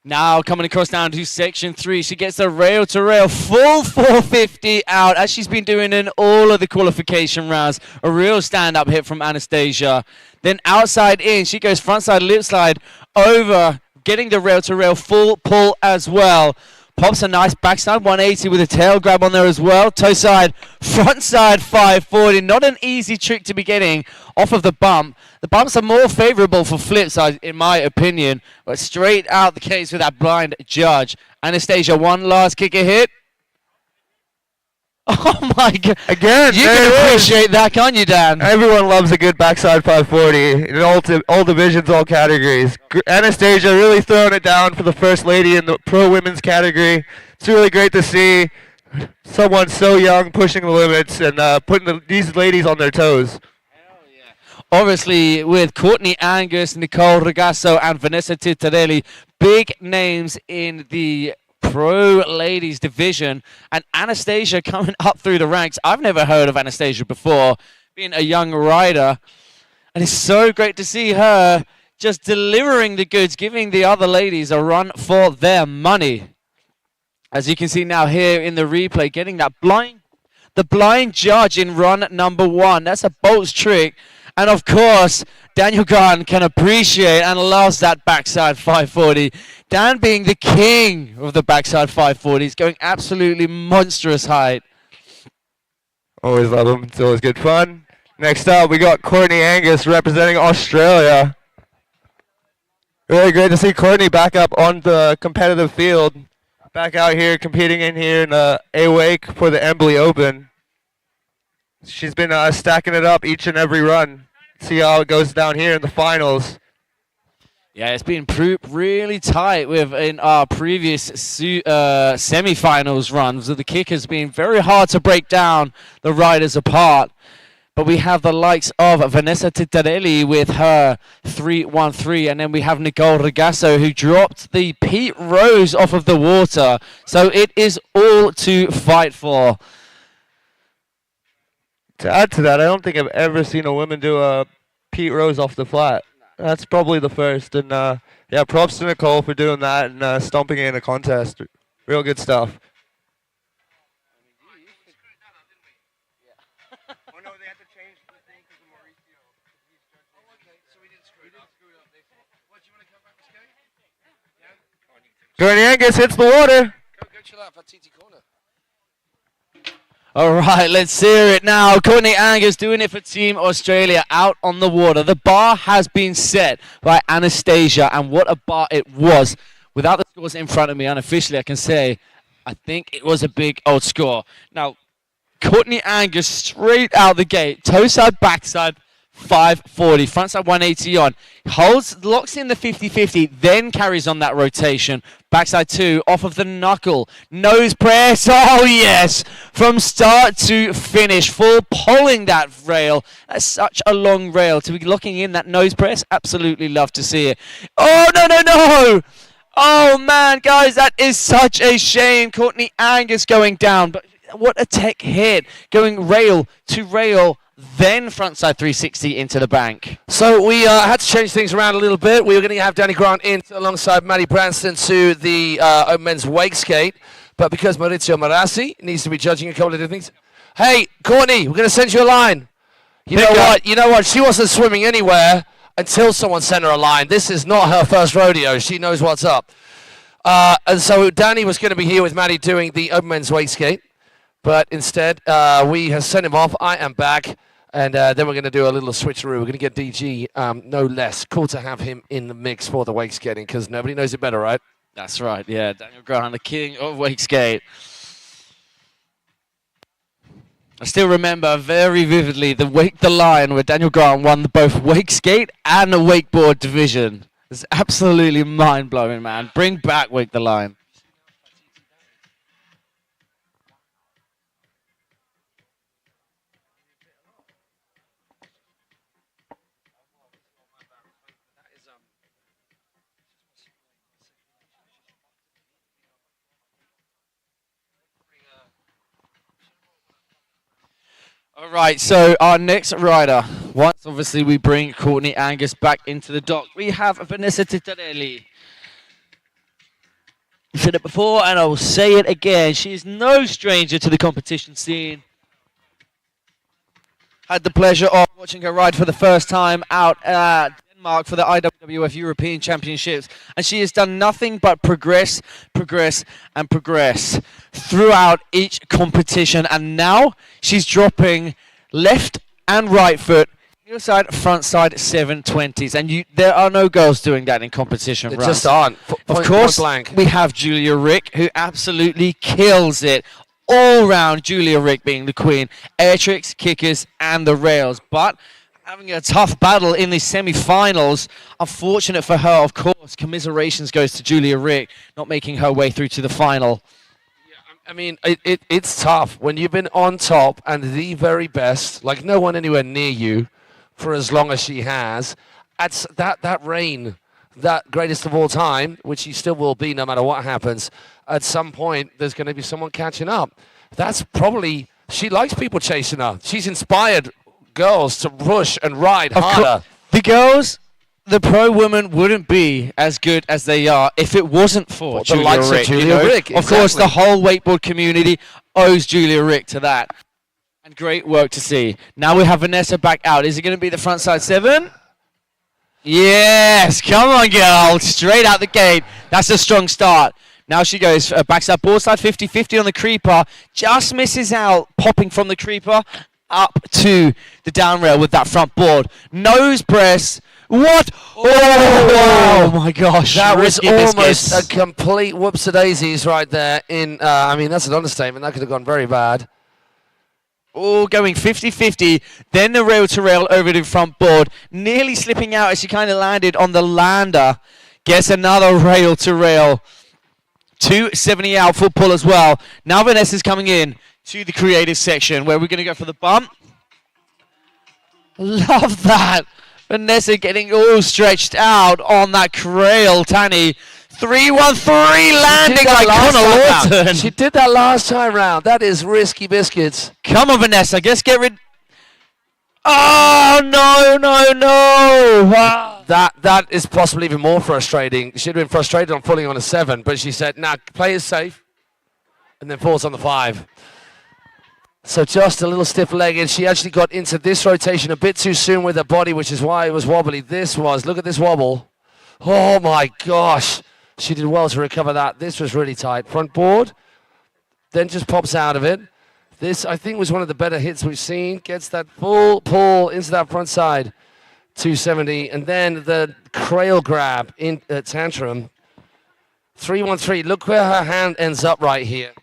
Now coming across down to section 3, she gets the rail to rail, full 450 out, as she's been doing in all of the qualification rounds. A real stand-up hit from Anastasia. Then outside in, she goes frontside lip slide over, getting the rail to rail, full pull as well. Pops a nice backside 180 with a tail grab on there as well. Toe side, front side 540. Not an easy trick to be getting off of the bump. The bumps are more favorable for flip side, in my opinion. But straight out the case with that blind judge. Anastasia, one last kicker hit. Oh my God. Again, You can appreciate that, can't you, Dan? Everyone loves a good backside 540 in all divisions, all categories. Anastasia really throwing it down for the first lady in the pro women's category. It's really great to see someone so young pushing the limits and putting these ladies on their toes. Obviously, with Courtney Angus, Nicole Regazzo, and Vanessa Tittarelli, big names in the pro ladies division, and Anastasia coming up through the ranks. I've never heard of Anastasia before, being a young rider, and it's so great to see her just delivering the goods, giving the other ladies a run for their money. As you can see now here in the replay, getting that the blind judge in run number 1. That's a bolts trick. And of course, Daniel Garn can appreciate and loves that backside 540. Dan being the king of the backside 540s, going absolutely monstrous height. Always love them. It's always good fun. Next up, we got Courtney Angus representing Australia. Really great to see Courtney back up on the competitive field. Back out here, competing in here in Awake for the Embily Open. She's been stacking it up each and every run. See how it goes down here in the finals. Yeah, it's been really tight in our previous semi-finals runs. The kick has been very hard to break down the riders apart. But we have the likes of Vanessa Tittarelli with her 3-1-3. And then we have Nicole Regazzo, who dropped the Pete Rose off of the water. So it is all to fight for. To add to that, I don't think I've ever seen a woman do a Pete Rose off the flat. That's probably the first. And yeah, props to Nicole for doing that and stomping it in a contest. Real good stuff. Oh no, they had to change the thing because of Mauricio. Oh, okay, so we didn't screw it up. What, do you want to come back and skate? Yeah? Come on, you can Courtney Angus hits the water. Go chill out for TT Corner. All right, let's hear it now. Courtney Angus doing it for Team Australia out on the water. The bar has been set by Anastasia, and what a bar it was. Without the scores in front of me, unofficially, I can say I think it was a big old score. Now, Courtney Angus straight out the gate, toe side, backside, 540, frontside 180 on, locks in the 50-50, then carries on that rotation, backside 2, off of the knuckle, nose press, oh yes, from start to finish, full pulling that rail. That's such a long rail to be locking in that nose press. Absolutely love to see it. Oh no, oh man, guys, that is such a shame. Courtney Angus going down, but what a tech hit, going rail to rail, then frontside 360 into the bank. So we had to change things around a little bit. We were going to have Danny Grant in alongside Maddie Branston to the open men's wake skate. But because Mauricio Morassi needs to be judging a couple of different things. Hey, Courtney, we're going to send you a line. You know what? She wasn't swimming anywhere until someone sent her a line. This is not her first rodeo. She knows what's up. And so Danny was going to be here with Maddie doing the open men's wake skate. But instead, we have sent him off. I am back. And then we're going to do a little switcheroo. We're going to get DG, no less. Cool to have him in the mix for the wake skating because nobody knows it better, right? That's right, yeah. Daniel Grant, the king of wake skate. I still remember very vividly the Wake the Line where Daniel Grant won both wake skate and the wakeboard division. It's absolutely mind-blowing, man. Bring back Wake the Line. All right, so our next rider, once obviously we bring Courtney Angus back into the dock, we have Vanessa Tittarelli. I said it before and I will say it again. She is no stranger to the competition scene. Had the pleasure of watching her ride for the first time out at Denmark for the IWF European Championships, and she has done nothing but progress, progress, and progress throughout each competition. And now she's dropping left and right foot, heel side, front side 720s, and there are no girls doing that in competition. They runs. just aren't. Of course, blank. we have Julia Rick, who absolutely kills it. All round, Julia Rick being the queen. Air tricks, kickers, and the rails. But having a tough battle in the semi-finals. Unfortunate for her, of course. Commiserations goes to Julia Rick, not making her way through to the final. Yeah, I mean, it's tough when you've been on top and the very best, like no one anywhere near you, for as long as she has. At that reign, that greatest of all time, which she still will be no matter what happens, at some point there's going to be someone catching up. That's probably, she likes people chasing her. She's inspired girls to push and ride harder. The girls, the pro women wouldn't be as good as they are if it wasn't for The Julia likes of Rick. Julia Rick, Of course, the exactly. whole wakeboard community owes Julia Rick to that. And great work to see. Now we have Vanessa back out. Is it going to be the front side 7? Yes, come on, girl. Straight out the gate. That's a strong start. Now she goes backside board side 50-50 on the creeper. Just misses out, popping from the creeper up to the down rail with that front board. Nose press. What? Oh my gosh. That was Risky almost biscuits. a complete whoops-a-daisies right there. I mean, that's an understatement. That could have gone very bad. Oh, going 50-50, then the rail-to-rail over to front board, nearly slipping out as she kind of landed on the lander. Gets another rail-to-rail. 270 out full pull as well. Now Vanessa's coming in to the creative section where we're going to go for the bump. Love that. Vanessa getting all stretched out on that rail, Tanny. 3-1-3 landing like Connor Lawton. She did that last time round. That is risky biscuits. Come on, Vanessa. Let's get rid. Oh, no. Wow. That is possibly even more frustrating. She'd been frustrated on falling on a 7, but she said, nah, play it safe. And then falls on the 5. So just a little stiff-legged. She actually got into this rotation a bit too soon with her body, which is why it was wobbly. Look at this wobble. Oh, my gosh. She did well to recover that. This was really tight. Front board, then just pops out of it. This, I think, was one of the better hits we've seen. Gets that full pull into that front side, 270. And then the crail grab in tantrum. 3-1-3. Look where her hand ends up right here.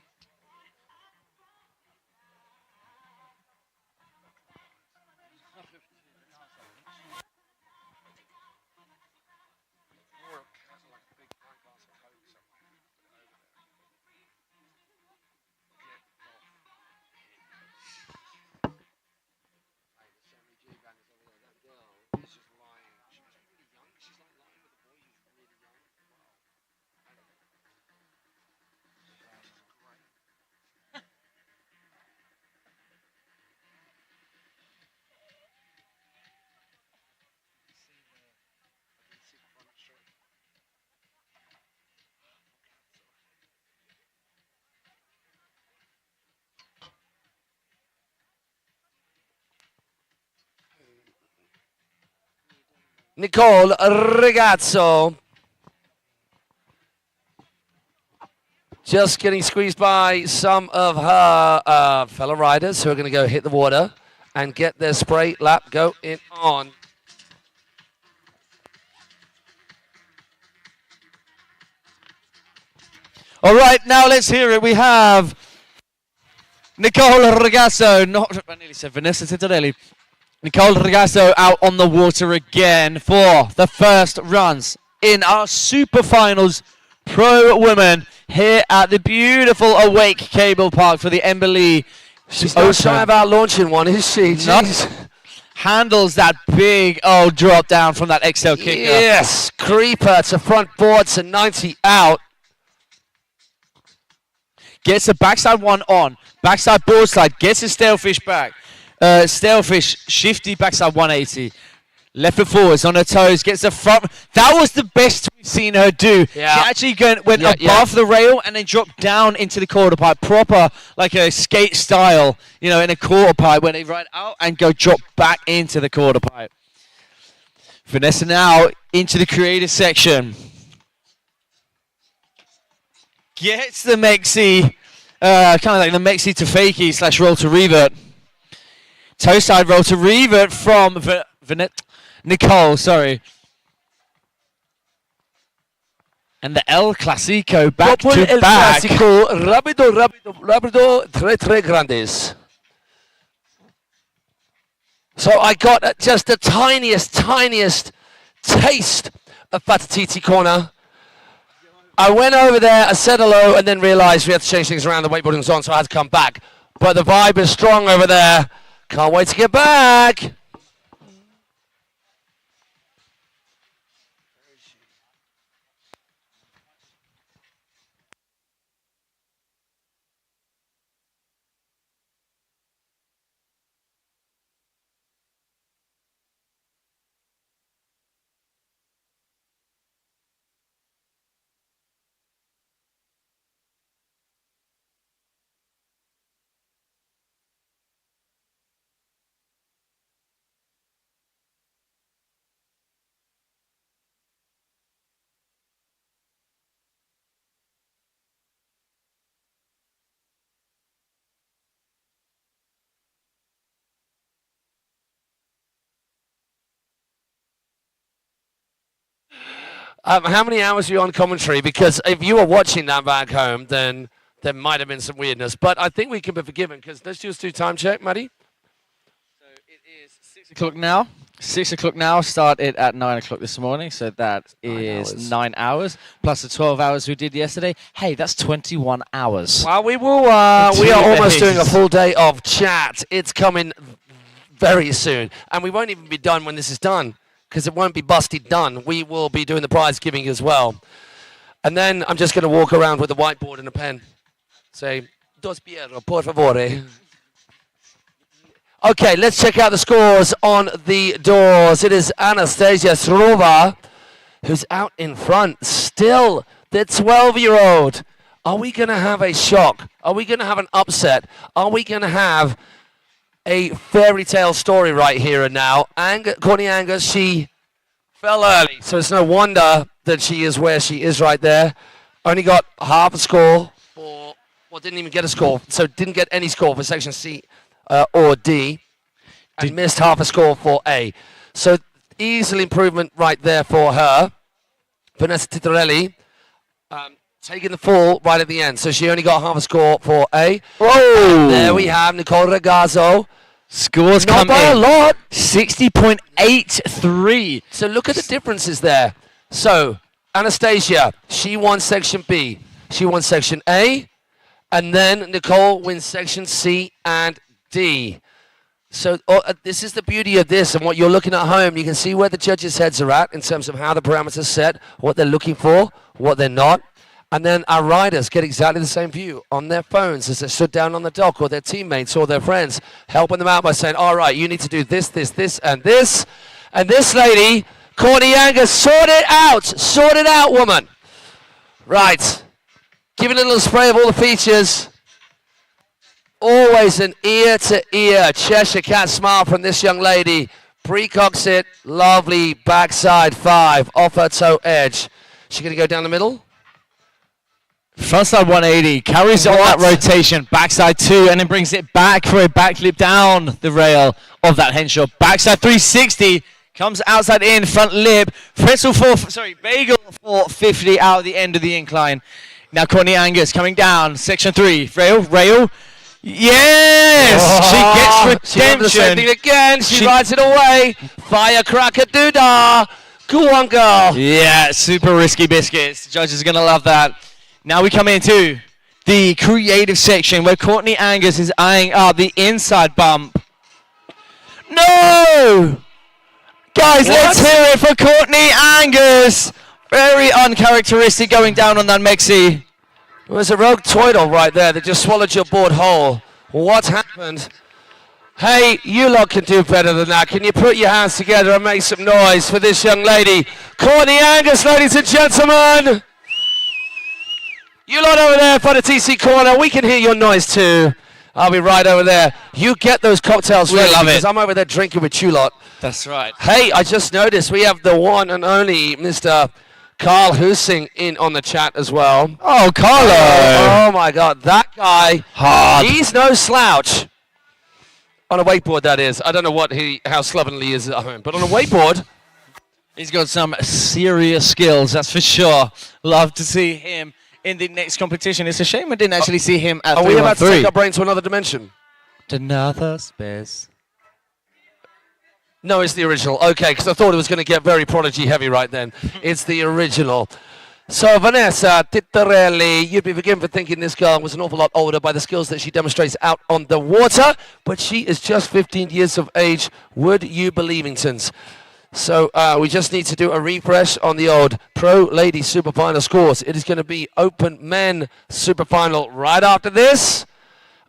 Nicole Regazzo. Just getting squeezed by some of her fellow riders who are going to go hit the water and get their spray lap going on. All right, now let's hear it. We have Nicole Regazzo, I nearly said Vanessa Titorelli. Nicole Regazzo out on the water again for the first runs in our Super Finals Pro Women here at the beautiful Awake Cablepark for the Embily. She's not shy about launching one, is she? Nope. Jeez. Handles that big drop down from that XL kicker. Yes, creeper to front board to 90 out. Gets a backside one on, backside board slide, gets his stalefish back. Stalefish, shifty backside 180. Left foot forwards on her toes, gets the front. That was the best we've seen her do. Yeah. She actually went above the rail and then dropped down into the quarter pipe, proper like a skate style, in a quarter pipe when they ride out and go drop back into the quarter pipe. Vanessa now into the creative section. Gets the Mexi, kind of like the Mexi to fakie / roll to revert. Toe side roll to revert from Nicole, sorry. And the El Clasico back Dopo to el back. Clasico, rapido, tre grandes. So I got just the tiniest taste of Patatiti Corner. I went over there, I said hello, and then realized we had to change things around. The wakeboarding was on, so I had to come back. But the vibe is strong over there. Can't wait to get back. How many hours are you on commentary? Because if you were watching that back home, then there might have been some weirdness. But I think we can be forgiven, because let's just do time check, Maddie. So it is 6 o'clock now. 6 o'clock now, started at 9 o'clock this morning. So that is 9 hours, plus the 12 hours we did yesterday. Hey, that's 21 hours. Well, we will. We are almost doing a full day of chat. It's coming very soon. And we won't even be done when this is done, because it won't be busted done. We will be doing the prize giving as well. And then I'm just going to walk around with a whiteboard and a pen. Say, dos Piero, por favore. Okay, let's check out the scores on the doors. It is Anastasia Srova who's out in front. Still, the 12-year-old. Are we going to have a shock? Are we going to have an upset? Are we going to have a fairy tale story right here and now? Courtney Angus, she fell early, so it's no wonder that she is where she is right there. Only got half a score for, well, didn't even get a score, so didn't get any score for section C or D, and missed half a score for A. So easy improvement right there for her. Vanessa Titorelli taking the fall right at the end, so she only got half a score for A. Whoa! And there we have Nicole Regazzo. Scores Not come by a in. lot. 60.83. So look at the differences there. So Anastasia, she won section B. She won section A. And then Nicole wins section C and D. So this is the beauty of this, and what you're looking at home, you can see where the judges' heads are at in terms of how the parameters set, what they're looking for, what they're not. And then our riders get exactly the same view on their phones as they stood down on the dock, or their teammates or their friends, helping them out by saying, all right, you need to do this, this, this, and this. And this lady, Courtney Angus, sort it out, woman. Right, give it a little spray of all the features. Always an ear-to-ear Cheshire Cat smile from this young lady. Precocks it, lovely backside 5 off her toe edge. She gonna go down the middle? Frontside 180, carries on that rotation, backside 2, and then brings it back for a backflip down the rail of that henshaw. Backside 360, comes outside in, front lip, bagel 450 out at the end of the incline. Now Courtney Angus coming down, section 3, rail. Yes! She She did the same thing gets redemption. again. She rides it away. Firecracker doodah. Go on, girl. Yeah, super risky biscuits. The judges are going to love that. Now we come into the creative section where Courtney Angus is eyeing up the inside bump. No! Guys, let's hear it for Courtney Angus. Very uncharacteristic going down on that Mexi. It was a rogue toidle right there that just swallowed your board whole. What happened? Hey, you lot can do better than that. Can you put your hands together and make some noise for this young lady? Courtney Angus, ladies and gentlemen. You lot over there for the TC corner, we can hear your noise too. I'll be right over there. You get those cocktails ready love it. because I'm over there drinking with you lot. That's right. Hey, I just noticed we have the one and only Mr. Carl Husing in on the chat as well. Oh, Carlo. Oh my God, that guy. Hard. He's no slouch. On a wakeboard, that is. I don't know how slovenly he is at home, but on a wakeboard, He's got some serious skills, that's for sure. Love to see him in the next competition. It's a shame I didn't actually see him at are we about to 3-1-3. take our brain to another dimension? Another space. No, it's the original. Okay, because I thought it was going to get very Prodigy heavy right then. It's the original. So Vanessa Tittarelli, you'd be forgiven for thinking this girl was an awful lot older by the skills that she demonstrates out on the water, but she is just 15 years of age. Would you believingtons? So we just need to do a refresh on the old Pro Lady Super Final scores. It is going to be Open Men Super Final right after this,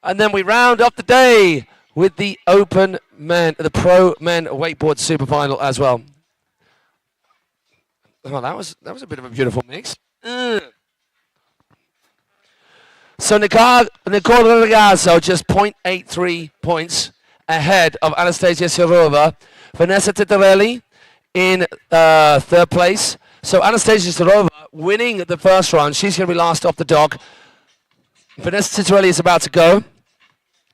and then we round up the day with the Open Men, the Pro Men Wakeboard Super Final as well. Oh, that was a bit of a beautiful mix. So Nicole Regazzo just 0.83 points ahead of Anastasia Sirova. Vanessa Tittarelli in third place. So Anastasia Sirova winning the first round. She's going to be last off the dock. Vanessa Tittarelli is about to go.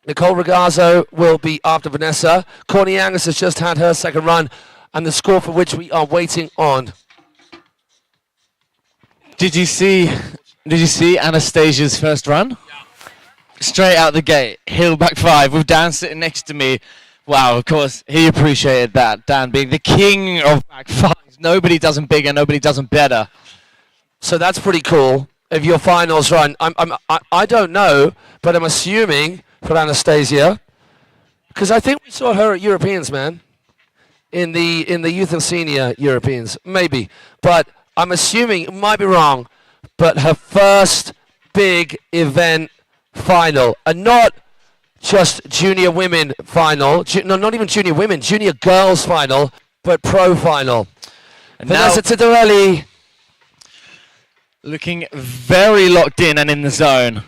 Nicole Regazzo will be after Vanessa. Courtney Angus has just had her second run, and the score for which we are waiting on. Did you see Anastasia's first run? Straight out the gate, heel back 5 with Dan sitting next to me. Wow, of course, he appreciated that. Dan being the king of back 5s. Nobody does them bigger, nobody does them better. So that's pretty cool. If your finals run, I don't know, but I'm assuming for Anastasia, because I think we saw her at Europeans, man, in the youth and senior Europeans, maybe. But I'm assuming, might be wrong, but her first big event final, and not just junior women final, no, not even junior women, junior girls final, but pro final. And Vanessa now, Tittarelli. looking very locked in and in the zone.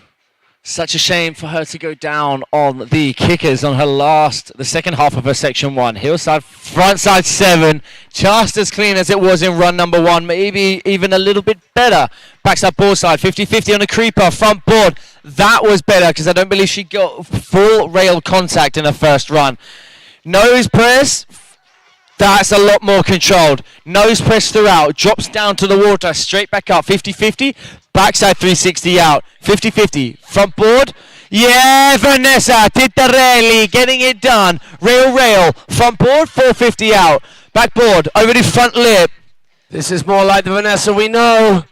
Such a shame for her to go down on the kickers on the second half of her section 1. Hillside, frontside 7, just as clean as it was in run number 1, maybe even a little bit better. Backside board side, 50-50 on a creeper, front board. That was better because I don't believe she got full rail contact in her first run. Nose press. That's a lot more controlled. Nose press throughout, drops down to the water, straight back up, 50-50, backside 360 out, 50-50, front board. Yeah, Vanessa Tittarelli getting it done. Rail, front board, 450 out, back board, over the front lip. This is more like the Vanessa we know.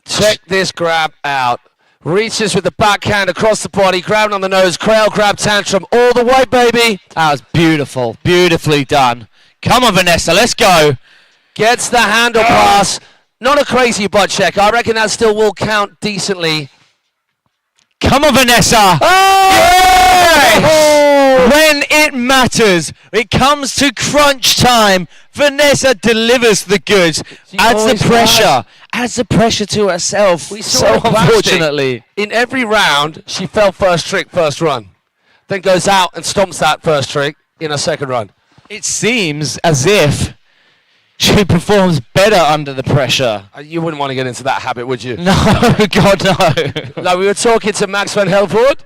Check this grab out. Reaches with the backhand across the body, grabbing on the nose, crail grab tantrum all the way, baby. That was beautiful, beautifully done. Come on, Vanessa, let's go. Gets the handle pass. Not a crazy butt check. I reckon that still will count decently. Come on, Vanessa. Yes! When it matters, it comes to crunch time. Vanessa delivers the goods, adds the pressure. Adds the pressure to herself. We saw so it clashing. unfortunately. In every round, she fell first trick, first run. Then goes out and stomps that first trick in her second run. It seems as if she performs better under the pressure. You wouldn't want to get into that habit, would you? No, God, no. Like we were talking to Max van Helvoort,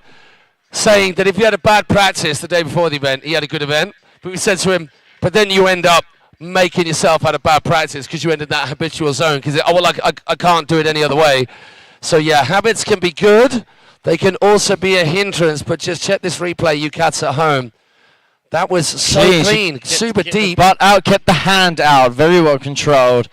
saying that if he had a bad practice the day before the event, he had a good event. But we said to him, but then you end up making yourself out of bad practice because you entered that habitual zone because, oh, well, I can't do it any other way. So, yeah, habits can be good. They can also be a hindrance, but just check this replay, you cats at home. That was so clean, super deep. But out, kept the hand out, very well controlled.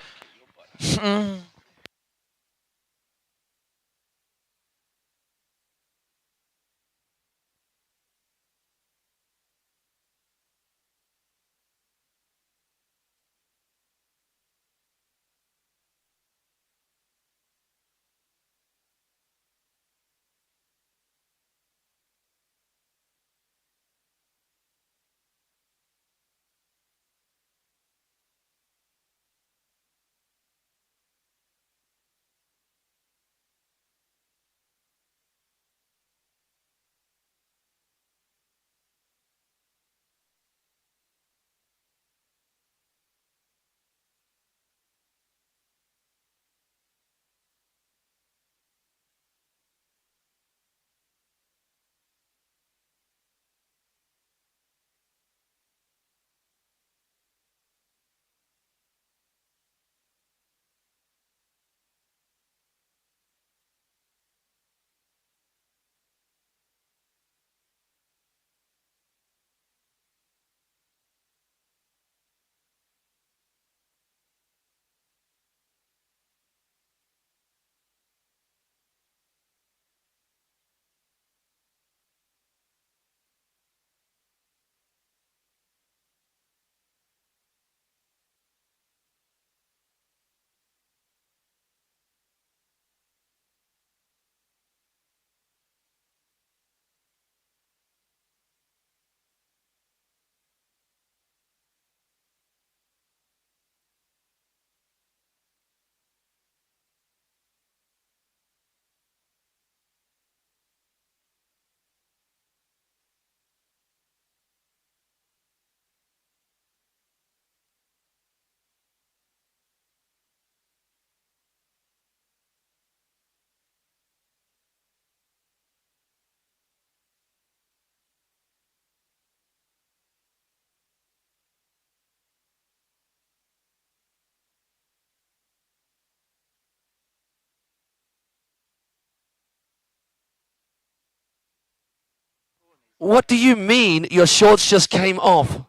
What do you mean your shorts just came off?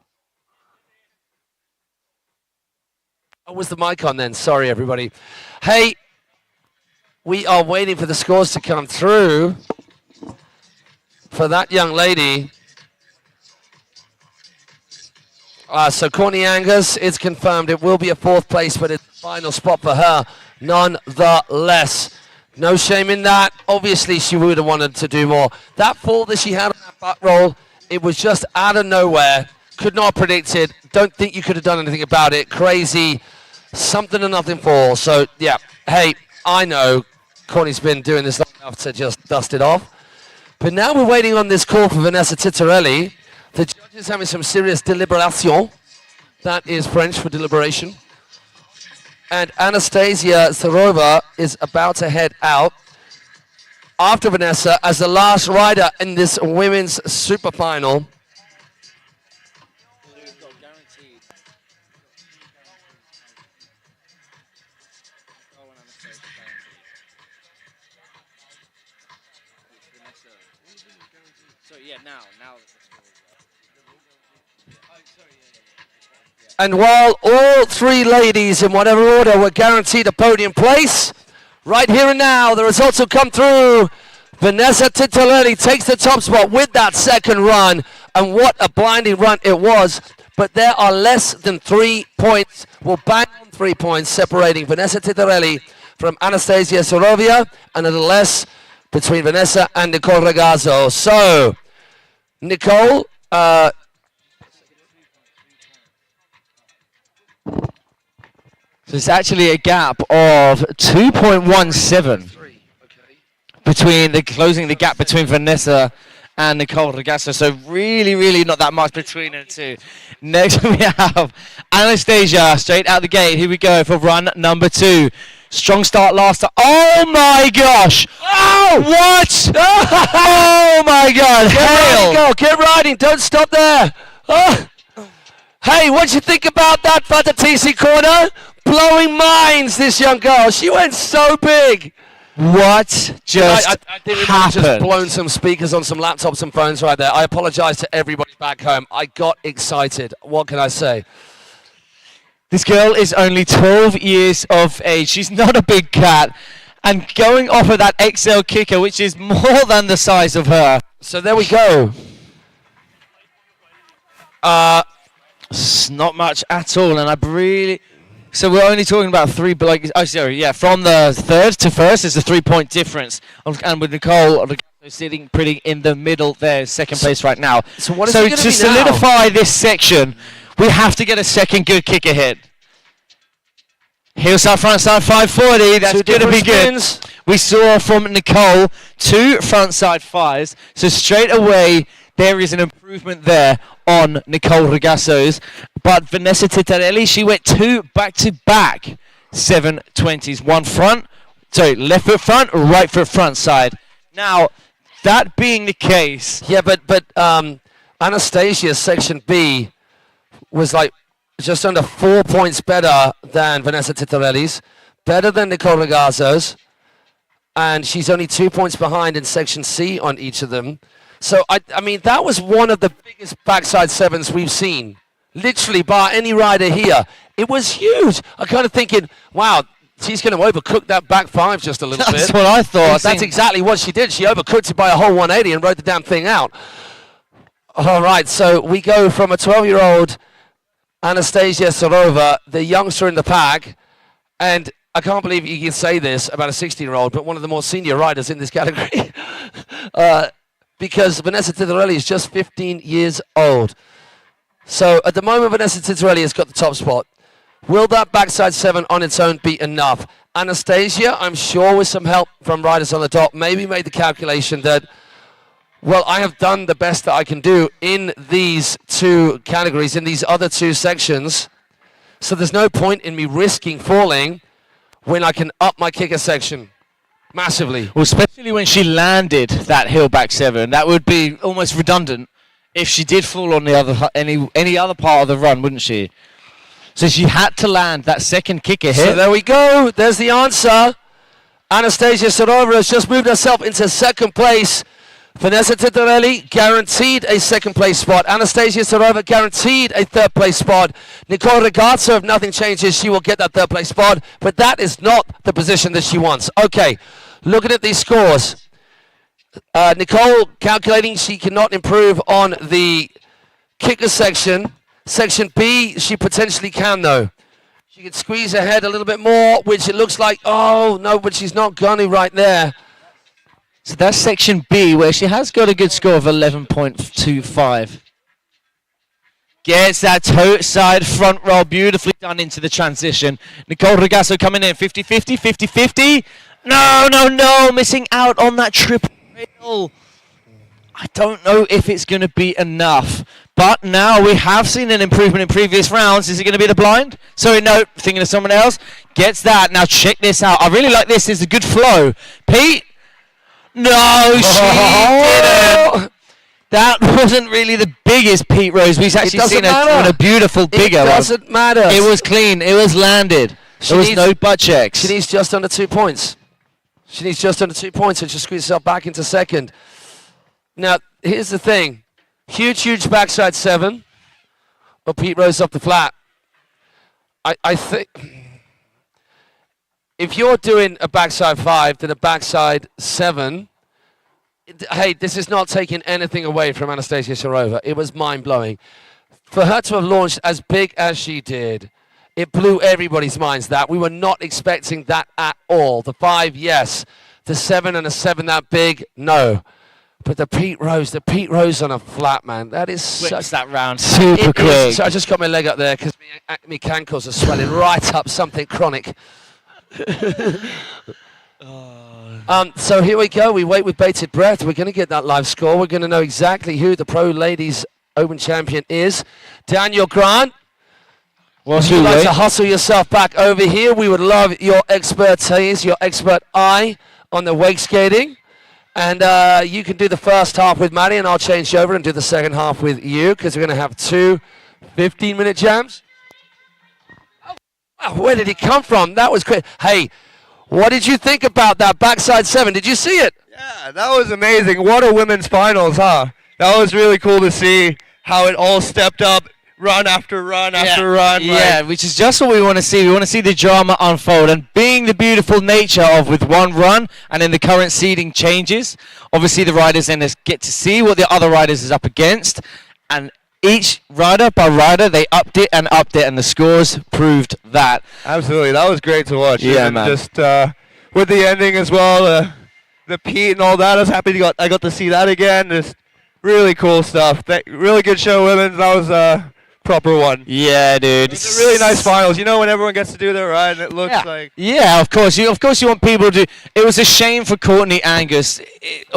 Oh, was the mic on then? Sorry, everybody. Hey, we are waiting for the scores to come through for that young lady. So Courtney Angus, it's confirmed. It will be a 4th place, but it's the final spot for her, nonetheless. No shame in that. Obviously, she would have wanted to do more. That fall that she had on that butt roll, it was just out of nowhere. Could not have predicted. Don't think you could have done anything about it. Crazy. Something to nothing fall. So, yeah. Hey, I know Courtney's been doing this long enough to just dust it off. But now we're waiting on this call for Vanessa Titarelli. The judge is having some serious deliberation. That is French for deliberation. And Anastasia Zarova is about to head out after Vanessa as the last rider in this women's super final. And while all 3 ladies, in whatever order, were guaranteed a podium place, right here and now, the results will come through. Vanessa Titarelli takes the top spot with that second run, and what a blinding run it was. But there are less than 3 points, well, bang on 3 points, separating Vanessa Titarelli from Anastasia Sorovia, and a little less between Vanessa and Nicole Regazzo. So, Nicole, So it's actually a gap of 2.17 between closing the gap between Vanessa and Nicole Regazzo. So really not that much between the two. Next we have Anastasia straight out the gate. Here we go for run number 2. Strong start last time. Oh my gosh! Oh! What? Oh my god! Get riding, don't stop there. Oh. Hey, Hey, what you think about that for the TC corner? Blowing minds, this young girl. She went so big. What just I think we might have just happened? blown some speakers on some laptops and phones right there. I apologize to everybody back home. I got excited. What can I say? This girl is only 12 years of age. She's not a big cat. And going off of that XL kicker, which is more than the size of her. So there we go. Not much at all. And I really... So we're only talking about three, but like, oh, sorry, yeah, from the third to first is a 3-point difference. And with Nicole sitting pretty in the middle there, second place right now. So what is so it gonna to be now? solidify this section, we have to get a second good kicker hit. Hillside front side 540, that's Two going to be different good. spins. We saw from Nicole 2 front side fives, so straight away there is an improvement there on Nicole Regazzo's. But Vanessa Titarelli, she went 2 back-to-back 720s. One front, sorry, left foot front, right foot front side. Now, that being the case... Yeah, but Anastasia's section B was like just under 4 points better than Vanessa Titarelli's, better than Nicole Regazzo's, and she's only 2 points behind in section C on each of them. So, I mean, that was one of the biggest backside sevens we've seen. Literally, bar any rider here. It was huge. I'm kind of thinking, wow, she's going to overcook that back five just a little bit. That's what I thought. That's exactly what she did. She overcooked it by a whole 180 and wrote the damn thing out. All right, so we go from a 12-year-old Anastasia Sorova, the youngster in the pack, and I can't believe you can say this about a 16-year-old, but one of the more senior riders in this category. Because Vanessa Titarelli is just 15 years old. So at the moment, Vanessa Titarelli has got the top spot. Will that backside seven on its own be enough? Anastasia, I'm sure with some help from riders on the top, maybe made the calculation that, well, I have done the best that I can do in these two categories, in these other two sections. So there's no point in me risking falling when I can up my kicker section massively. Well, especially when she landed that hill back seven, that would be almost redundant if she did fall on the other any other part of the run, wouldn't she? So she had to land that second kicker hit. So there we go. There's the answer. Anastasia Sorova has just moved herself into second place. Vanessa Titarelli guaranteed a second place spot. Anastasia Sorova guaranteed a third place spot. Nicole Regazzo, if nothing changes, she will get that third place spot. But that is not the position that she wants. Okay, looking at these scores. Nicole calculating she cannot improve on the kicker section. Section B, she potentially can though. She could squeeze ahead a little bit more, which it looks like, oh no, but she's not gonna right there. So that's section B, where she has got a good score of 11.25. Gets that toe side front roll beautifully done into the transition. Nicole Regazzo coming in, 50-50, 50-50. No, missing out on that triple rail. I don't know if it's going to be enough. But now we have seen an improvement in previous rounds. Is it going to be the blind? Sorry, no, thinking of someone else. Gets that. Now check this out. I really like this. It's a good flow. Pete? No, she didn't. That wasn't really the biggest Pete Rose. We've actually seen a beautiful bigger one. It doesn't matter. It was clean. It was landed. There was no butt checks. She needs just under 2 points. She needs just under 2 points and she'll squeeze herself back into second. Now, here's the thing. Huge backside seven. Or Pete Rose off the flat. I think if you're doing a backside five, then a backside seven, hey, this is not taking anything away from Anastasia Sorova. It was mind-blowing. For her to have launched as big as she did, it blew everybody's minds that. We were not expecting that at all. The five, yes. The seven and a seven that big, no. But the Pete Rose on a flat, man, that is such... that round super quick. So I just got my leg up there because my cankles are swelling right up something chronic. So here we go. We wait with bated breath. We're going to get that live score. We're going to know exactly who the Pro Ladies Open champion is. Daniel Grant, would you like to hustle yourself back over here? We would love your expertise, your expert eye on the wake skating. And you can do the first half with Maddie, and I'll change over and do the second half with you, because we're going to have two 15-minute jams? Oh, where did he come from? That was quick. Hey, what did you think about that backside 7? Did you see it? Yeah, that was amazing. What a women's finals, huh? That was really cool to see how it all stepped up, run after run after run. Yeah, which is just what we want to see. We want to see the drama unfold, and being the beautiful nature of with one run and then the current seeding changes, obviously the riders then get to see what the other riders is up against, and each rider by rider, they upped it, and the scores proved that. Absolutely, that was great to watch. Yeah, and man. Just with the ending as well, the Pete and all that, I was happy I got to see that again. Just really cool stuff. Really good show, women. That was a proper one. Yeah, dude. It's a really nice finals. You know, when everyone gets to do their ride, and it looks like. Yeah, of course. You want people to. It was a shame for Courtney Angus.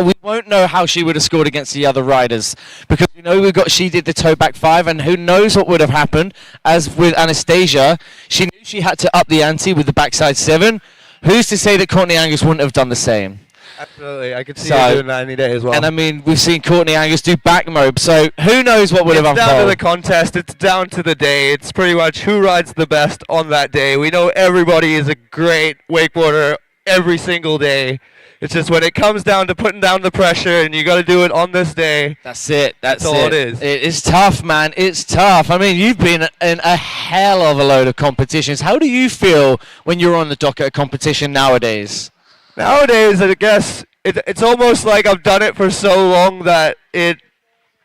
We won't know how she would have scored against the other riders because we know she did the toe back 5, and who knows what would have happened. As with Anastasia, she knew she had to up the ante with the backside 7. Who's to say that Courtney Angus wouldn't have done the same? Absolutely, I could see her doing that any day as well. And I mean, we've seen Courtney Angus do back mobe, so who knows what would have unfolded. It's down to the contest, it's down to the day. It's pretty much who rides the best on that day. We know everybody is a great wakeboarder every single day. It's just when it comes down to putting down the pressure and you got to do it on this day. That's it. That's all it is. It's tough, man. It's tough. I mean, you've been in a hell of a load of competitions. How do you feel when you're on the dock at a competition nowadays? Nowadays, I guess it's almost like I've done it for so long that it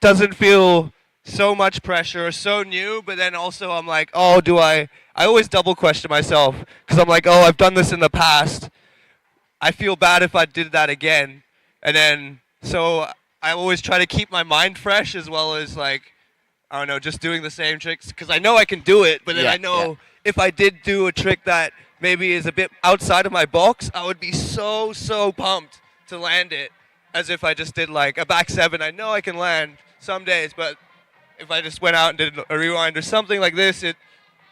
doesn't feel so much pressure or so new, but then also I'm like, oh, I always double question myself because I'm like, oh, I've done this in the past. I feel bad if I did that again. And then, so I always try to keep my mind fresh as well as like, I don't know, just doing the same tricks because I know I can do it, but then I know if I did do a trick that maybe is a bit outside of my box, I would be so pumped to land it as if I just did like a back 7. I know I can land some days, but if I just went out and did a rewind or something like this, it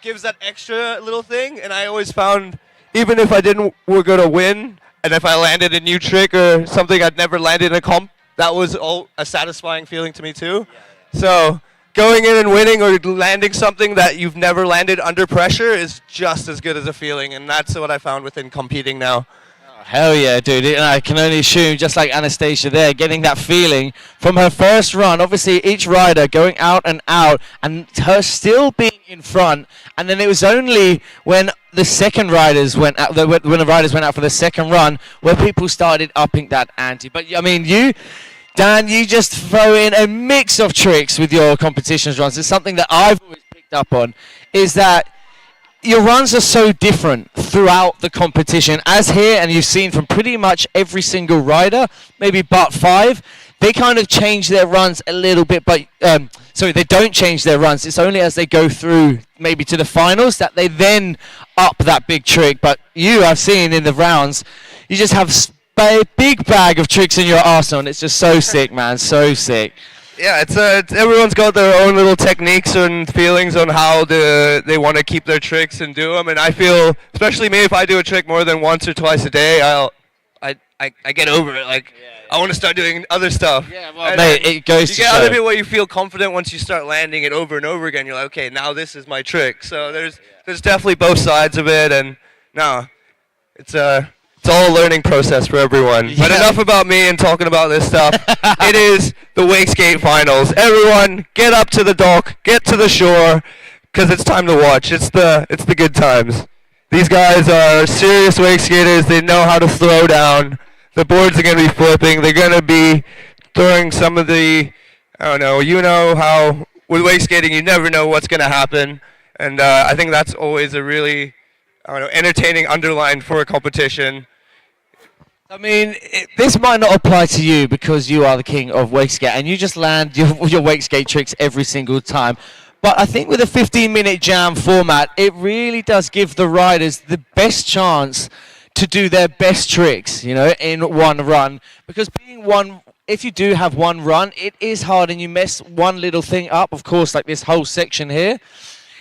gives that extra little thing. And I always found, even if I were going to win, and if I landed a new trick or something I'd never landed in a comp, that was all a satisfying feeling to me too. So going in and winning or landing something that you've never landed under pressure is just as good as a feeling, and that's what I found within competing now. Hell yeah, dude. And I can only assume, just like Anastasia there, getting that feeling from her first run, obviously each rider going out, and her still being in front. And then it was only when the second riders went out, when the riders went out for the second run, where people started upping that ante. But I mean, Dan, you just throw in a mix of tricks with your competitions runs. It's something that I've always picked up on, is that your runs are so different throughout the competition. As here, and you've seen from pretty much every single rider, maybe but 5, they kind of change their runs a little bit, but they don't change their runs. It's only as they go through maybe to the finals that they then up that big trick. But I've seen in the rounds, you just have a big bag of tricks in your arsenal, and it's just so sick, man, so sick. Yeah, it's everyone's got their own little techniques and feelings on how they want to keep their tricks and do them. And I feel, especially me, if I do a trick more than once or twice a day, I get over it. Like I want to start doing other stuff. Yeah, well, mate, it goes to show. You get out of it where you feel confident once you start landing it over and over again. You're like, okay, now this is my trick. So there's definitely both sides of it, and no, it's all a learning process for everyone. But enough about me and talking about this stuff. It is the Wake Skate Finals. Everyone, get up to the dock, get to the shore, because it's time to watch. It's the good times. These guys are serious wake skaters. They know how to throw down. The boards are going to be flipping. They're going to be throwing some of the, I don't know, you know how with wake skating you never know what's going to happen. And I think that's always a really, I don't know, entertaining underline for a competition. I mean, this might not apply to you because you are the king of wake skate and you just land your wake skate tricks every single time. But I think with a 15-minute jam format, it really does give the riders the best chance to do their best tricks, in one run. Because if you do have one run, it is hard and you mess one little thing up, of course, like this whole section here.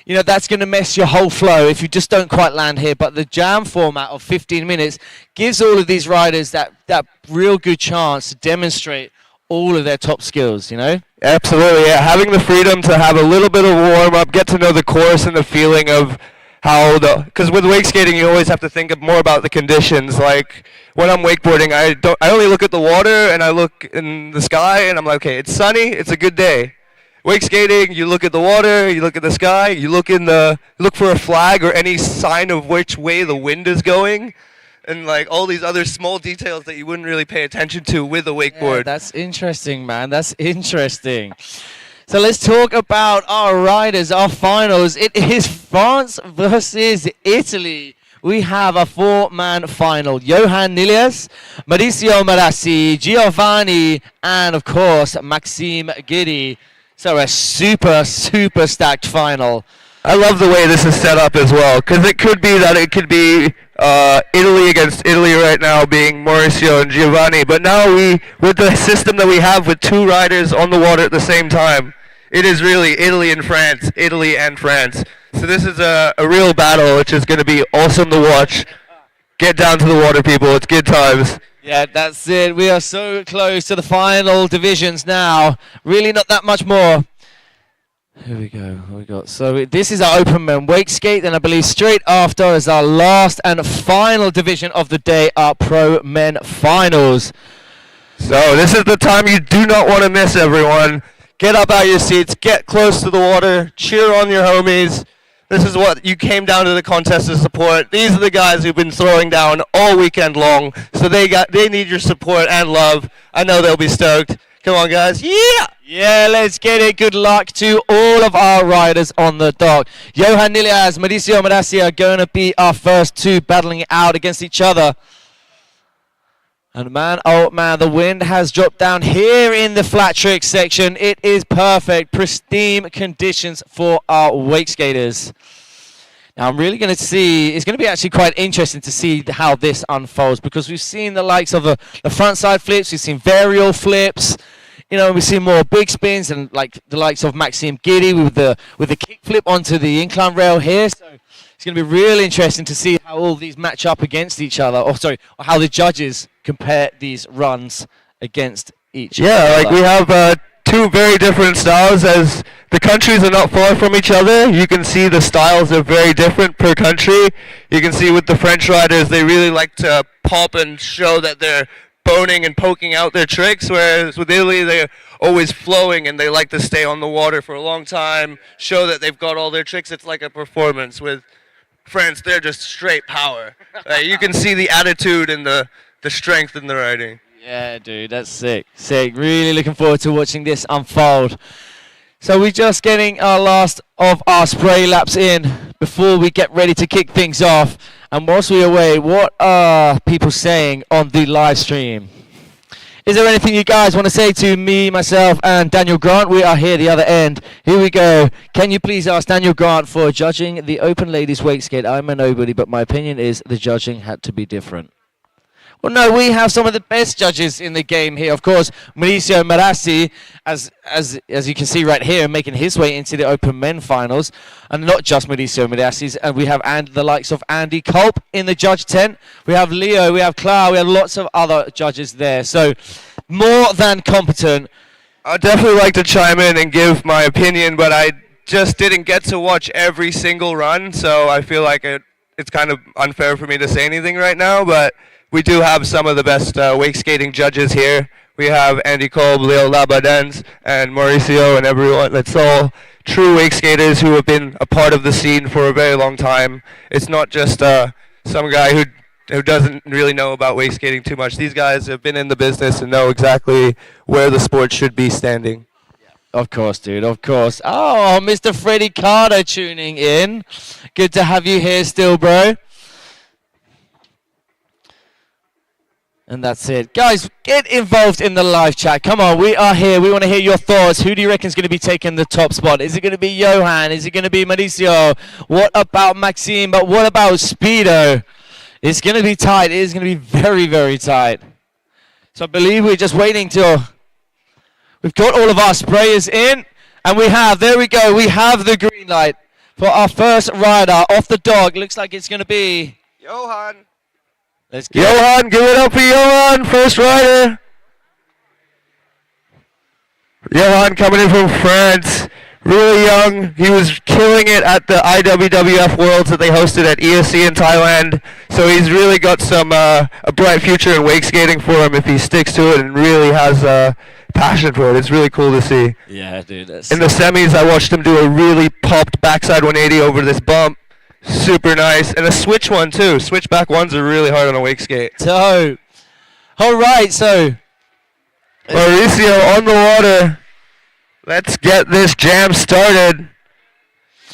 That's going to mess your whole flow if you just don't quite land here. But the jam format of 15 minutes gives all of these riders that real good chance to demonstrate all of their top skills, you know? Absolutely, yeah. Having the freedom to have a little bit of warm up, get to know the course and the feeling of how because with wake skating you always have to think more about the conditions. Like when I'm wakeboarding, I only look at the water and I look in the sky and I'm like, okay, it's sunny, it's a good day. Wake skating, you look at the water, you look at the sky, you look for a flag or any sign of which way the wind is going. And like all these other small details that you wouldn't really pay attention to with a wakeboard. Yeah, that's interesting, man. That's interesting. So let's talk about our riders, our finals. It is France versus Italy. We have a 4-man final. Johan Nilias, Mauricio Morassi, Giovanni, and of course, Maxim Giddy. So a super, super stacked final. I love the way this is set up as well, because it could be Italy against Italy right now being Mauricio and Giovanni, but now with the system that we have with 2 riders on the water at the same time, it is really Italy and France. So this is a real battle, which is going to be awesome to watch. Get down to the water, people. It's good times. Yeah, that's it. We are so close to the final divisions now. Really not that much more. Here we go. What we got? So this is our open men wake skate, and I believe straight after is our last and final division of the day, our pro men finals. So this is the time you do not want to miss, everyone. Get up out of your seats, get close to the water, cheer on your homies. This is what you came down to the contest to support. These are the guys who've been throwing down all weekend long, so they need your support and love. I know they'll be stoked. Come on, guys. Yeah! Yeah, let's get it. Good luck to all of our riders on the dock. Johan Nilias, Mauricio Morassi are going to be our first 2 battling it out against each other. And man, oh man, the wind has dropped down here in the flat trick section. It is perfect, pristine conditions for our wake skaters. Now I'm really going to see, it's going to be actually quite interesting to see how this unfolds, because we've seen the likes of the front side flips, we've seen varial flips, you know, we've seen more big spins and like the likes of Maxim Giddy with the kick flip onto the incline rail here. So it's going to be really interesting to see how all these match up against each other, or how the judges compare these runs against each other. Yeah, like we have 2 very different styles, as the countries are not far from each other. You can see the styles are very different per country. You can see with the French riders, they really like to pop and show that they're boning and poking out their tricks, whereas with Italy, they're always flowing and they like to stay on the water for a long time, show that they've got all their tricks. It's like a performance. With France, they're just straight power. You can see the attitude and the strength in the riding. Yeah, dude, that's sick. Sick. Really looking forward to watching this unfold. So we're just getting our last of our spray laps in before we get ready to kick things off. And whilst we're away, what are people saying on the live stream? Is there anything you guys want to say to me, myself, and Daniel Grant? We are here the other end. Here we go. Can you please ask Daniel Grant for judging the Open Ladies Wake Skate? I'm a nobody, but my opinion is the judging had to be different. Well, no, we have some of the best judges in the game here. Of course, Mauricio Morassi, as you can see right here, making his way into the Open Men finals. And not just Mauricio Morassi, and we have the likes of Andy Culp in the judge tent. We have Leo, we have Clara, we have lots of other judges there. So, more than competent. I'd definitely like to chime in and give my opinion, but I just didn't get to watch every single run, so I feel like it's kind of unfair for me to say anything right now, but we do have some of the best wake skating judges here. We have Andy Kolb, Leo Labadens, and Mauricio, and everyone. That's all true wake skaters who have been a part of the scene for a very long time. It's not just some guy who doesn't really know about wake skating too much. These guys have been in the business and know exactly where the sport should be standing. Of course, dude, of course. Oh, Mr. Freddie Carter tuning in. Good to have you here still, bro. And that's it. Guys, get involved in the live chat. Come on, we are here. We want to hear your thoughts. Who do you reckon is going to be taking the top spot? Is it going to be Johan? Is it going to be Mauricio? What about Maxime? But what about Speedo? It's going to be tight. It is going to be very, very tight. So I believe we're just waiting till we've got all of our sprayers in. And we have, there we go. We have the green light for our first rider off the dog. Looks like it's going to be Johan. Let's go. Johan, give it up for Johan, first rider. Johan coming in from France, really young. He was killing it at the IWWF Worlds that they hosted at ESC in Thailand. So he's really got some a bright future in wake skating for him if he sticks to it and really has passion for it. It's really cool to see. Yeah, dude. That's In the semis, I watched him do a really popped backside 180 over this bump. Super nice. And a switch one, too. Switchback ones are really hard on a wake skate. so. All right, so Mauricio on the water. Let's get this jam started.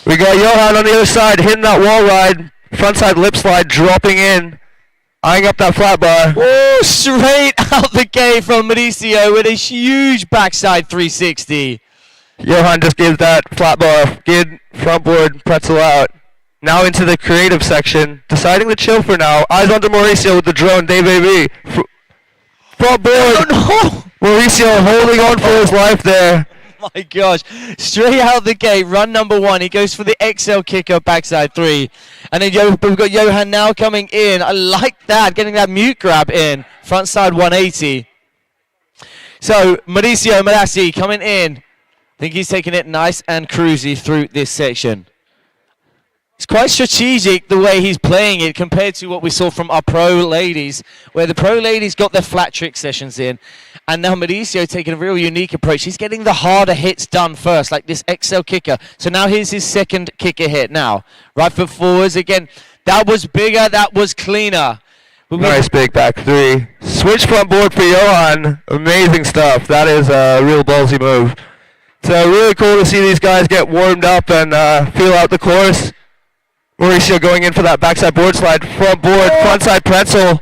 We got Johan on the other side, hitting that wall ride. Frontside lip slide, dropping in. Eyeing up that flat bar. woo, straight out the gate from Mauricio with a huge backside 360. Johan just gives that flat bar, good front board, pretzel out. Now into the creative section. Deciding to chill for now. Eyes onto Mauricio with the drone, Day Baby. Front board. Oh Mauricio holding on for his life there. no! My gosh, straight out the gate, run number one. He goes for the XL kicker backside 3. And then we've got Johan now coming in. I like that, getting that mute grab in. Frontside 180. So, Mauricio Morassi coming in. I think he's taking it nice and cruisy through this section. It's quite strategic the way he's playing it compared to what we saw from our pro ladies, where the pro ladies got their flat trick sessions in, and now Mauricio taking a real unique approach. He's getting the harder hits done first, like this XL kicker. So now here's his second kicker hit now. Right foot forwards again. That was bigger, that was cleaner. But Nice big back 3. Switch front board for Johan. Amazing stuff. That is a real ballsy move. So really cool to see these guys get warmed up and feel out the course. Mauricio going in for that backside board slide, front board, frontside pretzel,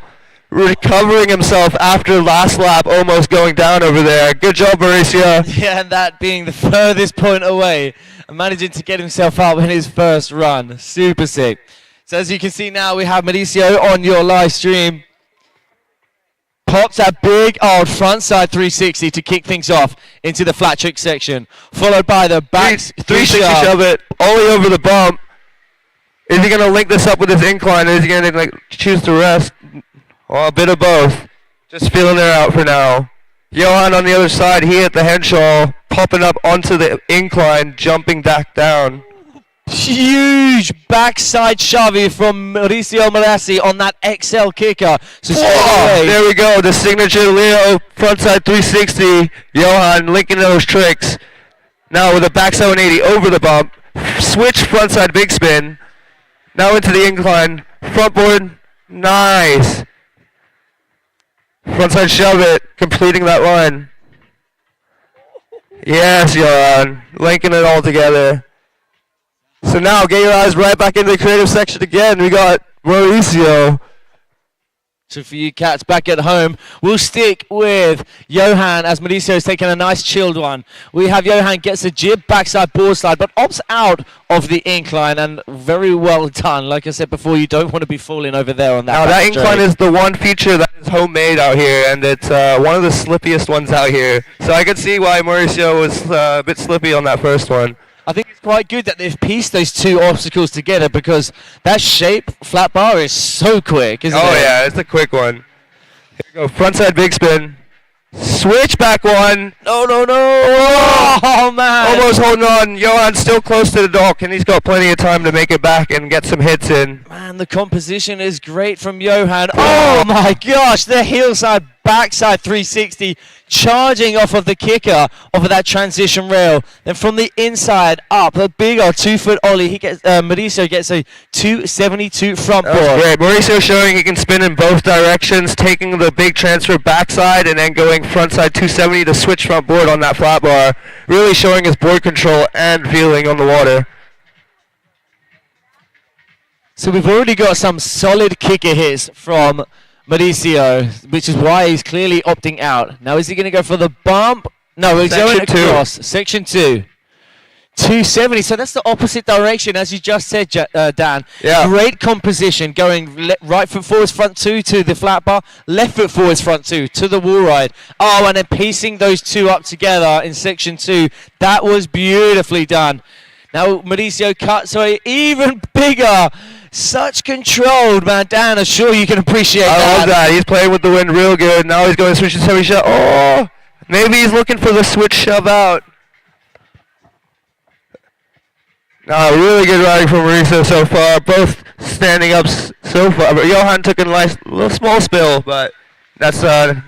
recovering himself after last lap, almost going down over there. Good job, Mauricio. Yeah, and that being the furthest point away, and managing to get himself up in his first run. Super sick. So as you can see now, we have Mauricio on your live stream. Pops that big old frontside 360 to kick things off into the flat trick section, followed by the back 360 shove it, ollie over the bump. Is he going to link this up with his incline, or is he going to choose to rest? Oh, a bit of both. Just feeling her out for now. Johan on the other side, he hit the Henshaw, popping up onto the incline, jumping back down. Huge backside shovey from Mauricio Morassi on that XL kicker. So There we go, the signature Leo frontside 360. Johan linking those tricks. Now with a backside 180 over the bump. Switch frontside big spin. Now into the incline. Front board. Nice. Frontside shove it. Completing that line. Yes, Johan. Linking it all together. So now get your eyes right back into the creative section again. We got Mauricio. So for you cats back at home, we'll stick with Johan as Mauricio's taking a nice chilled one. We have Johan gets a jib backside board slide, but opts out of the incline, and very well done. Like I said before, you don't want to be falling over there on that. Now that incline is the one feature that is homemade out here, and it's one of the slippiest ones out here. So I could see why Mauricio was a bit slippy on that first one. I think it's quite good that they've pieced those two obstacles together, because that shape flat bar is so quick, isn't it? Oh yeah, it's a quick one. Here we go, frontside big spin. Switch back one. No. Oh, man. Almost holding on. Johan's still close to the dock, and he's got plenty of time to make it back and get some hits in. Man, the composition is great from Johan. Oh my gosh, the heel side, backside 360, charging off of the kicker, off of that transition rail. Then from the inside up, a big old 2-foot ollie. He gets Mauricio gets a 272 front board. That's great. Mauricio showing he can spin in both directions, taking the big transfer backside and then going frontside 270 to switch front board on that flat bar. Really showing his board control and feeling on the water. So we've already got some solid kicker hits from Mauricio, which is why he's clearly opting out. Now is he going to go for the bump? No, he's going across. Section 2. 270, so that's the opposite direction, as you just said, Dan. Yeah. Great composition, going right foot forwards, front 2 to the flat bar, left foot forwards, front 2 to the wall ride. Oh, and then piecing those two up together in section 2. That was beautifully done. Now Mauricio cuts away even bigger. Such controlled, man. Dan, I'm sure you can appreciate that. I love that. He's playing with the wind real good. Now he's going to switch to heavy shot. Oh! Maybe he's looking for the switch shove out. No, really good riding from Mauricio so far. Both standing up so far. But Johan took a nice little small spill, but that's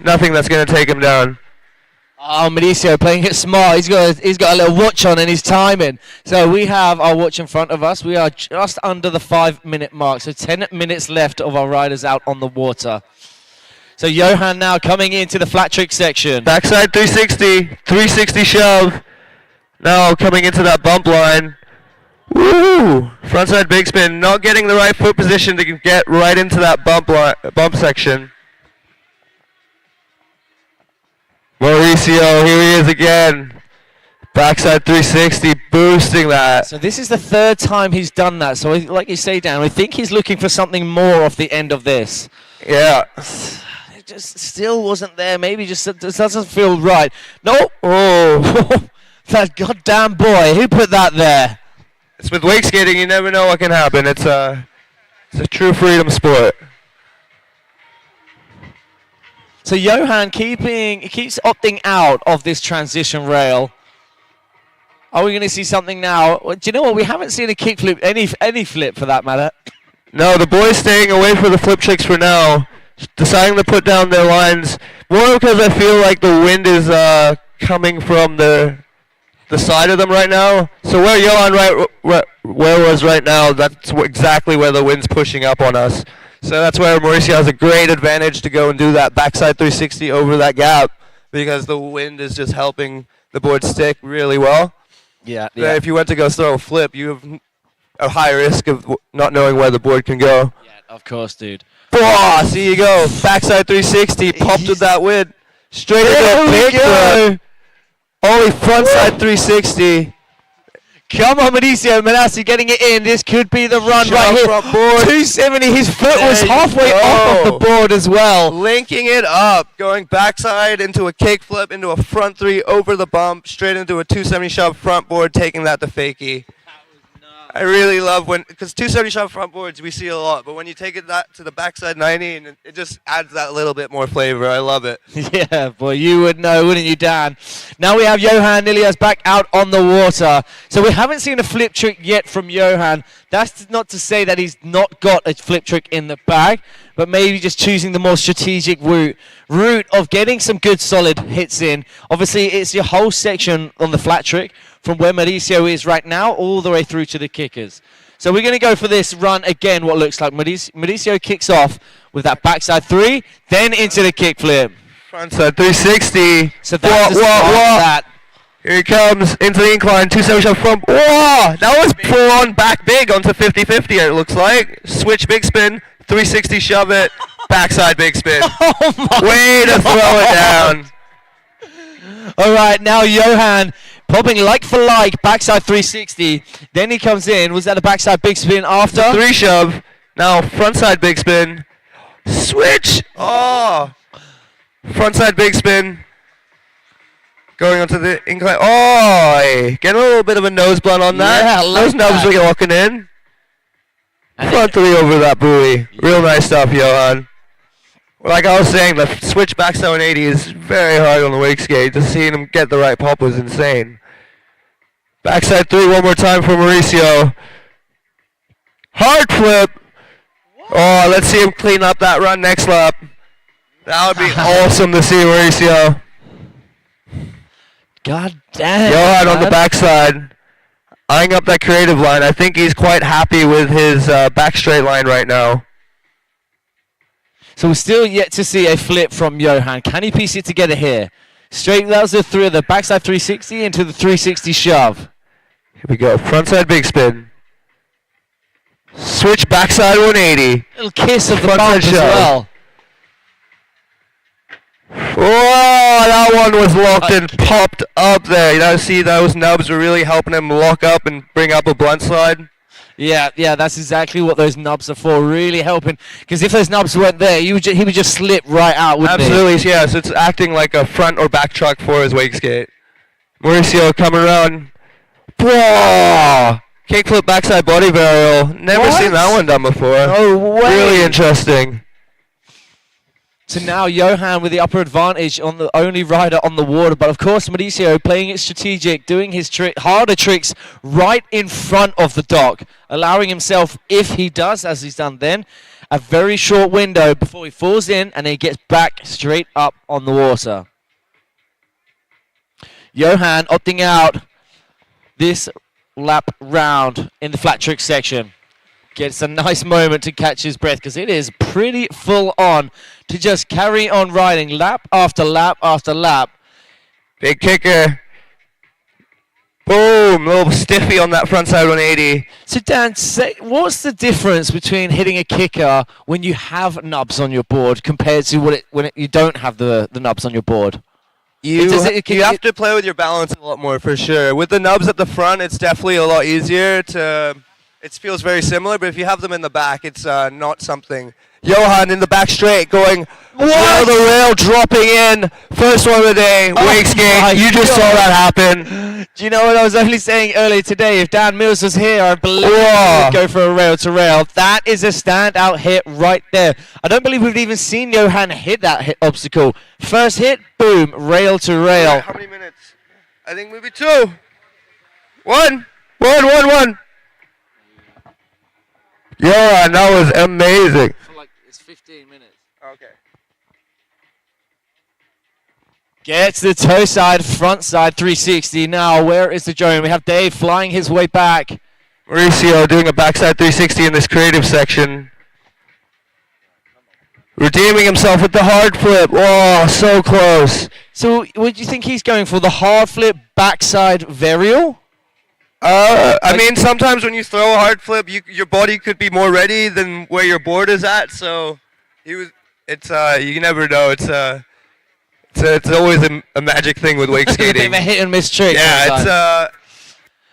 nothing that's going to take him down. Oh, Mauricio playing it smart. He's got a little watch on and he's timing. So we have our watch in front of us. We are just under the 5-minute mark. So 10 minutes left of our riders out on the water. So Johan now coming into the flat trick section. Backside 360, 360 shove. Now coming into that bump line. Woo! Frontside big spin. Not getting the right foot position to get right into that bump section. Mauricio, here he is again. Backside 360, boosting that. So this is the third time he's done that. So like you say, Dan, I think he's looking for something more off the end of this. Yeah. It just still wasn't there. Maybe just doesn't feel right. No. Oh, that goddamn boy. Who put that there? It's with wake skating, you never know what can happen. It's a true freedom sport. So Johan keeps opting out of this transition rail. Are we going to see something now? Do you know what? We haven't seen a kickflip, any flip for that matter. No, the boys staying away for the flip tricks for now. Deciding to put down their lines. More because I feel like the wind is coming from the side of them right now. So where Johan where was right now, that's exactly where the wind's pushing up on us. So that's where Mauricio has a great advantage to go and do that backside 360 over that gap because the wind is just helping the board stick really well. Yeah. But if you went to go throw a flip, you have a high risk of not knowing where the board can go. Yeah, of course, dude. Boah, see you go. Backside 360, popped with that wind. Straight into a big flip. Only frontside 360. Come on, Mauricio. Morassi getting it in. This could be the run Shove right here. front board. 270. His foot There was you halfway off of the go. board as well. Linking it up, going backside into a kick flip, into a front three over the bump, straight into a 270 shove front board, taking that to fakie. I really love because 270 shove front boards we see a lot, but when you take that to the backside 90, and it just adds that little bit more flavor. I love it. Yeah, boy, you would know, wouldn't you, Dan? Now we have Johan Ilias back out on the water. So we haven't seen a flip trick yet from Johan. That's not to say that he's not got a flip trick in the bag, but maybe just choosing the more strategic route of getting some good solid hits in. Obviously, it's your whole section on the flat trick from where Mauricio is right now all the way through to the kickers. So we're going to go for this run again, what looks like. Mauricio kicks off with that backside three, then into the kickflip. Frontside 360. So that's that. Here he comes into the incline, 270 shove front. Whoa! That was full on back big onto 50-50, it looks like. Switch big spin, 360 shove it, backside big spin. Oh my Way to throw it down. All right, now Johan popping like for like, backside 360. Then he comes in. Was that a backside big spin after? Three shove. Now frontside big spin. Switch. Oh. Frontside big spin. Going onto the incline. Oh, getting a little bit of a nose blunt on that. Yeah, I like those nubs that. are walking in. And Front three over that buoy. Real nice stuff, Johan. Like I was saying, the switch backside 180 is very hard on the wake skate. Just seeing him get the right pop was insane. Backside three one more time for Mauricio. Hard flip. Oh, let's see him clean up that run next lap. That would be awesome to see, Mauricio. God damn. Johan on the man. backside, eyeing up that creative line. I think he's quite happy with his back straight line right now. So we're still yet to see a flip from Johan. Can he piece it together here? Straight, that was the backside 360 into the 360 shove. Here we go. Frontside big spin. Switch backside 180. Little kiss of the Frontside bump as shove. well. Oh, that one was locked and popped up there. You know, see those nubs are really helping him lock up and bring up a blunt slide. Yeah, that's exactly what those nubs are for, really helping. Because if those nubs weren't there, he would just slip right out, wouldn't Absolutely, yeah. So it's acting like a front or back truck for his wake skate. Mauricio coming around. Whoa! Kickflip backside body varial. Never What? seen that one done before. No way. Really interesting. So now Johan with the upper advantage on the only rider on the water. But of course, Mauricio playing it strategic, doing his harder tricks right in front of the dock, allowing himself, if he does, as he's done then, a very short window before he falls in and then he gets back straight up on the water. Johan opting out this lap round in the flat trick section. Gets a nice moment to catch his breath because it is pretty full on to just carry on riding lap after lap after lap. Big kicker. Boom, little stiffy on that frontside 180. So Dan, what's the difference between hitting a kicker when you have nubs on your board compared to when you don't have the nubs on your board? You have to play with your balance a lot more for sure. With the nubs at the front, it's definitely a lot easier to... It feels very similar, but if you have them in the back, it's not something. Johan in the back straight going, what? The rail dropping in. First one of the day, wake skate. You just saw that happen. Do you know what I was only saying earlier today? If Dan Mills was here, I believe he would go for a rail to rail. That is a standout hit right there. I don't believe we've even seen Johan hit that obstacle. First hit, boom, rail to rail. How many minutes? I think maybe 2. 1. 1. Yeah, that was amazing. For like, it's 15 minutes. Okay. Gets the toe side, front side 360. Now, where is the drone? We have Dave flying his way back. Mauricio doing a backside 360 in this creative section. Redeeming himself with the hard flip. Oh, so close. So, what do you think he's going for? The hard flip, backside varial? I mean, sometimes when you throw a hard flip, your body could be more ready than where your board is at. So, you never know. It's always a magic thing with wake skating. A hit and miss trick. Yeah,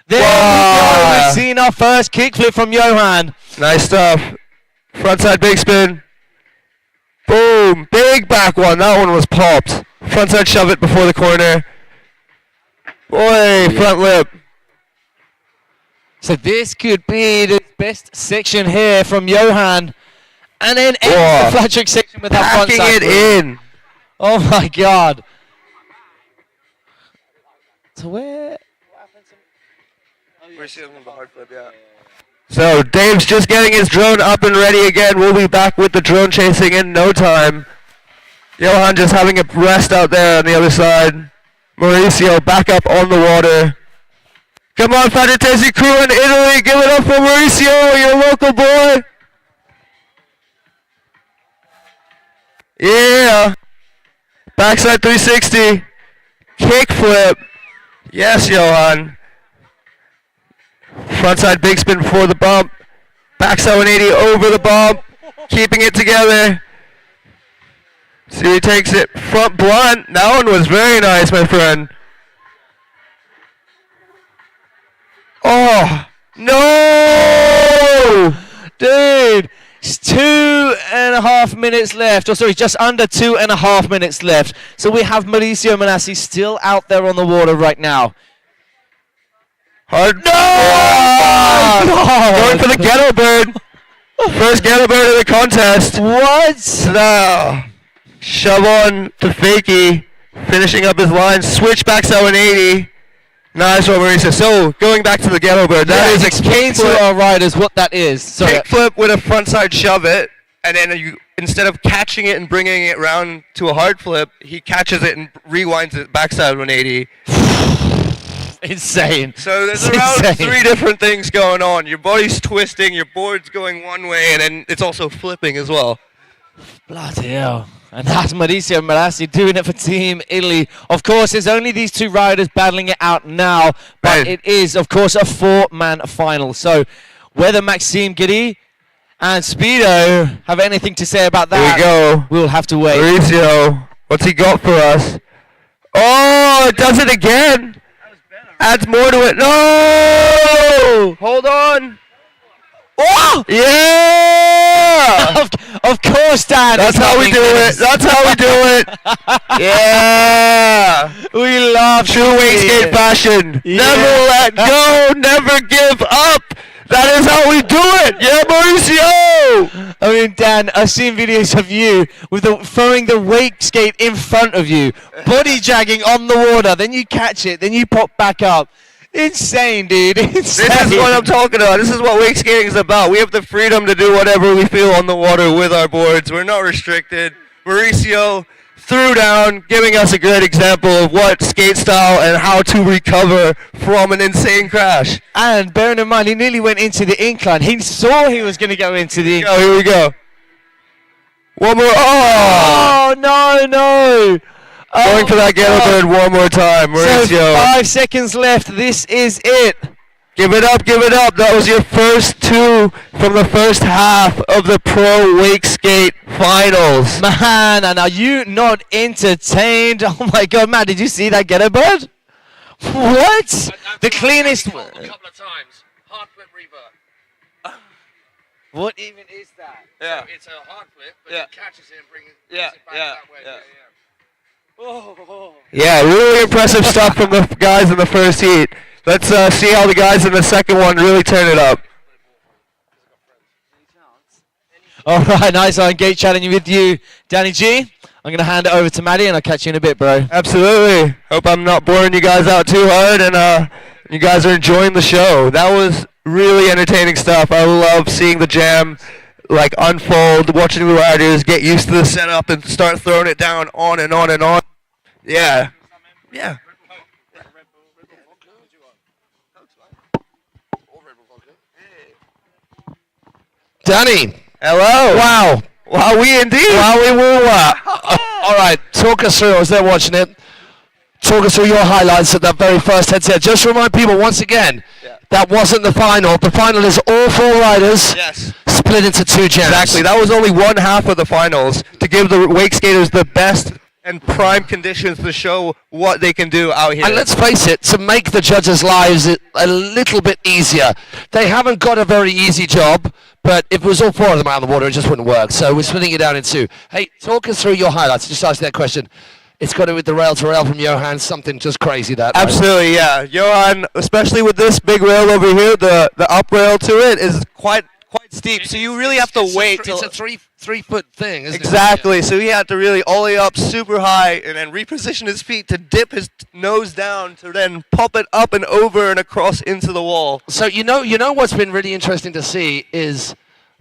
there we go. We've seen our first kickflip from Johan. Nice stuff. Frontside big spin. Boom, big back one. That one was popped. Frontside shove it before the corner. Boy, front lip. So this could be the best section here from Johan. And then ends the flat trick section with that front side. Packing it in. Oh my God. So where? We're seeing the hard flip, yeah. So Dave's just getting his drone up and ready again. We'll be back with the drone chasing in no time. Johan just having a rest out there on the other side. Mauricio back up on the water. Come on, Fantasy crew in Italy, give it up for Mauricio, your local boy. Yeah. Backside 360. Kickflip. Yes, Johan. Frontside big spin before the bump. Backside 180 over the bump. Keeping it together. See he takes it. Front blunt. That one was very nice, my friend. Oh, no! Dude, it's 2.5 minutes left. Oh, sorry, just under 2.5 minutes left. So we have Mauricio Morassi still out there on the water right now. Hard. No! Going for the ghetto bird. First ghetto bird of the contest. What? No. Shove on to Fakey. Finishing up his line. Switch backside 180. Nice one, Mauricio. So, going back to the ghetto bird, that is explain to our riders what that is. Kickflip with a frontside shove it, and then you, instead of catching it and bringing it round to a hard flip, he catches it and rewinds it backside 180. Insane. So there's around 3 different things going on. Your body's twisting, your board's going one way, and then it's also flipping as well. Bloody hell. And that's Mauricio Morassi doing it for Team Italy. Of course, there's only these 2 riders battling it out now, but it is, of course, a 4-man final. So whether Maxim, Giddy, and Speedo have anything to say about that, here we go. We'll have to wait. Mauricio, what's he got for us? Oh, it does it again. Adds more to it. No! Hold on. Oh! Yeah! Of course, Dan. That's how we do it. That's how we do it. Yeah! We love true wake skate fashion. Yeah. Never let go. Never give up. That is how we do it. Yeah, Mauricio! I mean, Dan, I've seen videos of you with throwing the wake skate in front of you, body dragging on the water, then you catch it, then you pop back up. Insane, dude. Insane. This is what I'm talking about. This is what wake skating is about. We have the freedom to do whatever we feel on the water with our boards. We're not restricted. Mauricio threw down, giving us a great example of what skate style and how to recover from an insane crash. And bearing in mind, he nearly went into the incline. He saw he was going to go into the incline. Here we go. One more. Oh! Oh, no. Going for that Gallagher one more time, Mauricio. So 5 seconds left. This is it. Give it up. That was your first 2 from the first half of the Pro Wake Skate Finals. Man, and are you not entertained? Oh my God, man, did you see that Ghetto Bird? What? The cleanest. A couple of times. Hard flip revert. What even is that? Yeah. So it's a hard flip, but Yeah. it catches it and brings it Yeah, back yeah, that way. yeah. Oh. Yeah, really impressive stuff from the guys in the first heat. Let's see how the guys in the second one really turn it up. All right, nice. I'm gate chatting with you, Danny G. I'm going to hand it over to Maddie, and I'll catch you in a bit, bro. Absolutely. Hope I'm not boring you guys out too hard, and you guys are enjoying the show. That was really entertaining stuff. I love seeing the jam like unfold, watching the riders get used to the setup and start throwing it down on and on and on. Yeah. Yeah. Danny. Hello. Wow. Wow, we indeed. Wow, we will. All right, talk us through, as they're watching it, talk us through your highlights of that very first headset. Just remind people once again, that wasn't the final. The final is all 4 riders Yes. split into 2 jams. Exactly. That was only one half of the finals to give the wake skaters the best and prime conditions to show what they can do out here. And let's face it, to make the judges' lives a little bit easier. They haven't got a very easy job, but if it was all 4 of them out of the water, it just wouldn't work. So we're splitting it down in 2. Hey, talk us through your highlights. Just ask that question. It's got to be with the rail to rail from Johan, something just crazy that. Right? Absolutely, yeah. Johan, especially with this big rail over here, the up rail to it is quite steep. So you really have to wait till it's a three foot thing, isn't exactly. it? So he had to really ollie up super high and then reposition his feet to dip his nose down to then pop it up and over and across into the wall. So you know what's been really interesting to see is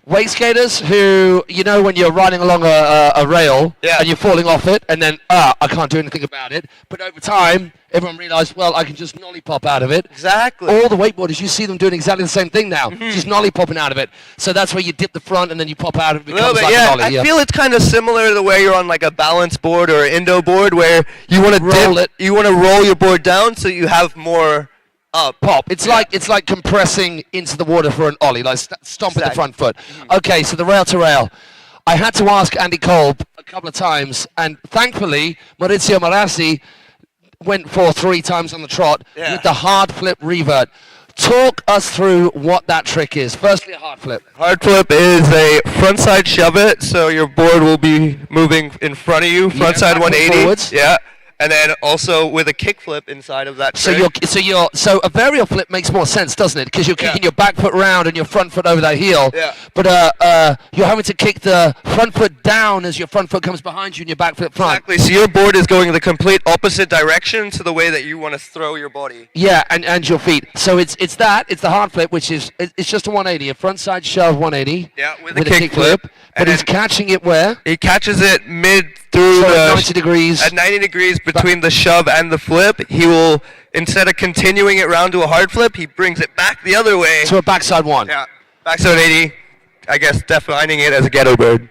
wake skaters who, when you're riding along a rail and you're falling off it and then, I can't do anything about it. But over time, everyone realized, well, I can just nollie pop out of it. Exactly. All the wakeboarders, you see them doing exactly the same thing now. Just nollie popping out of it. So that's where you dip the front and then you pop out and it becomes like a nollie. I feel it's kind of similar to the way you're on like a balance board or an Indo board where you want to Roll it. You want to roll your board down so you have more pop. It's like compressing into the water for an ollie, like stomping the front foot. Okay, so the rail to rail. I had to ask Andy Kolb a couple of times, and thankfully Mauricio Morassi went for 3 times on the trot with the hard flip revert. Talk us through what that trick is. Firstly, a hard flip. Hard flip is a front side shove it, so your board will be moving in front of you, front side 180. Forwards. Yeah. And then also with a kick flip inside of that trick. So a varial flip makes more sense, doesn't it? Because you're kicking your back foot round and your front foot over that heel. Yeah. But you're having to kick the front foot down as your front foot comes behind you and your back foot front. Exactly. So your board is going the complete opposite direction to the way that you want to throw your body. Yeah, and your feet. So it's the hard flip, which is it's just a 180, a front side shove 180. Yeah, with a a kick flip. But he's catching it where? He catches it mid through So the at 90 degrees. At 90 degrees between the shove and the flip, he will, instead of continuing it round to a hard flip, he brings it back the other way. To a backside 1. Yeah, backside 80, I guess defining it as a ghetto bird.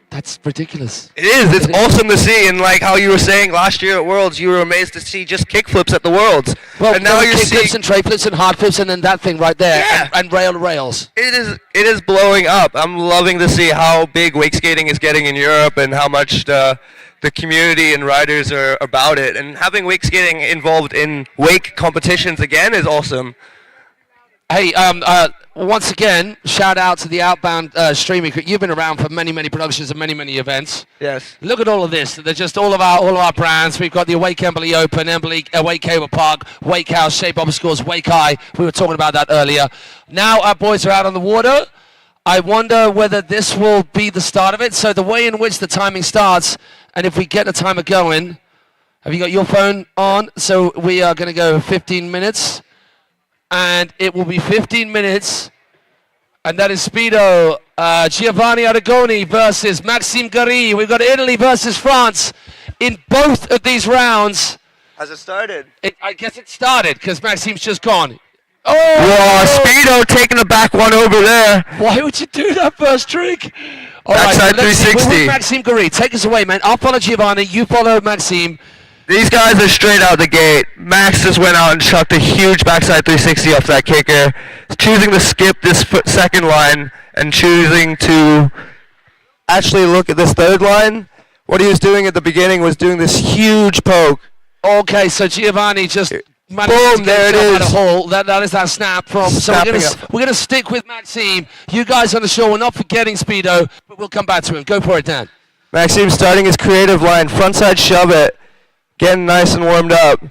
That's ridiculous. It is. It's awesome to see. And like how you were saying last year at Worlds, you were amazed to see just kick flips at the Worlds. Well, and now you're kick seeing flips and tray flips and hard flips and then that thing right there. Yeah. And rail to rails. It is blowing up. I'm loving to see how big wake skating is getting in Europe and how much the community and riders are about it. And having wake skating involved in wake competitions again is awesome. Hey, once again, shout out to the Outbound streaming crew. You've been around for many, many productions and many, many events. Yes. Look at all of this. They're just all of our brands. We've got the Awake Embily Open, Awake Cablepark, Wake House, Shape Obstacles, Wake Eye. We were talking about that earlier. Now our boys are out on the water. I wonder whether this will be the start of it. So the way in which the timing starts, and if we get the timer going, have you got your phone on? So we are going to go 15 minutes, and it will be 15 minutes, and that is Speedo, Giovanni Aragoni versus Maxim Gari. We've got Italy versus France in both of these rounds. Has it started? I guess it started because Maxim's just gone. Whoa, Oh! Speedo taking the back one over there. Why would you do that first trick? All Backside let's see. We're 360. with Maxim Gari. Take us away, man. I'll follow Giovanni. You follow Maxim. These guys are straight out the gate. Max just went out and chucked a huge backside 360 off that kicker, choosing to skip this second line and choosing to actually look at this third line. What he was doing at the beginning was doing this huge poke. Okay, so Giovanni just managed Boom, to there get it himself out of is. hole. That is that snap from. So Snapping up. we're gonna stick with Maxim. You guys on the show, we're not forgetting Speedo, but we'll come back to him. Go for it, Dan. Maxime starting his creative line, frontside shove it, getting nice and warmed up.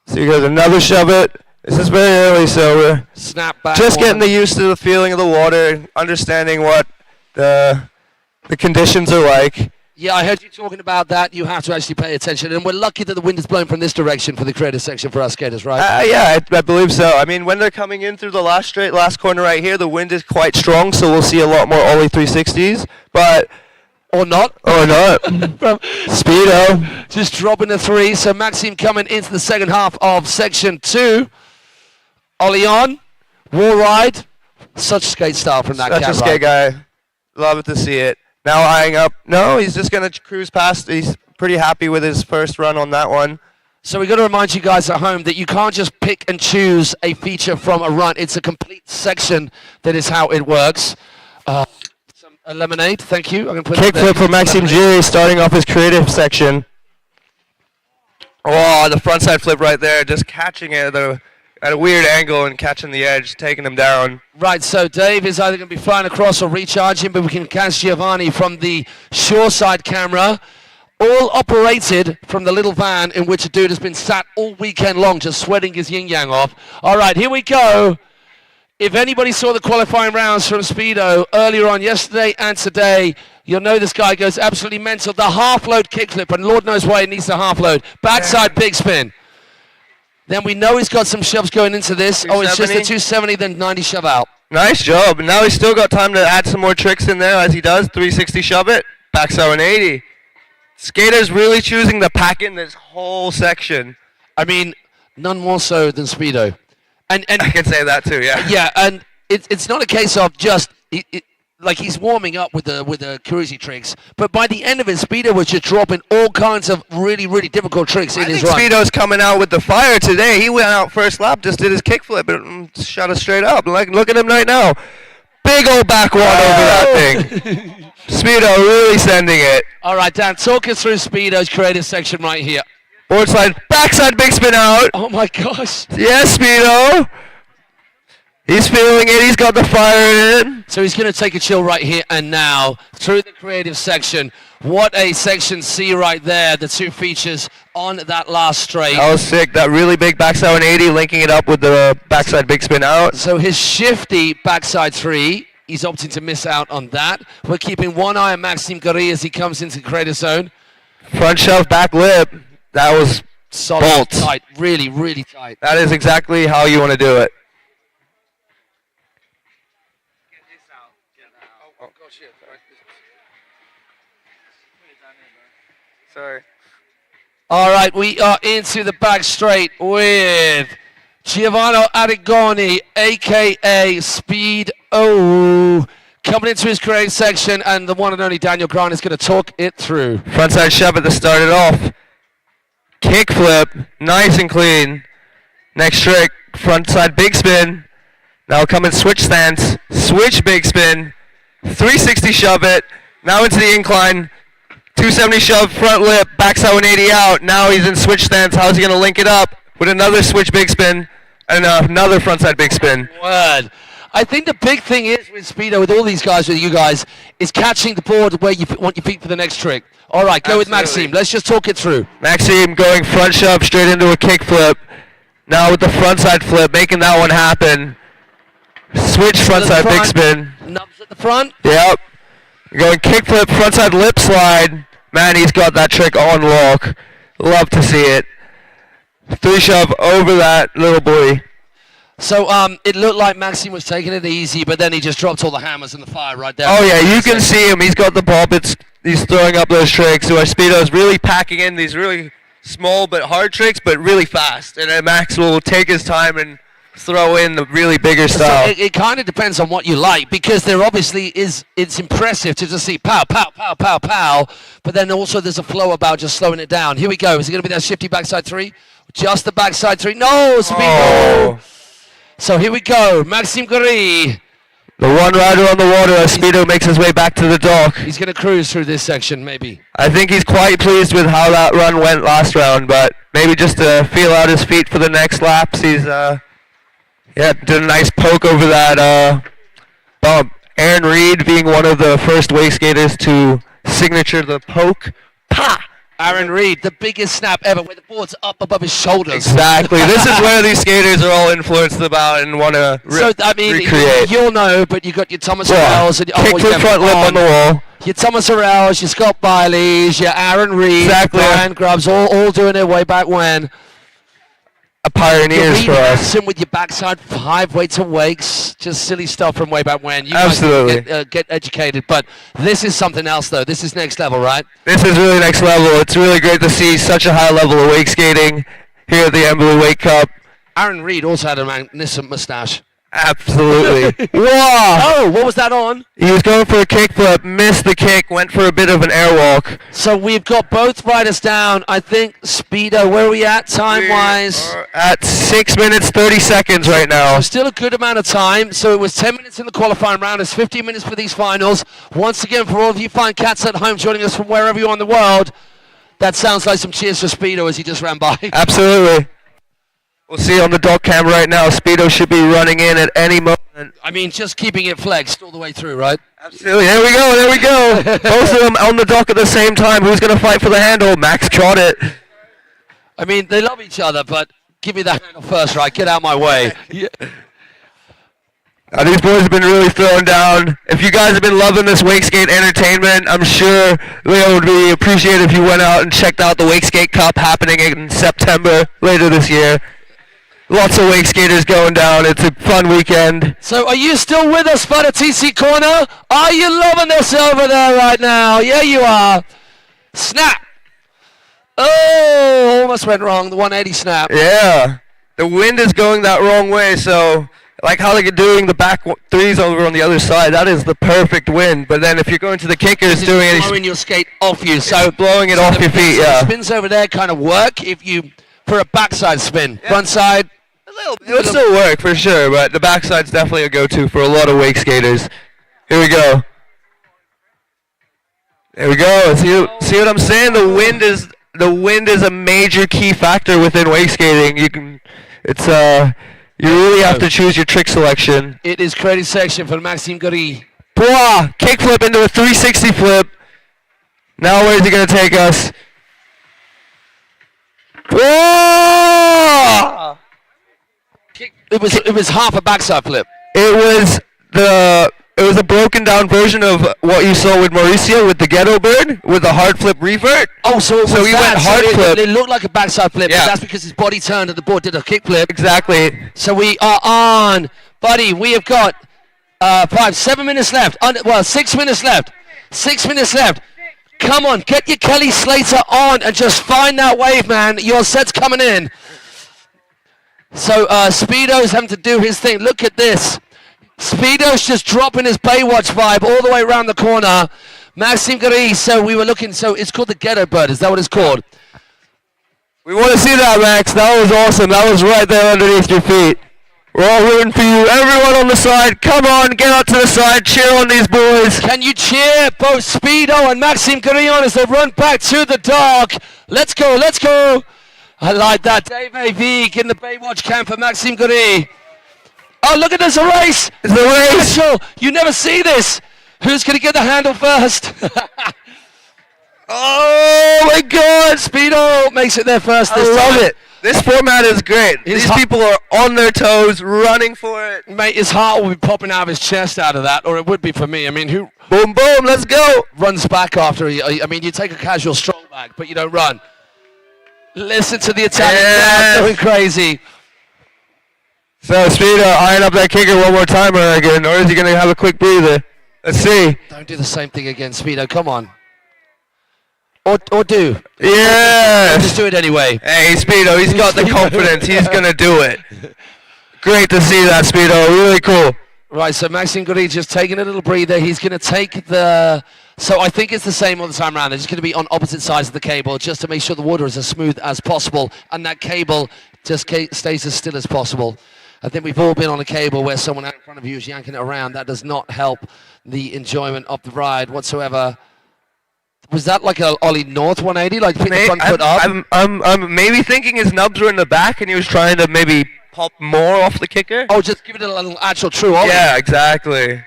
So he goes another shove it. This is very early, so we're Snap back. just one. getting used to the feeling of the water, understanding what the conditions are like. Yeah, I heard you talking about that. You have to actually pay attention, and we're lucky that the wind is blowing from this direction for the creative section for us skaters, right? Yeah, I believe so. I mean, when they're coming in through the last corner right here, the wind is quite strong, so we'll see a lot more ollie 360s. But Or not. From Speedo. Just dropping the three. So Maxim coming into the second half of section 2. Ollie on. Wall ride. Such skate style from that Such cat a skate guy. Love it to see it. Now eyeing up. No, he's just going to cruise past. He's pretty happy with his first run on that one. So we've got to remind you guys at home that you can't just pick and choose a feature from a run. It's a complete section. That is how it works. A lemonade, thank you. I'm gonna put Kickflip for Maxime Giri starting off his creative section. Oh, the frontside flip right there, just catching it at a weird angle and catching the edge, taking him down. Right, so Dave is either going to be flying across or recharging, but we can catch Giovanni from the shoreside camera. All operated from the little van in which a dude has been sat all weekend long just sweating his yin-yang off. All right, here we go. If anybody saw the qualifying rounds from Speedo earlier on yesterday and today, you'll know this guy goes absolutely mental. The half-load kickflip, and Lord knows why he needs the half-load. Backside big spin. Then we know he's got some shoves going into this. Oh, it's just a 270, then 90 shove out. Nice job. And now he's still got time to add some more tricks in there as he does. 360 shove it, backside 180. Skater's really choosing to pack in this whole section. I mean, none more so than Speedo. And I can say that too, yeah. Yeah, and it's not a case of just like he's warming up with the cruisy tricks, but by the end of it, Speedo was just dropping all kinds of really, really difficult tricks in his run. Speedo's coming out with the fire today. He went out first lap, just did his kickflip and shot it straight up. Like, look at him right now. Big old back one over that thing. Speedo really sending it. All right, Dan, talk us through Speedo's creative section right here. Board slide, backside big spin out. Oh my gosh. Yes, Speedo. He's feeling it. He's got the fire in. So he's going to take a chill right here and now through the creative section. What a section C right there. The two features on that last straight. That was sick. That really big backside 180, linking it up with the backside big spin out. So his shifty backside 3, he's opting to miss out on that. We're keeping one eye on Maxime Gari as he comes into the creative zone. Front shove, back lip. That was Solid, bolt. tight, really, really tight. That is exactly how you want to do it. Sorry. All right, we are into the back straight with Giovanni Aragoni, a.k.a. Speedo, coming into his creative section, and the one and only Daniel Grant is going to talk it through. Frontside shove it to start it off. Kick flip, nice and clean. Next trick, frontside big spin. Now coming switch stance, switch big spin, 360 shove it. Now into the incline, 270 shove front lip, backside 180 out. Now he's in switch stance. How's he going to link it up with another switch big spin and another frontside big spin? Word. I think the big thing is with Speedo, with all these guys, with you guys, is catching the board where you want your feet for the next trick. All right, go with Maxime. Let's just talk it through. Maxime going front shove straight into a kick flip. Now with the frontside flip, making that one happen. Switch frontside big spin. nubs at the front. Yep. Going kickflip, frontside lip slide. Man, he's got that trick on lock. Love to see it. 3 shove over that little boy. So it looked like Maxim was taking it easy, but then he just dropped all the hammers in the fire right there. Oh yeah, you can see him. He's got the pop. He's throwing up those tricks. So our Speedo's really packing in these really small but hard tricks, but really fast. And then Max will take his time and throw in the really bigger style. So it kind of depends on what you like, because there obviously it's impressive to just see pow, pow, pow, pow, pow, but then also there's a flow about just slowing it down. Here we go. Is it going to be that shifty backside 3? Just the backside 3. No, Speedo. Oh. So here we go. Maxim Gary. The one rider on the water as Speedo makes his way back to the dock. He's going to cruise through this section, maybe. I think he's quite pleased with how that run went last round, but maybe just to feel out his feet for the next laps, he's did a nice poke over that bump. Aaron Reed being one of the first wake skaters to signature the poke. Pa! Aaron Reed, the biggest snap ever, where the board's up above his shoulders. Exactly. This is where these skaters are all influenced about and want to recreate. You'll know, but you got your Thomas Orells and kick front lip on the wall. Your Thomas Orells, your Scott Bileys, your Aaron Reed, Brian Grubbs, all doing it way back when. A pioneers for us. Maxim with your backside 5 weights and wakes, just silly stuff from way back when. You Absolutely. guys get educated, but this is something else though. This is next level, right? This is really next level. It's really great to see such a high level of wake skating here at the Embily Wake Cup. Aaron Reed also had a magnificent mustache. Absolutely. Wow! Oh, what was that on? He was going for a kickflip, missed the kick, went for a bit of an airwalk. So we've got both riders down. I think Speedo, where are we at time-wise? We are at 6 minutes, 30 seconds right now. So still a good amount of time. So it was 10 minutes in the qualifying round. It's 15 minutes for these finals. Once again, for all of you fine cats at home joining us from wherever you are in the world, that sounds like some cheers for Speedo as he just ran by. Absolutely. We'll see on the dock cam right now. Speedo should be running in at any moment. I mean, just keeping it flexed all the way through, right? Absolutely. There we go. There we go. Both of them on the dock at the same time. Who's going to fight for the handle? Max caught it. I mean, they love each other, but give me the handle first, right? Get out my way. Yeah. These boys have been really thrown down. If you guys have been loving this wake skate entertainment, I'm sure Leo would be appreciated if you went out and checked out the Wake Skate Cup happening in September later this year. Lots of wake skaters going down. It's a fun weekend. So are you still with us for the TC Corner? Are you loving this over there right now? Yeah, you are. Snap. Oh, almost went wrong. The 180 snap. Yeah. The wind is going that wrong way, so like how they're doing the back threes over on the other side, that is the perfect wind. But then if you're going to the kickers doing it, blowing your skate off you. So blowing it off your feet, yeah. The spins over there kind of work if you, for a backside spin. Yeah. Front side, it would still work for sure, but the backside's definitely a go-to for a lot of wake skaters. Here we go. There we go. See what I'm saying? The wind is a major key factor within wake skating. You really have to choose your trick selection. It is credit section for Maxim Gary. Blah! Kickflip into a 360 flip. Now where's he gonna take us? Blah! It was half a backside flip. It was a broken down version of what you saw with Mauricio with the ghetto bird with the hard flip revert. Oh, so he went hard flip. It looked like a backside flip, yeah. But that's because his body turned and the board did a kick flip. Exactly. So we are on, buddy. We have got 7 minutes left. 6 minutes left. 6 minutes left. Come on, get your Kelly Slater on and just find that wave, man. Your set's coming in. So Speedo's having to do his thing. Look at this. Speedo's just dropping his Baywatch vibe all the way around the corner. Maxim Gary, so we were looking, so it's called the Ghetto Bird. Is that what it's called? We want to see that, Max. That was awesome. That was right there underneath your feet. We're all rooting for you. Everyone on the side, come on, get out to the side. Cheer on these boys. Can you cheer both Speedo and Maxim Gary on as they run back to the dock? Let's go, let's go. I like that. Dave Avig in the Baywatch camp for Maxim Gary. Oh, look at this, a race. It's a race. Special. You never see this. Who's going to get the handle first? Oh my God! Speedo makes it there first. I love it. This format is great. These people are on their toes, running for it. Mate, his heart will be popping out of his chest out of that, or it would be for me. I mean, who Boom, boom, let's go. runs back after I mean, you take a casual stroll back, but you don't run. Listen to the Italian crowd going crazy. So, Speedo, iron up that kicker one more time, I reckon, or is he going to have a quick breather? Let's see. Don't do the same thing again, Speedo. Come on. Or do. Yes. Just do it anyway. Hey, Speedo, he's got the confidence. He's going to do it. Great to see that, Speedo. Really cool. Right, so Maxim Gori just taking a little breather. He's going to take the... So I think it's the same all the time around. They're just going to be on opposite sides of the cable just to make sure the water is as smooth as possible and that cable just stays as still as possible. I think we've all been on a cable where someone out in front of you is yanking it around. That does not help the enjoyment of the ride whatsoever. Was that like a Ollie North 180, like pick the front foot up? I'm maybe thinking his nubs were in the back and he was trying to maybe pop more off the kicker. Oh, just give it a little actual true Ollie. Yeah, exactly.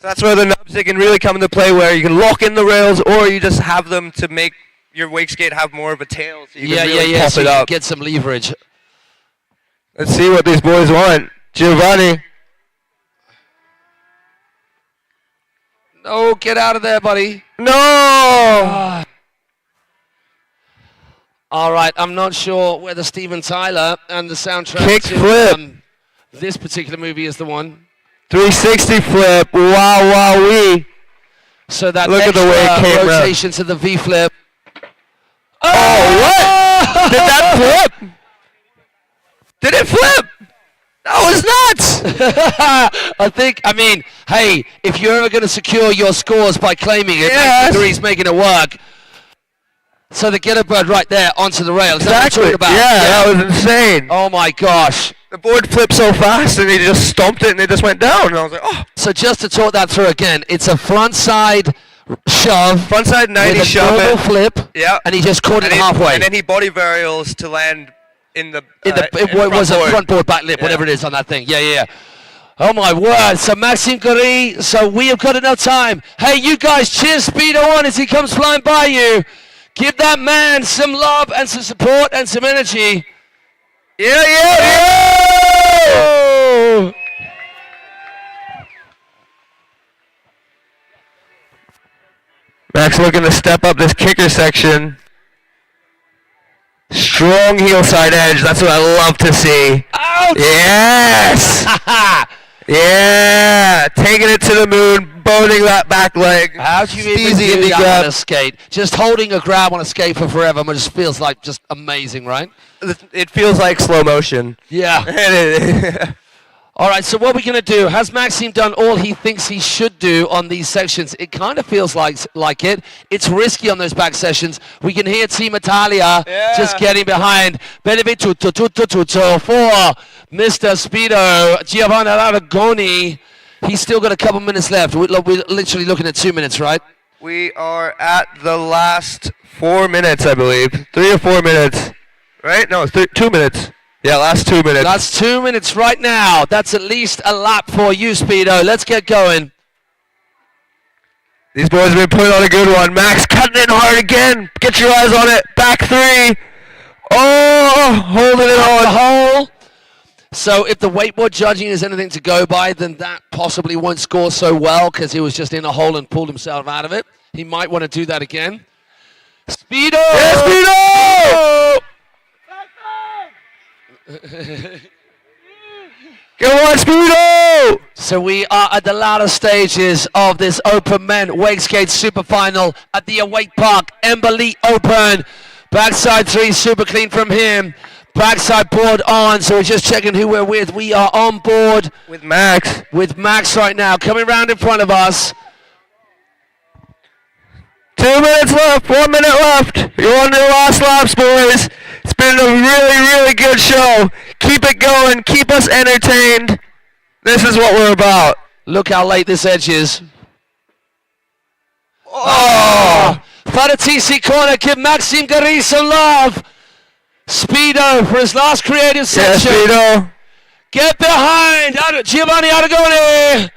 So that's where the nubs, they can really come into play, where you can lock in the rails or you just have them to make your wake skate have more of a tail so you can really pop so it you up. can get some leverage. Let's see what these boys want. Giovanni. No, get out of there, buddy. No! All right, I'm not sure whether Steven Tyler and the soundtrack Kick to flip. This particular movie is the one. 360 flip. Wow, wow, wee. So that Look at the way it came rotation to the V flip. Oh, what? Did that flip? Did it flip? That was nuts! I mean, hey, if you're ever going to secure your scores by claiming it, Yes. He's making it work. So the get a bird right there onto the rail. Is that what Exactly. you're talking about? Yeah, that was insane. Oh my gosh. The board flipped so fast and he just stomped it and it just went down. And I was like, oh. So just to talk that through again, it's a front side shove. Frontside 90 with a shove normal it. flip. Yeah. And he just caught it And halfway. And then he body varials to land in the It was a front board, back lip, whatever it is on that thing. Yeah. Oh my word. So Maxim Gori, so we have got enough time. Hey, you guys, cheer Speedo on as he comes flying by you. Give that man some love and some support and some energy. Yeah. Max looking to step up this kicker section. Strong heel side edge. That's what I love to see. Ouch! Yes! Yeah! Taking it to the moon, boning that back leg. How do you even Easy do indie that grab. on a skate? Just holding a grab on a skate for forever just feels like just amazing, right? It feels like slow motion. Yeah. All right, so what we're going to do, has Maxim done all he thinks he should do on these sections? It kind of feels like it. It's risky on those back sessions. We can hear Team Italia just getting behind. Benevento for Mr. Speedo. Giovanni Aragoni. He's still got a couple minutes left. We're literally looking at 2 minutes, right? We are at the last 4 minutes, I believe. 3 or 4 minutes. Right? No, it's 2 minutes. Yeah, last 2 minutes. That's 2 minutes right now. That's at least a lap for you, Speedo. Let's get going. These boys have been putting on a good one. Max cutting in hard again. Get your eyes on it. Back 3. Oh, holding it on. The hole. So if the wakeboard judging is anything to go by, then that possibly won't score so well because he was just in a hole and pulled himself out of it. He might want to do that again. Speedo! Yeah, Speedo! Go on, Speedo! So we are at the latter stages of this Open Men Wake Skate Super Final at the Awake Park Embily Open. Backside 3, super clean from him. Backside board on, so we're just checking who we're with. We are on board with Max. With Max right now, coming round in front of us. 2 minutes left, 1 minute left. You're on your last laps, boys. It's been a really, really good show. Keep it going. Keep us entertained. This is what we're about. Look how late this edge is. Oh! Faratisi corner, give Maxim Gori some love. Speedo for his last creative section. Yeah, Speedo. Get behind Giovanni Aragoni.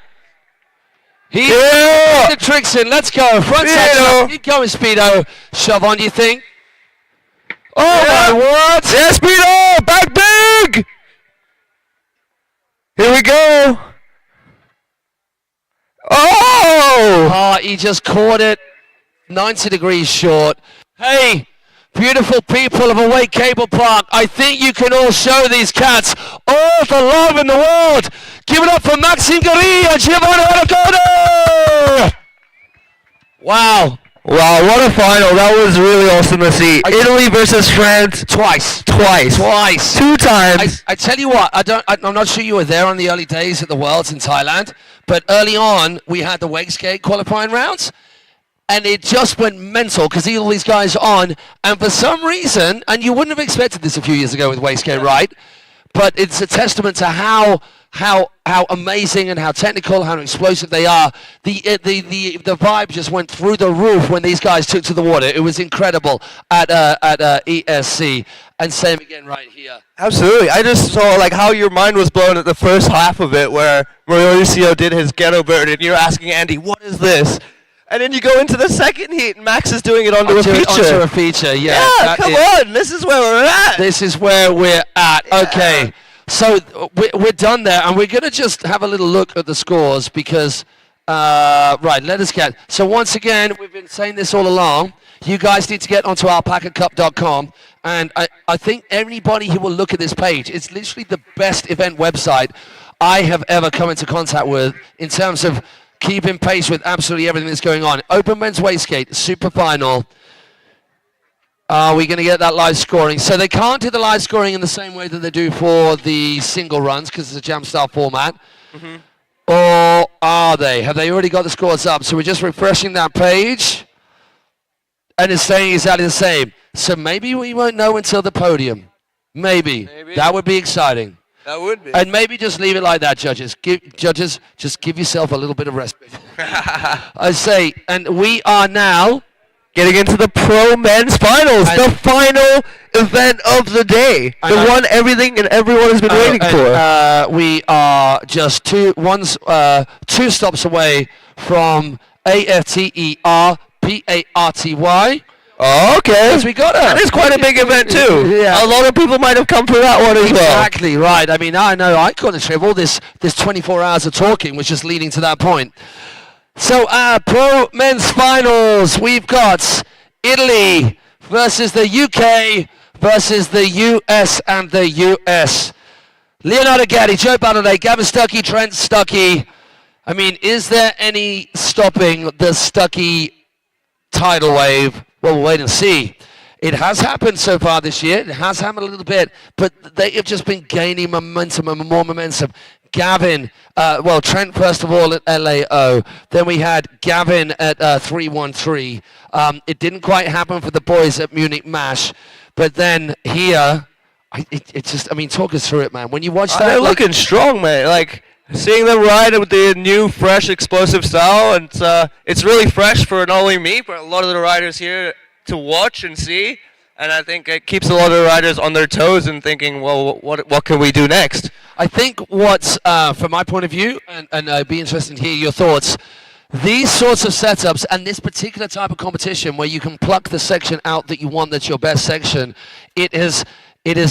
He's the tricks in. Let's go. Front side shove. Keep going, Speedo. Shove on, do you think? Oh, my word. Yeah, Speedo! Back big! Here we go. Oh! He just caught it 90 degrees short. Hey, beautiful people of Awake Cablepark, I think you can all show these cats all the love in the world. Give it up for Maxim and Giovanni. Wow. Wow, what a final. That was really awesome to see. Italy versus France. Twice. 2 times. I tell you what, I'm not sure you were there on the early days at the Worlds in Thailand, but early on we had the wake skate qualifying rounds, and it just went mental because all these guys on, and for some reason, and you wouldn't have expected this a few years ago with wake skate, right? But it's a testament to how amazing and how technical, how explosive they are. The vibe just went through the roof when these guys took to the water. It was incredible at ESC, and same again right here. Absolutely. I just saw like how your mind was blown at the first half of it where Mauricio did his ghetto bird and you're asking Andy, what is this? And then you go into the second heat and Max is doing it onto a feature. Yeah. Come on. This is where we're at. This is where we're at. Yeah. Okay. So we're done there, and we're going to just have a little look at the scores because, right, let us get. So once again, we've been saying this all along. You guys need to get onto alpacacup.com, and I think anybody who will look at this page, it's literally the best event website I have ever come into contact with in terms of keeping pace with absolutely everything that's going on. Open men's wake skate, super final. Are we going to get that live scoring? So they can't do the live scoring in the same way that they do for the single runs because it's a jam style format. Mm-hmm. Or are they? Have they already got the scores up? So we're just refreshing that page. And it's saying exactly the same. So maybe we won't know until the podium. Maybe. That would be exciting. That would be. And maybe just leave it like that, judges. Judges, just give yourself a little bit of respite. I say, and we are now getting into the pro men's finals, the final event of the day, the one everything and everyone has been waiting for. We are just two stops away from AFTERPARTY. Oh, okay. Yes, we got it. That is quite a big event too. Yeah. A lot of people might have come for that one as well. Exactly right. I mean, I know I couldn't trip. All this 24 hours of talking was just leading to that point. So, pro men's finals, we've got Italy versus the UK versus the US and the US. Leonardo Gatti, Joe Battleday, Gavin Stucky, Trent Stucky. I mean, is there any stopping the Stucky tidal wave? Well, we'll wait and see. It has happened so far this year. It has happened a little bit, but they have just been gaining momentum and more momentum. Gavin, Trent first of all at LAO. Then we had Gavin at 313. It didn't quite happen for the boys at Munich Mash, but then here, talk us through it, man. When you watch that, they're looking strong, man. Like seeing them ride with the new, fresh, explosive style, and it's really fresh for not only me, but a lot of the riders here to watch and see. And I think it keeps a lot of the riders on their toes and thinking, well, what can we do next? I think what's, from my point of view, and I'd be interested to hear your thoughts, these sorts of setups and this particular type of competition where you can pluck the section out that you want, that's your best section, it has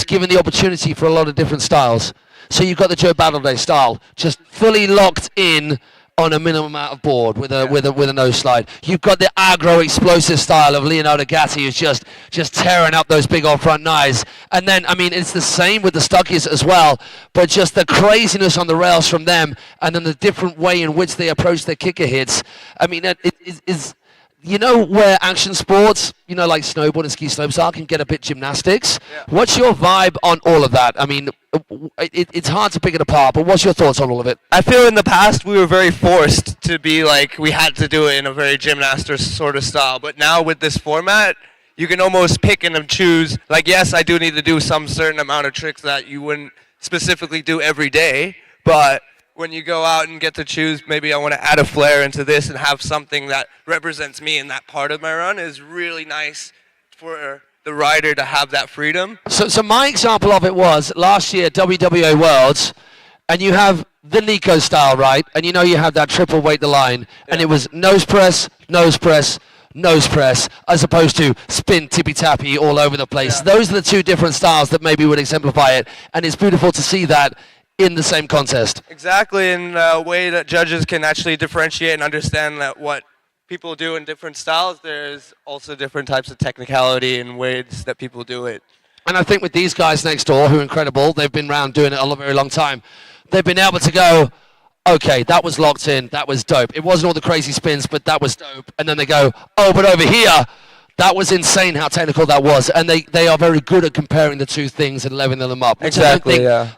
given the opportunity for a lot of different styles. So you've got the Joe Battleday style, just fully locked in on a minimum amount of board with a nose slide. You've got the aggro explosive style of Leonardo Gatti, who's just tearing up those big old front knives. And then, I mean, it's the same with the Stuckies as well, but just the craziness on the rails from them, and then the different way in which they approach their kicker hits. I mean, it is. You know where action sports, like snowboard and ski slopestyle can get a bit gymnastics? Yeah. What's your vibe on all of that? I mean, it's hard to pick it apart, but what's your thoughts on all of it? I feel in the past we were very forced to be like, we had to do it in a very gymnastic sort of style. But now with this format, you can almost pick and choose. Like, yes, I do need to do some certain amount of tricks that you wouldn't specifically do every day, but when you go out and get to choose, maybe I want to add a flair into this and have something that represents me in that part of my run is really nice for the rider to have that freedom. So my example of it was last year, WWA Worlds, and you have the Nico style, right? And you know you have that triple weight the line, and it was nose press, nose press, nose press, as opposed to spin tippy-tappy all over the place. Those are the two different styles that maybe would exemplify it, and it's beautiful to see that in the same contest. Exactly, in a way that judges can actually differentiate and understand that what people do in different styles, there's also different types of technicality and ways that people do it. And I think with these guys next door, who are incredible, they've been around doing it a very long time, they've been able to go, okay, that was locked in, that was dope. It wasn't all the crazy spins, but that was dope. And then they go, oh, but over here, that was insane how technical that was. And they are very good at comparing the two things and leveling them up. Exactly, yeah.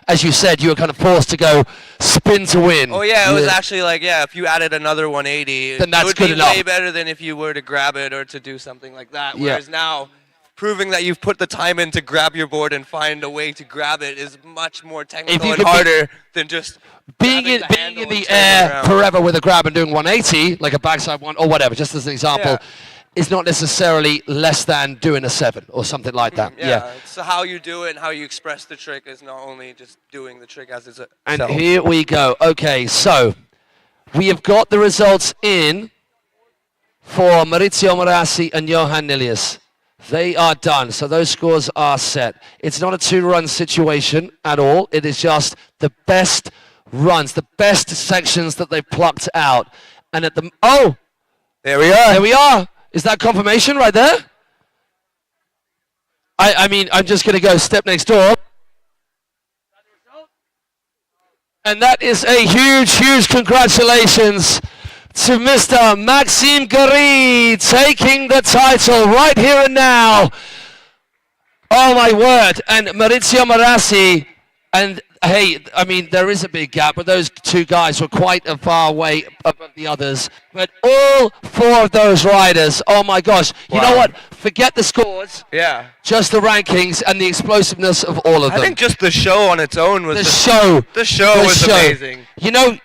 As you said, you were kind of forced to go spin to win. Oh yeah, it was actually like, if you added another 180, then that's it would good be enough. way better than if you were to grab it or to do something like that. Yeah. Whereas now, proving that you've put the time in to grab your board and find a way to grab it is much more technical and harder than just being in the air forever with a grab and doing 180, like a backside one or whatever, just as an example, is not necessarily less than doing a 7 or something like that. So how you do it and how you express the trick is not only just doing the trick as itself. And here we go. Okay, so we have got the results in for Maurizio Morassi and Johan Nilius. They are done, so those scores are set. It's not a 2-run situation at all. It is just the best runs, the best sections that they've plucked out. And at the... Oh! There we are. There we are. Is that confirmation right there? I mean, I'm just going to go step next door. And that is a huge, huge congratulations to Mr. Maxim Gary taking the title right here and now. Oh my word. And Maurizio Morassi, and hey, I mean, there is a big gap, but those two guys were quite a far way above the others. But all 4 of those riders, oh my gosh. You know what? Forget the scores. Yeah. Just the rankings and the explosiveness of all of them. I think just the show on its own was... The show was amazing. You know,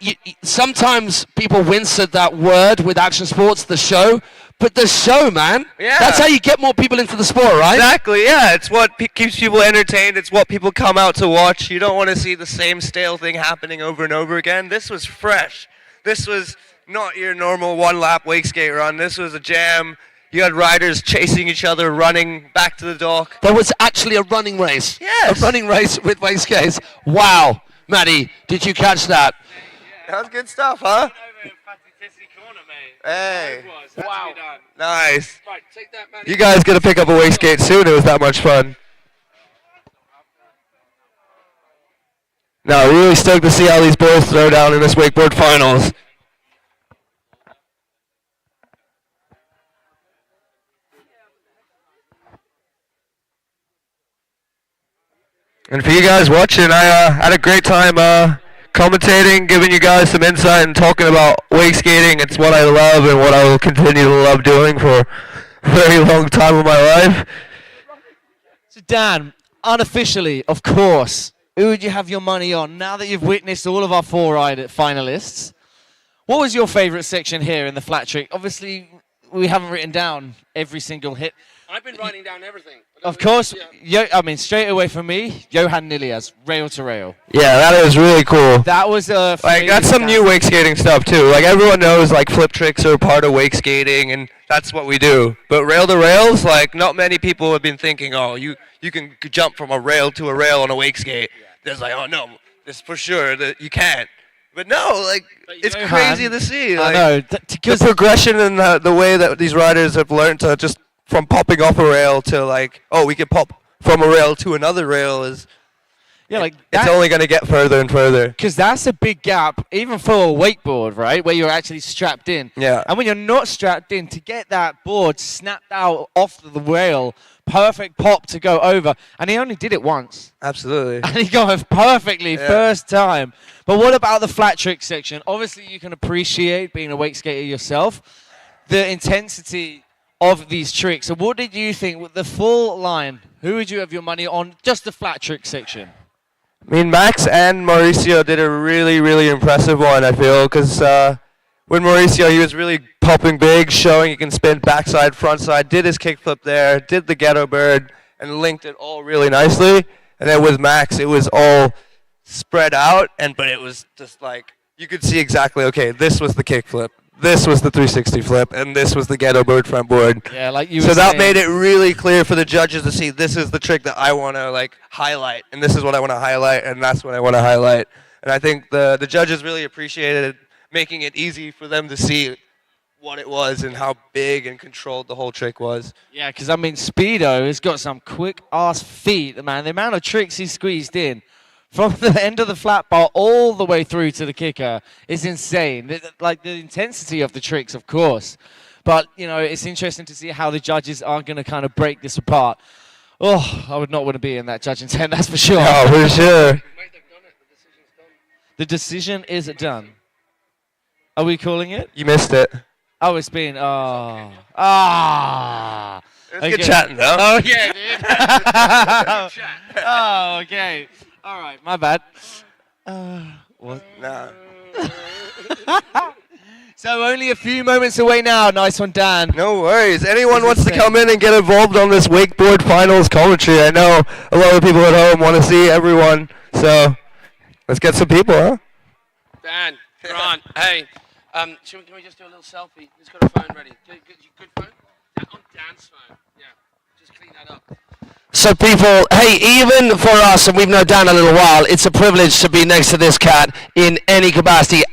sometimes people wince at that word with action sports, the show. But the show, man. Yeah. That's how you get more people into the sport, right? Exactly, yeah. It's what keeps people entertained. It's what people come out to watch. You don't want to see the same stale thing happening over and over again. This was fresh. This was not your normal one-lap wake skate run. This was a jam. You had riders chasing each other, running back to the dock. There was actually a running race. Yes. A running race with wake skates. Wow. Maddie, did you catch that? That was good stuff, huh? Corner, mate. Hey. Wow. Nice. Right, take that, Maddie. You guys got to pick up a wake skate soon. It was that much fun. No, really stoked to see how these boys throw down in this wakeboard finals. And for you guys watching, I had a great time commentating, giving you guys some insight and talking about wake skating. It's what I love and what I will continue to love doing for a very long time of my life. So Dan, unofficially, of course, who would you have your money on now that you've witnessed all of our 4 finalists? What was your favorite section here in the flat trick? Obviously, we haven't written down every single hit. I've been writing down everything. Of course, straight away for me, Johan Nilias, rail to rail. Yeah, that was really cool. That was that's some new wake skating stuff too. Like everyone knows, like flip tricks are part of wake skating, and that's what we do. But rail to rails, like not many people have been thinking, oh, you can jump from a rail to a rail on a wake skate. There's like, oh no, this for sure that you can't. But no, like it's crazy to see. Like, I know, because the progression and the way that these riders have learned to just from popping off a rail to like, oh, we can pop from a rail to another rail is. Yeah, like it's only going to get further and further. Because that's a big gap, even for a wakeboard, right? Where you're actually strapped in. Yeah. And when you're not strapped in, to get that board snapped out off the rail, perfect pop to go over. And he only did it once. Absolutely. And he got it perfectly first time. But what about the flat trick section? Obviously, you can appreciate being a wake skater yourself, the intensity of these tricks. So what did you think with the full line? Who would you have your money on? Just the flat trick section. I mean, Max and Mauricio did a really, really impressive one, I feel, because with Mauricio, he was really popping big, showing he can spin backside, frontside, did his kickflip there, did the ghetto bird, and linked it all really nicely. And then with Max, it was all spread out, but it was just like you could see exactly. Okay, this was the kickflip, this was the 360 flip, and this was the ghetto bird front board. Yeah, like you were So that saying. made it really clear for the judges to see this is the trick that I want to like highlight, and this is what I want to highlight, and that's what I want to highlight. And I think the judges really appreciated making it easy for them to see what it was and how big and controlled the whole trick was. Yeah, because I mean, Speedo has got some quick-ass feet, man. The amount of tricks he squeezed in from the end of the flat bar all the way through to the kicker is insane. Like, the intensity of the tricks, of course. But, you know, it's interesting to see how the judges are going to kind of break this apart. Oh, I would not want to be in that judging tent, that's for sure. Oh, for sure. The decision is done. Are we calling it? You missed it. Oh, it's been. It was Okay. good chatting, though. Oh, yeah, dude. Oh, okay. All right, my bad. What? Nah. So only a few moments away now. Nice one, Dan. No worries. Anyone This wants is to sick. come in and get involved on this wakeboard finals commentary? I know a lot of people at home want to see everyone. So let's get some people, huh? Dan, Grant, hey, can we just do a little selfie? Who's got a phone ready? Good phone? On Dan's phone. Yeah, just clean that up. So people, hey, even for us, and we've known Dan a little while, it's a privilege to be next to this cat in any capacity.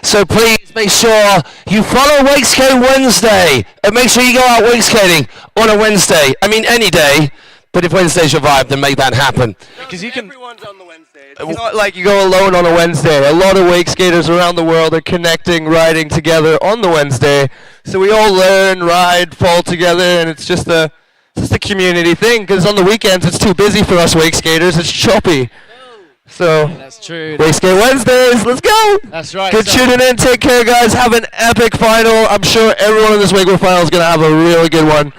So please make sure you follow Wake Skate Wednesday, and make sure you go out wake skating on a Wednesday. I mean, any day, but if Wednesday's your vibe, then make that happen. Because you can. Everyone's on the Wednesday. It's not like you go alone on a Wednesday. A lot of wake skaters around the world are connecting, riding together on the Wednesday. So we all learn, ride, fall together, and it's just a community thing. Because on the weekends it's too busy for us wake skaters. It's choppy. So That's true. Wake Skate Wednesdays, let's go. That's right. Good so- tuning in. Take care, guys. Have an epic final. I'm sure everyone in this wakeboard final is gonna have a really good one.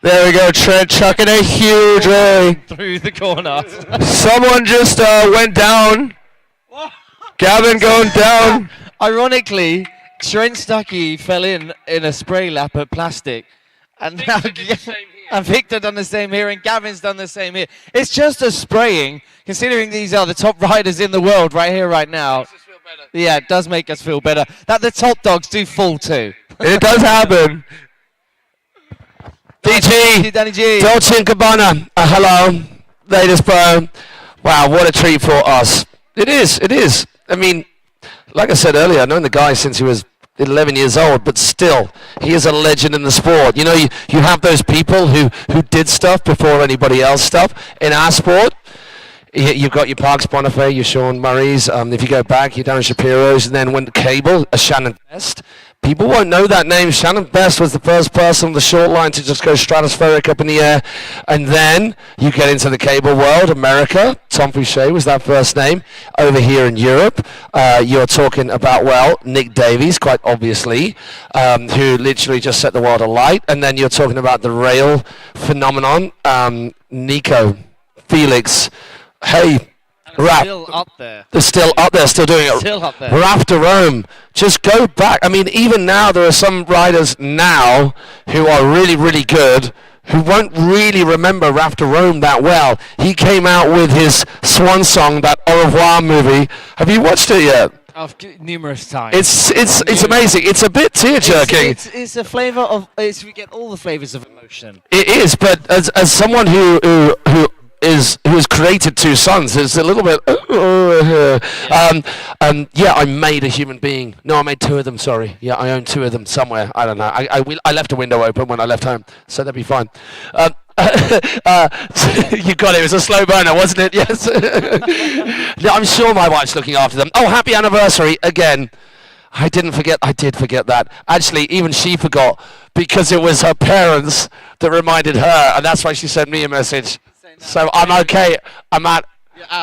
There we go. Trent chucking a huge ray. Through the corner. Someone just went down. Gavin going down. Ironically, Trent Stucky fell in a spray lap at plastic. And now and Victor done the same here, and Gavin's done the same here. It's just a spraying, considering these are the top riders in the world right here, right now. Yeah, it does make us feel better. That the top dogs do fall too. It does happen. DG, Danny G. Dolce & Gabbana, hello, latest pro. Wow, what a treat for us. It is. I mean, like I said earlier, I've known the guy since he was 11 years old, but still, he is a legend in the sport. You know, you have those people who did stuff before anybody else stuff in our sport. You've got your Parks Bonifay, your Sean Murrays. If you go back, your Darren Shapiro's, and then when Cable, Shannon Best. People won't know that name. Shannon Best was the first person on the short line to just go stratospheric up in the air. And then you get into the cable world, America. Tom Fouché was that first name. Over here in Europe, you're talking about, well, Nick Davies, quite obviously, who literally just set the world alight. And then you're talking about the rail phenomenon, Nico, Felix. Hey, Rap. Still up there. They're still up there, still doing it. Still up there. Rafter Rome. Just go back. I mean, even now, there are some riders now who are really, really good who won't really remember Rafter Rome that well. He came out with his swan song, that Au revoir movie. Have you watched it yet? Numerous times. It's amazing. It's a bit tear-jerking. It's a flavour of. We get all the flavours of emotion. It is, but as someone who has created two sons, it's a little bit. Yeah, I made a human being. No, I made two of them. Sorry. Yeah, I own two of them somewhere. I don't know. I left a window open when I left home, so that'd be fine. You got it. It was a slow burner, wasn't it? Yes. Yeah, I'm sure my wife's looking after them. Oh, happy anniversary again. I did forget that. Actually, even she forgot because it was her parents that reminded her, and that's why she sent me a message. So I'm okay. I'm at.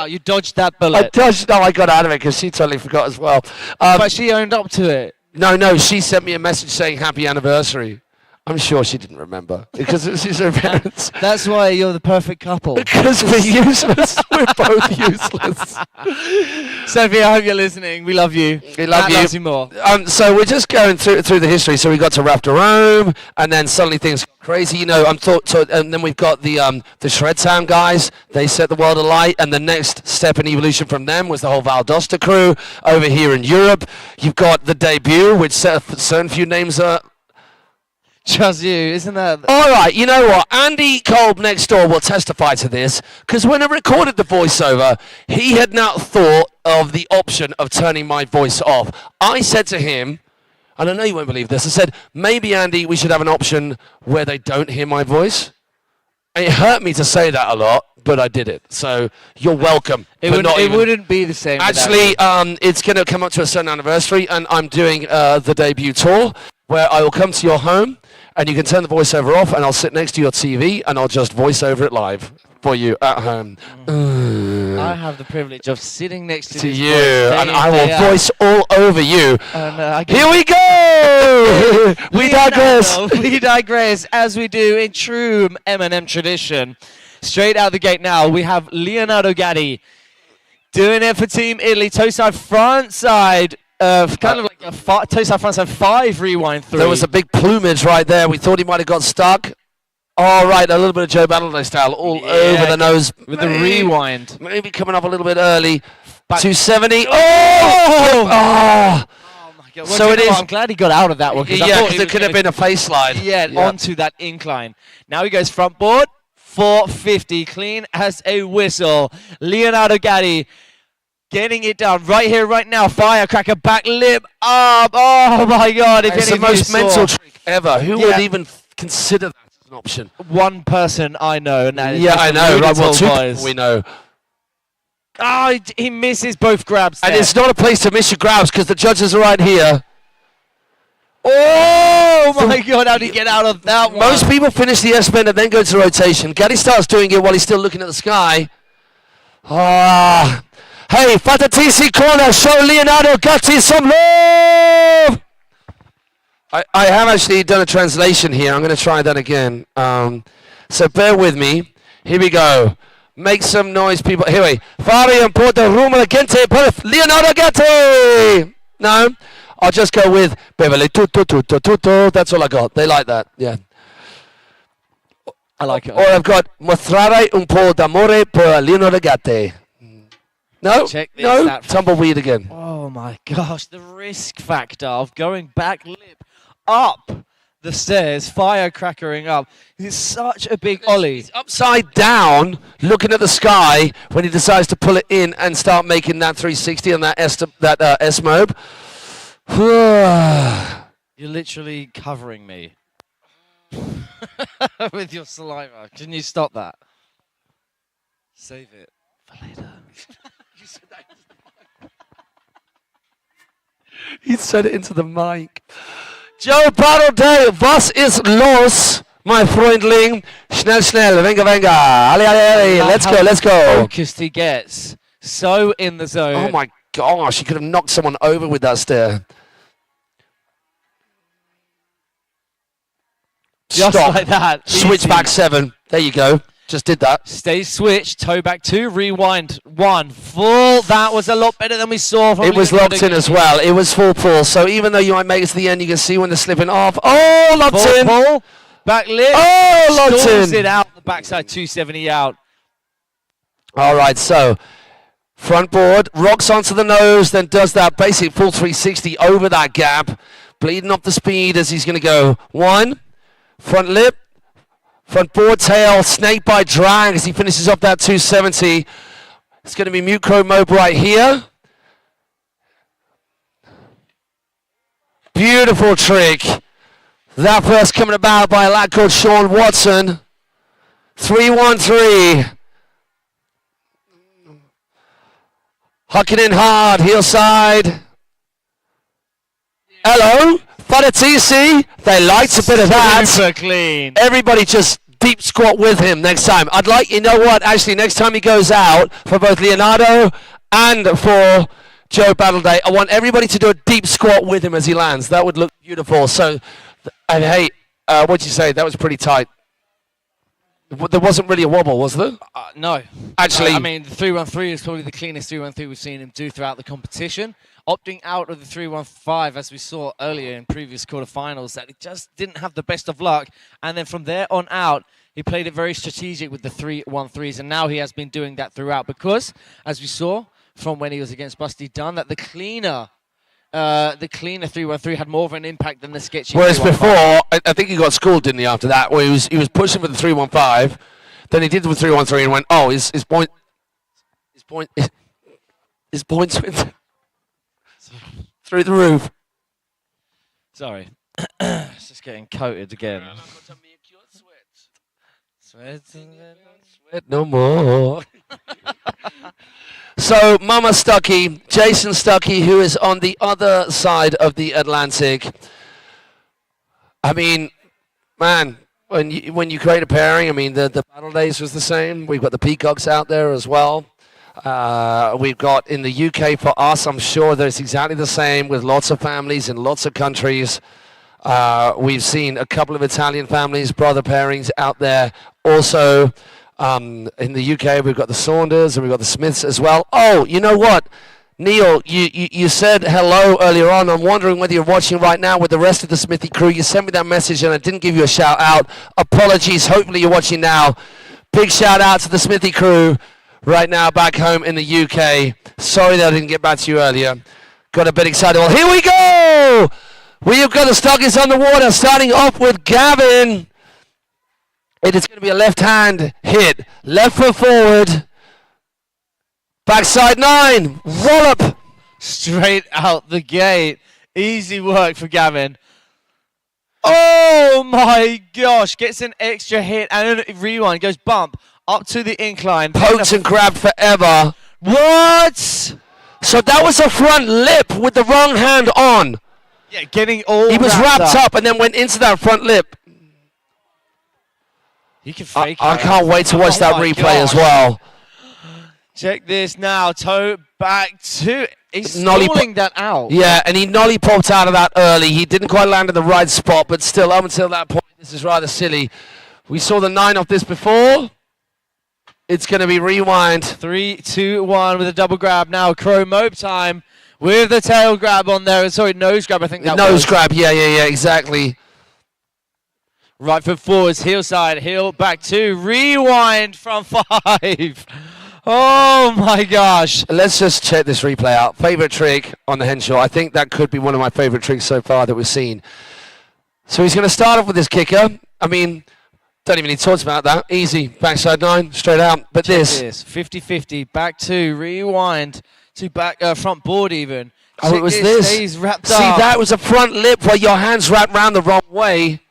You dodged that bullet. I got out of it because she totally forgot as well. But she owned up to it. No, she sent me a message saying happy anniversary. I'm sure she didn't remember because she's her parents. That's why you're the perfect couple. Because we're useless. We're both useless. Sophie, I hope you're listening. We love you. We love Matt you. loves you more. So we're just going through the history. So we got to Rafter Rome, and then suddenly things got crazy. You know, and then we've got the Shred Town guys. They set the world alight, and the next step in evolution from them was the whole Valdosta crew over here in Europe. You've got the debut, which certain few names are. Just you, isn't that? All right, you know what? Andy Kolb next door will testify to this, because when I recorded the voiceover, he had not thought of the option of turning my voice off. I said to him, and I know you won't believe this, I said, maybe, Andy, we should have an option where they don't hear my voice. And it hurt me to say that a lot, but I did it. So you're welcome. It wouldn't be the same. Actually, it's going to come up to a certain anniversary, and I'm doing the debut tour, where I will come to your home, and you can turn the voiceover off, and I'll sit next to your TV, and I'll just voice over it live for you at home. I have the privilege of sitting next to You, this and I will voice all over you. And, Here we go! We digress. We digress, as we do in true M&M tradition. Straight out the gate now, we have Leonardo Gatti doing it for Team Italy. Toe side, front side. Kind of like a toe side, front side 5 rewind 3. There was a big plumage right there. We thought he might have got stuck. All right, a little bit of Joe Battleday style all over the nose. With the rewind. Maybe coming up a little bit early. Back. 270. Oh! Oh my God. So it is. I'm glad he got out of that one. Yeah, because it could have been a face slide. Yeah, onto that incline. Now he goes front board. 450, clean as a whistle. Leonardo Gatti getting it done right here, right now. Firecracker, back lip up. Oh my God! If It's any the of you most mental saw, trick ever. Who would even consider that as an option? one person I know, and that is Yeah, Mr. I know. Right, well, Ludenthal two boys. people we know. Oh, he misses both grabs there. And it's not a place to miss your grabs because the judges are right here. Oh my God! How did he get out of that one? Most people finish the S-bend and then go to rotation. Gatti starts doing it while he's still looking at the sky. Ah. Hey, Fatatisi corner, show Leonardo Gatti some love! I have actually done a translation here. I'm going to try that again. So bear with me. Here we go. Make some noise, people. Here we Fabian Porta Rumor Gente per Leonardo Gatti! No? I'll just go with Beverly Tutto Tutto Tutto. That's all I got. They like that. Yeah. I like it. Or I've got Mostrare un po' d'amore per Leonardo Gatti. No? Check this No? out. Tumbleweed again. Oh my gosh, the risk factor of going back lip up the stairs, firecrackering up. It's such a big ollie. He's upside down, looking at the sky when he decides to pull it in and start making that 360 on that S-mobe. You're literally covering me with your saliva. Can you stop that? Save it for later. He said it into the mic. Joe Battleday, was ist los, my Freundling? Schnell, schnell, venga, venga. Ale, ale, ale. Let's go. Focused he gets. So in the zone. Oh my gosh, he could have knocked someone over with that stair. Just Stop. like that. Switch Easy. back 7. There you go. Just did that. Stay switched. Toe back 2. Rewind 1. Full. That was a lot better than we saw from It was Leonardo locked in as Gatti. well. It was full pull. So even though you might make it to the end, you can see when they're slipping off. Oh, locked Full in. pull. Back lip. Oh, locked Stalls in. it out. The backside 270 out. All right, so front board, rocks onto the nose, then does that basic full 360 over that gap, bleeding off the speed as he's going to go 1, front lip, front board tail, snake by drag as he finishes off that 270. It's going to be mute crow mob right here. Beautiful trick. That first coming about by a lad called Sean Watson. 3-1-3. Hucking in hard, heel side. Hello, Fadatisi. They liked a bit of that. Super clean. Everybody just deep squat with him next time. I'd like, you know what, actually next time he goes out, for both Leonardo and for Joe Battleday, I want everybody to do a deep squat with him as he lands. That would look beautiful. So, hey, what'd you say? That was pretty tight. There wasn't really a wobble, was there? No. Actually, I mean, the 313 is probably the cleanest 313 we've seen him do throughout the competition. Opting out of the 315, as we saw earlier in previous quarterfinals, that he just didn't have the best of luck. And then from there on out, he played it very strategic with the 313s, and now he has been doing that throughout because, as we saw from when he was against Busty Dunn, that the cleaner 313 had more of an impact than the sketchy. Whereas before, I think he got schooled, didn't he? After that, where he was pushing for the 315, then he did the 313 and went, oh, his points went through the roof. Sorry, it's just getting coated again. Sweat no more. So, Mama Stucky, Jason Stucky, who is on the other side of the Atlantic. I mean, man, when you create a pairing, I mean, the Battledays was the same. We've got the Peacocks out there as well. We've got in the UK for us, I'm sure that it's exactly the same with lots of families in lots of countries. We've seen a couple of Italian families, brother pairings out there also. In the UK, we've got the Saunders and we've got the Smiths as well. Oh, you know what? Neil, you said hello earlier on. I'm wondering whether you're watching right now with the rest of the Smithy crew. You sent me that message and I didn't give you a shout out. Apologies. Hopefully you're watching now. Big shout out to the Smithy crew right now back home in the UK. Sorry that I didn't get back to you earlier. Got a bit excited. Well, here we go. We've got the Stockies on the water, starting off with Gavin. It is going to be a left-hand hit. Left foot forward. Backside 9. Wallop. Straight out the gate. Easy work for Gavin. Oh my gosh. Gets an extra hit and a rewind. Goes bump up to the incline. Poked and grabbed forever. What? So that was a front lip with the wrong hand on. Yeah, getting all He was wrapped up and then went into that front lip. He can fake I can't wait to watch that replay as well. Check this now. Toe back to. He's Nolly stalling that out. Yeah, and he nolly popped out of that early. He didn't quite land in the right spot, but still, up until that point, this is rather silly. We saw the 9 off this before. It's going to be rewind. 3, 2, 1 with a double grab. Now Crow Mope time with the tail grab on there. Sorry, nose grab, I think that was. Nose grab, yeah, exactly. Right foot forwards, heel side, heel back 2, rewind from 5. Oh my gosh. Let's just check this replay out. Favorite trick on the Henshaw. I think that could be one of my favorite tricks so far that we've seen. So he's going to start off with his kicker. I mean, don't even need to talk about that. Easy. Backside 9, straight out. But check this. 50-50, back 2, rewind to back front board even. Oh, it was this. Stays wrapped See, up. that was a front lip where your hands wrapped around the wrong way.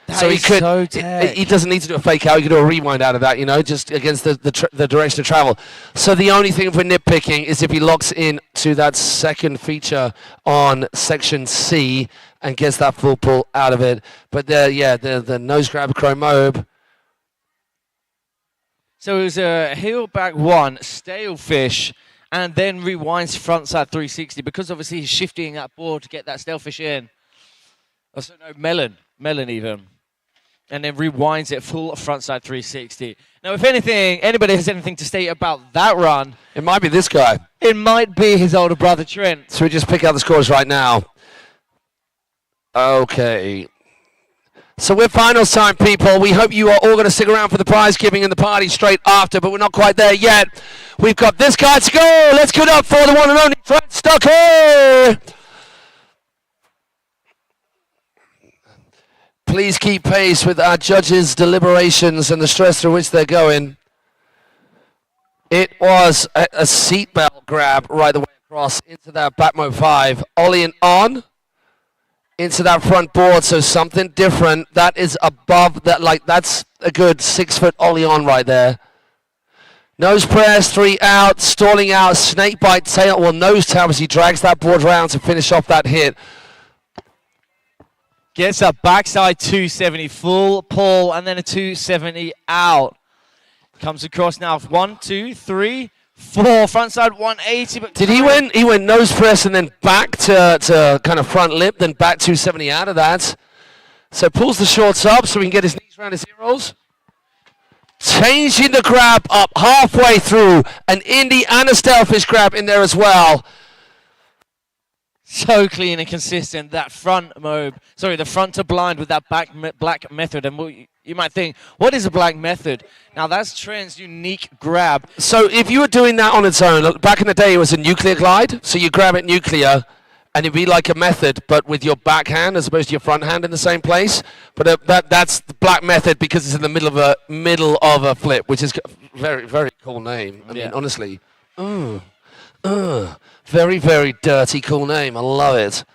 That So he is could. so tech. He doesn't need to do a fake out. He could do a rewind out of that, you know, just against the direction of travel. So the only thing for nitpicking is if he locks in to that second feature on section C and gets that full pull out of it. But the nose grab Crow Mobe. So it was a heel back 1, stale fish, and then rewinds frontside 360 because obviously he's shifting that board to get that stale fish in. Also, no, melon even. And then rewinds it full frontside 360. Now, if anything, anybody has anything to state about that run, It might be this guy. it might be his older brother Trent. So we just pick out the scores right now. Okay. So we're finals time, people. We hope you are all going to stick around for the prize giving and the party straight after, but we're not quite there yet. We've got this guy to go. Let's give it up for the one and only Fred Stucky. Please keep pace with our judges' deliberations and the stress through which they're going. It was a seatbelt grab right the way across into that Batmo 5. Ollie and on into that front board, so something different. That is above that, like that's a good 6 foot Ollie on right there. Nose press, 3 out, stalling out, snake bite tail, well nose tail as he drags that board round to finish off that hit. Gets a backside 270 full pull and then a 270 out. Comes across now 1, 2, 3, 4. Frontside 180. But Did he win? He went nose press and then back to kind of front lip, then back 270 out of that. So pulls the shorts up so we can get his knees around his ear rolls. Changing the grab up halfway through. An indie and a Stalefish grab in there as well. So clean and consistent. That the front to blind with that black method. And you might think, what is a black method? Now that's Trent's unique grab. So if you were doing that on its own, back in the day it was a nuclear glide. So you grab it nuclear and it'd be like a method, but with your backhand as opposed to your front hand in the same place. But that's the black method because it's in the middle of a flip, which is very, very cool name. I mean, honestly. Very, very dirty, cool name. I love it.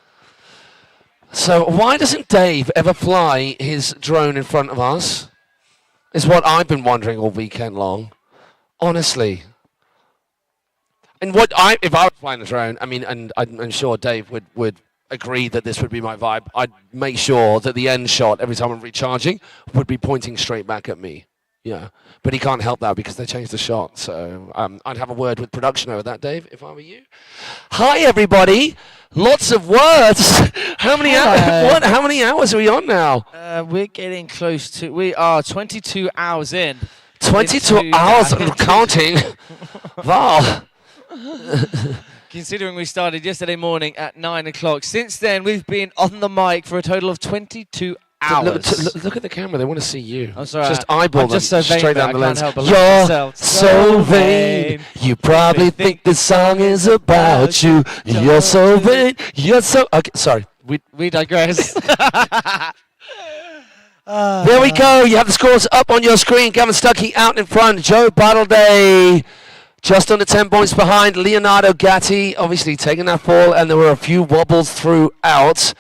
So why doesn't Dave ever fly his drone in front of us? Is what I've been wondering all weekend long. Honestly. And if I was flying a drone, I mean, and I'm sure Dave would agree that this would be my vibe, I'd make sure that the end shot, every time I'm recharging, would be pointing straight back at me. Yeah, but he can't help that because they changed the shot. So I'd have a word with production over that, Dave, if I were you. Hi, everybody. Lots of words. How many hours are we on now? We're getting close to. We are 22 hours in. 22 hours and counting. Wow. Considering we started yesterday morning at 9 o'clock. Since then, we've been on the mic for a total of 22 hours. Look at the camera. They want to see you. I'm sorry. Just eyeball I'm them just so vain, straight down I the can't lens. help but You're so vain. You probably think this song is about you. You're so vain. You're so... Okay, sorry. We digress. There we go. You have the scores up on your screen. Gavin Stucky out in front. Joe Battleday just under 10 points behind. Leonardo Gatti obviously taking that fall, and there were a few wobbles throughout.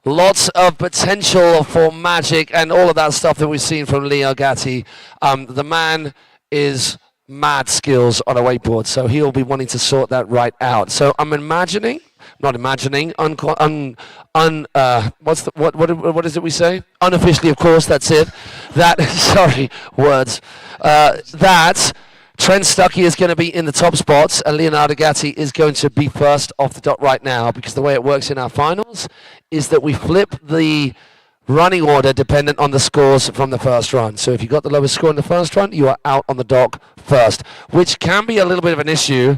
Lots of potential for magic and all of that stuff that we've seen from Leo Gatti. The man is mad skills on a wakeboard, so he'll be wanting to sort that right out. So I'm imagining, not imagining, what is it we say? Unofficially, of course, that's it. That, sorry, words. That Trent Stucky is going to be in the top spots, and Leonardo Gatti is going to be first off the dot right now, because the way it works in our finals is that we flip the running order dependent on the scores from the first run. So if you got the lowest score in the first run, you are out on the dock first, which can be a little bit of an issue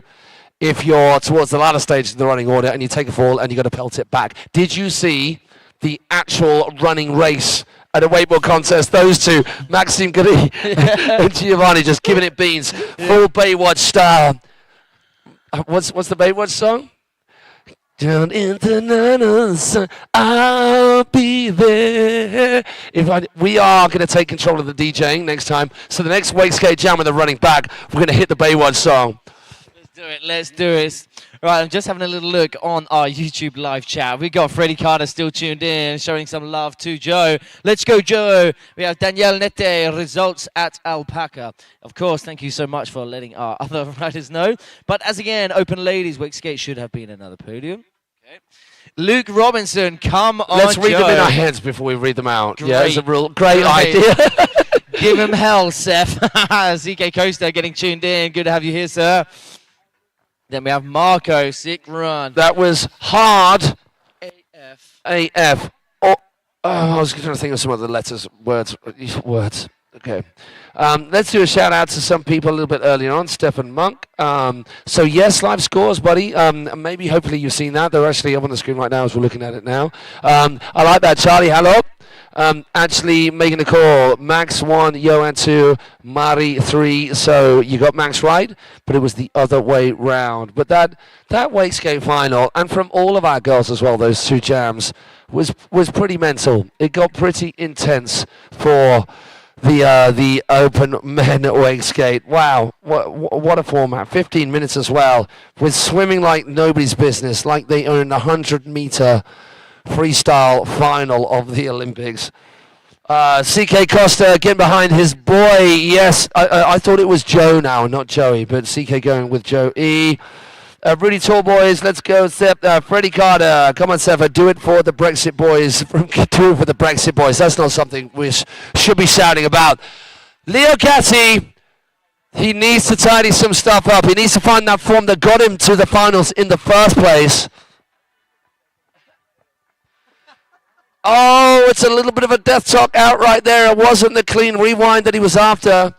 if you're towards the latter stage of the running order and you take a fall and you got to pelt it back. Did you see the actual running race at a wakeboard contest? Those two, Maxim and Giovanni, just giving it beans. Full Baywatch style. What's the Baywatch song? Down in the night of the sun, I'll be there. We are going to take control of the DJing next time. So the next Wake Skate Jam with the running back, we're going to hit the Baywatch song. Let's do it. Right, I'm just having a little look on our YouTube live chat. We got Freddie Carter still tuned in, showing some love to Joe. Let's go, Joe. We have Danielle Nette, results at Alpaca. Of course, thank you so much for letting our other riders know. But as again, Open Ladies, Wake Skate should have been another podium. Okay. Luke Robinson, come on, Let's read Joe. them in our heads before we read them out. Great. Yeah, it's a real great idea. Give him hell, Seth. CK Costa getting tuned in. Good to have you here, sir. Then we have Marco, sick run. That was hard. AF. Oh, I was trying to think of some other letters, words. Okay. Let's do a shout out to some people a little bit earlier on. Stefan Monk. So yes, live scores, buddy. Maybe, hopefully you've seen that. They're actually up on the screen right now as we're looking at it now. I like that, Charlie. Hello. Actually, Megan Nicole, Max 1, Johan 2, Mari 3. So you got Max right, but it was the other way round. But that Wake Skate final, and from all of our girls as well, those two jams, was pretty mental. It got pretty intense for the open men Wake Skate. Wow, what a format. 15 minutes as well, with swimming like nobody's business, like they own a 100-meter freestyle final of the Olympics. CK Costa getting behind his boy. Yes, I thought it was Joe now, not Joey, but CK going with Joe E. Rudy Tall Boys, let's go. Freddie Carter, come on, Seth, do it for the Brexit boys. Do it for the Brexit boys. That's not something we should be shouting about. Leo Gatti, he needs to tidy some stuff up. He needs to find that form that got him to the finals in the first place. Oh Oh, it's a little bit of a death talk out right there. It wasn't the clean rewind that he was after.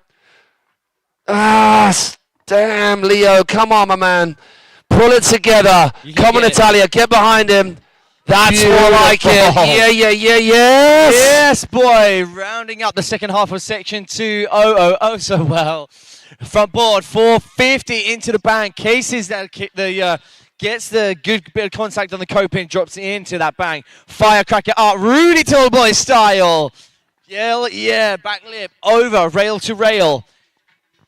Damn, Leo. Come on, my man. Pull it together. Come on, Italia. Get behind him. That's more like it. Yeah, yes. Yes, boy. Rounding up the second half of section 2. Oh, so well. Front board, 450 into the bank. Cases that gets the good bit of contact on the coping, drops it into that bank. Firecracker up, Rudy Tallboy style. Yeah, back lip, over, rail to rail.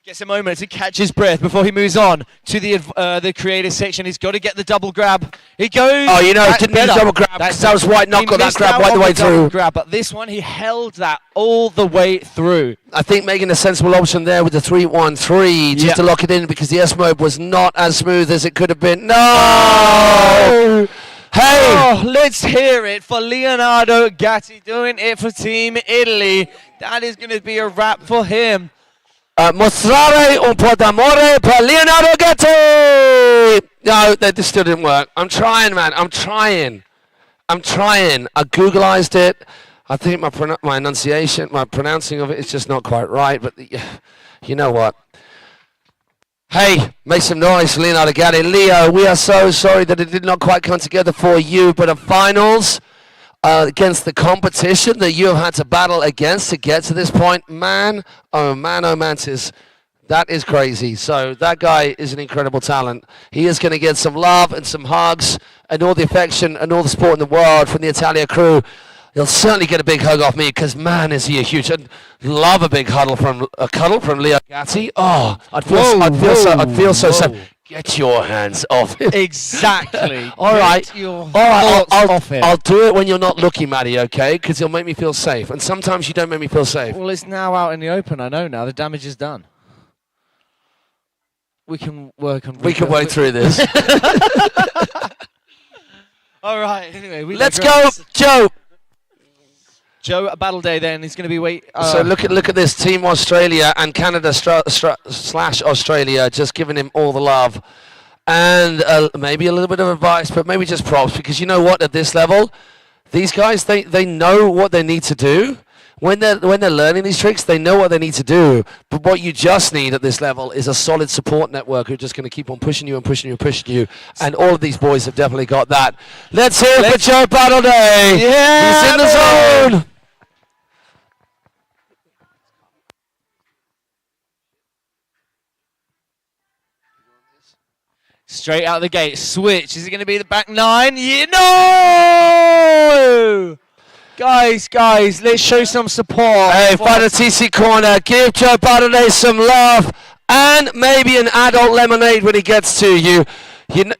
Gets a moment to catch his breath before he moves on to the creative section. He's got to get the double grab. He goes. Oh, didn't need a double grab because that was white knuckle. That grab right the way through. Grab, but this one, he held that all the way through. I think making a sensible option there with the 3-1-3 just to lock it in because the S mode was not as smooth as it could have been. No! Hey! Oh, let's hear it for Leonardo Gatti doing it for Team Italy. That is going to be a wrap for him. Mostrare un po' d'amore per Leonardo Gatti! No, that still didn't work. I'm trying, man. I'm trying. I Googleized it. I think my enunciation, my pronouncing of it is just not quite right, but you know what? Hey, make some noise for Leonardo Gatti. Leo, we are so sorry that it did not quite come together for you, but a finals against the competition that you have had to battle against to get to this point, man, oh mantis, that is crazy. So that guy is an incredible talent. He is going to get some love and some hugs and all the affection and all the support in the world from the Italia crew. He'll certainly get a big hug off me because, man, is he a huge... I'd love a big cuddle from Leo Gatti. Oh, I'd feel so sad. Get your hands off him. Exactly. All right. I'll do it when you're not looking, Maddie, okay? Because he'll make me feel safe. And sometimes you don't make me feel safe. Well, it's now out in the open. I know now. The damage is done. We can work through this. All right. Anyway, let's go, Joe. Joe at Battleday then is going to be so look at this Team Australia and Canada slash Australia just giving him all the love and maybe a little bit of advice, but maybe just props because you know what, at this level these guys they know what they need to do when they're learning these tricks. They know what they need to do, but what you just need at this level is a solid support network who's just going to keep on pushing you and pushing you and pushing you, and all of these boys have definitely got that. Let's hear it for Joe Battleday. Yeah, he's in the zone. Straight out the gate, switch. Is it going to be the back 9? Yeah, no! Guys, let's show some support. Hey, find a TC corner. Give Joe Battleday some love and maybe an adult lemonade when he gets to you. You know,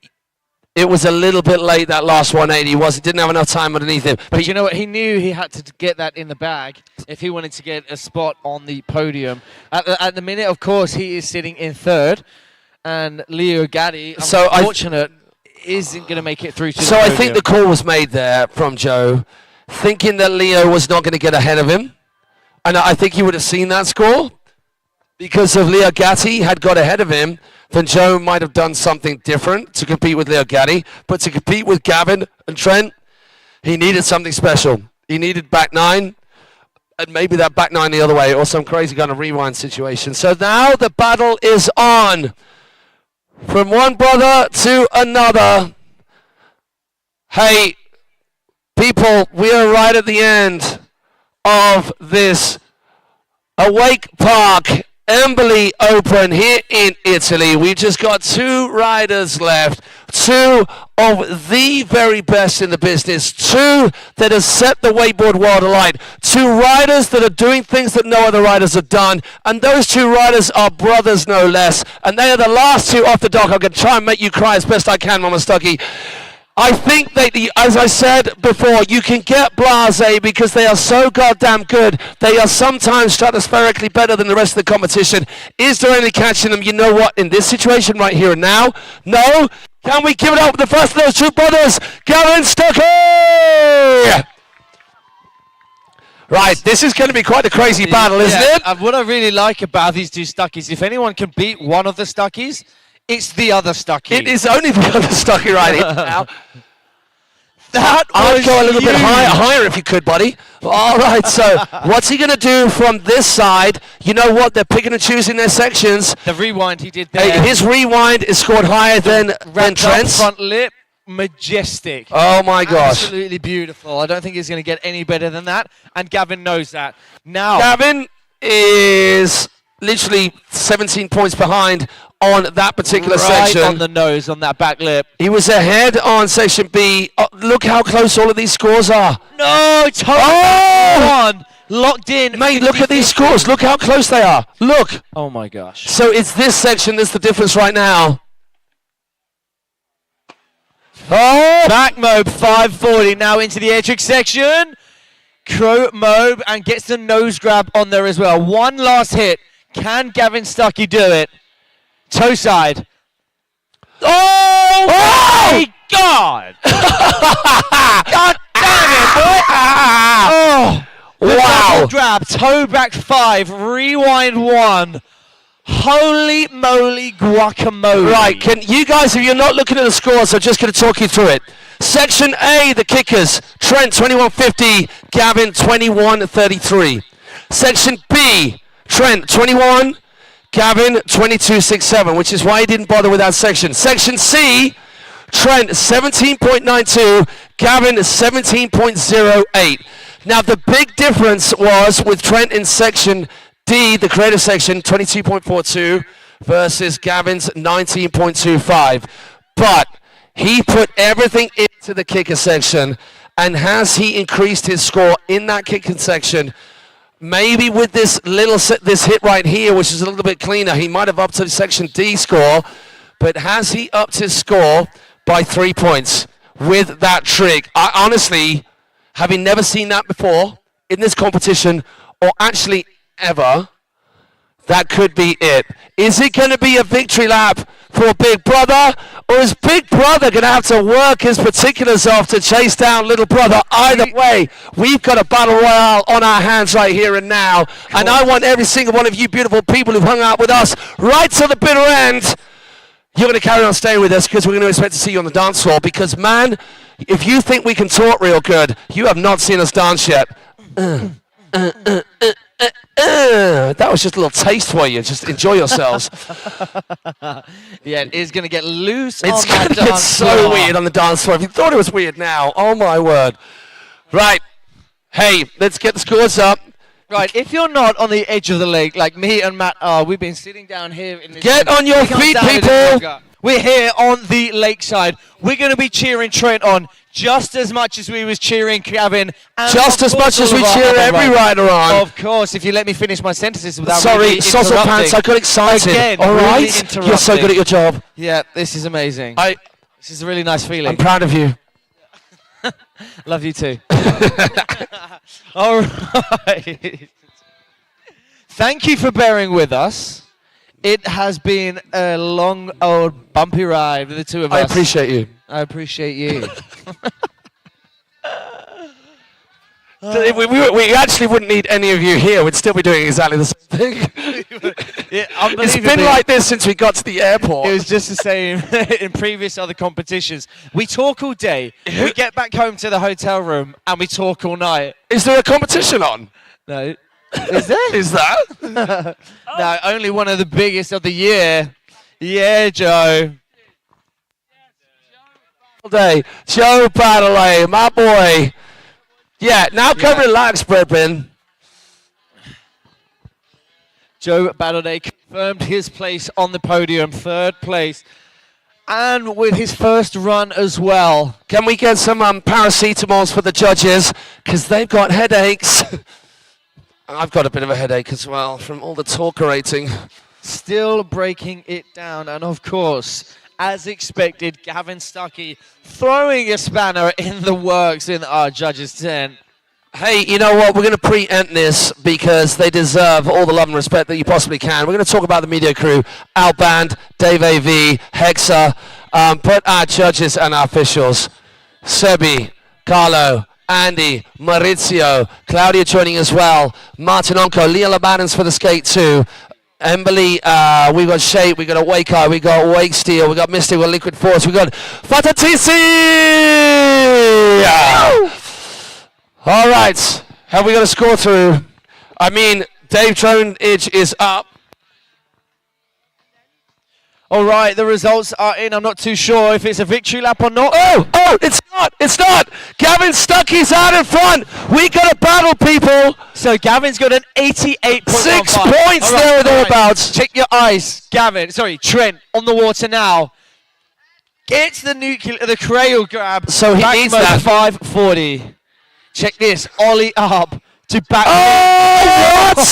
it was a little bit late, that last 180 was. He didn't have enough time underneath him. But you know what? He knew he had to get that in the bag if he wanted to get a spot on the podium. At the minute, of course, he is sitting in third. And Leo Gatti, unfortunate, isn't going to make it through to the podium. I think the call was made there from Joe, thinking that Leo was not going to get ahead of him. And I think he would have seen that score. Because if Leo Gatti had got ahead of him, then Joe might have done something different to compete with Leo Gatti. But to compete with Gavin and Trent, he needed something special. He needed back 9. And maybe that back 9 the other way, or some crazy kind of rewind situation. So now the battle is on. From one brother to another. Hey, people, we are right at the end of this Awake Park Embily Open here in Italy. We've just got 2 riders left. 2 of the very best in the business. 2 that have set the wakeboard world alight. 2 riders that are doing things that no other riders have done. And those 2 riders are brothers no less. And they are the last 2 off the dock. I'm going to try and make you cry as best I can, Mama Stucky. I think that, as I said before, you can get blasé because they are so goddamn good. They are sometimes stratospherically better than the rest of the competition. Is there any catching them? You know what? In this situation right here and now, no. Can we give it up with the first of those 2 brothers, Gavin Stucky? Right, this is going to be quite a crazy battle, isn't it? What I really like about these 2 Stuckies, if anyone can beat one of the Stuckies, it's the other Stucky. It is only the other Stucky right here now. That I'd was go a little bit huge. higher if you could, buddy. All right, so what's he going to do from this side? You know what? They're picking and choosing their sections. The rewind he did there. His rewind is scored higher than Wrapped up Trent's. front lip. Majestic. Oh, my gosh. Absolutely beautiful. I don't think he's going to get any better than that. And Gavin knows that. Now, Gavin is literally 17 points behind on that particular right section. on the nose on that back lip. He was ahead on section B. Oh, look how close all of these scores are. No, totally one. Locked in. Mate, look at these 50-50. scores. Look how close they are. Look. Oh, my gosh. So it's this section that's the difference right now. Oh! Back Mobe 540 now into the air trick section. Crow Mobe and gets the nose grab on there as well. One last hit. Can Gavin Stucky do it? Toe side. Oh, my God! God damn it, boy! Oh, the Wow. double grab, toe back 5, rewind 1. Holy moly guacamole! Right, can you guys, if you're not looking at the scores, I'm just going to talk you through it. Section A, the kickers, Trent 21.50, Gavin 21.33. Section B, Trent 21, Gavin 22.67, which is why he didn't bother with that section. Section C, Trent 17.92, Gavin 17.08. Now the big difference was with Trent in section D, the creative section, 22.42 versus Gavin's 19.25. But he put everything into the kicker section, and has he increased his score in that kicking section? Maybe with this this hit right here, which is a little bit cleaner, he might have upped to section D score. But has he upped his score by 3 points with that trick? I honestly, having never seen that before in this competition, or actually ever, that could be it. Is it going to be a victory lap for Big Brother, or is Big Brother going to have to work his particulars off to chase down Little Brother? Either way, we've got a battle royale on our hands right here and now, and I want every single one of you beautiful people who've hung out with us right to the bitter end. You're going to carry on staying with us because we're going to expect to see you on the dance floor, because, man, if you think we can talk real good, you have not seen us dance yet. That was just a little taste for you. Just enjoy yourselves. Yeah, it is going to get loose It's on that going to get dance so floor. weird on the dance floor. If you thought it was weird now, oh my word. Right. Hey, let's get the scores up. Right, if you're not on the edge of the lake like me and Matt are, we've been sitting down here in this. Get on your We can't feet, stand it people. any longer. We're here on the lakeside. We're going to be cheering Trent on just as much as we was cheering Gavin. And Just of as course much as all we of our cheer other every riders. rider on. Of course, if you let me finish my sentences without Sorry, really Sozzle interrupting. Pants, I got excited. Again, all really right? You're so interrupting. good at your job. Yeah, this is amazing. This is a really nice feeling. I'm proud of you. Love you too. All right. Thank you for bearing with us. It has been a long, old, bumpy ride with the two of I us. appreciate you. I appreciate you. So if we actually wouldn't need any of you here. We'd still be doing exactly the same thing. Yeah, It's been unbelievably, like this since we got to the airport. it was just the same in previous other competitions. We talk all day. We get back home to the hotel room and we talk all night. Is there a competition on? No. Is there? Is that? No, only one of the biggest of the year. Yeah, Joe. All day. Joe Battleday, my boy. Yeah, now come relax, Brethren. Joe Battleday confirmed his place on the podium, third place, and with his first run as well. Can we get some paracetamols for the judges? Because they've got headaches. I've got a bit of a headache as well from all the talkerating. Still breaking it down, and of course, as expected, Gavin Stucky throwing a spanner in the works in our judges' tent. Hey, you know what? We're going to preempt this because they deserve all the love and respect that you possibly can. We're going to talk about the media crew, Al Band, Dave AV, Hexa, but our judges and our officials, Sebi, Carlo, Andy, Maurizio, Claudia joining as well, Martin Anko, Leah Labadens for the skate too, Embily, we got Shape, we got Awake Eye, we got Wake Steel, we got Mystic, we got Liquid Force, we got Fatatisi! right. Have we got a score through? I mean, Dave Tronage is up. All right, the results are in. I'm not too sure if it's a victory lap or not. Oh, it's not. It's not. Gavin Stucky's out in front. We got to battle, people. So Gavin's got an 88.15. 6 points there or thereabouts. Check your eyes. Trent on the water now. Gets the cradle grab. So he needs that. 540. Check this. Ollie up to back. Oh, what?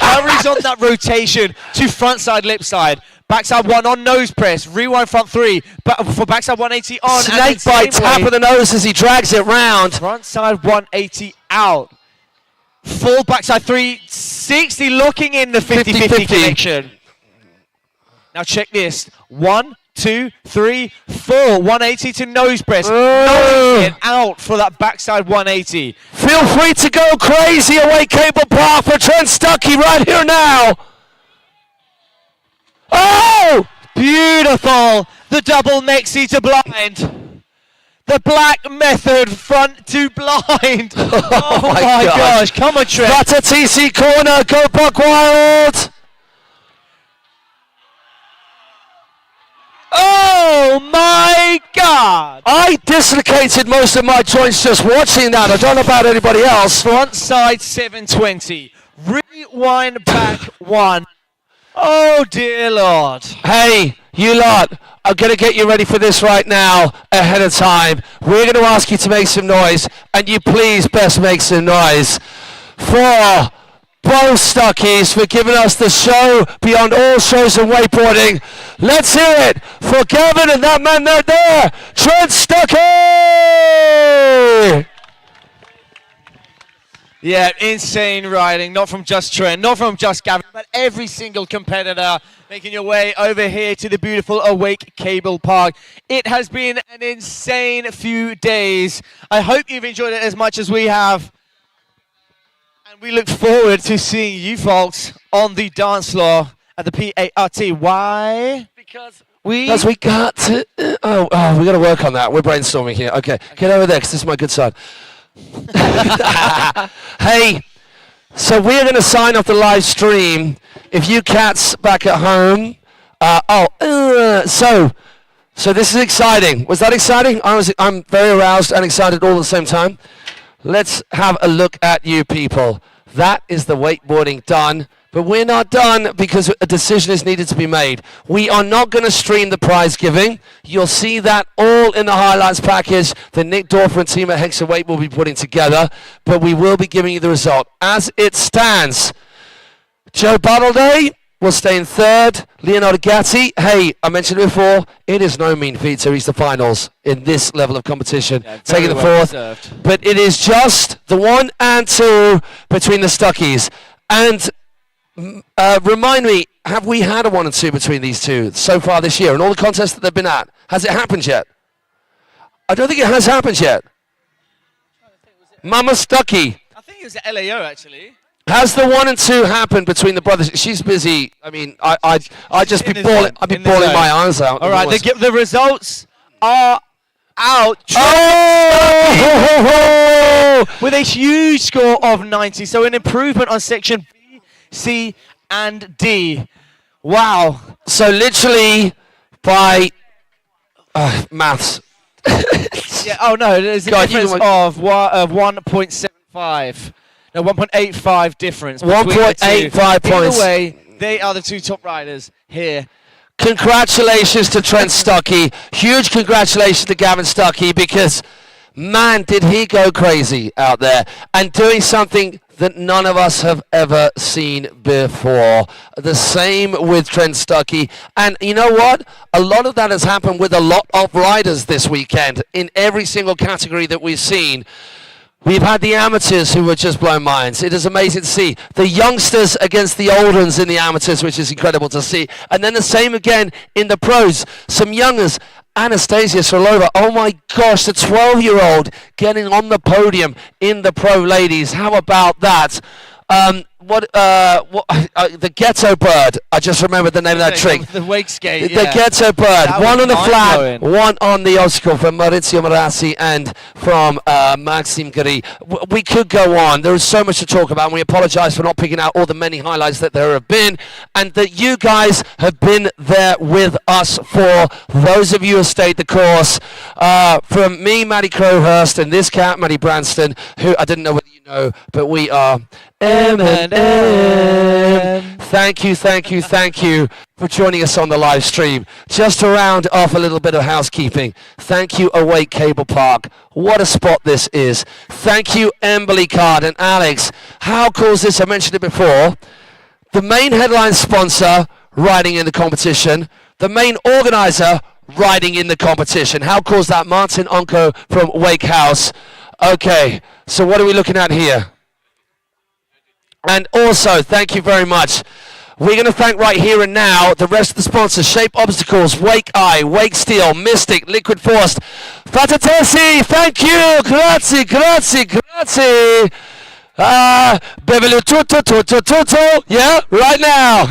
Carries on that rotation to frontside, lip side. Backside 1 on nose press. Rewind front 3. But for backside 180 on. Snake bite, tap of the nose as he drags it round. Frontside 180 out. Full backside 360, looking in the 50-50 connection. Now check this. 1, 2, 3, 4. 180 to nose press. Nose out for that backside 180. Feel free to go crazy. Awake Cablepark for Trent Stucky right here now. Oh! Beautiful. The double Mexi to blind. The black method front to blind. Oh my gosh. Come on, Trent. That's a TC corner. Go Buck Wild. Oh my God. I dislocated most of my joints just watching that. I don't know about anybody else. Front side 720. Rewind back 1. Oh dear Lord. Hey, you lot, I'm going to get you ready for this right now ahead of time. We're going to ask you to make some noise, and you please best make some noise for both Stuckies for giving us the show beyond all shows in wakeboarding. Let's hear it for Gavin and that man there, Trent Stucky! Yeah, insane riding, not from just Trent, not from just Gavin, but every single competitor making your way over here to the beautiful Awake Cablepark. It has been an insane few days. I hope you've enjoyed it as much as we have. And we look forward to seeing you folks on the dance floor at the PART. Why? Because we got to... we got to work on that. We're brainstorming here. Okay, get over there because this is my good side. Hey, so we're going to sign off the live stream. If you cats back at home, so this is exciting. Was that exciting? I'm very aroused and excited all at the same time. Let's have a look at you people. That is the wakeboarding done. But we're not done because a decision is needed to be made. We are not going to stream the prize giving. You'll see that all in the highlights package that Nick Dorfer and team at Hexa Wake will be putting together. But we will be giving you the result. As it stands, Joe Battleday will stay in 3rd. Leonardo Gatti, hey, I mentioned it before, it is no mean feat to reach the finals in this level of competition. Yeah, taking the well 4th. deserved. But it is just the 1 and 2 between the Stuckies. And... remind me, have we had a 1 and 2 between these two so far this year in all the contests that they've been at? Has it happened yet? I don't think it has happened yet. Mama Stucky. I think it was at LAO actually. Has the 1 and 2 happened between the brothers? She's busy. I mean, I'd just be bawling. I'd be bawling my eyes out. All right, the results are out. Oh! With a huge score of 90, so an improvement on section B, C, and D. Wow. So literally by maths. Yeah. Oh no, there's a difference of 1.75. No, 1.85 difference. 1.85 points. Either way, they are the two top riders here. Congratulations to Trent Stucky. Huge congratulations to Gavin Stucky because, man, did he go crazy out there and doing something that none of us have ever seen before. The same with Trent Stucky. And you know what? A lot of that has happened with a lot of riders this weekend in every single category that we've seen. We've had the amateurs who were just blown minds. It is amazing to see. The youngsters against the old ones in the amateurs, which is incredible to see. And then the same again in the pros. Some youngers. Anastasia Srolova, oh my gosh, the 12-year-old getting on the podium in the pro ladies. How about that? the ghetto bird. I just remembered the name of that trick. The wake skate. The ghetto bird. That One was on the flat, mind-blowing. one on the obstacle from Maurizio Morassi and from Maxim. We could go on. There is so much to talk about, and we apologize for not picking out all the many highlights that there have been, and that you guys have been there with us for those of you who stayed the course. From me, Matty Crowhurst, and this cat, Matty Branston, who I didn't know whether you know, but we are M&M. Thank you for joining us on the live stream. Just to round off a little bit of housekeeping, thank you Awake Cablepark. What a spot this is. Thank you Embily Card and Alex. How cool is this? I mentioned it before. The main headline sponsor riding in the competition. The main organizer riding in the competition. How cool is that? Martin Anko from Wake House. Okay, so what are we looking at here? And also, thank you very much. We're going to thank right here and now the rest of the sponsors: Shape Obstacles, Wake Eye, Wake Steel, Mystic, Liquid Force, Fatatesi, thank you, grazie. Beverly Toto, yeah, right now.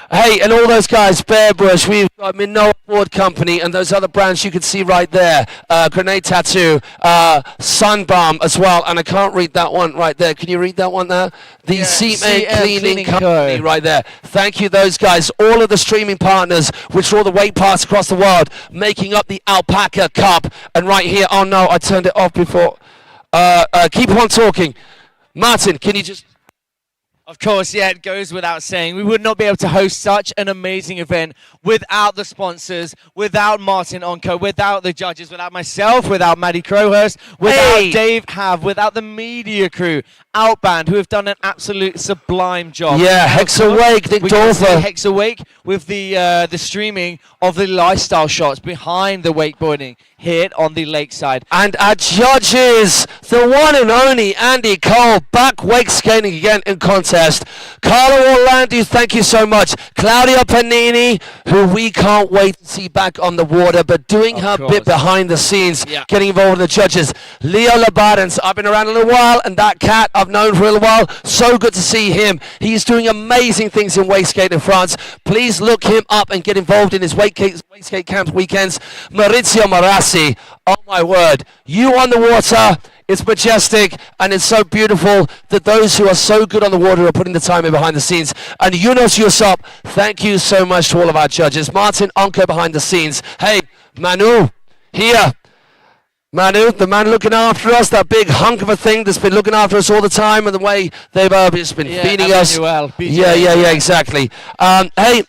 Hey, and all those guys, Bearbrush, we've got Minoa Board Company, and those other brands you can see right there. Grenade Tattoo, Sunbalm as well, and I can't read that one right there. Can you read that one there? The Cement Cleaning Company right there. Thank you, those guys. All of the streaming partners, which are all the weight parts across the world, making up the Alpaca Cup. And right here, oh no, I turned it off before. Keep on talking. Martin, can you just... Of course, yeah, it goes without saying. We would not be able to host such an amazing event without the sponsors, without Martin Onko, without the judges, without myself, without Maddie Crowhurst, without Dave Have, without the media crew, Outband, who have done an absolute sublime job. Yeah, Hex Awake, Nick Dorfer. Hex Awake with the streaming of the lifestyle shots behind the wakeboarding here on the lakeside. And our judges, the one and only Andy Cole, back wake skating again in contest. Carlo Orlando, thank you so much. Claudia Panini, who we can't wait to see back on the water, but doing her bit behind the scenes, getting involved with the judges. Leo Labarens, I've been around a little while, and that cat I've known for a little while. So good to see him. He's doing amazing things in wake skate in France. Please look him up and get involved in his wake skate camp weekends. Maurizio Morassi, oh my word, you on the water. It's majestic, and it's so beautiful that those who are so good on the water are putting the time in behind the scenes. And Yunus Yusop, thank you so much to all of our judges. Martin Onko behind the scenes. Hey, Manu, here. Manu, the man looking after us, that big hunk of a thing that's been looking after us all the time, and the way they've just been feeding us. Yeah, exactly. Hey,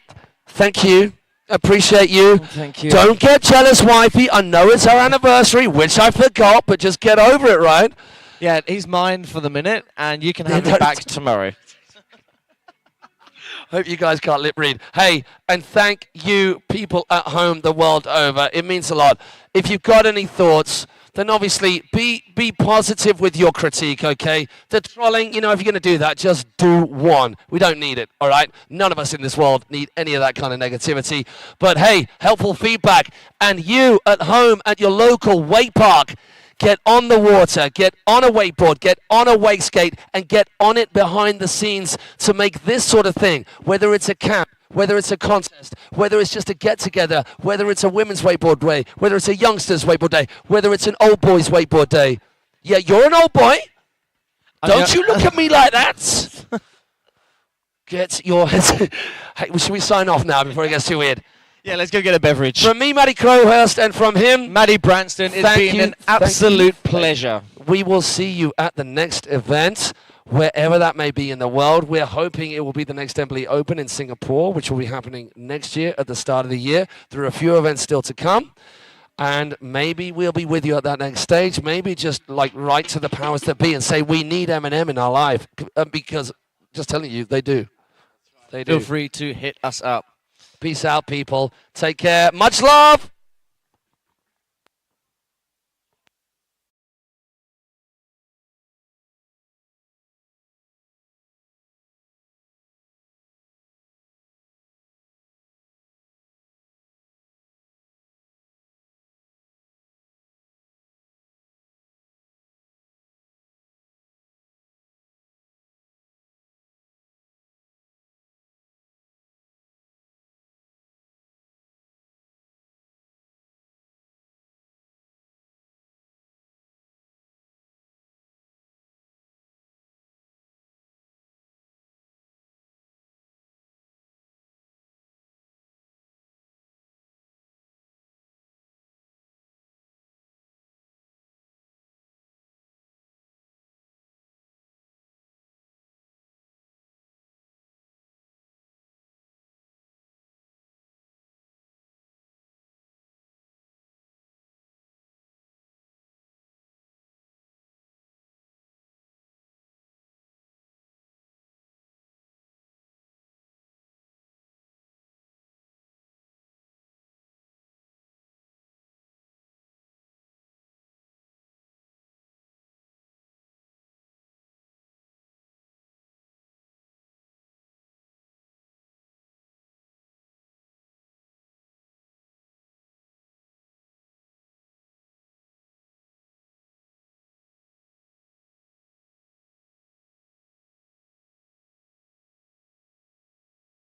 thank you. Appreciate you. Thank you. Don't get jealous, wifey. I know it's our anniversary, which I forgot, but just get over it, right? Yeah, he's mine for the minute, and you can have him back tomorrow. Hope you guys can't lip read. Hey, and thank you, people at home the world over. It means a lot. If you've got any thoughts, then obviously be positive with your critique, okay? The trolling, you know, if you're going to do that, just do one. We don't need it, all right? None of us in this world need any of that kind of negativity. But hey, helpful feedback. And you at home at your local wake park, get on the water, get on a wakeboard, get on a wake skate, and get on it behind the scenes to make this sort of thing, whether it's a camp, whether it's a contest, whether it's just a get-together, whether it's a women's wakeboard day, whether it's a youngsters wakeboard day, whether it's an old boys wakeboard day. Yeah, you're an old boy. Don't you look at me like that. Get your head. Hey, should we sign off now before it gets too weird? Yeah, let's go get a beverage. From me, Matty Crowhurst, and from him, Maddie Branston, it's been an absolute pleasure. We will see you at the next event, wherever that may be in the world. We're hoping it will be the next Embily Open in Singapore, which will be happening next year at the start of the year. There are a few events still to come. And maybe we'll be with you at that next stage. Maybe just like write to the powers that be and say, we need M&M in our life. Because, just telling you, they do. They do. Feel free to hit us up. Peace out, people. Take care. Much love.